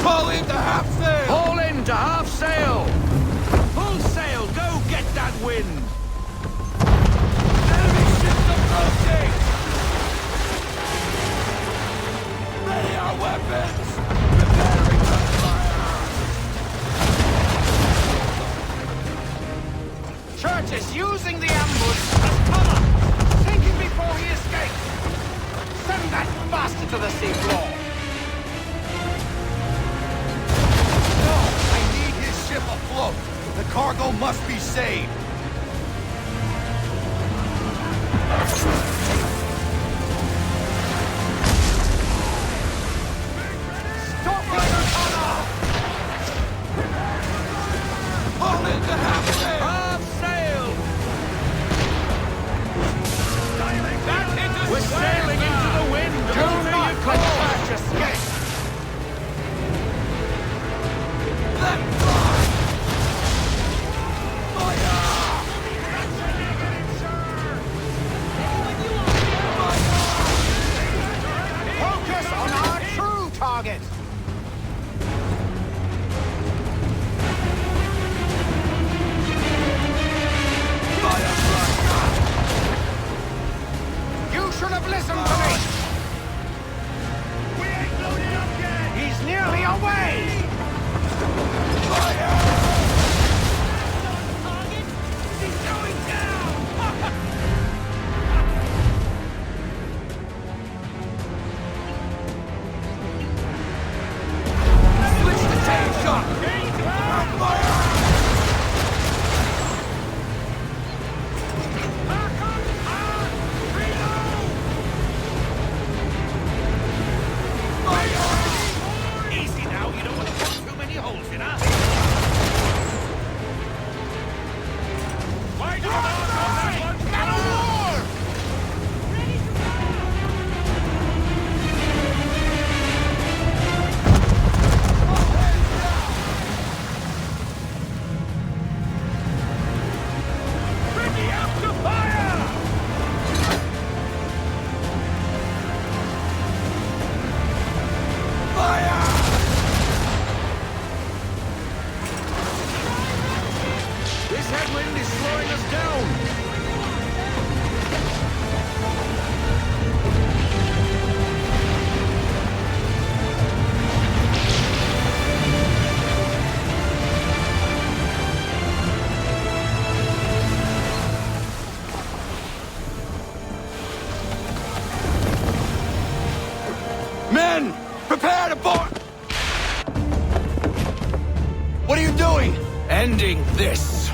Pull into half sail! Pull into half sail! Full sail! Go get that wind! Enemy ships approaching! Ready our weapons! Preparing to fire! Church is using the ambush as cover! Sinking before he escapes! Send that bastard to the seafloor! Ship afloat. The cargo must be saved. Stop it, Connor! Pull into half sail! Half sail! seeing this.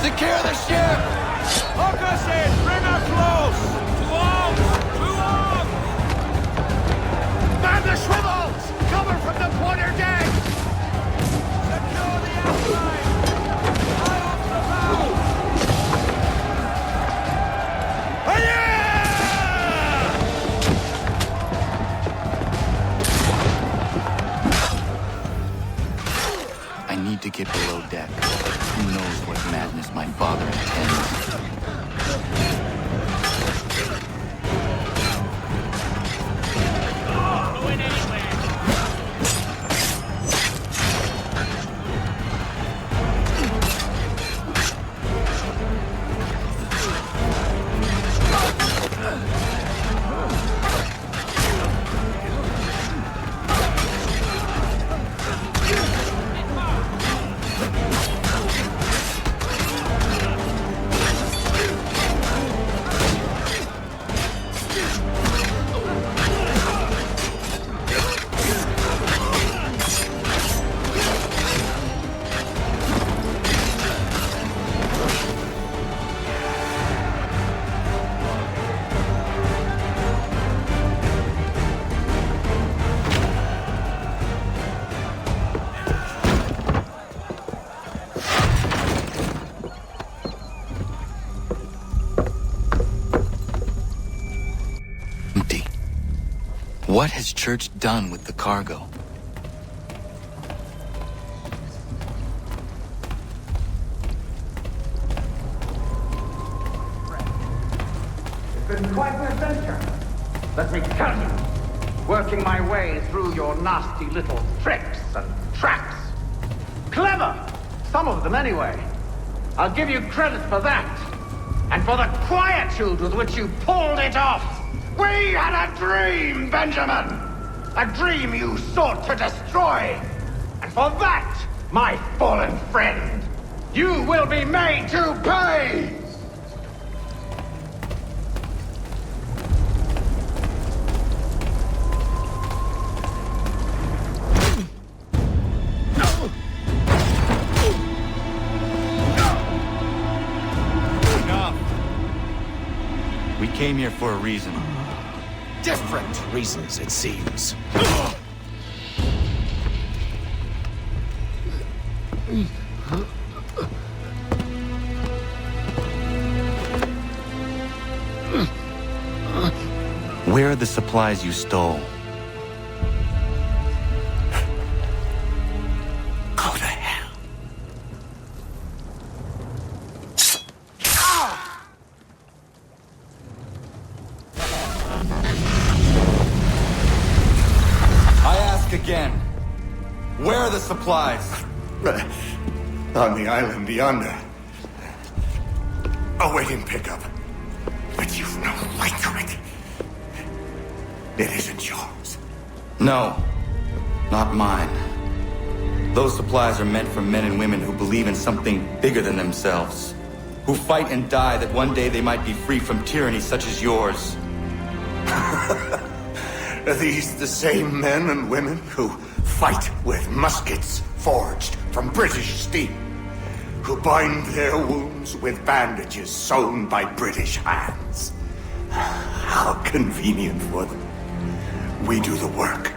Secure the ship! Hook us in! Bring her close! To arms! Man the swivels! Cover from the quarter deck! Secure the outside! High off the bow! I need to get below deck. Who knows what madness my father intends? What has Church done with the cargo? It's been quite an adventure. Let me tell you. Working my way through your nasty little tricks and traps. Clever! Some of them anyway. I'll give you credit for that. And for the quietude with which you pulled it off. We had a dream, Benjamin! A dream you sought to destroy! And for that, my fallen friend, you will be made to pay! Enough! We came here for a reason. Different reasons, it seems. Where are the supplies you stole? Go to hell. I ask again. Where are the supplies? On the island yonder. Awaiting pickup. But you've no right to it. It isn't yours. No, not mine. Those supplies are meant for men and women who believe in something bigger than themselves. Who fight and die that one day they might be free from tyranny such as yours. Are these the same men and women who fight with muskets forged from British steel? Who bind their wounds with bandages sewn by British hands? How convenient for them. We do the work.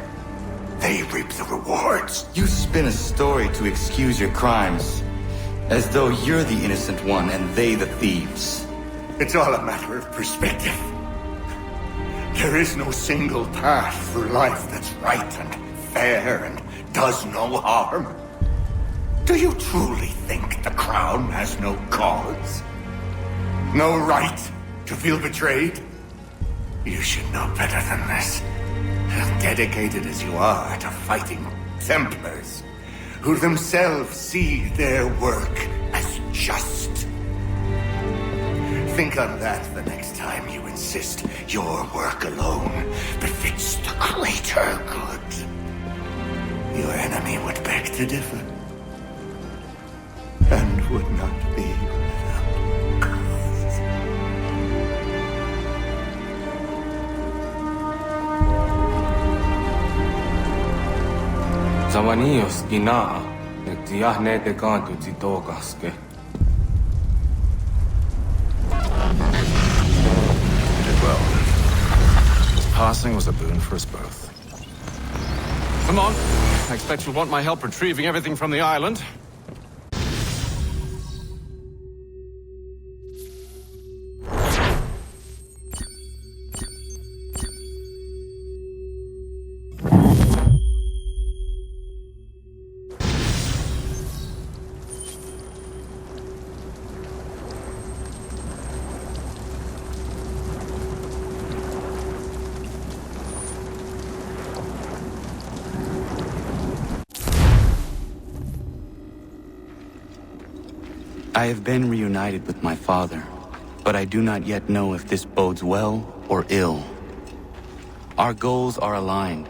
They reap the rewards. You spin a story to excuse your crimes. As though you're the innocent one and they the thieves. It's all a matter of perspective. There is no single path through life that's right and fair and does no harm. Do you truly think the Crown has no cause? No right to feel betrayed? You should know better than this. As dedicated as you are to fighting Templars, who themselves see their work as just. Think on that the next time you insist your work alone befits the greater good. Your enemy would beg to differ. It would not be Zavanios gina, tiahne de cantu titogaske. Well, his passing was a boon for us both. Come on. I expect you'll want my help retrieving everything from the island. I have been reunited with my father, but I do not yet know if this bodes well or ill. Our goals are aligned,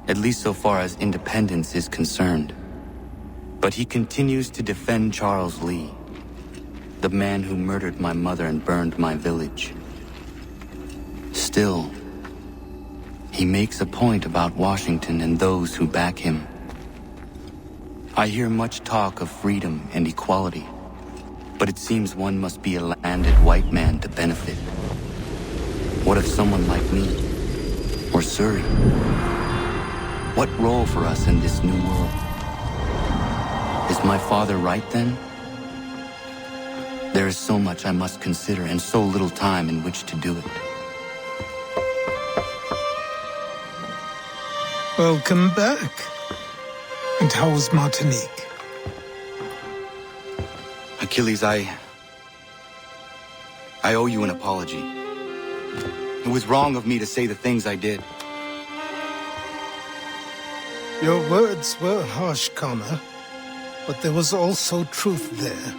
at least so far as independence is concerned. But he continues to defend Charles Lee, the man who murdered my mother and burned my village. Still, he makes a point about Washington and those who back him. I hear much talk of freedom and equality, but it seems one must be a landed white man to benefit. What if someone like me, or Surrey? What role for us in this new world? Is my father right then? There is so much I must consider and so little time in which to do it. Welcome back. And how's Martinique? Achilles, I owe you an apology. It was wrong of me to say the things I did. Your words were harsh, Connor, but there was also truth there.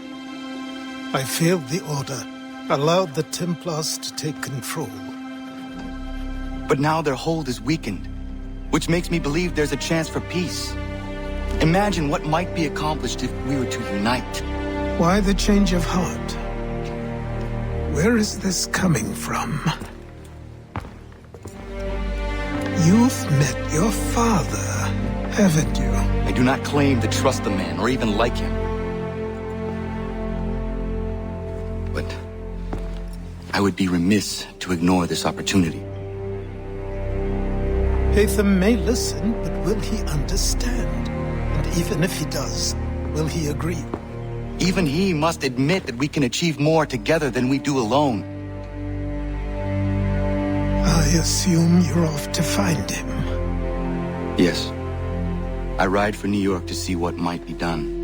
I failed the Order, allowed the Templars to take control. But now their hold is weakened, which makes me believe there's a chance for peace. Imagine what might be accomplished if we were to unite. Why the change of heart? Where is this coming from? You've met your father, haven't you? I do not claim to trust the man or even like him. But I would be remiss to ignore this opportunity. Hatham may listen, but will he understand? And even if he does, will he agree? Even he must admit that we can achieve more together than we do alone. I assume you're off to find him. Yes. I ride for New York to see what might be done.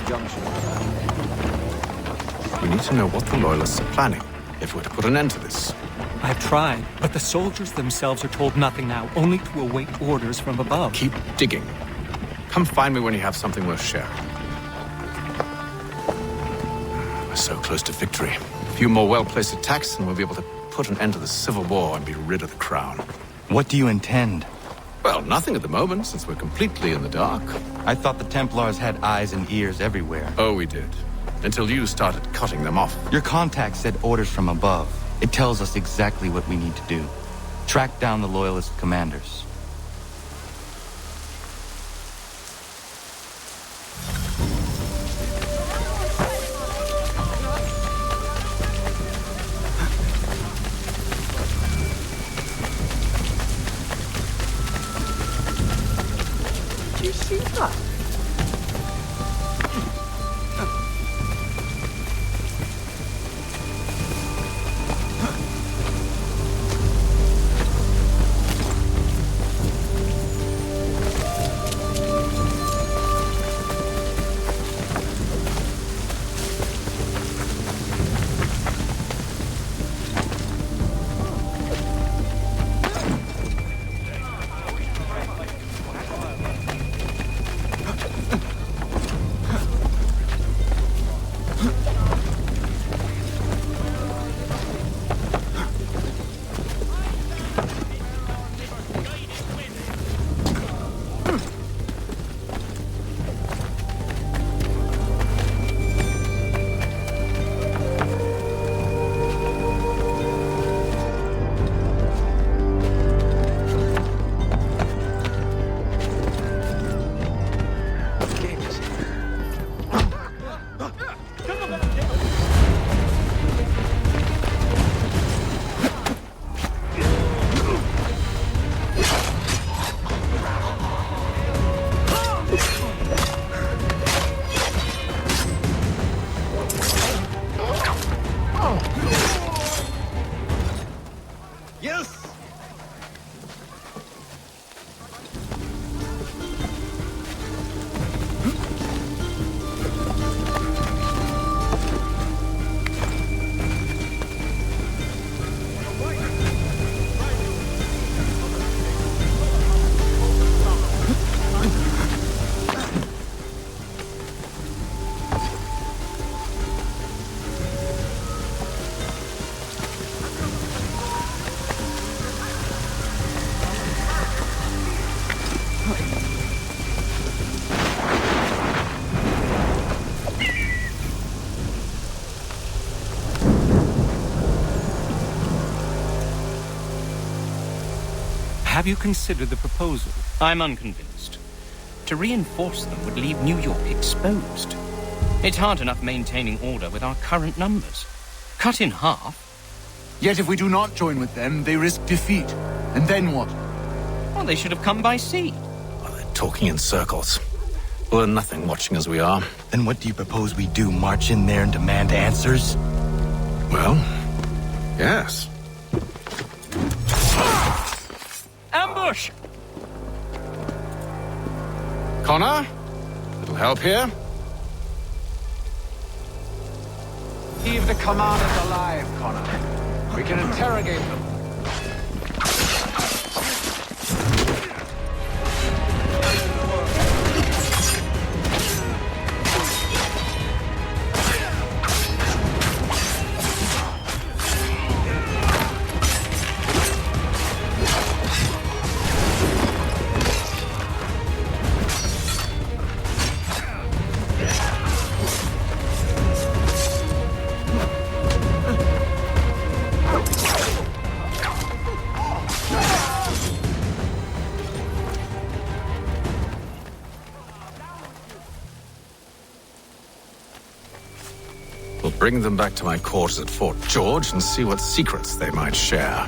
junction. We need to know what the Loyalists are planning, if we're to put an end to this. I've tried, but the soldiers themselves are told nothing now, only to await orders from above. Keep digging. Come find me when you have something worth sharing. We're so close to victory. A few more well-placed attacks and we'll be able to put an end to the Civil War and be rid of the Crown. What do you intend? Well, nothing at the moment, since we're completely in the dark. I thought the Templars had eyes and ears everywhere. Oh, we did. Until you started cutting them off. Your contact said orders from above. It tells us exactly what we need to do. Track down the Loyalist commanders. Did you see that? Have you considered the proposal? I'm unconvinced. To reinforce them would leave New York exposed. It's hard enough maintaining order with our current numbers. Cut in half. Yet if we do not join with them, they risk defeat. And then what? Well, they should have come by sea. Well, they're talking in circles. We'll learn nothing watching as we are. Then what do you propose we do? March in there and demand answers? Well, yes. Ambush! Connor? Little help here? Leave the commanders alive, Connor. We can interrogate them. Bring them back to my quarters at Fort George and see what secrets they might share.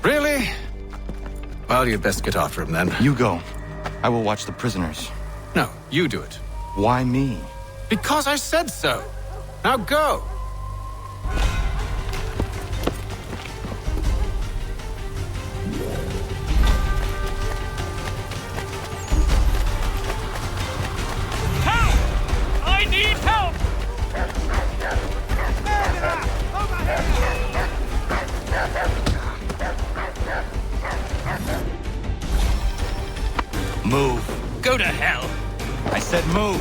Really? Well, you'd best get after him then. You go. I will watch the prisoners. No, you do it. Why me? Because I said so. Now go. Go to hell. I said move.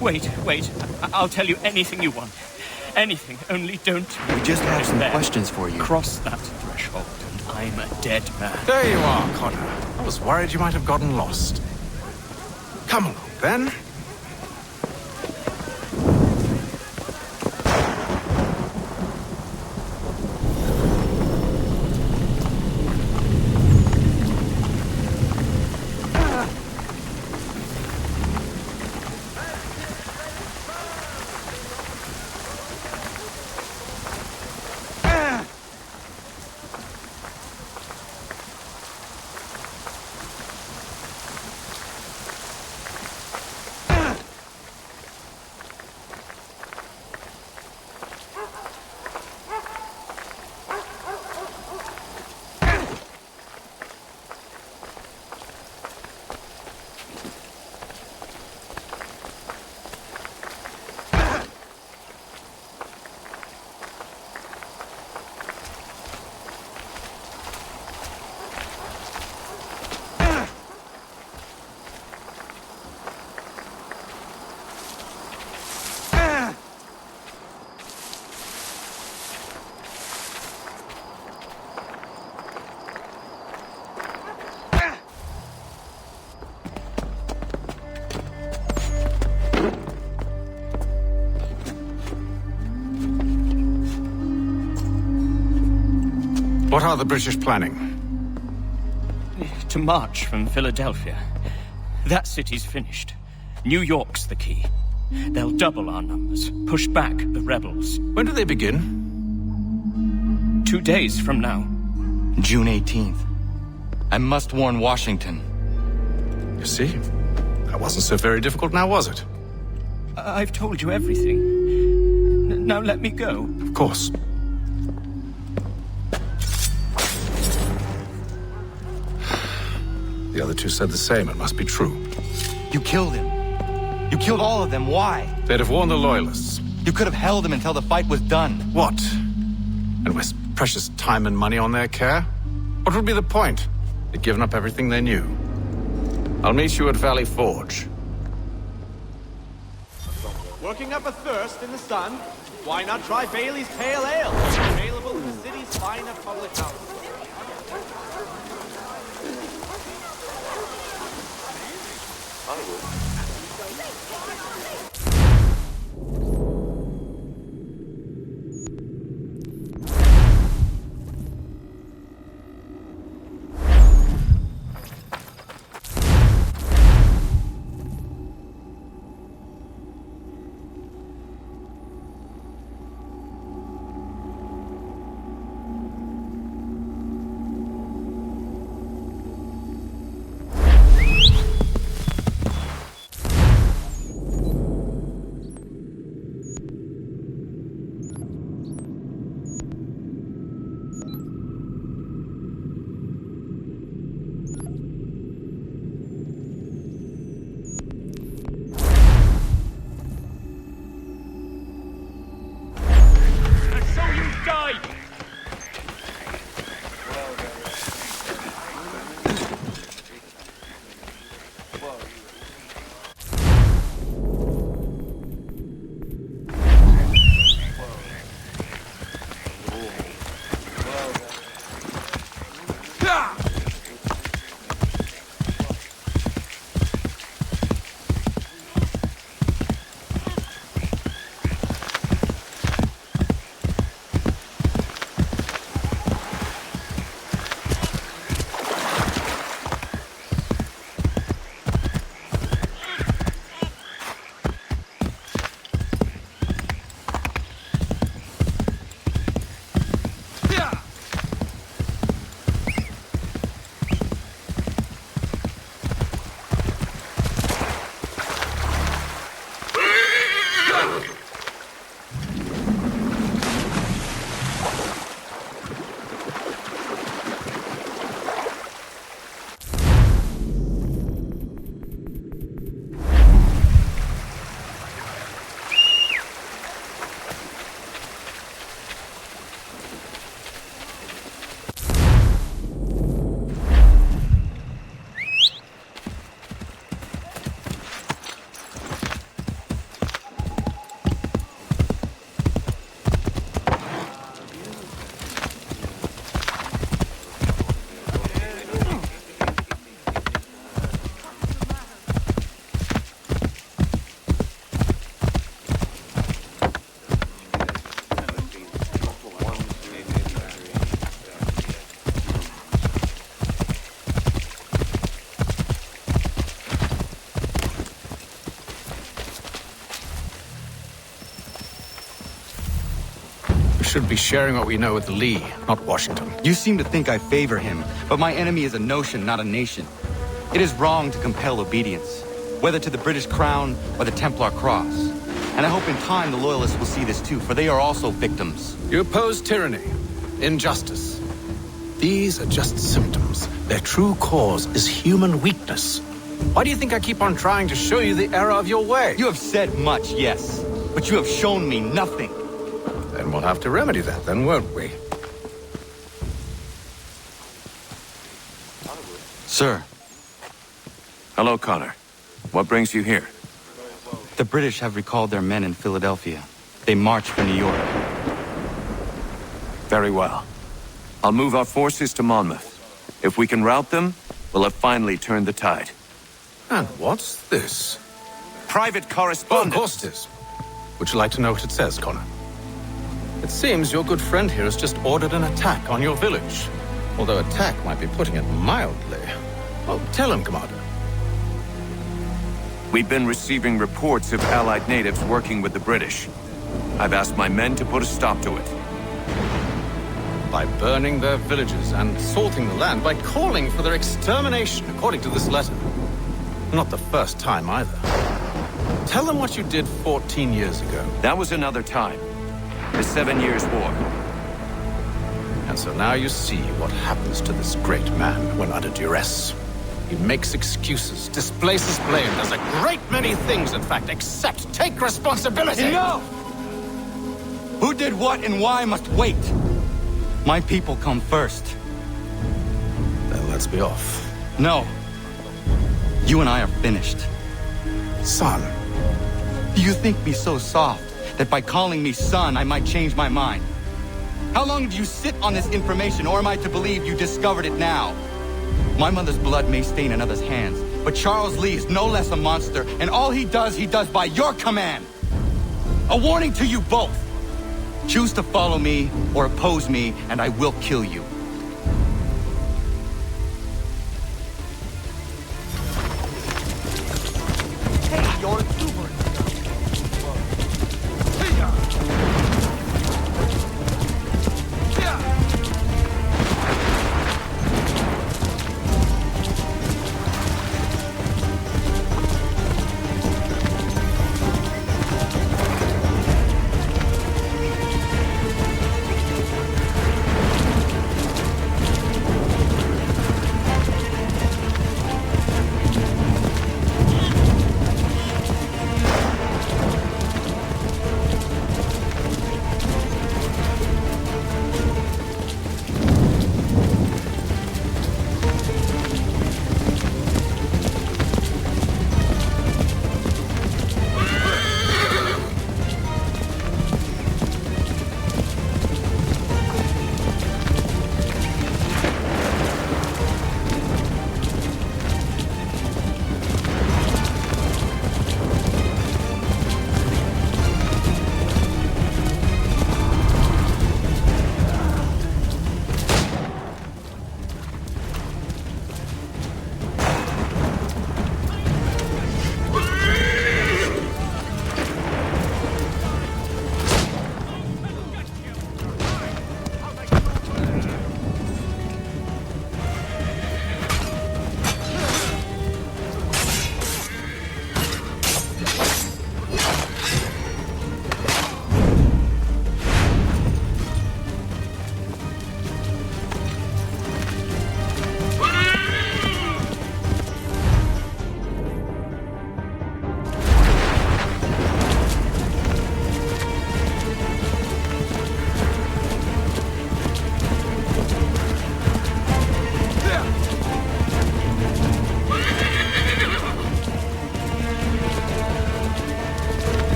Wait. I'll tell you anything you want. Anything, only don't... We just have some There. questions for you. Cross that threshold, and I'm a dead man. There you are, Connor. I was worried you might have gotten lost. Come along, then. What are the British planning? To march from Philadelphia. That city's finished. New York's the key. They'll double our numbers, push back the rebels. When do they begin? 2 days from now. June 18th. I must warn Washington. You see? That wasn't so very difficult now, was it? I've told you everything. Now let me go. Of course. The other two said the same. It must be true. You killed him. You killed all of them. Why? They'd have warned the Loyalists. You could have held him until the fight was done. What? And waste precious time and money on their care? What would be the point? They'd given up everything they knew. I'll meet you at Valley Forge. Working up a thirst in the sun? Why not try Bailey's Pale Ale? Available in the city's finer public house. should be sharing what we know with Lee, not Washington. You seem to think I favor him, but my enemy is a notion, not a nation. It is wrong to compel obedience, whether to the British Crown or the Templar Cross. And I hope in time the Loyalists will see this too, for they are also victims. You oppose tyranny, injustice. These are just symptoms. Their true cause is human weakness. Why do you think I keep on trying to show you the error of your way? You have said much, yes, but you have shown me nothing. Then we'll have to remedy that then, won't we? Sir. Hello, Connor. What brings you here? The British have recalled their men in Philadelphia. They march for New York. Very well. I'll move our forces to Monmouth. If we can rout them, we'll have finally turned the tide. And what's this? Private correspondence. Of course it is. Would you like to know what it says, Connor? It seems your good friend here has just ordered an attack on your village. Although attack might be putting it mildly. Oh, tell him, Commander. We've been receiving reports of Allied natives working with the British. I've asked my men to put a stop to it. By burning their villages and salting the land, by calling for their extermination, according to this letter. Not the first time either. Tell them what you did 14 years ago. That was another time. The 7 Years' War. And so now you see what happens to this great man when under duress. He makes excuses, displaces blame, does a great many things, in fact, except take responsibility. Enough! Who did what and why must wait. My people come first. Then let's be off. No. You and I are finished. Son. Do you think me so soft that by calling me son, I might change my mind? How long do you sit on this information, or am I to believe you discovered it now? My mother's blood may stain another's hands, but Charles Lee is no less a monster, and all he does by your command. A warning to you both. Choose to follow me or oppose me, and I will kill you. Hey, you're exuberant.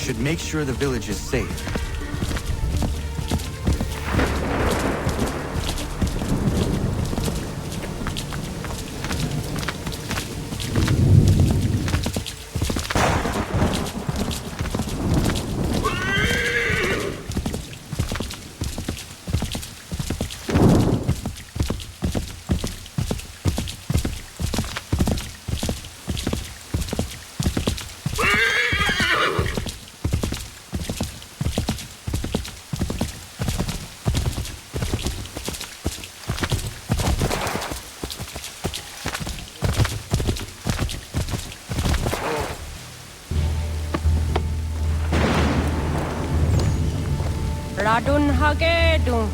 should make sure the village is safe. Radun hagedun.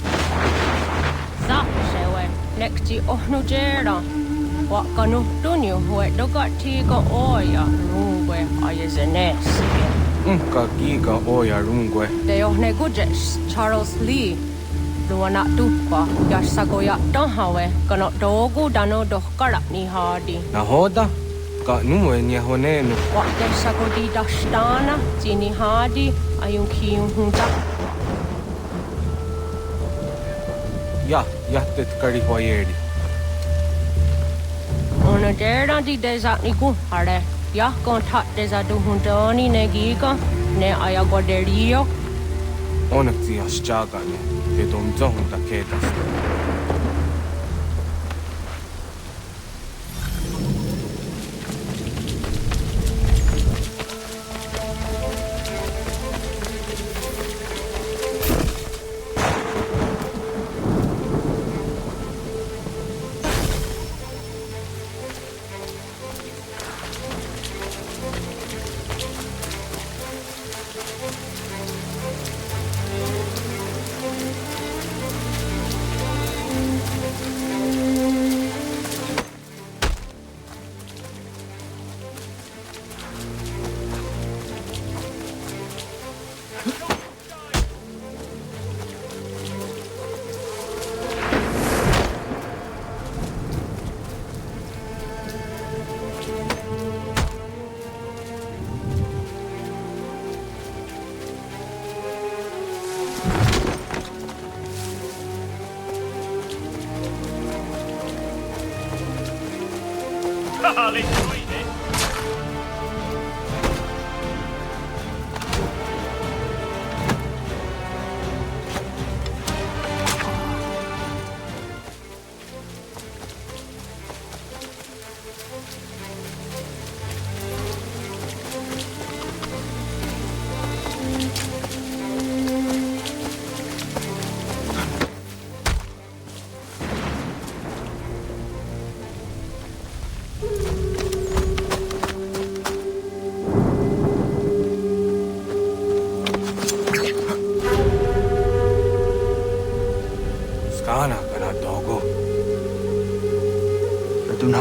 Sapsewe, lekti ohnujera. Wakanu dunyu hue dogatiga oya rungwe ayezenesige. Unka giga oya rungwe. De ohne gujes, Charles Lee. Luana tupa, yasagoya donhawe, kano dogu dano dohkara ni hadi. Nahoda? Ka numwe ni honenu. Wakte sagodi dashtana, zini hadi, ayun kiyun hunta. Ja, jättet karihoyeri. Ona dera di desa ni kuhare. Ja, kontat desa duhundoni negiga, ne ayagoderio. Onneksi jaskagane, te domzohunta kedasta.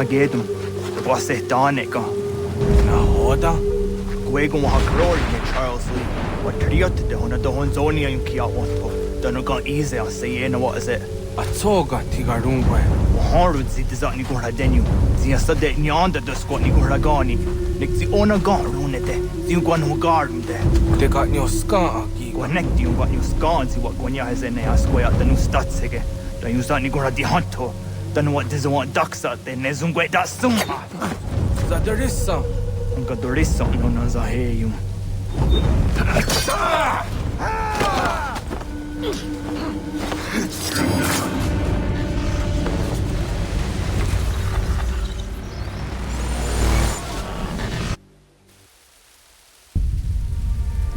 Gedum, was it Danica? Nahoda? Gwego Hagroli, Charles Lee. What Triot, the Honzonia in Kiawanto. Don't go easy, I'll say, what is it? A toga tigarungwe. Horrid, the Zani Goradenu. The Asade Nyanda, the Squatney Goragani. Nick the owner got runed there. The one who guarded there. They got your scar. Connect you got your scars, what Gwanya has in there, square the new Statsege. Don't use Zani Goradi Hunto. Don't know what doesn't want ducks out there, Nezungwe, that's some. That there is some. I'm got there is something on us, I hear you.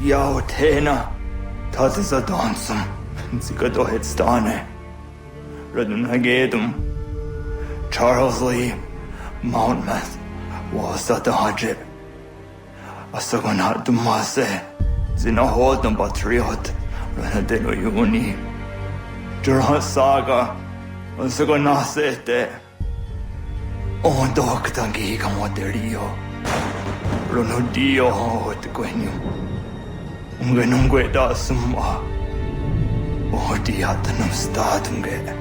Yo, Tena. Das ist a dansum. Sie got doch jetzt stane. Redden Hagedum. Charles Lee, Monmouth, was that the Hajib? A second heart to Masse, Zina hold them patriot, Renadelo Uni. Durhan Saga, a second Nasete. Oh, Doctor Giga Moderio. Ronodio, what the Quenu. Ungenungue da summa. Oh, diatanum statunge.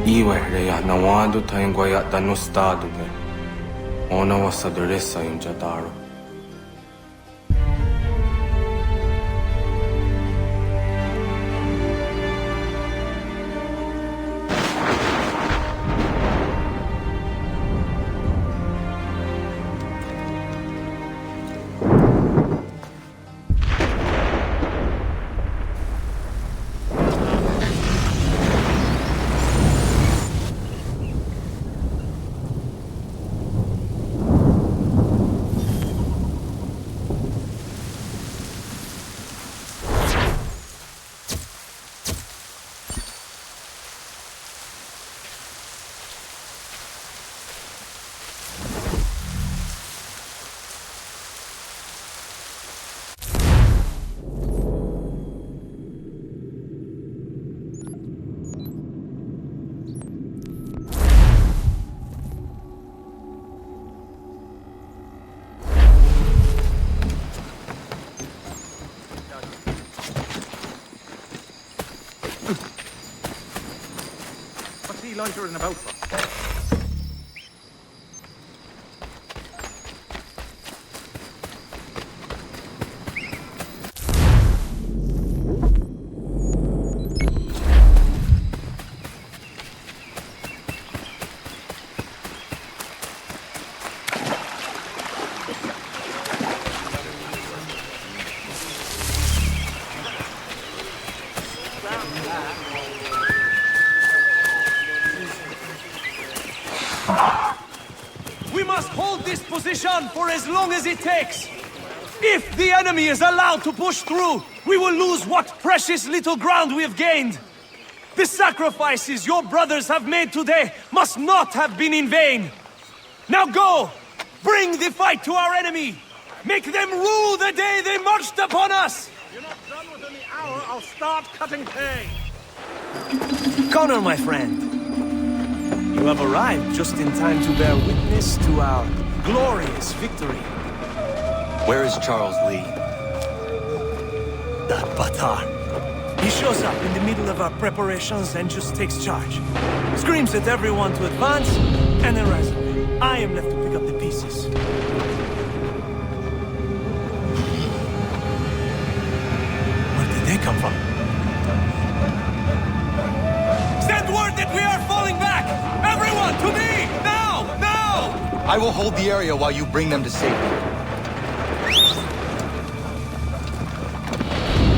Iwe rea na wando taingwa ya tanu stadu be. Ona wasa duressa yung jataro. Loitering about for? For as long as it takes. If the enemy is allowed to push through, we will lose what precious little ground we have gained. The sacrifices your brothers have made today must not have been in vain. Now go! Bring the fight to our enemy! Make them rue the day they marched upon us! You're not done within the hour, I'll start cutting hay. Connor, my friend. You have arrived just in time to bear witness to our glorious victory. Where is Charles Lee? That Batar. He shows up in the middle of our preparations and just takes charge. Screams at everyone to advance, and then runs away. I am left to pick up the pieces. Where did they come from? Send word that we are falling back! Everyone, to me! Now! Now! I will hold the area while you bring them to safety.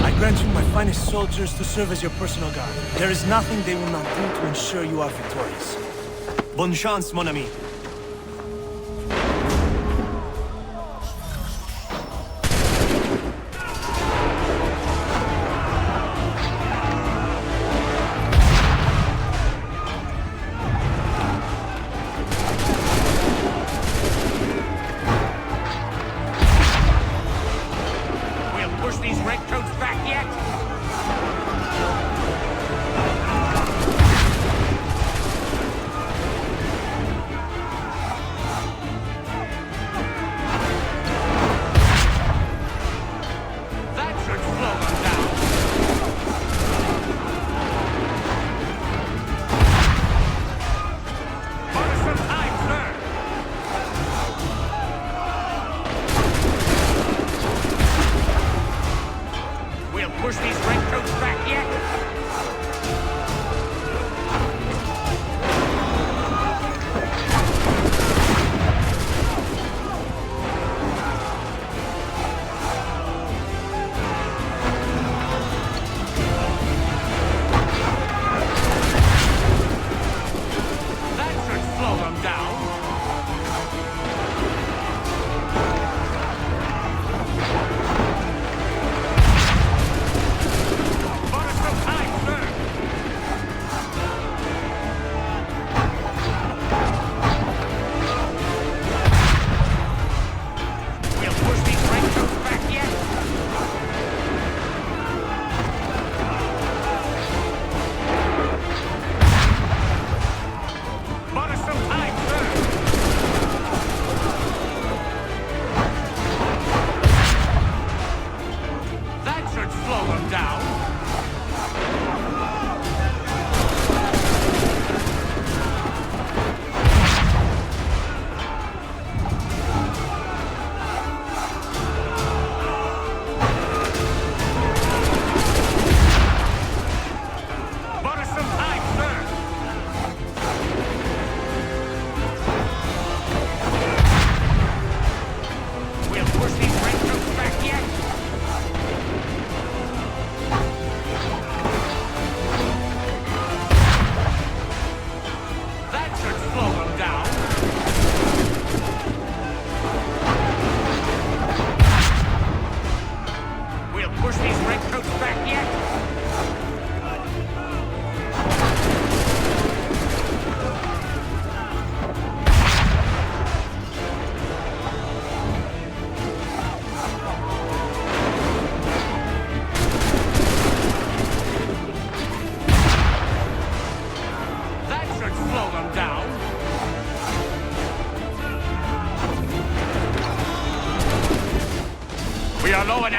I grant you my finest soldiers to serve as your personal guard. There is nothing they will not do to ensure you are victorious. Bonne chance, mon ami.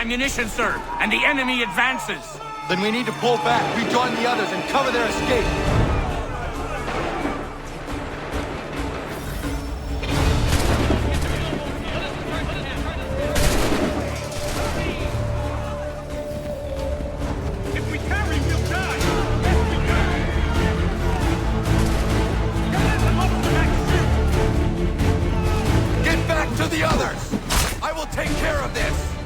ammunition, sir, and the enemy advances. Then we need to pull back, rejoin the others, and cover their escape. If we carry, we'll die. Get back to the others! I will take care of this!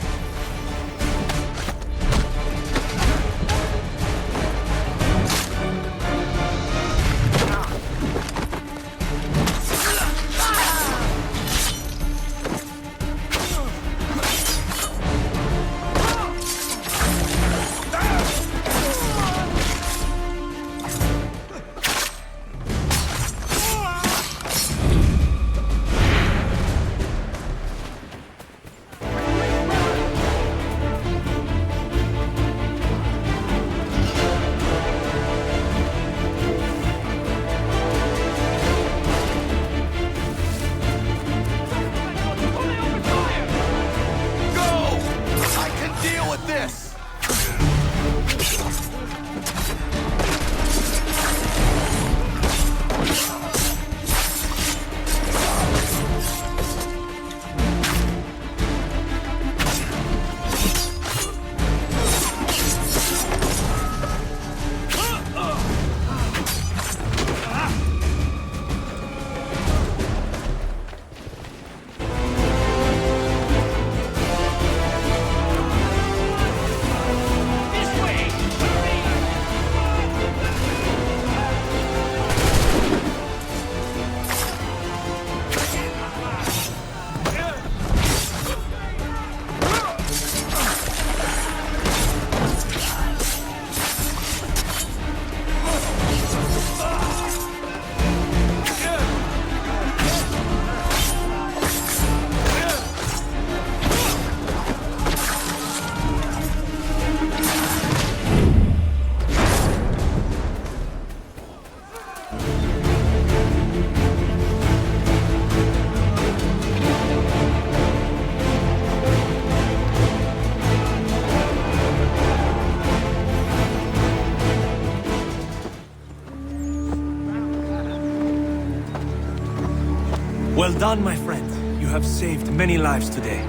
Well done, my friend. You have saved many lives today.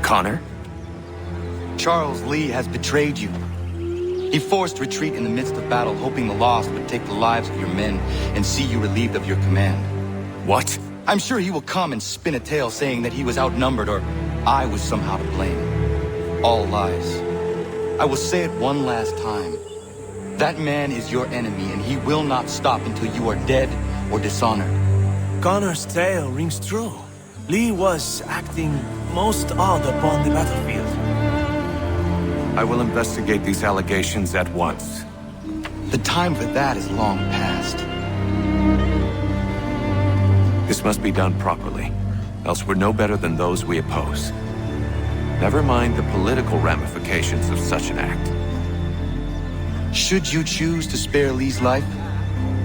Connor? Charles Lee has betrayed you. He forced retreat in the midst of battle, hoping the loss would take the lives of your men and see you relieved of your command. What? I'm sure he will come and spin a tale saying that he was outnumbered or I was somehow to blame. All lies. I will say it one last time. That man is your enemy, and he will not stop until you are dead or dishonored. Connor's tale rings true. Lee was acting most odd upon the battlefield. I will investigate these allegations at once. The time for that is long past. This must be done properly, else we're no better than those we oppose. Never mind the political ramifications of such an act. Should you choose to spare Lee's life,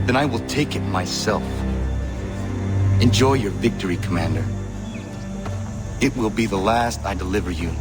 then I will take it myself. Enjoy your victory, Commander. It will be the last I deliver you.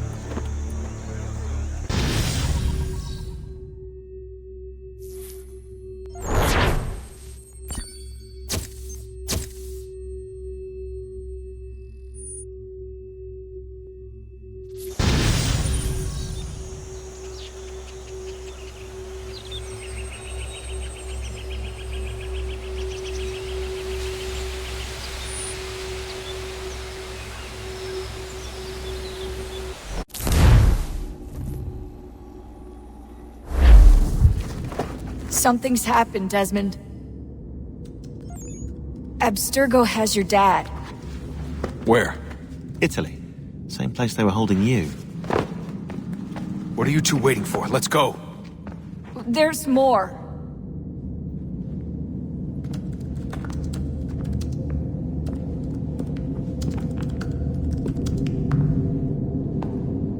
Something's happened, Desmond. Abstergo has your dad. Where? Italy. Same place they were holding you. What are you two waiting for? Let's go. There's more.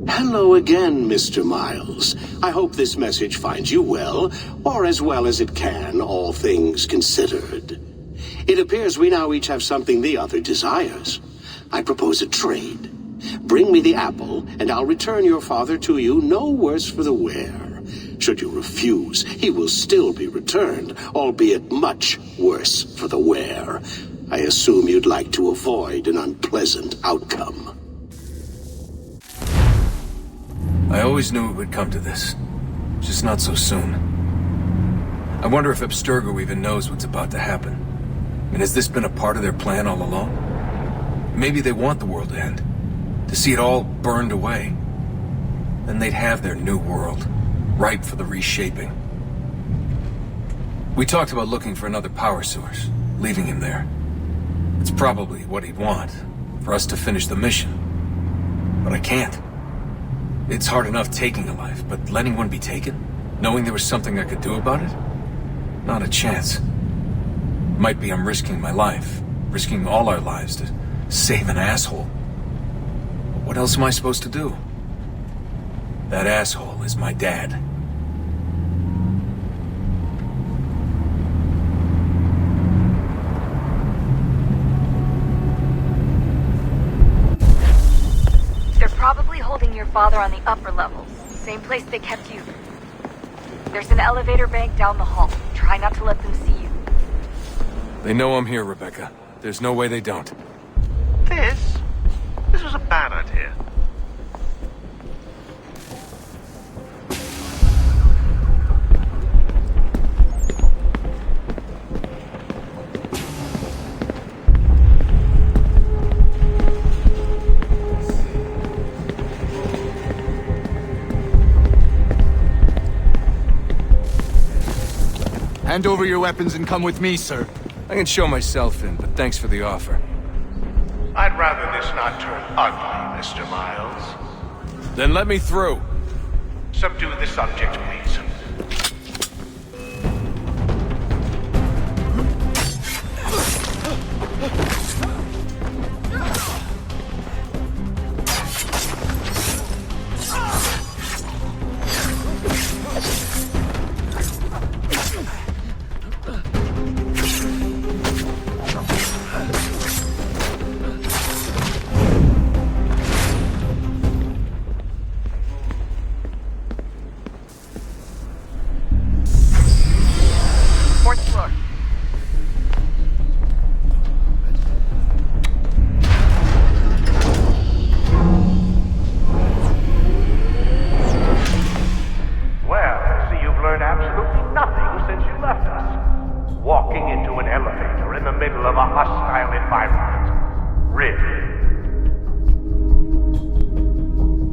Hello again, Mr. Miles. I hope this message finds you well, or as well as it can, all things considered. It appears we now each have something the other desires. I propose a trade. Bring me the apple, and I'll return your father to you no worse for the wear. Should you refuse, he will still be returned, albeit much worse for the wear. I assume you'd like to avoid an unpleasant outcome. I always knew it would come to this. Just not so soon. I wonder if Abstergo even knows what's about to happen. And has this been a part of their plan all along? Maybe they want the world to end. To see it all burned away. Then they'd have their new world, ripe for the reshaping. We talked about looking for another power source, leaving him there. It's probably what he'd want, for us to finish the mission. But I can't. It's hard enough taking a life, but letting one be taken? Knowing there was something I could do about it? Not a chance. Might be I'm risking my life, risking all our lives to save an asshole. But what else am I supposed to do? That asshole is my dad. They're probably holding your father on the upper levels, same place they kept you. There's an elevator bank down the hall. Try not to let them see you. They know I'm here, Rebecca. There's no way they don't. This was a bad idea. Hand over your weapons and come with me, sir. I can show myself in, but thanks for the offer. I'd rather this not turn ugly, Mr. Miles. Then let me through. Subdue the subject, please.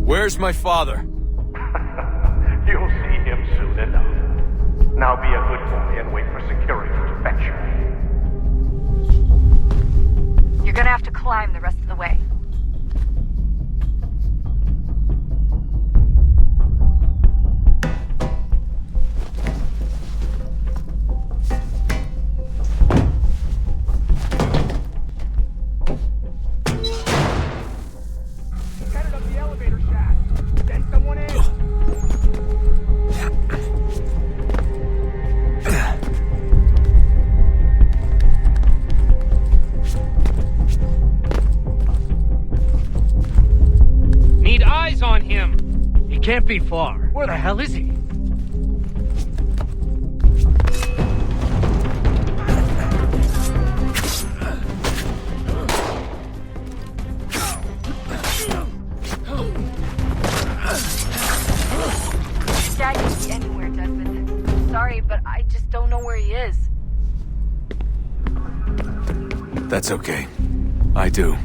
Where's my father? You'll see him soon enough. Now be a good boy and wait for security to fetch you. You're gonna have to climb the rest of the way. Can't be far. Where the hell is he? Dad could be anywhere, Desmond. Sorry, but I just don't know where he is. That's okay. I do.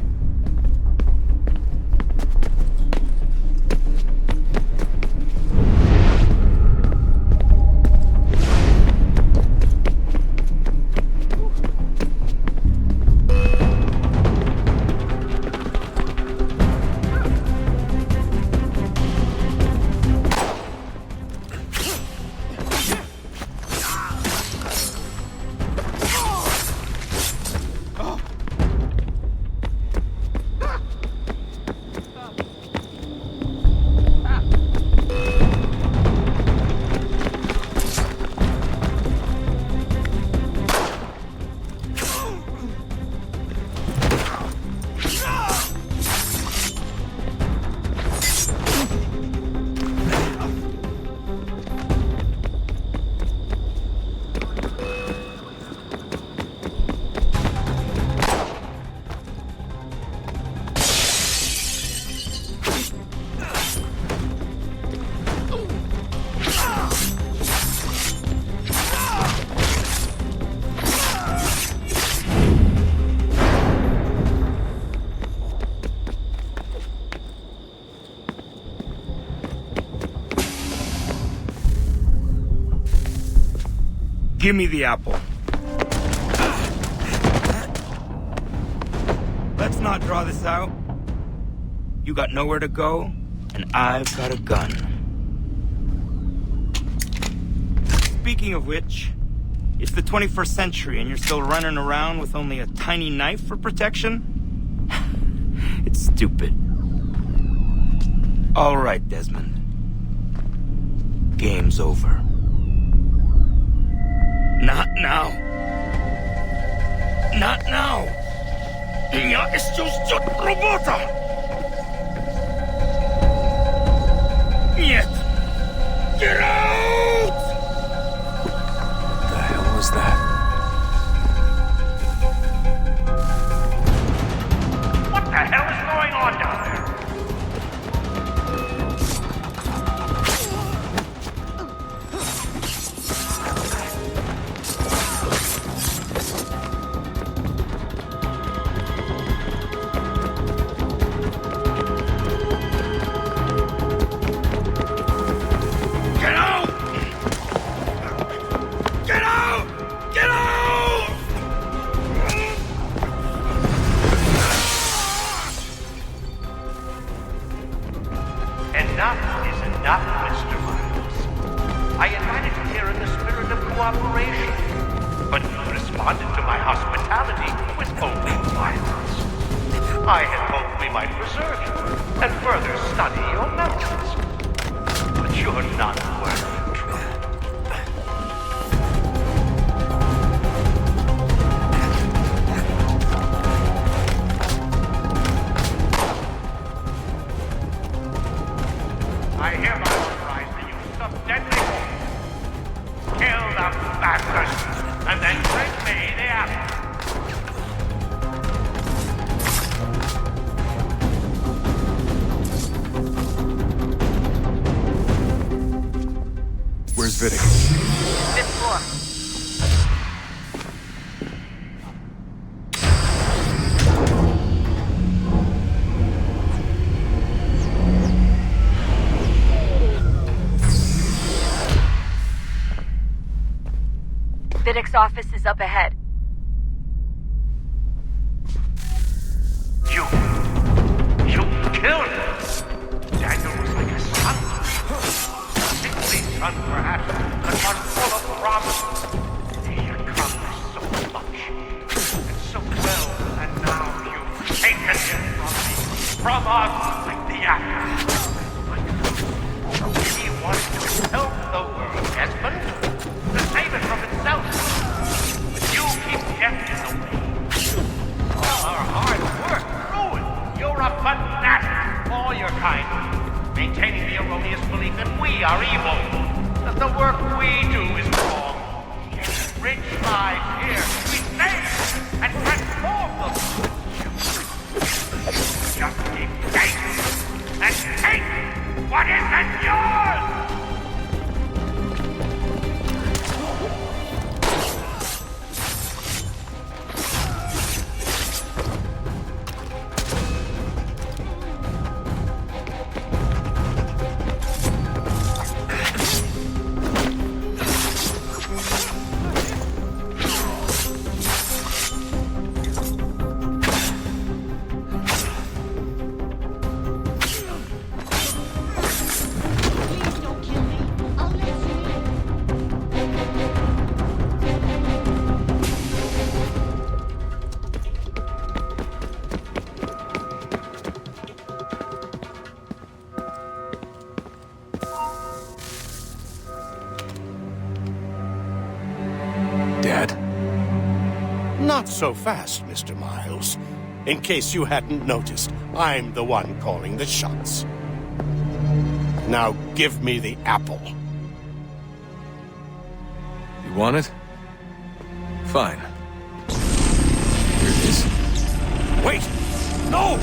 Give me the apple. Let's not draw this out. You got nowhere to go, and I've got a gun. Speaking of which, it's the 21st century and you're still running around with only a tiny knife for protection? It's stupid. All right, Desmond. Game's over. Not now. Not now. Я исчезну робота. Нет. Get out! What the hell was that? What the hell is going on down there? Vidic's office is up ahead. You killed him! Daniel was like a son. A sickly son, perhaps, but one full of promise. He accomplished so much, and so well, and now you've taken him from me, from us, like the actor. He wanted to help the world, Desmond, to save it from itself. But you keep death in the way. All our hard work ruined. You're a fanatic, all your kind, maintaining the erroneous belief that we are evil, that the work we do is wrong. Rich lives here, we save and transform them. Just keep taking and take what isn't yours! Not so fast, Mr. Miles. In case you hadn't noticed, I'm the one calling the shots. Now give me the apple. You want it? Fine. Here it is. Wait! No!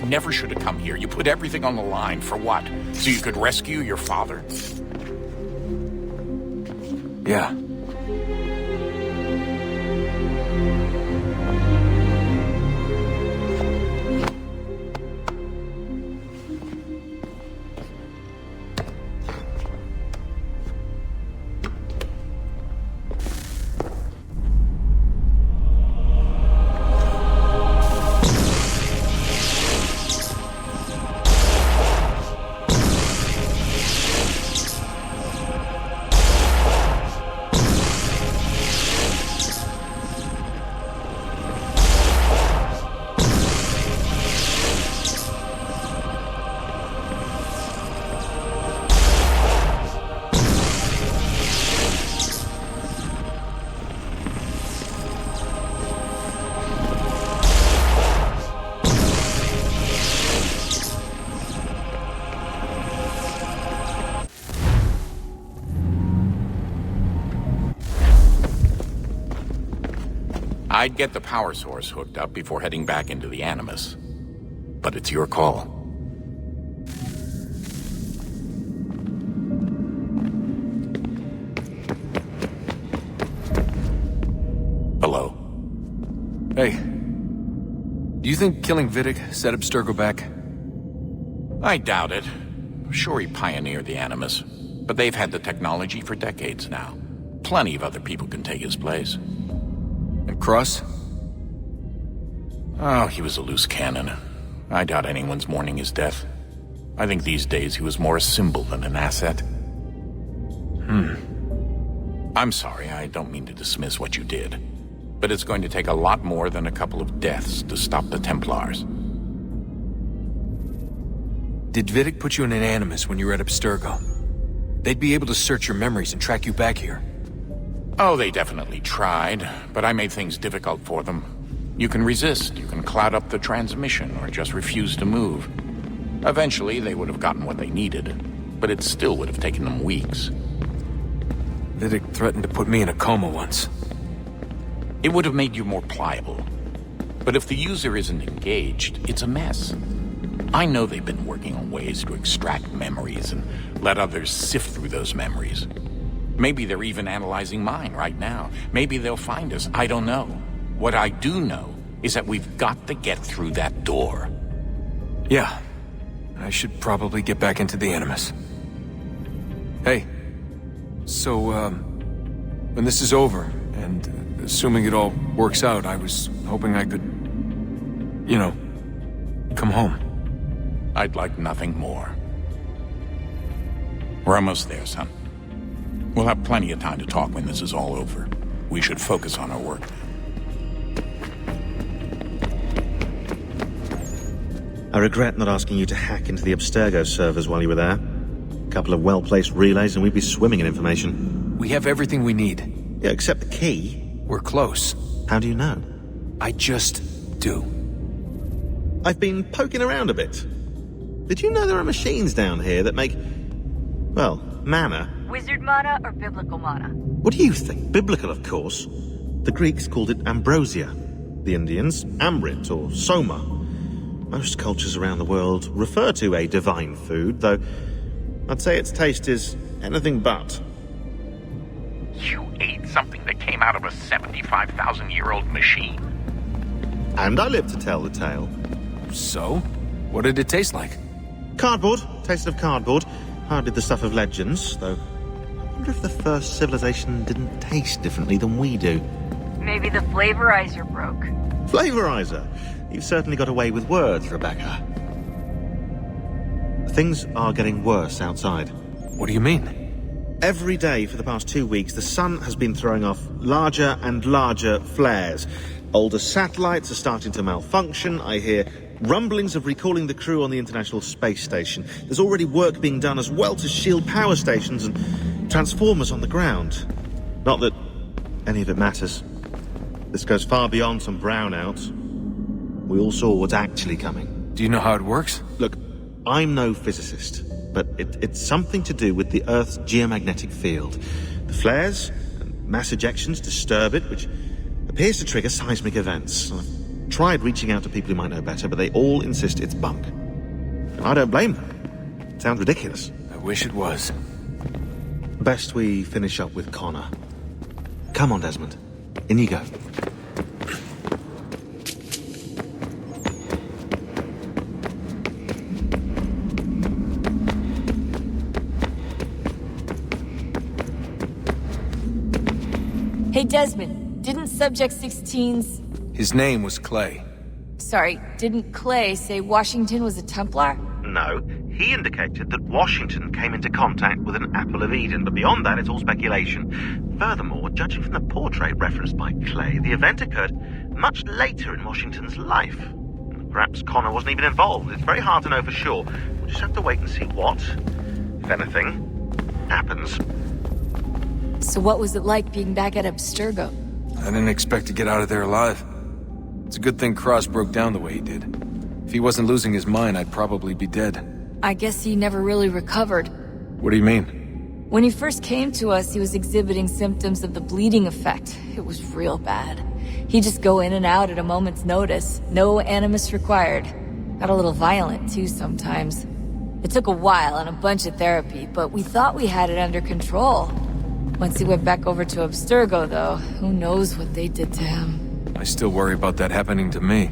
Never should have come here. You put everything on the line. For what? So you could rescue your father? Yeah. I'd get the power source hooked up before heading back into the Animus. But it's your call. Hello. Hey. Do you think killing Vidic set Abstergo back? I doubt it. Sure, he pioneered the Animus, but they've had the technology for decades now. Plenty of other people can take his place. And Cross? Oh, he was a loose cannon. I doubt anyone's mourning his death. I think these days he was more a symbol than an asset. I'm sorry, I don't mean to dismiss what you did. But it's going to take a lot more than a couple of deaths to stop the Templars. Did Vidic put you in an Animus when you were at Abstergo? They'd be able to search your memories and track you back here. Oh, they definitely tried, but I made things difficult for them. You can resist, you can cloud up the transmission, or just refuse to move. Eventually, they would have gotten what they needed, but it still would have taken them weeks. Vidic threatened to put me in a coma once. It would have made you more pliable. But if the user isn't engaged, it's a mess. I know they've been working on ways to extract memories and let others sift through those memories. Maybe they're even analyzing mine right now. Maybe they'll find us. I don't know. What I do know is that we've got to get through that door. Yeah. I should probably get back into the Animus. Hey. So, when this is over, and assuming it all works out, I was hoping I could, you know, come home. I'd like nothing more. We're almost there, son. We'll have plenty of time to talk when this is all over. We should focus on our work. I regret not asking you to hack into the Abstergo servers while you were there. A couple of well-placed relays and we'd be swimming in information. We have everything we need. Yeah, except the key. We're close. How do you know? I just do. I've been poking around a bit. Did you know there are machines down here that make, well, mana? Wizard mana or biblical mana? What do you think? Biblical, of course. The Greeks called it ambrosia. The Indians, amrit or soma. Most cultures around the world refer to a divine food, though I'd say its taste is anything but. You ate something that came out of a 75,000-year-old machine? And I live to tell the tale. So? What did it taste like? Cardboard. Taste of cardboard. Hardly the stuff of legends, though. I wonder if the first civilization didn't taste differently than we do. Maybe the flavorizer broke. Flavorizer? You've certainly got away with words, Rebecca. Things are getting worse outside. What do you mean? Every day for the past 2 weeks, the sun has been throwing off larger and larger flares. Older satellites are starting to malfunction. I hear rumblings of recalling the crew on the International Space Station. There's already work being done as well to shield power stations and transformers on the ground. Not that any of it matters. This goes far beyond some brownouts. We all saw what's actually coming. Do you know how it works? Look, I'm no physicist, but it's something to do with the Earth's geomagnetic field. The flares and mass ejections disturb it, which appears to trigger seismic events. I've tried reaching out to people who might know better, but they all insist it's bunk. And I don't blame them. It sounds ridiculous. I wish it was. Best we finish up with Connor. Come on, Desmond. In you go. Hey, Desmond, didn't Subject 16's... His name was Clay. Sorry, didn't Clay say Washington was a Templar? No, he indicated that Washington came into contact with an Apple of Eden, but beyond that, it's all speculation. Furthermore, judging from the portrait referenced by Clay, the event occurred much later in Washington's life. Perhaps Connor wasn't even involved. It's very hard to know for sure. We'll just have to wait and see what, if anything, happens. So what was it like being back at Abstergo? I didn't expect to get out of there alive. It's a good thing Cross broke down the way he did. If he wasn't losing his mind, I'd probably be dead. I guess he never really recovered. What do you mean? When he first came to us, he was exhibiting symptoms of the bleeding effect. It was real bad. He'd just go in and out at a moment's notice. No animus required. Got a little violent, too, sometimes. It took a while and a bunch of therapy, but we thought we had it under control. Once he went back over to Abstergo, though, who knows what they did to him. I still worry about that happening to me.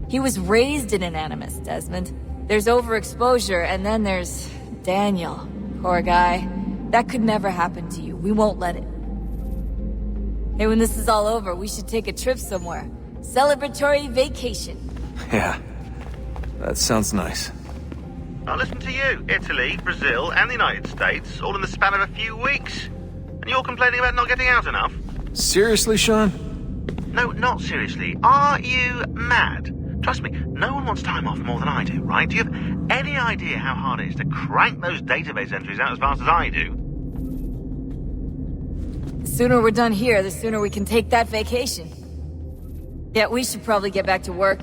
He was raised in an Animus, Desmond. There's overexposure, and then there's Daniel. Poor guy. That could never happen to you. We won't let it. Hey, when this is all over, we should take a trip somewhere. Celebratory vacation. Yeah, that sounds nice. Now listen to you. Italy, Brazil, and the United States, all in the span of a few weeks. And you're complaining about not getting out enough? Seriously, Sean? No, not seriously. Are you mad? Trust me, no one wants time off more than I do, right? Do you have any idea how hard it is to crank those database entries out as fast as I do? The sooner we're done here, the sooner we can take that vacation. Yeah, we should probably get back to work.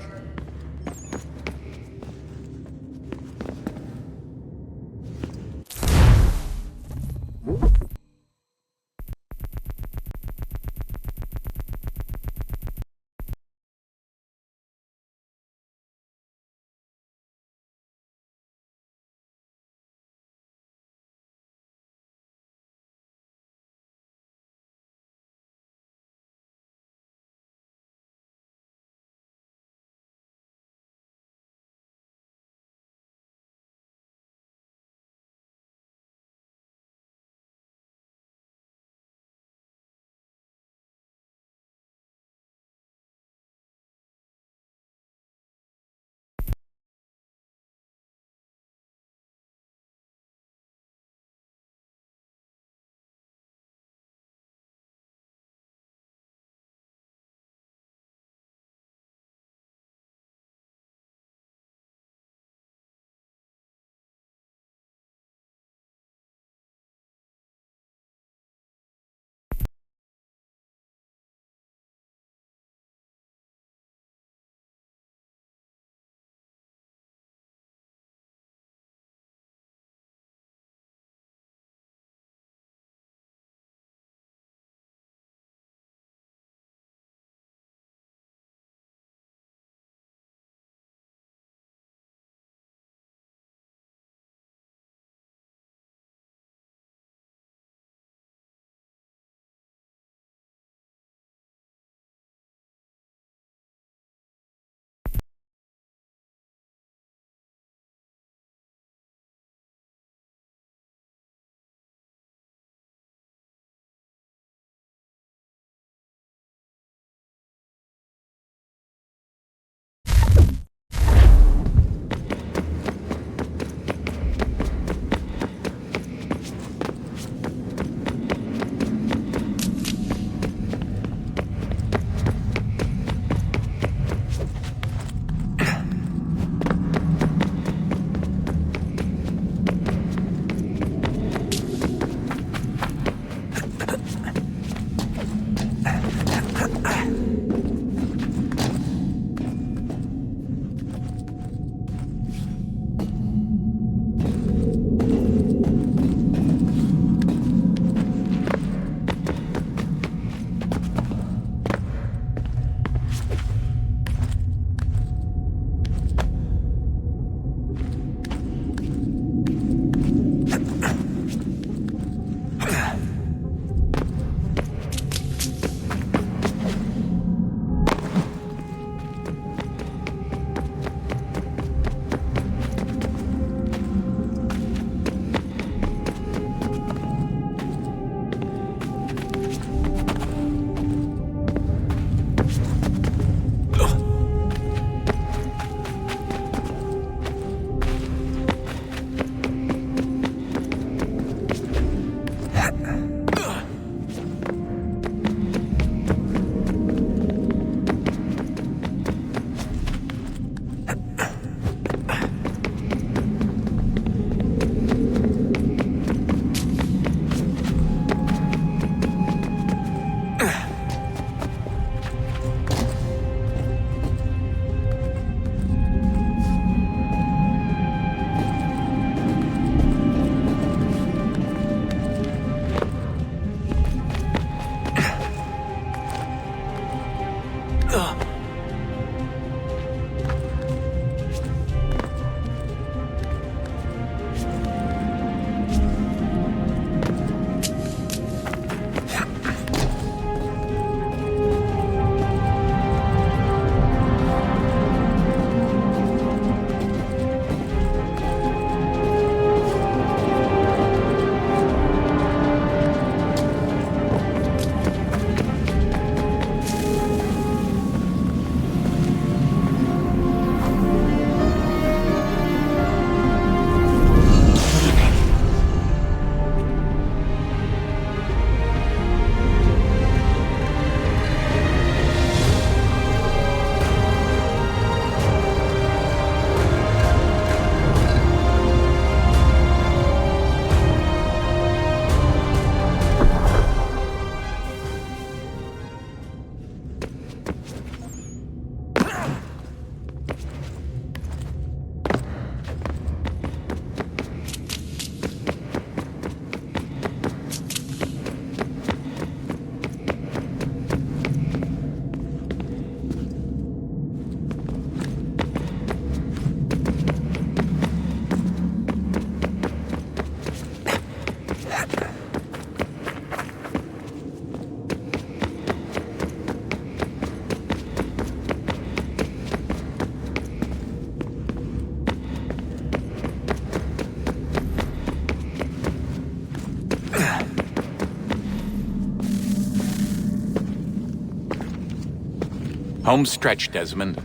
Home stretch, Desmond.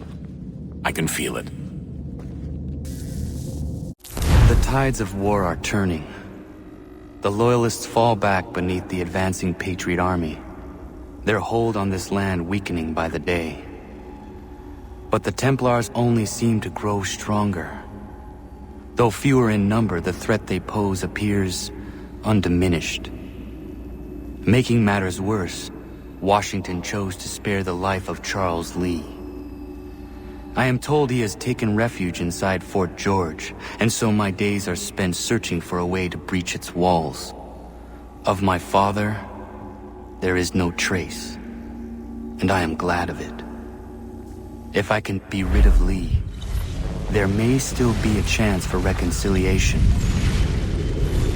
I can feel it. The tides of war are turning. The Loyalists fall back beneath the advancing Patriot army, their hold on this land weakening by the day. But the Templars only seem to grow stronger. Though fewer in number, the threat they pose appears undiminished. Making matters worse, Washington chose to spare the life of Charles Lee. I am told he has taken refuge inside Fort George, and so my days are spent searching for a way to breach its walls. Of my father, there is no trace, and I am glad of it. If I can be rid of Lee, there may still be a chance for reconciliation.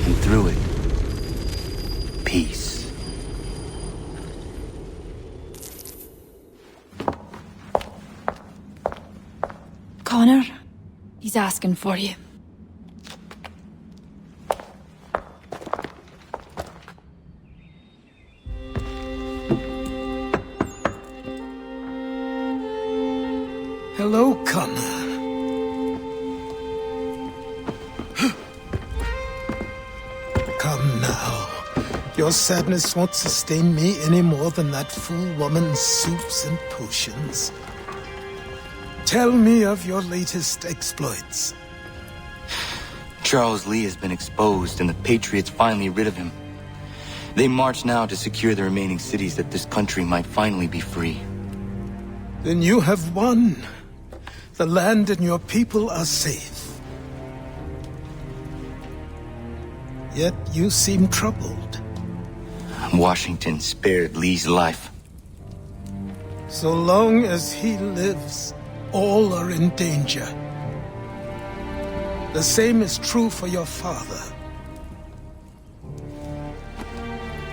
And through it, peace. Connor, he's asking for you. Hello, Connor. Come now. Your sadness won't sustain me any more than that fool woman's soups and potions. Tell me of your latest exploits. Charles Lee has been exposed, and the Patriots finally rid of him. They march now to secure the remaining cities that this country might finally be free. Then you have won. The land and your people are safe. Yet you seem troubled. Washington spared Lee's life. So long as he lives, all are in danger. The same is true for your father.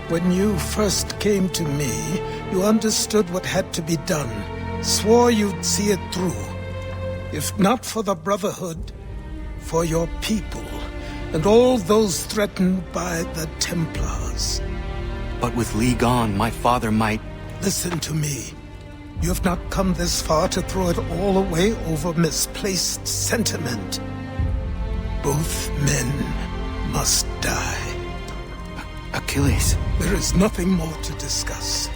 When you first came to me, you understood what had to be done, swore you'd see it through. If not for the Brotherhood, for your people, and all those threatened by the Templars. But with Lee gone, my father might... Listen to me. You have not come this far to throw it all away over misplaced sentiment. Both men must die. Achilles. There is nothing more to discuss.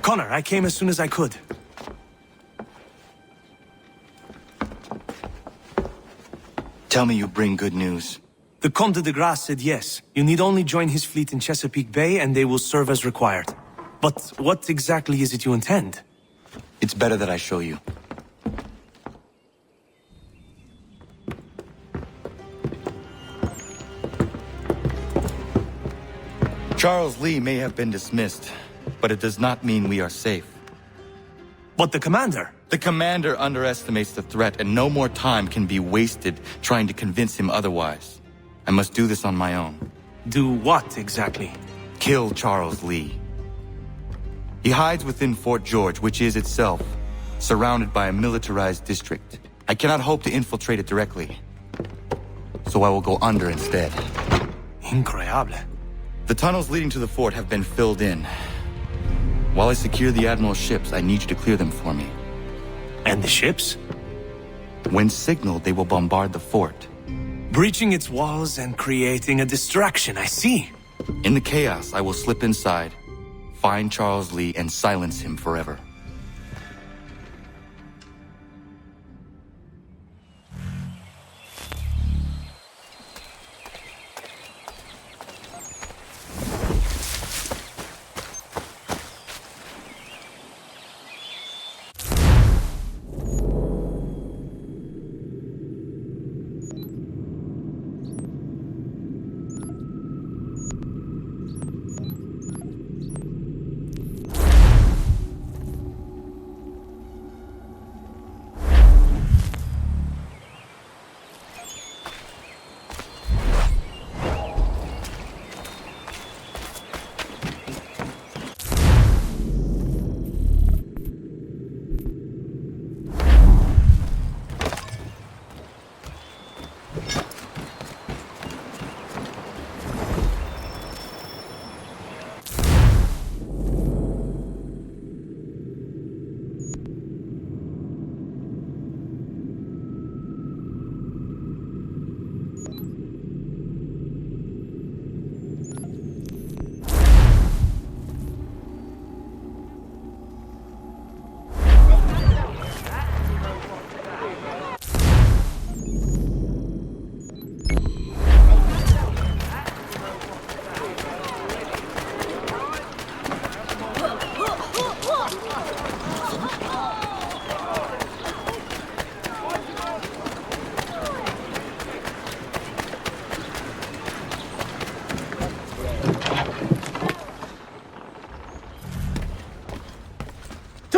Connor, I came as soon as I could. Tell me you bring good news. The Comte de Grasse said yes. You need only join his fleet in Chesapeake Bay and they will serve as required. But what exactly is it you intend? It's better that I show you. Charles Lee may have been dismissed, but it does not mean we are safe. But the commander? The commander underestimates the threat, and no more time can be wasted trying to convince him otherwise. I must do this on my own. Do what, exactly? Kill Charles Lee. He hides within Fort George, which is itself surrounded by a militarized district. I cannot hope to infiltrate it directly, so I will go under instead. Incroyable. The tunnels leading to the fort have been filled in. While I secure the Admiral's ships, I need you to clear them for me. And the ships? When signaled, they will bombard the fort. Breaching its walls and creating a distraction, I see. In the chaos, I will slip inside, find Charles Lee, and silence him forever.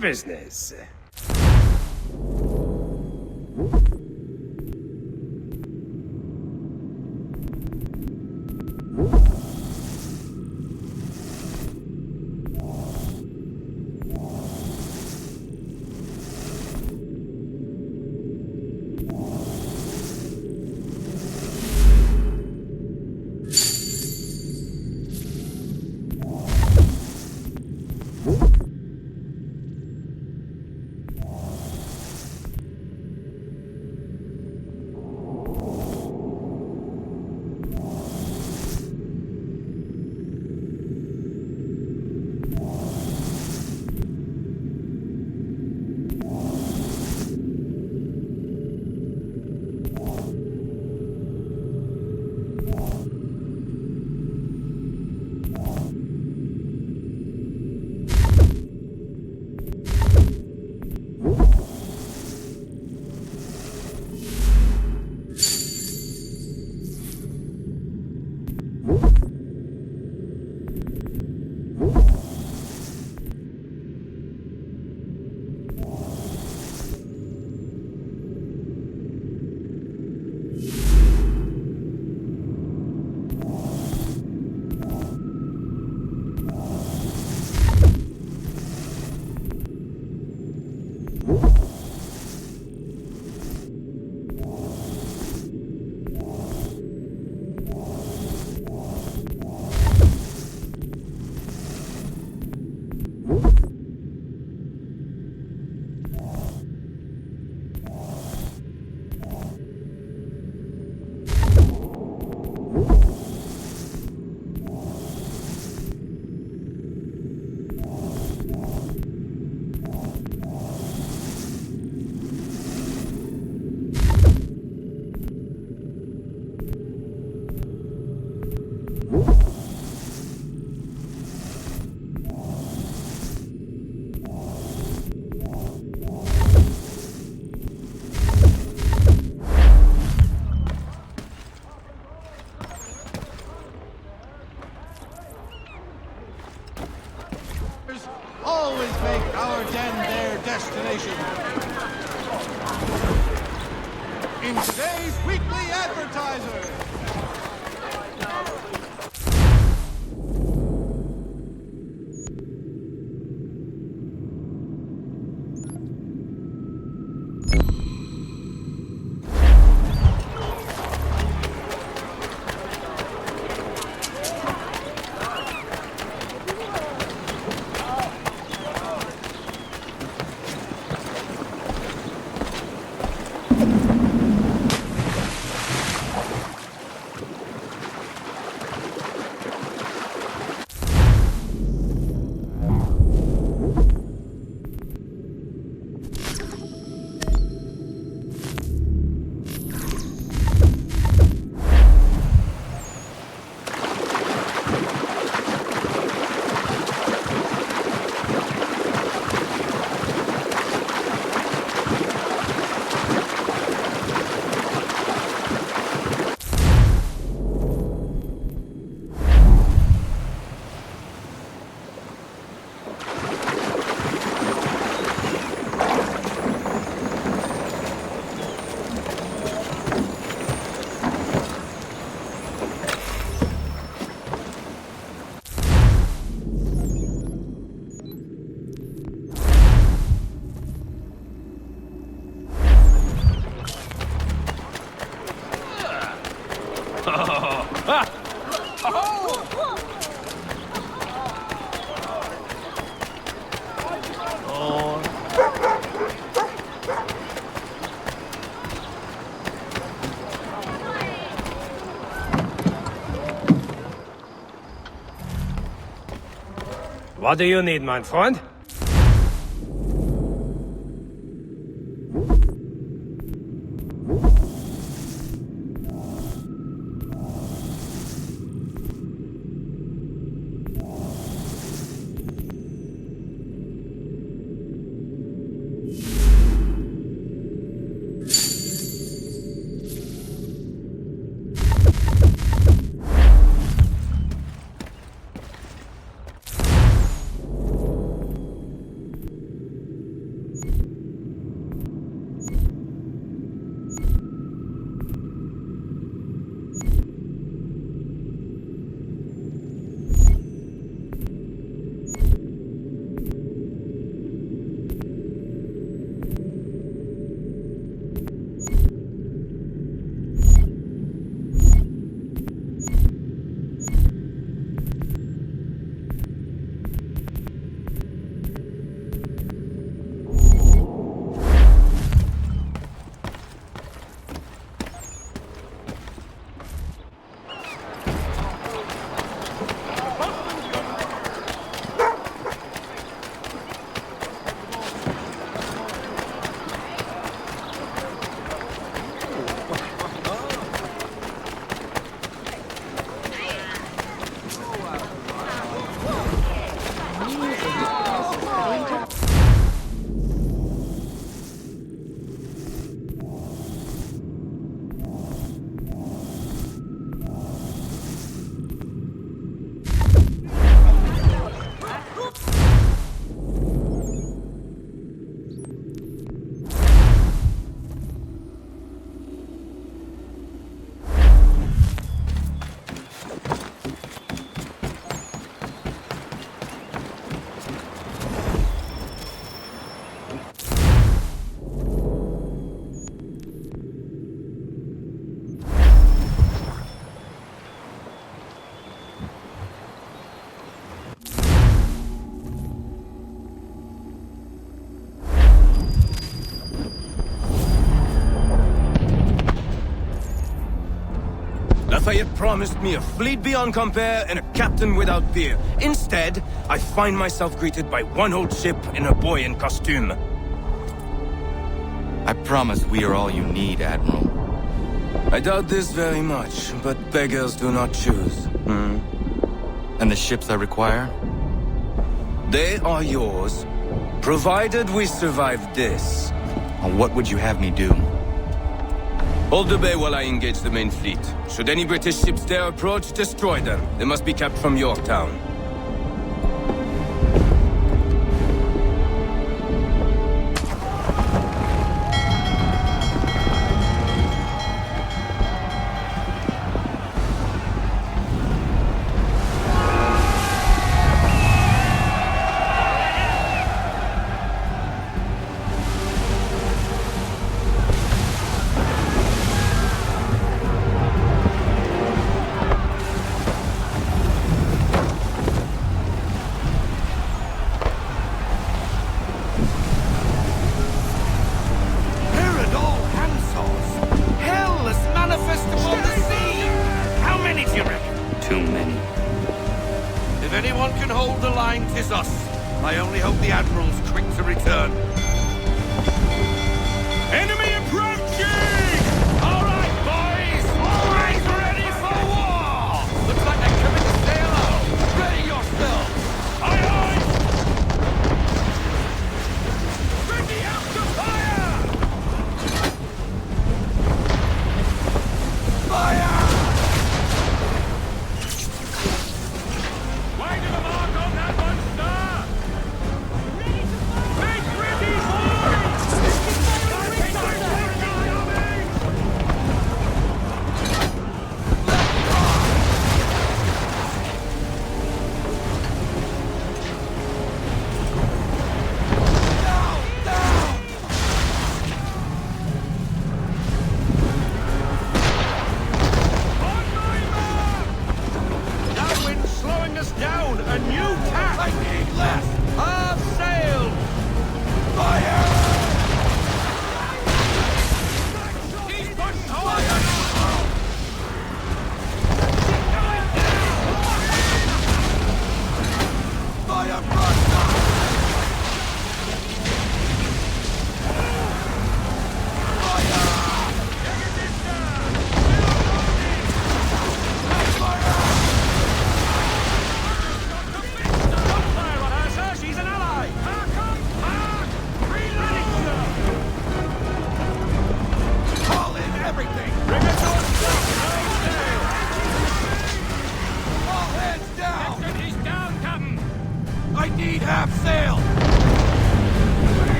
business. Always make our den their destination. In today's weekly advertiser. What do you need, my friend? Lafayette promised me a fleet beyond compare and a captain without fear. Instead, I find myself greeted by one old ship and a boy in costume. I promise we are all you need, Admiral. I doubt this very much, but beggars do not choose. And the ships I require? They are yours, provided we survive this. And what would you have me do? Hold the bay while I engage the main fleet. Should any British ships dare approach, destroy them. They must be kept from Yorktown.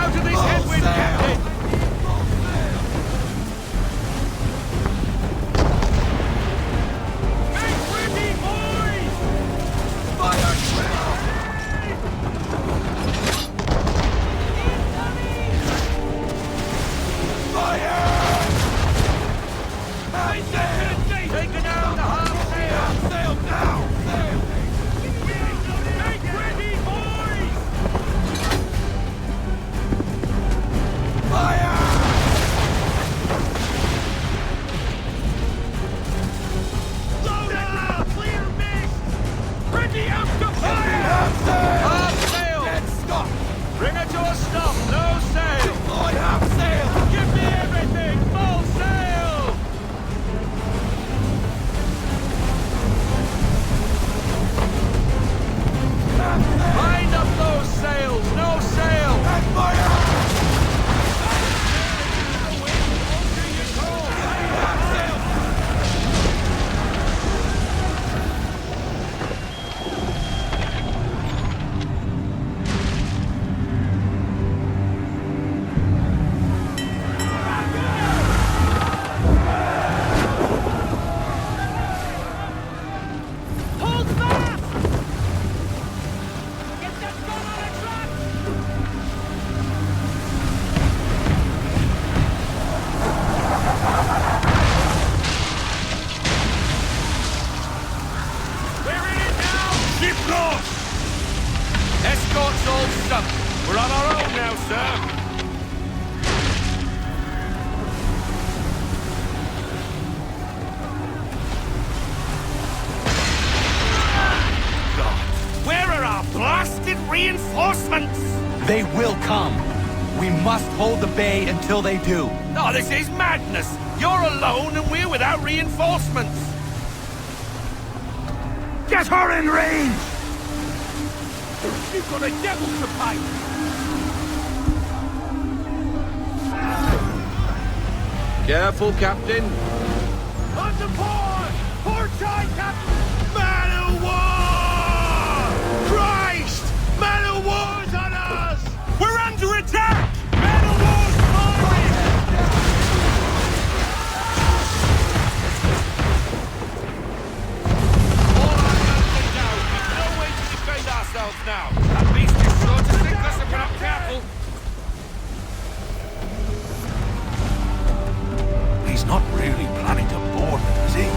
out of this headwind, Captain! Make ready, boys! Fire! Fire! Taken out the half sail! Half sail now! Make ready, boys! Fire! Loader! Clear mist! Ready out to fire! Half sail! Dead stop! Bring it to a stop! No sail! Deploy half sail! Give me everything! Full sail! Wind up those sails! No sail! And fire! Hold fast! Get that gun on a track! We're in it now! Keep close! Escort's all stuck. We're on our own now, sir. God, where are our blasted reinforcements? They will come. We must hold the bay until they do. Oh, this is madness! You're alone and we're without reinforcements! Get her in range! You've got a devil to fight! Careful, Captain. Under port! Port side, Captain! Man of war! Christ! Man of war's on us! We're under attack! Man of war's firing! All our guns are down. We've no way to defend ourselves now. That beast is sure to sink us if we're not careful. He's not really planning to board them, is he?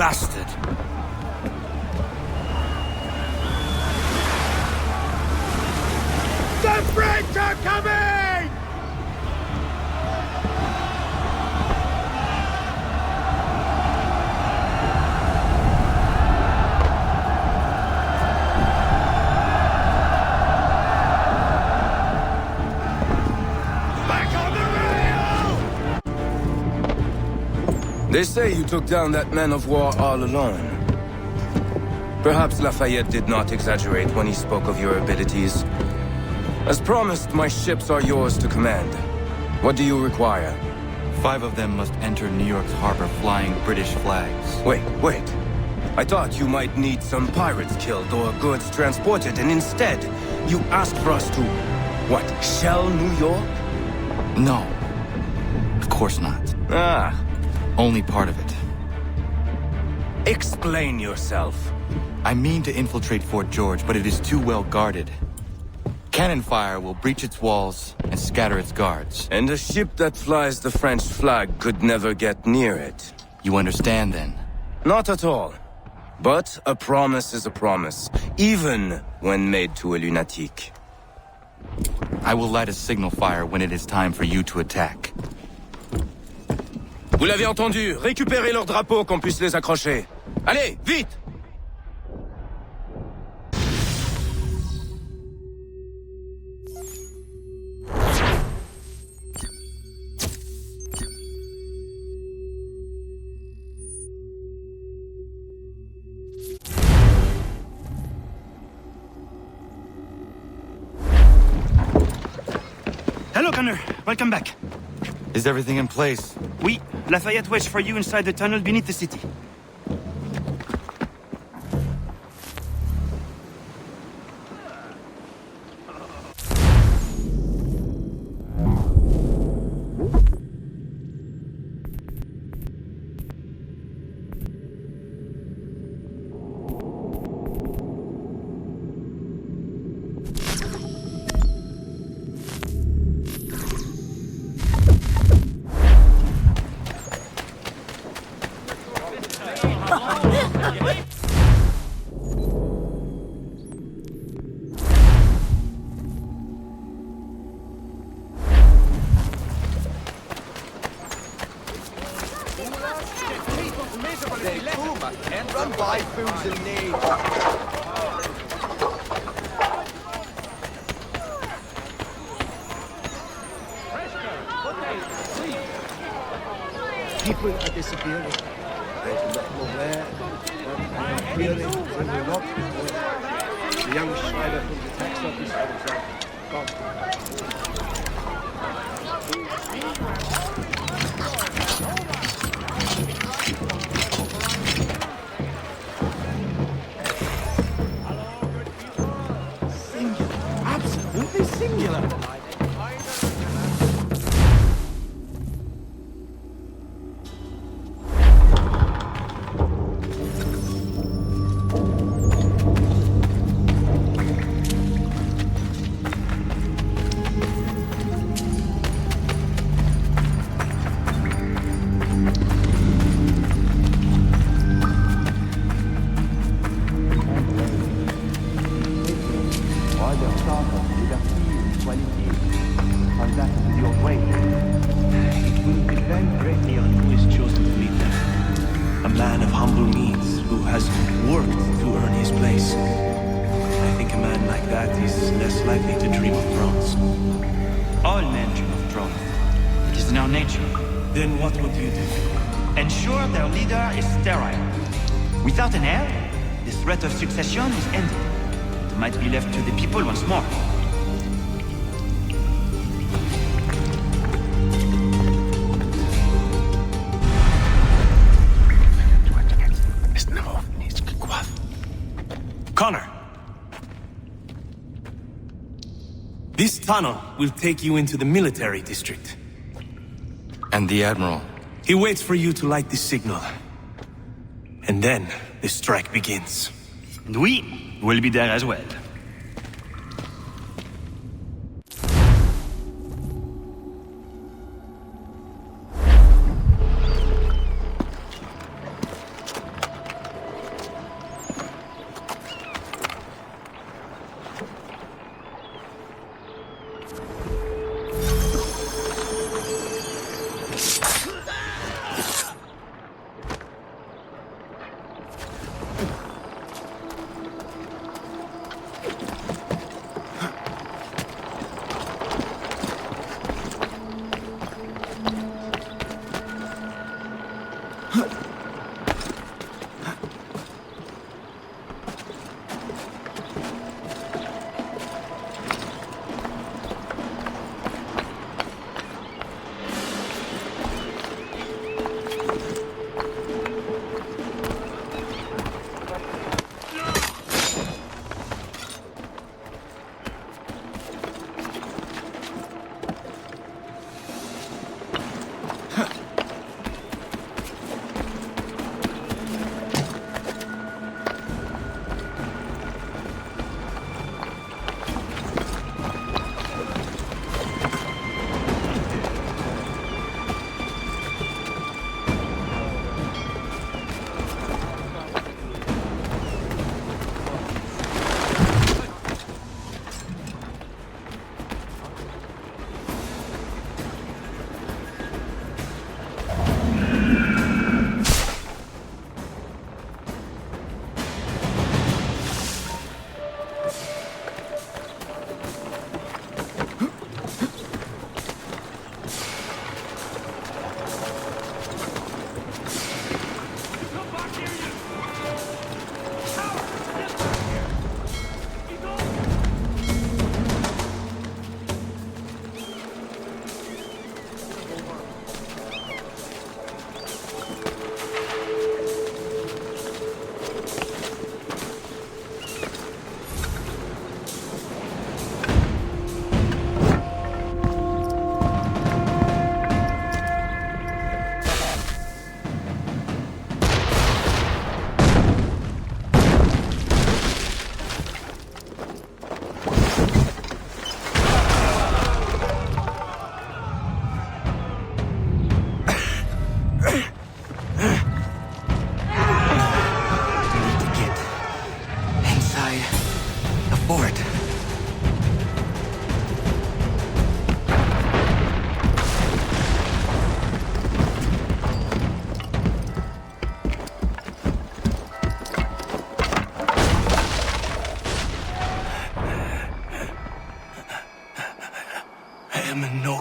bastard. The French are coming! They say you took down that man of war all alone. Perhaps Lafayette did not exaggerate when he spoke of your abilities. As promised, my ships are yours to command. What do you require? 5 of them must enter New York's harbor flying British flags. Wait. I thought you might need some pirates killed or goods transported, and instead, you asked for us to, what, shell New York? No. Of course not. Only part of it. Explain yourself. I mean to infiltrate Fort George, but it is too well guarded. Cannon fire will breach its walls and scatter its guards. And a ship that flies the French flag could never get near it. You understand, then? Not at all. But a promise is a promise, even when made to a lunatic. I will light a signal fire when it is time for you to attack. Vous l'avez entendu, récupérez leurs drapeaux qu'on puisse les accrocher. Allez, vite! Hello, Connor. Welcome back. Is everything in place? Oui. Lafayette waits for you inside the tunnel beneath the city. And run by foods in need. People are disappearing. There's not more there. Clearing in the rock. The young Schneider from the tax office gone. Absolutely singular. Without an heir, the threat of succession is ended. It might be left to the people once more. Connor! This tunnel will take you into the military district. And the Admiral? He waits for you to light the signal. And then, the strike begins. And we will be there as well.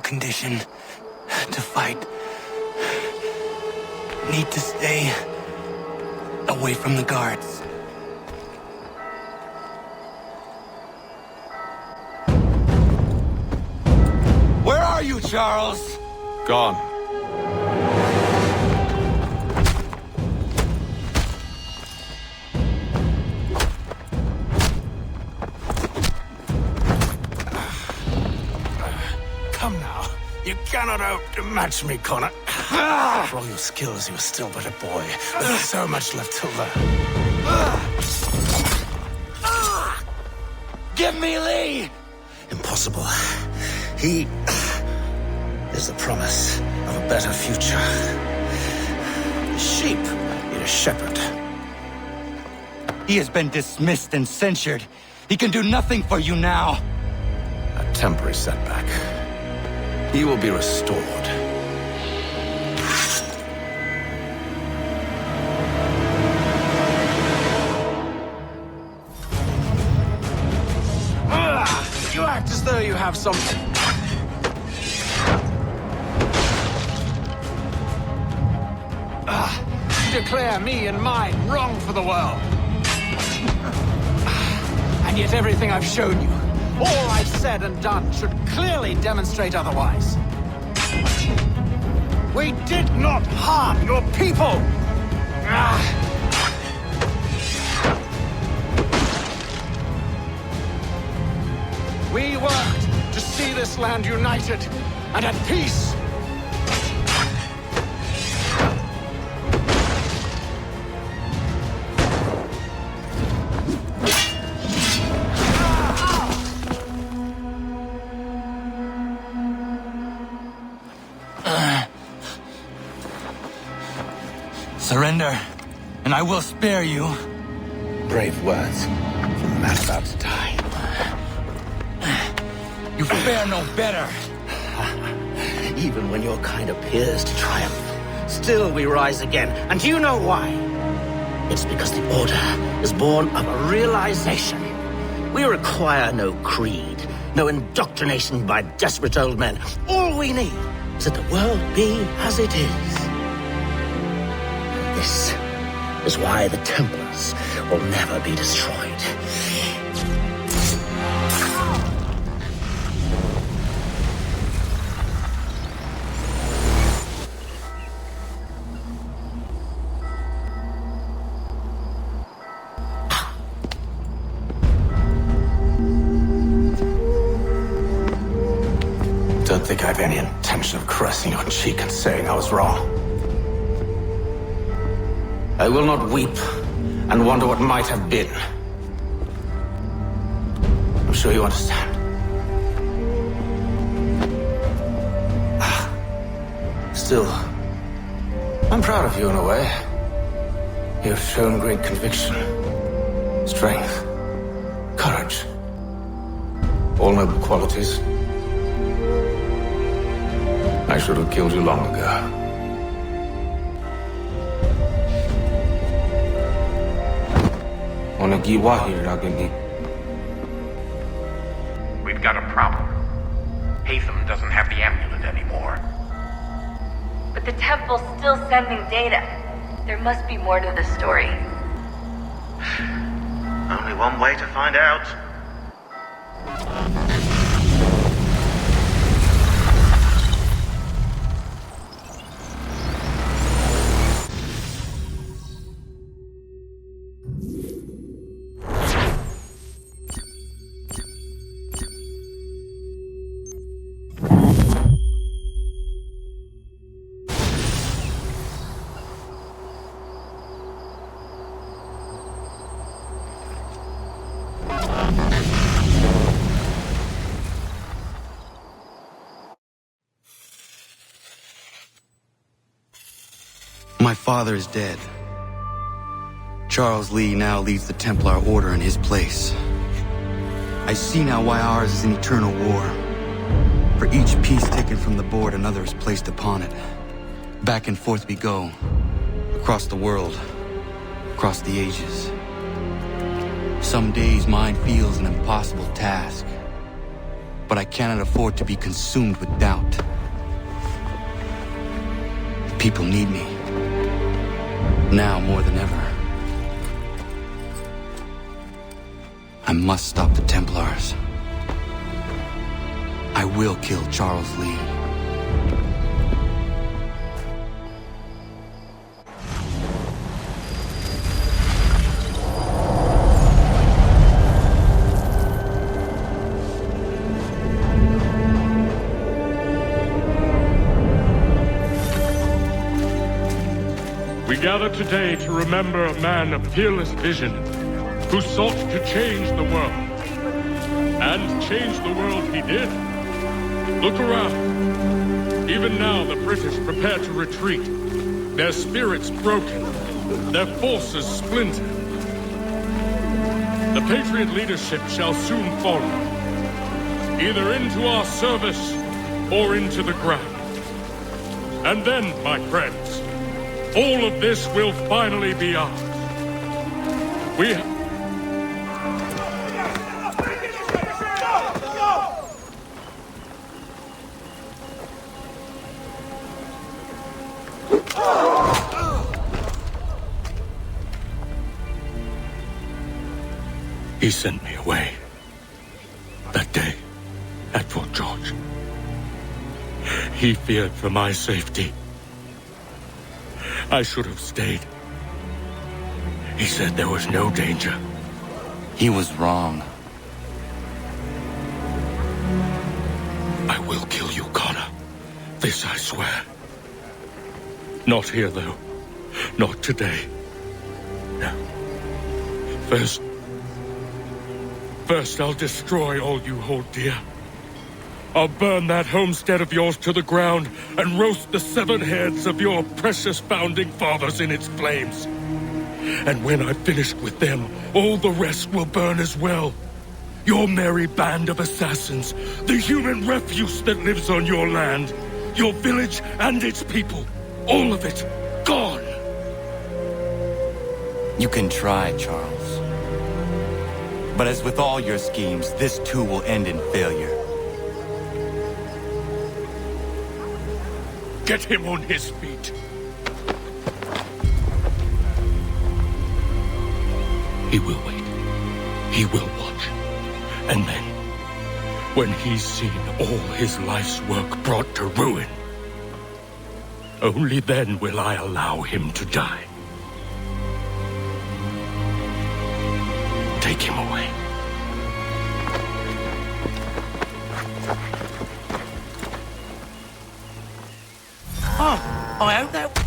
Condition to fight. Need to stay away from the guards. Where are you, Charles? Gone. Come now. You cannot hope to match me, Connor. For all your skills, you are still but a boy. There's so much left to learn. Give me Lee! Impossible. He is the promise of a better future. The sheep need a shepherd. He has been dismissed and censured. He can do nothing for you now. A temporary setback. He will be restored. You act as though you have something. You declare me and mine wrong for the world. And yet everything I've shown you, all I've said and done, should clearly demonstrate otherwise. We did not harm your people! We worked to see this land united and at peace. Surrender, and I will spare you. Brave words from a man about to die. You Fare no better. Even when your kind appears to triumph, still we rise again. And do you know why? It's because the Order is born of a realization. We require no creed, no indoctrination by desperate old men. All we need is that the world be as it is. This is why the Templars will never be destroyed. Don't think I have any intention of caressing your cheek and saying I was wrong. I will not weep and wonder what might have been. I'm sure you understand. Still, I'm proud of you in a way. You have shown great conviction, strength, courage. All noble qualities. I should have killed you long ago. We've got a problem. Hatham doesn't have the amulet anymore. But the temple's still sending data. There must be more to the story. Only one way to find out. My father is dead. Charles Lee now leads the Templar Order in his place. I see now why ours is an eternal war. For each piece taken from the board, another is placed upon it. Back and forth we go. Across the world. Across the ages. Some days mine feels an impossible task. But I cannot afford to be consumed with doubt. People need me. Now more than ever. I must stop the Templars. I will kill Charles Lee. We gather today to remember a man of fearless vision who sought to change the world. And change the world he did. Look around. Even now the British prepare to retreat. Their spirits broken. Their forces splintered. The Patriot leadership shall soon follow. Either into our service or into the ground. And then, my friends, all of this will finally be ours. We He sent me away. That day, at Fort George. He feared for my safety. I should have stayed. He said there was no danger. He was wrong. I will kill you, Connor. This I swear. Not here, though. Not today. No. First I'll destroy all you hold dear. I'll burn that homestead of yours to the ground and roast the severed heads of your precious founding fathers in its flames. And when I've finished with them, all the rest will burn as well. Your merry band of assassins, the human refuse that lives on your land, your village and its people, all of it, gone. You can try, Charles. But as with all your schemes, this too will end in failure. Get him on his feet. He will wait. He will watch. And then, when he's seen all his life's work brought to ruin, only then will I allow him to die. Take him away. Oh, I hope that...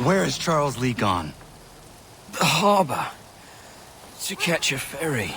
Where is Charles Lee gone? The harbor. To catch a ferry.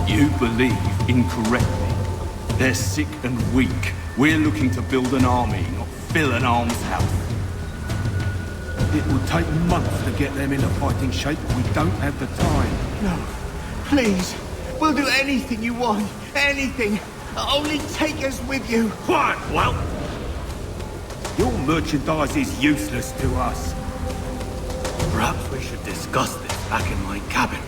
You believe incorrectly. They're sick and weak. We're looking to build an army, not fill an almshouse. It will take months to get them into fighting shape, but we don't have the time. No. Please. We'll do anything you want. Anything. Only take us with you. Quiet, well. Your merchandise is useless to us. Perhaps we should discuss this back in my cabin.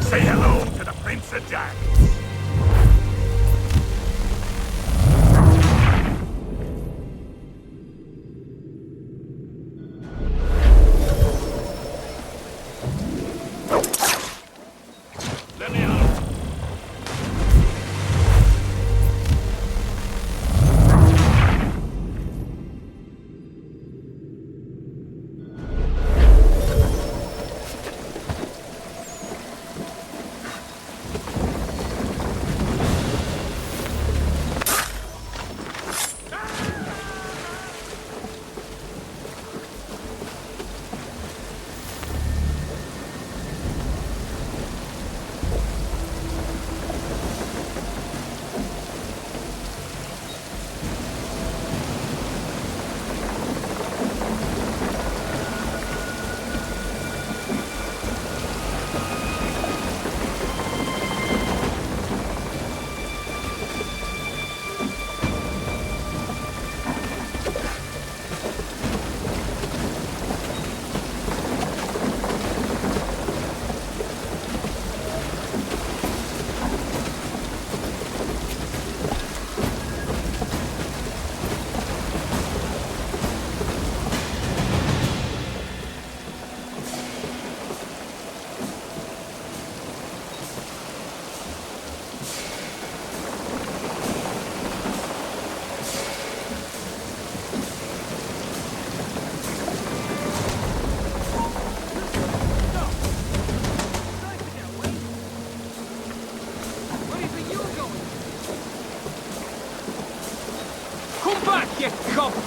Say hello to the Prince of Jack.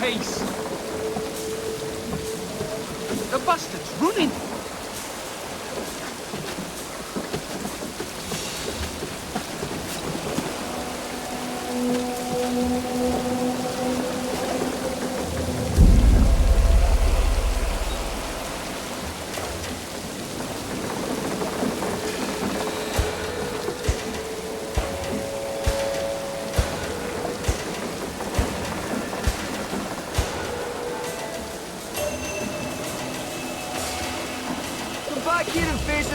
pace. The bastard's running.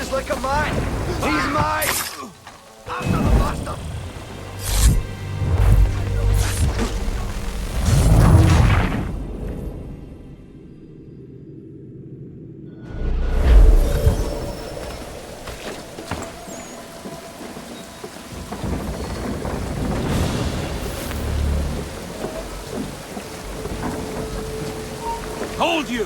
Like a mine. He's mine. I'm gonna bust him. Hold you!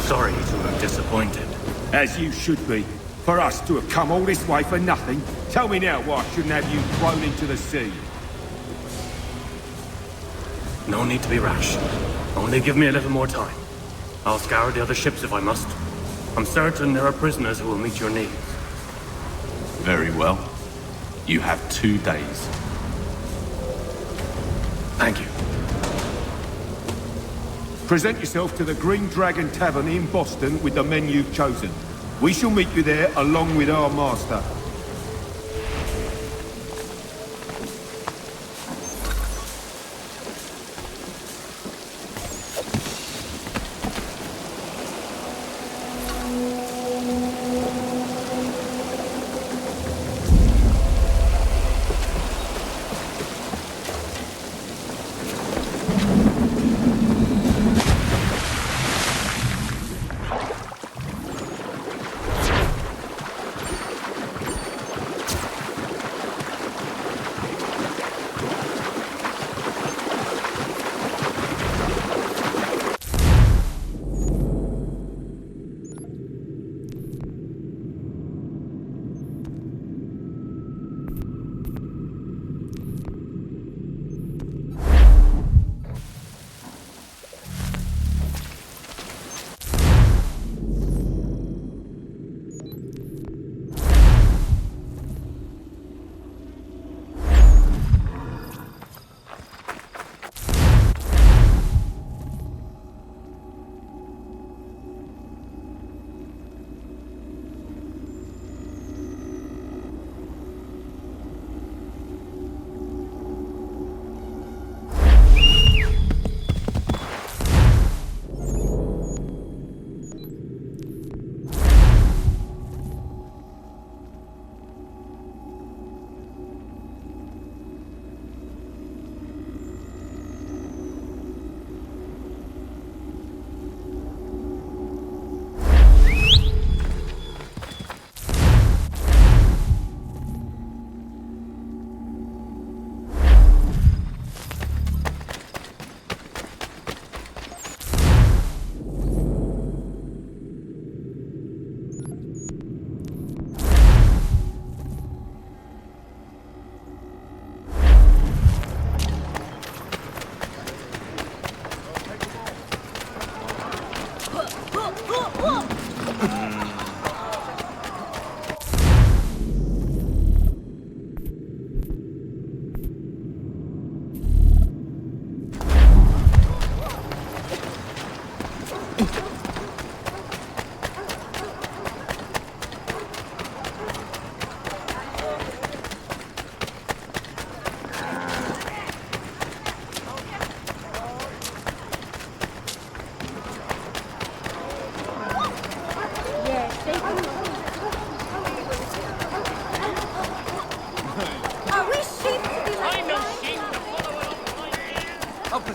Sorry to have disappointed. As you should be. For us to have come all this way for nothing. Tell me now why I shouldn't have you thrown into the sea. No need to be rash. Only give me a little more time. I'll scour the other ships if I must. I'm certain there are prisoners who will meet your needs. Very well. You have 2 days. Thank you. Present yourself to the Green Dragon Tavern in Boston with the men you've chosen. We shall meet you there along with our master.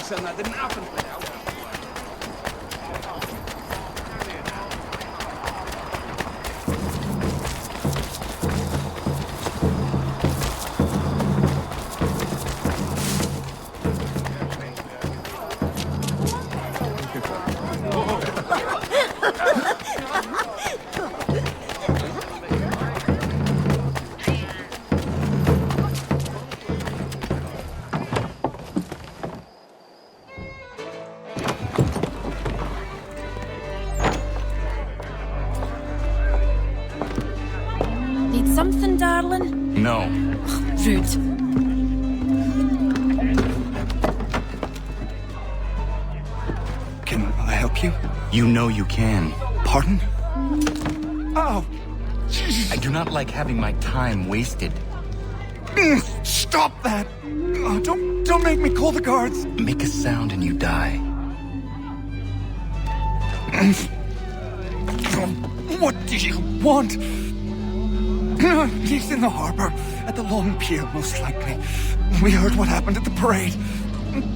son, that didn't happen. Something, darling? No. Rude. Can I help you? You know you can. Pardon? Oh! I do not like having my time wasted. Stop that! Oh, don't make me call the guards! Make a sound and you die. What do you want? He's in the harbor, at the Long Pier, most likely. We heard what happened at the parade.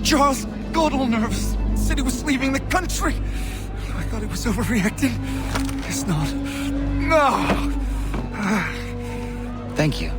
Charles got all nervous, said he was leaving the country. I thought he was overreacting. It's not. No! Thank you.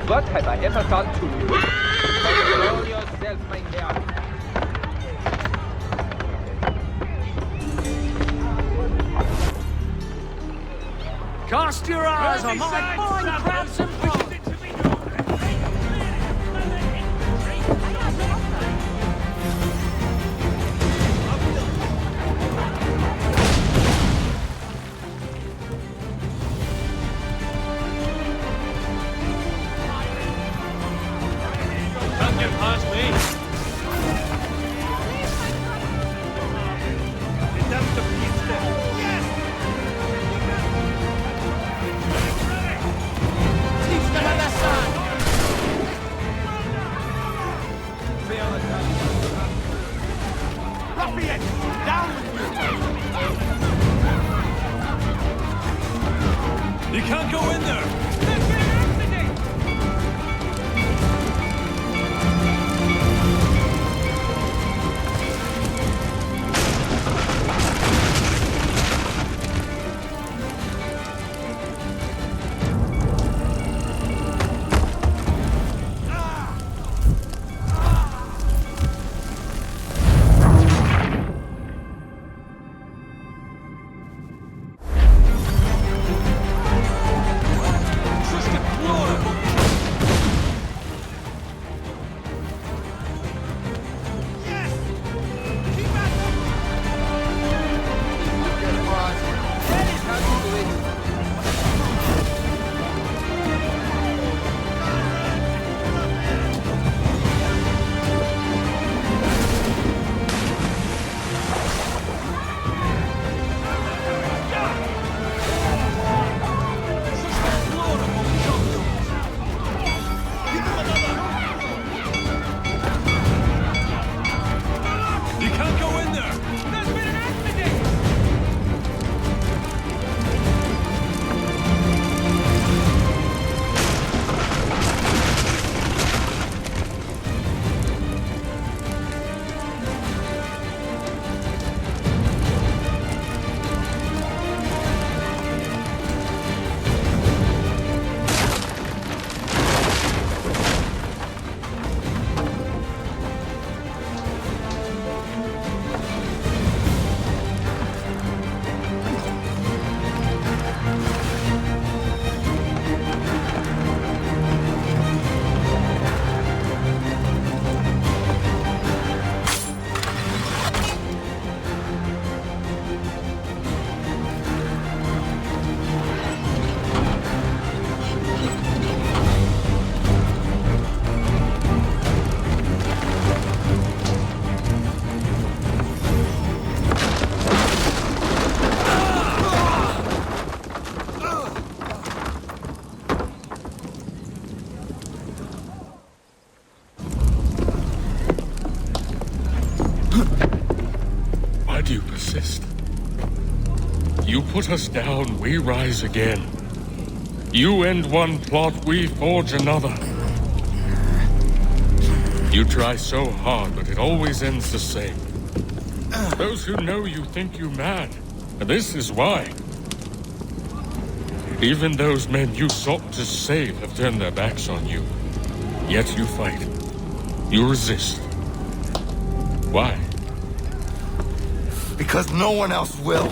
What have I ever done to you? Control yourself, mein Herr. Cast your eyes on my fine crabs and prawns. Don't get past me. That's the pizza. Yes! Teach them a lesson! Ruffian! Down with you! You can't go in there! Why do you persist? You put us down, we rise again. You end one plot, we forge another. You try so hard, but it always ends the same. Those who know you think you mad, and this is why. Even those men you sought to save have turned their backs on you. Yet you fight. You resist. Why? Because no one else will.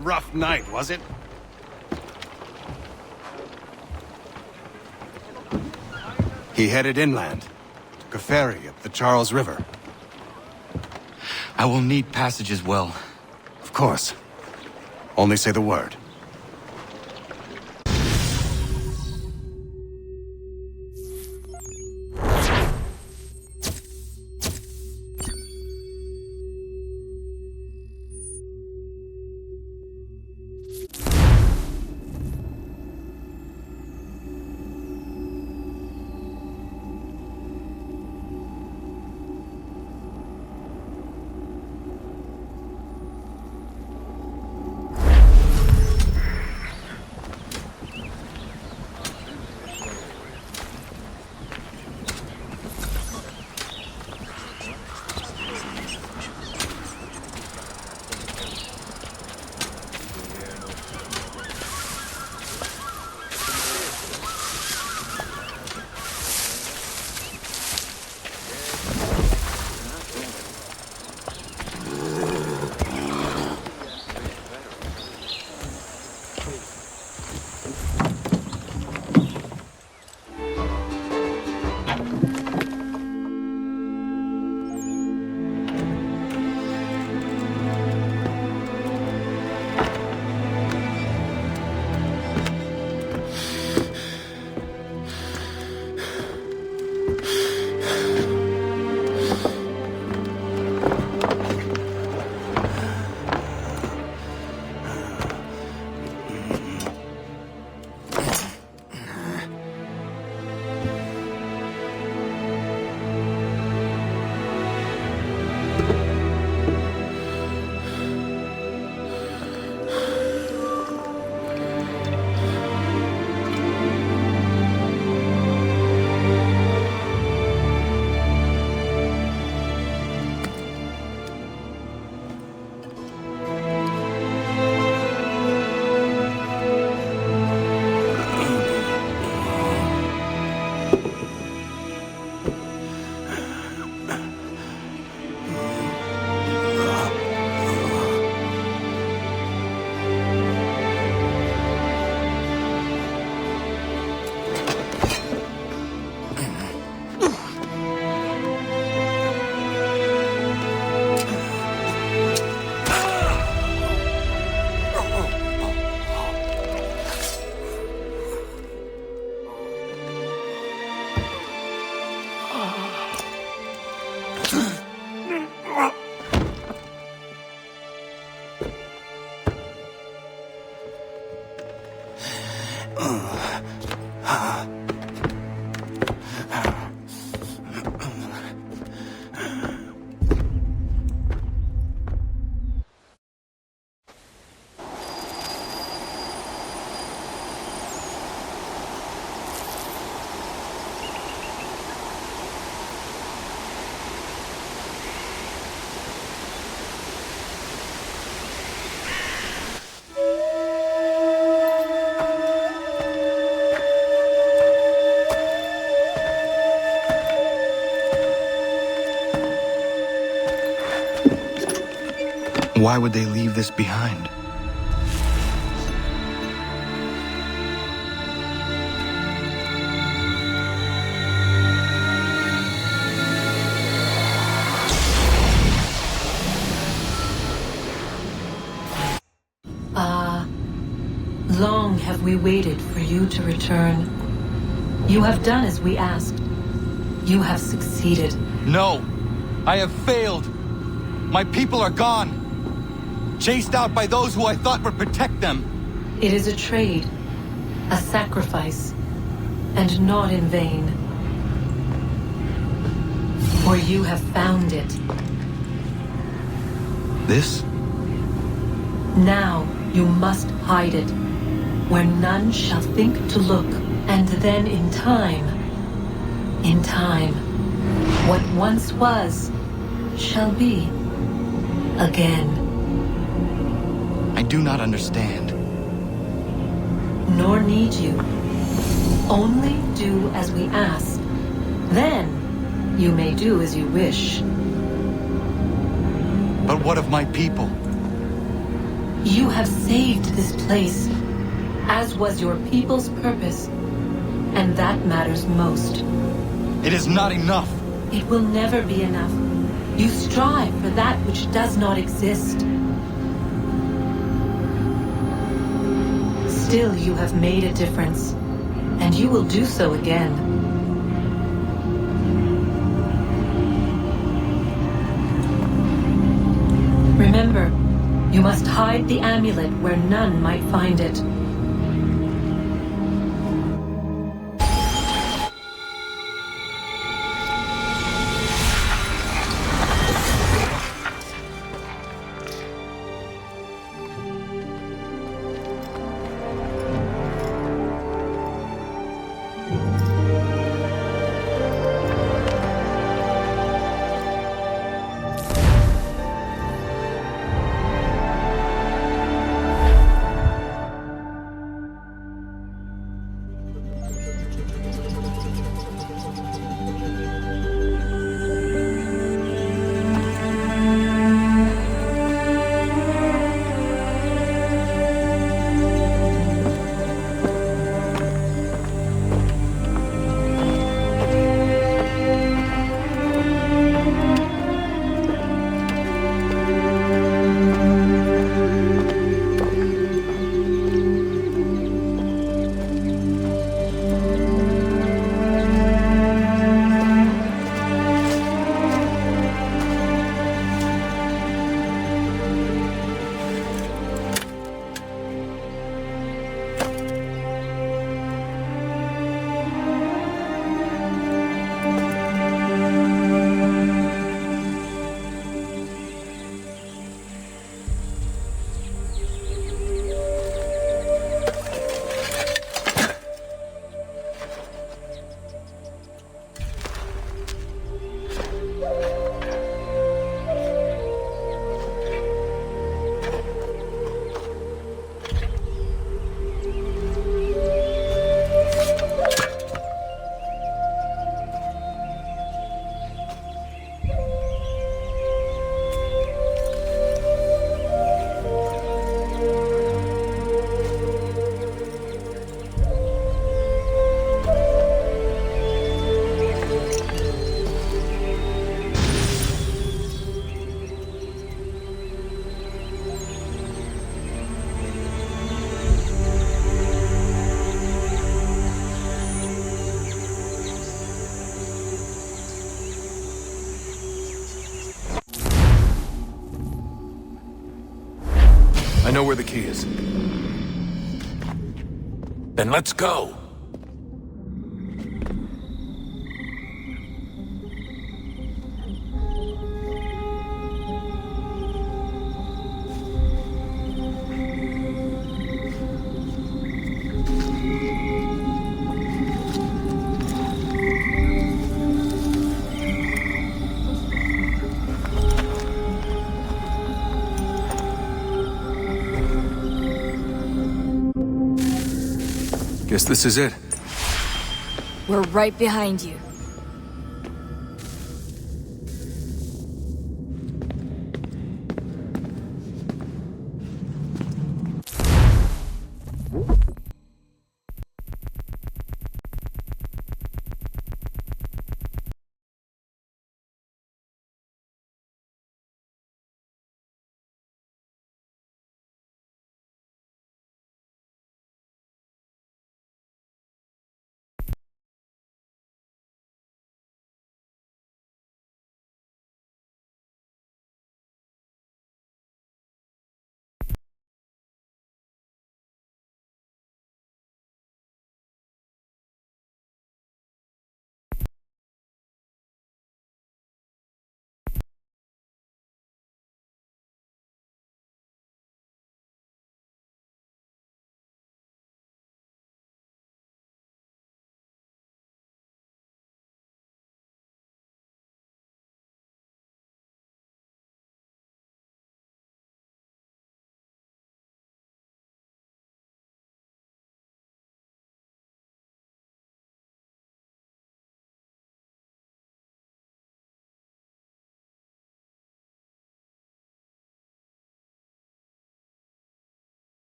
Rough night, was it? He headed inland. Took a ferry up the Charles River. I will need passage as well. Of course. Only say the word. Why would they leave this behind? Long have we waited for you to return. You have done as we asked. You have succeeded. No! I have failed! My people are gone! Chased out by those who I thought would protect them! It is a trade, a sacrifice, and not in vain. For you have found it. This? Now you must hide it, where none shall think to look, and then in time, what once was, shall be again. I do not understand. Nor need you. Only do as we ask. Then, you may do as you wish. But what of my people? You have saved this place, as was your people's purpose, and that matters most. It is not enough. It will never be enough. You strive for that which does not exist. Still, you have made a difference, and you will do so again. Remember, you must hide the amulet where none might find it. I know where the key is. Then let's go. Guess this is it. We're right behind you.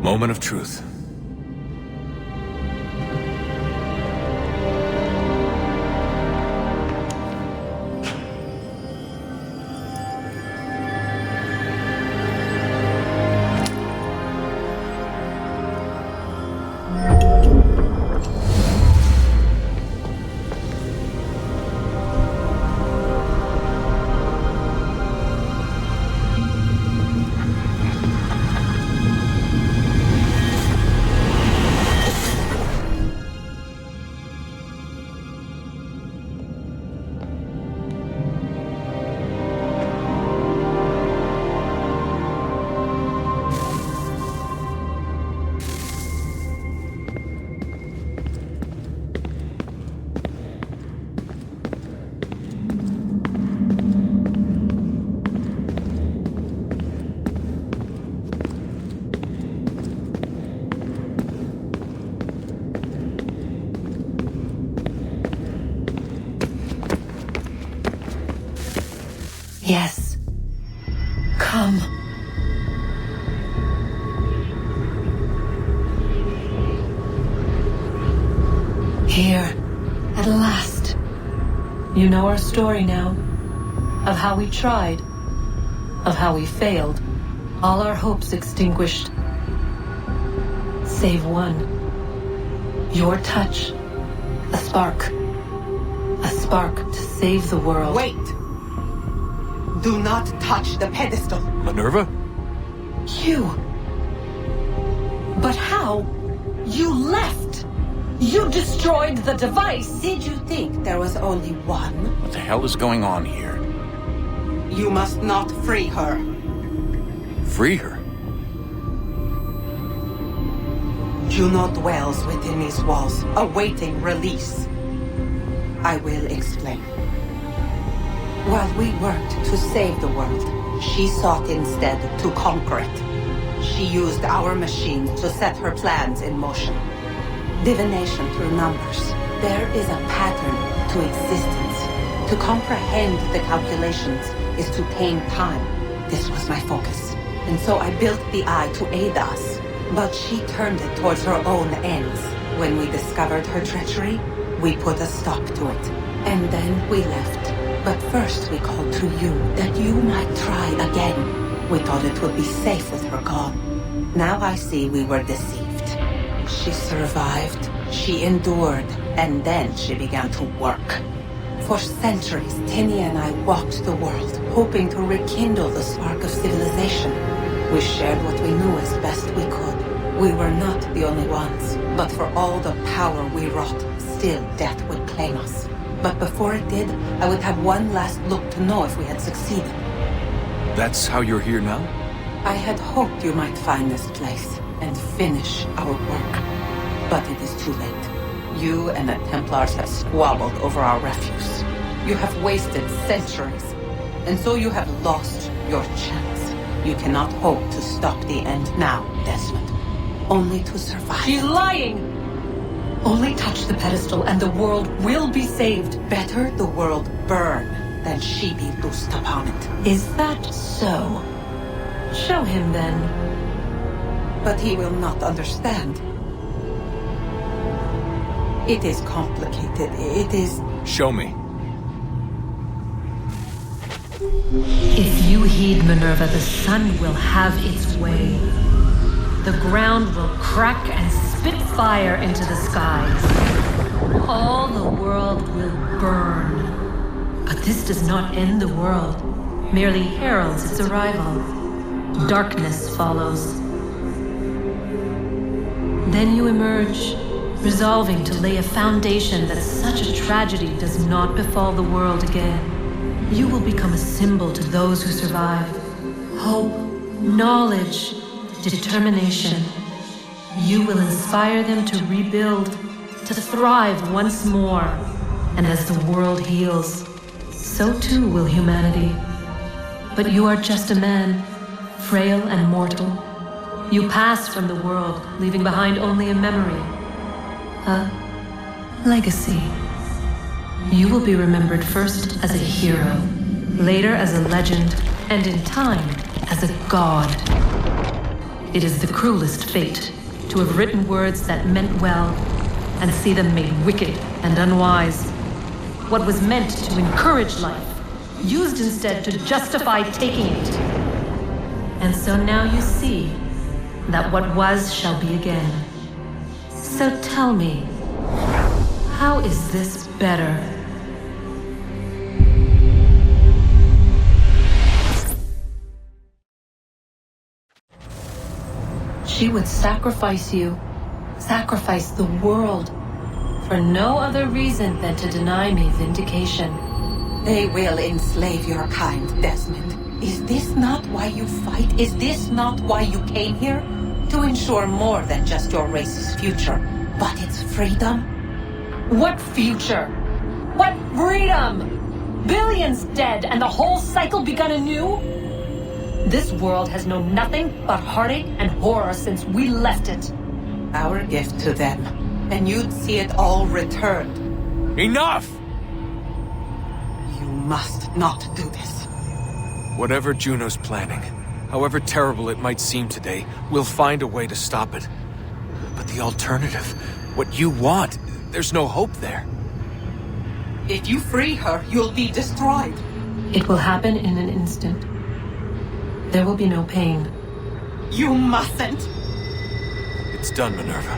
Moment of truth. Yes. Come. Here, at last. You know our story now. Of how we tried. Of how we failed. All our hopes extinguished. Save one. Your touch. A spark. A spark to save the world. Wait! Do not touch the pedestal. Minerva? You. But how? You left. You destroyed the device. Did you think there was only one? What the hell is going on here? You must not free her. Free her? Juno dwells within these walls, awaiting release. I will explain. While we worked to save the world, she sought instead to conquer it. She used our machine to set her plans in motion. Divination through numbers. There is a pattern to existence. To comprehend the calculations is to tame time. This was my focus. And so I built the eye to aid us. But she turned it towards her own ends. When we discovered her treachery, we put a stop to it. And then we left. But first we called to you, that you might try again. We thought it would be safe with her gone. Now I see we were deceived. She survived, she endured, and then she began to work. For centuries, Tinny and I walked the world, hoping to rekindle the spark of civilization. We shared what we knew as best we could. We were not the only ones, but for all the power we wrought, still death would claim us. But before it did, I would have one last look to know if we had succeeded. That's how you're here now? I had hoped you might find this place and finish our work. But it is too late. You and the Templars have squabbled over our refuse. You have wasted centuries, and so you have lost your chance. You cannot hope to stop the end now, Desmond. Only to survive. She's lying! Only touch the pedestal and the world will be saved. Better the world burn than she be loosed upon it. Is that so? Show him then. But he will not understand. It is complicated. It is... Show me. If you heed Minerva, the sun will have its way. The ground will crack and spit fire into the skies. All the world will burn. But this does not end the world, merely heralds its arrival. Darkness follows. Then you emerge, resolving to lay a foundation that such a tragedy does not befall the world again. You will become a symbol to those who survive. Hope, knowledge, determination. You will inspire them to rebuild, to thrive once more. And as the world heals, so too will humanity. But you are just a man, frail and mortal. You pass from the world, leaving behind only a memory. A legacy. You will be remembered first as a hero, later as a legend, and in time, as a god. It is the cruelest fate to have written words that meant well and see them made wicked and unwise. What was meant to encourage life, used instead to justify taking it. And so now you see that what was shall be again. So tell me, how is this better? She would sacrifice you, sacrifice the world, for no other reason than to deny me vindication. They will enslave your kind, Desmond. Is this not why you fight? Is this not why you came here? To ensure more than just your race's future, but its freedom? What future? What freedom? Billions dead and the whole cycle begun anew? This world has known nothing but heartache and horror since we left it. Our gift to them, and you'd see it all returned. Enough! You must not do this. Whatever Juno's planning, however terrible it might seem today, we'll find a way to stop it. But the alternative, what you want, there's no hope there. If you free her, you'll be destroyed. It will happen in an instant. There will be no pain. You mustn't! It's done, Minerva.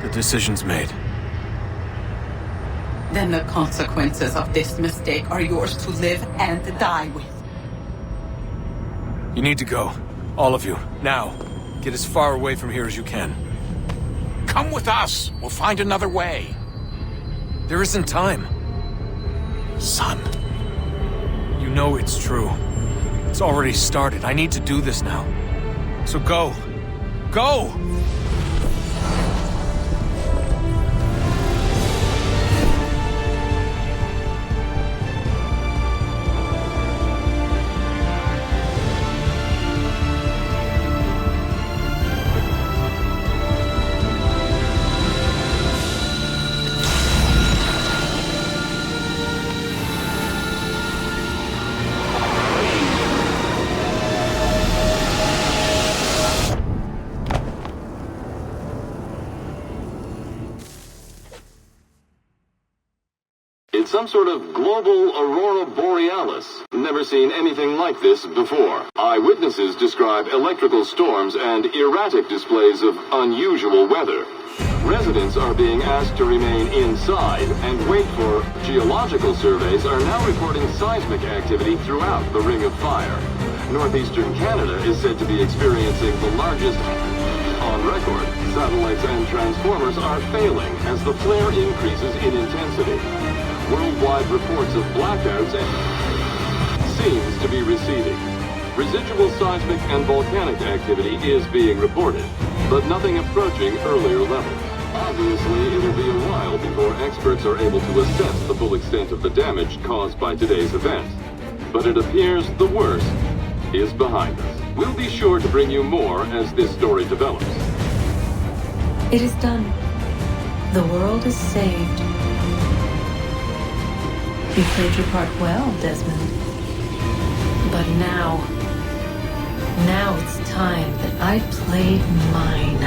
The decision's made. Then the consequences of this mistake are yours to live and die with. You need to go. All of you. Now. Get as far away from here as you can. Come with us. We'll find another way. There isn't time. Son. You know it's true. It's already started. I need to do this now. So go. Go! It's some sort of global aurora borealis. Never seen anything like this before. Eyewitnesses describe electrical storms and erratic displays of unusual weather. Residents are being asked to remain inside and wait for geological surveys are now reporting seismic activity throughout the Ring of Fire. Northeastern Canada is said to be experiencing the largest on record. Satellites and transformers are failing as the flare increases in intensity. Worldwide reports of blackouts seems to be receding. Residual seismic and volcanic activity is being reported, but nothing approaching earlier levels. Obviously, it'll be a while before experts are able to assess the full extent of the damage caused by today's event. But it appears the worst is behind us. We'll be sure to bring you more as this story develops. It is done. The world is saved. You played your part well, Desmond. But now it's time that I played mine.